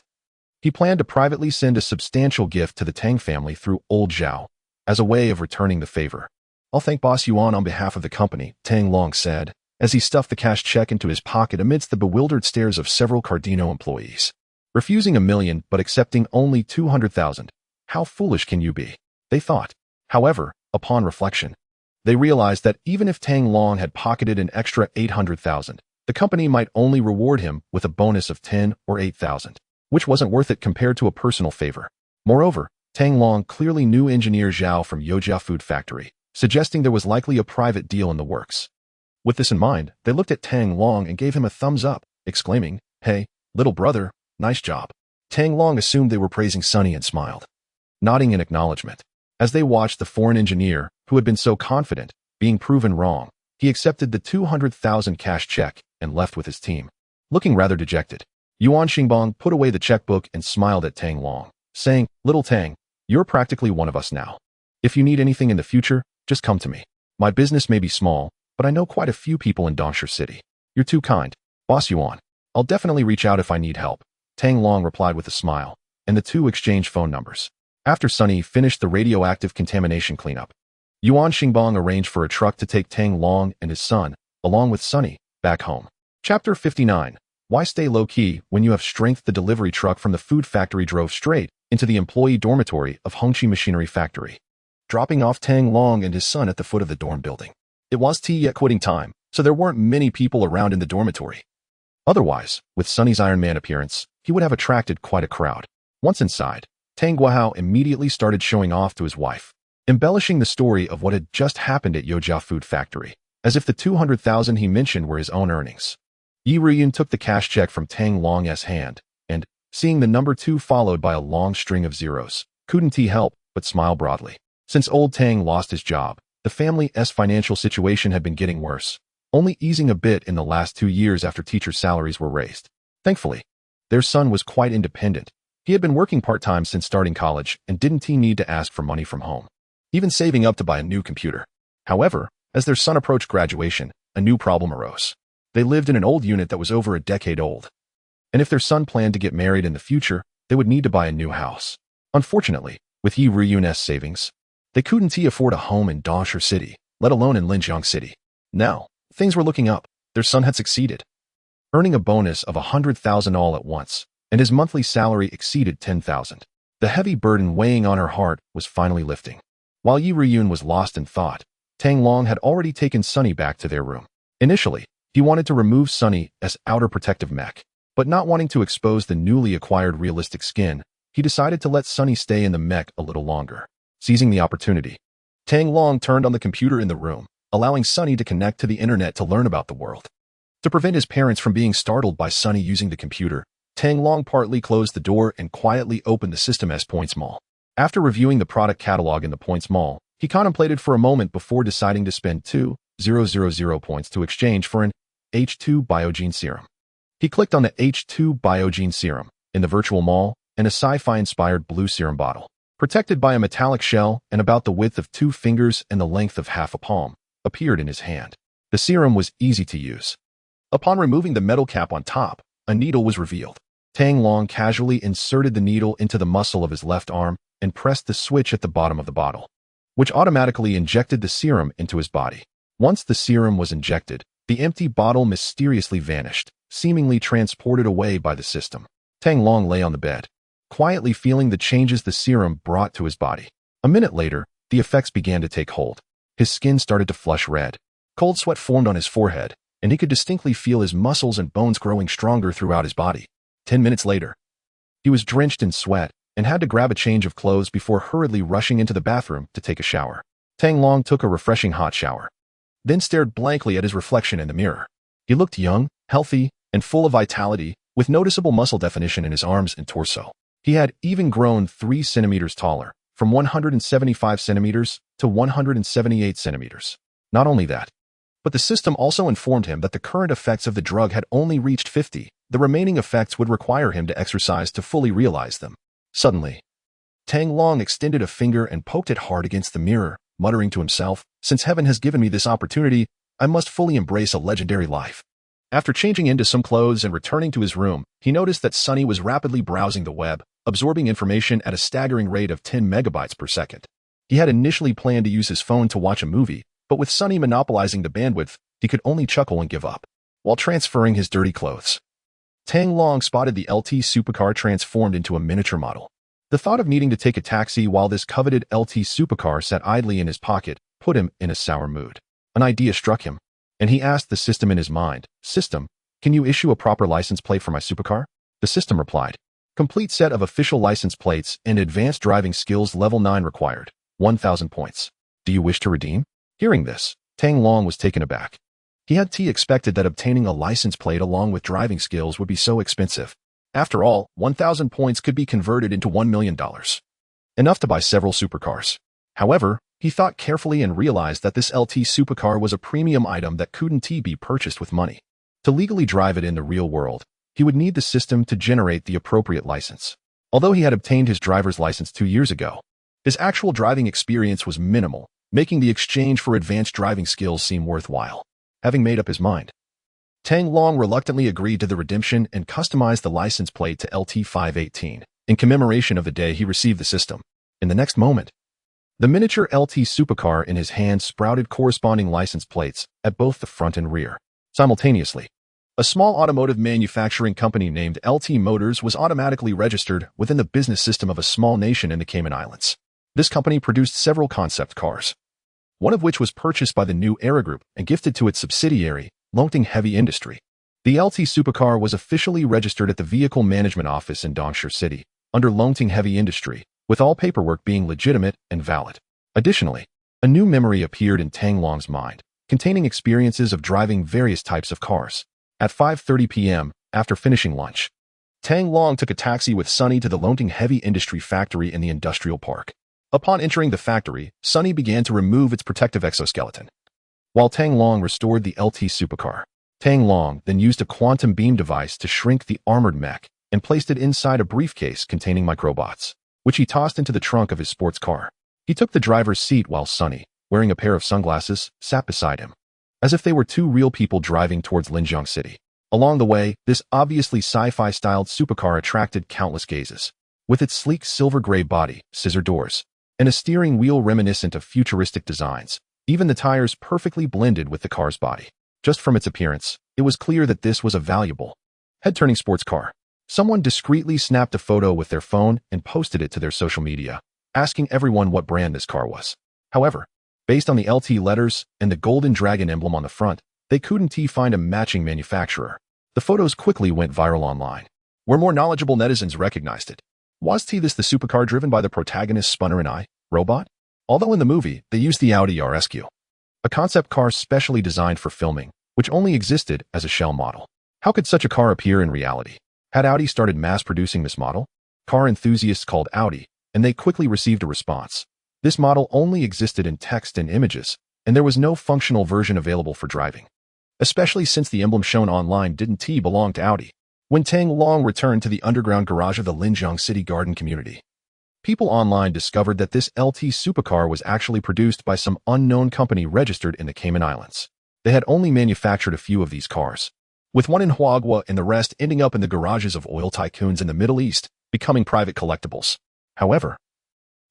he planned to privately send a substantial gift to the Tang family through old Zhao, as a way of returning the favor. I'll thank Boss Yuan on behalf of the company, Tang Long said, as he stuffed the cash check into his pocket amidst the bewildered stares of several Cardino employees. Refusing 1 million but accepting only 200,000. How foolish can you be? They thought. However, upon reflection, they realized that even if Tang Long had pocketed an extra 800,000, the company might only reward him with a bonus of 10 or 8,000, which wasn't worth it compared to a personal favor. Moreover, Tang Long clearly knew engineer Zhao from Yojia Food Factory, suggesting there was likely a private deal in the works. With this in mind, they looked at Tang Long and gave him a thumbs up, exclaiming, hey, little brother, nice job. Tang Long assumed they were praising Sunny and smiled, nodding in acknowledgement. As they watched the foreign engineer, who had been so confident, being proven wrong, he accepted the 200,000 cash check and left with his team. Looking rather dejected, Yuan Xingbang put away the checkbook and smiled at Tang Long, saying, little Tang, you're practically one of us now. If you need anything in the future, just come to me. My business may be small, but I know quite a few people in Dongshi City. You're too kind, Boss Yuan. I'll definitely reach out if I need help, Tang Long replied with a smile, and the two exchanged phone numbers. After Sunny finished the radioactive contamination cleanup, Yuan Xingbang arranged for a truck to take Tang Long and his son, along with Sunny, back home. Chapter 59. Why stay low-key when you have strength? The delivery truck from the food factory drove straight into the employee dormitory of Hongqi Machinery Factory, dropping off Tang Long and his son at the foot of the dorm building. It was tea at quitting time, so there weren't many people around in the dormitory. Otherwise, with Sunny's Iron Man appearance, he would have attracted quite a crowd. Once inside, Tang Guohao immediately started showing off to his wife, embellishing the story of what had just happened at Yojia Food Factory, as if the 200,000 he mentioned were his own earnings. Yi Ruyun took the cash check from Tang Long's hand, and, seeing the number 2 followed by a long string of zeros, couldn't he help but smile broadly. Since old Tang lost his job, the family's financial situation had been getting worse, only easing a bit in the last 2 years after teachers' salaries were raised. Thankfully, their son was quite independent. He had been working part-time since starting college and didn't need to ask for money from home, even saving up to buy a new computer. However, as their son approached graduation, a new problem arose. They lived in an old unit that was over a decade old, and if their son planned to get married in the future, they would need to buy a new house. Unfortunately, with Yi Ruyun's savings, they couldn't afford a home in Dongshi City, let alone in Linjiang City. Now, things were looking up. Their son had succeeded, earning a bonus of 100,000 all at once, and his monthly salary exceeded 10,000. The heavy burden weighing on her heart was finally lifting. While Yi Ruyun was lost in thought, Tang Long had already taken Sunny back to their room. Initially, he wanted to remove Sunny's outer protective mech, but not wanting to expose the newly acquired realistic skin, he decided to let Sunny stay in the mech a little longer. Seizing the opportunity, Tang Long turned on the computer in the room, allowing Sunny to connect to the internet to learn about the world. To prevent his parents from being startled by Sunny using the computer, Tang Long partly closed the door and quietly opened the system as Points Mall. After reviewing the product catalog in the Points Mall, he contemplated for a moment before deciding to spend 2,000 points to exchange for an H2 Biogene Serum. He clicked on the H2 Biogene Serum in the virtual mall, and a sci-fi-inspired blue serum bottle, protected by a metallic shell and about the width of 2 fingers and the length of half a palm, appeared in his hand. The serum was easy to use. Upon removing the metal cap on top, a needle was revealed. Tang Long casually inserted the needle into the muscle of his left arm and pressed the switch at the bottom of the bottle, which automatically injected the serum into his body. Once the serum was injected, the empty bottle mysteriously vanished, seemingly transported away by the system. Tang Long lay on the bed, quietly feeling the changes the serum brought to his body. A minute later, the effects began to take hold. His skin started to flush red. Cold sweat formed on his forehead, and he could distinctly feel his muscles and bones growing stronger throughout his body. 10 minutes later, he was drenched in sweat and had to grab a change of clothes before hurriedly rushing into the bathroom to take a shower. Tang Long took a refreshing hot shower, then stared blankly at his reflection in the mirror. He looked young, healthy, and full of vitality, with noticeable muscle definition in his arms and torso. He had even grown 3 centimeters taller, from 175 centimeters to 178 centimeters. Not only that, but the system also informed him that the current effects of the drug had only reached 50. The remaining effects would require him to exercise to fully realize them. Suddenly, Tang Long extended a finger and poked it hard against the mirror, muttering to himself, "Since heaven has given me this opportunity, I must fully embrace a legendary life." After changing into some clothes and returning to his room, he noticed that Sunny was rapidly browsing the web, absorbing information at a staggering rate of 10 megabytes per second. He had initially planned to use his phone to watch a movie, but with Sunny monopolizing the bandwidth, he could only chuckle and give up. While transferring his dirty clothes, Tang Long spotted the LT supercar transformed into a miniature model. The thought of needing to take a taxi while this coveted LT supercar sat idly in his pocket put him in a sour mood. An idea struck him, and he asked the system in his mind, "System, can you issue a proper license plate for my supercar?" The system replied, "Complete set of official license plates and advanced driving skills level 9 required, 1,000 points. Do you wish to redeem?" Hearing this, Tang Long was taken aback. He had expected that obtaining a license plate along with driving skills would be so expensive. After all, 1,000 points could be converted into $1 million, enough to buy several supercars. However, he thought carefully and realized that this LT supercar was a premium item that couldn't be purchased with money. To legally drive it in the real world, he would need the system to generate the appropriate license. Although he had obtained his driver's license 2 years ago, his actual driving experience was minimal, making the exchange for advanced driving skills seem worthwhile. Having made up his mind, Tang Long reluctantly agreed to the redemption and customized the license plate to LT518 in commemoration of the day he received the system. In the next moment, the miniature LT supercar in his hand sprouted corresponding license plates at both the front and rear. Simultaneously, a small automotive manufacturing company named LT Motors was automatically registered within the business system of a small nation in the Cayman Islands. This company produced several concept cars, one of which was purchased by the New Era Group and gifted to its subsidiary, Longting Heavy Industry. The LT supercar was officially registered at the Vehicle Management Office in Dongshire City, under Longting Heavy Industry, with all paperwork being legitimate and valid. Additionally, a new memory appeared in Tang Long's mind, containing experiences of driving various types of cars. At 5:30 p.m., after finishing lunch, Tang Long took a taxi with Sunny to the Longting Heavy Industry factory in the industrial park. Upon entering the factory, Sunny began to remove its protective exoskeleton, while Tang Long restored the LT supercar. Tang Long then used a quantum beam device to shrink the armored mech and placed it inside a briefcase containing microbots, which he tossed into the trunk of his sports car. He took the driver's seat while Sunny, wearing a pair of sunglasses, sat beside him, as if they were 2 real people driving towards Linjiang City. Along the way, this obviously sci-fi styled supercar attracted countless gazes. With its sleek silver-gray body, scissor doors, and a steering wheel reminiscent of futuristic designs, even the tires perfectly blended with the car's body. Just from its appearance, it was clear that this was a valuable, head-turning sports car. Someone discreetly snapped a photo with their phone and posted it to their social media, asking everyone what brand this car was. However, based on the LT letters and the golden dragon emblem on the front, they couldn't find a matching manufacturer. The photos quickly went viral online, where more knowledgeable netizens recognized it. Was this the supercar driven by the protagonist Spunner and I, robot? Although in the movie, they used the Audi RSQ, a concept car specially designed for filming, which only existed as a shell model. How could such a car appear in reality? Had Audi started mass-producing this model? Car enthusiasts called Audi, and they quickly received a response. This model only existed in text and images, and there was no functional version available for driving. Especially since the emblem shown online didn't belong to Audi. When Tang Long returned to the underground garage of the Linjiang City Garden community, people online discovered that this LT supercar was actually produced by some unknown company registered in the Cayman Islands. They had only manufactured a few of these cars, with one in Huagua and the rest ending up in the garages of oil tycoons in the Middle East, becoming private collectibles. However,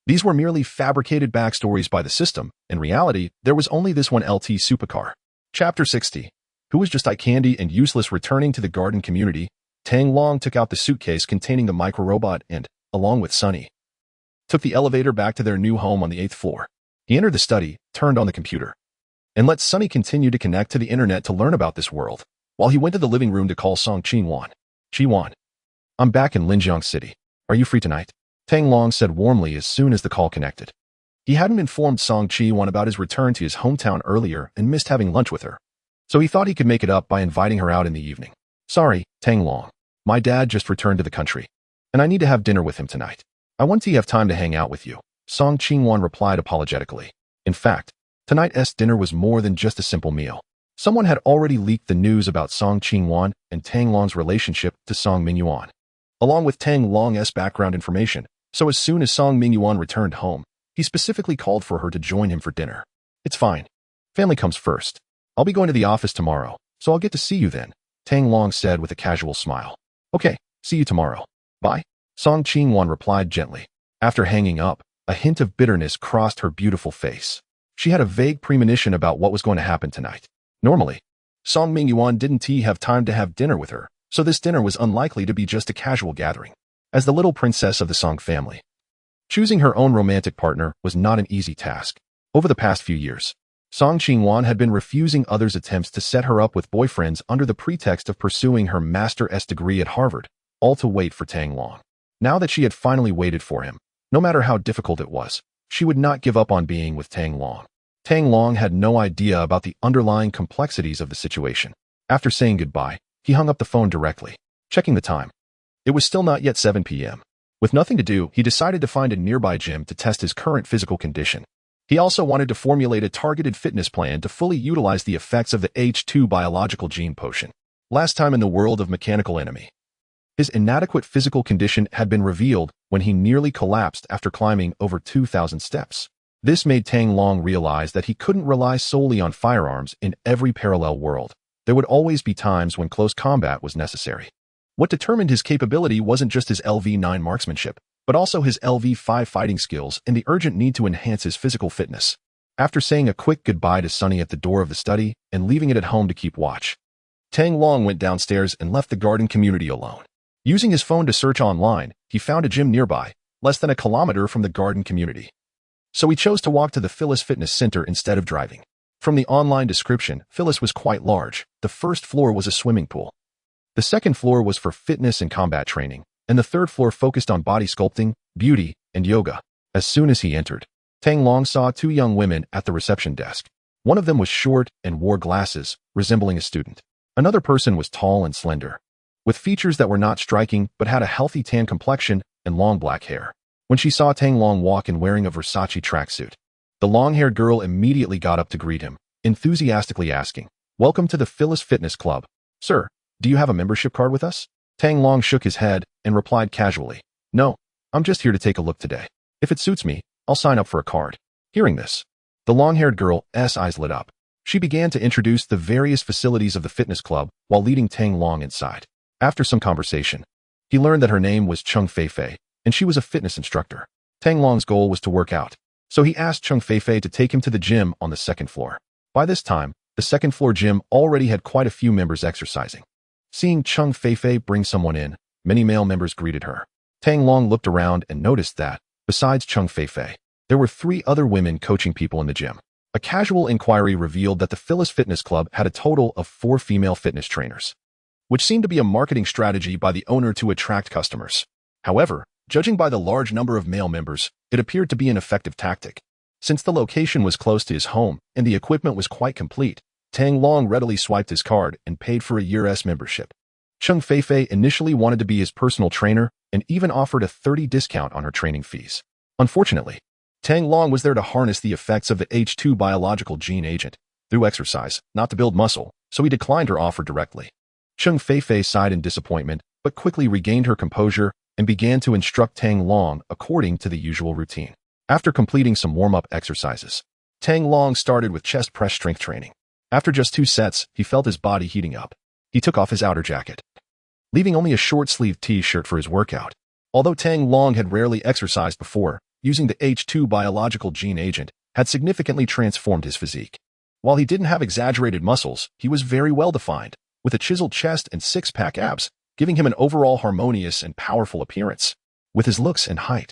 these were merely fabricated backstories by the system. In reality, there was only this one LT supercar. Chapter 60. Who was just eye candy and useless? Returning to the garden community, Tang Long took out the suitcase containing the micro-robot and, along with Sunny, took the elevator back to their new home on the 8th floor. He entered the study, turned on the computer, and let Sunny continue to connect to the internet to learn about this world, while he went to the living room to call Song Qingwan. Qingwan, I'm back in Linjiang City. Are you free tonight? Tang Long said warmly as soon as the call connected. He hadn't informed Song Qingwan about his return to his hometown earlier and missed having lunch with her, so he thought he could make it up by inviting her out in the evening. Sorry, Tang Long. My dad just returned to the country, and I need to have dinner with him tonight. I want to have time to hang out with you, Song Qingwan replied apologetically. In fact, tonight's dinner was more than just a simple meal. Someone had already leaked the news about Song Qingwan and Tang Long's relationship to Song Mingyuan, along with Tang Long's background information, so as soon as Song Mingyuan returned home, he specifically called for her to join him for dinner. It's fine. Family comes first. I'll be going to the office tomorrow, so I'll get to see you then, Tang Long said with a casual smile. Okay, see you tomorrow. Bye. Song Qingwan replied gently. After hanging up, a hint of bitterness crossed her beautiful face. She had a vague premonition about what was going to happen tonight. Normally, Song Mingyuan didn't have time to have dinner with her, so this dinner was unlikely to be just a casual gathering. As the little princess of the Song family, choosing her own romantic partner was not an easy task. Over the past few years, Song Qingwan had been refusing others' attempts to set her up with boyfriends under the pretext of pursuing her Master's degree at Harvard, all to wait for Tang Long. Now that she had finally waited for him, no matter how difficult it was, she would not give up on being with Tang Long. Tang Long had no idea about the underlying complexities of the situation. After saying goodbye, he hung up the phone directly, checking the time. It was still not yet 7 p.m. With nothing to do, he decided to find a nearby gym to test his current physical condition. He also wanted to formulate a targeted fitness plan to fully utilize the effects of the H2 biological gene potion. Last time in the world of Mechanical Enemy, his inadequate physical condition had been revealed when he nearly collapsed after climbing over 2,000 steps. This made Tang Long realize that he couldn't rely solely on firearms in every parallel world. There would always be times when close combat was necessary. What determined his capability wasn't just his LV-9 marksmanship, but also his LV-5 fighting skills and the urgent need to enhance his physical fitness. After saying a quick goodbye to Sunny at the door of the study and leaving it at home to keep watch, Tang Long went downstairs and left the garden community alone. Using his phone to search online, he found a gym nearby, less than a kilometer from the garden community. So he chose to walk to the Phyllis Fitness Center instead of driving. From the online description, Phyllis was quite large. The first floor was a swimming pool. The second floor was for fitness and combat training, and the third floor focused on body sculpting, beauty, and yoga. As soon as he entered, Tang Long saw two young women at the reception desk. One of them was short and wore glasses, resembling a student. Another person was tall and slender, with features that were not striking but had a healthy tan complexion and long black hair. When she saw Tang Long walk in wearing a Versace tracksuit, the long-haired girl immediately got up to greet him, enthusiastically asking, "Welcome to the Phyllis Fitness Club. Sir, do you have a membership card with us?" Tang Long shook his head and replied casually, "No, I'm just here to take a look today. If it suits me, I'll sign up for a card." Hearing this, the long-haired girl's eyes lit up. She began to introduce the various facilities of the fitness club while leading Tang Long inside. After some conversation, he learned that her name was Chung Feifei, and she was a fitness instructor. Tang Long's goal was to work out, so he asked Chung Feifei to take him to the gym on the second floor. By this time, the second floor gym already had quite a few members exercising. Seeing Chung Feifei bring someone in, many male members greeted her. Tang Long looked around and noticed that, besides Chung Feifei, there were 3 other women coaching people in the gym. A casual inquiry revealed that the Phyllis Fitness Club had a total of 4 female fitness trainers, which seemed to be a marketing strategy by the owner to attract customers. However, judging by the large number of male members, it appeared to be an effective tactic. Since the location was close to his home and the equipment was quite complete, Tang Long readily swiped his card and paid for a year's membership. Cheng Feifei initially wanted to be his personal trainer and even offered a 30% discount on her training fees. Unfortunately, Tang Long was there to harness the effects of the H2 biological gene agent through exercise, not to build muscle, so he declined her offer directly. Cheng Feifei sighed in disappointment, but quickly regained her composure and began to instruct Tang Long according to the usual routine. After completing some warm-up exercises, Tang Long started with chest press strength training. After just 2 sets, he felt his body heating up. He took off his outer jacket, leaving only a short-sleeved t-shirt for his workout. Although Tang Long had rarely exercised before, using the H2 biological gene agent had significantly transformed his physique. While he didn't have exaggerated muscles, he was very well-defined, with a chiseled chest and 6-pack abs, giving him an overall harmonious and powerful appearance. With his looks and height,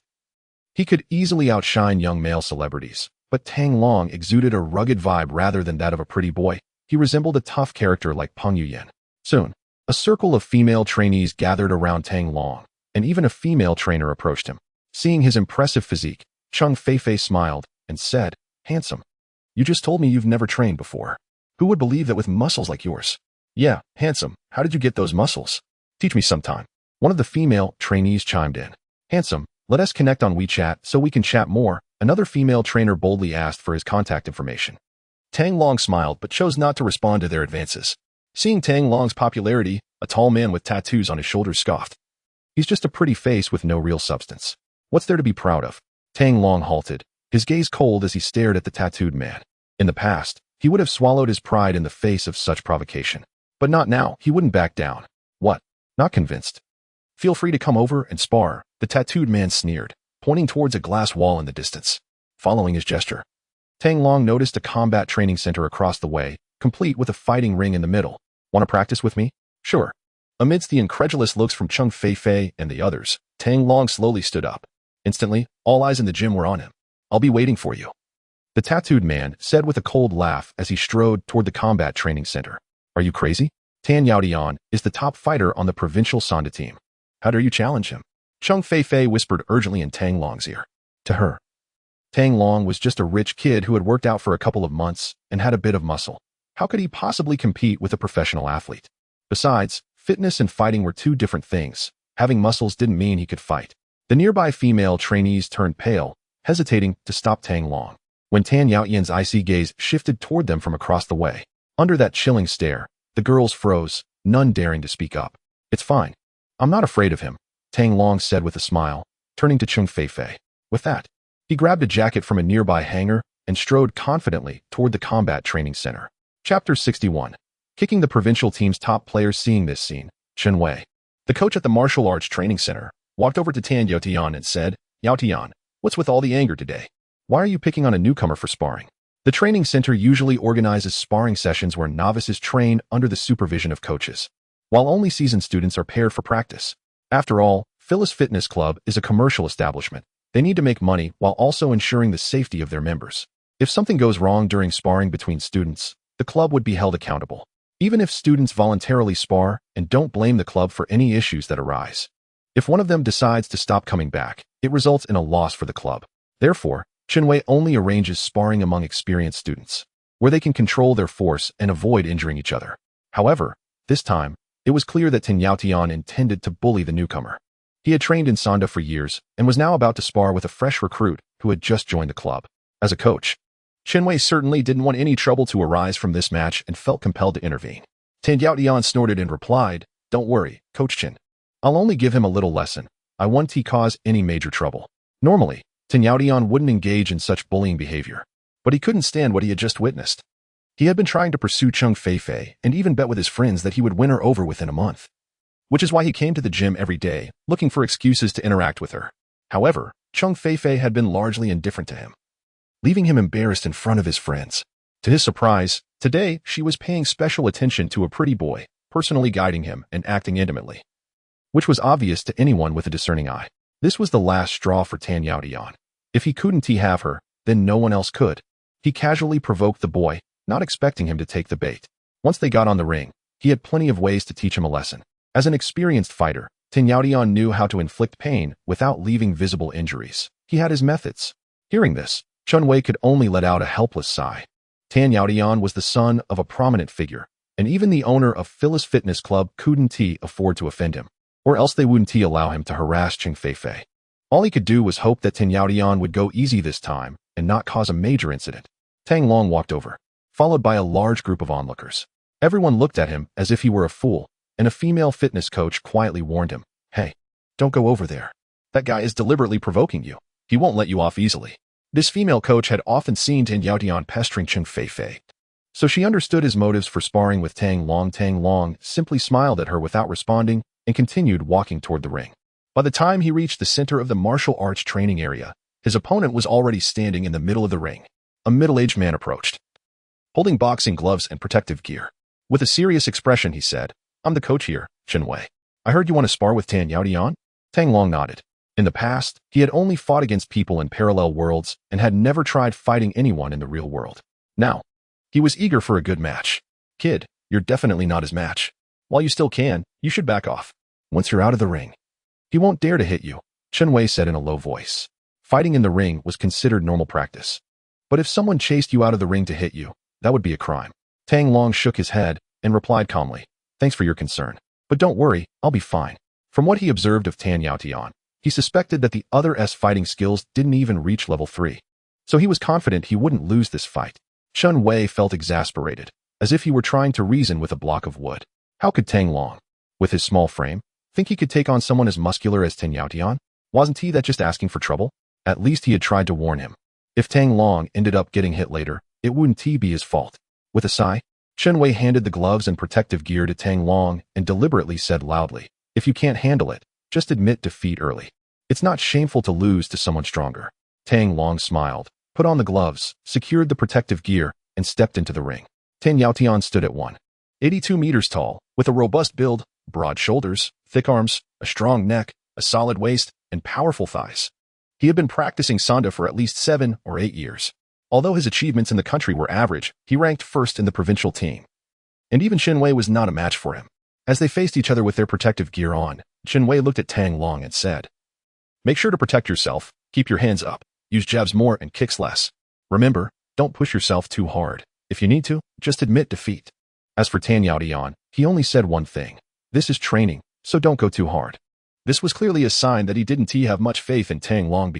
he could easily outshine young male celebrities, but Tang Long exuded a rugged vibe rather than that of a pretty boy. He resembled a tough character like Peng Yuyan. Soon, a circle of female trainees gathered around Tang Long, and even a female trainer approached him. Seeing his impressive physique, Cheng Feifei smiled and said, "Handsome, you just told me you've never trained before. Who would believe that with muscles like yours?" "Yeah, handsome, how did you get those muscles? Teach me sometime." One of the female trainees chimed in. "Handsome, let us connect on WeChat so we can chat more." Another female trainer boldly asked for his contact information. Tang Long smiled but chose not to respond to their advances. Seeing Tang Long's popularity, a tall man with tattoos on his shoulders scoffed. "He's just a pretty face with no real substance. What's there to be proud of?" Tang Long halted, his gaze cold as he stared at the tattooed man. In the past, he would have swallowed his pride in the face of such provocation. But not now, he wouldn't back down. "What? Not convinced? Feel free to come over and spar," the tattooed man sneered, pointing towards a glass wall in the distance. Following his gesture, Tang Long noticed a combat training center across the way, complete with a fighting ring in the middle. "Want to practice with me?" "Sure." Amidst the incredulous looks from Cheng Feifei and the others, Tang Long slowly stood up. Instantly, all eyes in the gym were on him. "I'll be waiting for you," the tattooed man said with a cold laugh as he strode toward the combat training center. "Are you crazy? Tan Yaotian is the top fighter on the provincial Sonda team. How dare you challenge him?" Cheng Feifei whispered urgently in Tang Long's ear. To her, Tang Long was just a rich kid who had worked out for a couple of months and had a bit of muscle. How could he possibly compete with a professional athlete? Besides, fitness and fighting were 2 different things. Having muscles didn't mean he could fight. The nearby female trainees turned pale, hesitating to stop Tang Long. When Tan Yaotian's icy gaze shifted toward them from across the way, under that chilling stare, the girls froze, none daring to speak up. "It's fine. I'm not afraid of him," Tang Long said with a smile, turning to Cheng Feifei. With that, he grabbed a jacket from a nearby hanger and strode confidently toward the combat training center. Chapter 61. Kicking the provincial team's top players. Seeing this scene, Chen Wei, the coach at the martial arts training center, walked over to Tan Yaotian and said, "Yaotian, what's with all the anger today? Why are you picking on a newcomer for sparring?" The training center usually organizes sparring sessions where novices train under the supervision of coaches, while only seasoned students are paired for practice. After all, Phyllis Fitness Club is a commercial establishment. They need to make money while also ensuring the safety of their members. If something goes wrong during sparring between students, the club would be held accountable, even if students voluntarily spar and don't blame the club for any issues that arise. If one of them decides to stop coming back, it results in a loss for the club. Therefore, Chenwei only arranges sparring among experienced students, where they can control their force and avoid injuring each other. However, this time, it was clear that Tan Yaotian intended to bully the newcomer. He had trained in Sonda for years and was now about to spar with a fresh recruit who had just joined the club. As a coach, Chenwei certainly didn't want any trouble to arise from this match and felt compelled to intervene. Tan Yaotian snorted and replied, "Don't worry, Coach Chen. I'll only give him a little lesson. I won't cause any major trouble." Normally, Tan Yaotian wouldn't engage in such bullying behavior, but he couldn't stand what he had just witnessed. He had been trying to pursue Cheng Feifei and even bet with his friends that he would win her over within a month, which is why he came to the gym every day, looking for excuses to interact with her. However, Cheng Feifei had been largely indifferent to him, leaving him embarrassed in front of his friends. To his surprise, today she was paying special attention to a pretty boy, personally guiding him and acting intimately, which was obvious to anyone with a discerning eye. This was the last straw for Tan Yaotian. If he couldn't have her, then no one else could. He casually provoked the boy, not expecting him to take the bait. Once they got on the ring, he had plenty of ways to teach him a lesson. As an experienced fighter, Tan Yaotian knew how to inflict pain without leaving visible injuries. He had his methods. Hearing this, Chun Wei could only let out a helpless sigh. Tan Yaotian was the son of a prominent figure, and even the owner of Phyllis Fitness Club couldn't afford to offend him, or else they wouldn't allow him to harass Ching Feifei. All he could do was hope that Tan Yaotian would go easy this time and not cause a major incident. Tang Long walked over, followed by a large group of onlookers. Everyone looked at him as if he were a fool, and a female fitness coach quietly warned him, "Hey, don't go over there. That guy is deliberately provoking you. He won't let you off easily." This female coach had often seen Tan Yaotian pestering Ching Feifei, so she understood his motives for sparring with Tang Long. Tang Long simply smiled at her without responding and continued walking toward the ring. By the time he reached the center of the martial arts training area, his opponent was already standing in the middle of the ring. A middle-aged man approached, holding boxing gloves and protective gear. With a serious expression, he said, "I'm the coach here, Chen Wei. I heard you want to spar with Tan Yaotian?" Tang Long nodded. In the past, he had only fought against people in parallel worlds and had never tried fighting anyone in the real world. Now, he was eager for a good match. "Kid, you're definitely not his match. While you still can, you should back off. Once you're out of the ring, he won't dare to hit you," Chen Wei said in a low voice. Fighting in the ring was considered normal practice. But if someone chased you out of the ring to hit you, that would be a crime. Tang Long shook his head and replied calmly, "Thanks for your concern. But don't worry, I'll be fine." From what he observed of Tan Yaotian, he suspected that the other's fighting skills didn't even reach level 3. So he was confident he wouldn't lose this fight. Chen Wei felt exasperated, as if he were trying to reason with a block of wood. How could Tang Long, with his small frame, think he could take on someone as muscular as Tan Yaotian? Wasn't he that just asking for trouble? At least he had tried to warn him. If Tang Long ended up getting hit later, it wouldn't be his fault. With a sigh, Chen Wei handed the gloves and protective gear to Tang Long and deliberately said loudly, "If you can't handle it, just admit defeat early. It's not shameful to lose to someone stronger." Tang Long smiled, put on the gloves, secured the protective gear, and stepped into the ring. Tan Yaotian stood at 182 meters tall, with a robust build, broad shoulders, thick arms, a strong neck, a solid waist, and powerful thighs. He had been practicing Sanda for at least 7 or 8 years. Although his achievements in the country were average, he ranked first in the provincial team. And even Chen Wei was not a match for him. As they faced each other with their protective gear on, Chen Wei looked at Tang Long and said, "Make sure to protect yourself, keep your hands up, use jabs more and kicks less. Remember, don't push yourself too hard. If you need to, just admit defeat." As for Tan Yaotian, he only said one thing, "This is training, so don't go too hard." This was clearly a sign that he didn't have much faith in Tang Long.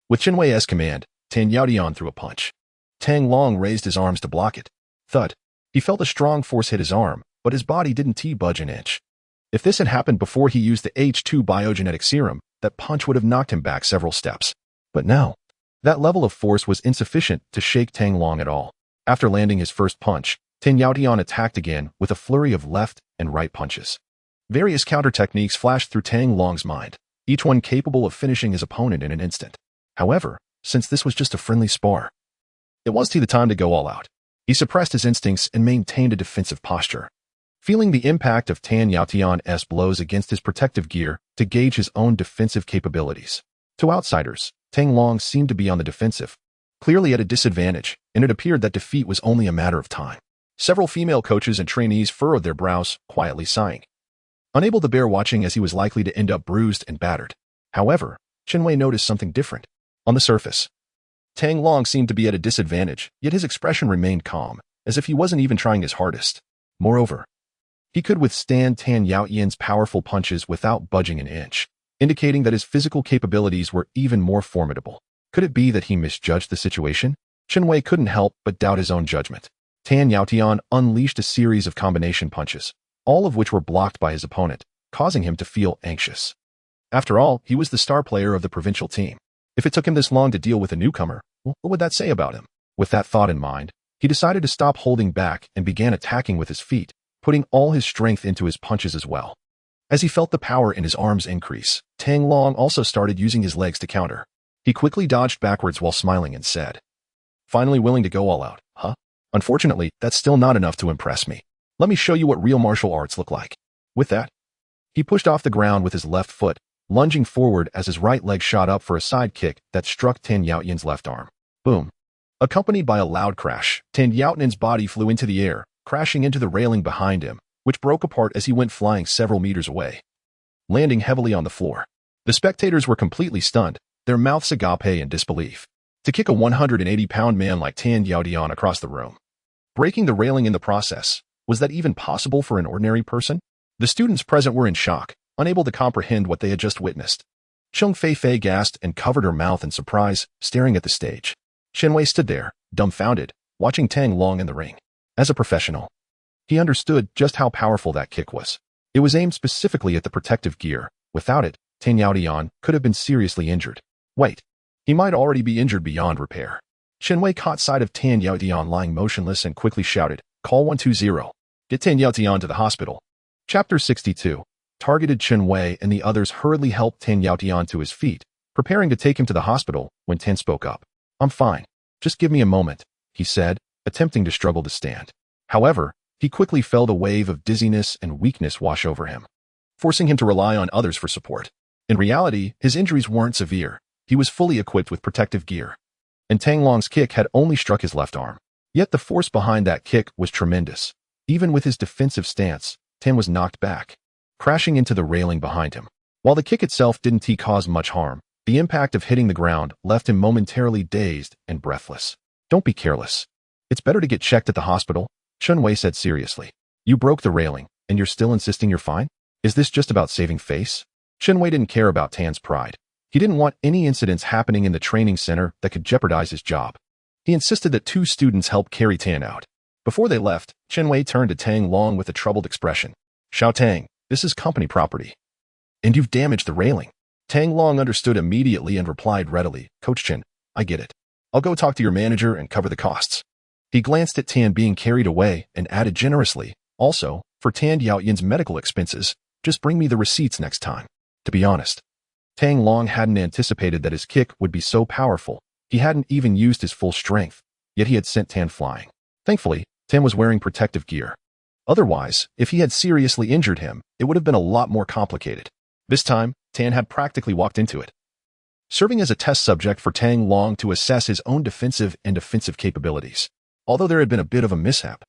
With Chen Wei's command, Tan Yaotian threw a punch. Tang Long raised his arms to block it. Thud. He felt a strong force hit his arm, but his body didn't budge an inch. If this had happened before he used the H2 biogenetic serum, that punch would have knocked him back several steps. But now, that level of force was insufficient to shake Tang Long at all. After landing his first punch, Tan Yaotian attacked again with a flurry of left and right punches. Various counter techniques flashed through Tang Long's mind, each one capable of finishing his opponent in an instant. However, since this was just a friendly spar, it was the time to go all out. He suppressed his instincts and maintained a defensive posture, feeling the impact of Tan Yaotian's blows against his protective gear to gauge his own defensive capabilities. To outsiders, Tang Long seemed to be on the defensive, clearly at a disadvantage, and it appeared that defeat was only a matter of time. Several female coaches and trainees furrowed their brows, quietly sighing, unable to bear watching as he was likely to end up bruised and battered. However, Chen Wei noticed something different. On the surface, Tang Long seemed to be at a disadvantage, yet his expression remained calm, as if he wasn't even trying his hardest. Moreover, he could withstand Tan Yaotian's powerful punches without budging an inch, indicating that his physical capabilities were even more formidable. Could it be that he misjudged the situation? Chen Wei couldn't help but doubt his own judgment. Tan Yaotian unleashed a series of combination punches, all of which were blocked by his opponent, causing him to feel anxious. After all, he was the star player of the provincial team. If it took him this long to deal with a newcomer, what would that say about him? With that thought in mind, he decided to stop holding back and began attacking with his feet, putting all his strength into his punches as well. As he felt the power in his arms increase, Tang Long also started using his legs to counter. He quickly dodged backwards while smiling and said, "Finally willing to go all out, huh? Unfortunately, that's still not enough to impress me. Let me show you what real martial arts look like." With that, he pushed off the ground with his left foot, lunging forward as his right leg shot up for a side kick that struck Tan Yaotian's left arm. Boom. Accompanied by a loud crash, Tan Yaotian's body flew into the air, crashing into the railing behind him, which broke apart as he went flying several meters away, landing heavily on the floor. The spectators were completely stunned, their mouths agape in disbelief. To kick a 180-pound man like Tan Yaotian across the room, breaking the railing in the process. Was that even possible for an ordinary person? The students present were in shock, unable to comprehend what they had just witnessed. Chung Fei gasped and covered her mouth in surprise, staring at the stage. Chen Wei stood there, dumbfounded, watching Tang Long in the ring. As a professional, he understood just how powerful that kick was. It was aimed specifically at the protective gear. Without it, Tan Yaotian could have been seriously injured. Wait, he might already be injured beyond repair. Chen Wei caught sight of Tan Yaotian lying motionless and quickly shouted, "Call 120. Get Tan Yaotian to the hospital." Chapter 62. Targeted. Chen Wei and the others hurriedly helped Tan Yaotian to his feet, preparing to take him to the hospital when Tan spoke up. "I'm fine. Just give me a moment," he said, attempting to struggle to stand. However, he quickly felt a wave of dizziness and weakness wash over him, forcing him to rely on others for support. In reality, his injuries weren't severe. He was fully equipped with protective gear, and Tang Long's kick had only struck his left arm. Yet the force behind that kick was tremendous. Even with his defensive stance, Tan was knocked back, crashing into the railing behind him. While the kick itself didn't cause much harm, the impact of hitting the ground left him momentarily dazed and breathless. "Don't be careless. It's better to get checked at the hospital," Chen Wei said seriously. "You broke the railing, and you're still insisting you're fine? Is this just about saving face?" Chen Wei didn't care about Tan's pride. He didn't want any incidents happening in the training center that could jeopardize his job. He insisted that 2 students help carry Tan out. Before they left, Chen Wei turned to Tang Long with a troubled expression. "Xiao Tang, this is company property, and you've damaged the railing." Tang Long understood immediately and replied readily, "Coach Chen, I get it. I'll go talk to your manager and cover the costs." He glanced at Tan being carried away and added generously, "Also, for Tan Yaotian's medical expenses, just bring me the receipts next time." To be honest, Tang Long hadn't anticipated that his kick would be so powerful. He hadn't even used his full strength, yet he had sent Tan flying. Thankfully, Tan was wearing protective gear. Otherwise, if he had seriously injured him, it would have been a lot more complicated. This time, Tan had practically walked into it, serving as a test subject for Tang Long to assess his own defensive and offensive capabilities. Although there had been a bit of a mishap,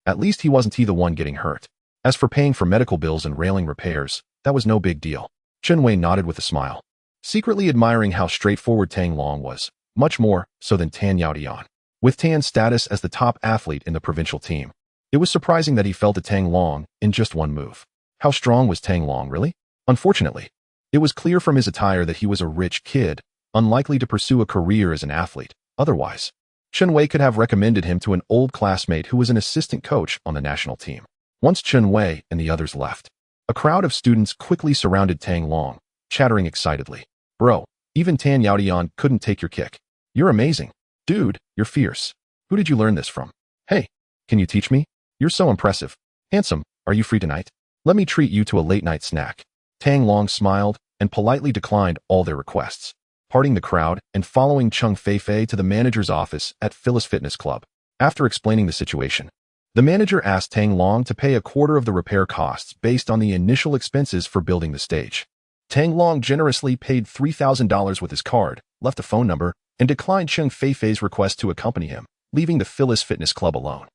at least he wasn't the one getting hurt. As for paying for medical bills and railing repairs, that was no big deal. Chen Wei nodded with a smile, secretly admiring how straightforward Tang Long was, much more so than Tan Yaotian. With Tan's status as the top athlete in the provincial team, it was surprising that he fell to Tang Long in just one move. How strong was Tang Long, really? Unfortunately, it was clear from his attire that he was a rich kid, unlikely to pursue a career as an athlete. Otherwise, Chen Wei could have recommended him to an old classmate who was an assistant coach on the national team. Once Chen Wei and the others left, a crowd of students quickly surrounded Tang Long, chattering excitedly. "Bro, even Tan Yaotian couldn't take your kick. You're amazing. Dude, you're fierce. Who did you learn this from? Hey, can you teach me? You're so impressive. Handsome, are you free tonight? Let me treat you to a late-night snack." Tang Long smiled and politely declined all their requests, parting the crowd and following Chung Fei to the manager's office at Phyllis Fitness Club. After explaining the situation, the manager asked Tang Long to pay a quarter of the repair costs based on the initial expenses for building the stage. Tang Long generously paid $3,000 with his card, left a phone number, and declined Chung Fei's request to accompany him, leaving the Phyllis Fitness Club alone.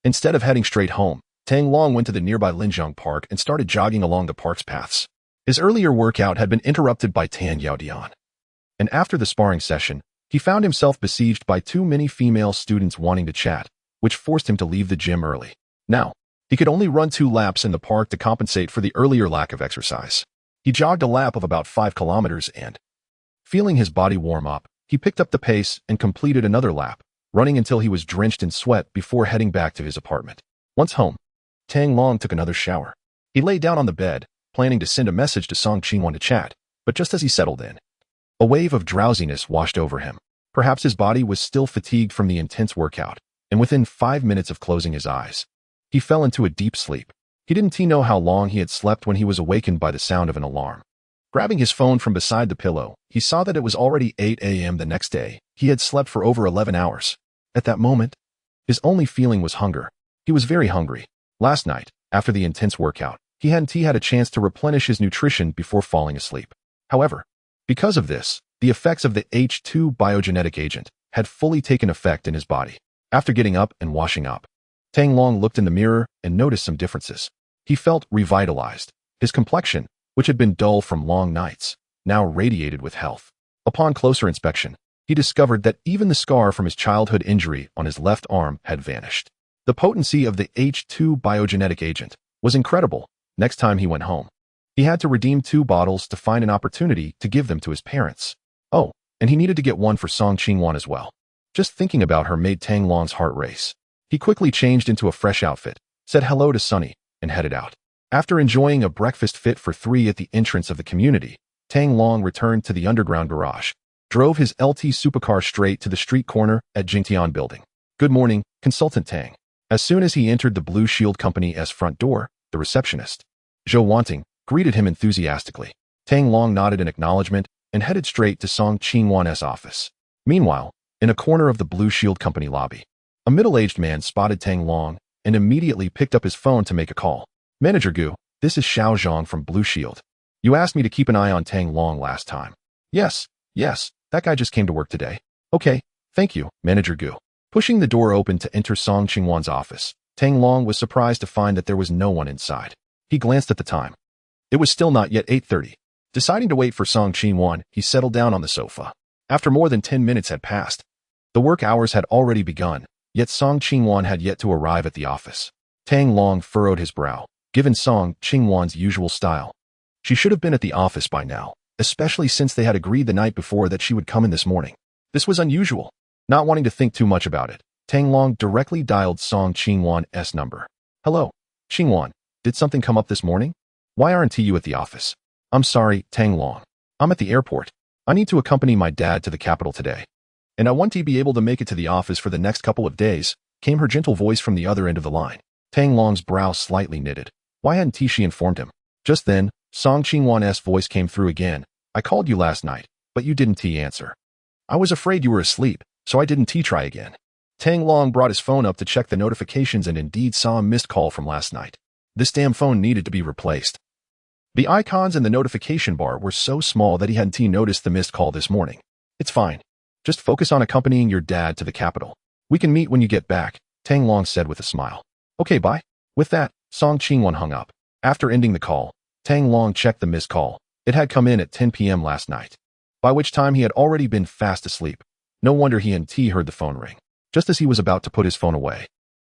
Instead of heading straight home, Tang Long went to the nearby Linjiang Park and started jogging along the park's paths. His earlier workout had been interrupted by Tan Yaotian, and after the sparring session, he found himself besieged by too many female students wanting to chat, which forced him to leave the gym early. Now, he could only run 2 laps in the park to compensate for the earlier lack of exercise. He jogged a lap of about 5 kilometers and, feeling his body warm up, he picked up the pace and completed another lap, running until he was drenched in sweat before heading back to his apartment. Once home, Tang Long took another shower. He lay down on the bed, planning to send a message to Song Qingyuan to chat, but just as he settled in, a wave of drowsiness washed over him. Perhaps his body was still fatigued from the intense workout, and within 5 minutes of closing his eyes, he fell into a deep sleep. He didn't know how long he had slept when he was awakened by the sound of an alarm. Grabbing his phone from beside the pillow, he saw that it was already 8 a.m. the next day. He had slept for over 11 hours. At that moment, his only feeling was hunger. He was very hungry. Last night, after the intense workout, he hadn't had a chance to replenish his nutrition before falling asleep. However, because of this, the effects of the H2 biogenetic agent had fully taken effect in his body. After getting up and washing up, Tang Long looked in the mirror and noticed some differences. He felt revitalized. His complexion, which had been dull from long nights, now radiated with health. Upon closer inspection, he discovered that even the scar from his childhood injury on his left arm had vanished. The potency of the H2 biogenetic agent was incredible. Next time he went home, he had to redeem 2 bottles to find an opportunity to give them to his parents. Oh, and he needed to get one for Song Qingwan as well. Just thinking about her made Tang Long's heart race. He quickly changed into a fresh outfit, said hello to Sunny, and headed out. After enjoying a breakfast fit for 3 at the entrance of the community, Tang Long returned to the underground garage, drove his LT supercar straight to the street corner at Jingtian Building. Good morning, Consultant Tang. As soon as he entered the Blue Shield Company's front door, the receptionist, Zhou Wanting, greeted him enthusiastically. Tang Long nodded in acknowledgement and headed straight to Song Qingwan's office. Meanwhile, in a corner of the Blue Shield Company lobby, a middle-aged man spotted Tang Long and immediately picked up his phone to make a call. Manager Gu, this is Xiao Zhang from Blue Shield. You asked me to keep an eye on Tang Long last time. Yes, that guy just came to work today. Okay, thank you, Manager Gu. Pushing the door open to enter Song Qingwan's office, Tang Long was surprised to find that there was no one inside. He glanced at the time. It was still not yet 8:30. Deciding to wait for Song Qingwan, he settled down on the sofa. After more than 10 minutes had passed, the work hours had already begun, yet Song Qingwan had yet to arrive at the office. Tang Long furrowed his brow, given Song Qingwan's usual style. She should have been at the office by now, especially since they had agreed the night before that she would come in this morning. This was unusual. Not wanting to think too much about it, Tang Long directly dialed Song Qingwan's number. Hello, Qingwan, did something come up this morning? Why aren't you at the office? I'm sorry, Tang Long. I'm at the airport. I need to accompany my dad to the capital today. And I want to be able to make it to the office for the next couple of days, came her gentle voice from the other end of the line. Tang Long's brow slightly knitted. Why hadn't she informed him? Just then, Song Qingwan's voice came through again. I called you last night, but you didn't answer. I was afraid you were asleep, so I didn't try again. Tang Long brought his phone up to check the notifications and indeed saw a missed call from last night. This damn phone needed to be replaced. The icons in the notification bar were so small that he hadn't noticed the missed call this morning. It's fine. Just focus on accompanying your dad to the capital. We can meet when you get back, Tang Long said with a smile. Okay, bye. With that, Song Qingwan hung up. After ending the call, Tang Long checked the missed call. It had come in at 10 p.m. last night, by which time he had already been fast asleep. No wonder he and T heard the phone ring. Just as he was about to put his phone away,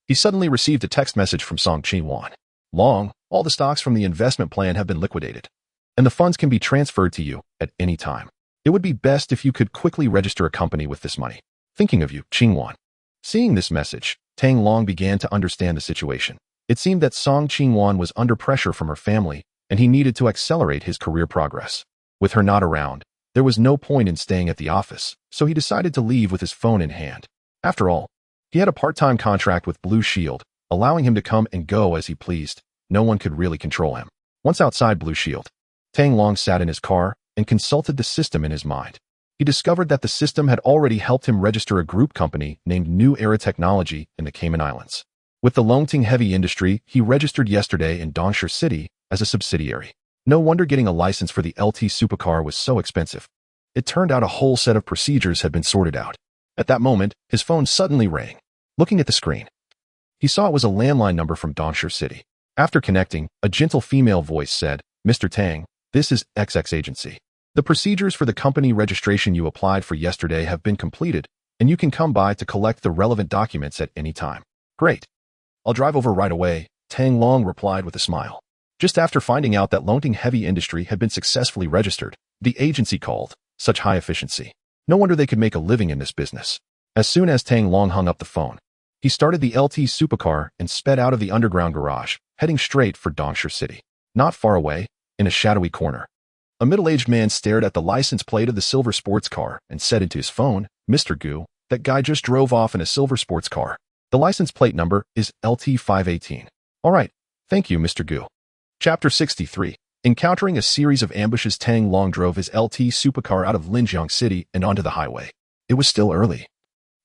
he suddenly received a text message from Song Qingwan. Long, all the stocks from the investment plan have been liquidated, and the funds can be transferred to you at any time. It would be best if you could quickly register a company with this money. Thinking of you, Qingwan. Seeing this message, Tang Long began to understand the situation. It seemed that Song Qingwan was under pressure from her family, and he needed to accelerate his career progress. With her not around, there was no point in staying at the office, so he decided to leave with his phone in hand. After all, he had a part-time contract with Blue Shield, allowing him to come and go as he pleased. No one could really control him. Once outside Blue Shield, Tang Long sat in his car and consulted the system in his mind. He discovered that the system had already helped him register a group company named New Era Technology in the Cayman Islands. With the Longting Heavy Industry, he registered yesterday in Dongshi City as a subsidiary. No wonder getting a license for the LT supercar was so expensive. It turned out a whole set of procedures had been sorted out. At that moment, his phone suddenly rang. Looking at the screen, he saw it was a landline number from Dongshi City. After connecting, a gentle female voice said, Mr. Tang, this is XX Agency. The procedures for the company registration you applied for yesterday have been completed, and you can come by to collect the relevant documents at any time. Great. I'll drive over right away, Tang Long replied with a smile. Just after finding out that Longting Heavy Industry had been successfully registered, the agency called. Such high efficiency. No wonder they could make a living in this business. As soon as Tang Long hung up the phone, he started the LT supercar and sped out of the underground garage, heading straight for Dongshi City. Not far away, in a shadowy corner, a middle-aged man stared at the license plate of the silver sports car and said into his phone, Mr. Gu, that guy just drove off in a silver sports car. The license plate number is LT518. All right, thank you, Mr. Gu. Chapter 63. Encountering a series of ambushes, Tang Long drove his LT supercar out of Linjiang City and onto the highway. It was still early,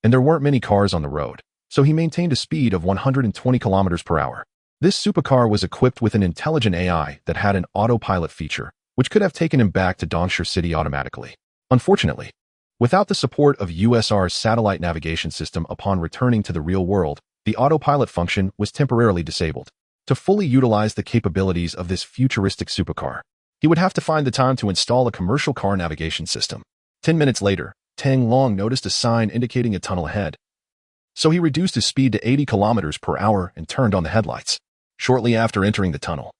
and there weren't many cars on the road, so he maintained a speed of 120 kilometers per hour. This supercar was equipped with an intelligent AI that had an autopilot feature, which could have taken him back to Dongshi City automatically. Unfortunately, without the support of USR's satellite navigation system upon returning to the real world, the autopilot function was temporarily disabled. To fully utilize the capabilities of this futuristic supercar, he would have to find the time to install a commercial car navigation system. 10 minutes later, Tang Long noticed a sign indicating a tunnel ahead. So he reduced his speed to 80 kilometers per hour and turned on the headlights. Shortly after entering the tunnel,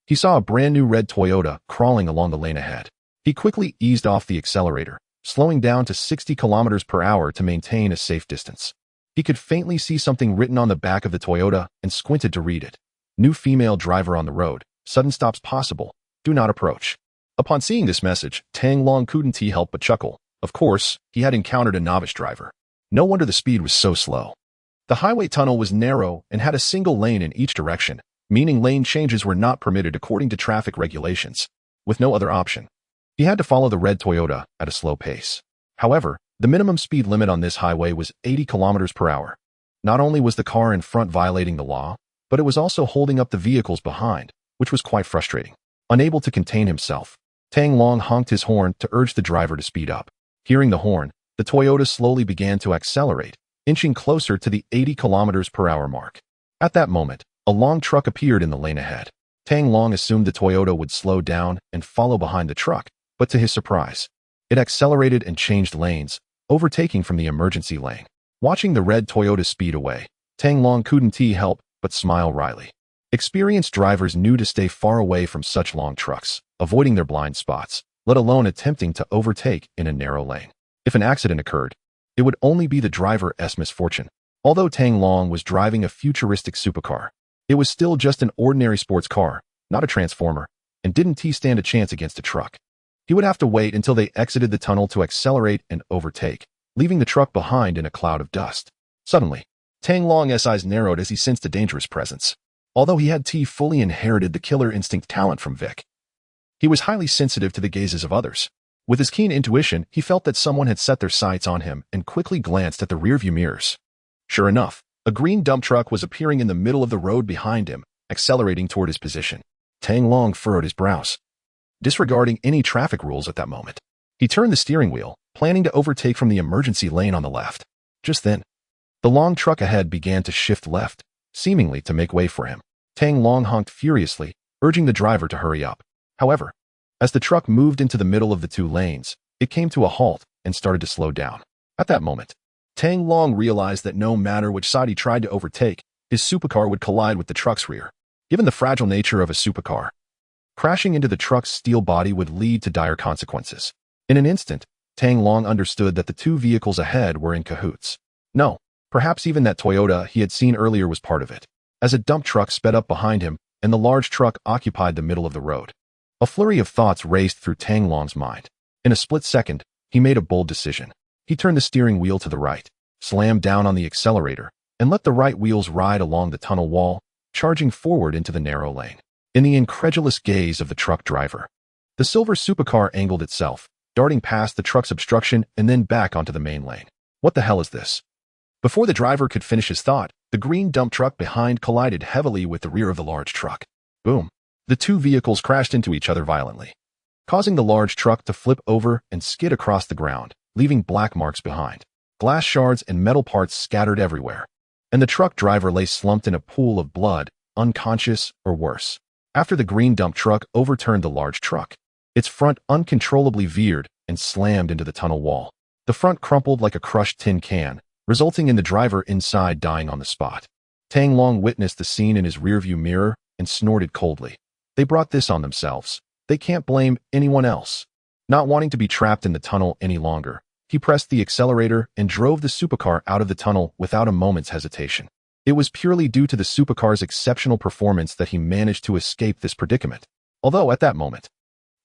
he saw a brand new red Toyota crawling along the lane ahead. He quickly eased off the accelerator, slowing down to 60 kilometers per hour to maintain a safe distance. He could faintly see something written on the back of the Toyota and squinted to read it. New female driver on the road. Sudden stops possible. Do not approach. Upon seeing this message, Tang Long couldn't help but chuckle. Of course, he had encountered a novice driver. No wonder the speed was so slow. The highway tunnel was narrow and had a single lane in each direction, meaning lane changes were not permitted according to traffic regulations. With no other option, he had to follow the red Toyota at a slow pace. However, the minimum speed limit on this highway was 80 kilometers per hour. Not only was the car in front violating the law, but it was also holding up the vehicles behind, which was quite frustrating. Unable to contain himself, Tang Long honked his horn to urge the driver to speed up. Hearing the horn, the Toyota slowly began to accelerate, inching closer to the 80 kilometers per hour mark. At that moment, a long truck appeared in the lane ahead. Tang Long assumed the Toyota would slow down and follow behind the truck, but to his surprise, it accelerated and changed lanes, overtaking from the emergency lane. Watching the red Toyota speed away, Tang Long couldn't help but smile wryly. Experienced drivers knew to stay far away from such long trucks, avoiding their blind spots, let alone attempting to overtake in a narrow lane. If an accident occurred, it would only be the driver's misfortune. Although Tang Long was driving a futuristic supercar, it was still just an ordinary sports car, not a transformer, and didn't stand a chance against a truck. He would have to wait until they exited the tunnel to accelerate and overtake, leaving the truck behind in a cloud of dust. Suddenly, Tang Long's eyes narrowed as he sensed a dangerous presence. Although he had fully inherited the killer instinct talent from Vic, he was highly sensitive to the gazes of others. With his keen intuition, he felt that someone had set their sights on him and quickly glanced at the rearview mirrors. Sure enough, a green dump truck was appearing in the middle of the road behind him, accelerating toward his position. Tang Long furrowed his brows, disregarding any traffic rules at that moment. He turned the steering wheel, planning to overtake from the emergency lane on the left. Just then, the long truck ahead began to shift left, seemingly to make way for him. Tang Long honked furiously, urging the driver to hurry up. However, as the truck moved into the middle of the two lanes, it came to a halt and started to slow down. At that moment, Tang Long realized that no matter which side he tried to overtake, his supercar would collide with the truck's rear. Given the fragile nature of a supercar, crashing into the truck's steel body would lead to dire consequences. In an instant, Tang Long understood that the two vehicles ahead were in cahoots. No, perhaps even that Toyota he had seen earlier was part of it. As a dump truck sped up behind him and the large truck occupied the middle of the road, a flurry of thoughts raced through Tang Long's mind. In a split second, he made a bold decision. He turned the steering wheel to the right, slammed down on the accelerator, and let the right wheels ride along the tunnel wall, charging forward into the narrow lane. In the incredulous gaze of the truck driver, the silver supercar angled itself, darting past the truck's obstruction and then back onto the main lane. What the hell is this? Before the driver could finish his thought, the green dump truck behind collided heavily with the rear of the large truck. Boom. The two vehicles crashed into each other violently, causing the large truck to flip over and skid across the ground, leaving black marks behind. Glass shards and metal parts scattered everywhere, and the truck driver lay slumped in a pool of blood, unconscious or worse. After the green dump truck overturned the large truck, its front uncontrollably veered and slammed into the tunnel wall. The front crumpled like a crushed tin can, resulting in the driver inside dying on the spot. Tang Long witnessed the scene in his rearview mirror and snorted coldly. They brought this on themselves. They can't blame anyone else. Not wanting to be trapped in the tunnel any longer, he pressed the accelerator and drove the supercar out of the tunnel without a moment's hesitation. It was purely due to the supercar's exceptional performance that he managed to escape this predicament. Although at that moment,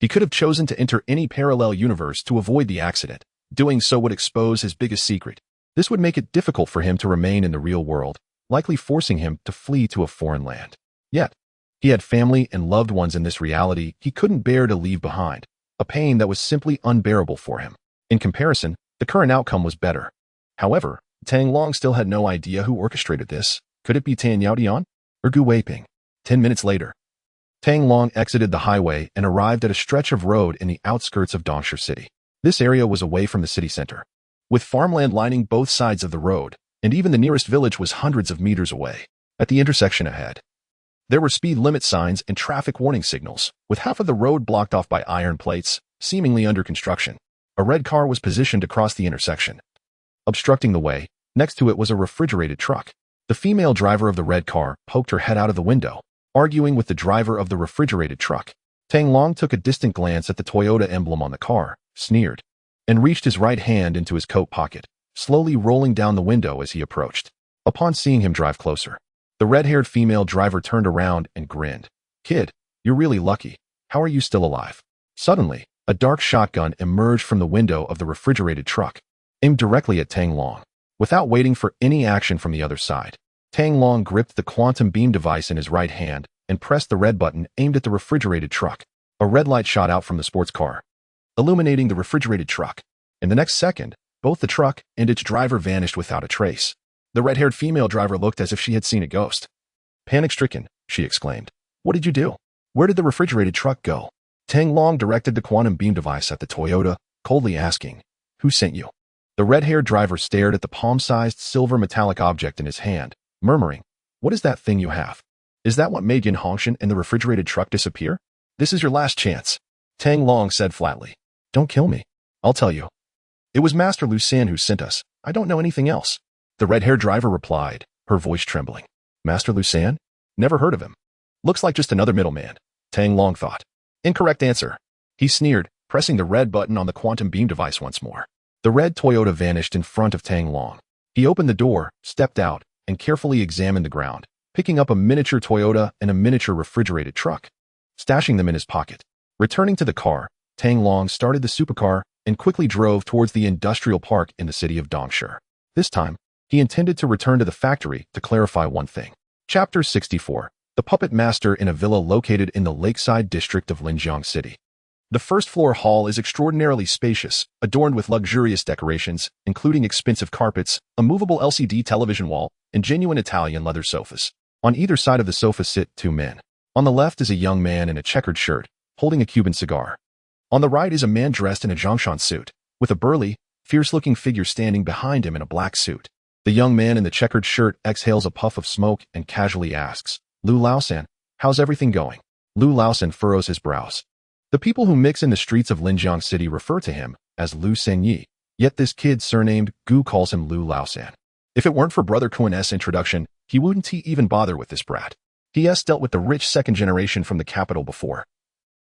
he could have chosen to enter any parallel universe to avoid the accident. Doing so would expose his biggest secret. This would make it difficult for him to remain in the real world, likely forcing him to flee to a foreign land. Yet, he had family and loved ones in this reality he couldn't bear to leave behind, a pain that was simply unbearable for him. In comparison, the current outcome was better. However, Tang Long still had no idea who orchestrated this. Could it be Tan Yaodian or Gu Weiping? 10 minutes later, Tang Long exited the highway and arrived at a stretch of road in the outskirts of Dongsha City. This area was away from the city center, with farmland lining both sides of the road, and even the nearest village was hundreds of meters away. At the intersection ahead, there were speed limit signs and traffic warning signals, with half of the road blocked off by iron plates, seemingly under construction. A red car was positioned across the intersection, obstructing the way, Next to it was a refrigerated truck. The female driver of the red car poked her head out of the window, arguing with the driver of the refrigerated truck. Tang Long took a distant glance at the Toyota emblem on the car, sneered, and reached his right hand into his coat pocket, slowly rolling down the window as he approached. Upon seeing him drive closer, the red-haired female driver turned around and grinned. "Kid, you're really lucky. How are you still alive?" Suddenly, a dark shotgun emerged from the window of the refrigerated truck, aimed directly at Tang Long. Without waiting for any action from the other side, Tang Long gripped the quantum beam device in his right hand and pressed the red button aimed at the refrigerated truck. A red light shot out from the sports car, illuminating the refrigerated truck. In the next second, both the truck and its driver vanished without a trace. The red-haired female driver looked as if she had seen a ghost. Panic-stricken, she exclaimed, "What did you do? Where did the refrigerated truck go?" Tang Long directed the quantum beam device at the Toyota, coldly asking, "Who sent you?" The red-haired driver stared at the palm-sized silver metallic object in his hand, murmuring, "What is that thing you have? Is that what made Yin Hongshan and the refrigerated truck disappear? This is your last chance." Tang Long said flatly, "Don't kill me. I'll tell you. It was Master Lu San who sent us. I don't know anything else." The red-haired driver replied, her voice trembling. "Master Lu San? Never heard of him. Looks like just another middleman," Tang Long thought. "Incorrect answer." He sneered, pressing the red button on the quantum beam device once more. The red Toyota vanished in front of Tang Long. He opened the door, stepped out, and carefully examined the ground, picking up a miniature Toyota and a miniature refrigerated truck, stashing them in his pocket. Returning to the car, Tang Long started the supercar and quickly drove towards the industrial park in the city of Dongshi. This time, he intended to return to the factory to clarify one thing. Chapter 64. The Puppet Master in a villa located in the lakeside district of Linjiang City. The first-floor hall is extraordinarily spacious, adorned with luxurious decorations, including expensive carpets, a movable LCD television wall, and genuine Italian leather sofas. On either side of the sofa sit two men. On the left is a young man in a checkered shirt, holding a Cuban cigar. On the right is a man dressed in a Zhongshan suit, with a burly, fierce-looking figure standing behind him in a black suit. The young man in the checkered shirt exhales a puff of smoke and casually asks, "Lu Laosan, how's everything going?" Lu Laosan furrows his brows. The people who mix in the streets of Linjiang City refer to him as Lu Senyi, yet this kid surnamed Gu calls him Lu Laosan. If it weren't for Brother Kuan-'s introduction, he wouldn't even bother with this brat. He has dealt with the rich second generation from the capital before.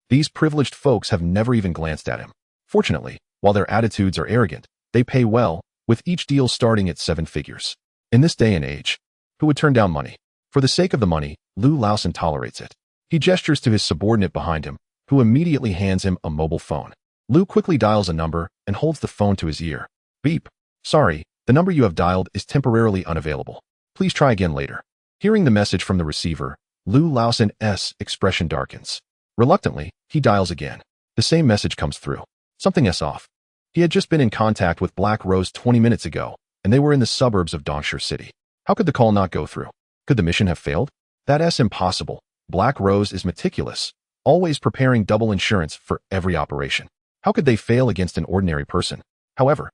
These privileged folks have never even glanced at him. Fortunately, while their attitudes are arrogant, they pay well, with each deal starting at 7 figures. In this day and age, who would turn down money? For the sake of the money, Lu Laosan tolerates it. He gestures to his subordinate behind him, who immediately hands him a mobile phone. Lu quickly dials a number and holds the phone to his ear. "Beep. Sorry, the number you have dialed is temporarily unavailable. Please try again later." Hearing the message from the receiver, Lu Laosan's expression darkens. Reluctantly, he dials again. The same message comes through. Something's off. He had just been in contact with Black Rose 20 minutes ago, and they were in the suburbs of Dongshi City. How could the call not go through? Could the mission have failed? That's impossible. Black Rose is meticulous, always preparing double insurance for every operation. How could they fail against an ordinary person? However,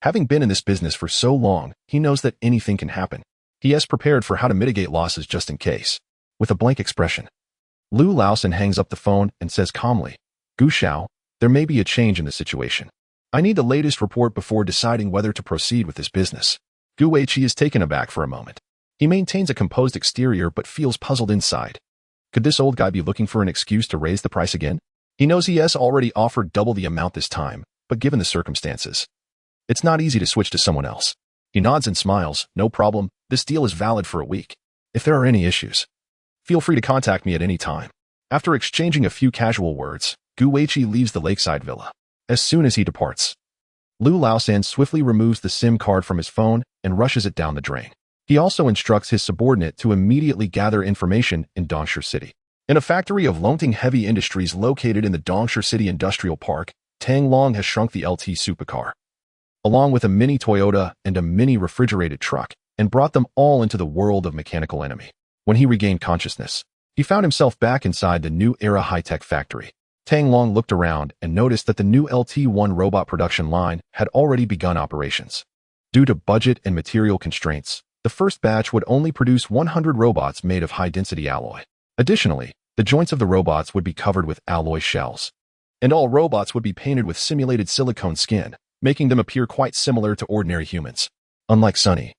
having been in this business for so long, he knows that anything can happen. He has prepared for how to mitigate losses just in case. With a blank expression, Lu Laosan hangs up the phone and says calmly, "Gu Xiao, there may be a change in the situation. I need the latest report before deciding whether to proceed with this business." Gu Weiqi is taken aback for a moment. He maintains a composed exterior but feels puzzled inside. Could this old guy be looking for an excuse to raise the price again? He knows he has already offered double the amount this time, but given the circumstances, it's not easy to switch to someone else. He nods and smiles. "No problem. This deal is valid for a week. If there are any issues, feel free to contact me at any time." After exchanging a few casual words, Gu Weiqi leaves the lakeside villa. As soon as he departs, Lu Laosan swiftly removes the SIM card from his phone and rushes it down the drain. He also instructs his subordinate to immediately gather information in Dongshi City. In a factory of Longting Heavy Industries located in the Dongshi City Industrial Park, Tang Long has shrunk the LT supercar, along with a mini Toyota and a mini refrigerated truck, and brought them all into the world of Mechanical Enemy. When he regained consciousness, he found himself back inside the new era high-tech factory. Tang Long looked around and noticed that the new LT1 robot production line had already begun operations. Due to budget and material constraints, the first batch would only produce 100 robots made of high-density alloy. Additionally, the joints of the robots would be covered with alloy shells, and all robots would be painted with simulated silicone skin, making them appear quite similar to ordinary humans. Unlike Sunny,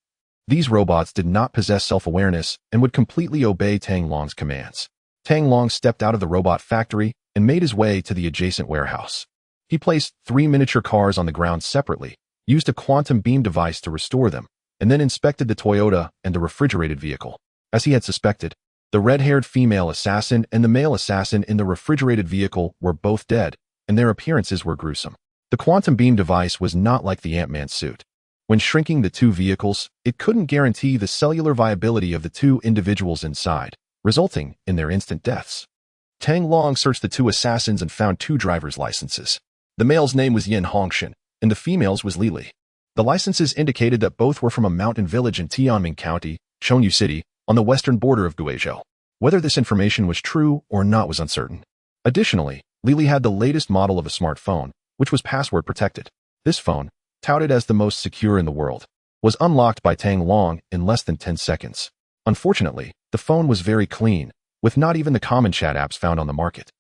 these robots did not possess self-awareness and would completely obey Tang Long's commands. Tang Long stepped out of the robot factory and made his way to the adjacent warehouse. He placed 3 miniature cars on the ground separately, used a quantum beam device to restore them, and then inspected the Toyota and the refrigerated vehicle. As he had suspected, the red-haired female assassin and the male assassin in the refrigerated vehicle were both dead, and their appearances were gruesome. The quantum beam device was not like the Ant-Man suit. When shrinking the two vehicles, it couldn't guarantee the cellular viability of the two individuals inside, resulting in their instant deaths. Tang Long searched the two assassins and found 2 driver's licenses. The male's name was Yin Hongshan, and the female's was Lili. The licenses indicated that both were from a mountain village in Tianming County, Chengyu City, on the western border of Guizhou. Whether this information was true or not was uncertain. Additionally, Lili had the latest model of a smartphone, which was password protected. This phone, touted as the most secure in the world, was unlocked by Tang Long in less than 10 seconds. Unfortunately, the phone was very clean, with not even the common chat apps found on the market.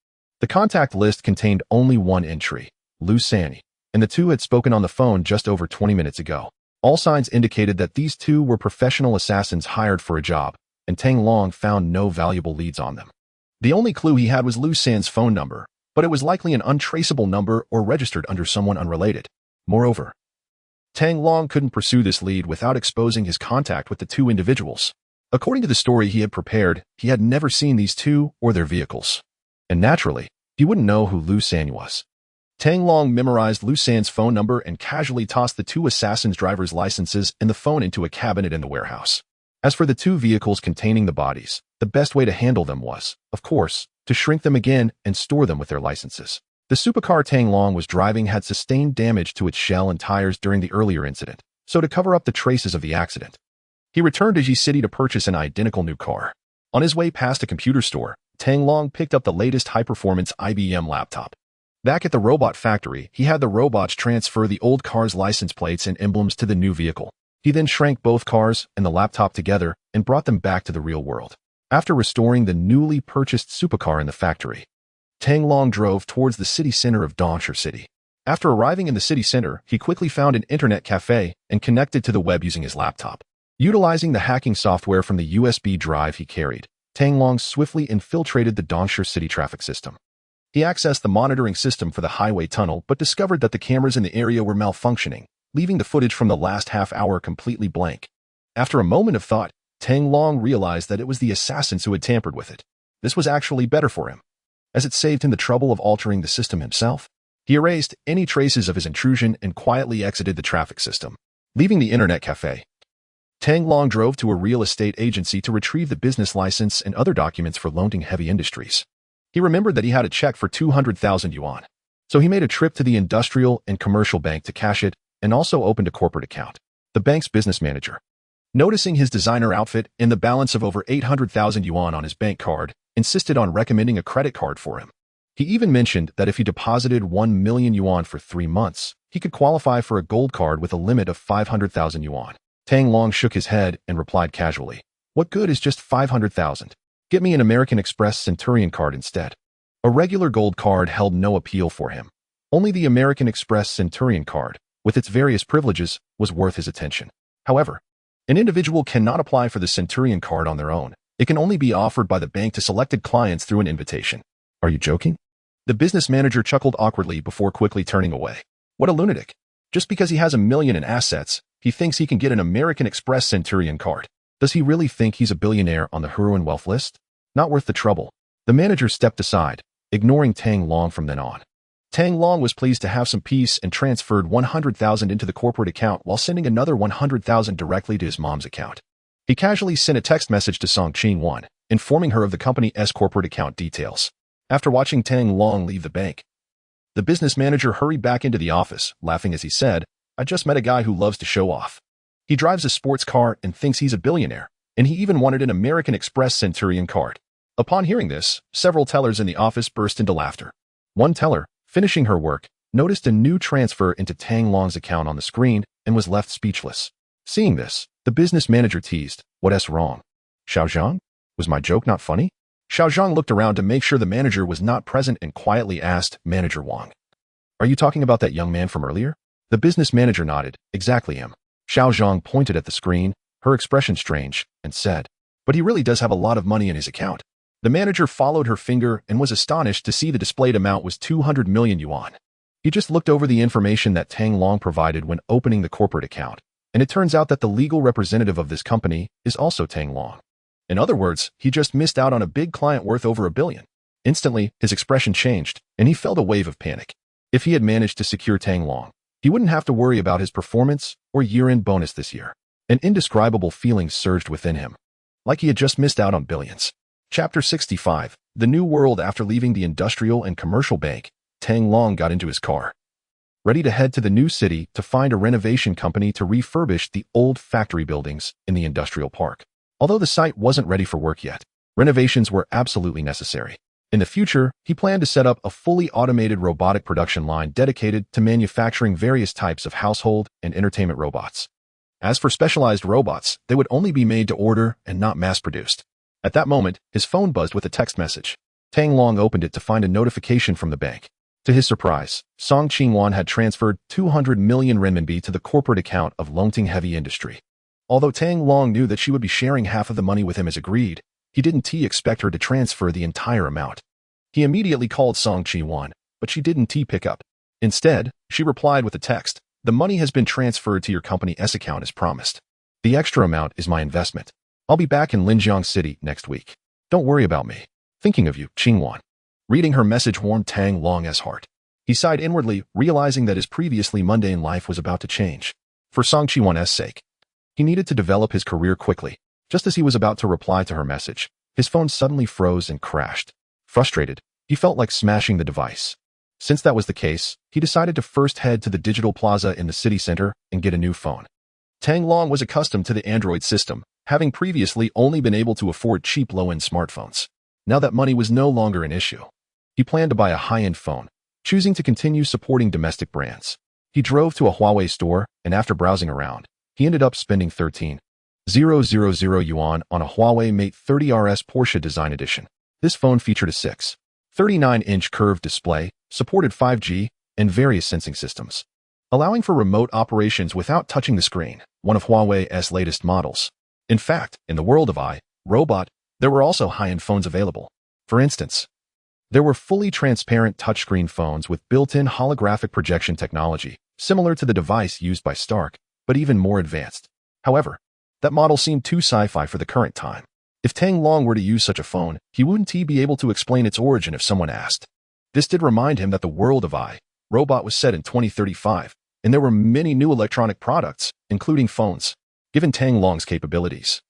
The contact list contained only one entry, Lu Sanyi, and the two had spoken on the phone just over 20 minutes ago. All signs indicated that these two were professional assassins hired for a job, and Tang Long found no valuable leads on them. The only clue he had was Lu San's phone number, but it was likely an untraceable number or registered under someone unrelated. Moreover, Tang Long couldn't pursue this lead without exposing his contact with the two individuals. According to the story he had prepared, he had never seen these two or their vehicles. And naturally, he wouldn't know who Lu Sanyi was. Tang Long memorized Lu San's phone number and casually tossed the two assassins' driver's licenses and the phone into a cabinet in the warehouse. As for the two vehicles containing the bodies, the best way to handle them was, of course, to shrink them again and store them with their licenses. The supercar Tang Long was driving had sustained damage to its shell and tires during the earlier incident, so to cover up the traces of the accident, he returned to Ji City to purchase an identical new car. On his way past a computer store, Tang Long picked up the latest high-performance IBM laptop. Back at the robot factory, he had the robots transfer the old car's license plates and emblems to the new vehicle. He then shrank both cars and the laptop together and brought them back to the real world. After restoring the newly purchased supercar in the factory, Tang Long drove towards the city center of Dongshi City. After arriving in the city center, he quickly found an internet cafe and connected to the web using his laptop. Utilizing the hacking software from the USB drive he carried, Tang Long swiftly infiltrated the Dongshi City traffic system. He accessed the monitoring system for the highway tunnel but discovered that the cameras in the area were malfunctioning, leaving the footage from the last half hour completely blank. After a moment of thought, Tang Long realized that it was the assassins who had tampered with it. This was actually better for him, as it saved him the trouble of altering the system himself. He erased any traces of his intrusion and quietly exited the traffic system. Leaving the internet cafe, Tang Long drove to a real estate agency to retrieve the business license and other documents for Longting Heavy Industries. He remembered that he had a check for 200,000 yuan, so he made a trip to the industrial and commercial bank to cash it and also opened a corporate account. The bank's business manager, noticing his designer outfit and the balance of over 800,000 yuan on his bank card, insisted on recommending a credit card for him. He even mentioned that if he deposited 1 million yuan for 3 months, he could qualify for a gold card with a limit of 500,000 yuan. Tang Long shook his head and replied casually, "What good is just 500,000? Get me an American Express Centurion card instead." A regular gold card held no appeal for him. Only the American Express Centurion card, with its various privileges, was worth his attention. However, an individual cannot apply for the Centurion card on their own. It can only be offered by the bank to selected clients through an invitation. Are you joking? The business manager chuckled awkwardly before quickly turning away. What a lunatic. Just because he has 1 million in assets, he thinks he can get an American Express Centurion card. Does he really think he's a billionaire on the Huron wealth list? Not worth the trouble. The manager stepped aside, ignoring Tang Long from then on. Tang Long was pleased to have some peace and transferred 100,000 into the corporate account while sending another 100,000 directly to his mom's account. He casually sent a text message to Song Qing-wan, informing her of the company's corporate account details. After watching Tang Long leave the bank, the business manager hurried back into the office, laughing as he said, "I just met a guy who loves to show off. He drives a sports car and thinks he's a billionaire, and he even wanted an American Express Centurion card." Upon hearing this, several tellers in the office burst into laughter. One teller, finishing her work, noticed a new transfer into Tang Long's account on the screen and was left speechless. Seeing this, the business manager teased, "What's wrong? Xiaozhang? Was my joke not funny?" Xiaozhang looked around to make sure the manager was not present and quietly asked Manager Wang, "Are you talking about that young man from earlier?" The business manager nodded, "Exactly him." Xiao Zhang pointed at the screen, her expression strange, and said, "But he really does have a lot of money in his account." The manager followed her finger and was astonished to see the displayed amount was 200 million yuan. He just looked over the information that Tang Long provided when opening the corporate account, and it turns out that the legal representative of this company is also Tang Long. In other words, he just missed out on a big client worth over $1 billion. Instantly, his expression changed, and he felt a wave of panic. If he had managed to secure Tang Long, he wouldn't have to worry about his performance or year-end bonus this year. An indescribable feeling surged within him, like he had just missed out on billions. Chapter 65, The New World. After leaving the industrial and commercial bank, Tang Long got into his car, ready to head to the new city to find a renovation company to refurbish the old factory buildings in the industrial park. Although the site wasn't ready for work yet, renovations were absolutely necessary. In the future, he planned to set up a fully automated robotic production line dedicated to manufacturing various types of household and entertainment robots. As for specialized robots, they would only be made to order and not mass-produced. At that moment, his phone buzzed with a text message. Tang Long opened it to find a notification from the bank. To his surprise, Song Qingwan had transferred 200 million renminbi to the corporate account of Longting Heavy Industry. Although Tang Long knew that she would be sharing half of the money with him as agreed, he didn't expect her to transfer the entire amount. He immediately called Song Qingwan, but she didn't pick up. Instead, she replied with a text, "The money has been transferred to your company's account as promised. The extra amount is my investment. I'll be back in Linjiang City next week. Don't worry about me. Thinking of you, Qingwan." Reading her message warmed Tang Long's heart. He sighed inwardly, realizing that his previously mundane life was about to change. For Song Qingwan's sake, he needed to develop his career quickly. Just as he was about to reply to her message, his phone suddenly froze and crashed. Frustrated, he felt like smashing the device. Since that was the case, he decided to first head to the digital plaza in the city center and get a new phone. Tang Long was accustomed to the Android system, having previously only been able to afford cheap low-end smartphones. Now that money was no longer an issue, he planned to buy a high-end phone, choosing to continue supporting domestic brands. He drove to a Huawei store, and after browsing around, he ended up spending 13,000 yuan on a Huawei Mate 30RS Porsche Design Edition. This phone featured a 6.39-inch curved display, supported 5G, and various sensing systems, allowing for remote operations without touching the screen, one of Huawei's latest models. In fact, in the world of robot, there were also high-end phones available. For instance, there were fully transparent touchscreen phones with built-in holographic projection technology, similar to the device used by Stark, but even more advanced. However, that model seemed too sci-fi for the current time. If Tang Long were to use such a phone, he wouldn't be able to explain its origin if someone asked. This did remind him that the world of robot was set in 2035, and there were many new electronic products, including phones. Given Tang Long's capabilities,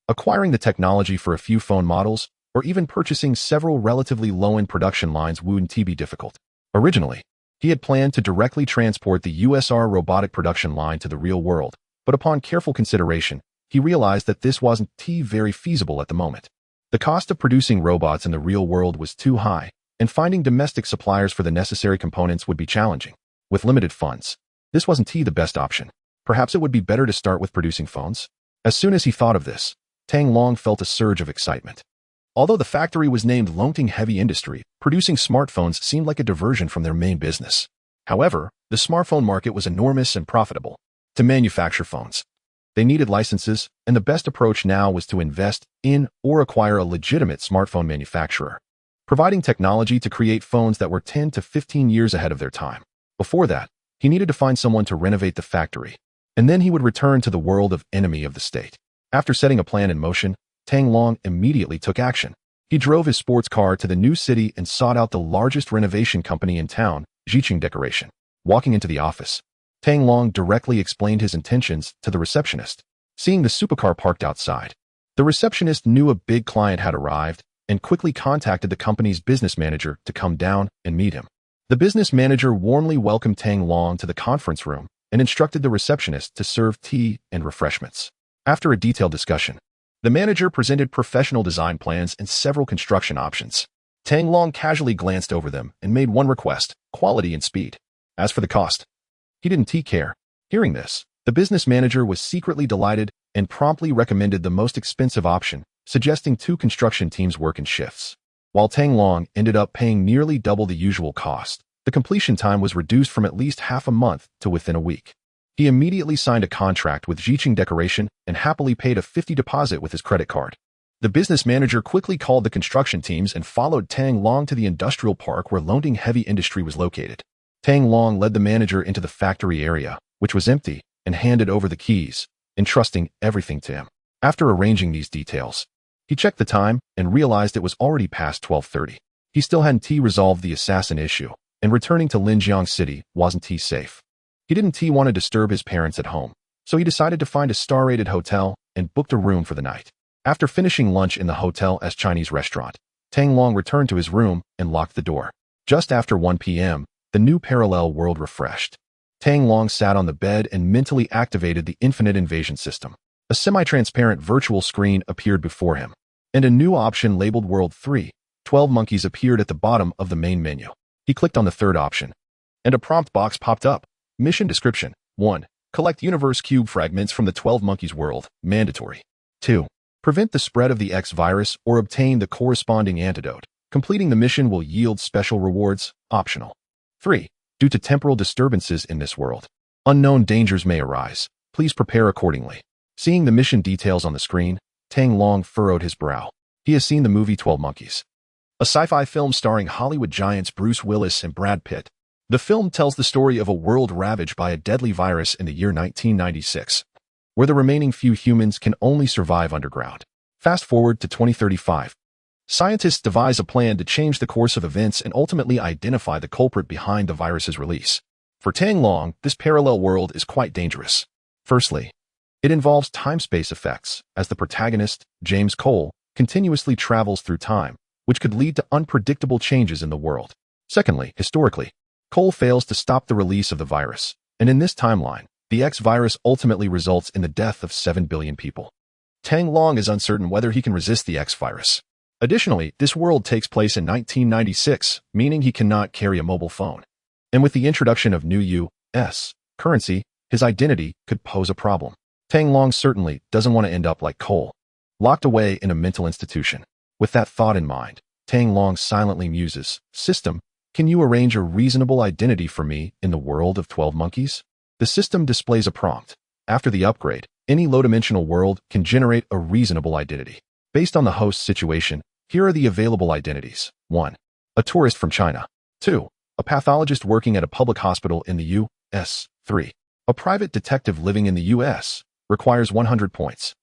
acquiring the technology for a few phone models, or even purchasing several relatively low-end production lines wouldn't be difficult. Originally, he had planned to directly transport the USR robotic production line to the real world, but upon careful consideration, he realized that this wasn't very feasible at the moment. The cost of producing robots in the real world was too high, and finding domestic suppliers for the necessary components would be challenging. With limited funds, this wasn't the best option. Perhaps it would be better to start with producing phones? As soon as he thought of this, Tang Long felt a surge of excitement. Although the factory was named Longting Heavy Industry, producing smartphones seemed like a diversion from their main business. However, the smartphone market was enormous and profitable. To manufacture phones, they needed licenses, and the best approach now was to invest in or acquire a legitimate smartphone manufacturer, providing technology to create phones that were 10 to 15 years ahead of their time. Before that, he needed to find someone to renovate the factory, and then he would return to the world of enemy of the state. After setting a plan in motion, Tang Long immediately took action. He drove his sports car to the new city and sought out the largest renovation company in town, Jiqing Decoration. Walking into the office, Tang Long directly explained his intentions to the receptionist. Seeing the supercar parked outside, the receptionist knew a big client had arrived and quickly contacted the company's business manager to come down and meet him. The business manager warmly welcomed Tang Long to the conference room and instructed the receptionist to serve tea and refreshments. After a detailed discussion, the manager presented professional design plans and several construction options. Tang Long casually glanced over them and made one request: quality and speed. As for the cost, he didn't care. Hearing this, the business manager was secretly delighted and promptly recommended the most expensive option, suggesting 2 construction teams work in shifts. While Tang Long ended up paying nearly double the usual cost, the completion time was reduced from at least half a month to within a week. He immediately signed a contract with Jiqing Decoration and happily paid a 50 deposit with his credit card. The business manager quickly called the construction teams and followed Tang Long to the industrial park where Londing Heavy Industry was located. Tang Long led the manager into the factory area, which was empty, and handed over the keys, entrusting everything to him. After arranging these details, he checked the time and realized it was already past 12:30. He still hadn't resolved the assassin issue, and returning to Linjiang City wasn't safe. He didn't want to disturb his parents at home, so he decided to find a star-rated hotel and booked a room for the night. After finishing lunch in the hotel's Chinese restaurant, Tang Long returned to his room and locked the door. Just after 1 p.m., the new parallel world refreshed. Tang Long sat on the bed and mentally activated the infinite invasion system. A semi-transparent virtual screen appeared before him, and a new option labeled World 3, 12 monkeys appeared at the bottom of the main menu. He clicked on the third option, and a prompt box popped up. Mission description: 1. Collect universe cube fragments from the 12 monkeys world, mandatory. 2. Prevent the spread of the X virus or obtain the corresponding antidote. Completing the mission will yield special rewards, optional. 3. Due to temporal disturbances in this world, unknown dangers may arise. Please prepare accordingly. Seeing the mission details on the screen, Tang Long furrowed his brow. He has seen the movie 12 Monkeys, a sci-fi film starring Hollywood giants Bruce Willis and Brad Pitt. The film tells the story of a world ravaged by a deadly virus in the year 1996, where the remaining few humans can only survive underground. Fast forward to 2035. Scientists devise a plan to change the course of events and ultimately identify the culprit behind the virus's release. For Tang Long, this parallel world is quite dangerous. Firstly, it involves time-space effects, as the protagonist, James Cole, continuously travels through time, which could lead to unpredictable changes in the world. Secondly, historically, Cole fails to stop the release of the virus, and in this timeline, the X virus ultimately results in the death of 7 billion people. Tang Long is uncertain whether he can resist the X virus. Additionally, this world takes place in 1996, meaning he cannot carry a mobile phone. And with the introduction of new U.S. currency, his identity could pose a problem. Tang Long certainly doesn't want to end up like Cole, locked away in a mental institution. With that thought in mind, Tang Long silently muses, "System, can you arrange a reasonable identity for me in the world of 12 monkeys?" The system displays a prompt. After the upgrade, any low-dimensional world can generate a reasonable identity. Based on the host's situation, here are the available identities. 1. A tourist from China. 2. A pathologist working at a public hospital in the U.S. 3. A private detective living in the U.S. requires 100 points.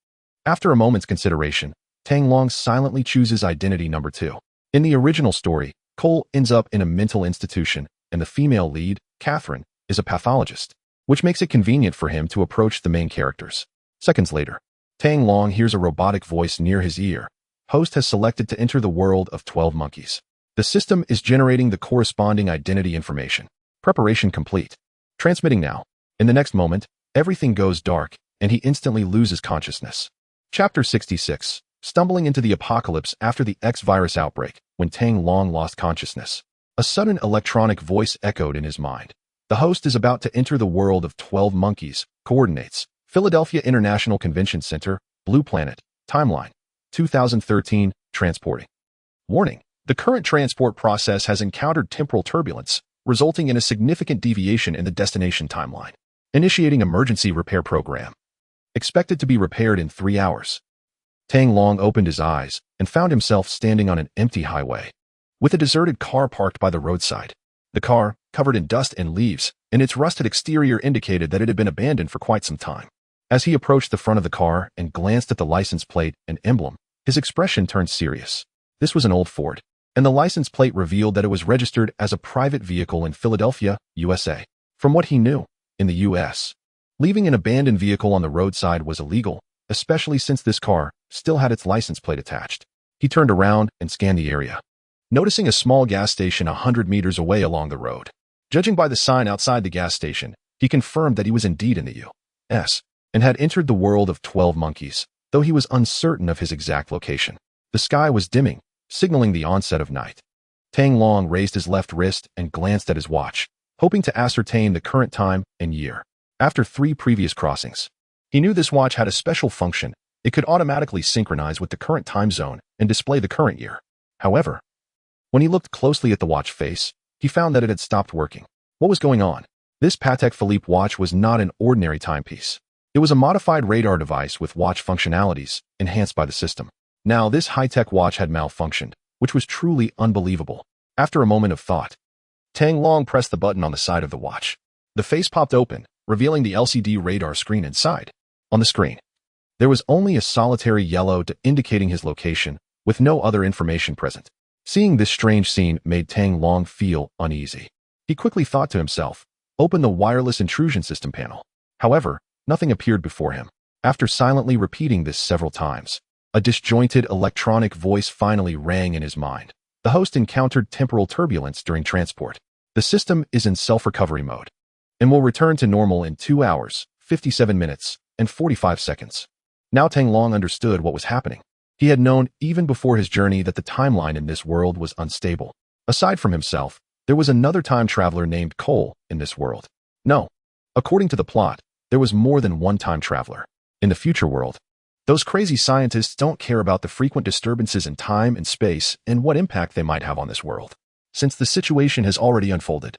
After a moment's consideration, Tang Long silently chooses identity number 2. In the original story, Cole ends up in a mental institution, and the female lead, Catherine, is a pathologist, which makes it convenient for him to approach the main characters. Seconds later, Tang Long hears a robotic voice near his ear. Host has selected to enter the world of 12 monkeys. The system is generating the corresponding identity information. Preparation complete. Transmitting now. In the next moment, everything goes dark, and he instantly loses consciousness. Chapter 66. Stumbling into the apocalypse after the X virus outbreak, when Tang Long lost consciousness. A sudden electronic voice echoed in his mind. The host is about to enter the world of 12 monkeys. Coordinates: Philadelphia International Convention Center, Blue Planet. Timeline: 2013, transporting. Warning: the current transport process has encountered temporal turbulence, resulting in a significant deviation in the destination timeline. Initiating emergency repair program. Expected to be repaired in 3 hours. Tang Long opened his eyes and found himself standing on an empty highway, with a deserted car parked by the roadside. The car, covered in dust and leaves, and its rusted exterior indicated that it had been abandoned for quite some time. As he approached the front of the car and glanced at the license plate and emblem, his expression turned serious. This was an old Ford, and the license plate revealed that it was registered as a private vehicle in Philadelphia, USA. From what he knew, in the U.S., leaving an abandoned vehicle on the roadside was illegal, especially since this car still had its license plate attached. He turned around and scanned the area, noticing a small gas station 100 meters away along the road. Judging by the sign outside the gas station, he confirmed that he was indeed in the U.S. and had entered the world of 12 monkeys, though he was uncertain of his exact location. The sky was dimming, signaling the onset of night. Tang Long raised his left wrist and glanced at his watch, hoping to ascertain the current time and year. After 3 previous crossings, he knew this watch had a special function. It could automatically synchronize with the current time zone and display the current year. However, when he looked closely at the watch face, he found that it had stopped working. What was going on? This Patek Philippe watch was not an ordinary timepiece. It was a modified radar device with watch functionalities enhanced by the system. Now, this high-tech watch had malfunctioned, which was truly unbelievable. After a moment of thought, Tang Long pressed the button on the side of the watch. The face popped open, revealing the LCD radar screen inside. On the screen, there was only a solitary yellow dot indicating his location, with no other information present. Seeing this strange scene made Tang Long feel uneasy. He quickly thought to himself, "Open the wireless intrusion system panel." However, nothing appeared before him. After silently repeating this several times, a disjointed electronic voice finally rang in his mind. The host encountered temporal turbulence during transport. The system is in self-recovery mode and will return to normal in 2 hours, 57 minutes, and 45 seconds. Now Tang Long understood what was happening. He had known even before his journey that the timeline in this world was unstable. Aside from himself, there was another time traveler named Cole in this world. No. According to the plot, there was more than one time traveler. In the future world, those crazy scientists don't care about the frequent disturbances in time and space and what impact they might have on this world. Since the situation has already unfolded,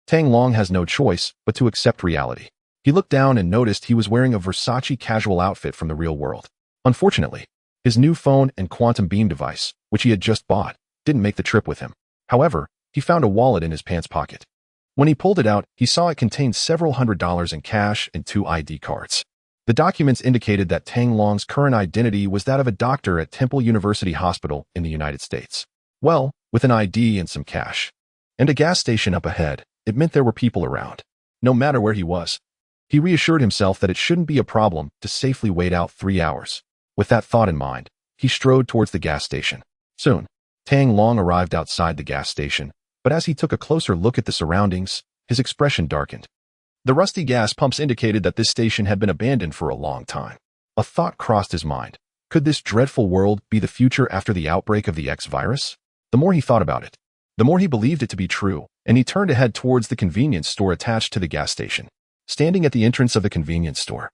Tang Long has no choice but to accept reality. He looked down and noticed he was wearing a Versace casual outfit from the real world. Unfortunately, his new phone and quantum beam device, which he had just bought, didn't make the trip with him. However, he found a wallet in his pants pocket. When he pulled it out, he saw it contained several $100s in cash and 2 ID cards. The documents indicated that Tang Long's current identity was that of a doctor at Temple University Hospital in the United States. Well, with an ID and some cash, and a gas station up ahead, it meant there were people around, no matter where he was. He reassured himself that it shouldn't be a problem to safely wait out 3 hours. With that thought in mind, he strode towards the gas station. Soon, Tang Long arrived outside the gas station, but as he took a closer look at the surroundings, his expression darkened. The rusty gas pumps indicated that this station had been abandoned for a long time. A thought crossed his mind. Could this dreadful world be the future after the outbreak of the X virus? The more he thought about it, the more he believed it to be true, and he turned to head towards the convenience store attached to the gas station. Standing at the entrance of the convenience store,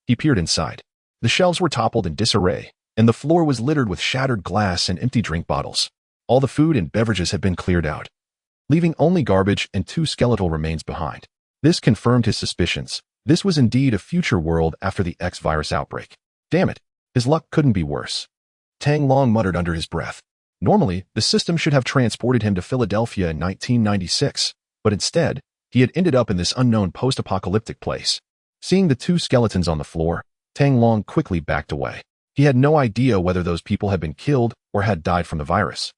he peered inside. The shelves were toppled in disarray, and the floor was littered with shattered glass and empty drink bottles. All the food and beverages had been cleared out, leaving only garbage and 2 skeletal remains behind. This confirmed his suspicions. This was indeed a future world after the X virus outbreak. Damn it, his luck couldn't be worse. Tang Long muttered under his breath. Normally, the system should have transported him to Philadelphia in 1996, but instead, he had ended up in this unknown post-apocalyptic place. Seeing the 2 skeletons on the floor, Tang Long quickly backed away. He had no idea whether those people had been killed or had died from the virus.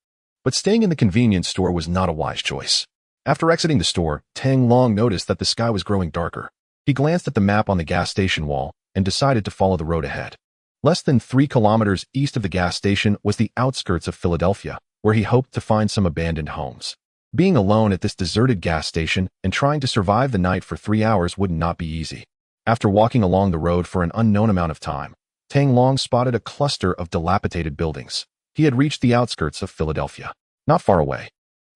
But staying in the convenience store was not a wise choice. After exiting the store, Tang Long noticed that the sky was growing darker. He glanced at the map on the gas station wall and decided to follow the road ahead. Less than 3 kilometers east of the gas station was the outskirts of Philadelphia, where he hoped to find some abandoned homes. Being alone at this deserted gas station and trying to survive the night for 3 hours would not be easy. After walking along the road for an unknown amount of time, Tang Long spotted a cluster of dilapidated buildings. He had reached the outskirts of Philadelphia. Not far away,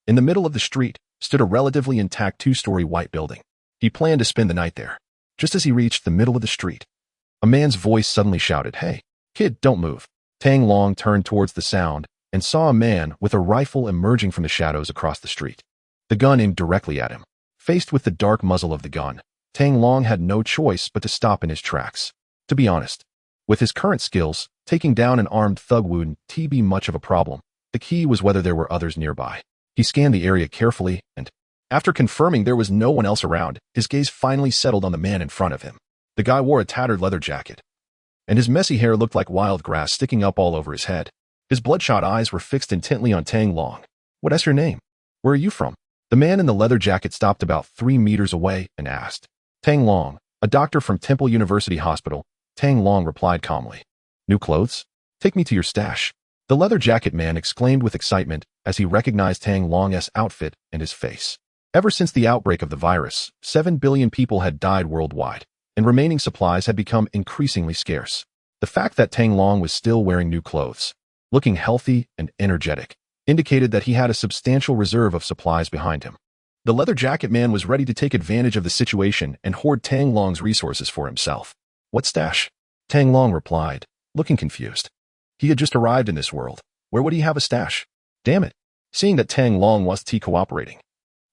in the middle of the street, stood a relatively intact 2-story white building. He planned to spend the night there. Just as he reached the middle of the street, a man's voice suddenly shouted, "Hey, kid, don't move." Tang Long turned towards the sound and saw a man with a rifle emerging from the shadows across the street. The gun aimed directly at him. Faced with the dark muzzle of the gun, Tang Long had no choice but to stop in his tracks. To be honest, with his current skills, taking down an armed thug wouldn't be much of a problem. The key was whether there were others nearby. He scanned the area carefully, and after confirming there was no one else around, his gaze finally settled on the man in front of him. The guy wore a tattered leather jacket, and his messy hair looked like wild grass sticking up all over his head. His bloodshot eyes were fixed intently on Tang Long. "What's your name? Where are you from?" The man in the leather jacket stopped about 3 meters away and asked. "Tang Long, a doctor from Temple University Hospital." Tang Long replied calmly. "New clothes? Take me to your stash." The leather jacket man exclaimed with excitement as he recognized Tang Long's outfit and his face. Ever since the outbreak of the virus, 7 billion people had died worldwide, and remaining supplies had become increasingly scarce. The fact that Tang Long was still wearing new clothes, looking healthy and energetic, indicated that he had a substantial reserve of supplies behind him. The leather jacket man was ready to take advantage of the situation and hoard Tang Long's resources for himself. "What stash?" Tang Long replied, looking confused. He had just arrived in this world. Where would he have a stash? Damn it. Seeing that Tang Long was cooperating,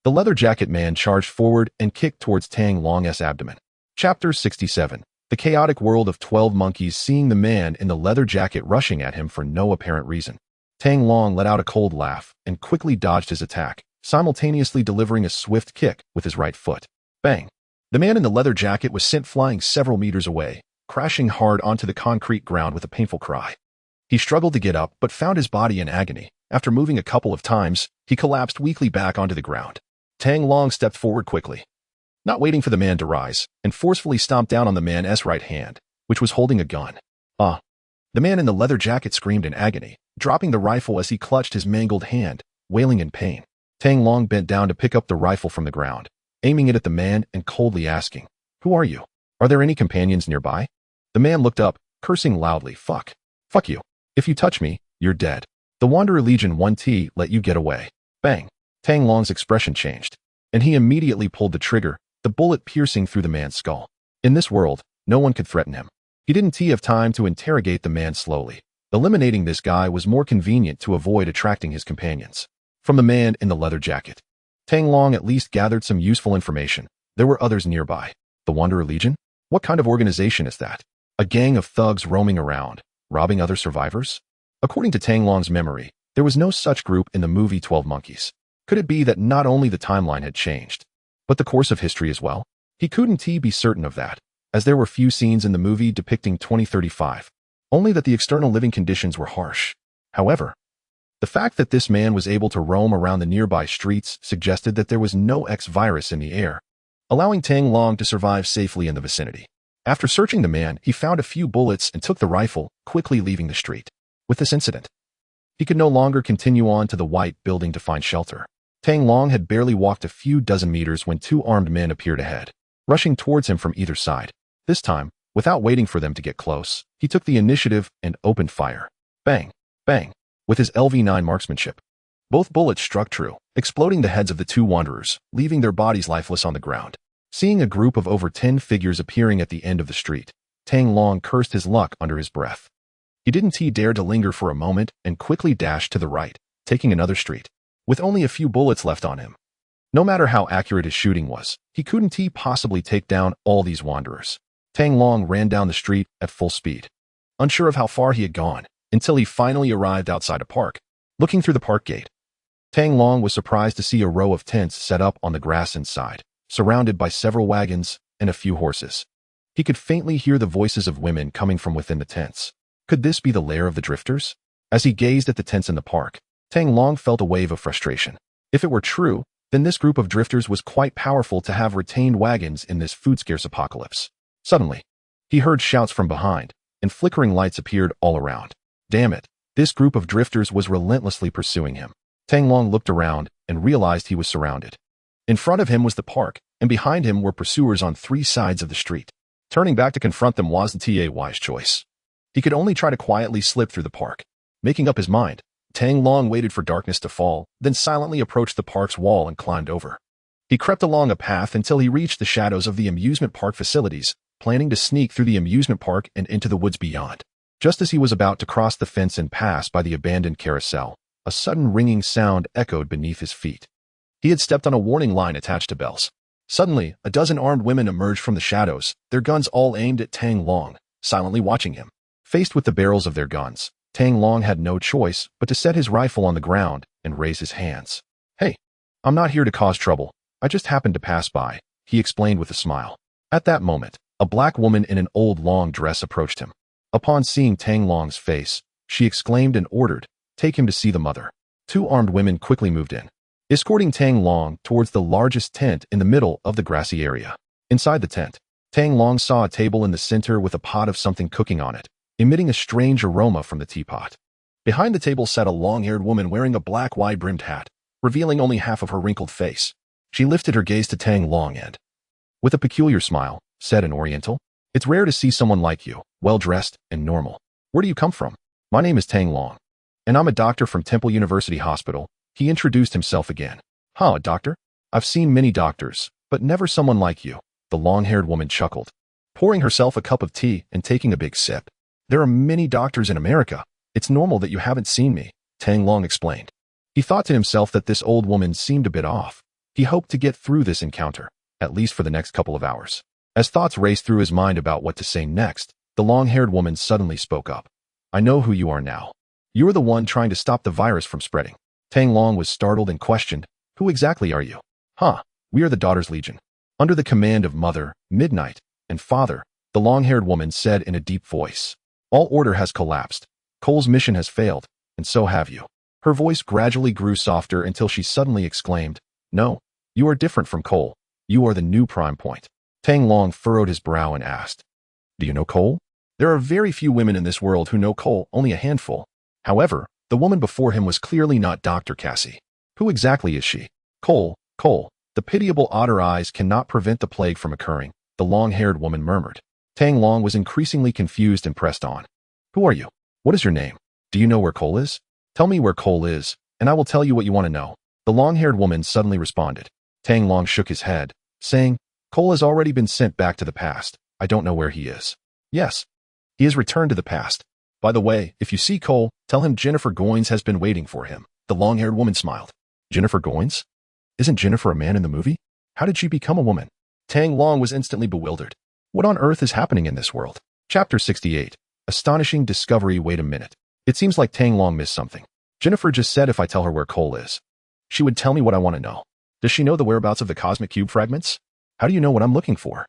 The leather jacket man charged forward and kicked towards Tang Long's abdomen. Chapter 67. The chaotic world of 12 monkeys. Seeing the man in the leather jacket rushing at him for no apparent reason, Tang Long let out a cold laugh and quickly dodged his attack, simultaneously delivering a swift kick with his right foot. Bang! The man in the leather jacket was sent flying several meters away, crashing hard onto the concrete ground with a painful cry. He struggled to get up but found his body in agony. After moving a couple of times, he collapsed weakly back onto the ground. Tang Long stepped forward quickly, not waiting for the man to rise, and forcefully stomped down on the man's right hand, which was holding a gun. Ah! The man in the leather jacket screamed in agony, dropping the rifle as he clutched his mangled hand, wailing in pain. Tang Long bent down to pick up the rifle from the ground, aiming it at the man and coldly asking, "Who are you? Are there any companions nearby?" The man looked up, cursing loudly, Fuck you. If you touch me, you're dead. The Wanderer Legion 1T let you get away." Bang! Tang Long's expression changed, and he immediately pulled the trigger, the bullet piercing through the man's skull. In this world, no one could threaten him. He didn't have time to interrogate the man slowly. Eliminating this guy was more convenient to avoid attracting his companions. From the man in the leather jacket, Tang Long at least gathered some useful information. There were others nearby. The Wanderer Legion? What kind of organization is that? A gang of thugs roaming around, robbing other survivors? According to Tang Long's memory, there was no such group in the movie 12 Monkeys. Could it be that not only the timeline had changed, but the course of history as well? He couldn't be certain of that, as there were few scenes in the movie depicting 2035, only that the external living conditions were harsh. However, the fact that this man was able to roam around the nearby streets suggested that there was no X-virus in the air, allowing Tang Long to survive safely in the vicinity. After searching the man, he found a few bullets and took the rifle, quickly leaving the street. With this incident, he could no longer continue on to the white building to find shelter. Tang Long had barely walked a few dozen meters when two armed men appeared ahead, rushing towards him from either side. This time, without waiting for them to get close, he took the initiative and opened fire. Bang! Bang! With his LV-9 marksmanship, both bullets struck true, exploding the heads of the two wanderers, leaving their bodies lifeless on the ground. Seeing a group of over 10 figures appearing at the end of the street, Tang Long cursed his luck under his breath. He didn't dare to linger for a moment and quickly dashed to the right, taking another street, with only a few bullets left on him. No matter how accurate his shooting was, he couldn't possibly take down all these wanderers. Tang Long ran down the street at full speed, unsure of how far he had gone, until he finally arrived outside a park. Looking through the park gate, Tang Long was surprised to see a row of tents set up on the grass inside, surrounded by several wagons and a few horses. He could faintly hear the voices of women coming from within the tents. Could this be the lair of the drifters? As he gazed at the tents in the park, Tang Long felt a wave of frustration. If it were true, then this group of drifters was quite powerful to have retained wagons in this food-scarce apocalypse. Suddenly, he heard shouts from behind, and flickering lights appeared all around. Damn it, this group of drifters was relentlessly pursuing him. Tang Long looked around and realized he was surrounded. In front of him was the park, and behind him were pursuers on three sides of the street. Turning back to confront them wasn't a wise choice. He could only try to quietly slip through the park. Making up his mind, Tang Long waited for darkness to fall, then silently approached the park's wall and climbed over. He crept along a path until he reached the shadows of the amusement park facilities, planning to sneak through the amusement park and into the woods beyond. Just as he was about to cross the fence and pass by the abandoned carousel, a sudden ringing sound echoed beneath his feet. He had stepped on a warning line attached to bells. Suddenly, a dozen armed women emerged from the shadows, their guns all aimed at Tang Long, silently watching him. Faced with the barrels of their guns, Tang Long had no choice but to set his rifle on the ground and raise his hands. "Hey, I'm not here to cause trouble. I just happened to pass by," he explained with a smile. At that moment, a black woman in an old long dress approached him. Upon seeing Tang Long's face, she exclaimed and ordered, "Take him to see the mother." Two armed women quickly moved in, escorting Tang Long towards the largest tent in the middle of the grassy area. Inside the tent, Tang Long saw a table in the center with a pot of something cooking on it, emitting a strange aroma from the teapot. Behind the table sat a long-haired woman wearing a black wide-brimmed hat, revealing only half of her wrinkled face. She lifted her gaze to Tang Long and, with a peculiar smile, said in Oriental, "It's rare to see someone like you, well-dressed and normal. Where do you come from?" "My name is Tang Long, and I'm a doctor from Temple University Hospital." He introduced himself again. "Huh, a doctor? I've seen many doctors, but never someone like you." The long-haired woman chuckled, pouring herself a cup of tea and taking a big sip. "There are many doctors in America. It's normal that you haven't seen me," Tang Long explained. He thought to himself that this old woman seemed a bit off. He hoped to get through this encounter, at least for the next couple of hours. As thoughts raced through his mind about what to say next, the long-haired woman suddenly spoke up. I know who you are now. You are the one trying to stop the virus from spreading. Tang Long was startled and questioned, who exactly are you? We are the Daughters Legion. Under the command of Mother, Midnight, and Father, the long-haired woman said in a deep voice. All order has collapsed. Cole's mission has failed, and so have you. Her voice gradually grew softer until she suddenly exclaimed, No, you are different from Cole. You are the new prime point. Tang Long furrowed his brow and asked, Do you know Cole? There are very few women in this world who know Cole, only a handful. However, the woman before him was clearly not Dr. Cassie. Who exactly is she? Cole. The pitiable otter eyes cannot prevent the plague from occurring, the long-haired woman murmured. Tang Long was increasingly confused and pressed on. Who are you? What is your name? Do you know where Cole is? Tell me where Cole is, and I will tell you what you want to know. The long-haired woman suddenly responded. Tang Long shook his head, saying, Cole has already been sent back to the past. I don't know where he is. Yes, he has returned to the past. By the way, if you see Cole, tell him Jennifer Goines has been waiting for him. The long-haired woman smiled. Jennifer Goines? Isn't Jennifer a man in the movie? How did she become a woman? Tang Long was instantly bewildered. What on earth is happening in this world? Chapter 68. Astonishing discovery. Wait a minute. It seems like Tang Long missed something. Jennifer just said if I tell her where Cole is, she would tell me what I want to know. Does she know the whereabouts of the cosmic cube fragments? How do you know what I'm looking for?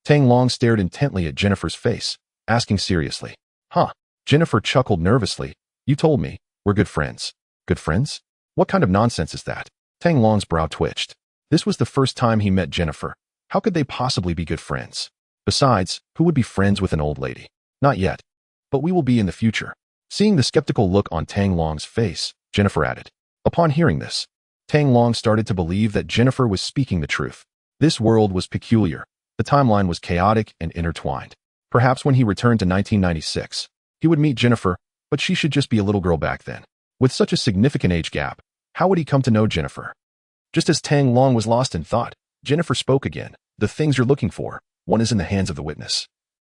Tang Long stared intently at Jennifer's face, asking seriously. Jennifer chuckled nervously. You told me. We're good friends. Good friends? What kind of nonsense is that? Tang Long's brow twitched. This was the first time he met Jennifer. How could they possibly be good friends? Besides, who would be friends with an old lady? Not yet. But we will be in the future. Seeing the skeptical look on Tang Long's face, Jennifer added. Upon hearing this, Tang Long started to believe that Jennifer was speaking the truth. This world was peculiar. The timeline was chaotic and intertwined. Perhaps when he returned to 1996, he would meet Jennifer, but she should just be a little girl back then. With such a significant age gap, how would he come to know Jennifer? Just as Tang Long was lost in thought, Jennifer spoke again. The things you're looking for, one is in the hands of the witness,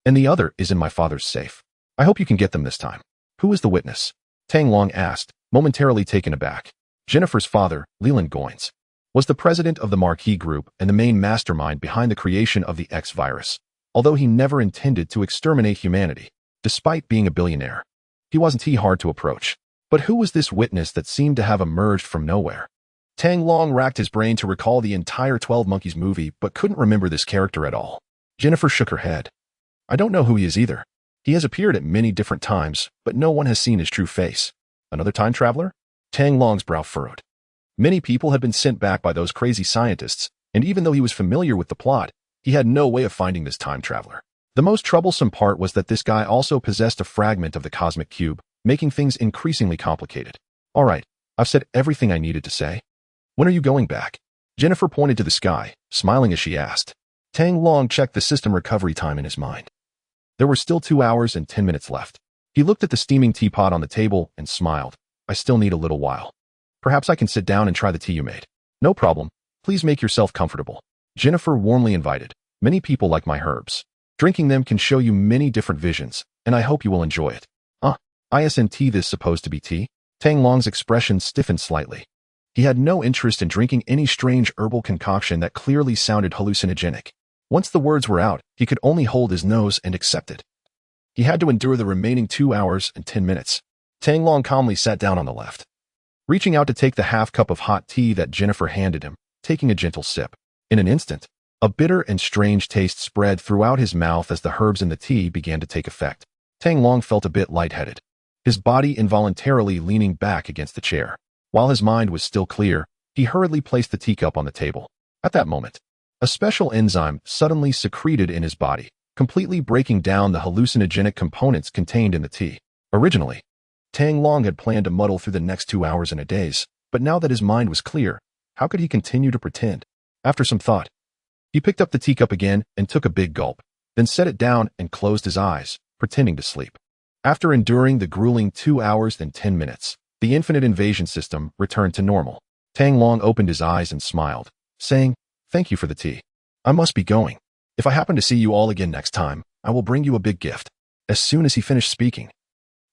and the other is in my father's safe. I hope you can get them this time. Who is the witness? Tang Long asked, momentarily taken aback. Jennifer's father, Leland Goines, was the president of the Marquis Group and the main mastermind behind the creation of the X virus. Although he never intended to exterminate humanity, despite being a billionaire, he wasn't hard to approach. But who was this witness that seemed to have emerged from nowhere? Tang Long racked his brain to recall the entire 12 Monkeys movie, but couldn't remember this character at all. Jennifer shook her head. I don't know who he is either. He has appeared at many different times, but no one has seen his true face. Another time traveler? Tang Long's brow furrowed. Many people had been sent back by those crazy scientists, and even though he was familiar with the plot, he had no way of finding this time traveler. The most troublesome part was that this guy also possessed a fragment of the cosmic cube, making things increasingly complicated. All right, I've said everything I needed to say. When are you going back? Jennifer pointed to the sky, smiling as she asked. Tang Long checked the system recovery time in his mind. There were still 2 hours and 10 minutes left. He looked at the steaming teapot on the table and smiled. I still need a little while. Perhaps I can sit down and try the tea you made. No problem. Please make yourself comfortable. Jennifer warmly invited. Many people like my herbs. Drinking them can show you many different visions, and I hope you will enjoy it. Isn't this supposed to be tea? Tang Long's expression stiffened slightly. He had no interest in drinking any strange herbal concoction that clearly sounded hallucinogenic. Once the words were out, he could only hold his nose and accept it. He had to endure the remaining 2 hours and 10 minutes. Tang Long calmly sat down on the left, reaching out to take the half cup of hot tea that Jennifer handed him, taking a gentle sip. In an instant, a bitter and strange taste spread throughout his mouth as the herbs in the tea began to take effect. Tang Long felt a bit lightheaded, his body involuntarily leaning back against the chair. While his mind was still clear, he hurriedly placed the teacup on the table. At that moment, a special enzyme suddenly secreted in his body, completely breaking down the hallucinogenic components contained in the tea. Originally, Tang Long had planned to muddle through the next 2 hours in a daze, but now that his mind was clear, how could he continue to pretend? After some thought, he picked up the teacup again and took a big gulp, then set it down and closed his eyes, pretending to sleep. After enduring the grueling 2 hours and 10 minutes, the infinite invasion system returned to normal. Tang Long opened his eyes and smiled, saying, Thank you for the tea. I must be going. If I happen to see you all again next time, I will bring you a big gift. As soon as he finished speaking,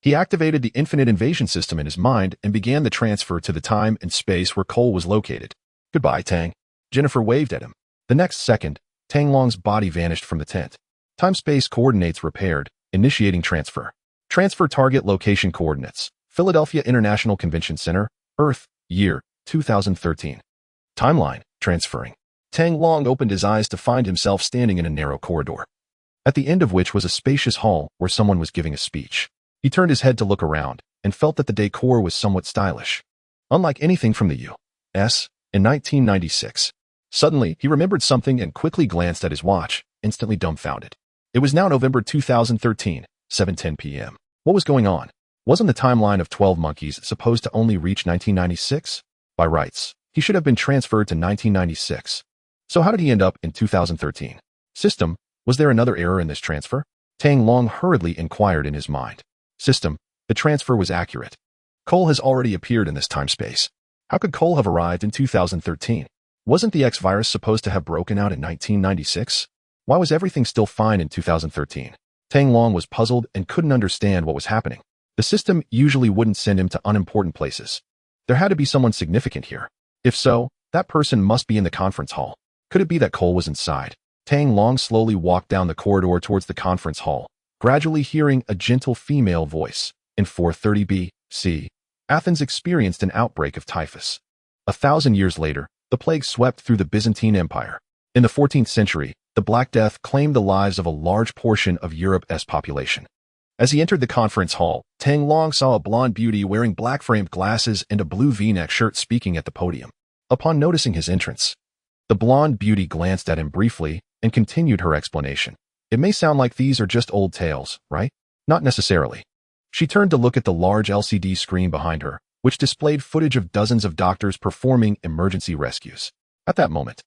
he activated the infinite invasion system in his mind and began the transfer to the time and space where Cole was located. Goodbye, Tang. Jennifer waved at him. The next second, Tang Long's body vanished from the tent. Time-space coordinates repaired, initiating transfer. Transfer target location coordinates. Philadelphia International Convention Center, Earth, year 2013. Timeline, transferring. Tang Long opened his eyes to find himself standing in a narrow corridor, at the end of which was a spacious hall where someone was giving a speech. He turned his head to look around and felt that the decor was somewhat stylish, unlike anything from the U.S. in 1996. Suddenly, he remembered something and quickly glanced at his watch, instantly dumbfounded. It was now November 2013, 7:10 p.m. What was going on? Wasn't the timeline of 12 Monkeys supposed to only reach 1996? By rights, he should have been transferred to 1996. So how did he end up in 2013? System, was there another error in this transfer? Tang Long hurriedly inquired in his mind. System, the transfer was accurate. Cole has already appeared in this time-space. How could Cole have arrived in 2013? Wasn't the X virus supposed to have broken out in 1996? Why was everything still fine in 2013? Tang Long was puzzled and couldn't understand what was happening. The system usually wouldn't send him to unimportant places. There had to be someone significant here. If so, that person must be in the conference hall. Could it be that Cole was inside? Tang Long slowly walked down the corridor towards the conference hall, gradually hearing a gentle female voice. In 430 B.C., Athens experienced an outbreak of typhus. 1,000 years later, the plague swept through the Byzantine Empire. In the 14th century, the Black Death claimed the lives of a large portion of Europe's population. As he entered the conference hall, Tang Long saw a blonde beauty wearing black-framed glasses and a blue V-neck shirt speaking at the podium. Upon noticing his entrance, the blonde beauty glanced at him briefly and continued her explanation. It may sound like these are just old tales, right? Not necessarily. She turned to look at the large LCD screen behind her, which displayed footage of dozens of doctors performing emergency rescues. At that moment,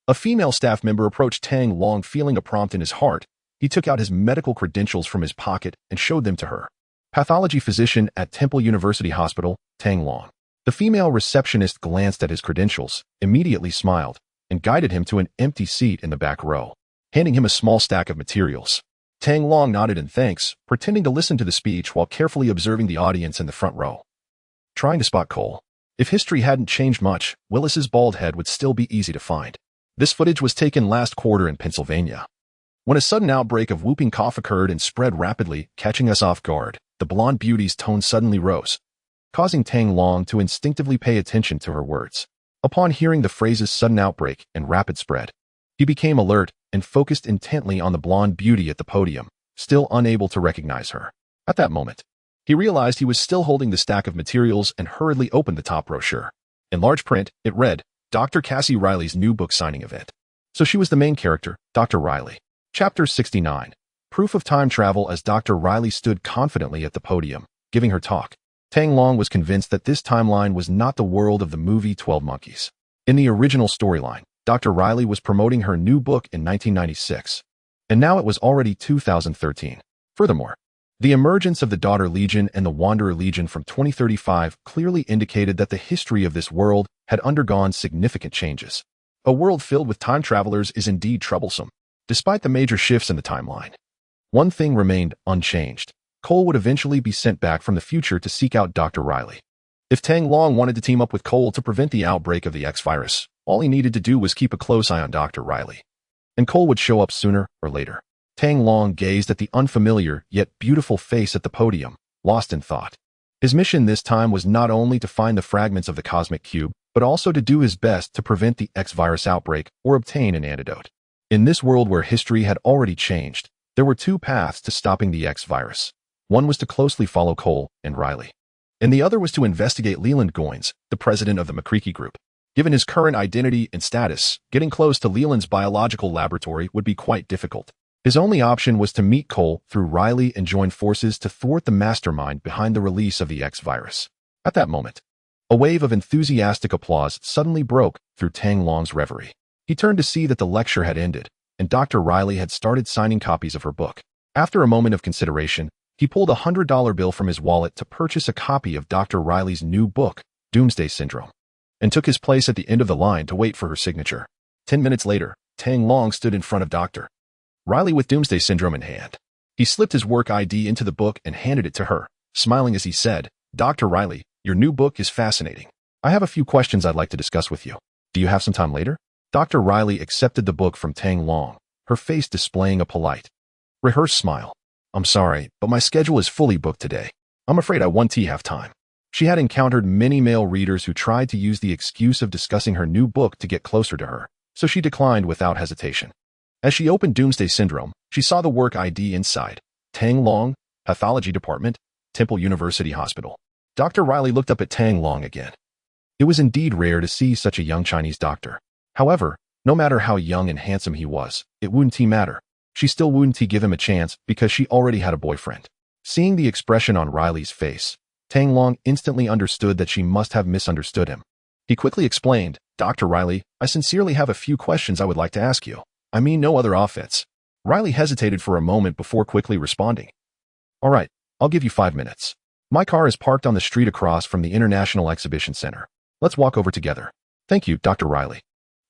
a female staff member approached Tang Long feeling a prompt in his heart. He took out his medical credentials from his pocket and showed them to her. Pathology physician at Temple University Hospital, Tang Long. The female receptionist glanced at his credentials, immediately smiled, and guided him to an empty seat in the back row, handing him a small stack of materials. Tang Long nodded in thanks, pretending to listen to the speech while carefully observing the audience in the front row. Trying to spot Cole. If history hadn't changed much, Willis's bald head would still be easy to find. This footage was taken last quarter in Pennsylvania, when a sudden outbreak of whooping cough occurred and spread rapidly, catching us off guard. The blonde beauty's tone suddenly rose, causing Tang Long to instinctively pay attention to her words. Upon hearing the phrases sudden outbreak and rapid spread, he became alert and focused intently on the blonde beauty at the podium, still unable to recognize her. At that moment, he realized he was still holding the stack of materials and hurriedly opened the top brochure. In large print, it read, Dr. Cassie Riley's new book signing event. So she was the main character, Dr. Riley. Chapter 69. Proof of time travel. As Dr. Riley stood confidently at the podium, giving her talk, Tang Long was convinced that this timeline was not the world of the movie 12 Monkeys. In the original storyline, Dr. Riley was promoting her new book in 1996, and now it was already 2013. Furthermore, the emergence of the Daughter Legion and the Wanderer Legion from 2035 clearly indicated that the history of this world had undergone significant changes. A world filled with time travelers is indeed troublesome. Despite the major shifts in the timeline, one thing remained unchanged. Cole would eventually be sent back from the future to seek out Dr. Riley. If Tang Long wanted to team up with Cole to prevent the outbreak of the X virus, all he needed to do was keep a close eye on Dr. Riley, and Cole would show up sooner or later. Tang Long gazed at the unfamiliar yet beautiful face at the podium, lost in thought. His mission this time was not only to find the fragments of the cosmic cube, but also to do his best to prevent the X virus outbreak or obtain an antidote. In this world where history had already changed, there were two paths to stopping the X virus. One was to closely follow Cole and Riley, and the other was to investigate Leland Goins, the president of the McCreaky Group. Given his current identity and status, getting close to Leland's biological laboratory would be quite difficult. His only option was to meet Cole through Riley and join forces to thwart the mastermind behind the release of the X virus. At that moment, a wave of enthusiastic applause suddenly broke through Tang Long's reverie. He turned to see that the lecture had ended, and Dr. Riley had started signing copies of her book. After a moment of consideration, he pulled a $100 bill from his wallet to purchase a copy of Dr. Riley's new book, Doomsday Syndrome, and took his place at the end of the line to wait for her signature. 10 minutes later, Tang Long stood in front of Dr. Riley with Doomsday Syndrome in hand. He slipped his work ID into the book and handed it to her, smiling as he said, Dr. Riley, your new book is fascinating. I have a few questions I'd like to discuss with you. Do you have some time later? Dr. Riley accepted the book from Tang Long, her face displaying a polite, rehearsed smile. I'm sorry, but my schedule is fully booked today. I'm afraid I won't have time. She had encountered many male readers who tried to use the excuse of discussing her new book to get closer to her, so she declined without hesitation. As she opened Doomsday Syndrome, she saw the work ID inside. Tang Long, Pathology Department, Temple University Hospital. Dr. Riley looked up at Tang Long again. It was indeed rare to see such a young Chinese doctor. However, no matter how young and handsome he was, it wouldn't matter. She still wouldn't give him a chance because she already had a boyfriend. Seeing the expression on Riley's face, Tang Long instantly understood that she must have misunderstood him. He quickly explained, Dr. Riley, I sincerely have a few questions I would like to ask you. I mean no other offense. Riley hesitated for a moment before quickly responding. All right, I'll give you 5 minutes. My car is parked on the street across from the International Exhibition Center. Let's walk over together. Thank you, Dr. Riley.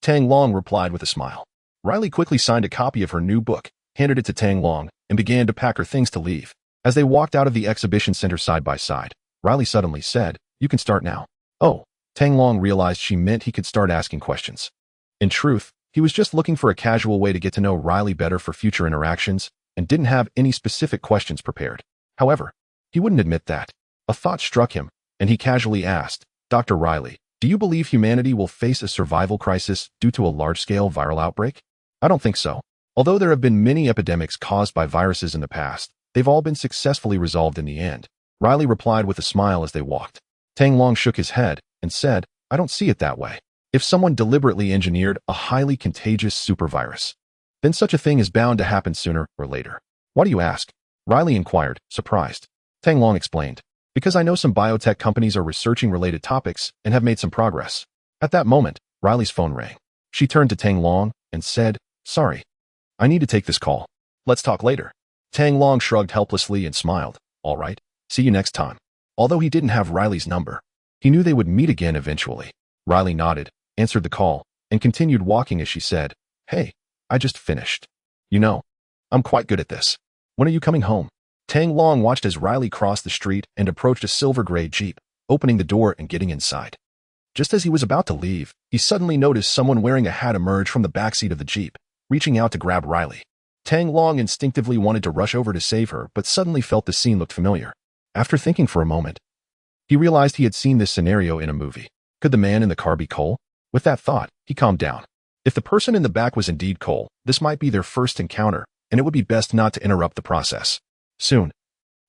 Tang Long replied with a smile. Riley quickly signed a copy of her new book, handed it to Tang Long, and began to pack her things to leave. As they walked out of the exhibition center side by side, Riley suddenly said, You can start now. Oh, Tang Long realized she meant he could start asking questions. In truth, he was just looking for a casual way to get to know Riley better for future interactions and didn't have any specific questions prepared. However, he wouldn't admit that. A thought struck him, and he casually asked, Dr. Riley, do you believe humanity will face a survival crisis due to a large-scale viral outbreak? I don't think so. Although there have been many epidemics caused by viruses in the past, they've all been successfully resolved in the end. Riley replied with a smile as they walked. Tang Long shook his head and said, I don't see it that way. If someone deliberately engineered a highly contagious supervirus, then such a thing is bound to happen sooner or later. Why do you ask? Riley inquired, surprised. Tang Long explained, because I know some biotech companies are researching related topics and have made some progress. At that moment, Riley's phone rang. She turned to Tang Long and said, Sorry, I need to take this call. Let's talk later. Tang Long shrugged helplessly and smiled. All right, see you next time. Although he didn't have Riley's number, he knew they would meet again eventually. Riley nodded, answered the call, and continued walking as she said, Hey, I just finished. You know, I'm quite good at this. When are you coming home? Tang Long watched as Riley crossed the street and approached a silver-gray Jeep, opening the door and getting inside. Just as he was about to leave, he suddenly noticed someone wearing a hat emerge from the backseat of the Jeep, reaching out to grab Riley. Tang Long instinctively wanted to rush over to save her, but suddenly felt the scene looked familiar. After thinking for a moment, he realized he had seen this scenario in a movie. Could the man in the car be Cole? With that thought, he calmed down. If the person in the back was indeed Cole, this might be their first encounter, and it would be best not to interrupt the process. Soon,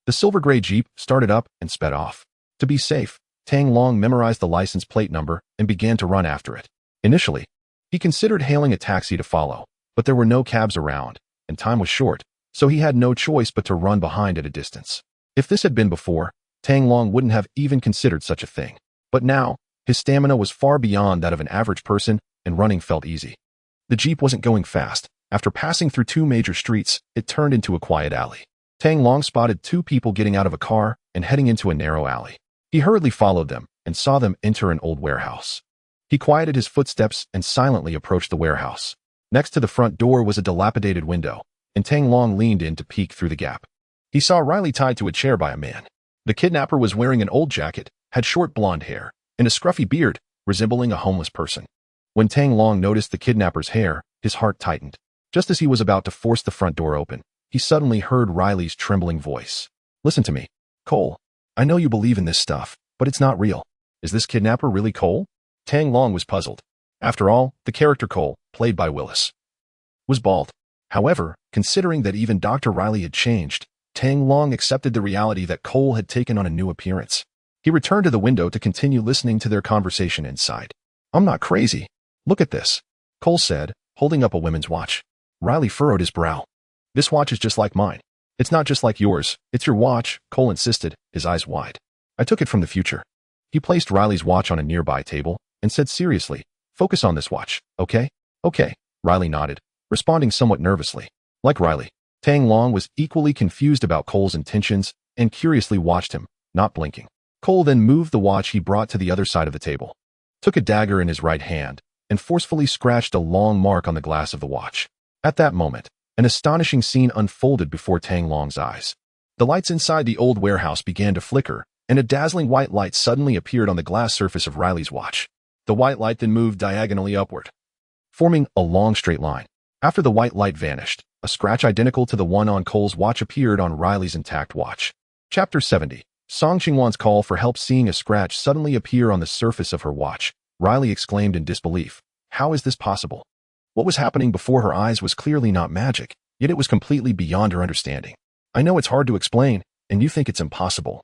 the silver-gray Jeep started up and sped off. To be safe, Tang Long memorized the license plate number and began to run after it. Initially, he considered hailing a taxi to follow, but there were no cabs around, and time was short, so he had no choice but to run behind at a distance. If this had been before, Tang Long wouldn't have even considered such a thing. But now, his stamina was far beyond that of an average person, and running felt easy. The Jeep wasn't going fast. After passing through 2 major streets, it turned into a quiet alley. Tang Long spotted 2 people getting out of a car and heading into a narrow alley. He hurriedly followed them and saw them enter an old warehouse. He quieted his footsteps and silently approached the warehouse. Next to the front door was a dilapidated window, and Tang Long leaned in to peek through the gap. He saw Riley tied to a chair by a man. The kidnapper was wearing an old jacket, had short blonde hair, and a scruffy beard, resembling a homeless person. When Tang Long noticed the kidnapper's hair, his heart tightened. Just as he was about to force the front door open, he suddenly heard Riley's trembling voice. Listen to me, Cole. I know you believe in this stuff, but it's not real. Is this kidnapper really Cole? Tang Long was puzzled. After all, the character Cole, played by Willis, was bald. However, considering that even Dr. Riley had changed, Tang Long accepted the reality that Cole had taken on a new appearance. He returned to the window to continue listening to their conversation inside. I'm not crazy. Look at this, Cole said, holding up a women's watch. Riley furrowed his brow. This watch is just like mine. It's not just like yours. It's your watch, Cole insisted, his eyes wide. I took it from the future. He placed Riley's watch on a nearby table and said seriously, Focus on this watch, okay? Okay, Riley nodded, responding somewhat nervously. Like Riley, Tang Long was equally confused about Cole's intentions and curiously watched him, not blinking. Cole then moved the watch he brought to the other side of the table, took a dagger in his right hand, and forcefully scratched a long mark on the glass of the watch. At that moment, an astonishing scene unfolded before Tang Long's eyes. The lights inside the old warehouse began to flicker, and a dazzling white light suddenly appeared on the glass surface of Riley's watch. The white light then moved diagonally upward, forming a long straight line. After the white light vanished, a scratch identical to the one on Cole's watch appeared on Riley's intact watch. Chapter 70. Song Xingwan's call for help. Seeing a scratch suddenly appear on the surface of her watch, Riley exclaimed in disbelief. How is this possible? What was happening before her eyes was clearly not magic, yet it was completely beyond her understanding. I know it's hard to explain, and you think it's impossible.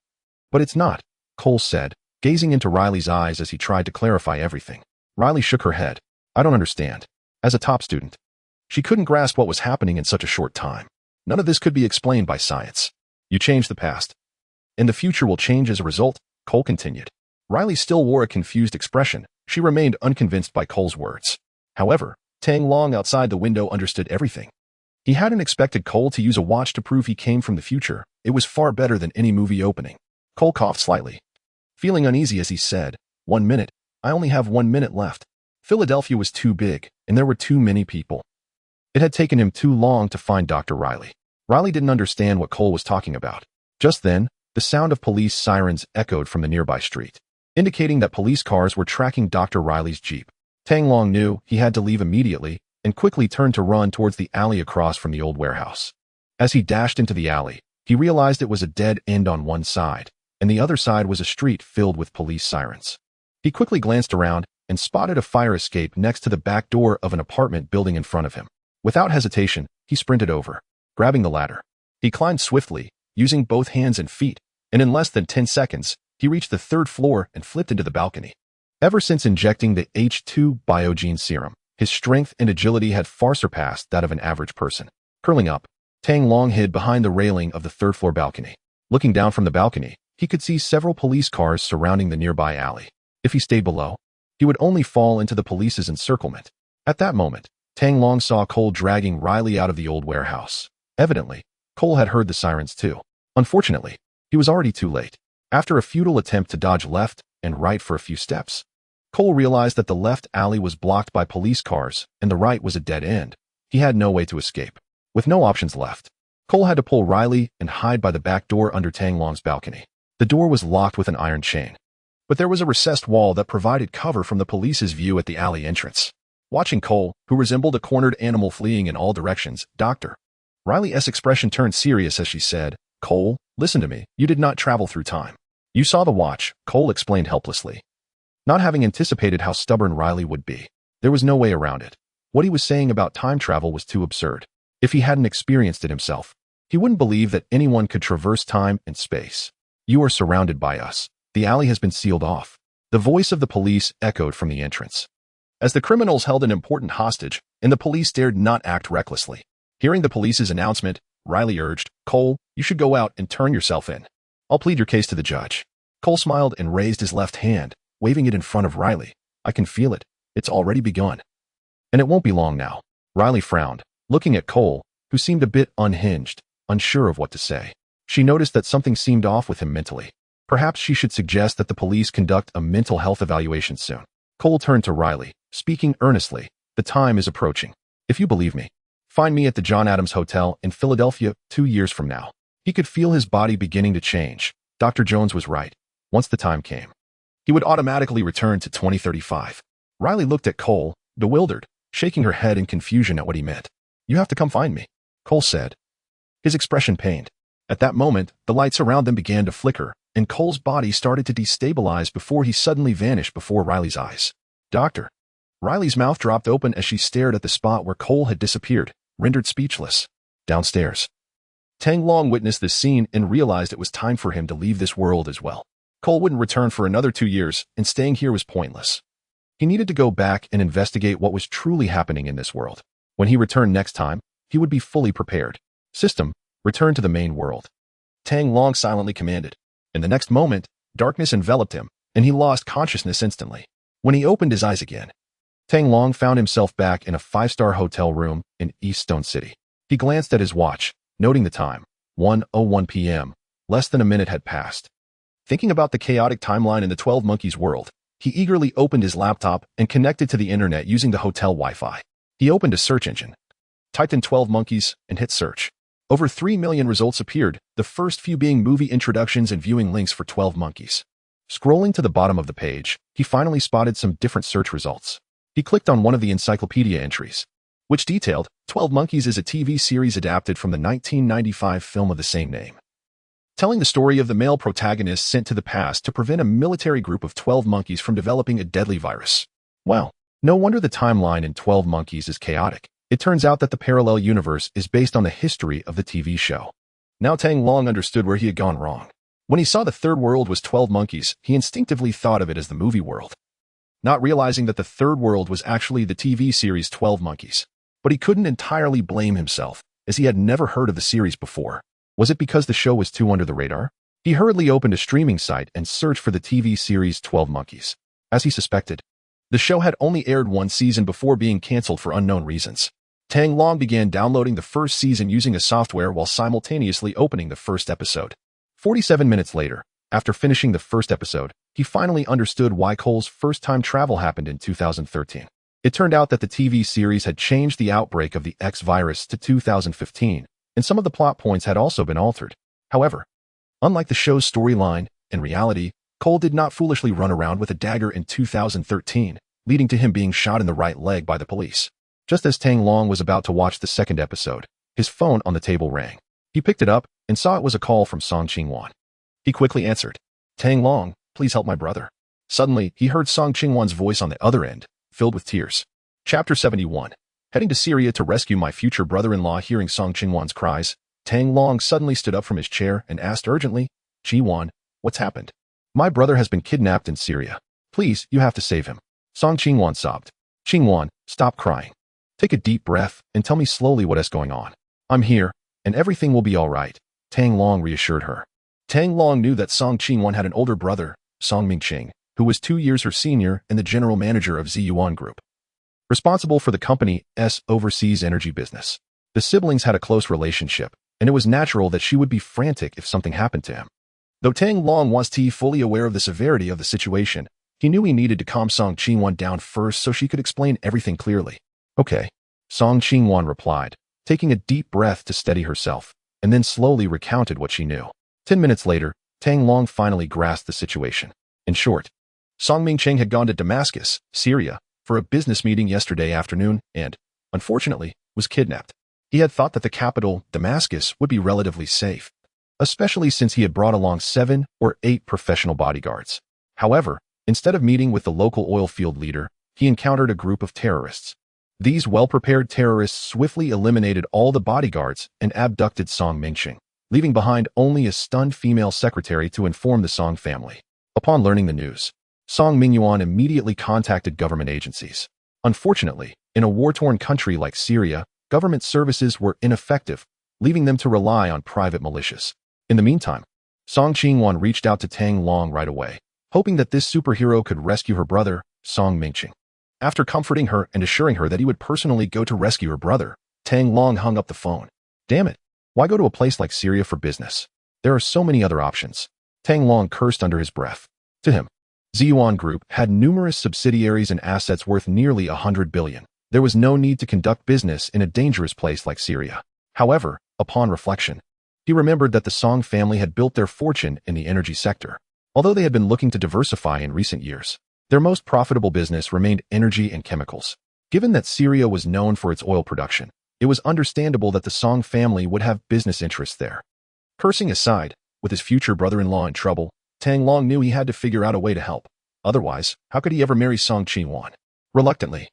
But it's not, Cole said, gazing into Riley's eyes as he tried to clarify everything. Riley shook her head. I don't understand. As a top student, she couldn't grasp what was happening in such a short time. None of this could be explained by science. You changed the past, and the future will change as a result, Cole continued. Riley still wore a confused expression. She remained unconvinced by Cole's words. However, Tang Long outside the window understood everything. He hadn't expected Cole to use a watch to prove he came from the future. It was far better than any movie opening. Cole coughed slightly, feeling uneasy as he said, 1 minute. I only have 1 minute left. Philadelphia was too big, and there were too many people. It had taken him too long to find Dr. Riley. Riley didn't understand what Cole was talking about. Just then, the sound of police sirens echoed from the nearby street, indicating that police cars were tracking Dr. Riley's Jeep. Tang Long knew he had to leave immediately and quickly turned to run towards the alley across from the old warehouse. As he dashed into the alley, he realized it was a dead end on one side, and the other side was a street filled with police sirens. He quickly glanced around and spotted a fire escape next to the back door of an apartment building in front of him. Without hesitation, he sprinted over, grabbing the ladder. He climbed swiftly, using both hands and feet, and in less than 10 seconds, he reached the 3rd floor and flipped into the balcony. Ever since injecting the H2 Biogene serum, his strength and agility had far surpassed that of an average person. Curling up, Tang Long hid behind the railing of the 3rd floor balcony. Looking down from the balcony, he could see several police cars surrounding the nearby alley. If he stayed below, he would only fall into the police's encirclement. At that moment, Tang Long saw Cole dragging Riley out of the old warehouse. Evidently, Cole had heard the sirens too. Unfortunately, he was already too late. After a futile attempt to dodge left and right for a few steps, Cole realized that the left alley was blocked by police cars and the right was a dead end. He had no way to escape. With no options left, Cole had to pull Riley and hide by the back door under Tang Long's balcony. The door was locked with an iron chain, but there was a recessed wall that provided cover from the police's view at the alley entrance. Watching Cole, who resembled a cornered animal fleeing in all directions, Dr. Riley's expression turned serious as she said, Cole, listen to me. You did not travel through time. You saw the watch, Cole explained helplessly. Not having anticipated how stubborn Riley would be, there was no way around it. What he was saying about time travel was too absurd. If he hadn't experienced it himself, he wouldn't believe that anyone could traverse time and space. You are surrounded by us. The alley has been sealed off. The voice of the police echoed from the entrance. As the criminals held an important hostage, and the police dared not act recklessly. Hearing the police's announcement, Riley urged, Cole, you should go out and turn yourself in. I'll plead your case to the judge. Cole smiled and raised his left hand, waving it in front of Riley. I can feel it. It's already begun. And it won't be long now. Riley frowned, looking at Cole, who seemed a bit unhinged, unsure of what to say. She noticed that something seemed off with him mentally. Perhaps she should suggest that the police conduct a mental health evaluation soon. Cole turned to Riley, speaking earnestly. The time is approaching. If you believe me, find me at the John Adams Hotel in Philadelphia 2 years from now. He could feel his body beginning to change. Dr. Jones was right. Once the time came, he would automatically return to 2035. Riley looked at Cole, bewildered, shaking her head in confusion at what he meant. You have to come find me, Cole said, his expression pained. At that moment, the lights around them began to flicker, and Cole's body started to destabilize before he suddenly vanished before Riley's eyes. Doctor. Riley's mouth dropped open as she stared at the spot where Cole had disappeared, rendered speechless. Downstairs, Tang Long witnessed this scene and realized it was time for him to leave this world as well. Cole wouldn't return for another 2 years, and staying here was pointless. He needed to go back and investigate what was truly happening in this world. When he returned next time, he would be fully prepared. System, return to the main world. Tang Long silently commanded. In the next moment, darkness enveloped him, and he lost consciousness instantly. When he opened his eyes again, Tang Long found himself back in a 5-star hotel room in East Stone City. He glanced at his watch, noting the time, 1:01 p.m. Less than a minute had passed. Thinking about the chaotic timeline in the 12 Monkeys world, he eagerly opened his laptop and connected to the internet using the hotel Wi-Fi. He opened a search engine, typed in 12 Monkeys, and hit search. Over 3 million results appeared, the first few being movie introductions and viewing links for 12 Monkeys. Scrolling to the bottom of the page, he finally spotted some different search results. He clicked on one of the encyclopedia entries, which detailed 12 Monkeys is a TV series adapted from the 1995 film of the same name, telling the story of the male protagonist sent to the past to prevent a military group of 12 monkeys from developing a deadly virus. Well, no wonder the timeline in 12 Monkeys is chaotic. It turns out that the parallel universe is based on the history of the TV show. Now Tang Long understood where he had gone wrong. When he saw the third world was 12 monkeys, he instinctively thought of it as the movie world, not realizing that the third world was actually the TV series 12 Monkeys. But he couldn't entirely blame himself, as he had never heard of the series before. Was it because the show was too under the radar? He hurriedly opened a streaming site and searched for the TV series 12 Monkeys. As he suspected, the show had only aired one season before being canceled for unknown reasons. Tang Long began downloading the first season using a software while simultaneously opening the first episode. 47 minutes later, after finishing the first episode, he finally understood why Cole's first time travel happened in 2013. It turned out that the TV series had changed the outbreak of the X virus to 2015, and some of the plot points had also been altered. However, unlike the show's storyline, in reality, Cole did not foolishly run around with a dagger in 2013, leading to him being shot in the right leg by the police. Just as Tang Long was about to watch the second episode, his phone on the table rang. He picked it up and saw it was a call from Song Ching-wan. He quickly answered, "Tang Long, please help my brother." Suddenly, he heard Song Ching-wan's voice on the other end, filled with tears. Chapter 71. Heading to Syria to rescue my future brother-in-law. Hearing Song Ching-wan's cries, Tang Long suddenly stood up from his chair and asked urgently, "Chi-wan, what's happened?" "My brother has been kidnapped in Syria. Please, you have to save him." Song Ching-wan sobbed. "Ching-wan, stop crying. Take a deep breath and tell me slowly what is going on." "I'm here, and everything will be all right," Tang Long reassured her. Tang Long knew that Song Ching-wan had an older brother, Song Ming-ching, who was 2 years her senior and the general manager of Ziyuan Group, responsible for the company's overseas energy business. The siblings had a close relationship, and it was natural that she would be frantic if something happened to him. Though Tang Long was fully aware of the severity of the situation, he knew he needed to calm Song Ching-wan down first so she could explain everything clearly. "Okay," Song Ching-wan replied, taking a deep breath to steady herself, and then slowly recounted what she knew. 10 minutes later, Tang Long finally grasped the situation. In short, Song Ming-cheng had gone to Damascus, Syria, for a business meeting yesterday afternoon and, unfortunately, was kidnapped. He had thought that the capital, Damascus, would be relatively safe, especially since he had brought along 7 or 8 professional bodyguards. However, instead of meeting with the local oil field leader, he encountered a group of terrorists. These well-prepared terrorists swiftly eliminated all the bodyguards and abducted Song Ming-cheng, leaving behind only a stunned female secretary to inform the Song family. Upon learning the news, Song Mingyuan immediately contacted government agencies. Unfortunately, in a war-torn country like Syria, government services were ineffective, leaving them to rely on private militias. In the meantime, Song Ching-wan reached out to Tang Long right away, hoping that this superhero could rescue her brother, Song Ming-cheng. After comforting her and assuring her that he would personally go to rescue her brother, Tang Long hung up the phone. "Damn it, why go to a place like Syria for business? There are so many other options," Tang Long cursed under his breath. To him, Ziyuan Group had numerous subsidiaries and assets worth nearly 100 billion. There was no need to conduct business in a dangerous place like Syria. However, upon reflection, he remembered that the Song family had built their fortune in the energy sector. Although they had been looking to diversify in recent years, their most profitable business remained energy and chemicals. Given that Syria was known for its oil production, it was understandable that the Song family would have business interests there. Cursing aside, with his future brother-in-law in trouble, Tang Long knew he had to figure out a way to help. Otherwise, how could he ever marry Song Ching-wan? Reluctantly,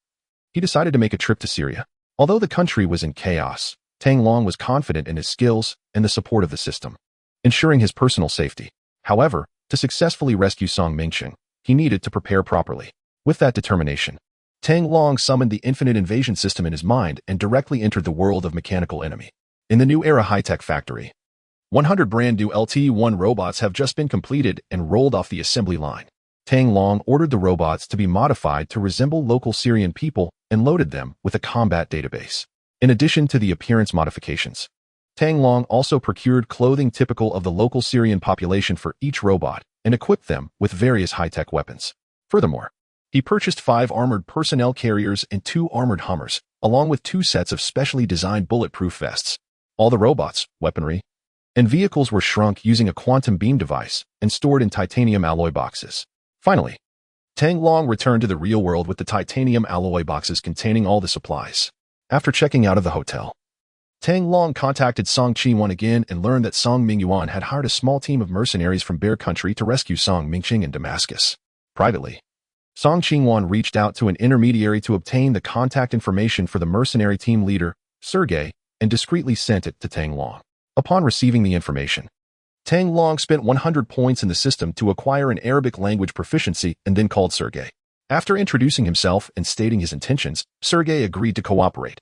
he decided to make a trip to Syria. Although the country was in chaos, Tang Long was confident in his skills and the support of the system, ensuring his personal safety. However, to successfully rescue Song Ming-cheng, he needed to prepare properly. With that determination, Tang Long summoned the infinite invasion system in his mind and directly entered the world of Mechanical Enemy. In the new era high-tech factory, 100 brand new LT-1 robots have just been completed and rolled off the assembly line. Tang Long ordered the robots to be modified to resemble local Syrian people and loaded them with a combat database. In addition to the appearance modifications, Tang Long also procured clothing typical of the local Syrian population for each robot and equipped them with various high-tech weapons. Furthermore, he purchased 5 armored personnel carriers and 2 armored Hummers, along with 2 sets of specially designed bulletproof vests. All the robots, weaponry, and vehicles were shrunk using a quantum beam device and stored in titanium alloy boxes. Finally, Tang Long returned to the real world with the titanium alloy boxes containing all the supplies. After checking out of the hotel, Tang Long contacted Song Chi-wan again and learned that Song Mingyuan had hired a small team of mercenaries from Bear Country to rescue Song Mingqing in Damascus. Privately, Song Chi-wan reached out to an intermediary to obtain the contact information for the mercenary team leader, Sergei, and discreetly sent it to Tang Long. Upon receiving the information, Tang Long spent 100 points in the system to acquire an Arabic language proficiency and then called Sergei. After introducing himself and stating his intentions, Sergei agreed to cooperate,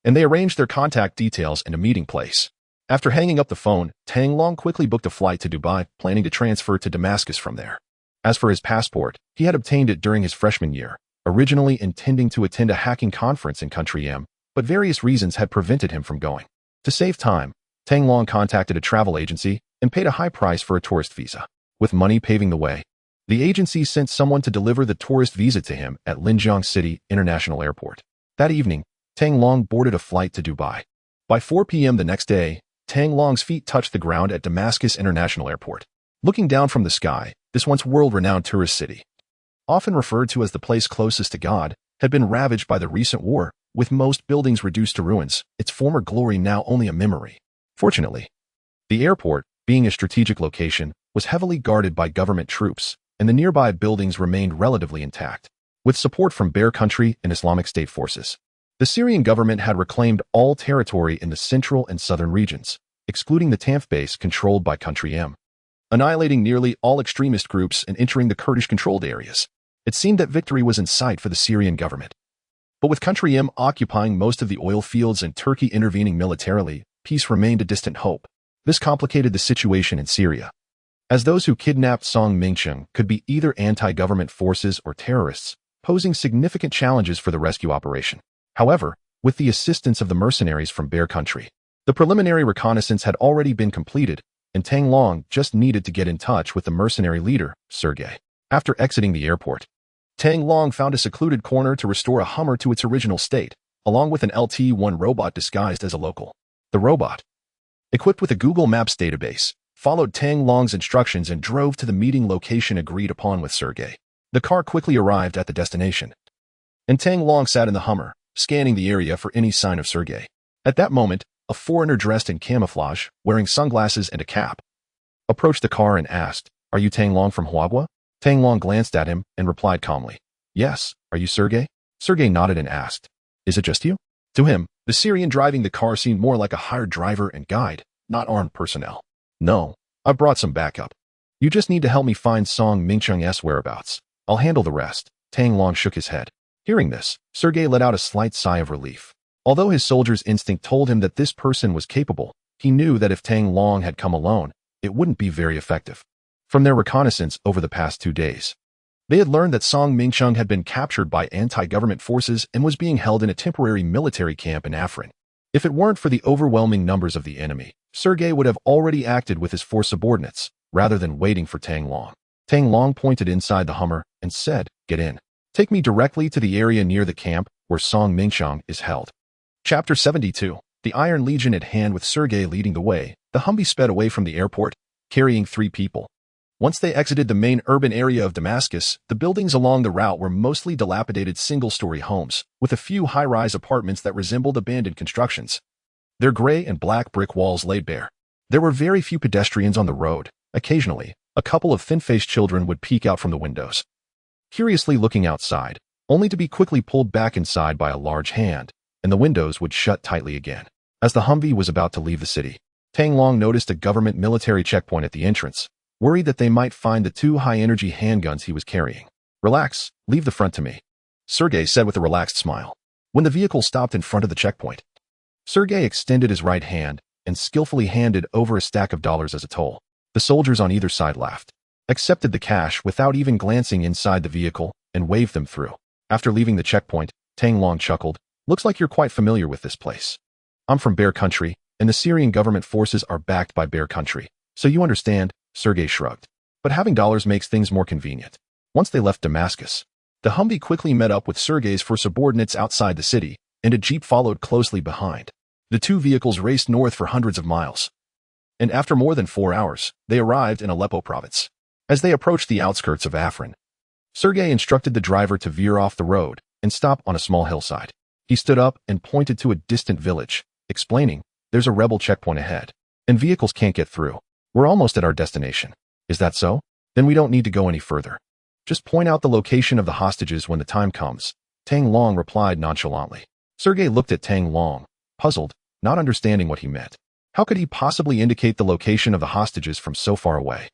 and they arranged their contact details and a meeting place. After hanging up the phone, Tang Long quickly booked a flight to Dubai, planning to transfer to Damascus from there. As for his passport, he had obtained it during his freshman year, originally intending to attend a hacking conference in Country M, but various reasons had prevented him from going. To save time, Tang Long contacted a travel agency and paid a high price for a tourist visa. With money paving the way, the agency sent someone to deliver the tourist visa to him at Linjiang City International Airport. That evening, Tang Long boarded a flight to Dubai. By 4 p.m. the next day, Tang Long's feet touched the ground at Damascus International Airport. Looking down from the sky, this once world-renowned tourist city, often referred to as the place closest to God, had been ravaged by the recent war, with most buildings reduced to ruins, its former glory now only a memory. Fortunately, the airport, being a strategic location, was heavily guarded by government troops, and the nearby buildings remained relatively intact. With support from Bear Country and Islamic State forces, the Syrian government had reclaimed all territory in the central and southern regions, excluding the Tanf base controlled by Country M, annihilating nearly all extremist groups and entering the Kurdish-controlled areas. It seemed that victory was in sight for the Syrian government. But with Country M occupying most of the oil fields and Turkey intervening militarily, peace remained a distant hope. This complicated the situation in Syria, as those who kidnapped Song Mingqing could be either anti-government forces or terrorists, posing significant challenges for the rescue operation. However, with the assistance of the mercenaries from Bear Country, the preliminary reconnaissance had already been completed, and Tang Long just needed to get in touch with the mercenary leader, Sergei. After exiting the airport, Tang Long found a secluded corner to restore a Hummer to its original state, along with an LT-1 robot disguised as a local. The robot, equipped with a Google Maps database, followed Tang Long's instructions and drove to the meeting location agreed upon with Sergei. The car quickly arrived at the destination, and Tang Long sat in the Hummer, scanning the area for any sign of Sergei. At that moment, a foreigner dressed in camouflage, wearing sunglasses and a cap, approached the car and asked, "Are you Tang Long from Huagua?" Tang Long glanced at him and replied calmly, "Yes, are you Sergei?" Sergei nodded and asked, "Is it just you?" To him, the Syrian driving the car seemed more like a hired driver and guide, not armed personnel. "No, I brought some backup. You just need to help me find Song Mingqing's whereabouts. I'll handle the rest." Tang Long shook his head. Hearing this, Sergei let out a slight sigh of relief. Although his soldier's instinct told him that this person was capable, he knew that if Tang Long had come alone, it wouldn't be very effective. From their reconnaissance over the past 2 days, they had learned that Song Mingqing had been captured by anti-government forces and was being held in a temporary military camp in Afrin. If it weren't for the overwhelming numbers of the enemy, Sergei would have already acted with his 4 subordinates, rather than waiting for Tang Long. Tang Long pointed inside the Hummer and said, "Get in. Take me directly to the area near the camp where Song Mingqing is held." Chapter 72. The Iron Legion at hand. With Sergei leading the way, the Humvee sped away from the airport, carrying 3 people. Once they exited the main urban area of Damascus, the buildings along the route were mostly dilapidated single-story homes, with a few high-rise apartments that resembled abandoned constructions. Their gray and black brick walls laid bare. There were very few pedestrians on the road. Occasionally, a couple of thin-faced children would peek out from the windows, curiously looking outside, only to be quickly pulled back inside by a large hand, and the windows would shut tightly again. As the Humvee was about to leave the city, Tang Long noticed a government military checkpoint at the entrance, worried that they might find the 2 high-energy handguns he was carrying. "Relax, leave the front to me," Sergei said with a relaxed smile. When the vehicle stopped in front of the checkpoint, Sergei extended his right hand and skillfully handed over a stack of dollars as a toll. The soldiers on either side laughed, accepted the cash without even glancing inside the vehicle, and waved them through. After leaving the checkpoint, Tang Long chuckled, "Looks like you're quite familiar with this place. I'm from Bear Country, and the Syrian government forces are backed by Bear Country, so you understand." Sergei shrugged. But having dollars makes things more convenient. Once they left Damascus, the Humvee quickly met up with Sergei's 4 subordinates outside the city, and a jeep followed closely behind. The 2 vehicles raced north for hundreds of miles, and after more than 4 hours, they arrived in Aleppo province. As they approached the outskirts of Afrin, Sergei instructed the driver to veer off the road and stop on a small hillside. He stood up and pointed to a distant village, explaining, "There's a rebel checkpoint ahead, and vehicles can't get through. We're almost at our destination." "Is that so? Then we don't need to go any further. Just point out the location of the hostages when the time comes," Tang Long replied nonchalantly. Sergei looked at Tang Long, puzzled, not understanding what he meant. How could he possibly indicate the location of the hostages from so far away?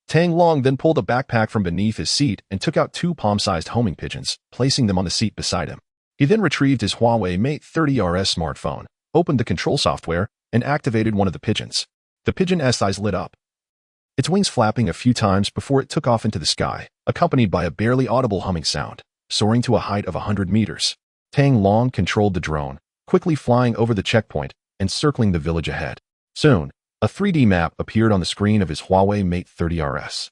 Tang Long then pulled a backpack from beneath his seat and took out 2 palm-sized homing pigeons, placing them on the seat beside him. He then retrieved his Huawei Mate 30RS smartphone, opened the control software, and activated one of the pigeons. The pigeon's eyes lit up, its wings flapping a few times before it took off into the sky, accompanied by a barely audible humming sound, soaring to a height of 100 meters. Tang Long controlled the drone, quickly flying over the checkpoint and circling the village ahead. Soon, a 3D map appeared on the screen of his Huawei Mate 30RS,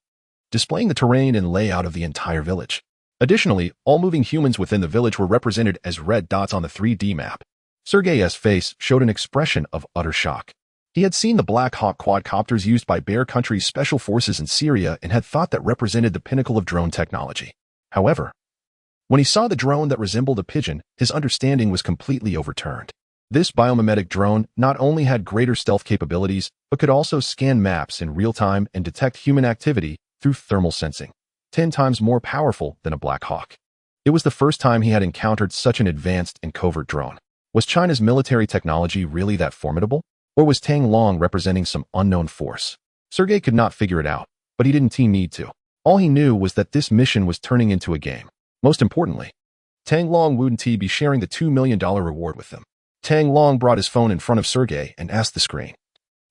displaying the terrain and layout of the entire village. Additionally, all moving humans within the village were represented as red dots on the 3D map. Sergei's face showed an expression of utter shock. He had seen the Black Hawk quadcopters used by Bear Country's special forces in Syria and had thought that represented the pinnacle of drone technology. However, when he saw the drone that resembled a pigeon, his understanding was completely overturned. This biomimetic drone not only had greater stealth capabilities, but could also scan maps in real time and detect human activity through thermal sensing, 10 times more powerful than a Black Hawk. It was the first time he had encountered such an advanced and covert drone. Was China's military technology really that formidable? Or was Tang Long representing some unknown force? Sergei could not figure it out, but he didn't need to. All he knew was that this mission was turning into a game. Most importantly, Tang Long wouldn't be sharing the $2 million reward with them. Tang Long brought his phone in front of Sergei and asked the screen,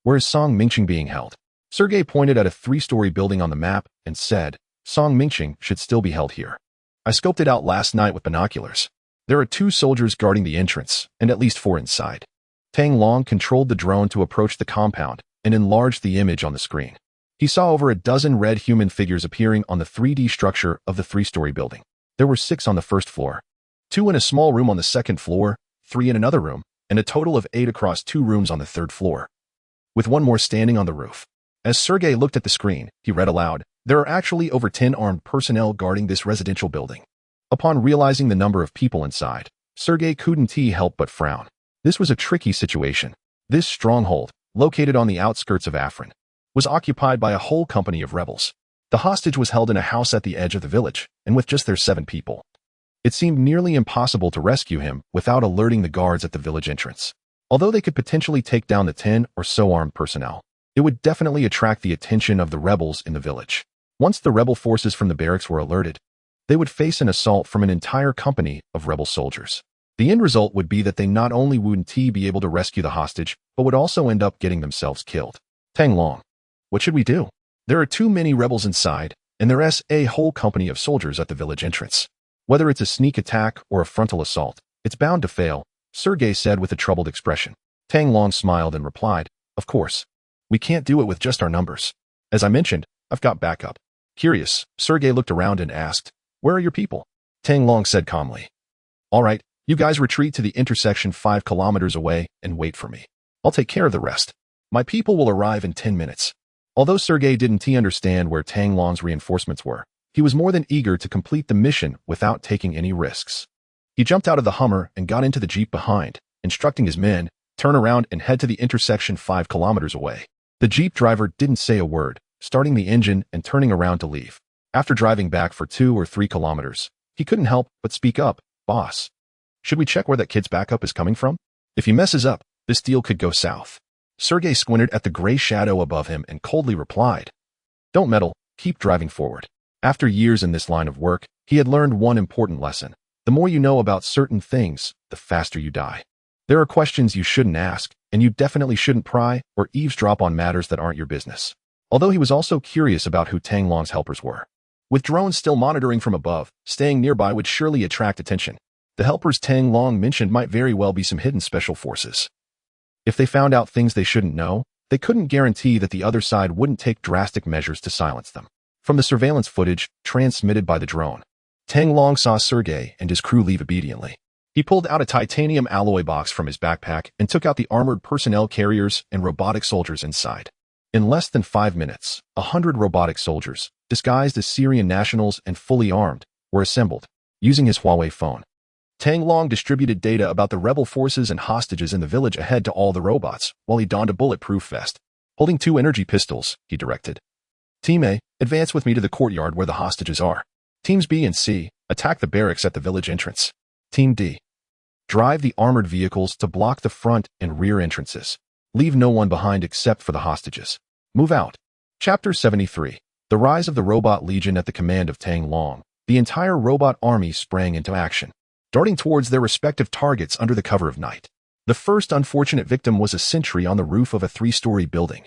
"Where is Song Mingqing being held?" Sergei pointed at a 3-story building on the map and said, "Song Mingqing should still be held here. I scoped it out last night with binoculars. There are 2 soldiers guarding the entrance, and at least 4 inside." Tang Long controlled the drone to approach the compound and enlarged the image on the screen. He saw over a dozen red human figures appearing on the 3D structure of the 3-story building. There were 6 on the first floor, 2 in a small room on the second floor, 3 in another room, and a total of 8 across 2 rooms on the third floor, with 1 more standing on the roof. As Sergei looked at the screen, he read aloud, "There are actually over 10 armed personnel guarding this residential building." Upon realizing the number of people inside, Sergei couldn't help but frown. This was a tricky situation. This stronghold, located on the outskirts of Afrin, was occupied by a whole company of rebels. The hostage was held in a house at the edge of the village, and with just their 7 people. It seemed nearly impossible to rescue him without alerting the guards at the village entrance. Although they could potentially take down the 10 or so armed personnel, it would definitely attract the attention of the rebels in the village. Once the rebel forces from the barracks were alerted, they would face an assault from an entire company of rebel soldiers. The end result would be that they not only wouldn't be able to rescue the hostage, but would also end up getting themselves killed. Tang Long, what should we do? There are too many rebels inside, and there's a whole company of soldiers at the village entrance. Whether it's a sneak attack or a frontal assault, it's bound to fail, Sergei said with a troubled expression. Tang Long smiled and replied, "Of course. We can't do it with just our numbers. As I mentioned, I've got backup." Curious, Sergei looked around and asked, "Where are your people?" Tang Long said calmly, "All right, you guys retreat to the intersection 5 kilometers away and wait for me. I'll take care of the rest. My people will arrive in 10 minutes. Although Sergei didn't understand where Tang Long's reinforcements were, he was more than eager to complete the mission without taking any risks. He jumped out of the Hummer and got into the Jeep behind, instructing his men, "Turn around and head to the intersection 5 kilometers away." The Jeep driver didn't say a word, starting the engine and turning around to leave. After driving back for 2 or 3 kilometers, he couldn't help but speak up, "Boss, should we check where that kid's backup is coming from? If he messes up, this deal could go south." Sergei squinted at the gray shadow above him and coldly replied, "Don't meddle, keep driving forward." After years in this line of work, he had learned one important lesson. The more you know about certain things, the faster you die. There are questions you shouldn't ask, and you definitely shouldn't pry or eavesdrop on matters that aren't your business. Although he was also curious about who Tang Long's helpers were. With drones still monitoring from above, staying nearby would surely attract attention. The helpers Tang Long mentioned might very well be some hidden special forces. If they found out things they shouldn't know, they couldn't guarantee that the other side wouldn't take drastic measures to silence them. From the surveillance footage transmitted by the drone, Tang Long saw Sergei and his crew leave obediently. He pulled out a titanium alloy box from his backpack and took out the armored personnel carriers and robotic soldiers inside. In less than 5 minutes, 100 robotic soldiers, disguised as Syrian nationals and fully armed, were assembled, using his Huawei phone. Tang Long distributed data about the rebel forces and hostages in the village ahead to all the robots, while he donned a bulletproof vest. Holding 2 energy pistols, he directed. Team A, advance with me to the courtyard where the hostages are. Teams B and C, attack the barracks at the village entrance. Team D, drive the armored vehicles to block the front and rear entrances. Leave no one behind except for the hostages. Move out. Chapter 73. The Rise of the Robot Legion. At the command of Tang Long, the entire robot army sprang into action, darting towards their respective targets under the cover of night. The first unfortunate victim was a sentry on the roof of a 3-story building,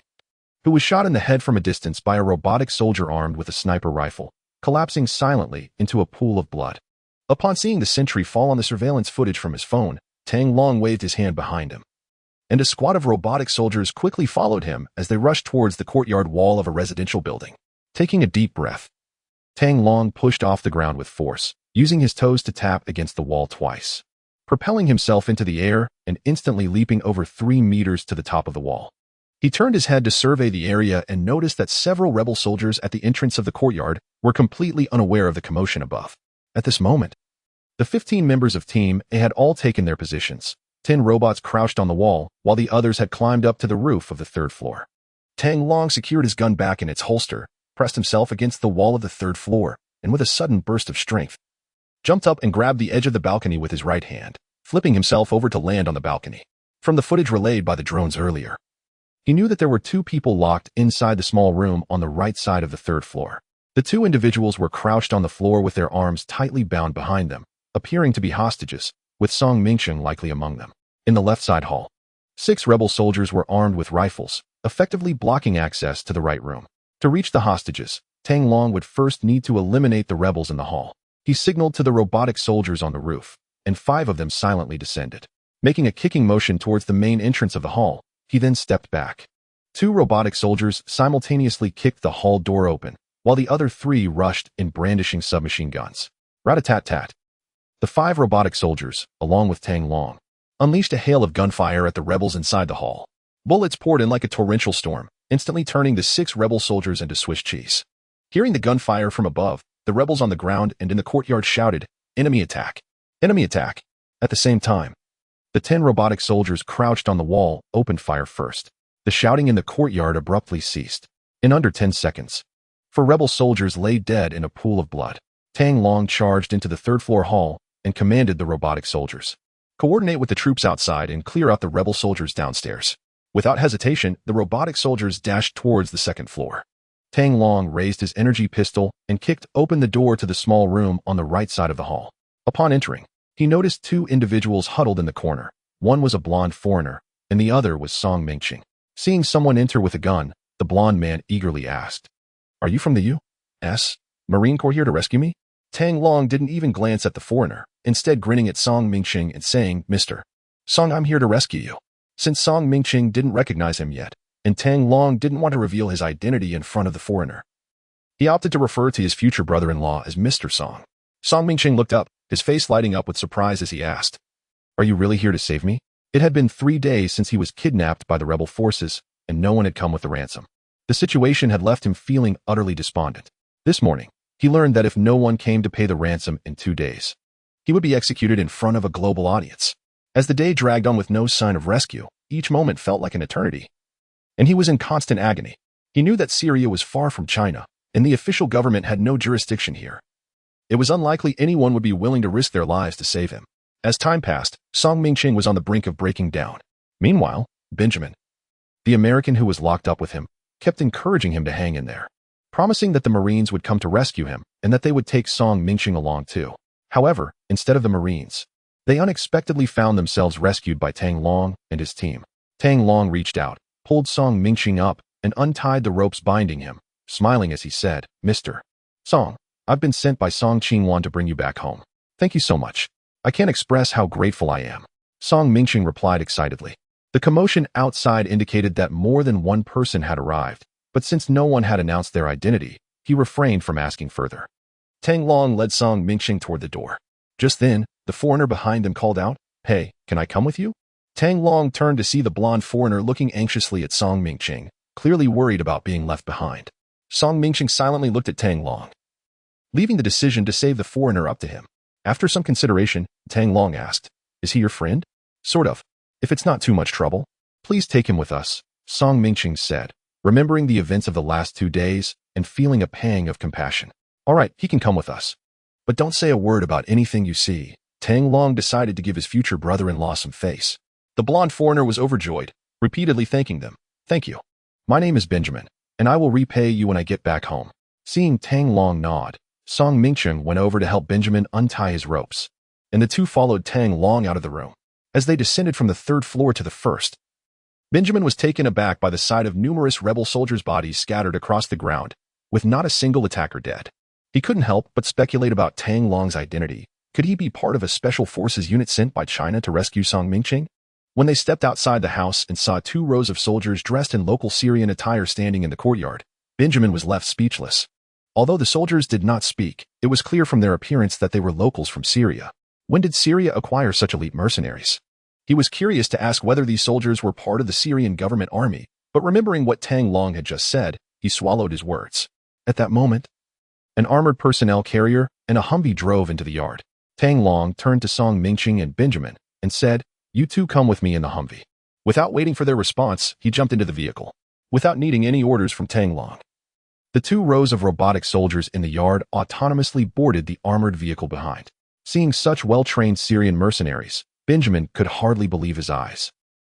who was shot in the head from a distance by a robotic soldier armed with a sniper rifle, collapsing silently into a pool of blood. Upon seeing the sentry fall on the surveillance footage from his phone, Tang Long waved his hand behind him, and a squad of robotic soldiers quickly followed him as they rushed towards the courtyard wall of a residential building. Taking a deep breath, Tang Long pushed off the ground with force, using his toes to tap against the wall twice, propelling himself into the air and instantly leaping over 3 meters to the top of the wall. He turned his head to survey the area and noticed that several rebel soldiers at the entrance of the courtyard were completely unaware of the commotion above. At this moment, the 15 members of Team A had all taken their positions. 10 robots crouched on the wall, while the others had climbed up to the roof of the 3rd floor. Tang Long secured his gun back in its holster, pressed himself against the wall of the 3rd floor, and with a sudden burst of strength, jumped up and grabbed the edge of the balcony with his right hand, flipping himself over to land on the balcony. From the footage relayed by the drones earlier, he knew that there were 2 people locked inside the small room on the right side of the 3rd floor. The 2 individuals were crouched on the floor with their arms tightly bound behind them, appearing to be hostages, with Song Mingsheng likely among them. In the left side hall, 6 rebel soldiers were armed with rifles, effectively blocking access to the right room. To reach the hostages, Tang Long would first need to eliminate the rebels in the hall. He signaled to the robotic soldiers on the roof, and 5 of them silently descended. Making a kicking motion towards the main entrance of the hall, he then stepped back. 2 robotic soldiers simultaneously kicked the hall door open, while the other 3 rushed in brandishing submachine guns. Rat-a-tat-tat. The 5 robotic soldiers, along with Tang Long, unleashed a hail of gunfire at the rebels inside the hall. Bullets poured in like a torrential storm, instantly turning the 6 rebel soldiers into Swiss cheese. Hearing the gunfire from above, the rebels on the ground and in the courtyard shouted, "Enemy attack! Enemy attack!" At the same time, the 10 robotic soldiers crouched on the wall opened fire first. The shouting in the courtyard abruptly ceased. In under 10 seconds, 4 rebel soldiers lay dead in a pool of blood. Tang Long charged into the 3rd floor hall and commanded the robotic soldiers, "Coordinate with the troops outside and clear out the rebel soldiers downstairs." Without hesitation, the robotic soldiers dashed towards the 2nd floor. Tang Long raised his energy pistol and kicked open the door to the small room on the right side of the hall. Upon entering, he noticed 2 individuals huddled in the corner. One was a blonde foreigner, and the other was Song Mingsheng. Seeing someone enter with a gun, the blonde man eagerly asked, "Are you from the U.S. Marine Corps here to rescue me?" Tang Long didn't even glance at the foreigner, instead grinning at Song Mingsheng and saying, "Mr. Song, I'm here to rescue you." Since Song Mingsheng didn't recognize him yet, and Tang Long didn't want to reveal his identity in front of the foreigner, he opted to refer to his future brother-in-law as Mr. Song. Song Mingsheng looked up, his face lighting up with surprise as he asked, "Are you really here to save me?" It had been 3 days since he was kidnapped by the rebel forces, and no one had come with the ransom. The situation had left him feeling utterly despondent. This morning, he learned that if no one came to pay the ransom in 2 days, he would be executed in front of a global audience. As the day dragged on with no sign of rescue, each moment felt like an eternity, and he was in constant agony. He knew that Syria was far from China, and the official government had no jurisdiction here. It was unlikely anyone would be willing to risk their lives to save him. As time passed, Song Mingsheng was on the brink of breaking down. Meanwhile, Benjamin, the American who was locked up with him, kept encouraging him to hang in there, promising that the Marines would come to rescue him and that they would take Song Mingsheng along too. However, instead of the Marines, they unexpectedly found themselves rescued by Tang Long and his team. Tang Long reached out, pulled Song Mingsheng up, and untied the ropes binding him, smiling as he said, "Mr. Song, I've been sent by Song Qingwan to bring you back home. Thank you so much. I can't express how grateful I am." Song Mingsheng replied excitedly. The commotion outside indicated that more than one person had arrived, but since no one had announced their identity, he refrained from asking further. Tang Long led Song Mingsheng toward the door. Just then, the foreigner behind them called out, "Hey, can I come with you?" Tang Long turned to see the blonde foreigner looking anxiously at Song Mingsheng, clearly worried about being left behind. Song Mingqing silently looked at Tang Long, leaving the decision to save the foreigner up to him. After some consideration, Tang Long asked, "Is he your friend?" "Sort of. If it's not too much trouble, please take him with us," Song Mingqing said, remembering the events of the last 2 days and feeling a pang of compassion. "All right, he can come with us. But don't say a word about anything you see." Tang Long decided to give his future brother-in-law some face. The blonde foreigner was overjoyed, repeatedly thanking them. "Thank you. My name is Benjamin, and I will repay you when I get back home." Seeing Tang Long nod, Song Mingqing went over to help Benjamin untie his ropes, and the two followed Tang Long out of the room. As they descended from the 3rd floor to the 1st, Benjamin was taken aback by the sight of numerous rebel soldiers' bodies scattered across the ground, with not a single attacker dead. He couldn't help but speculate about Tang Long's identity. Could he be part of a special forces unit sent by China to rescue Song Mingqing? When they stepped outside the house and saw 2 rows of soldiers dressed in local Syrian attire standing in the courtyard, Benjamin was left speechless. Although the soldiers did not speak, it was clear from their appearance that they were locals from Syria. When did Syria acquire such elite mercenaries? He was curious to ask whether these soldiers were part of the Syrian government army, but remembering what Tang Long had just said, he swallowed his words. At that moment, an armored personnel carrier and a Humvee drove into the yard. Tang Long turned to Song Mingqing and Benjamin and said, "You two come with me in the Humvee." Without waiting for their response, he jumped into the vehicle. Without needing any orders from Tang Long, the 2 rows of robotic soldiers in the yard autonomously boarded the armored vehicle behind. Seeing such well-trained Syrian mercenaries, Benjamin could hardly believe his eyes.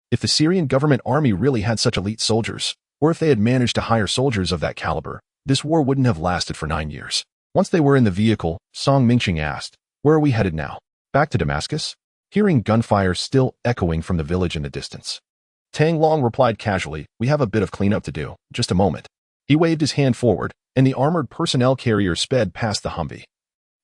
If the Syrian government army really had such elite soldiers, or if they had managed to hire soldiers of that caliber, this war wouldn't have lasted for 9 years. Once they were in the vehicle, Song Mingqing asked, "Where are we headed now? Back to Damascus?" Hearing gunfire still echoing from the village in the distance, Tang Long replied casually, "We have a bit of cleanup to do. Just a moment." He waved his hand forward, and the armored personnel carrier sped past the Humvee,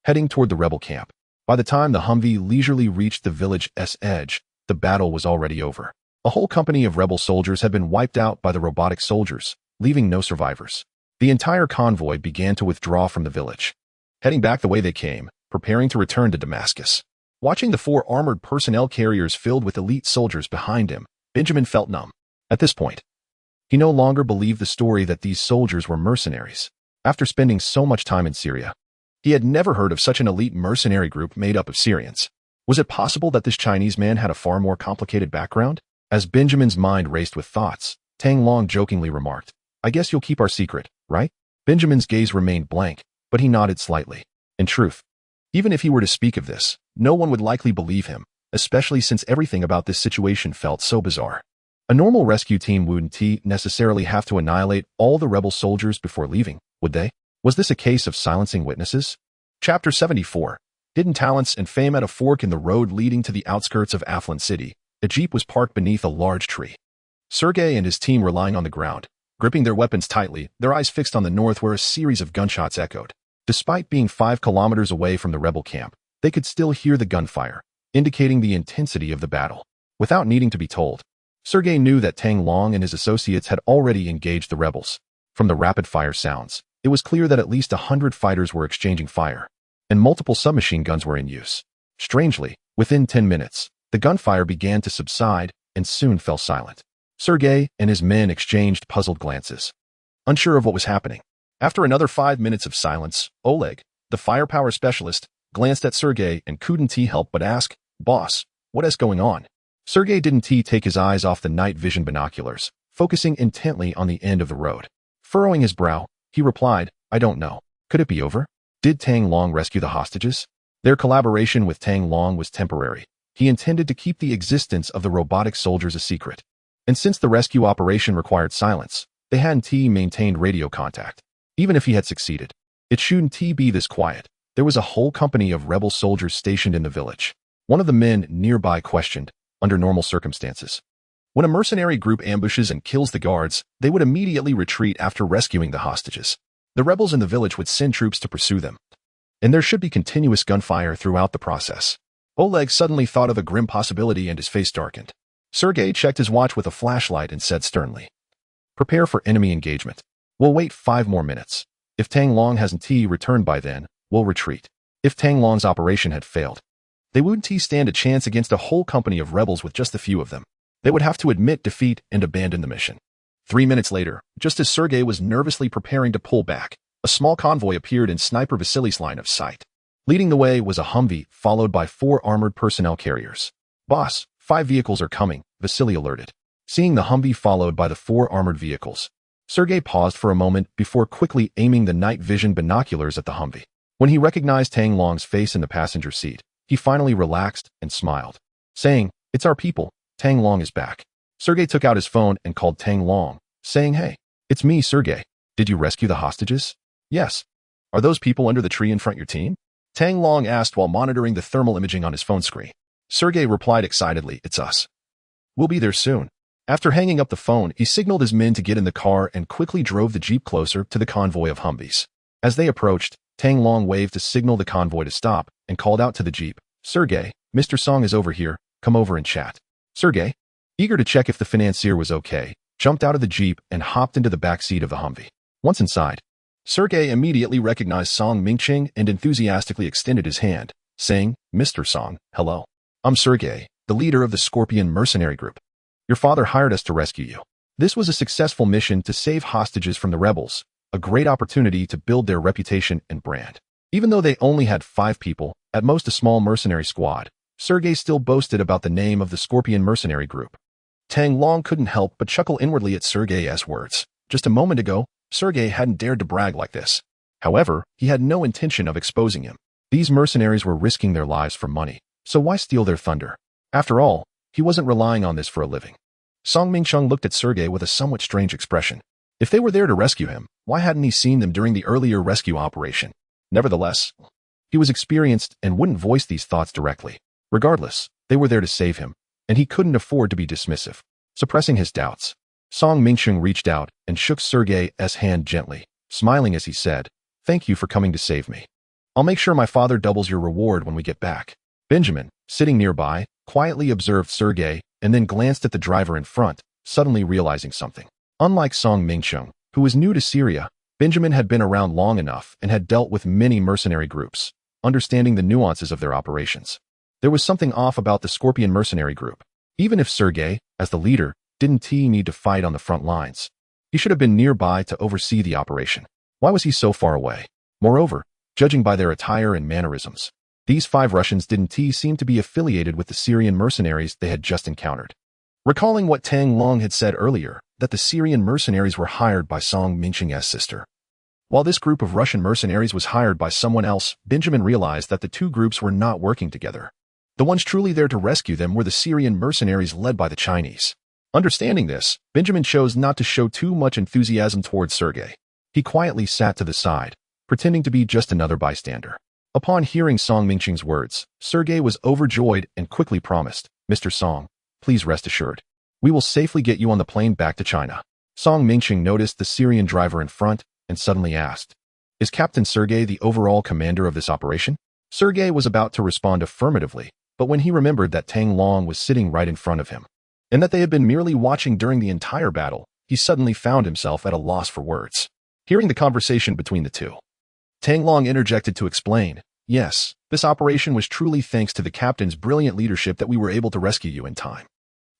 heading toward the rebel camp. By the time the Humvee leisurely reached the village's edge, the battle was already over. A whole company of rebel soldiers had been wiped out by the robotic soldiers, leaving no survivors. The entire convoy began to withdraw from the village, heading back the way they came, preparing to return to Damascus. Watching the 4 armored personnel carriers filled with elite soldiers behind him, Benjamin felt numb. At this point, he no longer believed the story that these soldiers were mercenaries. After spending so much time in Syria, he had never heard of such an elite mercenary group made up of Syrians. Was it possible that this Chinese man had a far more complicated background? As Benjamin's mind raced with thoughts, Tang Long jokingly remarked, "I guess you'll keep our secret, right?" Benjamin's gaze remained blank, but he nodded slightly. In truth, even if he were to speak of this, no one would likely believe him, especially since everything about this situation felt so bizarre. A normal rescue team wouldn't necessarily have to annihilate all the rebel soldiers before leaving, would they? Was this a case of silencing witnesses? Chapter 74. Hidden talents and fame. At a fork in the road leading to the outskirts of Aflin City, a jeep was parked beneath a large tree. Sergei and his team were lying on the ground, gripping their weapons tightly, their eyes fixed on the north where a series of gunshots echoed. Despite being 5 kilometers away from the rebel camp, they could still hear the gunfire, indicating the intensity of the battle. Without needing to be told, Sergei knew that Tang Long and his associates had already engaged the rebels. From the rapid-fire sounds, it was clear that at least 100 fighters were exchanging fire, and multiple submachine guns were in use. Strangely, within 10 minutes, the gunfire began to subside and soon fell silent. Sergei and his men exchanged puzzled glances, unsure of what was happening. After another 5 minutes of silence, Oleg, the firepower specialist, glanced at Sergei and couldn't help but ask, "Boss, what is going on?" Sergei didn't take his eyes off the night vision binoculars, focusing intently on the end of the road. Furrowing his brow, he replied, "I don't know. Could it be over? Did Tang Long rescue the hostages?" Their collaboration with Tang Long was temporary. He intended to keep the existence of the robotic soldiers a secret. And since the rescue operation required silence, they hadn't maintained radio contact. Even if he had succeeded, it shouldn't be this quiet. There was a whole company of rebel soldiers stationed in the village. One of the men nearby questioned, under normal circumstances, when a mercenary group ambushes and kills the guards, they would immediately retreat after rescuing the hostages. The rebels in the village would send troops to pursue them, and there should be continuous gunfire throughout the process. Oleg suddenly thought of a grim possibility and his face darkened. Sergei checked his watch with a flashlight and said sternly, "Prepare for enemy engagement. We'll wait 5 more minutes. If Tang Long hasn't returned by then, we'll retreat." If Tang Long's operation had failed, they wouldn't stand a chance against a whole company of rebels with just a few of them. They would have to admit defeat and abandon the mission. 3 minutes later, just as Sergei was nervously preparing to pull back, a small convoy appeared in Sniper Vasily's line of sight. Leading the way was a Humvee, followed by 4 armored personnel carriers. "Boss, 5 vehicles are coming," Vasily alerted. Seeing the Humvee followed by the 4 armored vehicles, Sergei paused for a moment before quickly aiming the night vision binoculars at the Humvee. When he recognized Tang Long's face in the passenger seat, he finally relaxed and smiled, saying, "It's our people, Tang Long is back." Sergei took out his phone and called Tang Long, saying, "Hey, it's me, Sergei. Did you rescue the hostages?" "Yes." "Are those people under the tree in front of your team?" Tang Long asked while monitoring the thermal imaging on his phone screen. Sergei replied excitedly, "It's us. We'll be there soon." After hanging up the phone, he signaled his men to get in the car and quickly drove the jeep closer to the convoy of Humvees. As they approached, Tang Long waved to signal the convoy to stop and called out to the jeep, "Sergei, Mr. Song is over here, come over and chat." Sergei, eager to check if the financier was okay, jumped out of the jeep and hopped into the back seat of the Humvee. Once inside, Sergei immediately recognized Song Mingqing and enthusiastically extended his hand, saying, "Mr. Song, hello. I'm Sergei, the leader of the Scorpion mercenary group. Your father hired us to rescue you. This was a successful mission to save hostages from the rebels, a great opportunity to build their reputation and brand." Even though they only had 5 people, at most a small mercenary squad, Sergei still boasted about the name of the Scorpion mercenary group. Tang Long couldn't help but chuckle inwardly at Sergei's words. Just a moment ago, Sergei hadn't dared to brag like this. However, he had no intention of exposing him. These mercenaries were risking their lives for money, so why steal their thunder? After all, he wasn't relying on this for a living. Song Mingcheng looked at Sergei with a somewhat strange expression. If they were there to rescue him, why hadn't he seen them during the earlier rescue operation? Nevertheless, he was experienced and wouldn't voice these thoughts directly. Regardless, they were there to save him, and he couldn't afford to be dismissive. Suppressing his doubts, Song Mingcheng reached out and shook Sergei's hand gently, smiling as he said, "Thank you for coming to save me. I'll make sure my father doubles your reward when we get back." Benjamin, sitting nearby, quietly observed Sergei and then glanced at the driver in front, suddenly realizing something. Unlike Song Mingcheng, who was new to Syria, Benjamin had been around long enough and had dealt with many mercenary groups, understanding the nuances of their operations. There was something off about the Scorpion mercenary group. Even if Sergei, as the leader, didn't need to fight on the front lines, he should have been nearby to oversee the operation. Why was he so far away? Moreover, judging by their attire and mannerisms, these 5 Russians didn't seem to be affiliated with the Syrian mercenaries they had just encountered. Recalling what Tang Long had said earlier, that the Syrian mercenaries were hired by Song Mingcheng's sister. While this group of Russian mercenaries was hired by someone else, Benjamin realized that the 2 groups were not working together. The ones truly there to rescue them were the Syrian mercenaries led by the Chinese. Understanding this, Benjamin chose not to show too much enthusiasm towards Sergei. He quietly sat to the side, pretending to be just another bystander. Upon hearing Song Mingcheng's words, Sergei was overjoyed and quickly promised, "Mr. Song, please rest assured. We will safely get you on the plane back to China." Song Mingcheng noticed the Syrian driver in front and suddenly asked, "Is Captain Sergei the overall commander of this operation?" Sergei was about to respond affirmatively, but when he remembered that Tang Long was sitting right in front of him, and that they had been merely watching during the entire battle, he suddenly found himself at a loss for words. Hearing the conversation between the 2, Tang Long interjected to explain, "Yes, this operation was truly thanks to the captain's brilliant leadership that we were able to rescue you in time.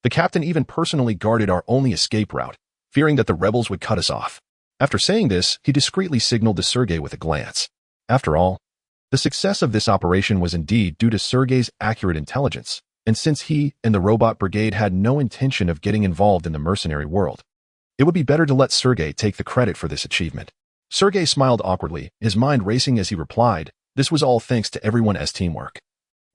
The captain even personally guarded our only escape route, fearing that the rebels would cut us off." After saying this, he discreetly signaled to Sergei with a glance. After all, the success of this operation was indeed due to Sergei's accurate intelligence, and since he and the robot brigade had no intention of getting involved in the mercenary world, it would be better to let Sergei take the credit for this achievement. Sergei smiled awkwardly, his mind racing as he replied, "This was all thanks to everyone's teamwork.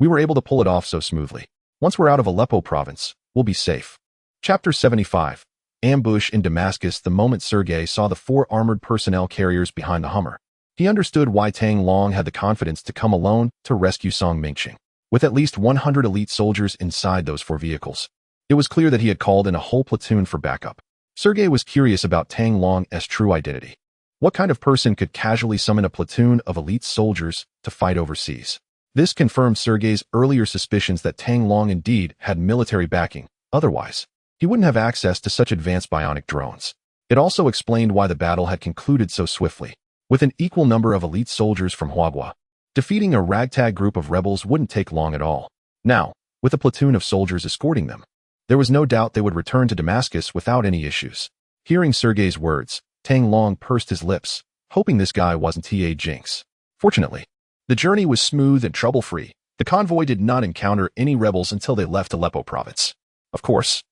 We were able to pull it off so smoothly. Once we're out of Aleppo province, we'll be safe." Chapter 75. Ambush in Damascus. The moment Sergei saw the 4 armored personnel carriers behind the Hummer, he understood why Tang Long had the confidence to come alone to rescue Song Mingcheng. With at least 100 elite soldiers inside those 4 vehicles, it was clear that he had called in a whole platoon for backup. Sergei was curious about Tang Long's true identity. What kind of person could casually summon a platoon of elite soldiers to fight overseas? This confirmed Sergei's earlier suspicions that Tang Long indeed had military backing. Otherwise, he wouldn't have access to such advanced bionic drones. It also explained why the battle had concluded so swiftly. With an equal number of elite soldiers from Huagua, defeating a ragtag group of rebels wouldn't take long at all. Now, with a platoon of soldiers escorting them, there was no doubt they would return to Damascus without any issues. Hearing Sergei's words, Tang Long pursed his lips, hoping this guy wasn't T.A. Jinx. Fortunately, the journey was smooth and trouble-free. The convoy did not encounter any rebels until they left Aleppo province. Of course,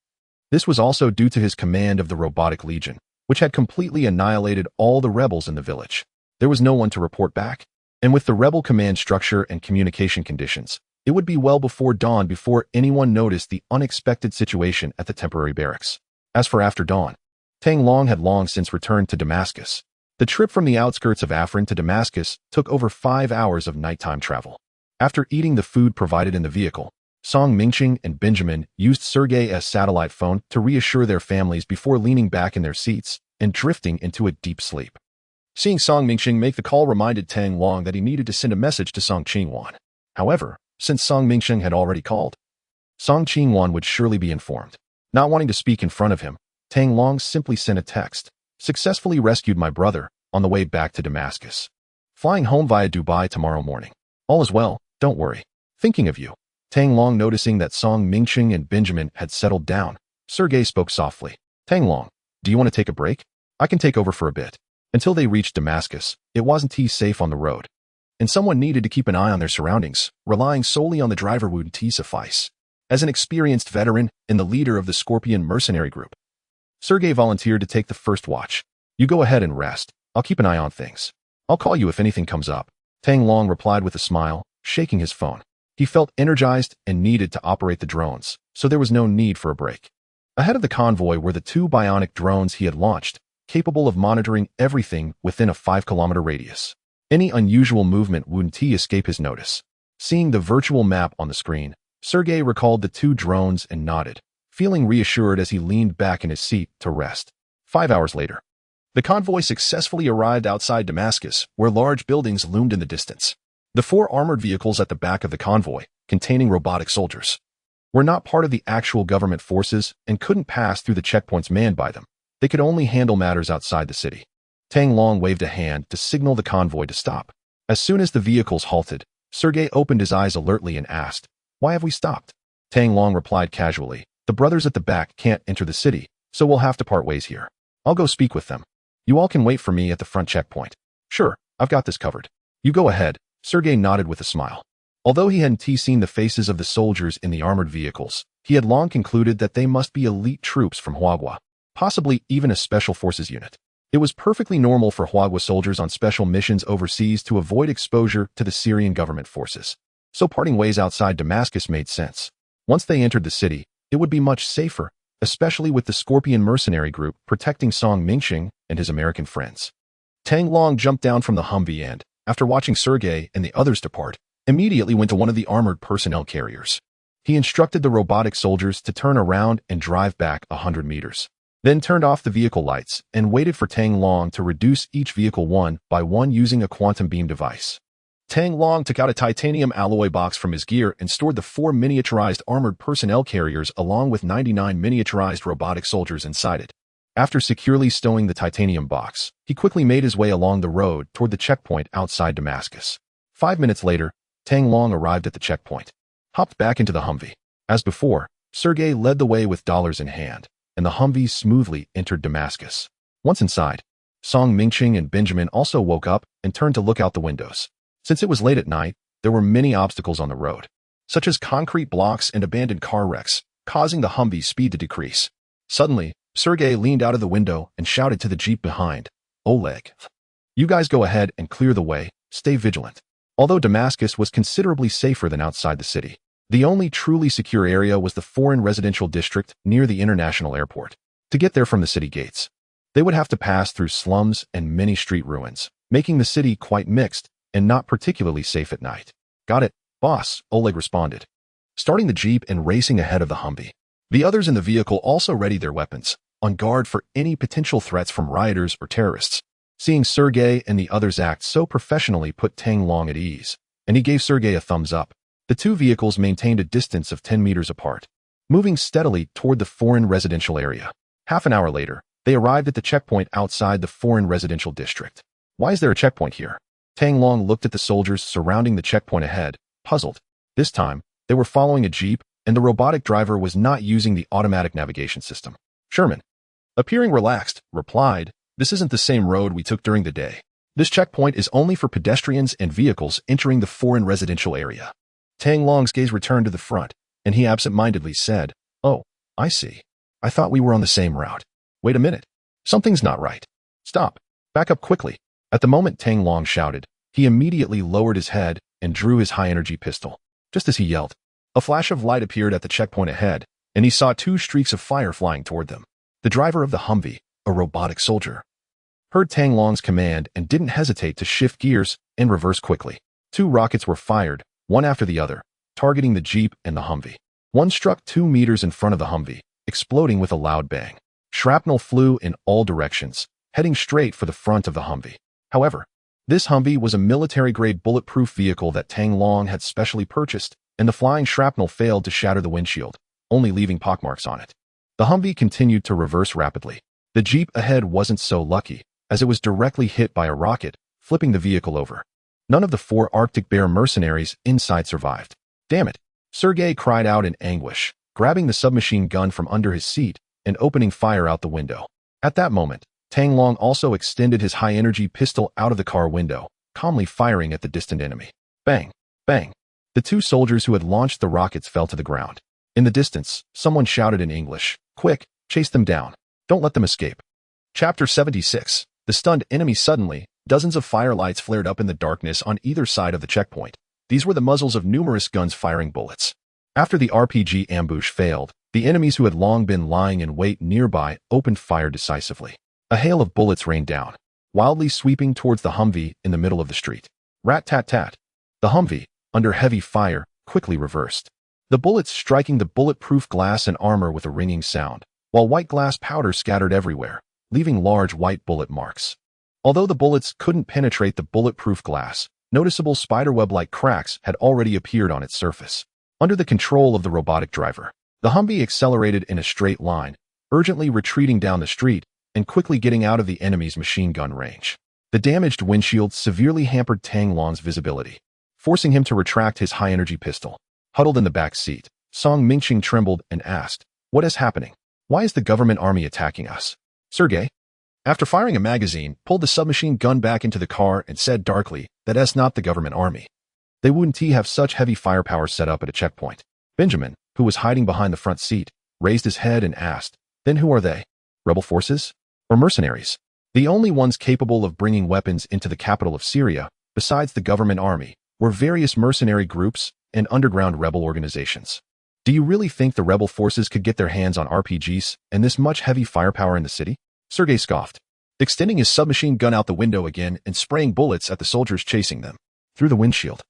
this was also due to his command of the Robotic Legion, which had completely annihilated all the rebels in the village. There was no one to report back, and with the rebel command structure and communication conditions, it would be well before dawn before anyone noticed the unexpected situation at the temporary barracks. As for after dawn, Tang Long had long since returned to Damascus. The trip from the outskirts of Afrin to Damascus took over 5 hours of nighttime travel. After eating the food provided in the vehicle, Song Mingqing and Benjamin used Sergei's satellite phone to reassure their families before leaning back in their seats and drifting into a deep sleep. Seeing Song Mingqing make the call reminded Tang Long that he needed to send a message to Song Qingwan. However, since Song Mingqing had already called, Song Qingwan would surely be informed. Not wanting to speak in front of him, Tang Long simply sent a text. Successfully rescued my brother on the way back to Damascus. Flying home via Dubai tomorrow morning. All is well, don't worry. Thinking of you. Tang Long, noticing that Song Mingqing and Benjamin had settled down, Sergei spoke softly. Tang Long, do you want to take a break? I can take over for a bit. Until they reached Damascus, it wasn't safe on the road, and someone needed to keep an eye on their surroundings. Relying solely on the driver wouldn't suffice. As an experienced veteran and the leader of the Scorpion mercenary group, Sergei volunteered to take the first watch. You go ahead and rest. I'll keep an eye on things. I'll call you if anything comes up. Tang Long replied with a smile, shaking his phone. He felt energized and needed to operate the drones, so there was no need for a break. Ahead of the convoy were the 2 bionic drones he had launched, capable of monitoring everything within a 5-kilometer radius. Any unusual movement wouldn't escape his notice. Seeing the virtual map on the screen, Sergei recalled the 2 drones and nodded, feeling reassured as he leaned back in his seat to rest. 5 hours later, the convoy successfully arrived outside Damascus, where large buildings loomed in the distance. The 4 armored vehicles at the back of the convoy, containing robotic soldiers, were not part of the actual government forces and couldn't pass through the checkpoints manned by them. They could only handle matters outside the city. Tang Long waved a hand to signal the convoy to stop. As soon as the vehicles halted, Sergei opened his eyes alertly and asked, "Why have we stopped?" Tang Long replied casually, "The brothers at the back can't enter the city, so we'll have to part ways here. I'll go speak with them. You all can wait for me at the front checkpoint." "Sure, I've got this covered." "You go ahead." Sergei nodded with a smile. Although he hadn't seen the faces of the soldiers in the armored vehicles, he had long concluded that they must be elite troops from Huagua, possibly even a special forces unit. It was perfectly normal for Huagua soldiers on special missions overseas to avoid exposure to the Syrian government forces, so parting ways outside Damascus made sense. Once they entered the city, it would be much safer, especially with the Scorpion mercenary group protecting Song Mingqing and his American friends. Tang Long jumped down from the Humvee and, after watching Sergei and the others depart, immediately went to one of the armored personnel carriers. He instructed the robotic soldiers to turn around and drive back 100 meters, then turned off the vehicle lights and waited for Tang Long to reduce each vehicle one by one using a quantum beam device. Tang Long took out a titanium alloy box from his gear and stored the 4 miniaturized armored personnel carriers along with 99 miniaturized robotic soldiers inside it. After securely stowing the titanium box, he quickly made his way along the road toward the checkpoint outside Damascus. 5 minutes later, Tang Long arrived at the checkpoint, hopped back into the Humvee. As before, Sergei led the way with dollars in hand, and the Humvee smoothly entered Damascus. Once inside, Song Mingqing and Benjamin also woke up and turned to look out the windows. Since it was late at night, there were many obstacles on the road, such as concrete blocks and abandoned car wrecks, causing the Humvee's speed to decrease. Suddenly, Sergei leaned out of the window and shouted to the jeep behind, "Oleg, you guys go ahead and clear the way, stay vigilant." Although Damascus was considerably safer than outside the city, the only truly secure area was the foreign residential district near the international airport. To get there from the city gates, they would have to pass through slums and many street ruins, making the city quite mixed and not particularly safe at night. "Got it, boss," Oleg responded, starting the jeep and racing ahead of the Humvee. The others in the vehicle also readied their weapons, on guard for any potential threats from rioters or terrorists. Seeing Sergei and the others act so professionally put Tang Long at ease, and he gave Sergei a thumbs up. The 2 vehicles maintained a distance of 10 meters apart, moving steadily toward the foreign residential area. Half an hour later, they arrived at the checkpoint outside the foreign residential district. "Why is there a checkpoint here?" Tang Long looked at the soldiers surrounding the checkpoint ahead, puzzled. This time, they were following a jeep, and the robotic driver was not using the automatic navigation system. "Sherman, Appearing relaxed, replied, "This isn't the same road we took during the day. This checkpoint is only for pedestrians and vehicles entering the foreign residential area." Tang Long's gaze returned to the front, and he absent-mindedly said, "Oh, I see. I thought we were on the same route. Wait a minute. Something's not right. Stop. Back up quickly." At the moment Tang Long shouted, he immediately lowered his head and drew his high-energy pistol. Just as he yelled, a flash of light appeared at the checkpoint ahead, and he saw two streaks of fire flying toward them. The driver of the Humvee, a robotic soldier, heard Tang Long's command and didn't hesitate to shift gears and reverse quickly. Two rockets were fired, one after the other, targeting the Jeep and the Humvee. One struck 2 meters in front of the Humvee, exploding with a loud bang. Shrapnel flew in all directions, heading straight for the front of the Humvee. However, this Humvee was a military-grade bulletproof vehicle that Tang Long had specially purchased, and the flying shrapnel failed to shatter the windshield, only leaving pockmarks on it. The Humvee continued to reverse rapidly. The Jeep ahead wasn't so lucky, as it was directly hit by a rocket, flipping the vehicle over. None of the 4 Arctic Bear mercenaries inside survived. "Damn it!" Sergei cried out in anguish, grabbing the submachine gun from under his seat and opening fire out the window. At that moment, Tang Long also extended his high-energy pistol out of the car window, calmly firing at the distant enemy. Bang! Bang! The 2 soldiers who had launched the rockets fell to the ground. In the distance, someone shouted in English, "Quick, chase them down. Don't let them escape." Chapter 76. The stunned enemy. Suddenly, dozens of firelights flared up in the darkness on either side of the checkpoint. These were the muzzles of numerous guns firing bullets. After the RPG ambush failed, the enemies who had long been lying in wait nearby opened fire decisively. A hail of bullets rained down, wildly sweeping towards the Humvee in the middle of the street. Rat-tat-tat. The Humvee, under heavy fire, quickly reversed. The bullets striking the bulletproof glass and armor with a ringing sound, while white glass powder scattered everywhere, leaving large white bullet marks. Although the bullets couldn't penetrate the bulletproof glass, noticeable spiderweb-like cracks had already appeared on its surface. Under the control of the robotic driver, the Humvee accelerated in a straight line, urgently retreating down the street and quickly getting out of the enemy's machine gun range. The damaged windshield severely hampered Tang Long's visibility, forcing him to retract his high-energy pistol. Huddled in the back seat, Song Mingqing trembled and asked, "What is happening? Why is the government army attacking us?" Sergei, after firing a magazine, pulled the submachine gun back into the car and said darkly, "That's not the government army. They wouldn't have such heavy firepower set up at a checkpoint." Benjamin, who was hiding behind the front seat, raised his head and asked, "Then who are they? Rebel forces? Or mercenaries?" The only ones capable of bringing weapons into the capital of Syria, besides the government army, were various mercenary groups and underground rebel organizations. "Do you really think the rebel forces could get their hands on RPGs and this much heavy firepower in the city?" Sergei scoffed, extending his submachine gun out the window again and spraying bullets at the soldiers chasing them. Through the windshield,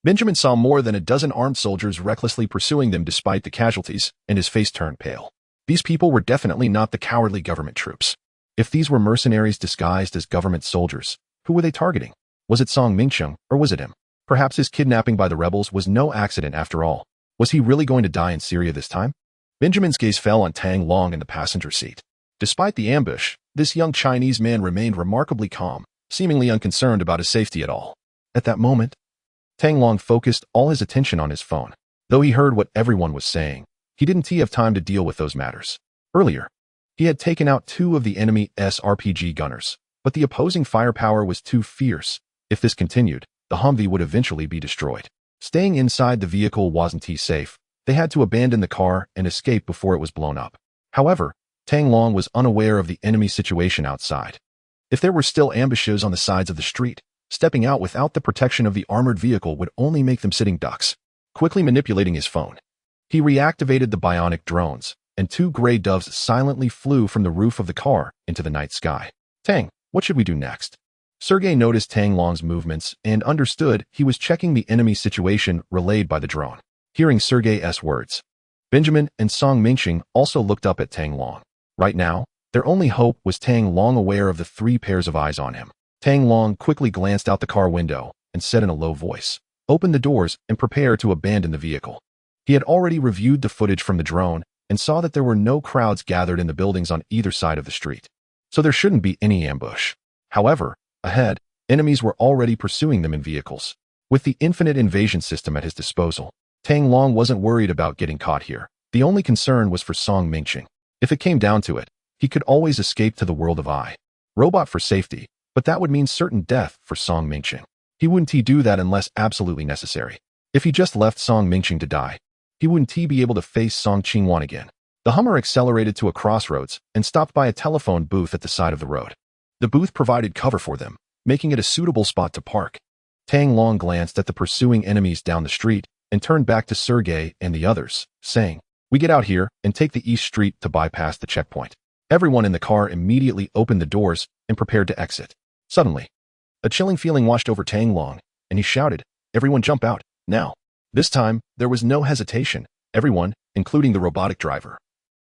Benjamin saw more than a dozen armed soldiers recklessly pursuing them despite the casualties, and his face turned pale. These people were definitely not the cowardly government troops. If these were mercenaries disguised as government soldiers, who were they targeting? Was it Song Mingqing, or was it him? Perhaps his kidnapping by the rebels was no accident after all. Was he really going to die in Syria this time? Benjamin's gaze fell on Tang Long in the passenger seat. Despite the ambush, this young Chinese man remained remarkably calm, seemingly unconcerned about his safety at all. At that moment, Tang Long focused all his attention on his phone. Though he heard what everyone was saying, he didn't have time to deal with those matters. Earlier, he had taken out 2 of the enemy's RPG gunners, but the opposing firepower was too fierce. If this continued, the Humvee would eventually be destroyed. Staying inside the vehicle wasn't safe. They had to abandon the car and escape before it was blown up. However, Tang Long was unaware of the enemy situation outside. If there were still ambushes on the sides of the street, stepping out without the protection of the armored vehicle would only make them sitting ducks. Quickly manipulating his phone, he reactivated the bionic drones, and 2 gray doves silently flew from the roof of the car into the night sky. "Tang, what should we do next?" Sergei noticed Tang Long's movements and understood he was checking the enemy situation relayed by the drone. Hearing Sergei's words, Benjamin and Song Mingqing also looked up at Tang Long. Right now, their only hope was Tang Long aware of the 3 pairs of eyes on him. Tang Long quickly glanced out the car window and said in a low voice, "Open the doors and prepare to abandon the vehicle." He had already reviewed the footage from the drone and saw that there were no crowds gathered in the buildings on either side of the street, so there shouldn't be any ambush. However, ahead, enemies were already pursuing them in vehicles. With the infinite invasion system at his disposal, Tang Long wasn't worried about getting caught here. The only concern was for Song Mingqing. If it came down to it, He could always escape to the world of I. Robot for safety, but that would mean certain death for Song Mingqing. He wouldn't do that unless absolutely necessary. If he just left Song Mingqing to die, he wouldn't be able to face Song Qingwan again. The Hummer accelerated to a crossroads and stopped by a telephone booth at the side of the road. The booth provided cover for them, making it a suitable spot to park. Tang Long glanced at the pursuing enemies down the street and turned back to Sergei and the others, saying, "We get out here and take the East Street to bypass the checkpoint." Everyone in the car immediately opened the doors and prepared to exit. Suddenly, a chilling feeling washed over Tang Long, and he shouted, "Everyone jump out, now." This time, there was no hesitation. Everyone, including the robotic driver,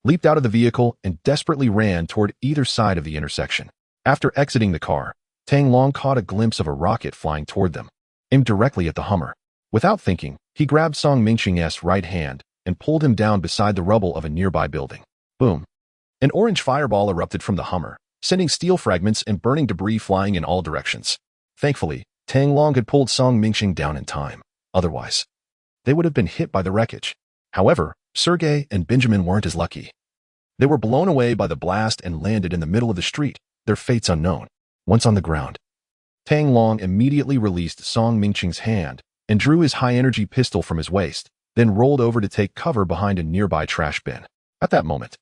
leaped out of the vehicle and desperately ran toward either side of the intersection. After exiting the car, Tang Long caught a glimpse of a rocket flying toward them, aimed directly at the Hummer. Without thinking, he grabbed Song Mingqing's right hand and pulled him down beside the rubble of a nearby building. Boom! An orange fireball erupted from the Hummer, sending steel fragments and burning debris flying in all directions. Thankfully, Tang Long had pulled Song Mingqing down in time. Otherwise, they would have been hit by the wreckage. However, Sergei and Benjamin weren't as lucky. They were blown away by the blast and landed in the middle of the street, their fates unknown. Once on the ground, Tang Long immediately released Song Mingqing's hand and drew his high-energy pistol from his waist, then rolled over to take cover behind a nearby trash bin. At that moment,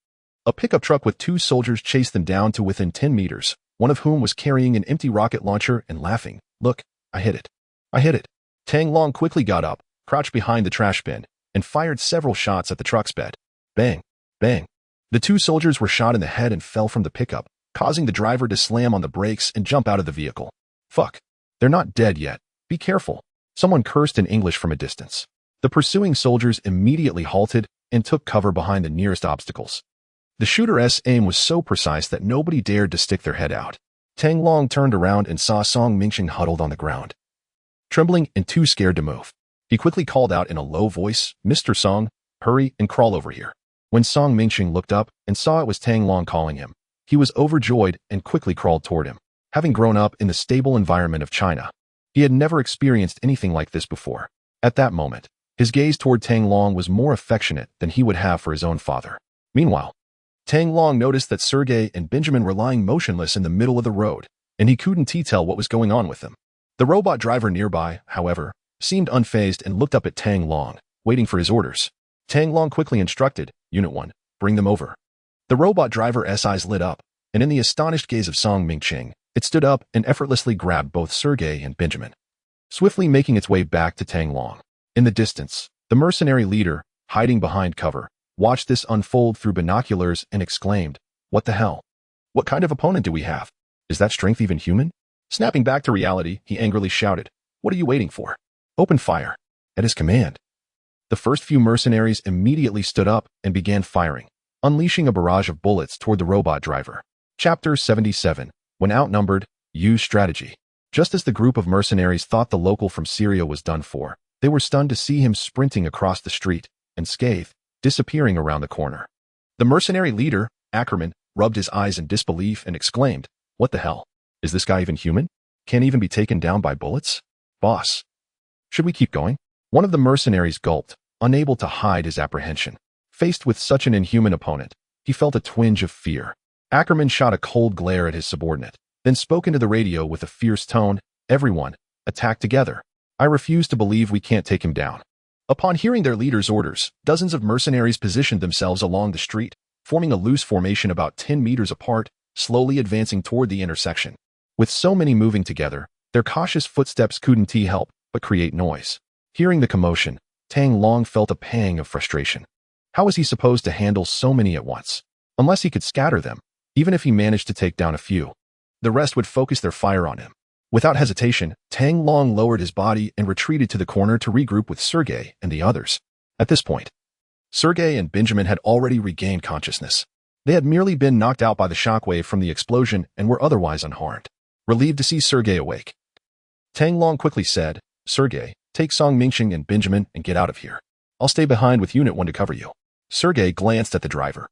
a pickup truck with 2 soldiers chased them down to within 10 meters, one of whom was carrying an empty rocket launcher and laughing. "Look, I hit it. I hit it." Tang Long quickly got up, crouched behind the trash bin, and fired several shots at the truck's bed. Bang! Bang! The 2 soldiers were shot in the head and fell from the pickup, causing the driver to slam on the brakes and jump out of the vehicle. "Fuck! They're not dead yet. Be careful," someone cursed in English from a distance. The pursuing soldiers immediately halted and took cover behind the nearest obstacles. The shooter's aim was so precise that nobody dared to stick their head out. Tang Long turned around and saw Song Mingqing huddled on the ground, trembling and too scared to move. He quickly called out in a low voice, "Mr. Song, hurry and crawl over here." When Song Mingqing looked up and saw it was Tang Long calling him, he was overjoyed and quickly crawled toward him. Having grown up in the stable environment of China, he had never experienced anything like this before. At that moment, his gaze toward Tang Long was more affectionate than he would have for his own father. Meanwhile, Tang Long noticed that Sergei and Benjamin were lying motionless in the middle of the road, and he couldn't tell what was going on with them. The robot driver nearby, however, seemed unfazed and looked up at Tang Long, waiting for his orders. Tang Long quickly instructed, "Unit 1, bring them over." The robot driver's eyes lit up, and in the astonished gaze of Song Mingqing, it stood up and effortlessly grabbed both Sergei and Benjamin, swiftly making its way back to Tang Long. In the distance, the mercenary leader, hiding behind cover, watched this unfold through binoculars and exclaimed, "What the hell? What kind of opponent do we have? Is that strength even human?" Snapping back to reality, he angrily shouted, "What are you waiting for? Open fire!" At his command, the first few mercenaries immediately stood up and began firing, unleashing a barrage of bullets toward the robot driver. Chapter 77. When outnumbered, use strategy. Just as the group of mercenaries thought the local from Syria was done for, they were stunned to see him sprinting across the street and scathed, disappearing around the corner. The mercenary leader, Ackerman, rubbed his eyes in disbelief and exclaimed, "What the hell? Is this guy even human? Can't even be taken down by bullets? Boss, should we keep going?" One of the mercenaries gulped, unable to hide his apprehension. Faced with such an inhuman opponent, he felt a twinge of fear. Ackerman shot a cold glare at his subordinate, then spoke into the radio with a fierce tone, "Everyone, attack together. I refuse to believe we can't take him down." Upon hearing their leader's orders, dozens of mercenaries positioned themselves along the street, forming a loose formation about 10 meters apart, slowly advancing toward the intersection. With so many moving together, their cautious footsteps couldn't help but create noise. Hearing the commotion, Tang Long felt a pang of frustration. How was he supposed to handle so many at once? Unless he could scatter them, even if he managed to take down a few, the rest would focus their fire on him. Without hesitation, Tang Long lowered his body and retreated to the corner to regroup with Sergei and the others. At this point, Sergei and Benjamin had already regained consciousness. They had merely been knocked out by the shockwave from the explosion and were otherwise unharmed. Relieved to see Sergei awake, Tang Long quickly said, "Sergei, take Song Mingqing and Benjamin and get out of here. I'll stay behind with Unit 1 to cover you." Sergei glanced at the driver,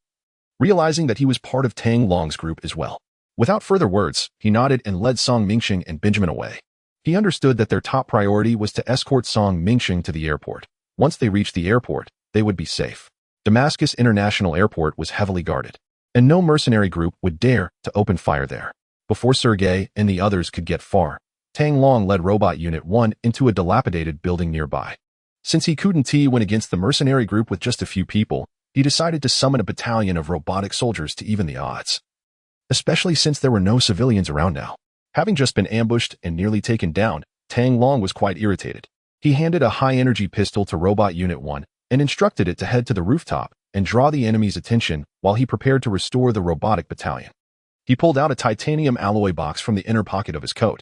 realizing that he was part of Tang Long's group as well. Without further words, he nodded and led Song Mingqing and Benjamin away. He understood that their top priority was to escort Song Mingqing to the airport. Once they reached the airport, they would be safe. Damascus International Airport was heavily guarded. and no mercenary group would dare to open fire there. Before Sergei and the others could get far, Tang Long led Robot Unit 1 into a dilapidated building nearby. Since he couldn't win against the mercenary group with just a few people, he decided to summon a battalion of robotic soldiers to even the odds. Especially since there were no civilians around now. Having just been ambushed and nearly taken down, Tang Long was quite irritated. He handed a high-energy pistol to Robot Unit 1 and instructed it to head to the rooftop and draw the enemy's attention while he prepared to restore the robotic battalion. He pulled out a titanium alloy box from the inner pocket of his coat,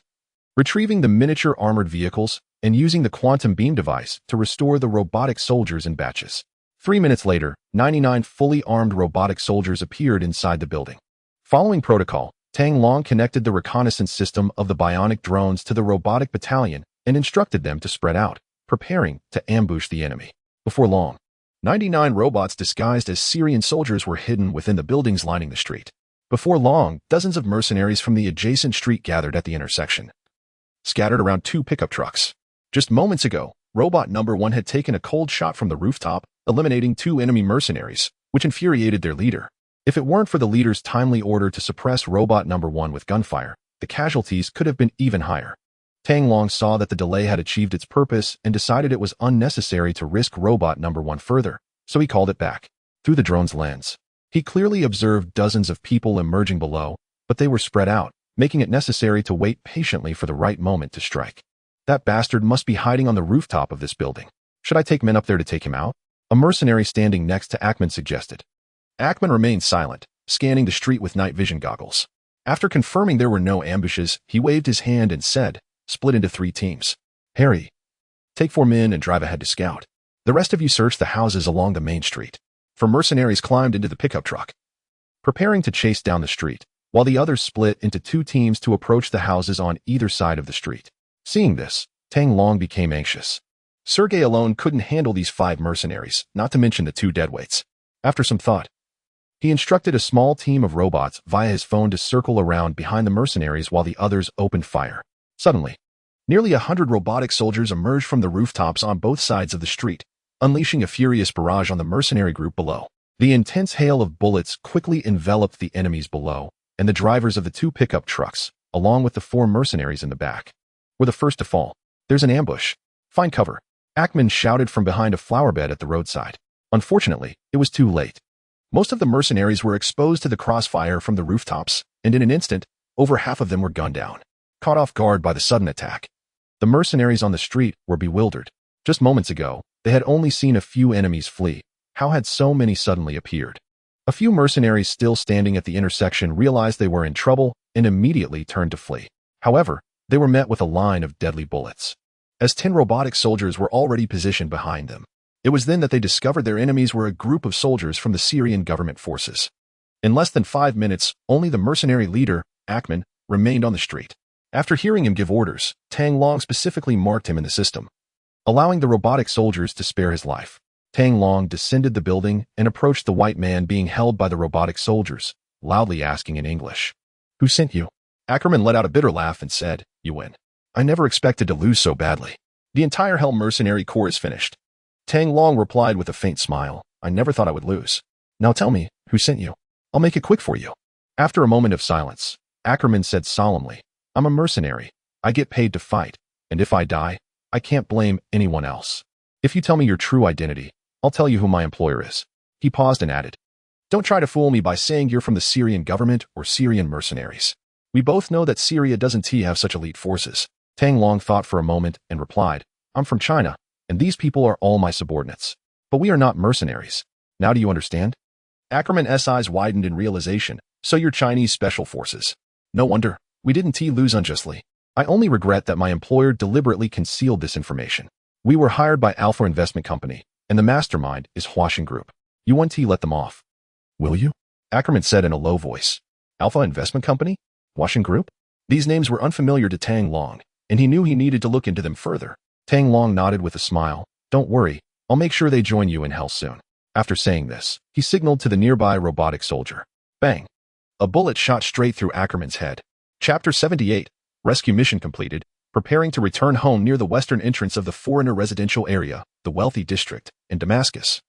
retrieving the miniature armored vehicles and using the quantum beam device to restore the robotic soldiers in batches. 3 minutes later, 99 fully armed robotic soldiers appeared inside the building. Following protocol, Tang Long connected the reconnaissance system of the bionic drones to the robotic battalion and instructed them to spread out, preparing to ambush the enemy. Before long, 99 robots disguised as Syrian soldiers were hidden within the buildings lining the street. Before long, dozens of mercenaries from the adjacent street gathered at the intersection, scattered around 2 pickup trucks. Just moments ago, Robot Number 1 had taken a cold shot from the rooftop, eliminating 2 enemy mercenaries, which infuriated their leader. If it weren't for the leader's timely order to suppress Robot Number 1 with gunfire, the casualties could have been even higher. Tang Long saw that the delay had achieved its purpose and decided it was unnecessary to risk Robot Number 1 further, so he called it back. Through the drone's lens, he clearly observed dozens of people emerging below, but they were spread out, making it necessary to wait patiently for the right moment to strike. That bastard must be hiding on the rooftop of this building. Should I take men up there to take him out? A mercenary standing next to Ackman suggested. Ackman remained silent, scanning the street with night vision goggles. After confirming there were no ambushes, he waved his hand and said, split into 3 teams. Harry, take 4 men and drive ahead to scout. The rest of you search the houses along the main street. 4 mercenaries climbed into the pickup truck, preparing to chase down the street, while the others split into 2 teams to approach the houses on either side of the street. Seeing this, Tang Long became anxious. Sergei alone couldn't handle these 5 mercenaries, not to mention the 2 deadweights. After some thought, he instructed a small team of robots via his phone to circle around behind the mercenaries while the others opened fire. Suddenly, nearly 100 robotic soldiers emerged from the rooftops on both sides of the street, unleashing a furious barrage on the mercenary group below. The intense hail of bullets quickly enveloped the enemies below, and the drivers of the 2 pickup trucks, along with the 4 mercenaries in the back, were the first to fall. There's an ambush. Find cover. Ackman shouted from behind a flower bed at the roadside. Unfortunately, it was too late. Most of the mercenaries were exposed to the crossfire from the rooftops, and in an instant, over half of them were gunned down, caught off guard by the sudden attack. The mercenaries on the street were bewildered. Just moments ago, they had only seen a few enemies flee. How had so many suddenly appeared? A few mercenaries still standing at the intersection realized they were in trouble and immediately turned to flee. However, they were met with a line of deadly bullets, as 10 robotic soldiers were already positioned behind them. It was then that they discovered their enemies were a group of soldiers from the Syrian government forces. In less than 5 minutes, only the mercenary leader, Ackman, remained on the street. After hearing him give orders, Tang Long specifically marked him in the system, allowing the robotic soldiers to spare his life. Tang Long descended the building and approached the white man being held by the robotic soldiers, loudly asking in English, "Who sent you?" Ackerman let out a bitter laugh and said, "You win. I never expected to lose so badly. The entire Hell mercenary corps is finished." Tang Long replied with a faint smile, "I never thought I would lose. Now tell me, who sent you? I'll make it quick for you." After a moment of silence, Ackerman said solemnly, "I'm a mercenary. I get paid to fight, and if I die, I can't blame anyone else. If you tell me your true identity, I'll tell you who my employer is." He paused and added, "Don't try to fool me by saying you're from the Syrian government or Syrian mercenaries. We both know that Syria doesn't have such elite forces." Tang Long thought for a moment and replied, "I'm from China, and these people are all my subordinates. But we are not mercenaries. Now do you understand?" Ackerman's eyes widened in realization. "So you're Chinese special forces. No wonder. We didn't lose unjustly. I only regret that my employer deliberately concealed this information. We were hired by Alpha Investment Company, and the mastermind is Huaxin Group. You want to let them off. Will you?" Ackerman said in a low voice. Alpha Investment Company? Huaxin Group? These names were unfamiliar to Tang Long, and he knew he needed to look into them further. Tang Long nodded with a smile. "Don't worry, I'll make sure they join you in hell soon." After saying this, he signaled to the nearby robotic soldier. Bang! A bullet shot straight through Ackerman's head. Chapter 78, Rescue Mission Completed, preparing to return home near the western entrance of the foreigner residential area, the wealthy district, in Damascus.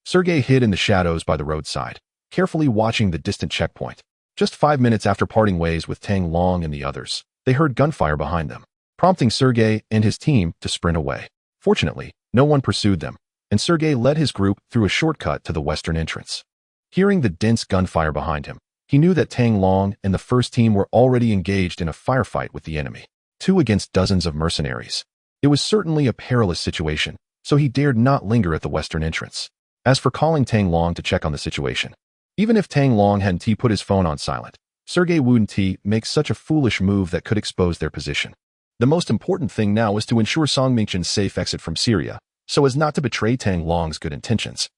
Sergei hid in the shadows by the roadside. carefully watching the distant checkpoint. Just 5 minutes after parting ways with Tang Long and the others, they heard gunfire behind them, prompting Sergei and his team to sprint away. Fortunately, no one pursued them, and Sergei led his group through a shortcut to the western entrance. Hearing the dense gunfire behind him, he knew that Tang Long and the first team were already engaged in a firefight with the enemy, 2 against dozens of mercenaries. It was certainly a perilous situation, so he dared not linger at the western entrance. As for calling Tang Long to check on the situation, even if Tang Long hadn't put his phone on silent, Sergei wouldn't make such a foolish move that could expose their position. The most important thing now was to ensure Song Mingchen's safe exit from Syria, so as not to betray Tang Long's good intentions.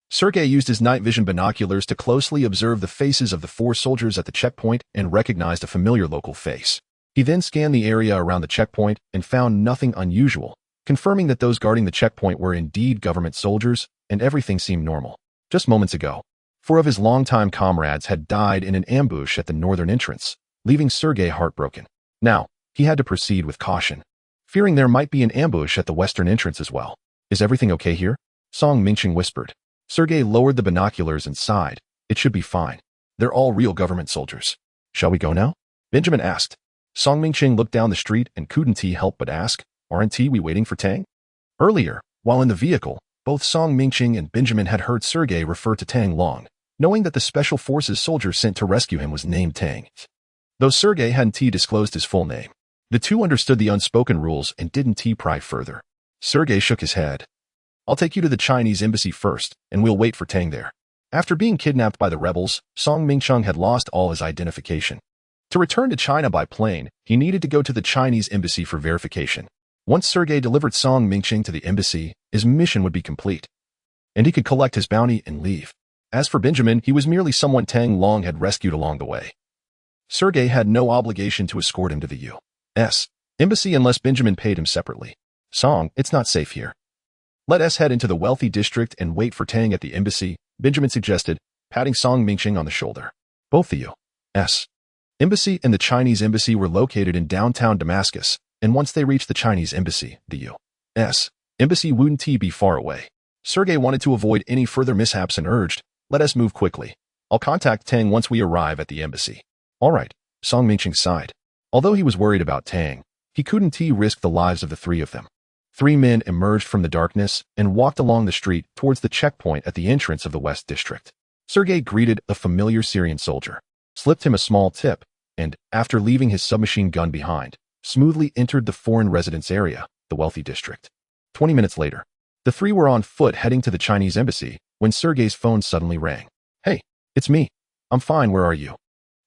Sergei used his night vision binoculars to closely observe the faces of the 4 soldiers at the checkpoint and recognized a familiar local face. He then scanned the area around the checkpoint and found nothing unusual, confirming that those guarding the checkpoint were indeed government soldiers, and everything seemed normal. Just moments ago, 4 of his longtime comrades had died in an ambush at the northern entrance, leaving Sergei heartbroken. Now, he had to proceed with caution, fearing there might be an ambush at the western entrance as well. Is everything okay here? Song Mingchen whispered. Sergei lowered the binoculars and sighed. It should be fine. They're all real government soldiers. Shall we go now? Benjamin asked. Song Mingchen looked down the street and couldn't help but ask, aren't we waiting for Tang? Earlier, while in the vehicle, both Song Mingchen and Benjamin had heard Sergei refer to Tang Long, knowing that the Special Forces soldier sent to rescue him was named Tang. Though Sergei hadn't disclosed his full name, the two understood the unspoken rules and didn't pry further. Sergei shook his head. I'll take you to the Chinese embassy first, and we'll wait for Tang there. After being kidnapped by the rebels, Song Mingchen had lost all his identification. To return to China by plane, he needed to go to the Chinese embassy for verification. Once Sergei delivered Song Mingchen to the embassy, his mission would be complete, and he could collect his bounty and leave. As for Benjamin, he was merely someone Tang Long had rescued along the way. Sergei had no obligation to escort him to the U.S. embassy unless Benjamin paid him separately. Song, it's not safe here. Let us head into the wealthy district and wait for Tang at the embassy, Benjamin suggested, patting Song Mingchen on the shoulder. Both the U.S. embassy and the Chinese embassy were located in downtown Damascus, and once they reached the Chinese embassy, the U.S. embassy wouldn't be far away. Sergei wanted to avoid any further mishaps and urged, let us move quickly. I'll contact Tang once we arrive at the embassy. All right, Song Mingchen sighed. Although he was worried about Tang, he couldn't risk the lives of the 3 of them. 3 men emerged from the darkness and walked along the street towards the checkpoint at the entrance of the West District. Sergei greeted a familiar Syrian soldier, slipped him a small tip, and, after leaving his submachine gun behind, smoothly entered the foreign residence area, the wealthy district. 20 minutes later, the 3 were on foot heading to the Chinese embassy when Sergei's phone suddenly rang. Hey, it's me. I'm fine, where are you?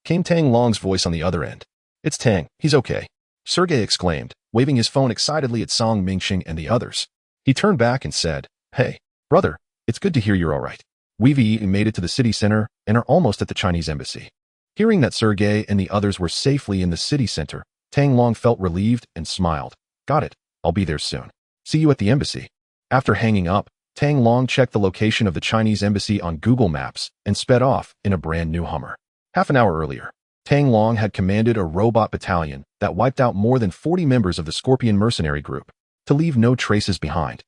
Came Tang Long's voice on the other end. It's Tang, he's okay. Sergei exclaimed, waving his phone excitedly at Song Mingchen and the others. He turned back and said, Hey, brother, it's good to hear you're all right. We've made it to the city center and are almost at the Chinese embassy. Hearing that Sergei and the others were safely in the city center, Tang Long felt relieved and smiled. Got it, I'll be there soon. See you at the embassy. After hanging up, Tang Long checked the location of the Chinese embassy on Google Maps and sped off in a brand new Hummer. Half an hour earlier, Tang Long had commanded a robot battalion that wiped out more than 40 members of the Scorpion mercenary group, to leave no traces behind.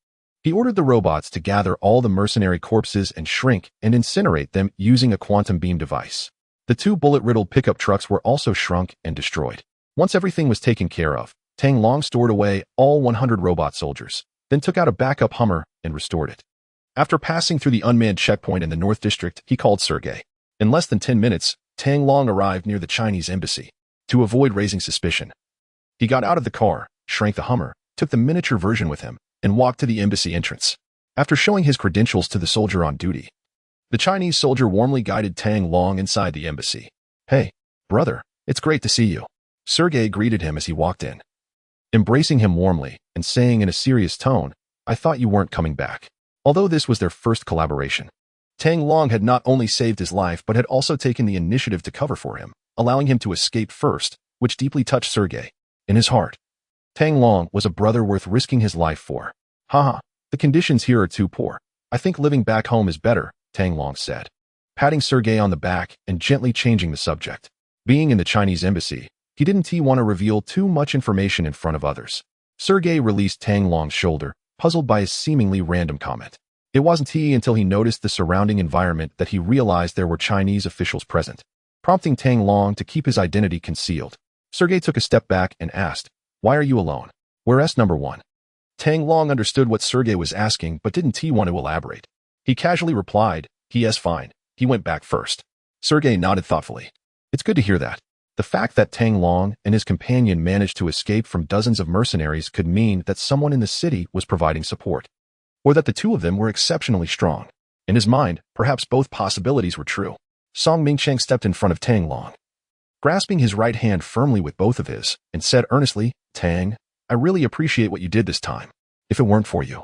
He ordered the robots to gather all the mercenary corpses and shrink and incinerate them using a quantum beam device. The 2 bullet-riddled pickup trucks were also shrunk and destroyed. Once everything was taken care of, Tang Long stored away all 100 robot soldiers, then took out a backup Hummer and restored it. After passing through the unmanned checkpoint in the North District, he called Sergei. In less than 10 minutes, Tang Long arrived near the Chinese embassy. To avoid raising suspicion, he got out of the car, shrank the Hummer, took the miniature version with him, and walked to the embassy entrance. After showing his credentials to the soldier on duty, the Chinese soldier warmly guided Tang Long inside the embassy. Hey, brother, it's great to see you. Sergei greeted him as he walked in, embracing him warmly and saying in a serious tone, I thought you weren't coming back. Although this was their first collaboration, Tang Long had not only saved his life but had also taken the initiative to cover for him, allowing him to escape first, which deeply touched Sergei. In his heart, Tang Long was a brother worth risking his life for. Haha, the conditions here are too poor. I think living back home is better, Tang Long said, patting Sergei on the back and gently changing the subject. Being in the Chinese embassy, he didn't want to reveal too much information in front of others. Sergei released Tang Long's shoulder, puzzled by his seemingly random comment. It wasn't until he noticed the surrounding environment that he realized there were Chinese officials present, prompting Tang Long to keep his identity concealed. Sergei took a step back and asked, "Why are you alone? Where's number one?" Tang Long understood what Sergei was asking but didn't want to elaborate. He casually replied, "Yes, fine. He went back first." Sergei nodded thoughtfully. It's good to hear that. The fact that Tang Long and his companion managed to escape from dozens of mercenaries could mean that someone in the city was providing support, or that the two of them were exceptionally strong. In his mind, perhaps both possibilities were true. Song Mingcheng stepped in front of Tang Long, grasping his right hand firmly with both of his, and said earnestly, "Tang, I really appreciate what you did this time. If it weren't for you,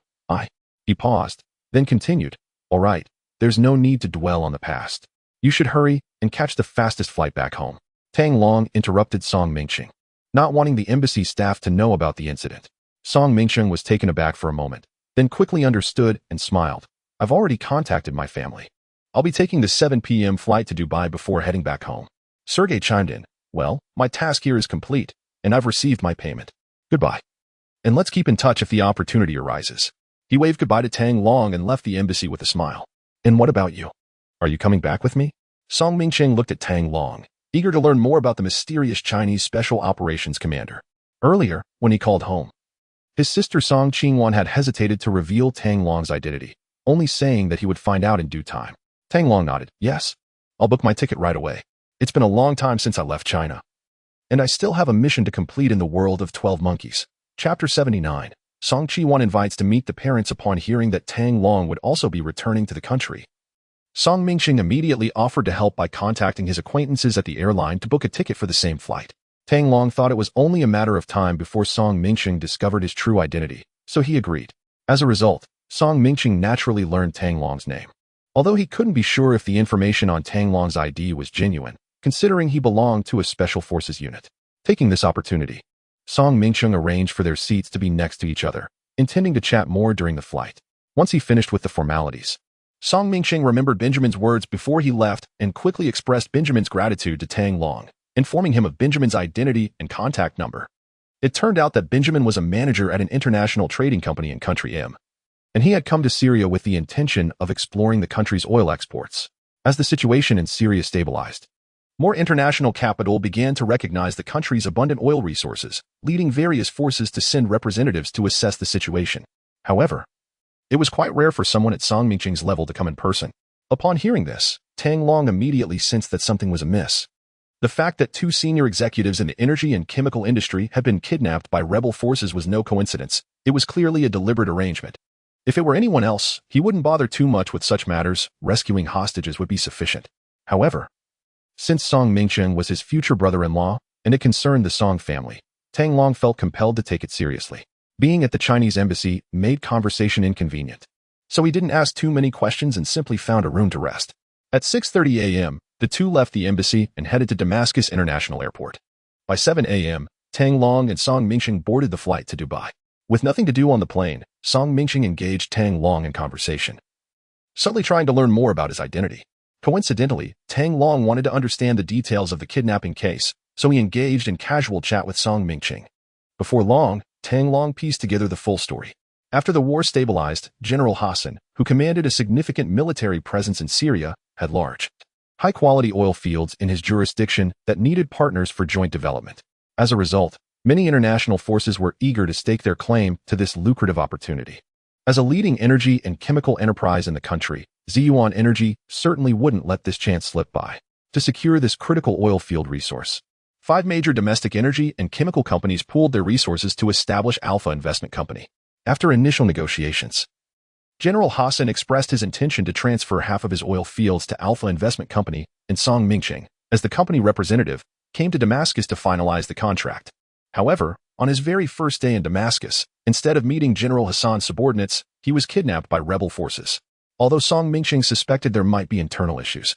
He paused, then continued, "All right, there's no need to dwell on the past. You should hurry and catch the fastest flight back home." Tang Long interrupted Song Mingcheng, not wanting the embassy staff to know about the incident. Song Mingcheng was taken aback for a moment, then quickly understood and smiled. "I've already contacted my family. I'll be taking the 7 p.m. flight to Dubai before heading back home." Sergei chimed in, "Well, my task here is complete, and I've received my payment. Goodbye. And let's keep in touch if the opportunity arises." He waved goodbye to Tang Long and left the embassy with a smile. "And what about you? Are you coming back with me?" Song Mingcheng looked at Tang Long, eager to learn more about the mysterious Chinese Special Operations Commander. Earlier, when he called home, his sister Song Qingwan had hesitated to reveal Tang Long's identity, only saying that he would find out in due time. Tang Long nodded, "Yes, I'll book my ticket right away. It's been a long time since I left China, and I still have a mission to complete in the world of 12 monkeys." Chapter 79. Song Qingwan invites to meet the parents upon hearing that Tang Long would also be returning to the country. Song Mingcheng immediately offered to help by contacting his acquaintances at the airline to book a ticket for the same flight. Tang Long thought it was only a matter of time before Song Mingcheng discovered his true identity, so he agreed. As a result, Song Mingcheng naturally learned Tang Long's name. Although he couldn't be sure if the information on Tang Long's ID was genuine, considering he belonged to a special forces unit. Taking this opportunity, Song Mingcheng arranged for their seats to be next to each other, intending to chat more during the flight. Once he finished with the formalities, Song Mingcheng remembered Benjamin's words before he left and quickly expressed Benjamin's gratitude to Tang Long, informing him of Benjamin's identity and contact number. It turned out that Benjamin was a manager at an international trading company in Country M, and he had come to Syria with the intention of exploring the country's oil exports. As the situation in Syria stabilized, more international capital began to recognize the country's abundant oil resources, leading various forces to send representatives to assess the situation. However, it was quite rare for someone at Song Mingcheng's level to come in person. Upon hearing this, Tang Long immediately sensed that something was amiss. The fact that two senior executives in the energy and chemical industry had been kidnapped by rebel forces was no coincidence. It was clearly a deliberate arrangement. If it were anyone else, he wouldn't bother too much with such matters. Rescuing hostages would be sufficient. However, since Song Mingcheng was his future brother-in-law, and it concerned the Song family, Tang Long felt compelled to take it seriously. Being at the Chinese embassy made conversation inconvenient, so he didn't ask too many questions and simply found a room to rest. At 6:30 a.m., the two left the embassy and headed to Damascus International Airport. By 7 a.m., Tang Long and Song Mingcheng boarded the flight to Dubai. With nothing to do on the plane, Song Mingcheng engaged Tang Long in conversation, subtly trying to learn more about his identity. Coincidentally, Tang Long wanted to understand the details of the kidnapping case, so he engaged in casual chat with Song Mingcheng. Before long, Tang Long pieced together the full story. After the war stabilized, General Hassan, who commanded a significant military presence in Syria, had large, high-quality oil fields in his jurisdiction that needed partners for joint development. As a result, many international forces were eager to stake their claim to this lucrative opportunity. As a leading energy and chemical enterprise in the country, Ziyuan Energy certainly wouldn't let this chance slip by. To secure this critical oil field resource, 5 major domestic energy and chemical companies pooled their resources to establish Alpha Investment Company. After initial negotiations, General Hassan expressed his intention to transfer half of his oil fields to Alpha Investment Company, and Song Mingcheng, as the company representative, came to Damascus to finalize the contract. However, on his very first day in Damascus, instead of meeting General Hassan's subordinates, he was kidnapped by rebel forces. Although Song Mingcheng suspected there might be internal issues,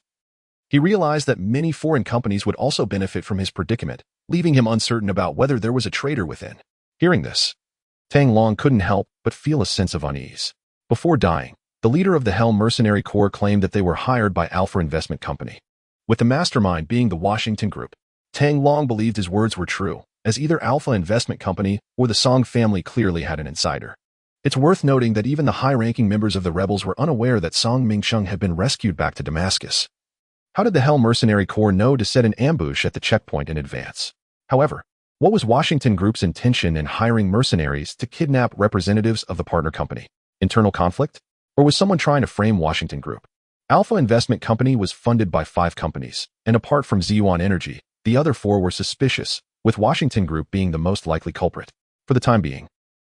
he realized that many foreign companies would also benefit from his predicament, leaving him uncertain about whether there was a traitor within. Hearing this, Tang Long couldn't help but feel a sense of unease. Before dying, the leader of the Hell Mercenary Corps claimed that they were hired by Alpha Investment Company, with the mastermind being the Washington Group. Tang Long believed his words were true, as either Alpha Investment Company or the Song family clearly had an insider. It's worth noting that even the high-ranking members of the rebels were unaware that Song Mingsheng had been rescued back to Damascus. How did the Hell Mercenary Corps know to set an ambush at the checkpoint in advance? However, what was Washington Group's intention in hiring mercenaries to kidnap representatives of the partner company? Internal conflict? Or was someone trying to frame Washington Group? Alpha Investment Company was funded by 5 companies, and apart from Ziyuan Energy, the other 4 were suspicious, with Washington Group being the most likely culprit. For the time being,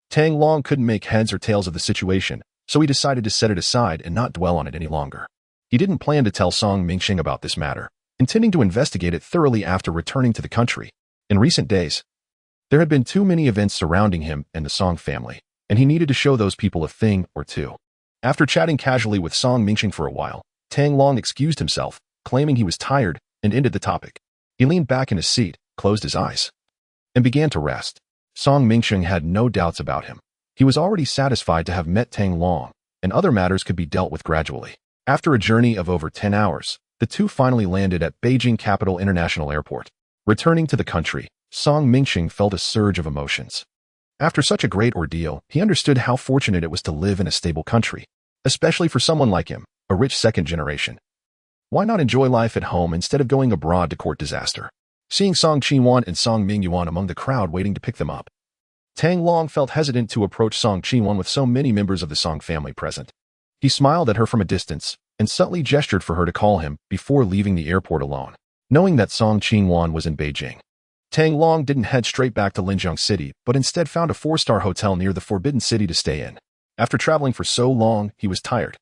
Tang Long couldn't make heads or tails of the situation, so he decided to set it aside and not dwell on it any longer. He didn't plan to tell Song Mingsheng about this matter, intending to investigate it thoroughly after returning to the country. In recent days, there had been too many events surrounding him and the Song family, and he needed to show those people a thing or two. After chatting casually with Song Mingsheng for a while, Tang Long excused himself, claiming he was tired, and ended the topic. He leaned back in his seat, closed his eyes, and began to rest. Song Mingsheng had no doubts about him. He was already satisfied to have met Tang Long, and other matters could be dealt with gradually. After a journey of over 10 hours, the two finally landed at Beijing Capital International Airport. Returning to the country, Song Mingsheng felt a surge of emotions. After such a great ordeal, he understood how fortunate it was to live in a stable country, especially for someone like him, a rich second generation. Why not enjoy life at home instead of going abroad to court disaster? Seeing Song Qiyuan and Song Mingyuan among the crowd waiting to pick them up, Tang Long felt hesitant to approach Song Qiyuan with so many members of the Song family present. He smiled at her from a distance and subtly gestured for her to call him before leaving the airport alone. Knowing that Song Qiyuan was in Beijing, Tang Long didn't head straight back to Linjiang City, but instead found a 4-star hotel near the Forbidden City to stay in. After traveling for so long, he was tired.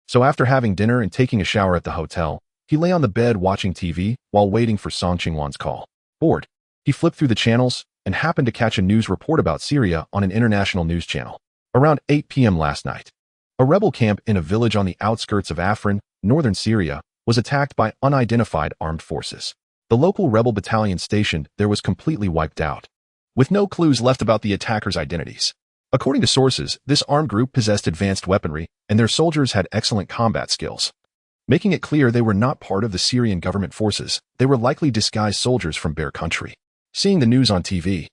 So after having dinner and taking a shower at the hotel, he lay on the bed watching TV while waiting for Song Qiyuan's call. Bored, he flipped through the channels and happened to catch a news report about Syria on an international news channel. Around 8 p.m. last night, a rebel camp in a village on the outskirts of Afrin, northern Syria, was attacked by unidentified armed forces. The local rebel battalion stationed there was completely wiped out, with no clues left about the attackers' identities. According to sources, this armed group possessed advanced weaponry, and their soldiers had excellent combat skills. Making it clear they were not part of the Syrian government forces, they were likely disguised soldiers from Bear Country. Seeing the news on TV,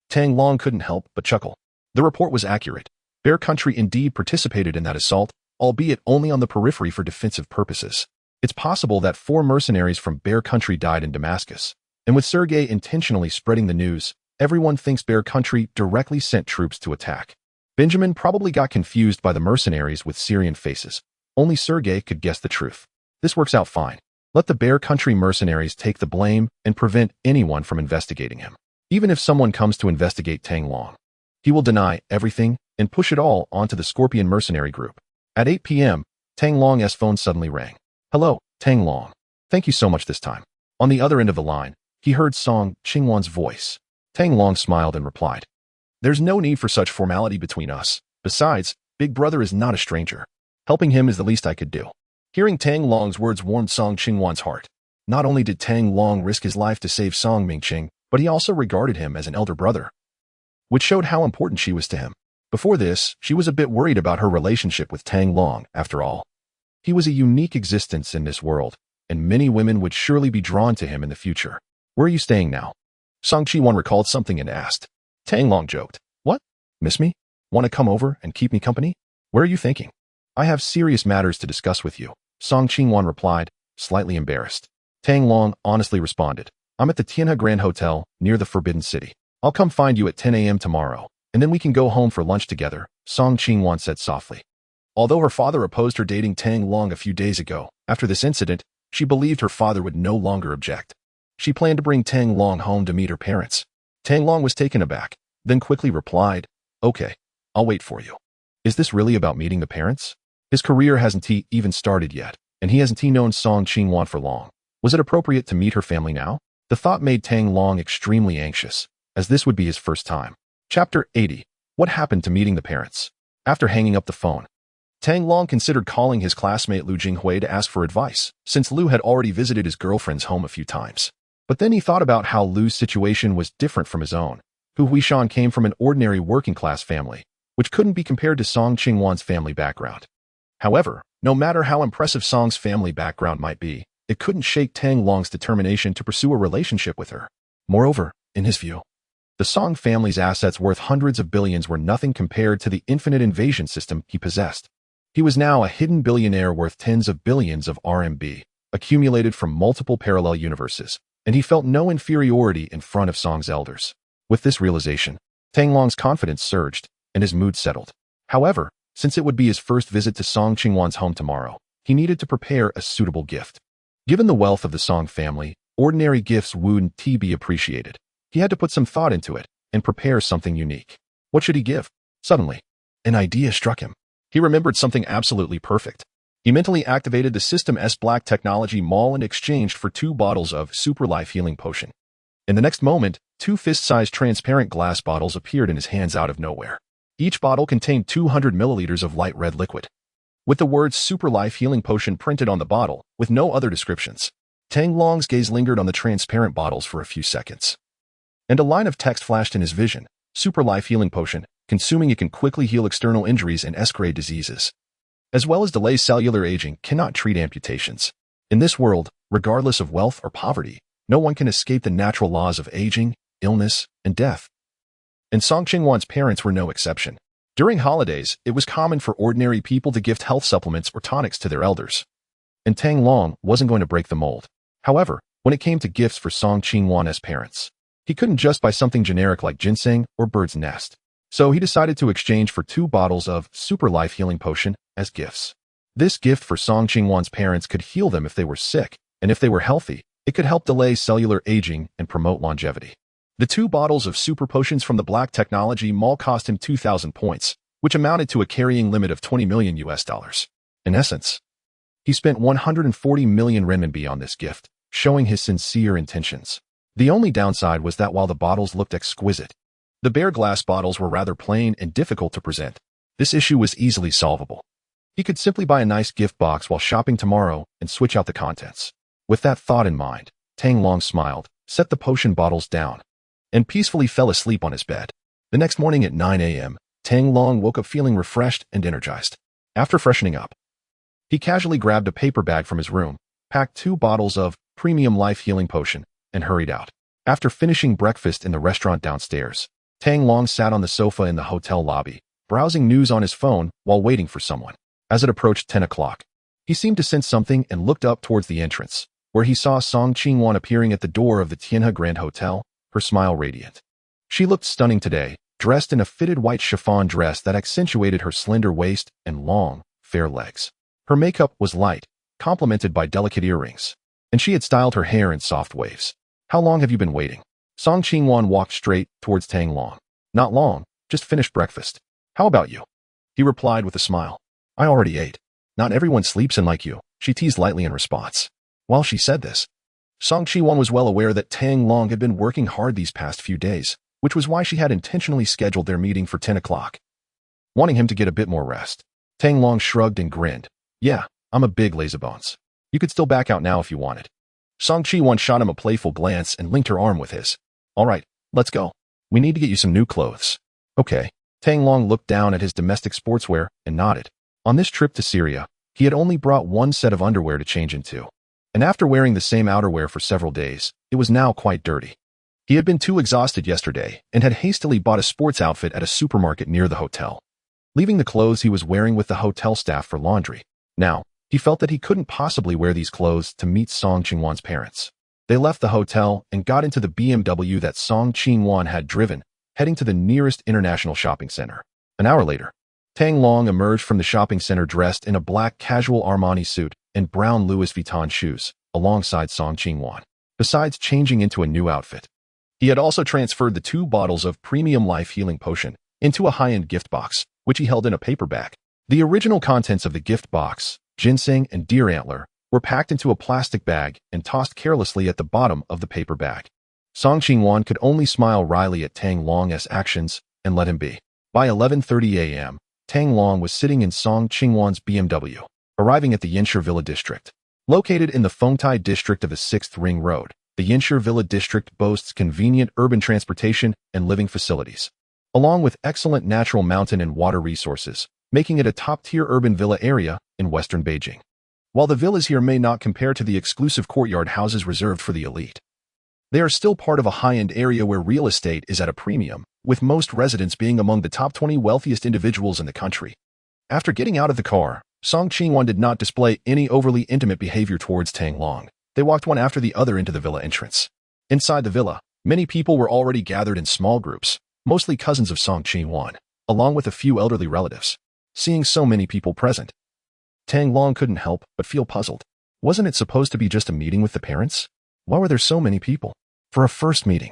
Tang Long couldn't help but chuckle. The report was accurate. Bear Country indeed participated in that assault, albeit only on the periphery for defensive purposes. It's possible that 4 mercenaries from Bear Country died in Damascus, and with Sergei intentionally spreading the news, everyone thinks Bear Country directly sent troops to attack. Benjamin probably got confused by the mercenaries with Syrian faces. Only Sergei could guess the truth. This works out fine. Let the Bear Country mercenaries take the blame and prevent anyone from investigating him. Even if someone comes to investigate Tang Long, he will deny everything and push it all onto the Scorpion mercenary group. At 8 p.m., Tang Long's phone suddenly rang. Hello, Tang Long. Thank you so much this time. On the other end of the line, he heard Song Qiyuan's voice. Tang Long smiled and replied, "There's no need for such formality between us. Besides, Big Brother is not a stranger. Helping him is the least I could do." Hearing Tang Long's words warmed Song Qiyuan's heart. Not only did Tang Long risk his life to save Song Mingsheng, but he also regarded him as an elder brother, which showed how important she was to him. Before this, she was a bit worried about her relationship with Tang Long, after all. He was a unique existence in this world, and many women would surely be drawn to him in the future. "Where are you staying now?" Song Qiyuan recalled something and asked. Tang Long joked, "What? Miss me? Want to come over and keep me company? Where are you thinking?" "I have serious matters to discuss with you," Song Qiyuan replied, slightly embarrassed. Tang Long honestly responded, "I'm at the Tianhe Grand Hotel, near the Forbidden City. I'll come find you at 10 a.m. tomorrow, and then we can go home for lunch together," Song Qiyuan said softly. Although her father opposed her dating Tang Long a few days ago, after this incident, she believed her father would no longer object. She planned to bring Tang Long home to meet her parents. Tang Long was taken aback, then quickly replied, "Okay, I'll wait for you." Is this really about meeting the parents? His career hasn't even started yet, and he hasn't known Song Qiyuan for long. Was it appropriate to meet her family now? The thought made Tang Long extremely anxious, as this would be his first time. Chapter 80. What happened to meeting the parents? After hanging up the phone, Tang Long considered calling his classmate Lu Jinghui to ask for advice, since Lu had already visited his girlfriend's home a few times. But then he thought about how Lu's situation was different from his own. Hu Huishan came from an ordinary working-class family, which couldn't be compared to Song Qiyuan's family background. However, no matter how impressive Song's family background might be, it couldn't shake Tang Long's determination to pursue a relationship with her. Moreover, in his view, The Song family's assets worth hundreds of billions were nothing compared to the infinite invasion system he possessed. He was now a hidden billionaire worth tens of billions of RMB, accumulated from multiple parallel universes, and he felt no inferiority in front of Song's elders. With this realization, Tang Long's confidence surged, and his mood settled. However, since it would be his first visit to Song Qingwan's home tomorrow, he needed to prepare a suitable gift. Given the wealth of the Song family, ordinary gifts wouldn't be appreciated. He had to put some thought into it and prepare something unique. What should he give? Suddenly, an idea struck him. He remembered something absolutely perfect. He mentally activated the System-S Black Technology Mall and exchanged for 2 bottles of Super Life Healing Potion. In the next moment, 2 fist-sized transparent glass bottles appeared in his hands out of nowhere. Each bottle contained 200 milliliters of light red liquid, with the words Super Life Healing Potion printed on the bottle, with no other descriptions. Tang Long's gaze lingered on the transparent bottles for a few seconds, and a line of text flashed in his vision. Super Life Healing Potion. Consuming it can quickly heal external injuries and S-grade diseases, as well as delay cellular aging, cannot treat amputations. In this world, regardless of wealth or poverty, no one can escape the natural laws of aging, illness, and death. And Song Qingwan's parents were no exception. During holidays, it was common for ordinary people to gift health supplements or tonics to their elders. And Tang Long wasn't going to break the mold. However, when it came to gifts for Song Qingwan's parents, he couldn't just buy something generic like ginseng or bird's nest. So he decided to exchange for 2 bottles of Super Life Healing Potion as gifts. This gift for Song Qingwan's parents could heal them if they were sick, and if they were healthy, it could help delay cellular aging and promote longevity. The 2 bottles of super potions from the Black Technology Mall cost him 2,000 points, which amounted to a carrying limit of 20 million US dollars. In essence, he spent 140 million renminbi on this gift, showing his sincere intentions. The only downside was that while the bottles looked exquisite, the bare glass bottles were rather plain and difficult to present. This issue was easily solvable. He could simply buy a nice gift box while shopping tomorrow and switch out the contents. With that thought in mind, Tang Long smiled, set the potion bottles down, and peacefully fell asleep on his bed. The next morning at 9 a.m., Tang Long woke up feeling refreshed and energized. After freshening up, he casually grabbed a paper bag from his room, packed 2 bottles of Premium Life Healing Potion, and hurried out. After finishing breakfast in the restaurant downstairs, Tang Long sat on the sofa in the hotel lobby, browsing news on his phone while waiting for someone. As it approached 10 o'clock, he seemed to sense something and looked up towards the entrance, where he saw Song Qingwan appearing at the door of the Tianhe Grand Hotel, her smile radiant. She looked stunning today, dressed in a fitted white chiffon dress that accentuated her slender waist and long, fair legs. Her makeup was light, complemented by delicate earrings, and she had styled her hair in soft waves. "How long have you been waiting?" Song Qingwan walked straight towards Tang Long. "Not long, just finished breakfast. How about you?" He replied with a smile. "I already ate. Not everyone sleeps in like you," she teased lightly in response. While she said this, Song Qingwan was well aware that Tang Long had been working hard these past few days, which was why she had intentionally scheduled their meeting for 10 o'clock, wanting him to get a bit more rest. Tang Long shrugged and grinned. "Yeah, I'm a big lazybones. You could still back out now if you wanted." Song Qingwan shot him a playful glance and linked her arm with his. "All right, let's go. We need to get you some new clothes." "Okay." Tang Long looked down at his domestic sportswear and nodded. On this trip to Syria, he had only brought 1 set of underwear to change into, and after wearing the same outerwear for several days, it was now quite dirty. He had been too exhausted yesterday and had hastily bought a sports outfit at a supermarket near the hotel, leaving the clothes he was wearing with the hotel staff for laundry. Now, he felt that he couldn't possibly wear these clothes to meet Song Qingwan's parents. They left the hotel and got into the BMW that Song Qingwan had driven, heading to the nearest international shopping center. An hour later, Tang Long emerged from the shopping center dressed in a black casual Armani suit and brown Louis Vuitton shoes, alongside Song Qingwan. Besides changing into a new outfit, he had also transferred the 2 bottles of Premium Life Healing Potion into a high-end gift box, which he held in a paper bag. The original contents of the gift box, ginseng and deer antler, were packed into a plastic bag and tossed carelessly at the bottom of the paper bag. Song Qingwan could only smile wryly at Tang Long's actions and let him be. By 11:30 a.m., Tang Long was sitting in Song Qingwan's BMW, arriving at the Yinshi Villa district. Located in the Fengtai district of the 6th Ring Road, the Yinshi Villa district boasts convenient urban transportation and living facilities, along with excellent natural mountain and water resources, making it a top-tier urban villa area in western Beijing. While the villas here may not compare to the exclusive courtyard houses reserved for the elite, They are still part of a high-end area where real estate is at a premium, with most residents being among the top 20 wealthiest individuals in the country. After getting out of the car, Song Qingyuan did not display any overly intimate behavior towards Tang Long. They walked one after the other into the villa entrance. Inside the villa, many people were already gathered in small groups, mostly cousins of Song Qingyuan, along with a few elderly relatives. Seeing so many people present, Tang Long couldn't help but feel puzzled. Wasn't it supposed to be just a meeting with the parents? Why were there so many people? For a first meeting,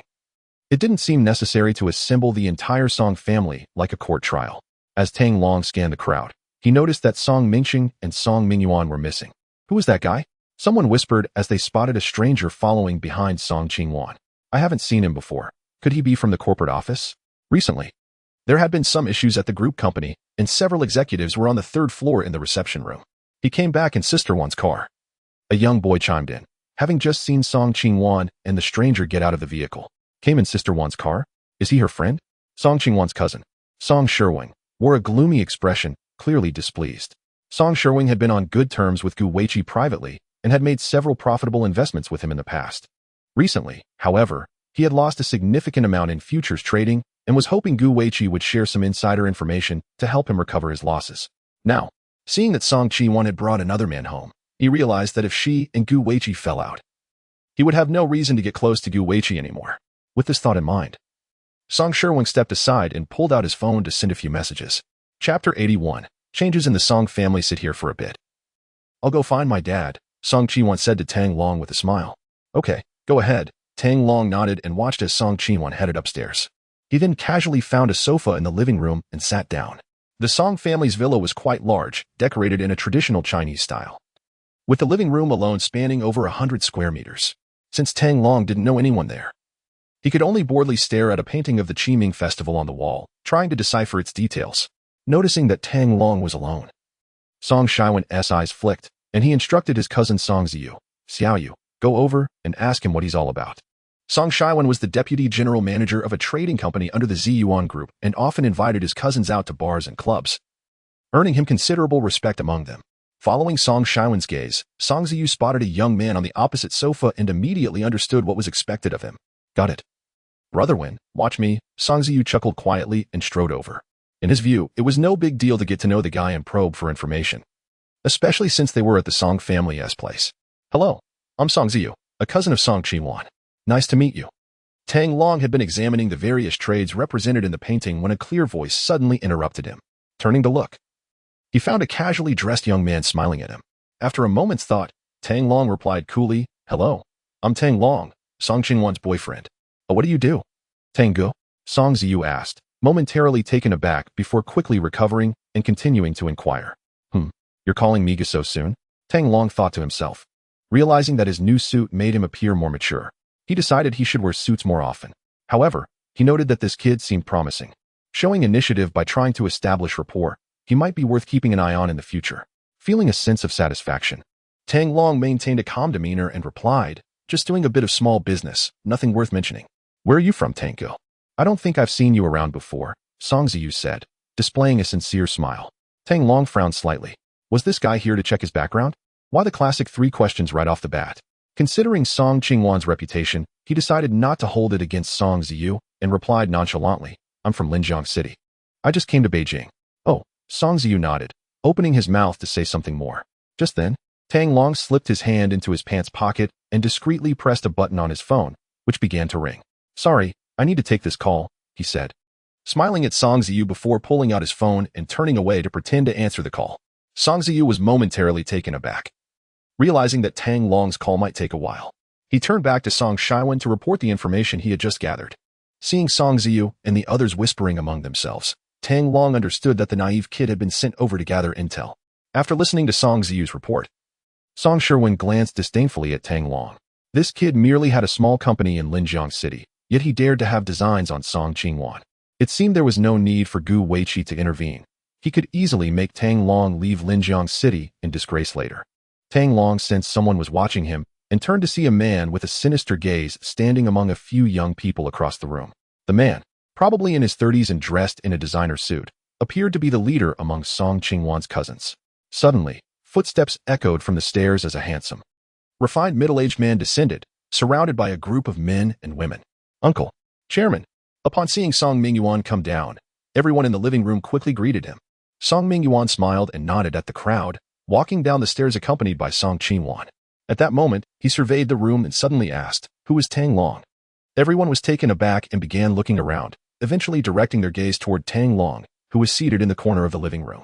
it didn't seem necessary to assemble the entire Song family like a court trial. As Tang Long scanned the crowd, he noticed that Song Mingxing and Song Mingyuan were missing. Who was that guy? Someone whispered as they spotted a stranger following behind Song Qingyuan. I haven't seen him before. Could he be from the corporate office? Recently, there had been some issues at the group company, and several executives were on the third floor in the reception room. He came back in Sister Wan's car. A young boy chimed in, having just seen Song Qingyuan and the stranger get out of the vehicle. Came in Sister Wan's car? Is he her friend? Song Qingyuan's cousin, Song Sherwing, wore a gloomy expression, clearly displeased. Song Sherwing had been on good terms with Gu Weiqi privately and had made several profitable investments with him in the past. Recently, however, he had lost a significant amount in futures trading and was hoping Gu Weiqi would share some insider information to help him recover his losses. Now, seeing that Song Qingyuan had brought another man home, he realized that if she and Gu Weiqi fell out, he would have no reason to get close to Gu Weiqi anymore. With this thought in mind, Song Sherwing stepped aside and pulled out his phone to send a few messages. Chapter 81. Changes in the Song family. Sit here for a bit. I'll go find my dad, Song Qingyuan said to Tang Long with a smile. Okay, go ahead. Tang Long nodded and watched as Song Qingyuan headed upstairs. He then casually found a sofa in the living room and sat down. The Song family's villa was quite large, decorated in a traditional Chinese style, with the living room alone spanning over 100 square meters. Since Tang Long didn't know anyone there, he could only boredly stare at a painting of the Qiming festival on the wall, trying to decipher its details. Noticing that Tang Long was alone, Song Sherwing's eyes flicked, and he instructed his cousin Song Xiaoyu, go over and ask him what he's all about. Song Sherwing was the deputy general manager of a trading company under the Ziyuan Group and often invited his cousins out to bars and clubs, earning him considerable respect among them. Following Song Sherwing's gaze, Song Ziyu spotted a young man on the opposite sofa and immediately understood what was expected of him. Got it. Brother Wen, watch me, Song Ziyu chuckled quietly and strode over. In his view, it was no big deal to get to know the guy and probe for information, especially since they were at the Song family's place. Hello, I'm Song Ziyu, a cousin of Song Qingyuan. Nice to meet you. Tang Long had been examining the various trades represented in the painting when a clear voice suddenly interrupted him. Turning to look, he found a casually dressed young man smiling at him. After a moment's thought, Tang Long replied coolly, Hello, I'm Tang Long, Song Qingyuan's boyfriend. Oh, what do you do? Tangu? Song Ziyu asked, momentarily taken aback before quickly recovering and continuing to inquire. You're calling me so soon? Tang Long thought to himself. Realizing that his new suit made him appear more mature, he decided he should wear suits more often. However, he noted that this kid seemed promising. Showing initiative by trying to establish rapport, he might be worth keeping an eye on in the future. Feeling a sense of satisfaction, Tang Long maintained a calm demeanor and replied, just doing a bit of small business, nothing worth mentioning. Where are you from, Tangu? I don't think I've seen you around before, Song Ziyu said, displaying a sincere smile. Tang Long frowned slightly. Was this guy here to check his background? Why the classic 3 questions right off the bat? Considering Song Qingyuan's reputation, he decided not to hold it against Song Ziyu and replied nonchalantly, I'm from Linjiang City. I just came to Beijing. Oh, Song Ziyu nodded, opening his mouth to say something more. Just then, Tang Long slipped his hand into his pants pocket and discreetly pressed a button on his phone, which began to ring. Sorry, I need to take this call, he said, smiling at Song Ziyu before pulling out his phone and turning away to pretend to answer the call. Song Ziyu was momentarily taken aback, realizing that Tang Long's call might take a while. He turned back to Song Sherwing to report the information he had just gathered. Seeing Song Ziyu and the others whispering among themselves, Tang Long understood that the naive kid had been sent over to gather intel. After listening to Song Ziyu's report, Song Sherwing glanced disdainfully at Tang Long. This kid merely had a small company in Linjiang City, yet he dared to have designs on Song Qingyuan. It seemed there was no need for Gu Weiqi to intervene. He could easily make Tang Long leave Linjiang City in disgrace later. Tang Long sensed someone was watching him and turned to see a man with a sinister gaze standing among a few young people across the room. The man, probably in his 30s and dressed in a designer suit, appeared to be the leader among Song Qingyuan's cousins. Suddenly, footsteps echoed from the stairs as a handsome, refined middle-aged man descended, surrounded by a group of men and women. Uncle, Chairman. Upon seeing Song Mingyuan come down, everyone in the living room quickly greeted him. Song Mingyuan smiled and nodded at the crowd, walking down the stairs accompanied by Song Qingwan. At that moment, he surveyed the room and suddenly asked, "Who is Tang Long?" Everyone was taken aback and began looking around, eventually directing their gaze toward Tang Long, who was seated in the corner of the living room.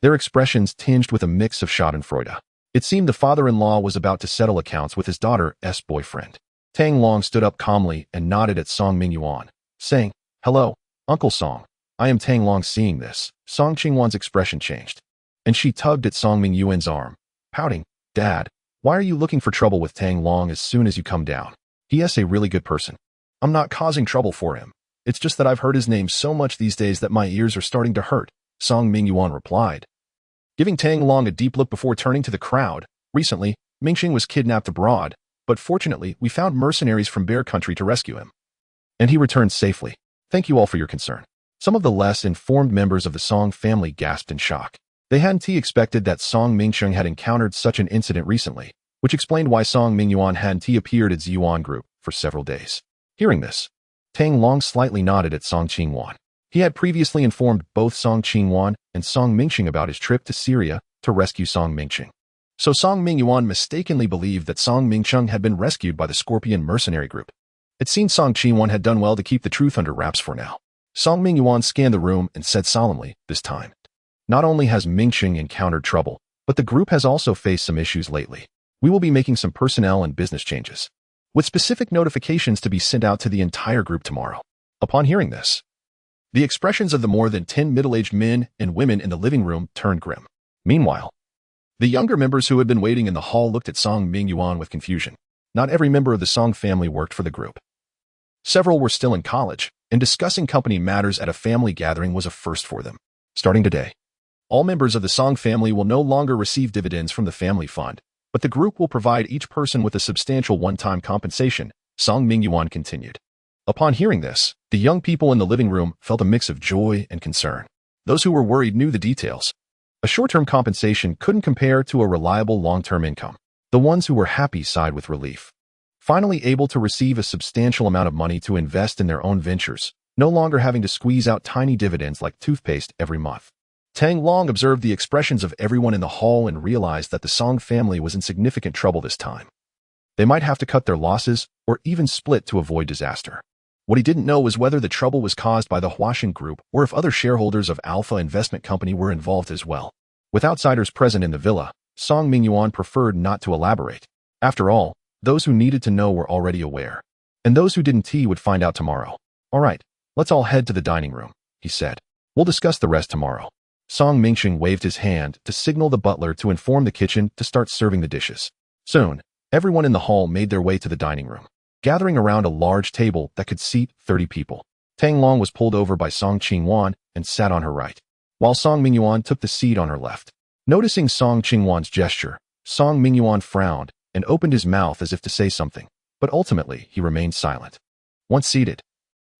Their expressions tinged with a mix of schadenfreude. It seemed the father-in-law was about to settle accounts with his daughter's boyfriend. Tang Long stood up calmly and nodded at Song Mingyuan, saying, "Hello, Uncle Song. I am Tang Long." Seeing this, Song Qingwan's expression changed, and she tugged at Song Mingyuan's arm, pouting, "Dad, why are you looking for trouble with Tang Long as soon as you come down? He is a really good person. I'm not causing trouble for him. It's just that I've heard his name so much these days that my ears are starting to hurt," Song Mingyuan replied. Giving Tang Long a deep look before turning to the crowd, "Recently, Mingxing was kidnapped abroad, but fortunately we found mercenaries from Bear Country to rescue him. And he returned safely. Thank you all for your concern." Some of the less informed members of the Song family gasped in shock. They hadn't expected that Song Mingxing had encountered such an incident recently, which explained why Song Mingyuan hadn't appeared at Ziyuan Group for several days. Hearing this, Tang Long slightly nodded at Song Qingwan. He had previously informed both Song Qingwan and Song Mingxing about his trip to Syria to rescue Song Mingxing. So Song Mingyuan mistakenly believed that Song Mingxing had been rescued by the Scorpion mercenary group. It seemed Song Qingwan had done well to keep the truth under wraps for now. Song Mingyuan scanned the room and said solemnly, "This time, not only has Mingxing encountered trouble, but the group has also faced some issues lately. We will be making some personnel and business changes, with specific notifications to be sent out to the entire group tomorrow." Upon hearing this, the expressions of the more than 10 middle-aged men and women in the living room turned grim. Meanwhile, the younger members who had been waiting in the hall looked at Song Mingyuan with confusion. Not every member of the Song family worked for the group. Several were still in college, and discussing company matters at a family gathering was a first for them. Starting today, all members of the Song family will no longer receive dividends from the family fund, but the group will provide each person with a substantial one-time compensation, Song Mingyuan continued. Upon hearing this, the young people in the living room felt a mix of joy and concern. Those who were worried knew the details. A short-term compensation couldn't compare to a reliable long-term income. The ones who were happy sighed with relief. Finally able to receive a substantial amount of money to invest in their own ventures, no longer having to squeeze out tiny dividends like toothpaste every month. Tang Long observed the expressions of everyone in the hall and realized that the Song family was in significant trouble this time. They might have to cut their losses or even split to avoid disaster. What he didn't know was whether the trouble was caused by the Huaxin Group or if other shareholders of Alpha Investment Company were involved as well. With outsiders present in the villa, Song Mingyuan preferred not to elaborate. After all, those who needed to know were already aware. And those who didn't would find out tomorrow. "All right, let's all head to the dining room," he said. "We'll discuss the rest tomorrow." Song Mingxing waved his hand to signal the butler to inform the kitchen to start serving the dishes. Soon, everyone in the hall made their way to the dining room, gathering around a large table that could seat 30 people. Tang Long was pulled over by Song Qingwan and sat on her right, while Song Mingyuan took the seat on her left. Noticing Song Qingwan's gesture, Song Mingyuan frowned and opened his mouth as if to say something, but ultimately he remained silent. Once seated,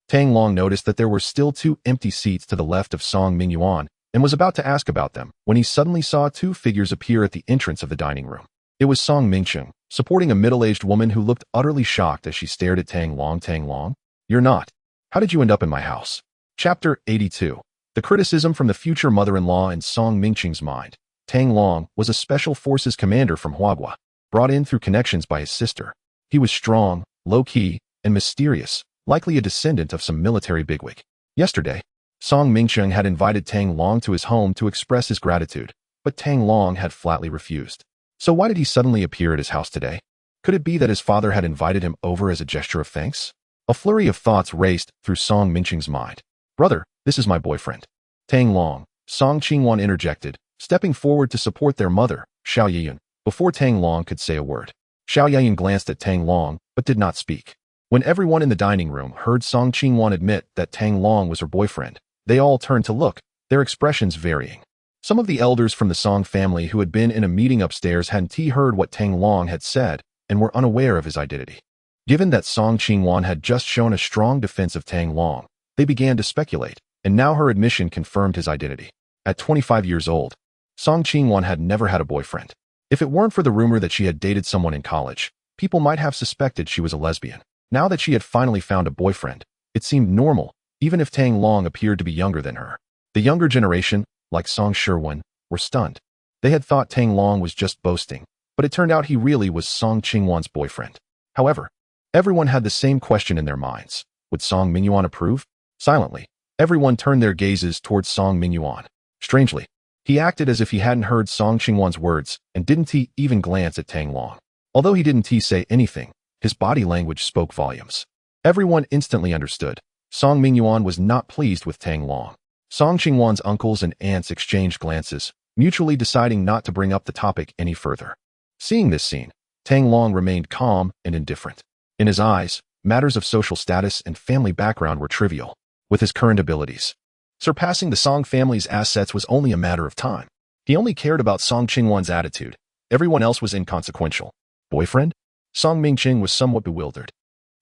Tang Long noticed that there were still 2 empty seats to the left of Song Mingyuan and was about to ask about them when he suddenly saw 2 figures appear at the entrance of the dining room. It was Song Mingxing, supporting a middle-aged woman who looked utterly shocked as she stared at Tang Long. "Tang Long? You're not. How did you end up in my house?" Chapter 82. The criticism from the future mother-in-law in Song Mingxing's mind. Tang Long was a special forces commander from Huagua, brought in through connections by his sister. He was strong, low-key, and mysterious, likely a descendant of some military bigwig. Yesterday, Song Mingxing had invited Tang Long to his home to express his gratitude, but Tang Long had flatly refused. So why did he suddenly appear at his house today? Could it be that his father had invited him over as a gesture of thanks? A flurry of thoughts raced through Song Mingxing's mind. "Brother, this is my boyfriend, Tang Long," Song Qingwan interjected, stepping forward to support their mother, Xiao Yiyan, before Tang Long could say a word. Xiao Yiyan glanced at Tang Long, but did not speak. When everyone in the dining room heard Song Qingwan admit that Tang Long was her boyfriend, they all turned to look, their expressions varying. Some of the elders from the Song family who had been in a meeting upstairs hadn't heard what Tang Long had said and were unaware of his identity. Given that Song Qingwan had just shown a strong defense of Tang Long, they began to speculate, and now her admission confirmed his identity. At 25 years old, Song Qingwan had never had a boyfriend. If it weren't for the rumor that she had dated someone in college, people might have suspected she was a lesbian. Now that she had finally found a boyfriend, it seemed normal, even if Tang Long appeared to be younger than her. The younger generation, like Song Shiwen, were stunned. They had thought Tang Long was just boasting, but it turned out he really was Song Qingyuan's boyfriend. However, everyone had the same question in their minds. Would Song Mingyuan approve? Silently, everyone turned their gazes towards Song Mingyuan. Strangely, he acted as if he hadn't heard Song Qingyuan's words and didn't even glance at Tang Long. Although he didn't say anything, his body language spoke volumes. Everyone instantly understood. Song Mingyuan was not pleased with Tang Long. Song Qingyuan's uncles and aunts exchanged glances, mutually deciding not to bring up the topic any further. Seeing this scene, Tang Long remained calm and indifferent. In his eyes, matters of social status and family background were trivial. With his current abilities, surpassing the Song family's assets was only a matter of time. He only cared about Song Qingyuan's attitude. Everyone else was inconsequential. Boyfriend? Song Mingqing was somewhat bewildered.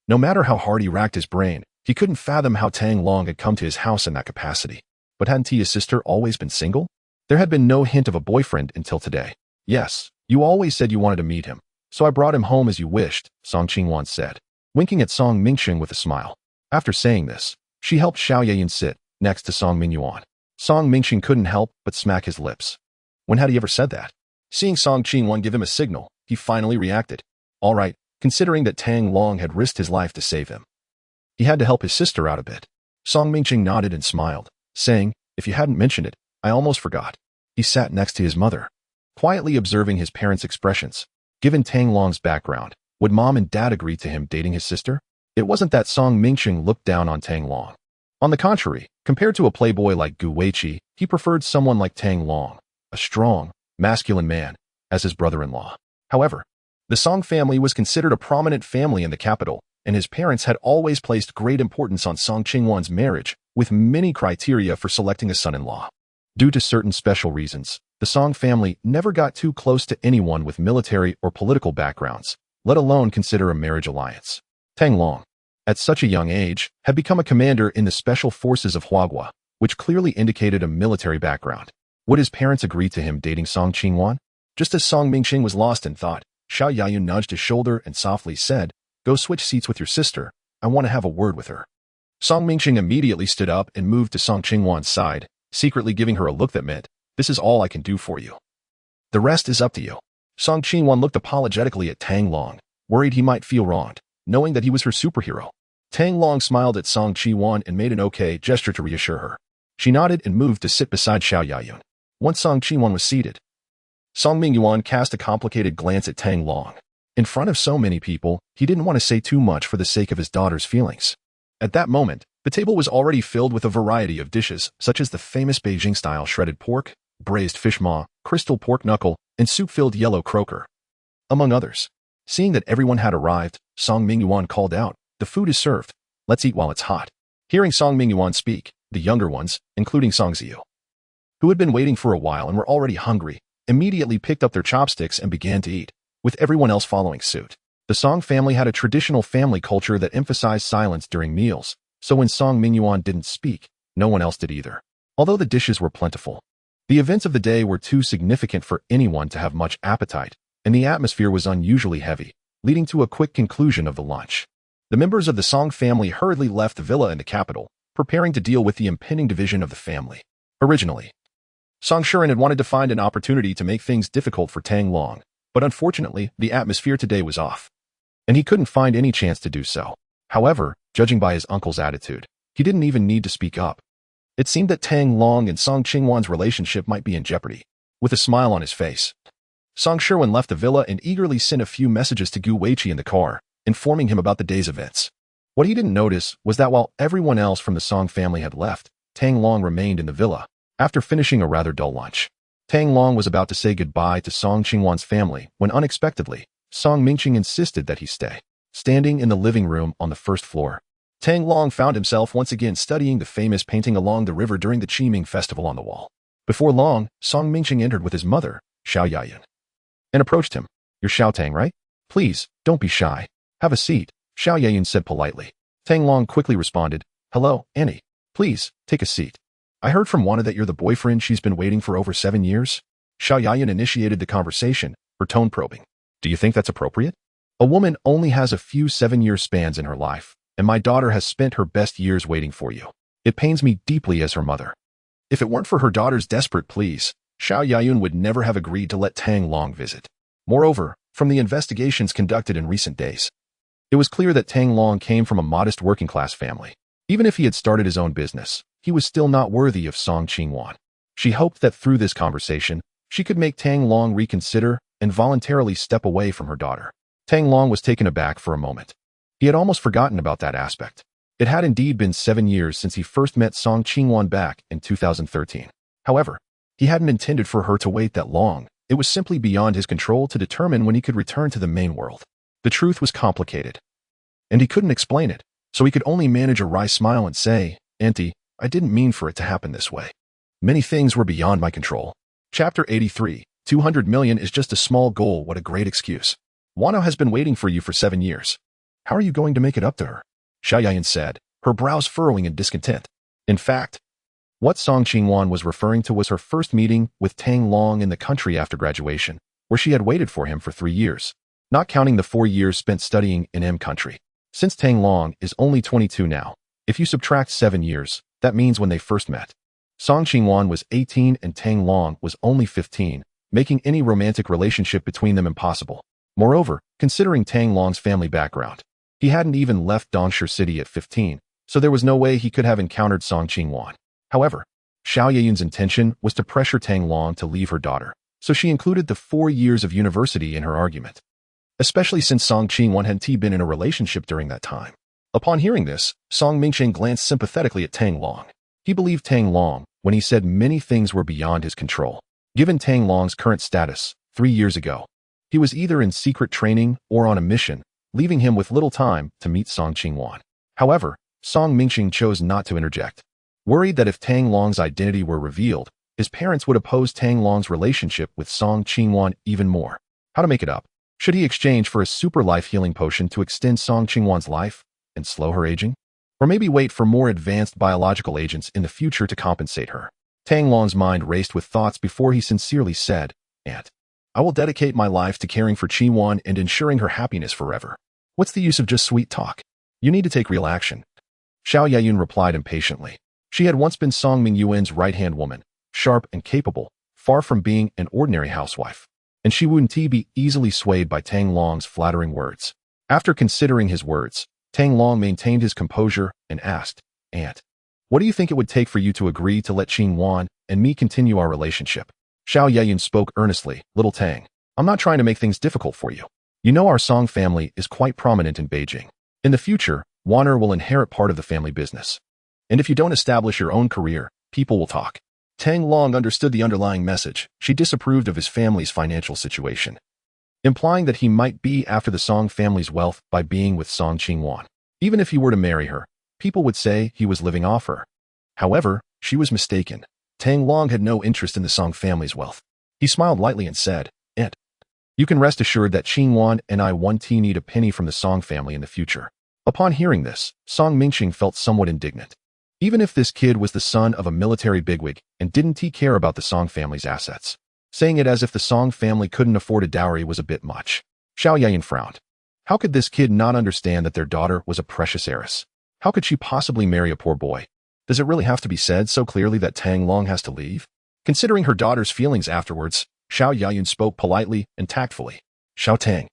No matter how hard he racked his brain, he couldn't fathom how Tang Long had come to his house in that capacity. But hadn't his sister always been single? There had been no hint of a boyfriend until today. Yes, you always said you wanted to meet him, so I brought him home as you wished, Song Qingyuan said, winking at Song Mingqing with a smile. After saying this, she helped Xiao Yayan sit next to Song Mingyuan. Song Mingqing couldn't help but smack his lips. When had he ever said that? Seeing Song Qingyuan give him a signal, he finally reacted. All right, considering that Tang Long had risked his life to save him. He had to help his sister out a bit. Song Mingqing nodded and smiled, saying, if you hadn't mentioned it, I almost forgot. He sat next to his mother, quietly observing his parents' expressions. Given Tang Long's background, would mom and dad agree to him dating his sister? It wasn't that Song Mingqing looked down on Tang Long. On the contrary, compared to a playboy like Gu Weiqi, he preferred someone like Tang Long, a strong, masculine man, as his brother-in-law. However, the Song family was considered a prominent family in the capital, and his parents had always placed great importance on Song Qingyuan's marriage, with many criteria for selecting a son-in-law. Due to certain special reasons, the Song family never got too close to anyone with military or political backgrounds, let alone consider a marriage alliance. Tang Long, at such a young age, had become a commander in the special forces of Huagua, which clearly indicated a military background. Would his parents agree to him dating Song Qingyuan? Just as Song Mingqing was lost in thought, Xiao Yayan nudged his shoulder and softly said, go switch seats with your sister, I want to have a word with her. Song Mingqing immediately stood up and moved to Song Qingyuan's side, secretly giving her a look that meant, this is all I can do for you. The rest is up to you. Song Qingyuan looked apologetically at Tang Long, worried he might feel wronged, knowing that he was her superhero. Tang Long smiled at Song Qingyuan and made an okay gesture to reassure her. She nodded and moved to sit beside Xiao Yayan. Once Song Qingyuan was seated, Song Mingyuan cast a complicated glance at Tang Long. In front of so many people, he didn't want to say too much for the sake of his daughter's feelings. At that moment, the table was already filled with a variety of dishes, such as the famous Beijing-style shredded pork, braised fish maw, crystal pork knuckle, and soup-filled yellow croaker, among others. Seeing that everyone had arrived, Song Mingyuan called out, the food is served. Let's eat while it's hot. Hearing Song Mingyuan speak, the younger ones, including Song Ziyu, who had been waiting for a while and were already hungry, immediately picked up their chopsticks and began to eat, with everyone else following suit. The Song family had a traditional family culture that emphasized silence during meals, so when Song Mingyuan didn't speak, no one else did either. Although the dishes were plentiful, the events of the day were too significant for anyone to have much appetite, and the atmosphere was unusually heavy, leading to a quick conclusion of the lunch. The members of the Song family hurriedly left the villa in the capital, preparing to deal with the impending division of the family. Originally, Song Shiren had wanted to find an opportunity to make things difficult for Tang Long, but unfortunately, the atmosphere today was off, and he couldn't find any chance to do so. However, judging by his uncle's attitude, he didn't even need to speak up. It seemed that Tang Long and Song Qingyuan's relationship might be in jeopardy. With a smile on his face, Song Shiren left the villa and eagerly sent a few messages to Gu Weiqi in the car, informing him about the day's events. What he didn't notice was that while everyone else from the Song family had left, Tang Long remained in the villa. After finishing a rather dull lunch, Tang Long was about to say goodbye to Song Qingyuan's family when unexpectedly, Song Mingqing insisted that he stay. Standing in the living room on the first floor, Tang Long found himself once again studying the famous painting along the river during the Qiming festival on the wall. Before long, Song Mingqing entered with his mother, Xiao Yayan, and approached him. You're Xiao Tang, right? Please, don't be shy. Have a seat, Xiao Yayan said politely. Tang Long quickly responded, hello, Annie. Please, take a seat. I heard from Wana that you're the boyfriend she's been waiting for over 7 years. Xiao Yayan initiated the conversation, her tone probing. Do you think that's appropriate? A woman only has a few 7-year spans in her life, and my daughter has spent her best years waiting for you. It pains me deeply as her mother. If it weren't for her daughter's desperate pleas, Xiao Yayun would never have agreed to let Tang Long visit. Moreover, from the investigations conducted in recent days, it was clear that Tang Long came from a modest working-class family. Even if he had started his own business, he was still not worthy of Song Qingwan. She hoped that through this conversation, she could make Tang Long reconsider and voluntarily step away from her daughter. Tang Long was taken aback for a moment. He had almost forgotten about that aspect. It had indeed been 7 years since he first met Song Qingwan back in 2013. However, he hadn't intended for her to wait that long. It was simply beyond his control to determine when he could return to the main world. The truth was complicated, and he couldn't explain it, so he could only manage a wry smile and say, "Auntie, I didn't mean for it to happen this way. Many things were beyond my control." Chapter 83, 200 million is just a small goal, what a great excuse. Wano has been waiting for you for 7 years. How are you going to make it up to her? Xiao Yayan said, her brows furrowing in discontent. In fact, what Song Qingwan was referring to was her first meeting with Tang Long in the country after graduation, where she had waited for him for 3 years, not counting the 4 years spent studying in M country. Since Tang Long is only 22 now, if you subtract 7 years, that means when they first met, Song Qingwan was 18 and Tang Long was only 15, making any romantic relationship between them impossible. Moreover, considering Tang Long's family background, he hadn't even left Dongshu City at 15, so there was no way he could have encountered Song Qingwan. However, Xiao Yayun's intention was to pressure Tang Long to leave her daughter, so she included the 4 years of university in her argument, especially since Song Qingwan hadn't been in a relationship during that time. Upon hearing this, Song Mingqiang glanced sympathetically at Tang Long. He believed Tang Long when he said many things were beyond his control. Given Tang Long's current status, 3 years ago, he was either in secret training or on a mission, leaving him with little time to meet Song Qingwan. However, Song Mingqiang chose not to interject, worried that if Tang Long's identity were revealed, his parents would oppose Tang Long's relationship with Song Qingwan even more. How to make it up? Should he exchange for a super life healing potion to extend Song Qingwan's life and slow her aging? Or maybe wait for more advanced biological agents in the future to compensate her? Tang Long's mind raced with thoughts before he sincerely said, "Aunt, I will dedicate my life to caring for Qingwan and ensuring her happiness forever." What's the use of just sweet talk? You need to take real action. Xiao Yayun replied impatiently. She had once been Song Mingyuan's right-hand woman, sharp and capable, far from being an ordinary housewife, and she wouldn't be easily swayed by Tang Long's flattering words. After considering his words, Tang Long maintained his composure and asked, "Aunt, what do you think it would take for you to agree to let Qingwan and me continue our relationship?" Xiao Yayun spoke earnestly, "Little Tang, I'm not trying to make things difficult for you. You know our Song family is quite prominent in Beijing. In the future, Wanner will inherit part of the family business. And if you don't establish your own career, people will talk." Tang Long understood the underlying message. She disapproved of his family's financial situation, implying that he might be after the Song family's wealth by being with Song Qingwan. Even if he were to marry her, people would say he was living off her. However, she was mistaken. Tang Long had no interest in the Song family's wealth. He smiled lightly and said, "Aunt, you can rest assured that Qingwan and I won't need a penny from the Song family in the future." Upon hearing this, Song Mingqiang felt somewhat indignant. Even if this kid was the son of a military bigwig and didn't he care about the Song family's assets, saying it as if the Song family couldn't afford a dowry was a bit much. Xiao Yayan frowned. How could this kid not understand that their daughter was a precious heiress? How could she possibly marry a poor boy? Does it really have to be said so clearly that Tang Long has to leave? Considering her daughter's feelings afterwards, Xiao Yayan spoke politely and tactfully. "Xiao Tang,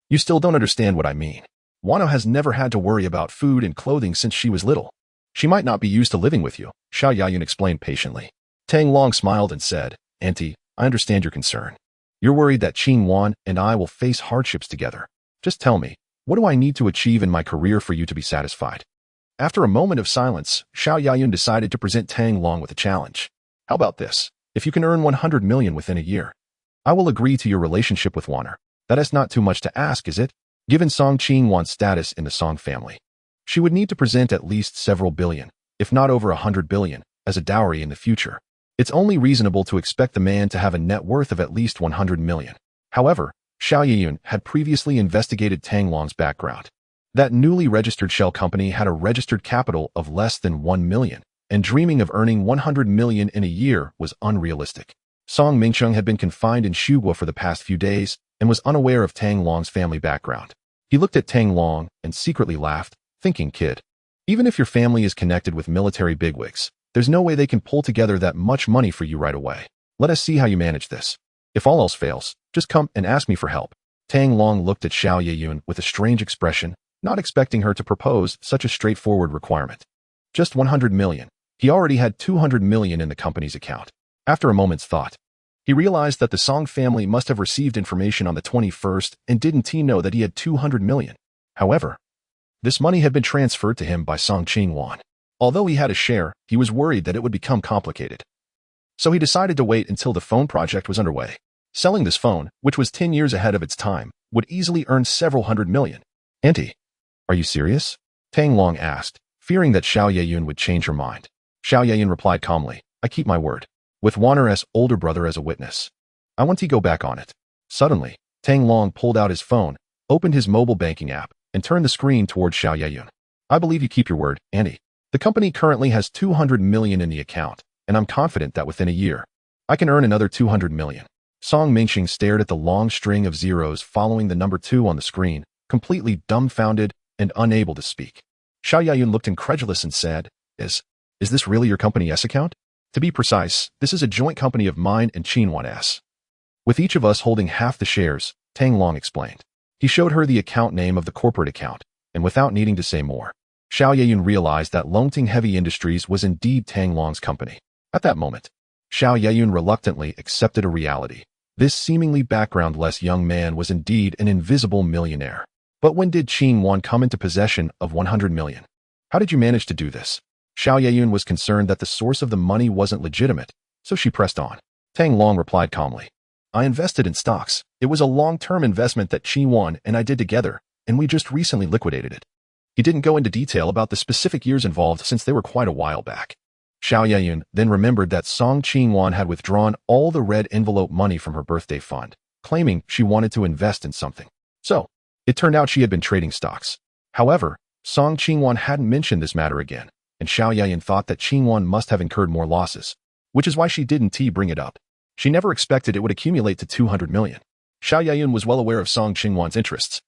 you still don't understand what I mean. Wano has never had to worry about food and clothing since she was little. She might not be used to living with you," Xiao Yayan explained patiently. Tang Long smiled and said, "Auntie, I understand your concern. You're worried that Qingwan and I will face hardships together. Just tell me, what do I need to achieve in my career for you to be satisfied?" After a moment of silence, Xiao Yayan decided to present Tang Long with a challenge. "How about this? If you can earn 100 million within a year, I will agree to your relationship with Wanner. That is not too much to ask, is it? Given Song Qingwan's status in the Song family, she would need to present at least several billion, if not over 100 billion, as a dowry in the future. It's only reasonable to expect the man to have a net worth of at least 100 million. However, Xiao Yiyun had previously investigated Tang Long's background. That newly registered shell company had a registered capital of less than 1 million, and dreaming of earning 100 million in a year was unrealistic. Song Mingqiang had been confined in Shugua for the past few days and was unaware of Tang Long's family background. He looked at Tang Long and secretly laughed, thinking, kid, even if your family is connected with military bigwigs, there's no way they can pull together that much money for you right away. Let us see how you manage this. If all else fails, just come and ask me for help. Tang Long looked at Xiao Yeyun with a strange expression, not expecting her to propose such a straightforward requirement. Just 100 million. He already had 200 million in the company's account. After a moment's thought, he realized that the Song family must have received information on the 21st and didn't he know that he had 200 million. However, this money had been transferred to him by Song Qingwan. Although he had a share, he was worried that it would become complicated. So he decided to wait until the phone project was underway. Selling this phone, which was 10 years ahead of its time, would easily earn several hundred million. Auntie, are you serious? Tang Long asked, fearing that Xiao Yeyun would change her mind. Xiao Yeyun replied calmly, I keep my word. With Wanner's older brother as a witness. I want to go back on it. Suddenly, Tang Long pulled out his phone, opened his mobile banking app, and turned the screen towards Xiao Yeyun. I believe you keep your word, Auntie. The company currently has 200 million in the account, and I'm confident that within a year, I can earn another 200 million. Song Mingxing stared at the long string of zeros following the number 2 on the screen, completely dumbfounded and unable to speak. Xiao Yeyun looked incredulous and said, Is this really your company's account? To be precise, this is a joint company of mine and Qinwan's. With each of us holding half the shares, Tang Long explained. He showed her the account name of the corporate account, and without needing to say more, Xiao Yeyun realized that Longting Heavy Industries was indeed Tang Long's company. At that moment, Xiao Yeyun reluctantly accepted a reality. This seemingly background-less young man was indeed an invisible millionaire. But when did Qinwan come into possession of 100 million? How did you manage to do this? Xiao Yeyun was concerned that the source of the money wasn't legitimate, so she pressed on. Tang Long replied calmly. I invested in stocks. It was a long-term investment that Qinwan and I did together, and we just recently liquidated it. He didn't go into detail about the specific years involved since they were quite a while back. Xiao Yeyun then remembered that Song Qingwan had withdrawn all the red envelope money from her birthday fund, claiming she wanted to invest in something. So, it turned out she had been trading stocks. However, Song Qingwan hadn't mentioned this matter again, and Xiao Yeyun thought that Qingwan must have incurred more losses, which is why she didn't bring it up. She never expected it would accumulate to 200 million. Xiao Yeyun was well aware of Song Qingwan's interests.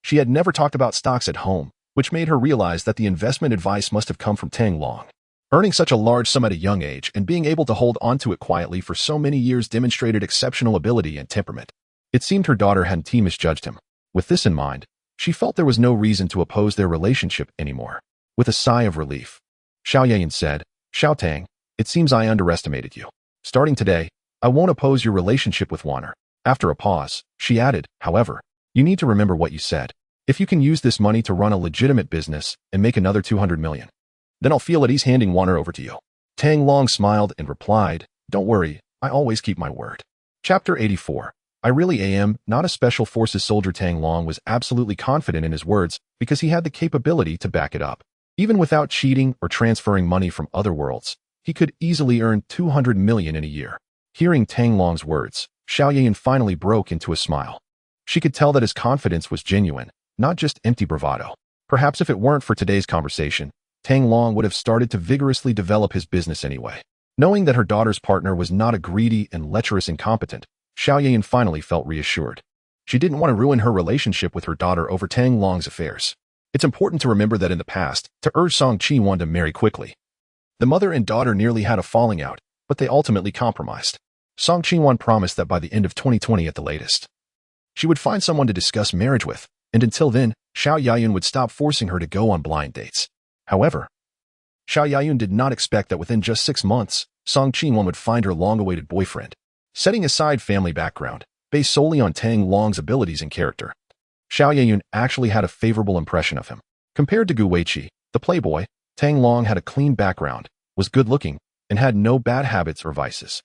She had never talked about stocks at home, which made her realize that the investment advice must have come from Tang Long. Earning such a large sum at a young age and being able to hold onto it quietly for so many years demonstrated exceptional ability and temperament. It seemed her daughter hadn't misjudged him. With this in mind, she felt there was no reason to oppose their relationship anymore. With a sigh of relief, Xiao Yeyun said, Xiao Tang, it seems I underestimated you. Starting today, I won't oppose your relationship with Wanner. After a pause, she added, however, you need to remember what you said. If you can use this money to run a legitimate business and make another 200 million, then I'll feel at ease handing Wanner over to you. Tang Long smiled and replied, don't worry, I always keep my word. Chapter 84. I really am not a special forces soldier. Tang Long was absolutely confident in his words because he had the capability to back it up. Even without cheating or transferring money from other worlds, he could easily earn 200 million in a year. Hearing Tang Long's words, Xiao Yeyun finally broke into a smile. She could tell that his confidence was genuine, not just empty bravado. Perhaps if it weren't for today's conversation, Tang Long would have started to vigorously develop his business anyway. Knowing that her daughter's partner was not a greedy and lecherous incompetent, Xiao Yeyun finally felt reassured. She didn't want to ruin her relationship with her daughter over Tang Long's affairs. It's important to remember that in the past, to urge Song Qingwan to marry quickly, the mother and daughter nearly had a falling out, but they ultimately compromised. Song Qingwan promised that by the end of 2020 at the latest, she would find someone to discuss marriage with, and until then, Xiao Yeyun would stop forcing her to go on blind dates. However, Xiao Yeyun did not expect that within just 6 months, Song Qingwan would find her long-awaited boyfriend. Setting aside family background, based solely on Tang Long's abilities and character, Xiao Yeyun actually had a favorable impression of him. Compared to Gu Weiqi, the playboy, Tang Long had a clean background, was good-looking, and had no bad habits or vices.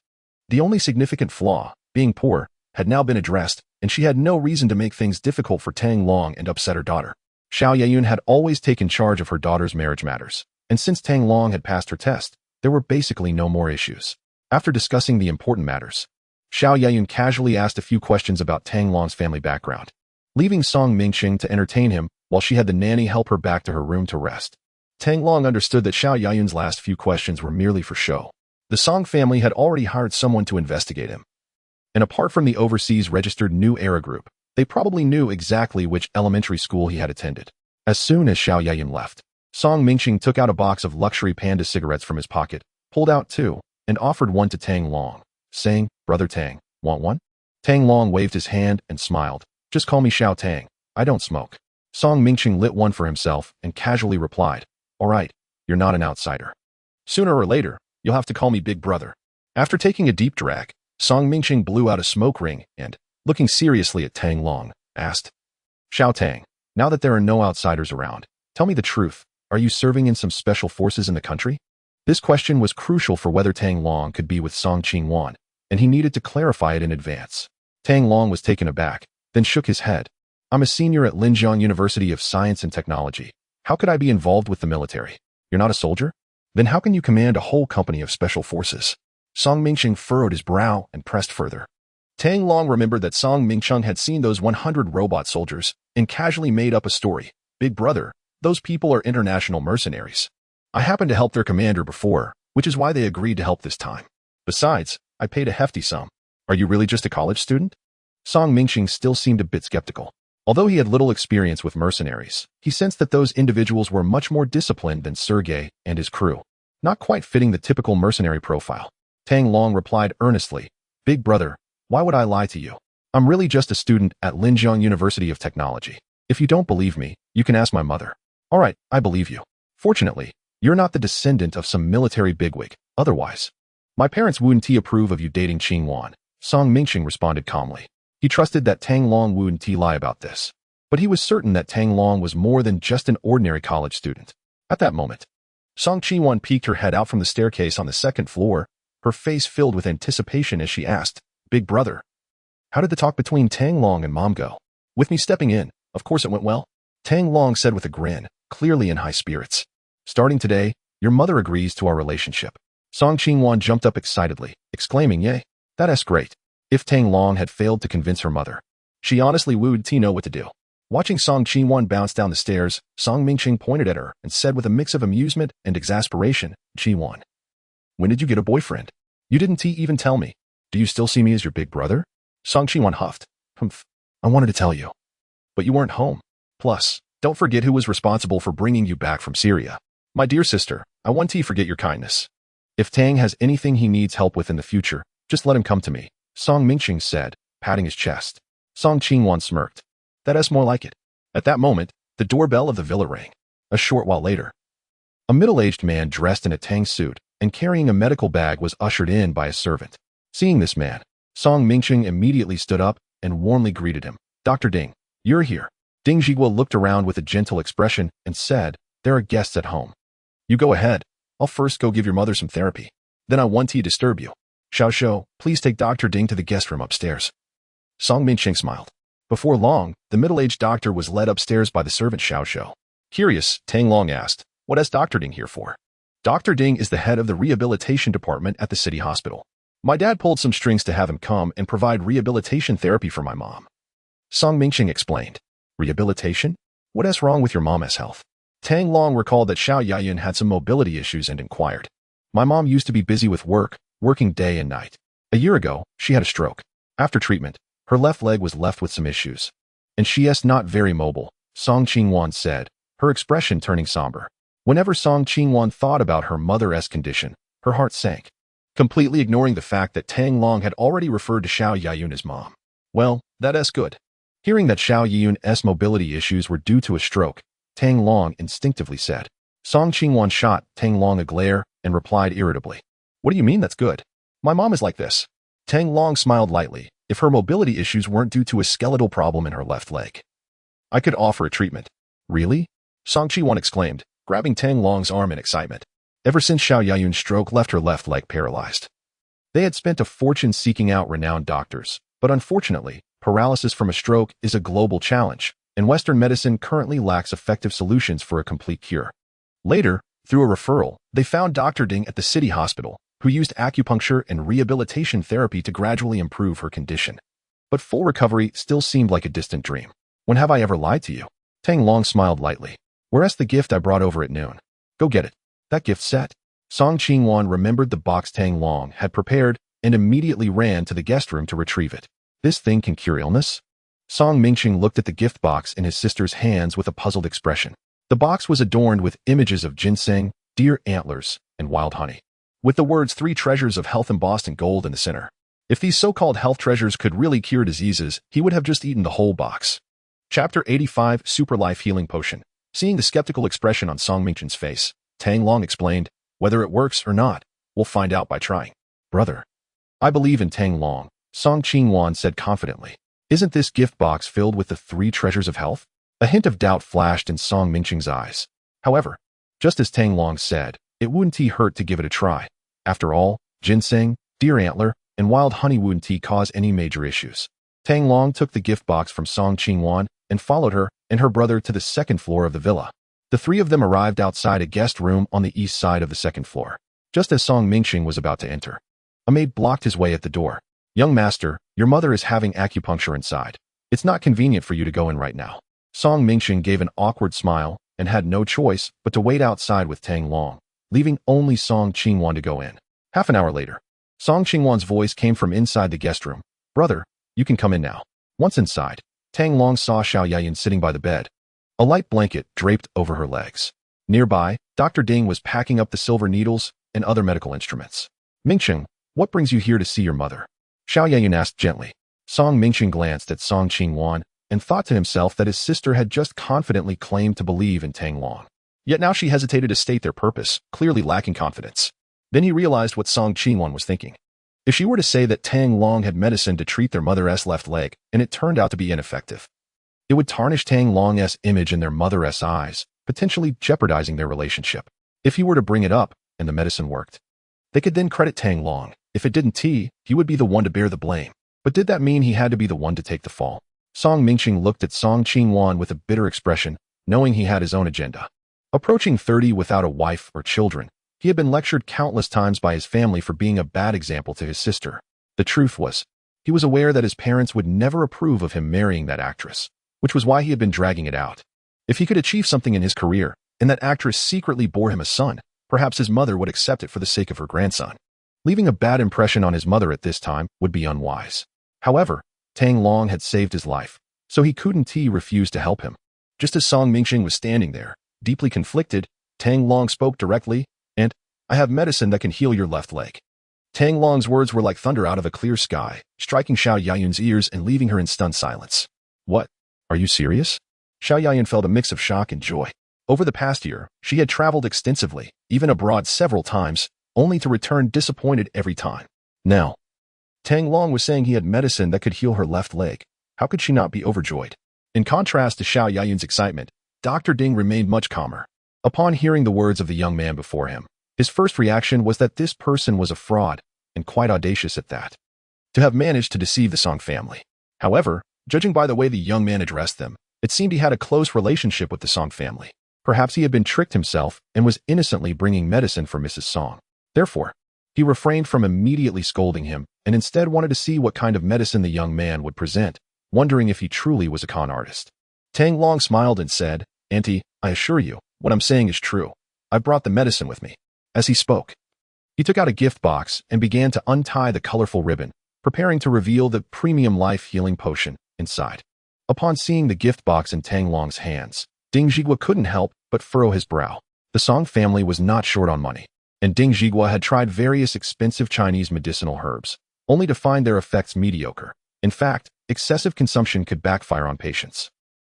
The only significant flaw, being poor, had now been addressed, and she had no reason to make things difficult for Tang Long and upset her daughter. Xiao Yeyun had always taken charge of her daughter's marriage matters, and since Tang Long had passed her test, there were basically no more issues. After discussing the important matters, Xiao Yeyun casually asked a few questions about Tang Long's family background, leaving Song Mingxing to entertain him while she had the nanny help her back to her room to rest. Tang Long understood that Xiao Yeyun's last few questions were merely for show. The Song family had already hired someone to investigate him. And apart from the overseas registered New Era Group, They probably knew exactly which elementary school he had attended. As soon as Xiao Yayan left, Song Mingqing took out a box of luxury Panda cigarettes from his pocket, pulled out two, and offered one to Tang Long, saying, "Brother Tang, want one?" Tang Long waved his hand and smiled. "Just call me Xiao Tang. I don't smoke." Song Mingqing lit one for himself and casually replied, "All right, you're not an outsider. Sooner or later, you'll have to call me Big Brother." After taking a deep drag, Song Mingqing blew out a smoke ring and, looking seriously at Tang Long, asked, "Xiao Tang, now that there are no outsiders around, tell me the truth. Are you serving in some special forces in the country?" This question was crucial for whether Tang Long could be with Song Qingwan, and he needed to clarify it in advance. Tang Long was taken aback, then shook his head. "I'm a senior at Linjiang University of Science and Technology. How could I be involved with the military? You're not a soldier? Then how can you command a whole company of special forces?" Song Mingqing furrowed his brow and pressed further. Tang Long remembered that Song Mingqing had seen those 100 robot soldiers and casually made up a story. "Big Brother, those people are international mercenaries. I happened to help their commander before, which is why they agreed to help this time. Besides, I paid a hefty sum. Are you really just a college student?" Song Mingqing still seemed a bit skeptical. Although he had little experience with mercenaries, he sensed that those individuals were much more disciplined than Sergei and his crew, not quite fitting the typical mercenary profile. Tang Long replied earnestly, "Big Brother, why would I lie to you? I'm really just a student at Linjiang University of Technology. If you don't believe me, you can ask my mother." "All right, I believe you. Fortunately, you're not the descendant of some military bigwig. Otherwise, my parents wouldn't approve of you dating Qingwan," Song Mingqing responded calmly. He trusted that Tang Long wouldn't lie about this, but he was certain that Tang Long was more than just an ordinary college student. At that moment, Song Qingwan peeked her head out from the staircase on the second floor, her face filled with anticipation as she asked, "Big Brother, how did the talk between Tang Long and Mom go?" "With me stepping in, of course it went well," Tang Long said with a grin, clearly in high spirits. "Starting today, your mother agrees to our relationship." Song Qingwan jumped up excitedly, exclaiming, "Yay, that's great." If Tang Long had failed to convince her mother, she honestly wouldn't know what to do. Watching Song Qingwan bounce down the stairs, Song Mingqing pointed at her and said with a mix of amusement and exasperation, "Qingwan, when did you get a boyfriend? You didn't even tell me. Do you still see me as your big brother?" Song Qingwan huffed. "Humph, I wanted to tell you, but you weren't home. Plus, don't forget who was responsible for bringing you back from Syria. My dear sister, I won't forget your kindness. If Tang has anything he needs help with in the future, just let him come to me," Song Mingqing said, patting his chest. Song Qingwan smirked. "That's more like it." At that moment, the doorbell of the villa rang. A short while later, a middle-aged man dressed in a Tang suit and carrying a medical bag was ushered in by a servant. Seeing this man, Song Mingqing immediately stood up and warmly greeted him. "Dr. Ding, you're here." Ding Zhiguo looked around with a gentle expression and said, "There are guests at home. You go ahead. I'll first go give your mother some therapy. Then I won't disturb you. Xiao Shou, please take Dr. Ding to the guest room upstairs." Song Mingqing smiled. Before long, the middle-aged doctor was led upstairs by the servant Xiao Shou. Curious, Tang Long asked, "What is Dr. Ding here for?" "Dr. Ding is the head of the rehabilitation department at the city hospital. My dad pulled some strings to have him come and provide rehabilitation therapy for my mom." Song Mingqing explained. "Rehabilitation? What is wrong with your mom's health?" Tang Long recalled that Xiao Yayan had some mobility issues and inquired. "My mom used to be busy with working day and night. A year ago, she had a stroke. After treatment, her left leg was left with some issues. And she is not very mobile," Song Qingwan said, her expression turning somber. Whenever Song Qingwan thought about her mother's condition, her heart sank, completely ignoring the fact that Tang Long had already referred to Xiao Yayun as mom. "Well, that's good." Hearing that Xiao Yayun's mobility issues were due to a stroke, Tang Long instinctively said. Song Qingwan shot Tang Long a glare and replied irritably, "What do you mean that's good? My mom is like this." Tang Long smiled lightly. "If her mobility issues weren't due to a skeletal problem in her left leg, I could offer a treatment." "Really?" Song Qingwan exclaimed, grabbing Tang Long's arm in excitement. Ever since Xiao Yayun's stroke left her left leg paralyzed, they had spent a fortune seeking out renowned doctors, but unfortunately, paralysis from a stroke is a global challenge, and Western medicine currently lacks effective solutions for a complete cure. Later, through a referral, they found Dr. Ding at the city hospital, who used acupuncture and rehabilitation therapy to gradually improve her condition. But full recovery still seemed like a distant dream. "When have I ever lied to you?" Tang Long smiled lightly. "Where's the gift I brought over at noon? Go get it." "That gift set?" Song Qingwan remembered the box Tang Long had prepared and immediately ran to the guest room to retrieve it. "This thing can cure illness?" Song Mingqing looked at the gift box in his sister's hands with a puzzled expression. The box was adorned with images of ginseng, deer antlers, and wild honey, with the words 3 treasures of health embossed in gold in the center. If these so-called health treasures could really cure diseases, he would have just eaten the whole box. Chapter 85, Super Life Healing Potion. Seeing the skeptical expression on Song Mingqing's face, Tang Long explained, whether it works or not, we'll find out by trying. Brother, I believe in Tang Long, Song Qingwan said confidently. Isn't this gift box filled with the 3 treasures of health? A hint of doubt flashed in Song Mingqing's eyes. However, just as Tang Long said, it wouldn't hurt to give it a try. After all, ginseng, deer antler, and wild honey wouldn't cause any major issues. Tang Long took the gift box from Song Qingwan and followed her and her brother to the 2nd floor of the villa. The 3 of them arrived outside a guest room on the east side of the 2nd floor. Just as Song Mingqing was about to enter, a maid blocked his way at the door. Young master, your mother is having acupuncture inside. It's not convenient for you to go in right now. Song Mingqing gave an awkward smile and had no choice but to wait outside with Tang Long, leaving only Song Qingwan to go in. Half an hour later, Song Qingwan's voice came from inside the guest room. Brother, you can come in now. Once inside, Tang Long saw Xiao Yayan sitting by the bed, a light blanket draped over her legs. Nearby, Dr. Ding was packing up the silver needles and other medical instruments. Mingqing, what brings you here to see your mother? Xiao Yayan asked gently. Song Mingqing glanced at Song Qingwan and thought to himself that his sister had just confidently claimed to believe in Tang Long. Yet now she hesitated to state their purpose, clearly lacking confidence. Then he realized what Song Qingwan was thinking. If she were to say that Tang Long had medicine to treat their mother's left leg and it turned out to be ineffective, it would tarnish Tang Long's image in their mother's eyes, potentially jeopardizing their relationship. If he were to bring it up and the medicine worked, they could then credit Tang Long. If it didn't, he would be the one to bear the blame. But did that mean he had to be the one to take the fall? Song Mingqing looked at Song Qingwan with a bitter expression, knowing he had his own agenda. Approaching 30 without a wife or children, he had been lectured countless times by his family for being a bad example to his sister. The truth was, he was aware that his parents would never approve of him marrying that actress, which was why he had been dragging it out. If he could achieve something in his career, and that actress secretly bore him a son, perhaps his mother would accept it for the sake of her grandson. Leaving a bad impression on his mother at this time would be unwise. However, Tang Long had saved his life, so he couldn't refuse to help him. Just as Song Mingqing was standing there, deeply conflicted, Tang Long spoke directly, and, I have medicine that can heal your left leg. Tang Long's words were like thunder out of a clear sky, striking Xiao Yayun's ears and leaving her in stunned silence. What? Are you serious? Xiao Yayan felt a mix of shock and joy. Over the past year, she had traveled extensively, even abroad several times, only to return disappointed every time. Now, Tang Long was saying he had medicine that could heal her left leg. How could she not be overjoyed? In contrast to Xiao Yayun's excitement, Dr. Ding remained much calmer. Upon hearing the words of the young man before him, his first reaction was that this person was a fraud, and quite audacious at that. To have managed to deceive the Song family. However, judging by the way the young man addressed them, it seemed he had a close relationship with the Song family. Perhaps he had been tricked himself and was innocently bringing medicine for Mrs. Song. Therefore, he refrained from immediately scolding him and instead wanted to see what kind of medicine the young man would present, wondering if he truly was a con artist. Tang Long smiled and said, Auntie, I assure you, what I'm saying is true. I brought the medicine with me. As he spoke, he took out a gift box and began to untie the colorful ribbon, preparing to reveal the premium life healing potion inside. Upon seeing the gift box in Tang Long's hands, Ding Zhigua couldn't help but furrow his brow. The Song family was not short on money, and Ding Zhigua had tried various expensive Chinese medicinal herbs, only to find their effects mediocre. In fact, excessive consumption could backfire on patients.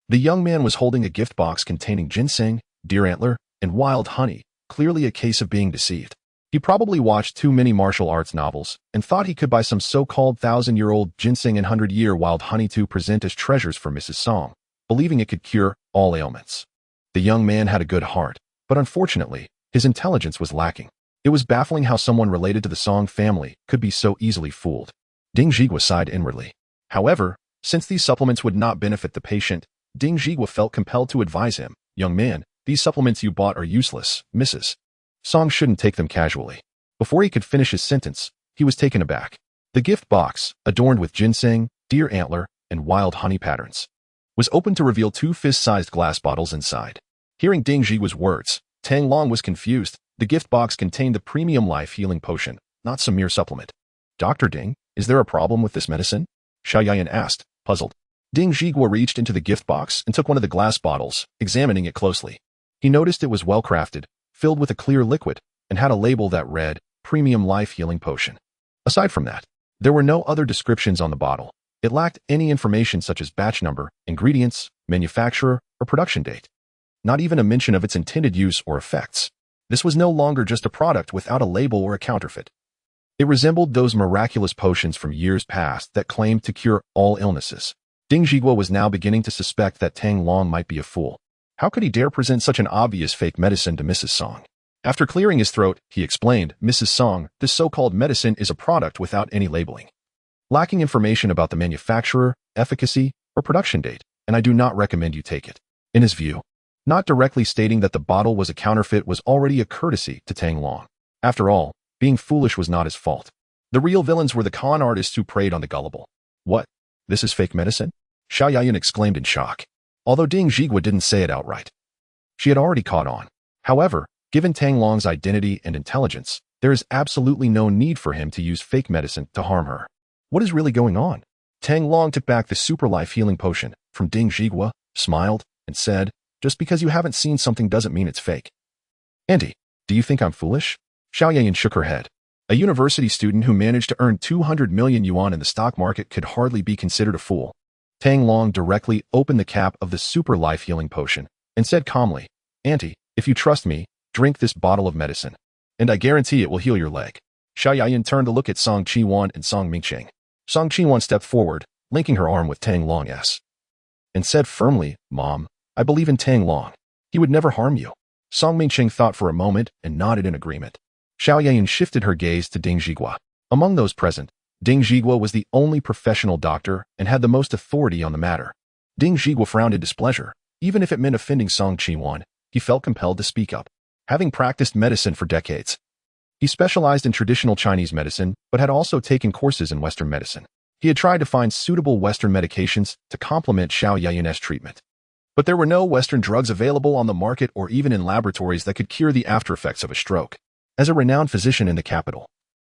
The young man was holding a gift box containing ginseng, deer antler, and wild honey, clearly a case of being deceived. He probably watched too many martial arts novels and thought he could buy some so-called 1,000-year-old ginseng and 100-year wild honey to present as treasures for Mrs. Song, believing it could cure all ailments. The young man had a good heart, but unfortunately, his intelligence was lacking. It was baffling how someone related to the Song family could be so easily fooled. Ding Zhigua sighed inwardly. However, since these supplements would not benefit the patient, Ding Zhigua felt compelled to advise him, Young man, these supplements you bought are useless, Mrs. Song shouldn't take them casually. Before he could finish his sentence, he was taken aback. The gift box, adorned with ginseng, deer antler, and wild honey patterns, was opened to reveal 2 fist-sized glass bottles inside. Hearing Ding Zhigua's words, Tang Long was confused. The gift box contained the premium life healing potion, not some mere supplement. Dr. Ding, is there a problem with this medicine? Xiao Yayan asked, puzzled. Ding Zhiguo reached into the gift box and took one of the glass bottles, examining it closely. He noticed it was well-crafted, filled with a clear liquid, and had a label that read, Premium Life Healing Potion. Aside from that, there were no other descriptions on the bottle. It lacked any information such as batch number, ingredients, manufacturer, or production date. Not even a mention of its intended use or effects. This was no longer just a product without a label or a counterfeit. It resembled those miraculous potions from years past that claimed to cure all illnesses. Ding Zhiguo was now beginning to suspect that Tang Long might be a fool. How could he dare present such an obvious fake medicine to Mrs. Song? After clearing his throat, he explained, Mrs. Song, this so-called medicine is a product without any labeling, lacking information about the manufacturer, efficacy, or production date, and I do not recommend you take it. In his view, not directly stating that the bottle was a counterfeit was already a courtesy to Tang Long. After all, being foolish was not his fault. The real villains were the con artists who preyed on the gullible. What? This is fake medicine? Xiao Yayan exclaimed in shock. Although Ding Zhiguo didn't say it outright, she had already caught on. However, given Tang Long's identity and intelligence, there is absolutely no need for him to use fake medicine to harm her. What is really going on? Tang Long took back the super life healing potion from Ding Zhiguo, smiled, and said, just because you haven't seen something doesn't mean it's fake. Auntie, do you think I'm foolish? Xiao Yayan shook her head. A university student who managed to earn 200 million yuan in the stock market could hardly be considered a fool. Tang Long directly opened the cap of the super life healing potion and said calmly, Auntie, if you trust me, drink this bottle of medicine, and I guarantee it will heal your leg. Xiao Yayan turned to look at Song Qiwan and Song Mingqing. Song Qiwan stepped forward, linking her arm with Tang Long's, and said firmly, Mom, I believe in Tang Long. He would never harm you. Song Mingqing thought for a moment and nodded in agreement. Xiao Yayan shifted her gaze to Ding Zhiguo. Among those present, Ding Zhiguo was the only professional doctor and had the most authority on the matter. Ding Zhiguo frowned in displeasure. Even if it meant offending Song Qiwan, he felt compelled to speak up. Having practiced medicine for decades, he specialized in traditional Chinese medicine, but had also taken courses in Western medicine. He had tried to find suitable Western medications to complement Xiao Yayan's treatment. But there were no Western drugs available on the market or even in laboratories that could cure the aftereffects of a stroke. As a renowned physician in the capital,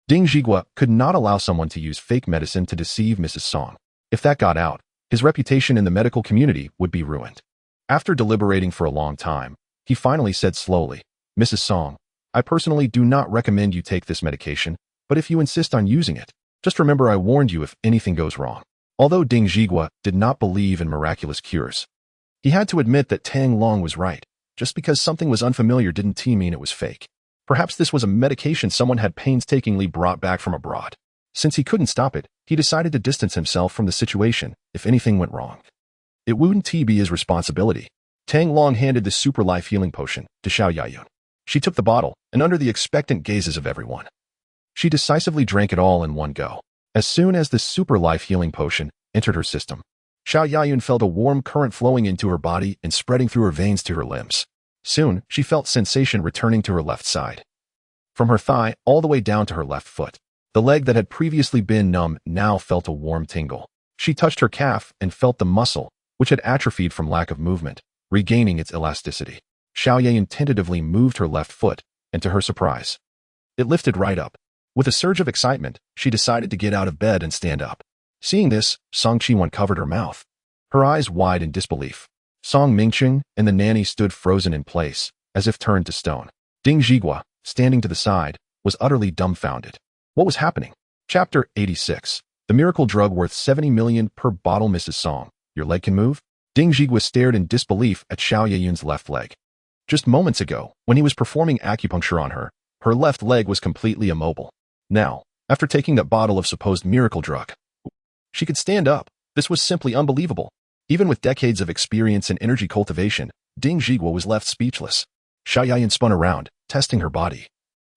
Ding Zhiguo could not allow someone to use fake medicine to deceive Mrs. Song. If that got out, his reputation in the medical community would be ruined. After deliberating for a long time, he finally said slowly, Mrs. Song, I personally do not recommend you take this medication, but if you insist on using it, just remember I warned you if anything goes wrong. Although Ding Zhiguo did not believe in miraculous cures, he had to admit that Tang Long was right. Just because something was unfamiliar didn't mean it was fake. Perhaps this was a medication someone had painstakingly brought back from abroad. Since he couldn't stop it, he decided to distance himself from the situation if anything went wrong. It wouldn't be his responsibility. Tang Long handed the super life healing potion to Xiao Yayan. She took the bottle, and under the expectant gazes of everyone, she decisively drank it all in one go. As soon as the super life healing potion entered her system, Xiao Yayan felt a warm current flowing into her body and spreading through her veins to her limbs. Soon, she felt sensation returning to her left side. From her thigh all the way down to her left foot. The leg that had previously been numb now felt a warm tingle. She touched her calf and felt the muscle, which had atrophied from lack of movement, regaining its elasticity. Xiao Yayan tentatively moved her left foot, and to her surprise, it lifted right up. With a surge of excitement, she decided to get out of bed and stand up. Seeing this, Song Qiwan covered her mouth, her eyes wide in disbelief. Song Mingqing and the nanny stood frozen in place, as if turned to stone. Ding Zhiguo, standing to the side, was utterly dumbfounded. What was happening? Chapter 86. The miracle drug worth 70 million per bottle. Mrs. Song, your leg can move? Ding Zhiguo stared in disbelief at Xiao Yayan's left leg. Just moments ago, when he was performing acupuncture on her, her left leg was completely immobile. Now, after taking that bottle of supposed miracle drug, she could stand up. This was simply unbelievable. Even with decades of experience in energy cultivation, Ding Zhiguo was left speechless. Xiao Yayan spun around, testing her body,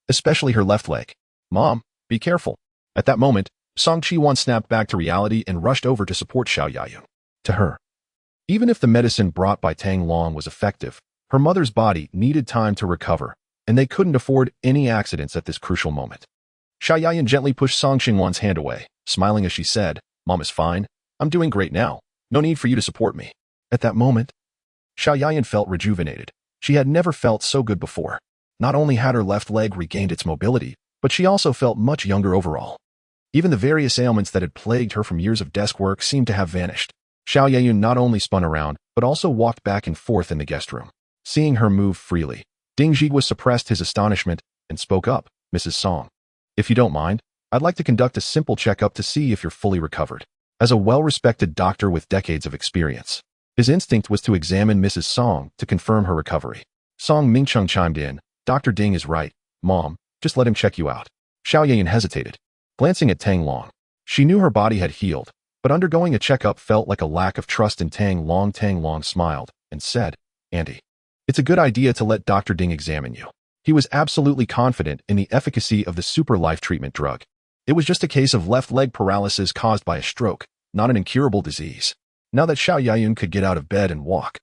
especially her left leg. Mom, be careful. At that moment, Song Qiwan snapped back to reality and rushed over to support Xiao Yayan. To her, even if the medicine brought by Tang Long was effective, her mother's body needed time to recover, and they couldn't afford any accidents at this crucial moment. Xiao Yayan gently pushed Song Qiwan's hand away, smiling as she said, Mom is fine. I'm doing great now. No need for you to support me. At that moment, Xiao Yayan felt rejuvenated. She had never felt so good before. Not only had her left leg regained its mobility, but she also felt much younger overall. Even the various ailments that had plagued her from years of desk work seemed to have vanished. Xiao Yeyun not only spun around, but also walked back and forth in the guest room. Seeing her move freely, Ding Zhigua suppressed his astonishment and spoke up, Mrs. Song. If you don't mind, I'd like to conduct a simple checkup to see if you're fully recovered. As a well-respected doctor with decades of experience, his instinct was to examine Mrs. Song to confirm her recovery. Song Mingcheng chimed in, Dr. Ding is right, Mom, just let him check you out. Xiao Yayan hesitated, glancing at Tang Long. She knew her body had healed, but undergoing a checkup felt like a lack of trust in Tang Long. Tang Long smiled and said, Auntie, it's a good idea to let Dr. Ding examine you. He was absolutely confident in the efficacy of the super life treatment drug. It was just a case of left leg paralysis caused by a stroke, not an incurable disease. Now that Xiao Yayun could get out of bed and walk,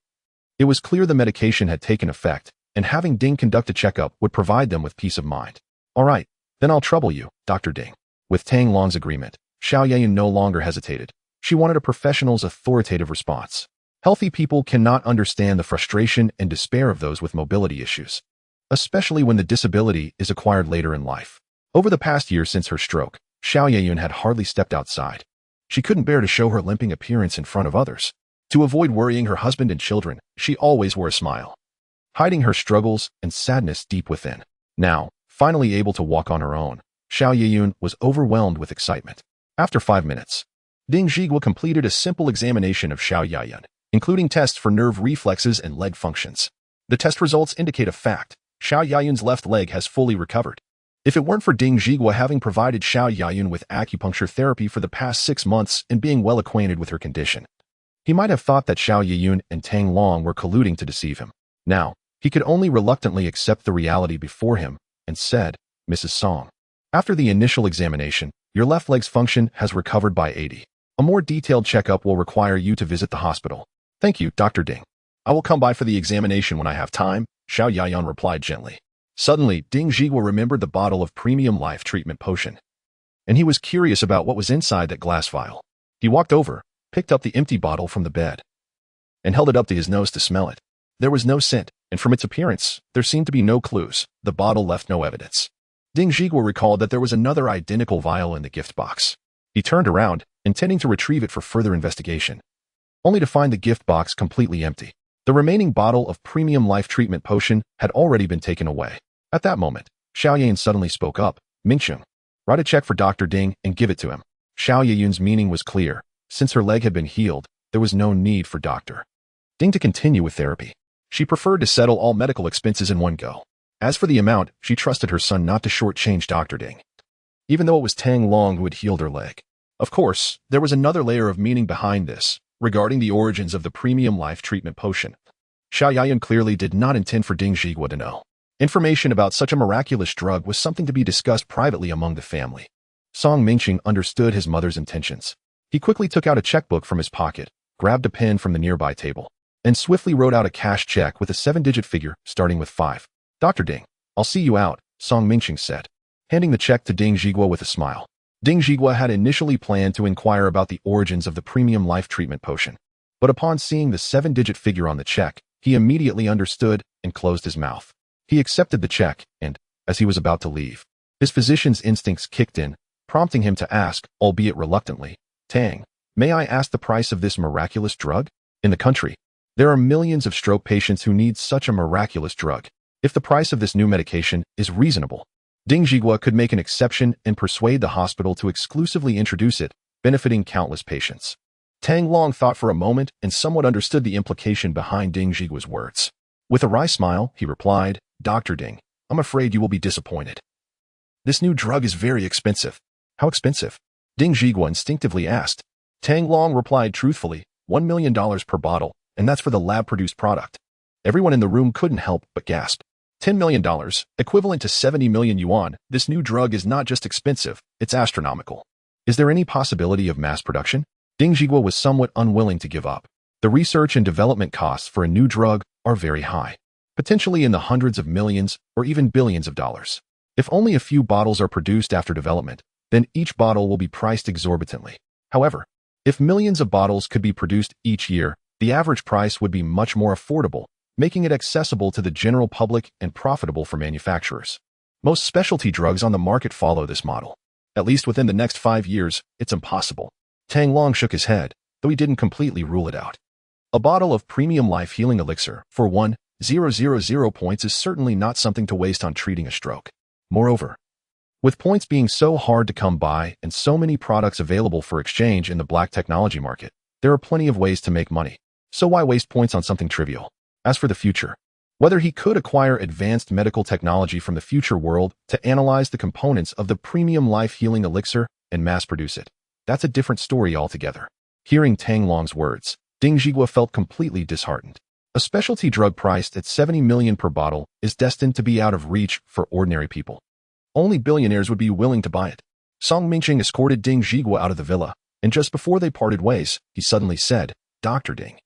it was clear the medication had taken effect, and having Ding conduct a checkup would provide them with peace of mind. All right, then I'll trouble you, Dr. Ding. With Tang Long's agreement, Xiao Yayun no longer hesitated. She wanted a professional's authoritative response. Healthy people cannot understand the frustration and despair of those with mobility issues, especially when the disability is acquired later in life. Over the past year since her stroke, Xiao Yeyun had hardly stepped outside. She couldn't bear to show her limping appearance in front of others. To avoid worrying her husband and children, she always wore a smile, hiding her struggles and sadness deep within. Now, finally able to walk on her own, Xiao Yeyun was overwhelmed with excitement. After 5 minutes, Ding Zhigua completed a simple examination of Xiao Yayun, including tests for nerve reflexes and leg functions. The test results indicate a fact: Xiao Yayun's left leg has fully recovered. If it weren't for Ding Zhigua having provided Xiao Yayun with acupuncture therapy for the past 6 months and being well acquainted with her condition, he might have thought that Xiao Yayun and Tang Long were colluding to deceive him. Now, he could only reluctantly accept the reality before him and said, Mrs. Song, after the initial examination, your left leg's function has recovered by 80. A more detailed checkup will require you to visit the hospital. Thank you, Dr. Ding. I will come by for the examination when I have time, Xiao Yayun replied gently. Suddenly, Ding Zhigua remembered the bottle of premium life treatment potion, and he was curious about what was inside that glass vial. He walked over, picked up the empty bottle from the bed, and held it up to his nose to smell it. There was no scent, and from its appearance, there seemed to be no clues. The bottle left no evidence. Ding Zhigua recalled that there was another identical vial in the gift box. He turned around, intending to retrieve it for further investigation, only to find the gift box completely empty. The remaining bottle of premium life treatment potion had already been taken away. At that moment, Xiao Yayun suddenly spoke up, Mingcheng, write a check for Dr. Ding and give it to him. Xiao Yayun's meaning was clear. Since her leg had been healed, there was no need for Dr. Ding to continue with therapy. She preferred to settle all medical expenses in one go. As for the amount, she trusted her son not to shortchange Dr. Ding, even though it was Tang Long who had healed her leg. Of course, there was another layer of meaning behind this, regarding the origins of the premium life treatment potion. Xiao Yayun clearly did not intend for Ding Zhigua to know. Information about such a miraculous drug was something to be discussed privately among the family. Song Mingcheng understood his mother's intentions. He quickly took out a checkbook from his pocket, grabbed a pen from the nearby table, and swiftly wrote out a cash check with a 7-digit figure starting with 5. Dr. Ding, I'll see you out, Song Mingcheng said, handing the check to Ding Zhigua with a smile. Ding Zhigua had initially planned to inquire about the origins of the premium life treatment potion, but upon seeing the 7-digit figure on the check, he immediately understood and closed his mouth. He accepted the check, and, as he was about to leave, his physician's instincts kicked in, prompting him to ask, albeit reluctantly, Tang, may I ask the price of this miraculous drug? In the country, there are millions of stroke patients who need such a miraculous drug. If the price of this new medication is reasonable, Ding Zhigua could make an exception and persuade the hospital to exclusively introduce it, benefiting countless patients. Tang Long thought for a moment and somewhat understood the implication behind Ding Zhigua's words. With a wry smile, he replied, Dr. Ding, I'm afraid you will be disappointed. This new drug is very expensive. How expensive? Ding Zhigua instinctively asked. Tang Long replied truthfully, $1 million per bottle, and that's for the lab-produced product. Everyone in the room couldn't help but gasp. $10 million, equivalent to 70 million yuan, this new drug is not just expensive, it's astronomical. Is there any possibility of mass production? Ding Zhigua was somewhat unwilling to give up. The research and development costs for a new drug are very high, potentially in the hundreds of millions or even billions of dollars. If only a few bottles are produced after development, then each bottle will be priced exorbitantly. However, if millions of bottles could be produced each year, the average price would be much more affordable, making it accessible to the general public and profitable for manufacturers. Most specialty drugs on the market follow this model. At least within the next 5 years, it's impossible. Tang Long shook his head. though he didn't completely rule it out. A bottle of premium life healing elixir for 1,000 points is certainly not something to waste on treating a stroke. Moreover, with points being so hard to come by and so many products available for exchange in the black technology market, there are plenty of ways to make money. So why waste points on something trivial? As for the future, whether he could acquire advanced medical technology from the future world to analyze the components of the premium life healing elixir and mass produce it, that's a different story altogether. Hearing Tang Long's words, Ding Zhigua felt completely disheartened. A specialty drug priced at 70 million per bottle is destined to be out of reach for ordinary people. Only billionaires would be willing to buy it. Song Mingqing escorted Ding Zhigua out of the villa, and just before they parted ways, he suddenly said, "Dr. Ding,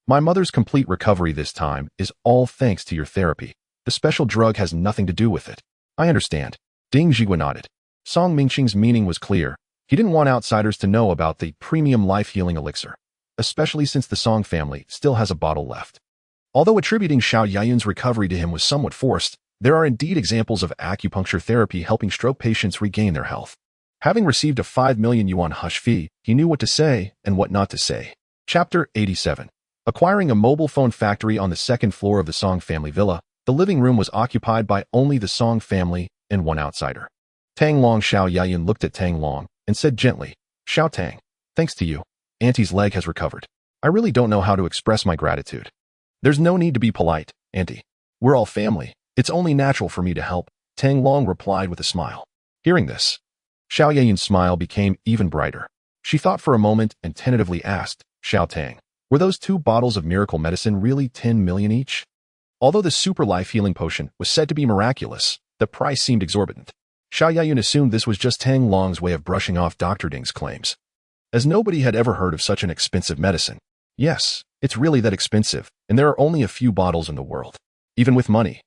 my mother's complete recovery this time is all thanks to your therapy. The special drug has nothing to do with it." "I understand." Ding Zhigua nodded. Song Mingqing's meaning was clear. He didn't want outsiders to know about the premium life healing elixir, especially since the Song family still has a bottle left. Although attributing Xiao Yayun's recovery to him was somewhat forced, there are indeed examples of acupuncture therapy helping stroke patients regain their health. Having received a 5 million yuan hush fee, he knew what to say and what not to say. Chapter 87. Acquiring a mobile phone factory on the second floor of the Song family villa, the living room was occupied by only the Song family and one outsider. Tang Long. Xiao Yayun looked at Tang Long and said gently, "Xiao Tang, thanks to you, Auntie's leg has recovered. I really don't know how to express my gratitude." "There's no need to be polite, Auntie. We're all family. It's only natural for me to help," Tang Long replied with a smile. Hearing this, Xiao Yayun's smile became even brighter. She thought for a moment and tentatively asked, "Xiao Tang, were those 2 bottles of miracle medicine really 10 million each?" Although the super life healing potion was said to be miraculous, the price seemed exorbitant. Xiao Yayun assumed this was just Tang Long's way of brushing off Dr. Ding's claims, as nobody had ever heard of such an expensive medicine. "Yes, it's really that expensive, and there are only a few bottles in the world. Even with money,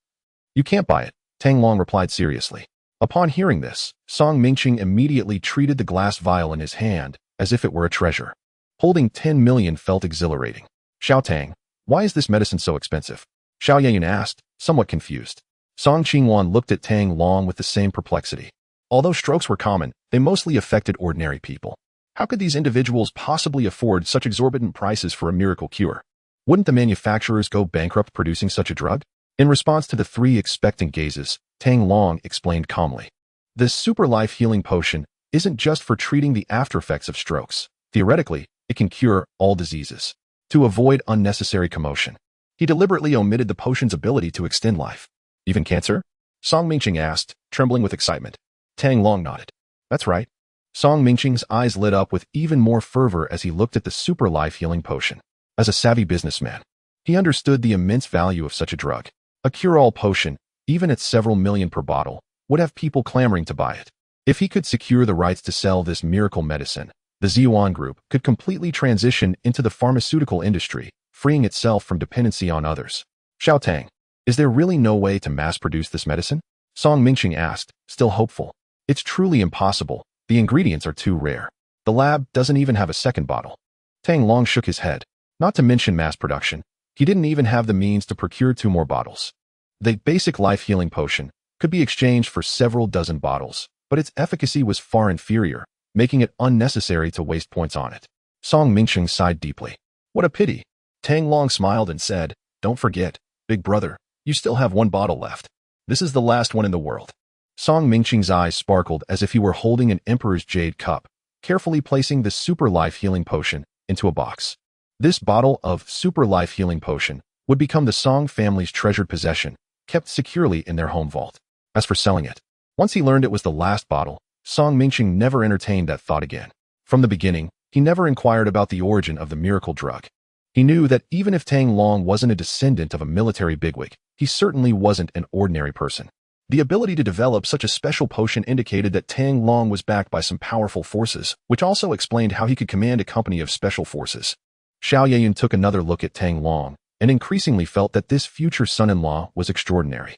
you can't buy it," Tang Long replied seriously. Upon hearing this, Song Mingqing immediately treated the glass vial in his hand as if it were a treasure. Holding 10 million felt exhilarating. "Xiao Tang, why is this medicine so expensive?" Xiao Yayun asked, somewhat confused. Song Qingwan looked at Tang Long with the same perplexity. Although strokes were common, they mostly affected ordinary people. How could these individuals possibly afford such exorbitant prices for a miracle cure? Wouldn't the manufacturers go bankrupt producing such a drug? In response to the 3 expectant gazes, Tang Long explained calmly, "This super life healing potion isn't just for treating the aftereffects of strokes. Theoretically, it can cure all diseases." To avoid unnecessary commotion, he deliberately omitted the potion's ability to extend life. "Even cancer?" Song Mingqing asked, trembling with excitement. Tang Long nodded. "That's right." Song Mingqing's eyes lit up with even more fervor as he looked at the super life healing potion. As a savvy businessman, he understood the immense value of such a drug. A cure-all potion, even at several million per bottle, would have people clamoring to buy it. If he could secure the rights to sell this miracle medicine, the Ziyuan Group could completely transition into the pharmaceutical industry, freeing itself from dependency on others. "Xiao Tang, is there really no way to mass-produce this medicine?" Song Mingqing asked, still hopeful. "It's truly impossible. The ingredients are too rare. The lab doesn't even have a second bottle." Tang Long shook his head. Not to mention mass production, he didn't even have the means to procure 2 more bottles. The basic life-healing potion could be exchanged for several dozen bottles, but its efficacy was far inferior, making it unnecessary to waste points on it. Song Mingqing sighed deeply. "What a pity." Tang Long smiled and said, "Don't forget, big brother, you still have 1 bottle left. This is the last one in the world." Song Mingqing's eyes sparkled as if he were holding an emperor's jade cup, carefully placing the super life healing potion into a box. This bottle of super life healing potion would become the Song family's treasured possession, kept securely in their home vault. As for selling it, once he learned it was the last bottle, Song Mingqing never entertained that thought again. From the beginning, he never inquired about the origin of the miracle drug. He knew that even if Tang Long wasn't a descendant of a military bigwig, he certainly wasn't an ordinary person. The ability to develop such a special potion indicated that Tang Long was backed by some powerful forces, which also explained how he could command a company of special forces. Xiao Yayun took another look at Tang Long, and increasingly felt that this future son-in-law was extraordinary.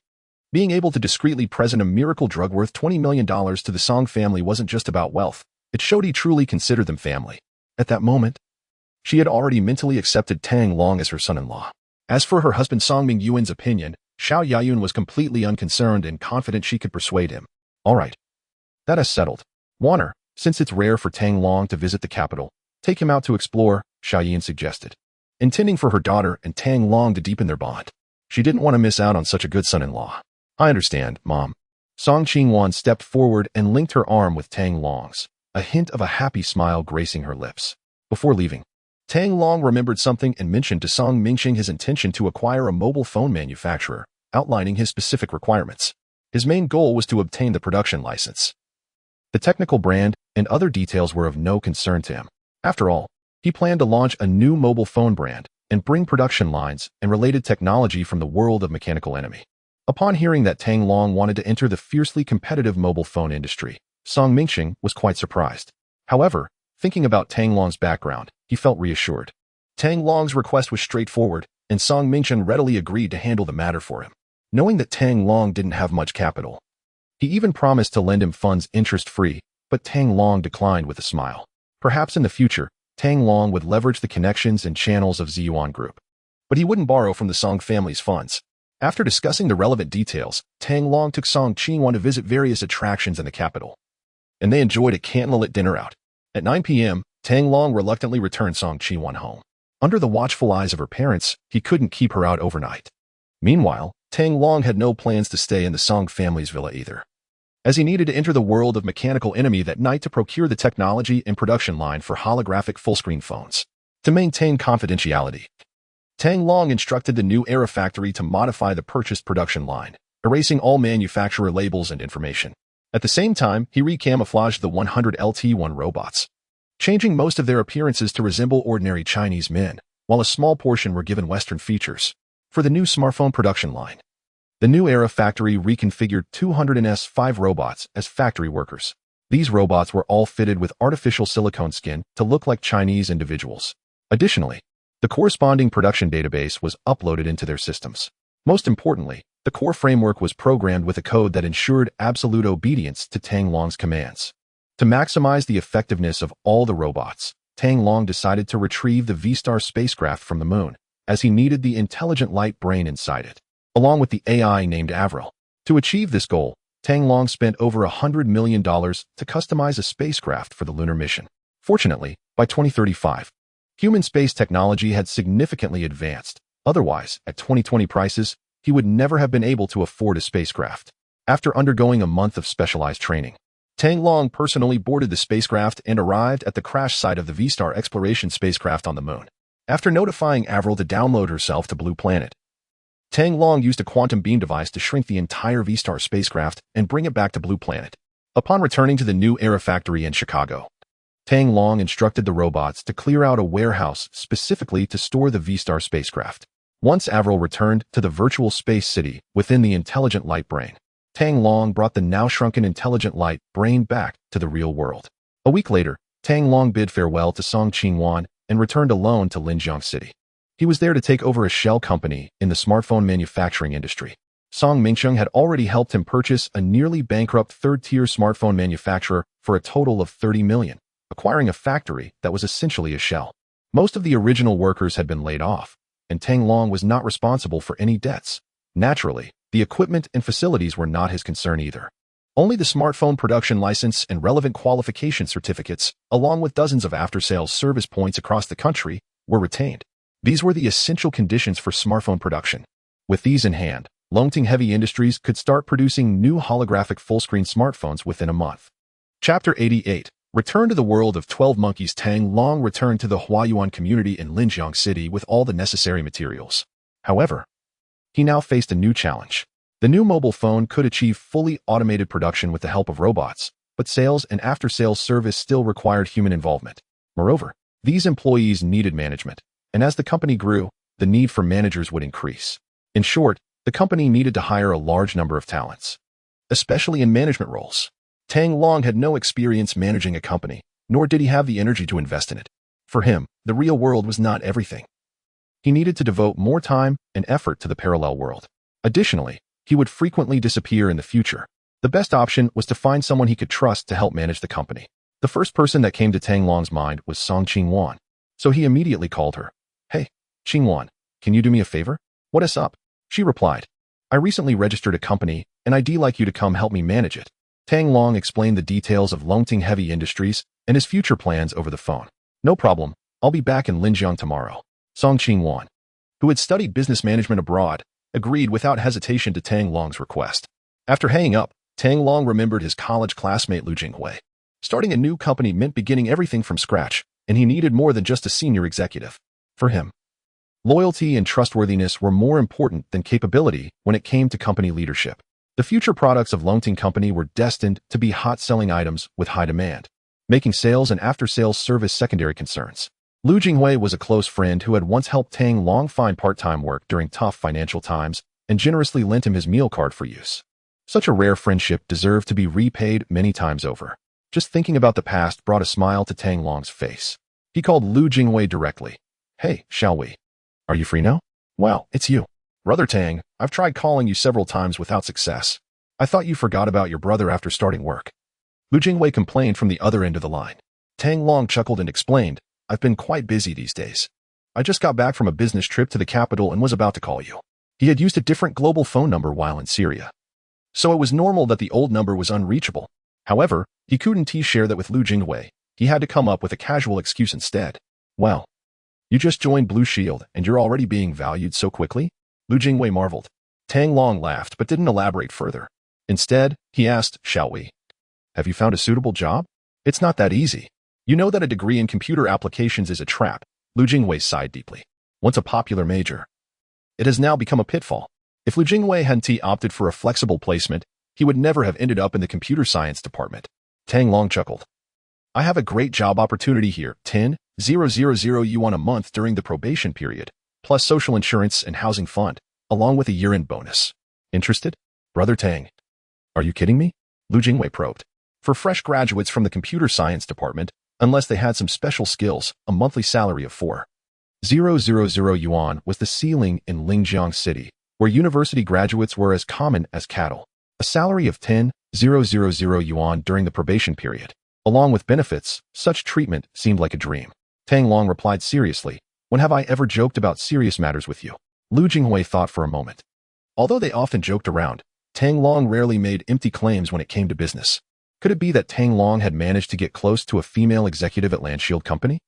Being able to discreetly present a miracle drug worth $20 million to the Song family wasn't just about wealth. It showed he truly considered them family. At that moment, she had already mentally accepted Tang Long as her son-in-law. As for her husband Song Mingyuan's opinion, Xiao Yayun was completely unconcerned and confident she could persuade him. "All right. That is settled. Warner, since it's rare for Tang Long to visit the capital, take him out to explore, Xiaoyin suggested, intending for her daughter and Tang Long to deepen their bond. She didn't want to miss out on such a good son-in-law. I understand, Mom. Song Qingwan stepped forward and linked her arm with Tang Long's, a hint of a happy smile gracing her lips. Before leaving, Tang Long remembered something and mentioned to Song Mingxing his intention to acquire a mobile phone manufacturer, outlining his specific requirements. His main goal was to obtain the production license. The technical brand and other details were of no concern to him. After all, he planned to launch a new mobile phone brand and bring production lines and related technology from the world of Mechanical Enemy. Upon hearing that Tang Long wanted to enter the fiercely competitive mobile phone industry, Song Mingxing was quite surprised. However, thinking about Tang Long's background, he felt reassured. Tang Long's request was straightforward, and Song Mingxing readily agreed to handle the matter for him. Knowing that Tang Long didn't have much capital, he even promised to lend him funds interest-free, but Tang Long declined with a smile. Perhaps in the future, Tang Long would leverage the connections and channels of Ziyuan Group. But he wouldn't borrow from the Song family's funds. After discussing the relevant details, Tang Long took Song Qingwan to visit various attractions in the capital, and they enjoyed a candlelit dinner out. At 9 p.m., Tang Long reluctantly returned Song Qingwan home. Under the watchful eyes of her parents, he couldn't keep her out overnight. Meanwhile, Tang Long had no plans to stay in the Song family's villa either, as he needed to enter the world of Mechanical Enemy that night to procure the technology and production line for holographic full-screen phones. To maintain confidentiality, Tang Long instructed the New Era factory to modify the purchased production line, erasing all manufacturer labels and information. At the same time, he recamouflaged the 100 LT1 robots, changing most of their appearances to resemble ordinary Chinese men, while a small portion were given Western features. For the new smartphone production line, the New Era factory reconfigured 200 S5 robots as factory workers. These robots were all fitted with artificial silicone skin to look like Chinese individuals. Additionally, the corresponding production database was uploaded into their systems. Most importantly, the core framework was programmed with a code that ensured absolute obedience to Tang Long's commands. To maximize the effectiveness of all the robots, Tang Long decided to retrieve the V-Star spacecraft from the moon, as he needed the intelligent light brain inside it, along with the AI named Avril. To achieve this goal, Tang Long spent over $100 million to customize a spacecraft for the lunar mission. Fortunately, by 2035, human space technology had significantly advanced. Otherwise, at 2020 prices, he would never have been able to afford a spacecraft. After undergoing a month of specialized training, Tang Long personally boarded the spacecraft and arrived at the crash site of the V-Star exploration spacecraft on the moon. After notifying Avril to download herself to Blue Planet, Tang Long used a quantum beam device to shrink the entire V-Star spacecraft and bring it back to Blue Planet. Upon returning to the New Era factory in Chicago, Tang Long instructed the robots to clear out a warehouse specifically to store the V-Star spacecraft. Once Avril returned to the virtual space city within the intelligent light brain, Tang Long brought the now shrunken intelligent light brain back to the real world. A week later, Tang Long bid farewell to Song Qingwan and returned alone to Linjiang City. He was there to take over a shell company in the smartphone manufacturing industry. Song Mingxing had already helped him purchase a nearly bankrupt third-tier smartphone manufacturer for a total of $30 million, acquiring a factory that was essentially a shell. Most of the original workers had been laid off, and Tang Long was not responsible for any debts. Naturally, the equipment and facilities were not his concern either. Only the smartphone production license and relevant qualification certificates, along with dozens of after-sales service points across the country, were retained. These were the essential conditions for smartphone production. With these in hand, Longting Heavy Industries could start producing new holographic full-screen smartphones within a month. Chapter 88. Return to the world of 12 Monkeys. Tang Long returned to the Huayuan community in Linjiang City with all the necessary materials. However, he now faced a new challenge. The new mobile phone could achieve fully automated production with the help of robots, but sales and after-sales service still required human involvement. Moreover, these employees needed management, and as the company grew, the need for managers would increase. In short, the company needed to hire a large number of talents, especially in management roles. Tang Long had no experience managing a company, nor did he have the energy to invest in it. For him, the real world was not everything. He needed to devote more time and effort to the parallel world. Additionally, he would frequently disappear in the future. The best option was to find someone he could trust to help manage the company. The first person that came to Tang Long's mind was Song Qingwan, so he immediately called her. "Hey, Qingwan, can you do me a favor?" "What is up?" She replied. "I recently registered a company, and I'd like you to come help me manage it." Tang Long explained the details of Longting Heavy Industries and his future plans over the phone. "No problem. I'll be back in Linjiang tomorrow. Song Qingwan, who had studied business management abroad, agreed without hesitation to Tang Long's request. After hanging up, Tang Long remembered his college classmate Lu Jinghui. Starting a new company meant beginning everything from scratch, and he needed more than just a senior executive. For him, loyalty and trustworthiness were more important than capability when it came to company leadership. The future products of Longting Company were destined to be hot-selling items with high demand, making sales and after-sales service secondary concerns. Lu Jinghui was a close friend who had once helped Tang Long find part-time work during tough financial times and generously lent him his meal card for use. Such a rare friendship deserved to be repaid many times over. Just thinking about the past brought a smile to Tang Long's face. He called Lu Jinghui directly. Hey, shall we? Are you free now? Well, it's you. Brother Tang, I've tried calling you several times without success. I thought you forgot about your brother after starting work. Lu Jinghui complained from the other end of the line. Tang Long chuckled and explained, I've been quite busy these days. I just got back from a business trip to the capital and was about to call you. He had used a different global phone number while in Syria, so it was normal that the old number was unreachable. However, he couldn't share that with Lu Jinghui. He had to come up with a casual excuse instead. Well, you just joined Blue Shield and you're already being valued so quickly? Lu Jinghui marveled. Tang Long laughed but didn't elaborate further. Instead, he asked, shall we? Have you found a suitable job? It's not that easy. You know that a degree in computer applications is a trap. Lu Jinghui sighed deeply. Once a popular major, it has now become a pitfall. If Lu Jinghui hadn't opted for a flexible placement, he would never have ended up in the computer science department. Tang Long chuckled. I have a great job opportunity here, 10,000 yuan a month during the probation period, plus social insurance and housing fund, along with a year-end bonus. Interested? Brother Tang. Are you kidding me? Lu Jinghui probed. For fresh graduates from the computer science department, unless they had some special skills, a monthly salary of 4,000 yuan was the ceiling in Linjiang City, where university graduates were as common as cattle. A salary of 10,000 yuan during the probation period. Along with benefits, such treatment seemed like a dream. Tang Long replied seriously, when have I ever joked about serious matters with you? Lu Jinghui thought for a moment. Although they often joked around, Tang Long rarely made empty claims when it came to business. Could it be that Tang Long had managed to get close to a female executive at Landshield Company?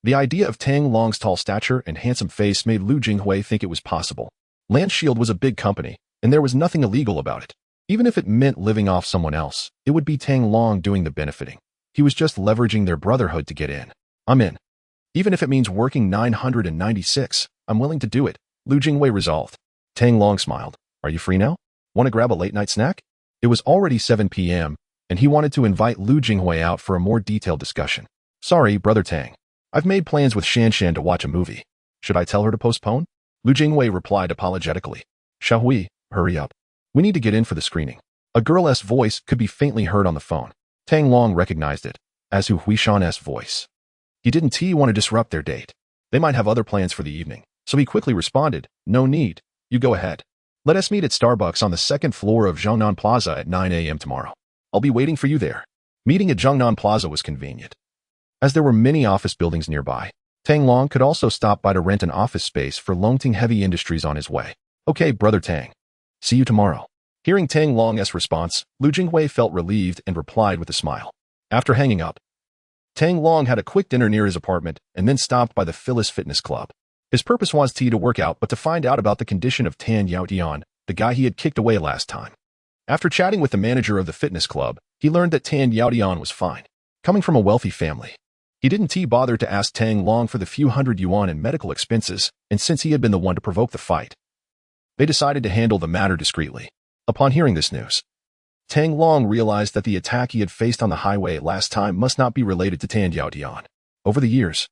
The idea of Tang Long's tall stature and handsome face made Lu Jinghui think it was possible. Landshield was a big company, and there was nothing illegal about it. Even if it meant living off someone else, it would be Tang Long doing the benefiting. He was just leveraging their brotherhood to get in. I'm in. Even if it means working 996, I'm willing to do it, Lu Jinghui resolved. Tang Long smiled. Are you free now? Want to grab a late-night snack? It was already 7 p.m., and he wanted to invite Lu Jinghui out for a more detailed discussion. Sorry, Brother Tang. I've made plans with Shanshan to watch a movie. Should I tell her to postpone? Lu Jinghui replied apologetically. Shall we? Hurry up. We need to get in for the screening. A girl's voice could be faintly heard on the phone. Tang Long recognized it, as Hu Huishan's voice. He didn't want to disrupt their date. They might have other plans for the evening, so he quickly responded, no need, you go ahead. Let us meet at Starbucks on the second floor of Zhongnan Plaza at 9 a.m. tomorrow. I'll be waiting for you there. Meeting at Zhongnan Plaza was convenient, as there were many office buildings nearby. Tang Long could also stop by to rent an office space for Longting Heavy Industries on his way. Okay, Brother Tang. See you tomorrow. Hearing Tang Long's response, Lu Jinghui felt relieved and replied with a smile. After hanging up, Tang Long had a quick dinner near his apartment and then stopped by the Phyllis Fitness Club. His purpose was to work out but to find out about the condition of Tan Yaotian, the guy he had kicked away last time. After chatting with the manager of the fitness club, he learned that Tan Yaotian was fine. Coming from a wealthy family, he didn't bother to ask Tang Long for the few hundred yuan in medical expenses, and since he had been the one to provoke the fight, they decided to handle the matter discreetly. Upon hearing this news, Tang Long realized that the attack he had faced on the highway last time must not be related to Tan Yaotian. Over the years,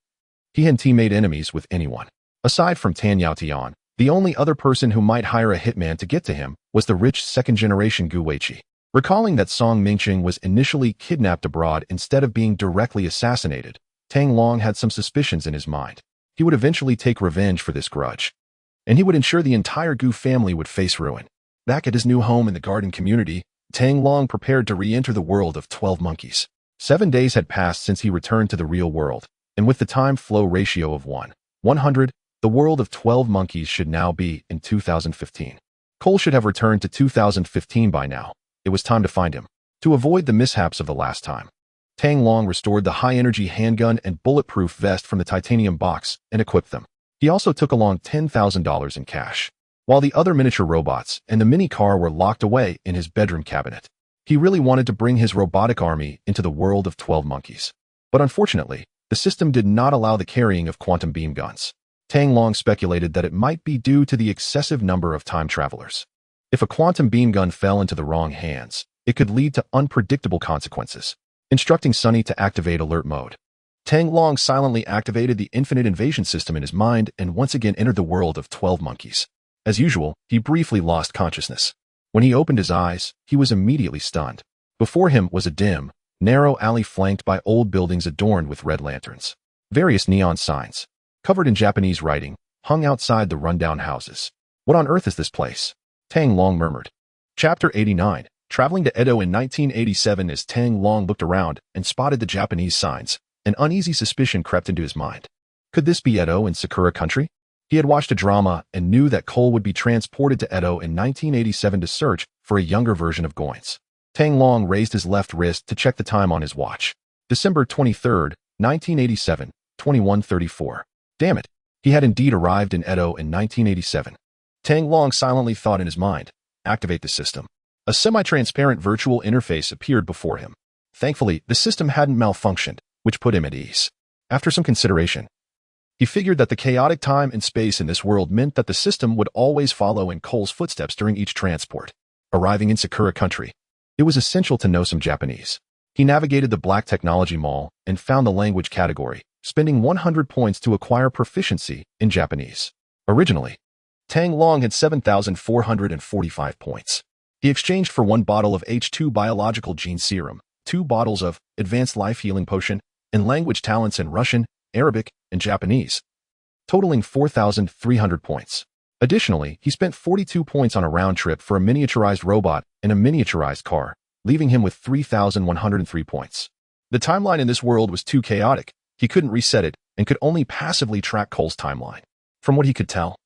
he hadn't made enemies with anyone. Aside from Tan Yaotian, the only other person who might hire a hitman to get to him was the rich second-generation Gu Weiqi. Recalling that Song Mingqing was initially kidnapped abroad instead of being directly assassinated, Tang Long had some suspicions in his mind. He would eventually take revenge for this grudge, and he would ensure the entire Gu family would face ruin. Back at his new home in the garden community, Tang Long prepared to re-enter the world of 12 monkeys. 7 days had passed since he returned to the real world, and with the time-flow ratio of 100, the world of 12 monkeys should now be in 2015. Cole should have returned to 2015 by now. It was time to find him. To avoid the mishaps of the last time, Tang Long restored the high-energy handgun and bulletproof vest from the titanium box and equipped them. He also took along $10,000 in cash, while the other miniature robots and the mini car were locked away in his bedroom cabinet. He really wanted to bring his robotic army into the world of 12 monkeys. But unfortunately, the system did not allow the carrying of quantum beam guns. Tang Long speculated that it might be due to the excessive number of time travelers. If a quantum beam gun fell into the wrong hands, it could lead to unpredictable consequences. Instructing Sunny to activate alert mode, Tang Long silently activated the infinite invasion system in his mind and once again entered the world of 12 monkeys. As usual, he briefly lost consciousness. When he opened his eyes, he was immediately stunned. Before him was a dim, narrow alley flanked by old buildings adorned with red lanterns. Various neon signs, covered in Japanese writing, hung outside the rundown houses. What on earth is this place? Tang Long murmured. Chapter 89. Traveling to Edo in 1987. As Tang Long looked around and spotted the Japanese signs, an uneasy suspicion crept into his mind. Could this be Edo in Sakura country? He had watched a drama and knew that Cole would be transported to Edo in 1987 to search for a younger version of Goins. Tang Long raised his left wrist to check the time on his watch. December 23, 1987, 21:34. Damn it, he had indeed arrived in Edo in 1987. Tang Long silently thought in his mind, activate the system. A semi-transparent virtual interface appeared before him. Thankfully, the system hadn't malfunctioned, which put him at ease. After some consideration, he figured that the chaotic time and space in this world meant that the system would always follow in Cole's footsteps during each transport. Arriving in Sakura country, it was essential to know some Japanese. He navigated the Black Technology Mall and found the language category, spending 100 points to acquire proficiency in Japanese. Originally, Tang Long had 7,445 points. He exchanged for 1 bottle of H2 biological gene serum, 2 bottles of advanced life healing potion, and language talents in Russian, Arabic, and Japanese, totaling 4,300 points. Additionally, he spent 42 points on a round trip for a miniaturized robot and a miniaturized car, leaving him with 3,103 points. The timeline in this world was too chaotic. He couldn't reset it and could only passively track Cole's timeline. From what he could tell,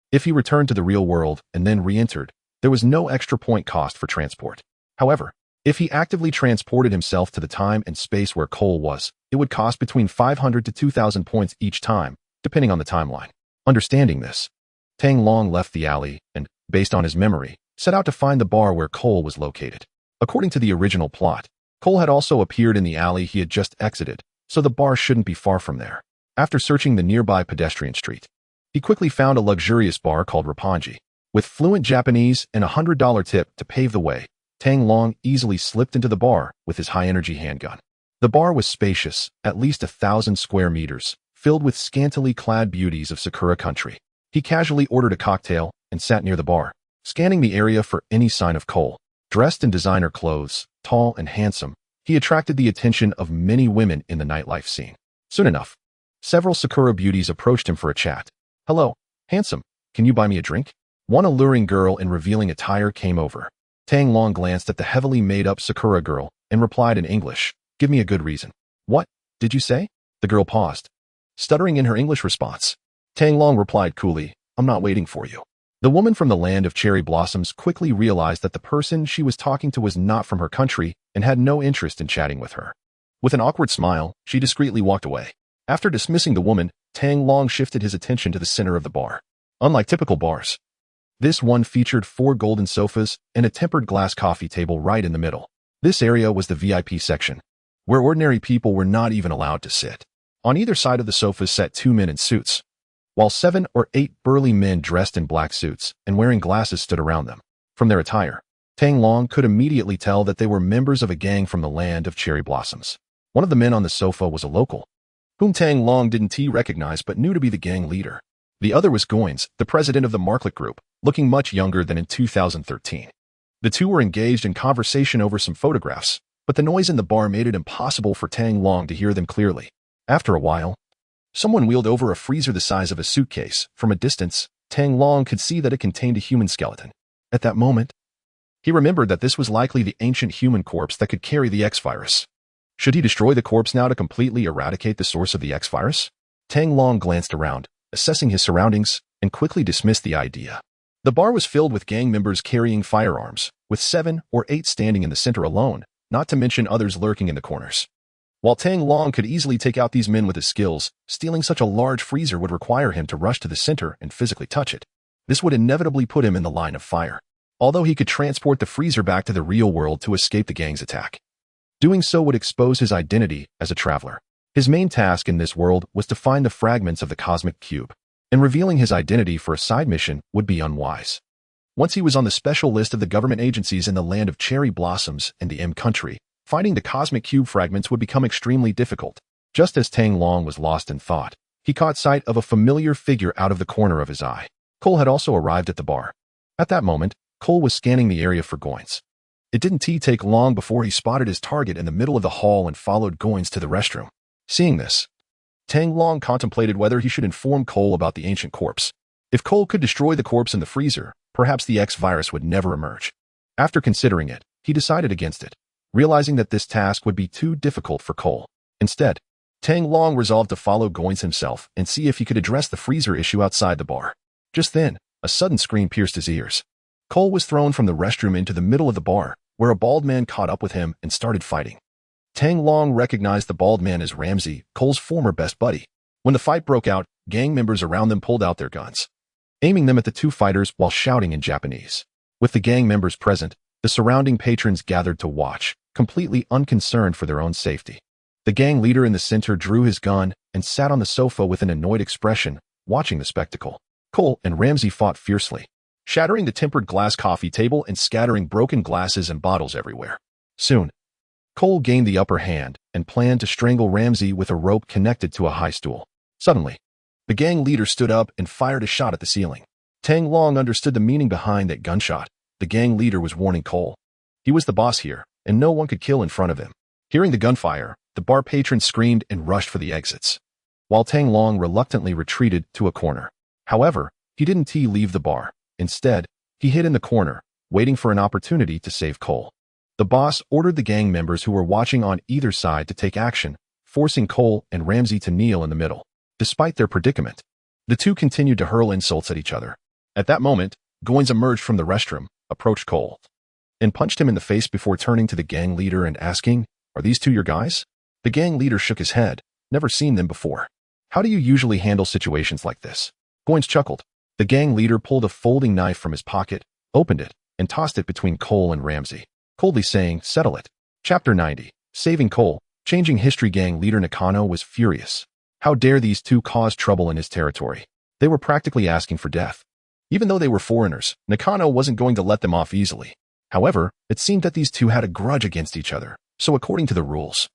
if he returned to the real world and then re-entered, there was no extra point cost for transport. However, if he actively transported himself to the time and space where Cole was, it would cost between 500 to 2,000 points each time, depending on the timeline. Understanding this, Tang Long left the alley and, based on his memory, set out to find the bar where Cole was located. According to the original plot, Cole had also appeared in the alley he had just exited, so the bar shouldn't be far from there. After searching the nearby pedestrian street, he quickly found a luxurious bar called Roppongi. With fluent Japanese and a $100 tip to pave the way, Tang Long easily slipped into the bar with his high-energy handgun. The bar was spacious, at least 1,000 square meters, filled with scantily clad beauties of Sakura country. He casually ordered a cocktail and sat near the bar, scanning the area for any sign of Cole. Dressed in designer clothes, tall and handsome, he attracted the attention of many women in the nightlife scene. Soon enough, several Sakura beauties approached him for a chat. "Hello, handsome, can you buy me a drink?" One alluring girl in revealing attire came over. Tang Long glanced at the heavily made-up Sakura girl and replied in English, "Give me a good reason." "What did you say?" The girl paused, stuttering in her English response. Tang Long replied coolly, "I'm not waiting for you." The woman from the land of cherry blossoms quickly realized that the person she was talking to was not from her country and had no interest in chatting with her. With an awkward smile, she discreetly walked away. After dismissing the woman, Tang Long shifted his attention to the center of the bar. Unlike typical bars, this one featured 4 golden sofas and a tempered glass coffee table right in the middle. This area was the VIP section, where ordinary people were not even allowed to sit. On either side of the sofas sat 2 men in suits, while 7 or 8 burly men dressed in black suits and wearing glasses stood around them. From their attire, Tang Long could immediately tell that they were members of a gang from the land of cherry blossoms. One of the men on the sofa was a local, whom Tang Long didn't recognize but knew to be the gang leader. The other was Goins, the president of the Marklet Group, looking much younger than in 2013. The two were engaged in conversation over some photographs, but the noise in the bar made it impossible for Tang Long to hear them clearly. After a while, someone wheeled over a freezer the size of a suitcase. From a distance, Tang Long could see that it contained a human skeleton. At that moment, he remembered that this was likely the ancient human corpse that could carry the X-virus. Should he destroy the corpse now to completely eradicate the source of the X-virus? Tang Long glanced around, assessing his surroundings, and quickly dismissed the idea. The bar was filled with gang members carrying firearms, with 7 or 8 standing in the center alone, not to mention others lurking in the corners. While Tang Long could easily take out these men with his skills, stealing such a large freezer would require him to rush to the center and physically touch it. This would inevitably put him in the line of fire, although he could transport the freezer back to the real world to escape the gang's attack. Doing so would expose his identity as a traveler. His main task in this world was to find the fragments of the cosmic cube, and revealing his identity for a side mission would be unwise. Once he was on the special list of the government agencies in the land of cherry blossoms in the M country, finding the cosmic cube fragments would become extremely difficult. Just as Tang Long was lost in thought, he caught sight of a familiar figure out of the corner of his eye. Cole had also arrived at the bar. At that moment, Cole was scanning the area for Goins. It didn't take long before he spotted his target in the middle of the hall and followed Goins to the restroom. Seeing this, Tang Long contemplated whether he should inform Cole about the ancient corpse. If Cole could destroy the corpse in the freezer, perhaps the X-virus would never emerge. After considering it, he decided against it, realizing that this task would be too difficult for Cole. Instead, Tang Long resolved to follow Goins himself and see if he could address the freezer issue outside the bar. Just then, a sudden scream pierced his ears. Cole was thrown from the restroom into the middle of the bar, where a bald man caught up with him and started fighting. Tang Long recognized the bald man as Ramsey, Cole's former best buddy. When the fight broke out, gang members around them pulled out their guns, aiming them at the two fighters while shouting in Japanese. With the gang members present, the surrounding patrons gathered to watch, completely unconcerned for their own safety. The gang leader in the center drew his gun and sat on the sofa with an annoyed expression, watching the spectacle. Cole and Ramsey fought fiercely, shattering the tempered glass coffee table and scattering broken glasses and bottles everywhere. Soon, Cole gained the upper hand and planned to strangle Ramsey with a rope connected to a high stool. Suddenly, the gang leader stood up and fired a shot at the ceiling. Tang Long understood the meaning behind that gunshot. The gang leader was warning Cole. He was the boss here, and no one could kill in front of him. Hearing the gunfire, the bar patrons screamed and rushed for the exits, while Tang Long reluctantly retreated to a corner. However, he didn't leave the bar. Instead, he hid in the corner, waiting for an opportunity to save Cole. The boss ordered the gang members who were watching on either side to take action, forcing Cole and Ramsey to kneel in the middle. Despite their predicament, the two continued to hurl insults at each other. At that moment, Goins emerged from the restroom, approached Cole, and punched him in the face before turning to the gang leader and asking, "Are these two your guys?" The gang leader shook his head, never seen them before. "How do you usually handle situations like this?" Goins chuckled. The gang leader pulled a folding knife from his pocket, opened it, and tossed it between Cole and Ramsey, coldly saying, "Settle it." Chapter 90. Saving Cole. Changing history. Gang leader Nakano was furious. How dare these two cause trouble in his territory? They were practically asking for death. Even though they were foreigners, Nakano wasn't going to let them off easily. However, it seemed that these two had a grudge against each other, so according to the rules,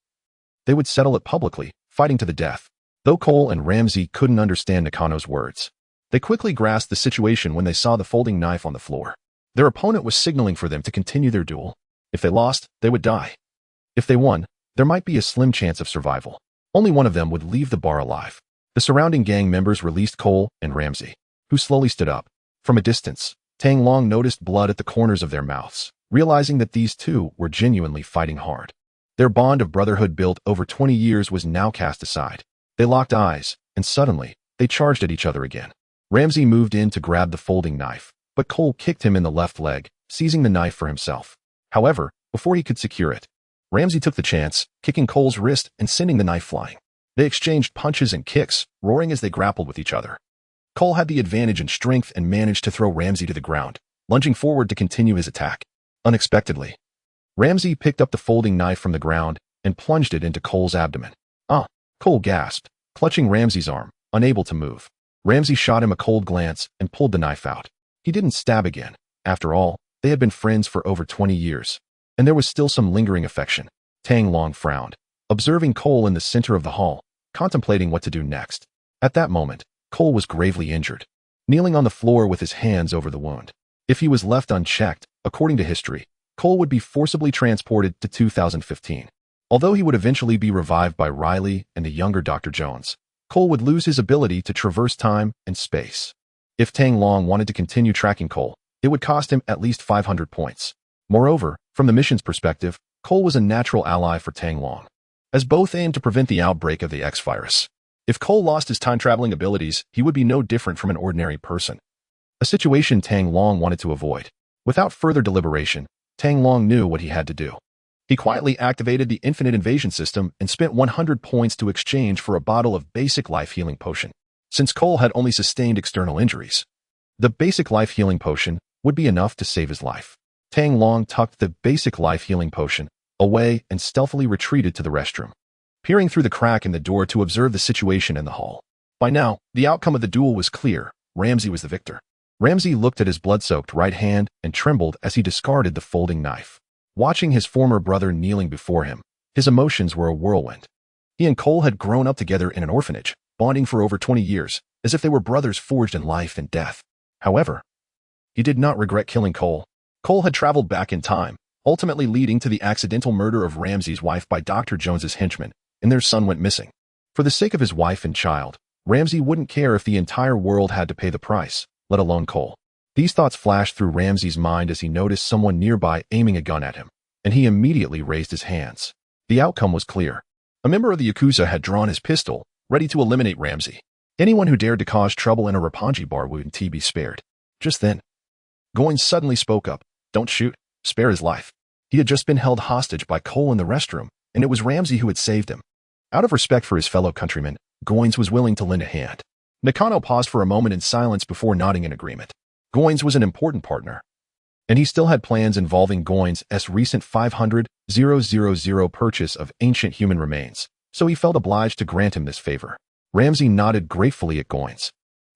they would settle it publicly, fighting to the death. Though Cole and Ramsey couldn't understand Nakano's words, they quickly grasped the situation when they saw the folding knife on the floor. Their opponent was signaling for them to continue their duel. If they lost, they would die. If they won, there might be a slim chance of survival. Only one of them would leave the bar alive. The surrounding gang members released Cole and Ramsey, who slowly stood up. From a distance, Tang Long noticed blood at the corners of their mouths, realizing that these two were genuinely fighting hard. Their bond of brotherhood built over 20 years was now cast aside. They locked eyes, and suddenly, they charged at each other again. Ramsey moved in to grab the folding knife, but Cole kicked him in the left leg, seizing the knife for himself. However, before he could secure it, Ramsey took the chance, kicking Cole's wrist and sending the knife flying. They exchanged punches and kicks, roaring as they grappled with each other. Cole had the advantage in strength and managed to throw Ramsey to the ground, lunging forward to continue his attack. Unexpectedly, Ramsey picked up the folding knife from the ground and plunged it into Cole's abdomen. "Ah!" Cole gasped, clutching Ramsey's arm, unable to move. Ramsey shot him a cold glance and pulled the knife out. He didn't stab again. After all, they had been friends for over 20 years, and there was still some lingering affection. Tang Long frowned, observing Cole in the center of the hall, contemplating what to do next. At that moment, Cole was gravely injured, kneeling on the floor with his hands over the wound. If he was left unchecked, according to history, Cole would be forcibly transported to 2015. Although he would eventually be revived by Riley and the younger Dr. Jones, Cole would lose his ability to traverse time and space. If Tang Long wanted to continue tracking Cole, it would cost him at least 500 points. Moreover, from the mission's perspective, Cole was a natural ally for Tang Long, as both aimed to prevent the outbreak of the X-virus. If Cole lost his time-traveling abilities, he would be no different from an ordinary person, a situation Tang Long wanted to avoid. Without further deliberation, Tang Long knew what he had to do. He quietly activated the infinite invasion system and spent 100 points to exchange for a bottle of basic life healing potion. Since Cole had only sustained external injuries, the basic life healing potion would be enough to save his life. Tang Long tucked the basic life healing potion away and stealthily retreated to the restroom, peering through the crack in the door to observe the situation in the hall. By now, the outcome of the duel was clear. Ramsey was the victor. Ramsey looked at his blood-soaked right hand and trembled as he discarded the folding knife. Watching his former brother kneeling before him, his emotions were a whirlwind. He and Cole had grown up together in an orphanage, bonding for over 20 years, as if they were brothers forged in life and death. However, he did not regret killing Cole. Cole had traveled back in time, ultimately leading to the accidental murder of Ramsey's wife by Dr. Jones's henchmen, and their son went missing. For the sake of his wife and child, Ramsey wouldn't care if the entire world had to pay the price, let alone Cole. These thoughts flashed through Ramsey's mind as he noticed someone nearby aiming a gun at him, and he immediately raised his hands. The outcome was clear. A member of the Yakuza had drawn his pistol, ready to eliminate Ramsey. Anyone who dared to cause trouble in a Roppongi bar wouldn't be spared. Just then, Goins suddenly spoke up. "Don't shoot. Spare his life." He had just been held hostage by Cole in the restroom, and it was Ramsey who had saved him. Out of respect for his fellow countrymen, Goins was willing to lend a hand. Nakano paused for a moment in silence before nodding in agreement. Goins was an important partner, and he still had plans involving Goins' recent 500,000 purchase of ancient human remains, so he felt obliged to grant him this favor. Ramsey nodded gratefully at Goins,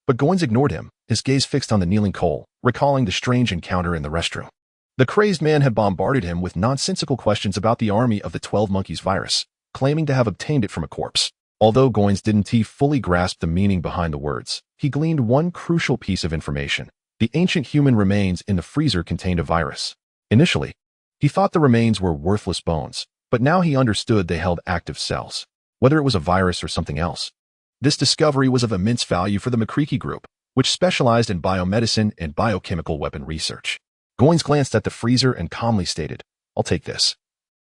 but Goins ignored him, his gaze fixed on the kneeling Cole, recalling the strange encounter in the restroom. The crazed man had bombarded him with nonsensical questions about the army of the 12 Monkeys virus, claiming to have obtained it from a corpse. Although Goins didn't fully grasp the meaning behind the words, he gleaned one crucial piece of information. The ancient human remains in the freezer contained a virus. Initially, he thought the remains were worthless bones, but now he understood they held active cells, whether it was a virus or something else. This discovery was of immense value for the Mecha group, which specialized in biomedicine and biochemical weapon research. Goins glanced at the freezer and calmly stated, "I'll take this.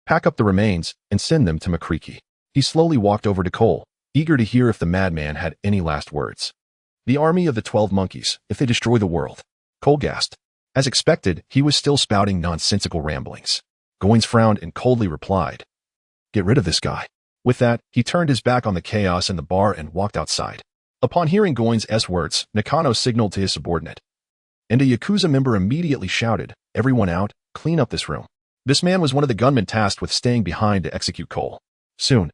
Pack up the remains and send them to Mecha." He slowly walked over to Cole, eager to hear if the madman had any last words. "The army of the 12 monkeys, if they destroy the world." Cole gasped. As expected, he was still spouting nonsensical ramblings. Goins frowned and coldly replied, "Get rid of this guy." With that, he turned his back on the chaos in the bar and walked outside. Upon hearing Goins' words, Nakano signaled to his subordinate, and a Yakuza member immediately shouted, "Everyone out, clean up this room." This man was one of the gunmen tasked with staying behind to execute Cole. Soon,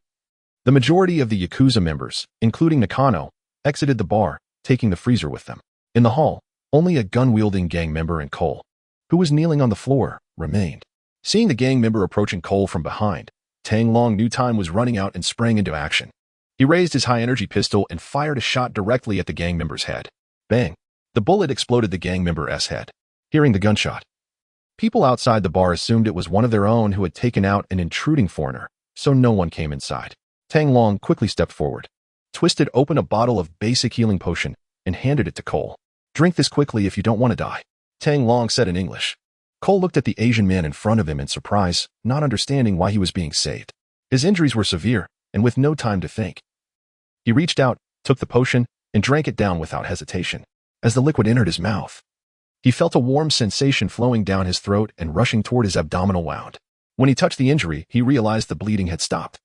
the majority of the Yakuza members, including Nakano, exited the bar, taking the freezer with them. In the hall, only a gun-wielding gang member and Cole, who was kneeling on the floor, remained. Seeing the gang member approaching Cole from behind, Tang Long knew time was running out and sprang into action. He raised his high-energy pistol and fired a shot directly at the gang member's head. Bang! The bullet exploded the gang member's head. Hearing the gunshot, people outside the bar assumed it was one of their own who had taken out an intruding foreigner, so no one came inside. Tang Long quickly stepped forward, twisted open a bottle of basic healing potion, and handed it to Cole. "Drink this quickly if you don't want to die," Tang Long said in English. Cole looked at the Asian man in front of him in surprise, not understanding why he was being saved. His injuries were severe, and with no time to think, he reached out, took the potion, and drank it down without hesitation. As the liquid entered his mouth, he felt a warm sensation flowing down his throat and rushing toward his abdominal wound. When he touched the injury, he realized the bleeding had stopped,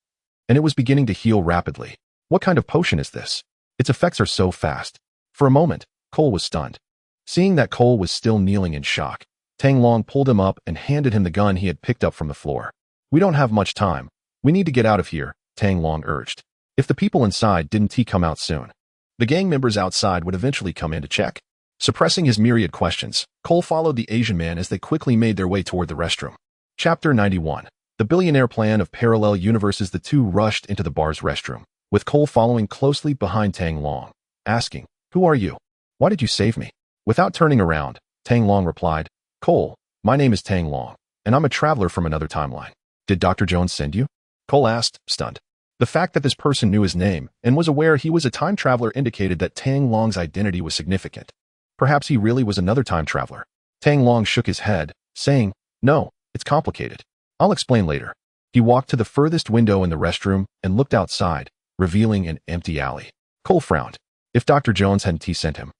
and it was beginning to heal rapidly. What kind of potion is this? Its effects are so fast. For a moment, Cole was stunned. Seeing that Cole was still kneeling in shock, Tang Long pulled him up and handed him the gun he had picked up from the floor. "We don't have much time. We need to get out of here," Tang Long urged. If the people inside didn't come out soon, the gang members outside would eventually come in to check. Suppressing his myriad questions, Cole followed the Asian man as they quickly made their way toward the restroom. Chapter 91. The billionaire plan of parallel universes. The two rushed into the bar's restroom, with Cole following closely behind Tang Long, asking, "Who are you? Why did you save me?" Without turning around, Tang Long replied, "Cole, my name is Tang Long, and I'm a traveler from another timeline." "Did Dr. Jones send you?" Cole asked, stunned. The fact that this person knew his name and was aware he was a time traveler indicated that Tang Long's identity was significant. Perhaps he really was another time traveler. Tang Long shook his head, saying, "No, it's complicated. I'll explain later." He walked to the furthest window in the restroom and looked outside, revealing an empty alley. Cole frowned. If Dr. Jones hadn't sent him,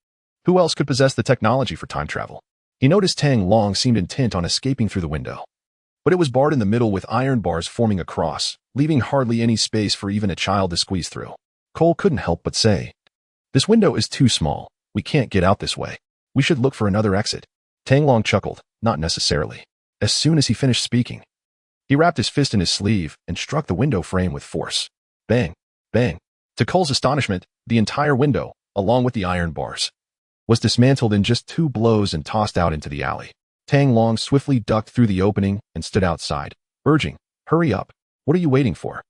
who else could possess the technology for time travel? He noticed Tang Long seemed intent on escaping through the window. but it was barred in the middle with iron bars forming a cross, leaving hardly any space for even a child to squeeze through. Cole couldn't help but say, "This window is too small. We can't get out this way. We should look for another exit." Tang Long chuckled, "Not necessarily." As soon as he finished speaking, he wrapped his fist in his sleeve and struck the window frame with force. Bang! Bang! To Cole's astonishment, the entire window, along with the iron bars, was dismantled in just 2 blows and tossed out into the alley. Tang Long swiftly ducked through the opening and stood outside, urging, "Hurry up. What are you waiting for?"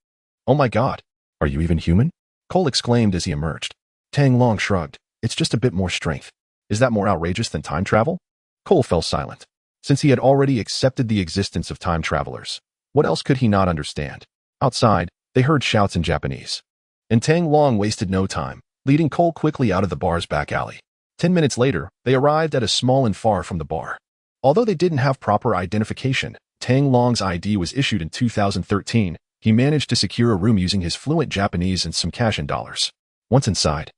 "Oh my God. Are you even human?" Cole exclaimed as he emerged. Tang Long shrugged. "It's just a bit more strength." "Is that more outrageous than time travel?" Cole fell silent. Since he had already accepted the existence of time travelers, what else could he not understand? Outside, they heard shouts in Japanese. And Tang Long wasted no time, leading Cole quickly out of the bar's back alley. 10 minutes later, they arrived at a small inn far from the bar. Although they didn't have proper identification, Tang Long's ID was issued in 2013. He managed to secure a room using his fluent Japanese and some cash in dollars. Once inside,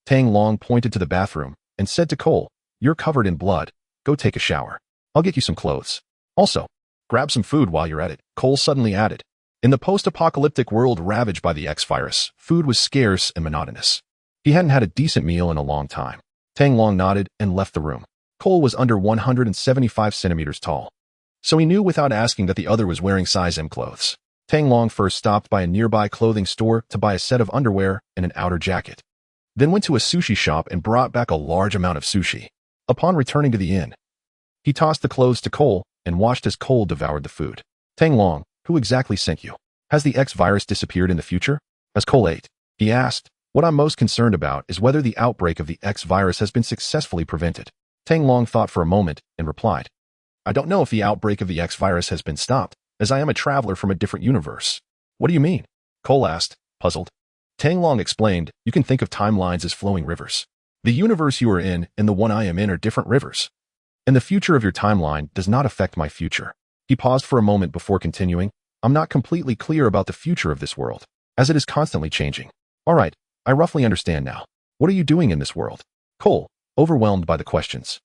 Tang Long pointed to the bathroom and said to Cole, "You're covered in blood. Go take a shower. I'll get you some clothes. Also, grab some food while you're at it." Cole suddenly added, in the post-apocalyptic world ravaged by the X virus, food was scarce and monotonous. He hadn't had a decent meal in a long time. Tang Long nodded and left the room. Cole was under 175 centimeters tall, so he knew without asking that the other was wearing size M clothes. Tang Long first stopped by a nearby clothing store to buy a set of underwear and an outer jacket, then went to a sushi shop and brought back a large amount of sushi. Upon returning to the inn, he tossed the clothes to Cole and watched as Cole devoured the food. "Tang Long, who exactly sent you? Has the X virus disappeared in the future?" As Cole ate, he asked, "What I'm most concerned about is whether the outbreak of the X virus has been successfully prevented." Tang Long thought for a moment and replied, "I don't know if the outbreak of the X virus has been stopped, as I am a traveler from a different universe." "What do you mean?" Cole asked, puzzled. Tang Long explained, "You can think of timelines as flowing rivers. The universe you are in and the one I am in are different rivers. And the future of your timeline does not affect my future." He paused for a moment before continuing, "I'm not completely clear about the future of this world, as it is constantly changing." "All right, I roughly understand now. What are you doing in this world?" Cole, overwhelmed by the questions,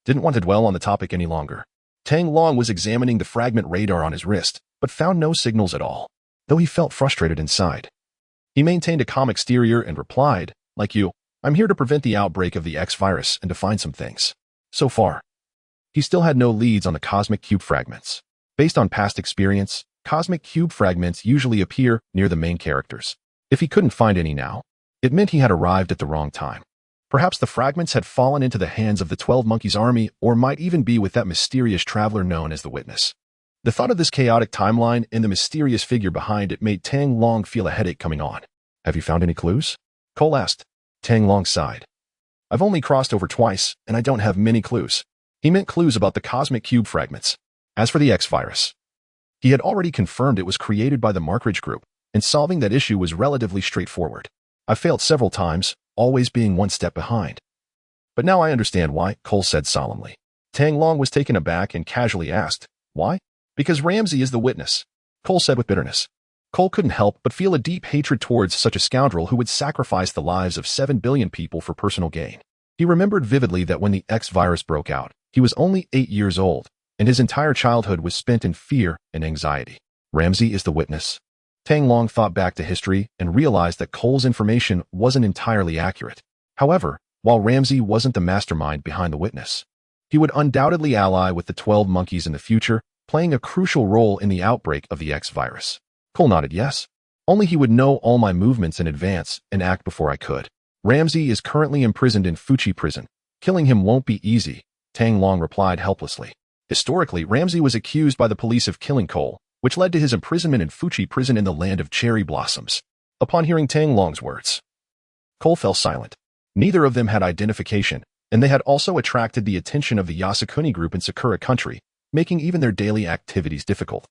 didn't want to dwell on the topic any longer. Tang Long was examining the fragment radar on his wrist, but found no signals at all, though he felt frustrated inside. He maintained a calm exterior and replied, "Like you, I'm here to prevent the outbreak of the X virus and to find some things." So far, he still had no leads on the cosmic cube fragments. Based on past experience, cosmic cube fragments usually appear near the main characters. If he couldn't find any now, it meant he had arrived at the wrong time. Perhaps the fragments had fallen into the hands of the 12 Monkeys army, or might even be with that mysterious traveler known as the Witness. The thought of this chaotic timeline and the mysterious figure behind it made Tang Long feel a headache coming on. "Have you found any clues?" Cole asked. Tang Long sighed. "I've only crossed over twice, and I don't have many clues." He meant clues about the cosmic cube fragments. As for the X virus, he had already confirmed it was created by the Markridge Group, and solving that issue was relatively straightforward. "I failed several times, always being one step behind. But now I understand why," Cole said solemnly. Tang Long was taken aback and casually asked, "Why?" "Because Ramsey is the Witness," Cole said with bitterness. Cole couldn't help but feel a deep hatred towards such a scoundrel who would sacrifice the lives of 7 billion people for personal gain. He remembered vividly that when the X virus broke out, he was only 8 years old, and his entire childhood was spent in fear and anxiety. Ramsey is the Witness. Tang Long thought back to history and realized that Cole's information wasn't entirely accurate. However, while Ramsey wasn't the mastermind behind the Witness, he would undoubtedly ally with the 12 Monkeys in the future, playing a crucial role in the outbreak of the X virus. Cole nodded yes. "Only he would know all my movements in advance and act before I could. Ramsey is currently imprisoned in Fuchi prison. Killing him won't be easy," Tang Long replied helplessly. Historically, Ramsey was accused by the police of killing Cole, which led to his imprisonment in Fuchi prison in the land of cherry blossoms. Upon hearing Tang Long's words, Cole fell silent. Neither of them had identification, and they had also attracted the attention of the Yasukuni group in Sakura country, making even their daily activities difficult,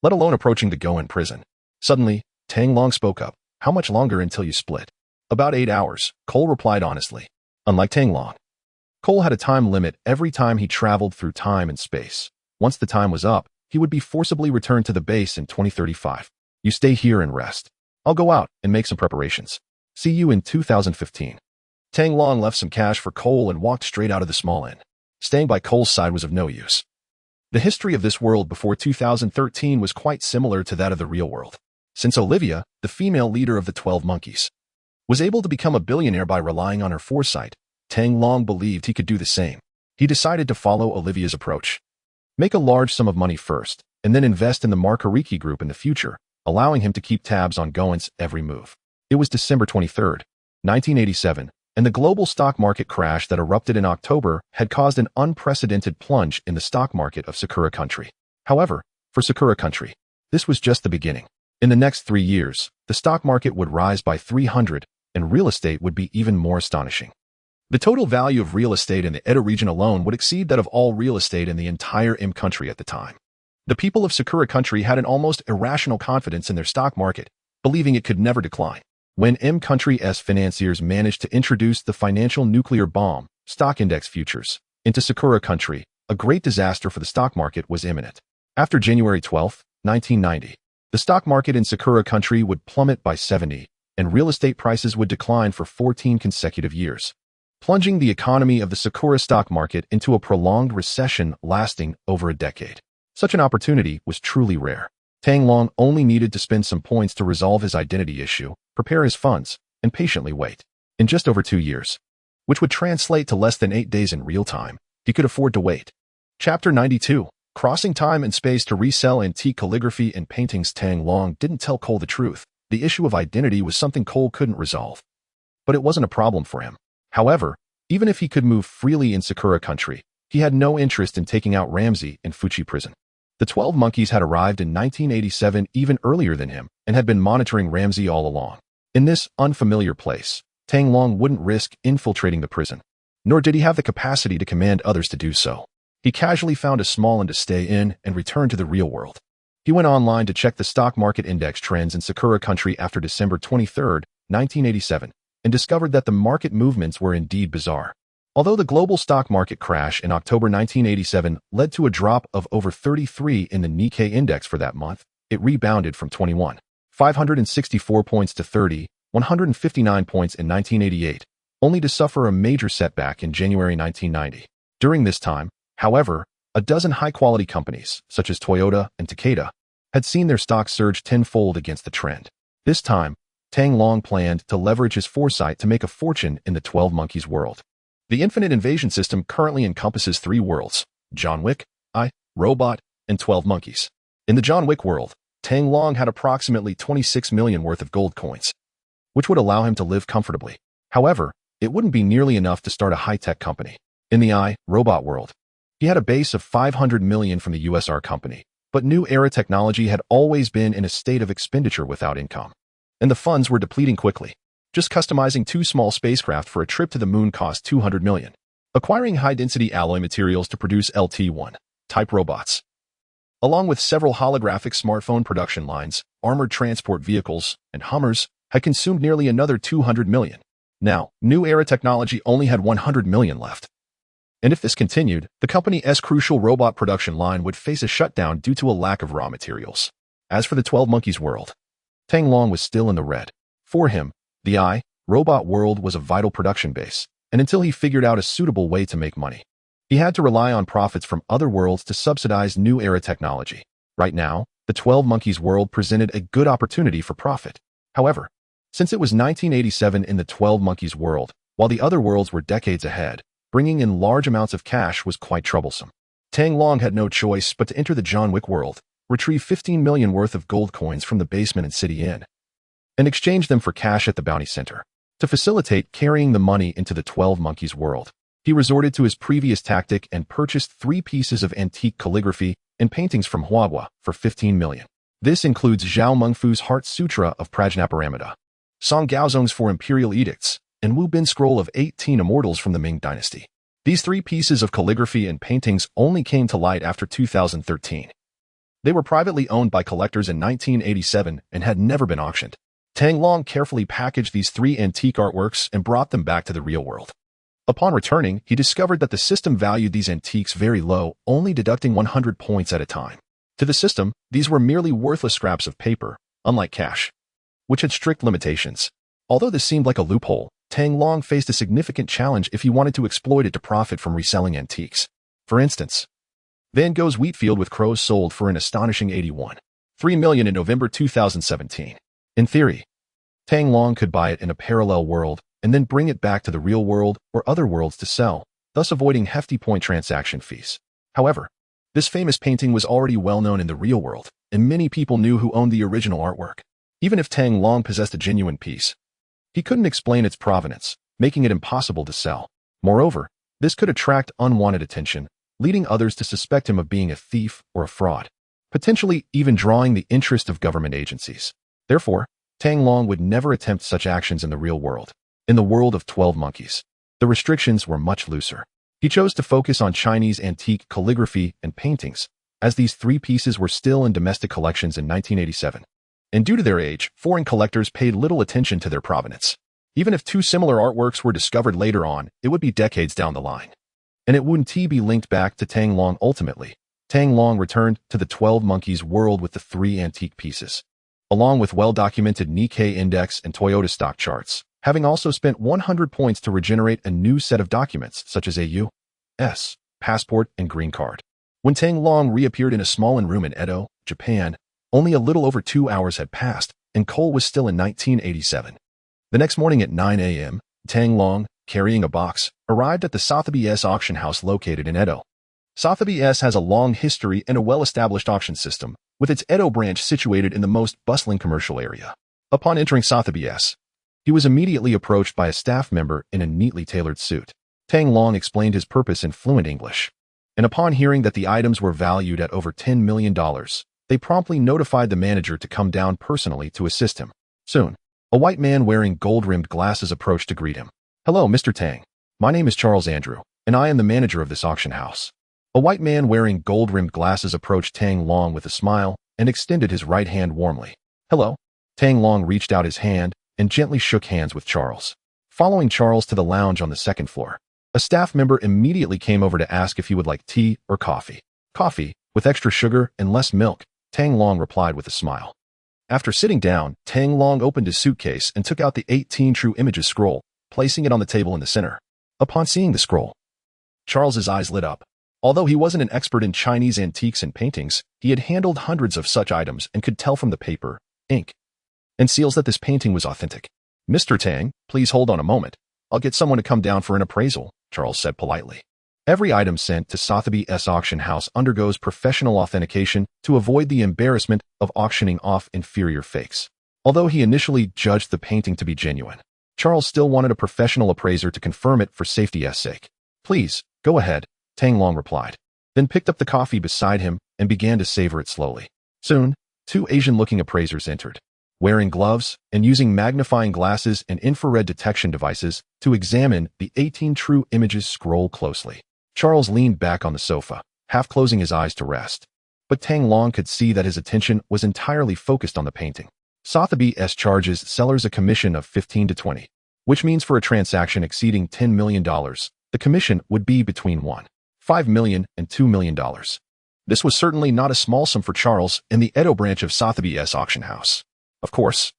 let alone approaching the Goen prison. Suddenly, Tang Long spoke up. "How much longer until you split?" "About 8 hours, Cole replied honestly. Unlike Tang Long, Cole had a time limit every time he traveled through time and space. Once the time was up, he would be forcibly returned to the base in 2035. "You stay here and rest. I'll go out and make some preparations. See you in 2015. Tang Long left some cash for Cole and walked straight out of the small inn. Staying by Cole's side was of no use. The history of this world before 2013 was quite similar to that of the real world. Since Olivia, the female leader of the 12 monkeys, was able to become a billionaire by relying on her foresight, Tang Long believed he could do the same. He decided to follow Olivia's approach. Make a large sum of money first, and then invest in the Markariki Group in the future, allowing him to keep tabs on Goen's every move. It was December 23, 1987, and the global stock market crash that erupted in October had caused an unprecedented plunge in the stock market of Sakura Country. However, for Sakura Country, this was just the beginning. In the next 3 years, the stock market would rise by 300, and real estate would be even more astonishing. The total value of real estate in the Edo region alone would exceed that of all real estate in the entire M country at the time. The people of Sakura Country had an almost irrational confidence in their stock market, believing it could never decline. When M country's financiers managed to introduce the financial nuclear bomb, stock index futures, into Sakura Country, a great disaster for the stock market was imminent. After January 12, 1990, the stock market in Sakura Country would plummet by 70, and real estate prices would decline for 14 consecutive years, plunging the economy of the Sakura stock market into a prolonged recession lasting over a decade. Such an opportunity was truly rare. Tang Long only needed to spend some points to resolve his identity issue, prepare his funds, and patiently wait. In just over 2 years, which would translate to less than 8 days in real time, he could afford to wait. Chapter 92. Crossing time and space to resell antique calligraphy and paintings. Tang Long didn't tell Cole the truth. The issue of identity was something Cole couldn't resolve. But it wasn't a problem for him. However, even if he could move freely in Sakura Country, he had no interest in taking out Ramsey in Fuchi prison. The 12 monkeys had arrived in 1987 even earlier than him and had been monitoring Ramsey all along. In this unfamiliar place, Tang Long wouldn't risk infiltrating the prison, nor did he have the capacity to command others to do so. He casually found a small inn to stay in and returned to the real world. He went online to check the stock market index trends in Sakura Country after December 23, 1987, and discovered that the market movements were indeed bizarre. Although the global stock market crash in October 1987 led to a drop of over 33 in the Nikkei index for that month, it rebounded from 21,564 points to 30,159 points in 1988, only to suffer a major setback in January 1990. During this time, however, a dozen high-quality companies, such as Toyota and Takeda, had seen their stocks surge tenfold against the trend. This time, Tang Long planned to leverage his foresight to make a fortune in the 12 monkeys world. The infinite invasion system currently encompasses 3 worlds: John Wick, Robot, and 12 monkeys. In the John Wick world, Tang Long had approximately 26 million worth of gold coins, which would allow him to live comfortably. However, it wouldn't be nearly enough to start a high-tech company. In the Robot world, he had a base of 500 million from the USR company, but new era technology had always been in a state of expenditure without income, and the funds were depleting quickly. Just customizing 2 small spacecraft for a trip to the moon cost 200 million. Acquiring high-density alloy materials to produce LT-1 type robots, along with several holographic smartphone production lines, armored transport vehicles, and Hummers, had consumed nearly another 200 million. Now, new era technology only had 100 million left. And if this continued, the company's crucial robot production line would face a shutdown due to a lack of raw materials. As for the 12 monkeys world, Tang Long was still in the red. For him, the robot world was a vital production base, and until he figured out a suitable way to make money, he had to rely on profits from other worlds to subsidize new era technology. Right now, the 12 monkeys world presented a good opportunity for profit. However, since it was 1987 in the 12 monkeys world, while the other worlds were decades ahead, bringing in large amounts of cash was quite troublesome. Tang Long had no choice but to enter the John Wick world, retrieve 15 million worth of gold coins from the basement and City Inn, and exchange them for cash at the Bounty Center. To facilitate carrying the money into the 12 monkeys world, he resorted to his previous tactic and purchased 3 pieces of antique calligraphy and paintings from Huahua for 15 million. This includes Zhao Mengfu's Heart Sutra of Prajnaparamita, Song Gaozong's 4 Imperial Edicts, and Wu Bin's Scroll of 18 Immortals from the Ming Dynasty. These 3 pieces of calligraphy and paintings only came to light after 2013. They were privately owned by collectors in 1987 and had never been auctioned. Tang Long carefully packaged these 3 antique artworks and brought them back to the real world. Upon returning, he discovered that the system valued these antiques very low, only deducting 100 points at a time. To the system, these were merely worthless scraps of paper, unlike cash, which had strict limitations. Although this seemed like a loophole, Tang Long faced a significant challenge if he wanted to exploit it to profit from reselling antiques. For instance, Van Gogh's wheat field with crows sold for an astonishing 81.3 million in November 2017. In theory, Tang Long could buy it in a parallel world and then bring it back to the real world or other worlds to sell, thus avoiding hefty point transaction fees. However, this famous painting was already well known in the real world, and many people knew who owned the original artwork. Even if Tang Long possessed a genuine piece, he couldn't explain its provenance, making it impossible to sell. Moreover, this could attract unwanted attention, leading others to suspect him of being a thief or a fraud, potentially even drawing the interest of government agencies. Therefore, Tang Long would never attempt such actions in the real world. In the world of 12 Monkeys, the restrictions were much looser. He chose to focus on Chinese antique calligraphy and paintings, as these three pieces were still in domestic collections in 1987. And due to their age, foreign collectors paid little attention to their provenance. Even if two similar artworks were discovered later on, it would be decades down the line. And it wouldn't be linked back to Tang Long ultimately. Tang Long returned to the 12 Monkeys world with the three antique pieces, along with well-documented Nikkei index and Toyota stock charts, having also spent 100 points to regenerate a new set of documents such as a U.S. passport and green card. When Tang Long reappeared in a small room in Edo, Japan, only a little over 2 hours had passed, and Cole was still in 1987. The next morning at 9 a.m., Tang Long, carrying a box, arrived at the Sotheby's auction house located in Edo. Sotheby's has a long history and a well-established auction system, with its Edo branch situated in the most bustling commercial area. Upon entering Sotheby's, he was immediately approached by a staff member in a neatly tailored suit. Tang Long explained his purpose in fluent English, and upon hearing that the items were valued at over $10 million, they promptly notified the manager to come down personally to assist him. Soon, a white man wearing gold-rimmed glasses approached to greet him. "Hello, Mr. Tang. My name is Charles Andrew, and I am the manager of this auction house." A white man wearing gold-rimmed glasses approached Tang Long with a smile and extended his right hand warmly. "Hello." Tang Long reached out his hand and gently shook hands with Charles. Following Charles to the lounge on the second floor, a staff member immediately came over to ask if he would like tea or coffee. "Coffee, with extra sugar and less milk," Tang Long replied with a smile. After sitting down, Tang Long opened his suitcase and took out the 18 True Images scroll, placing it on the table in the center. Upon seeing the scroll, Charles's eyes lit up. Although he wasn't an expert in Chinese antiques and paintings, he had handled hundreds of such items and could tell from the paper, ink, and seals that this painting was authentic. "Mr. Tang, please hold on a moment. I'll get someone to come down for an appraisal," Charles said politely. Every item sent to Sotheby's auction house undergoes professional authentication to avoid the embarrassment of auctioning off inferior fakes. Although he initially judged the painting to be genuine, Charles still wanted a professional appraiser to confirm it for safety's sake. "Please, go ahead," Tang Long replied, then picked up the coffee beside him and began to savor it slowly. Soon, two Asian-looking appraisers entered, wearing gloves and using magnifying glasses and infrared detection devices to examine the 18 True Images scroll closely. Charles leaned back on the sofa, half closing his eyes to rest. But Tang Long could see that his attention was entirely focused on the painting. Sotheby's charges sellers a commission of 15 to 20, which means for a transaction exceeding $10 million, the commission would be between $1.5 million and $2 million. This was certainly not a small sum for Charles and the Edo branch of Sotheby's auction house. Of course,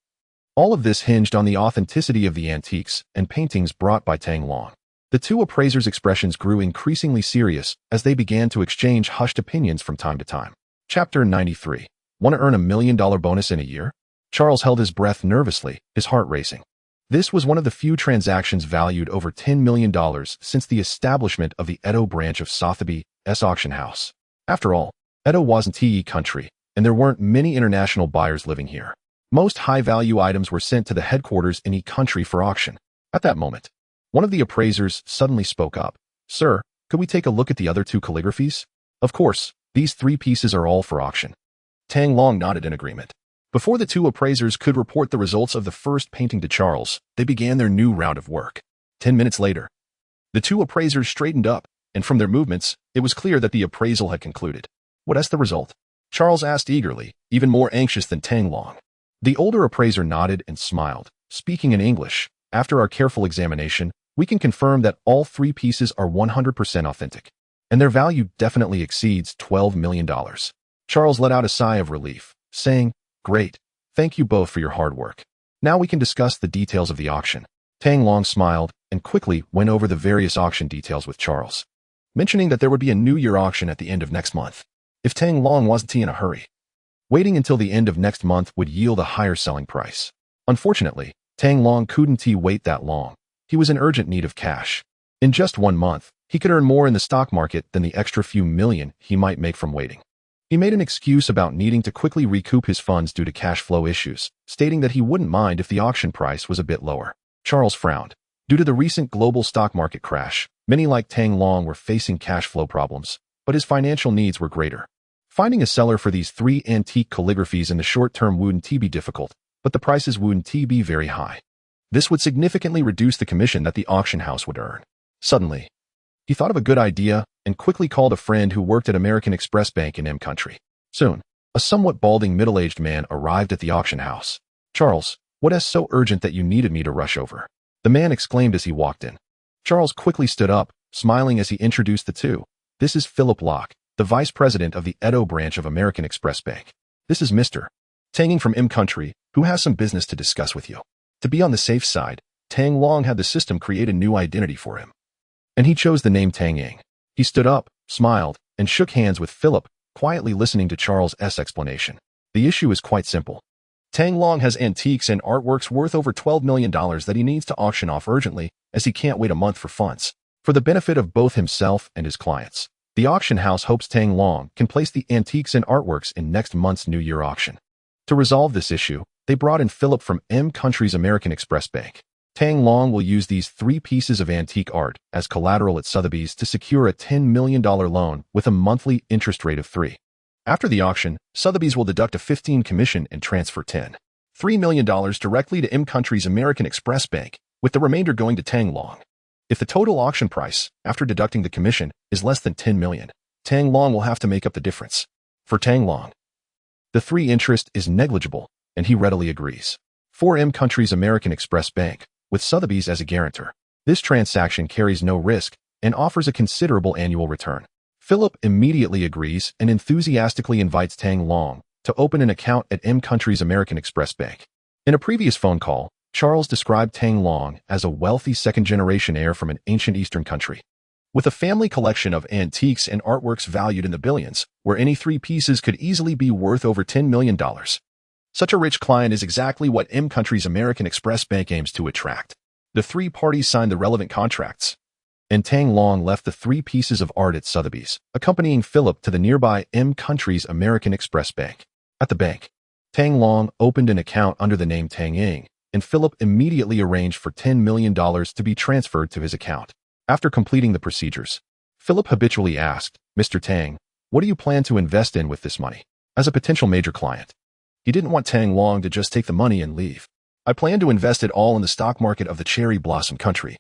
all of this hinged on the authenticity of the antiques and paintings brought by Tang Long. The two appraisers' expressions grew increasingly serious as they began to exchange hushed opinions from time to time. Chapter 93. Want to earn $1 million bonus in a year? Charles held his breath nervously, his heart racing. This was one of the few transactions valued over $10 million since the establishment of the Edo branch of Sotheby's auction house. After all, Edo wasn't TE country, and there weren't many international buyers living here. Most high-value items were sent to the headquarters in each country for auction. At that moment, one of the appraisers suddenly spoke up. "Sir, could we take a look at the other two calligraphies?" "Of course, these three pieces are all for auction." Tang Long nodded in agreement. Before the two appraisers could report the results of the first painting to Charles, they began their new round of work. 10 minutes later, the two appraisers straightened up, and from their movements, it was clear that the appraisal had concluded. "What's the result?" Charles asked eagerly, even more anxious than Tang Long. The older appraiser nodded and smiled, speaking in English. "After our careful examination, we can confirm that all three pieces are 100% authentic, and their value definitely exceeds $12 million. Charles let out a sigh of relief, saying, "Great. Thank you both for your hard work. Now we can discuss the details of the auction." Tang Long smiled and quickly went over the various auction details with Charles. mentioning that there would be a New Year auction at the end of next month. If Tang Long wasn't in a hurry, waiting until the end of next month would yield a higher selling price. Unfortunately, Tang Long couldn't wait that long. He was in urgent need of cash. In just 1 month, he could earn more in the stock market than the extra few million he might make from waiting. He made an excuse about needing to quickly recoup his funds due to cash flow issues, stating that he wouldn't mind if the auction price was a bit lower. Charles frowned. Due to the recent global stock market crash, many like Tang Long were facing cash flow problems, but his financial needs were greater. Finding a seller for these 3 antique calligraphies in the short term wouldn't be difficult, but the prices wouldn't be very high. This would significantly reduce the commission that the auction house would earn. Suddenly, he thought of a good idea and quickly called a friend who worked at American Express Bank in M Country. Soon, a somewhat balding middle-aged man arrived at the auction house. "Charles, what is so urgent that you needed me to rush over?" the man exclaimed as he walked in. Charles quickly stood up, smiling as he introduced the two. "This is Philip Locke, the vice president of the Edo branch of American Express Bank. This is Mr. Tang from M Country, who has some business to discuss with you." To be on the safe side, Tang Long had the system create a new identity for him, and he chose the name Tang Ying. He stood up, smiled, and shook hands with Philip, quietly listening to Charles' explanation. The issue is quite simple. Tang Long has antiques and artworks worth over $12 million that he needs to auction off urgently, as he can't wait a month for funds. For the benefit of both himself and his clients, the auction house hopes Tang Long can place the antiques and artworks in next month's New Year auction. To resolve this issue, they brought in Philip from M Country's American Express Bank. Tang Long will use these 3 pieces of antique art as collateral at Sotheby's to secure a $10 million loan with a monthly interest rate of 3%. After the auction, Sotheby's will deduct a 15% commission and transfer $3 million directly to M Country's American Express Bank, with the remainder going to Tang Long. If the total auction price, after deducting the commission, is less than $10 million, Tang Long will have to make up the difference. For Tang Long, the 3% interest is negligible, and he readily agrees. For M Country's American Express Bank, with Sotheby's as a guarantor, this transaction carries no risk and offers a considerable annual return. Philip immediately agrees and enthusiastically invites Tang Long to open an account at M Country's American Express Bank. In a previous phone call, Charles described Tang Long as a wealthy second-generation heir from an ancient Eastern country, with a family collection of antiques and artworks valued in the billions, where any 3 pieces could easily be worth over $10 million. Such a rich client is exactly what M Country's American Express Bank aims to attract. The 3 parties signed the relevant contracts, and Tang Long left the 3 pieces of art at Sotheby's, accompanying Philip to the nearby M Country's American Express Bank. At the bank, Tang Long opened an account under the name Tang Ying, and Philip immediately arranged for $10 million to be transferred to his account. After completing the procedures, Philip habitually asked, "Mr. Tang, what do you plan to invest in with this money?" As a potential major client, he didn't want Tang Long to just take the money and leave. "I plan to invest it all in the stock market of the cherry blossom country,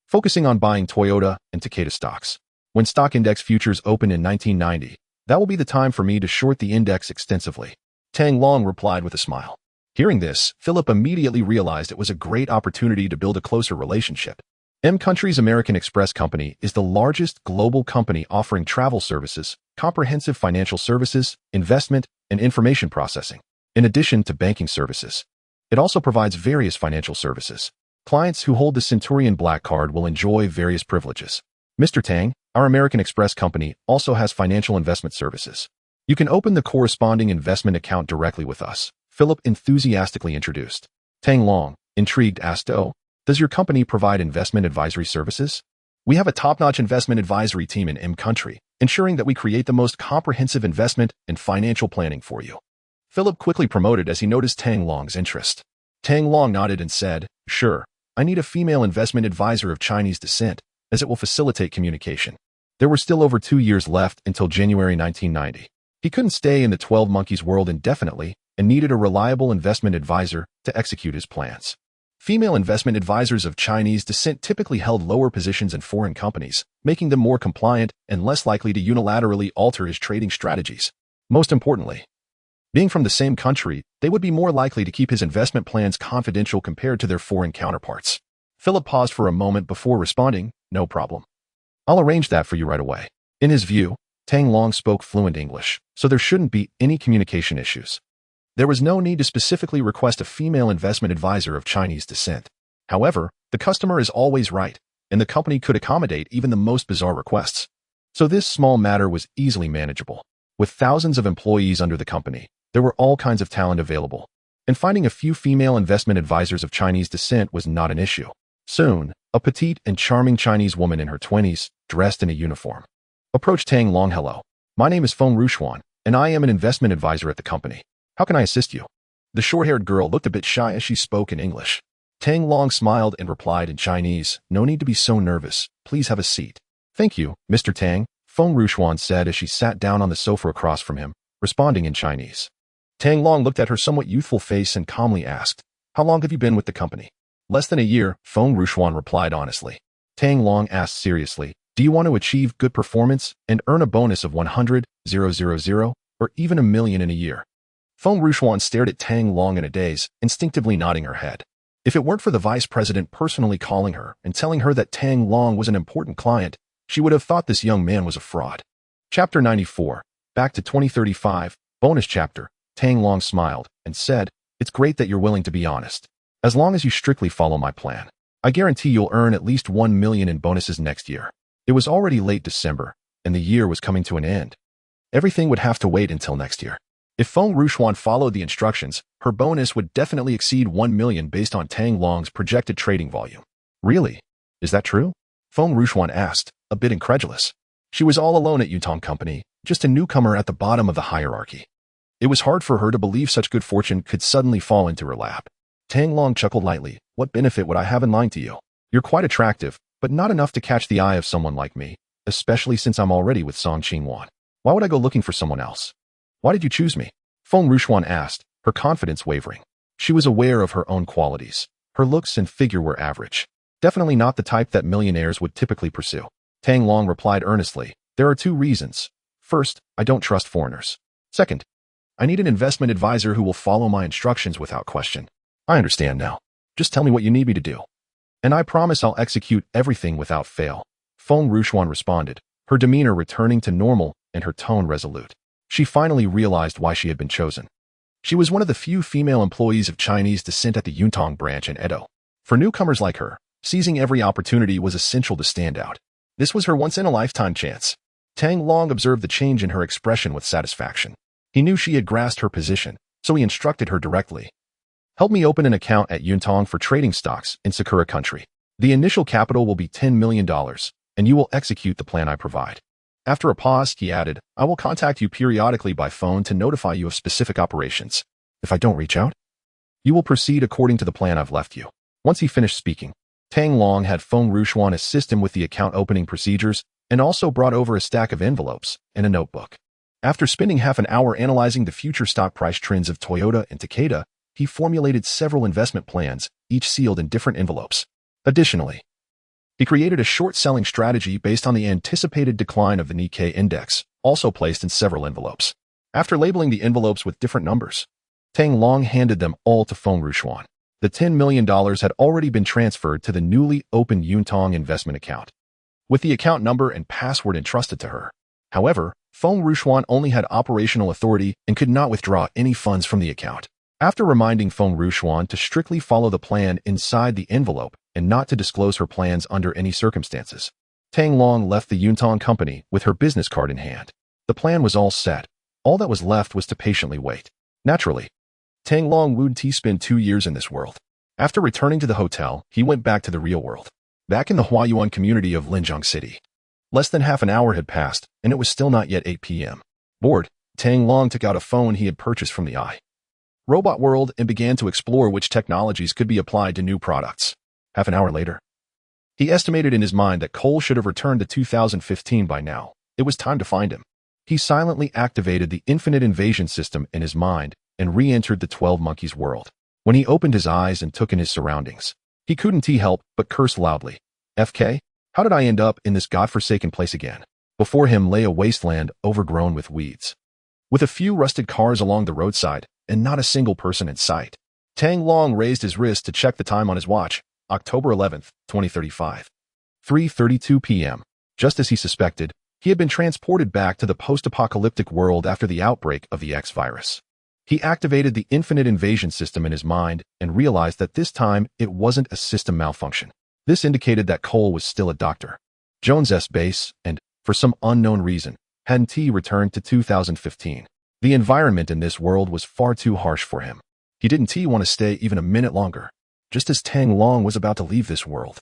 focusing on buying Toyota and Takeda stocks. When stock index futures open in 1990, that will be the time for me to short the index extensively," Tang Long replied with a smile. Hearing this, Philip immediately realized it was a great opportunity to build a closer relationship. M Country's American Express Company is the largest global company offering travel services, comprehensive financial services, investment, and information processing, in addition to banking services. It also provides various financial services. Clients who hold the Centurion Black Card will enjoy various privileges. Mr. Tang, our American Express company also has financial investment services. You can open the corresponding investment account directly with us, Philip enthusiastically introduced. Tang Long, intrigued, asked, "Oh, does your company provide investment advisory services?" "We have a top-notch investment advisory team in M Country, ensuring that we create the most comprehensive investment and financial planning for you," Philip quickly promoted as he noticed Tang Long's interest. Tang Long nodded and said, "Sure, I need a female investment advisor of Chinese descent, as it will facilitate communication." There were still over 2 years left until January 1990. He couldn't stay in the 12 Monkeys world indefinitely and needed a reliable investment advisor to execute his plans. Female investment advisors of Chinese descent typically held lower positions in foreign companies, making them more compliant and less likely to unilaterally alter his trading strategies. Most importantly, being from the same country, they would be more likely to keep his investment plans confidential compared to their foreign counterparts. Philip paused for a moment before responding, "No problem. I'll arrange that for you right away." In his view, Tang Long spoke fluent English, so there shouldn't be any communication issues. There was no need to specifically request a female investment advisor of Chinese descent. However, the customer is always right, and the company could accommodate even the most bizarre requests. So this small matter was easily manageable. With thousands of employees under the company, there were all kinds of talent available, and finding a few female investment advisors of Chinese descent was not an issue. Soon, a petite and charming Chinese woman in her 20s, dressed in a uniform, approached Tang Long. "Hello. My name is Feng Rushuan, and I am an investment advisor at the company. How can I assist you?" The short-haired girl looked a bit shy as she spoke in English. Tang Long smiled and replied in Chinese, "No need to be so nervous. Please have a seat." "Thank you, Mr. Tang," Feng Rushuan said as she sat down on the sofa across from him, responding in Chinese. Tang Long looked at her somewhat youthful face and calmly asked, "How long have you been with the company?" "Less than a year," Feng Rushuan replied honestly. Tang Long asked seriously, "Do you want to achieve good performance and earn a bonus of 100,000 or even $1 million in a year?" Feng Rushuan stared at Tang Long in a daze, instinctively nodding her head. If it weren't for the vice president personally calling her and telling her that Tang Long was an important client, she would have thought this young man was a fraud. Chapter 94. Back to 2035. Bonus chapter. Tang Long smiled and said, "It's great that you're willing to be honest. As long as you strictly follow my plan, I guarantee you'll earn at least 1 million in bonuses next year." It was already late December, and the year was coming to an end. Everything would have to wait until next year. If Feng Rushuan followed the instructions, her bonus would definitely exceed 1 million based on Tang Long's projected trading volume. "Really? Is that true?" Feng Rushuan asked, a bit incredulous. She was all alone at Yutong Company, just a newcomer at the bottom of the hierarchy. It was hard for her to believe such good fortune could suddenly fall into her lap. Tang Long chuckled lightly. "What benefit would I have in lying to you? You're quite attractive, but not enough to catch the eye of someone like me, especially since I'm already with Song Qingwan. Why would I go looking for someone else?" "Why did you choose me?" Feng Rushuan asked, her confidence wavering. She was aware of her own qualities. Her looks and figure were average. Definitely not the type that millionaires would typically pursue. Tang Long replied earnestly, "There are 2 reasons. First, I don't trust foreigners. Second, I need an investment advisor who will follow my instructions without question." "I understand now. Just tell me what you need me to do, and I promise I'll execute everything without fail." Feng Rushuan responded, her demeanor returning to normal and her tone resolute. She finally realized why she had been chosen. She was one of the few female employees of Chinese descent at the Yutong branch in Edo. For newcomers like her, seizing every opportunity was essential to stand out. This was her once-in-a-lifetime chance. Tang Long observed the change in her expression with satisfaction. He knew she had grasped her position, so he instructed her directly. "Help me open an account at Yutong for trading stocks in Sakura Country. The initial capital will be $10 million, and you will execute the plan I provide." After a pause, he added, "I will contact you periodically by phone to notify you of specific operations. If I don't reach out, you will proceed according to the plan I've left you." Once he finished speaking, Tang Long had Feng Rushuan assist him with the account opening procedures and also brought over a stack of envelopes and a notebook. After spending half an hour analyzing the future stock price trends of Toyota and Takeda, he formulated several investment plans, each sealed in different envelopes. Additionally, he created a short-selling strategy based on the anticipated decline of the Nikkei index, also placed in several envelopes. After labeling the envelopes with different numbers, Tang Long handed them all to Feng Rushuan. The $10 million had already been transferred to the newly opened Yutong investment account, with the account number and password entrusted to her. However, Feng Rushuan only had operational authority and could not withdraw any funds from the account. After reminding Feng Rushuan to strictly follow the plan inside the envelope and not to disclose her plans under any circumstances, Tang Long left the Yutong company with her business card in hand. The plan was all set. All that was left was to patiently wait. Naturally, Tang Long would spend 2 years in this world. After returning to the hotel, he went back to the real world, back in the Huayuan community of Linjiang City. Less than half an hour had passed, and it was still not yet 8 p.m. Bored, Tang Long took out a phone he had purchased from the robot world and began to explore which technologies could be applied to new products. Half an hour later, he estimated in his mind that Cole should have returned to 2015 by now. It was time to find him. He silently activated the infinite invasion system in his mind and re-entered the 12 Monkeys world. When he opened his eyes and took in his surroundings, he couldn't help but curse loudly. "FK? How did I end up in this godforsaken place again?" Before him lay a wasteland overgrown with weeds, with a few rusted cars along the roadside and not a single person in sight. Tang Long raised his wrist to check the time on his watch. October 11th, 2035. 3:32 p.m. Just as he suspected, he had been transported back to the post-apocalyptic world after the outbreak of the X virus. He activated the infinite invasion system in his mind and realized that this time it wasn't a system malfunction. This indicated that Cole was still at Dr. Jones's base and For some unknown reason, Han-T returned to 2015. The environment in this world was far too harsh for him. He didn't want to stay even a minute longer, just as Tang Long was about to leave this world.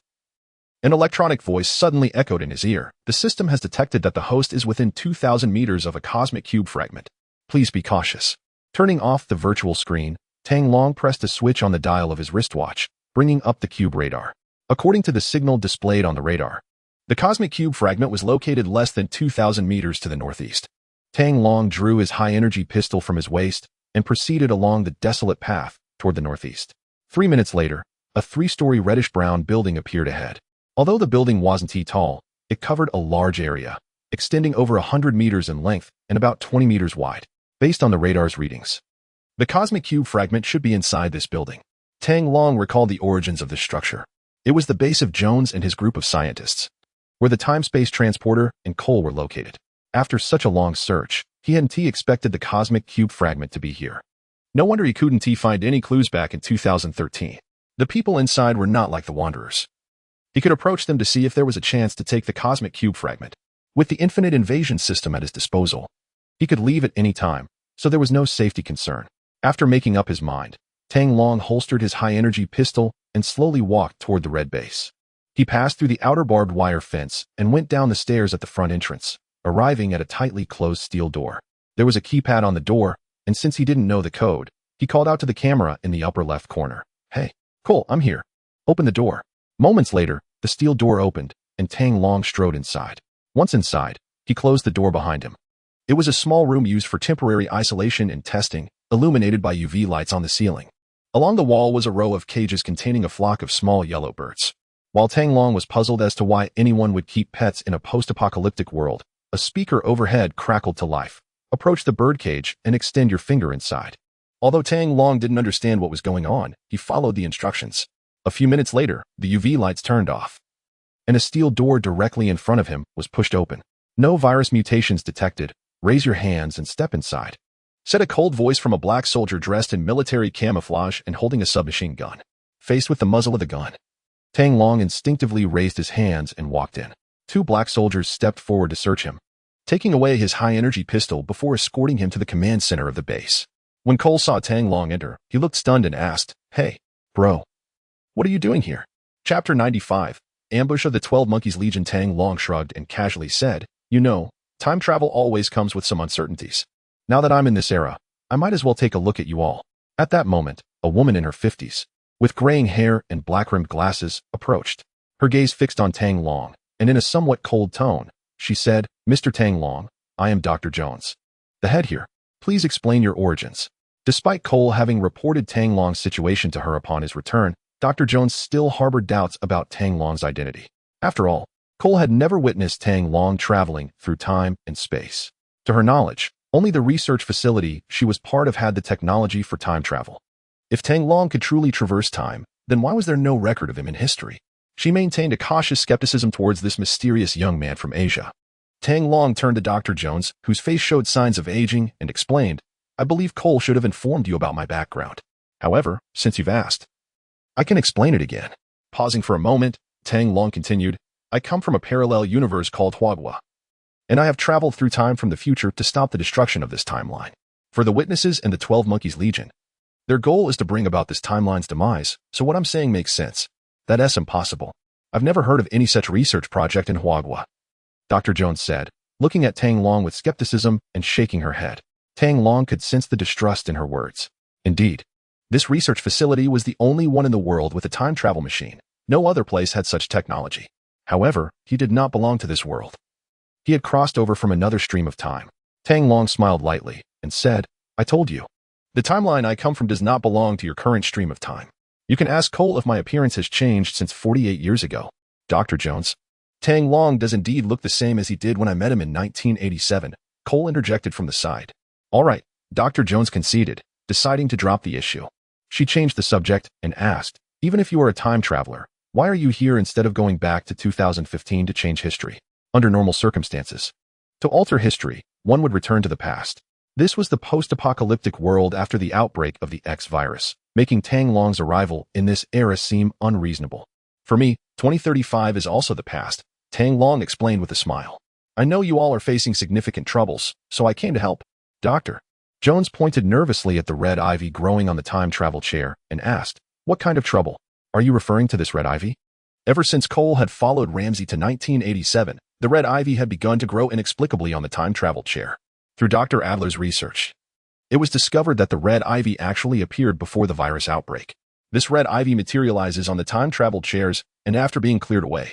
An electronic voice suddenly echoed in his ear. The system has detected that the host is within 2,000 meters of a cosmic cube fragment. Please be cautious. Turning off the virtual screen, Tang Long pressed a switch on the dial of his wristwatch, bringing up the cube radar. According to the signal displayed on the radar, the cosmic cube fragment was located less than 2,000 meters to the northeast. Tang Long drew his high-energy pistol from his waist and proceeded along the desolate path toward the northeast. 3 minutes later, a 3-story reddish-brown building appeared ahead. Although the building wasn't tall, it covered a large area, extending over 100 meters in length and about 20 meters wide. Based on the radar's readings, the cosmic cube fragment should be inside this building. Tang Long recalled the origins of this structure. It was the base of Jones and his group of scientists, where the time-space transporter and Cole were located. After such a long search, he hadn't expected the cosmic cube fragment to be here. No wonder he couldn't find any clues back in 2013. The people inside were not like the Wanderers. He could approach them to see if there was a chance to take the cosmic cube fragment. With the infinite invasion system at his disposal, he could leave at any time, so there was no safety concern. After making up his mind, Tang Long holstered his high-energy pistol and slowly walked toward the red base. He passed through the outer barbed wire fence and went down the stairs at the front entrance, arriving at a tightly closed steel door. There was a keypad on the door, and since he didn't know the code, he called out to the camera in the upper left corner. "Hey, Cole, I'm here. Open the door." Moments later, the steel door opened, and Tang Long strode inside. Once inside, he closed the door behind him. It was a small room used for temporary isolation and testing, illuminated by UV lights on the ceiling. Along the wall was a row of cages containing a flock of small yellow birds. While Tang Long was puzzled as to why anyone would keep pets in a post-apocalyptic world, a speaker overhead crackled to life. "Approach the birdcage and extend your finger inside." Although Tang Long didn't understand what was going on, he followed the instructions. A few minutes later, the UV lights turned off, and a steel door directly in front of him was pushed open. "No virus mutations detected. Raise your hands and step inside," said a cold voice from a black soldier dressed in military camouflage and holding a submachine gun. Faced with the muzzle of the gun, Tang Long instinctively raised his hands and walked in. 2 black soldiers stepped forward to search him, taking away his high-energy pistol before escorting him to the command center of the base. When Cole saw Tang Long enter, he looked stunned and asked, "Hey, bro, what are you doing here?" Chapter 95, Ambush of the 12 Monkeys Legion. Tang Long shrugged and casually said, "You know, time travel always comes with some uncertainties. Now that I'm in this era, I might as well take a look at you all." At that moment, a woman in her 50s, with graying hair and black-rimmed glasses, approached. Her gaze fixed on Tang Long, and in a somewhat cold tone, she said, "Mr. Tang Long, I am Dr. Jones, the head here. Please explain your origins." Despite Cole having reported Tang Long's situation to her upon his return, Dr. Jones still harbored doubts about Tang Long's identity. After all, Cole had never witnessed Tang Long traveling through time and space. To her knowledge, only the research facility she was part of had the technology for time travel. If Tang Long could truly traverse time, then why was there no record of him in history? She maintained a cautious skepticism towards this mysterious young man from Asia. Tang Long turned to Dr. Jones, whose face showed signs of aging, and explained, "I believe Cole should have informed you about my background. However, since you've asked, I can explain it again." Pausing for a moment, Tang Long continued, "I come from a parallel universe called Huagua, and I have traveled through time from the future to stop the destruction of this timeline. For the Witnesses and the 12 Monkeys Legion, their goal is to bring about this timeline's demise, so what I'm saying makes sense. That's impossible. I've never heard of any such research project in Huagua," Dr. Jones said, looking at Tang Long with skepticism and shaking her head. Tang Long could sense the distrust in her words. Indeed, this research facility was the only one in the world with a time travel machine. No other place had such technology. However, he did not belong to this world. He had crossed over from another stream of time. Tang Long smiled lightly and said, "I told you. The timeline I come from does not belong to your current stream of time. You can ask Cole if my appearance has changed since 48 years ago, Dr. Jones." "Tang Long does indeed look the same as he did when I met him in 1987, Cole interjected from the side. "All right," Dr. Jones conceded, deciding to drop the issue. She changed the subject and asked, "Even if you are a time traveler, why are you here instead of going back to 2015 to change history?" Under normal circumstances, to alter history, one would return to the past. This was the post-apocalyptic world after the outbreak of the X virus, making Tang Long's arrival in this era seem unreasonable. "For me, 2035 is also the past," Tang Long explained with a smile. I know you all are facing significant troubles, so I came to help. Doctor. Jones pointed nervously at the red ivy growing on the time travel chair and asked, "What kind of trouble? Are you referring to this red ivy?" Ever since Cole had followed Ramsey to 1987, the red ivy had begun to grow inexplicably on the time travel chair. Through Dr. Adler's research, it was discovered that the red ivy actually appeared before the virus outbreak. This red ivy materializes on the time travel chairs, and after being cleared away,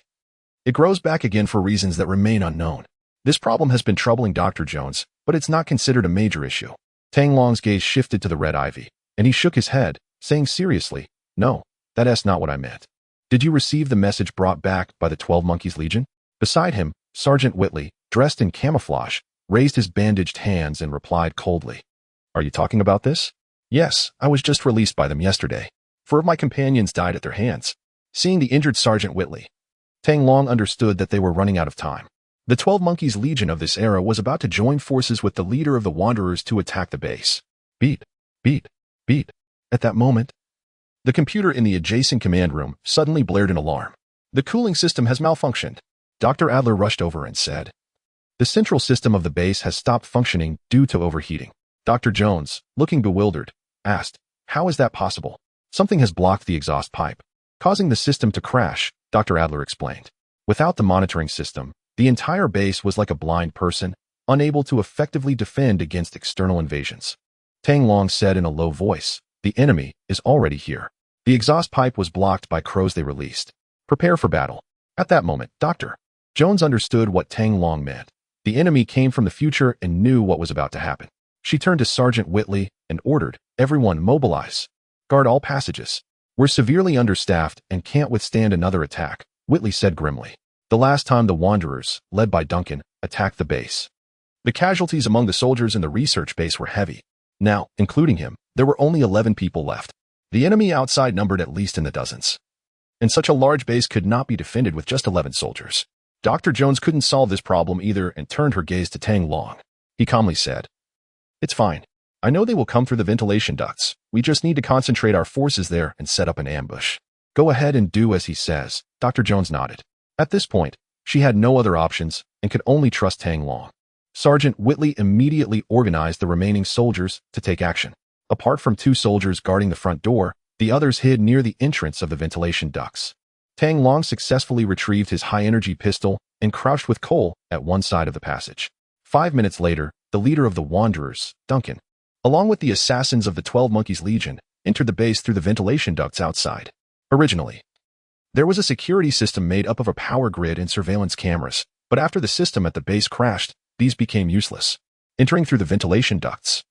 it grows back again for reasons that remain unknown. This problem has been troubling Dr. Jones, but it's not considered a major issue. Tang Long's gaze shifted to the red ivy, and he shook his head, saying seriously, "No, that's not what I meant. Did you receive the message brought back by the 12 Monkeys Legion?" Beside him, Sergeant Whitley, dressed in camouflage, raised his bandaged hands and replied coldly, "Are you talking about this?" "Yes, I was just released by them yesterday. 4 of my companions died at their hands." Seeing the injured Sergeant Whitley, Tang Long understood that they were running out of time. The 12 Monkeys Legion of this era was about to join forces with the leader of the Wanderers to attack the base. Beep, beep, beep. At that moment, the computer in the adjacent command room suddenly blared an alarm. "The cooling system has malfunctioned." Dr. Adler rushed over and said, "The central system of the base has stopped functioning due to overheating." Dr. Jones, looking bewildered, asked, "How is that possible?" "Something has blocked the exhaust pipe, causing the system to crash," Dr. Adler explained. Without the monitoring system, the entire base was like a blind person, unable to effectively defend against external invasions. Tang Long said in a low voice, "The enemy is already here. The exhaust pipe was blocked by crows they released. Prepare for battle." At that moment, Dr. Jones understood what Tang Long meant. The enemy came from the future and knew what was about to happen. She turned to Sergeant Whitley and ordered, "Everyone mobilize. Guard all passages. We're severely understaffed and can't withstand another attack," Whitley said grimly. The last time the Wanderers, led by Duncan, attacked the base, the casualties among the soldiers in the research base were heavy. Now, including him, there were only 11 people left. The enemy outside numbered at least in the dozens. And such a large base could not be defended with just 11 soldiers. Dr. Jones couldn't solve this problem either and turned her gaze to Tang Long. He calmly said, "It's fine. I know they will come through the ventilation ducts. We just need to concentrate our forces there and set up an ambush." "Go ahead and do as he says," Dr. Jones nodded. At this point, she had no other options and could only trust Tang Long. Sergeant Whitley immediately organized the remaining soldiers to take action. Apart from 2 soldiers guarding the front door, the others hid near the entrance of the ventilation ducts. Tang Long successfully retrieved his high-energy pistol and crouched with Cole at one side of the passage. 5 minutes later, the leader of the Wanderers, Duncan, along with the assassins of the 12 Monkeys Legion, entered the base through the ventilation ducts outside. Originally, there was a security system made up of a power grid and surveillance cameras, but after the system at the base crashed, these became useless. Entering through the ventilation ducts,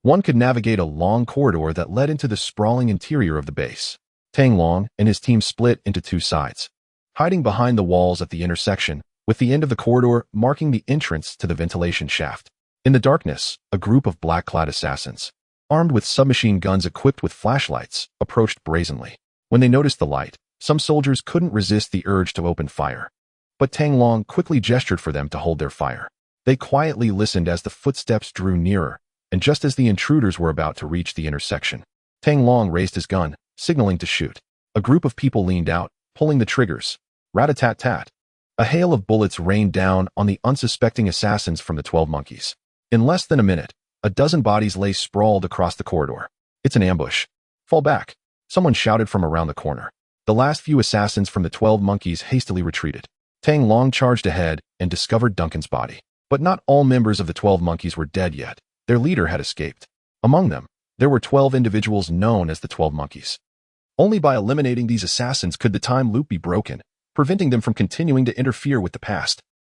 one could navigate a long corridor that led into the sprawling interior of the base. Tang Long and his team split into 2 sides, hiding behind the walls at the intersection, with the end of the corridor marking the entrance to the ventilation shaft. In the darkness, a group of black-clad assassins, armed with submachine guns equipped with flashlights, approached brazenly. When they noticed the light, some soldiers couldn't resist the urge to open fire. But Tang Long quickly gestured for them to hold their fire. They quietly listened as the footsteps drew nearer, and just as the intruders were about to reach the intersection, Tang Long raised his gun, signaling to shoot. A group of people leaned out, pulling the triggers. Rat-a-tat-tat. A hail of bullets rained down on the unsuspecting assassins from the 12 Monkeys. In less than a minute, a dozen bodies lay sprawled across the corridor. "It's an ambush. Fall back," someone shouted from around the corner. The last few assassins from the 12 Monkeys hastily retreated. Tang Long charged ahead and discovered Duncan's body. But not all members of the 12 Monkeys were dead yet. Their leader had escaped. Among them, there were 12 individuals known as the 12 Monkeys. Only by eliminating these assassins could the time loop be broken, preventing them from continuing to interfere with the past.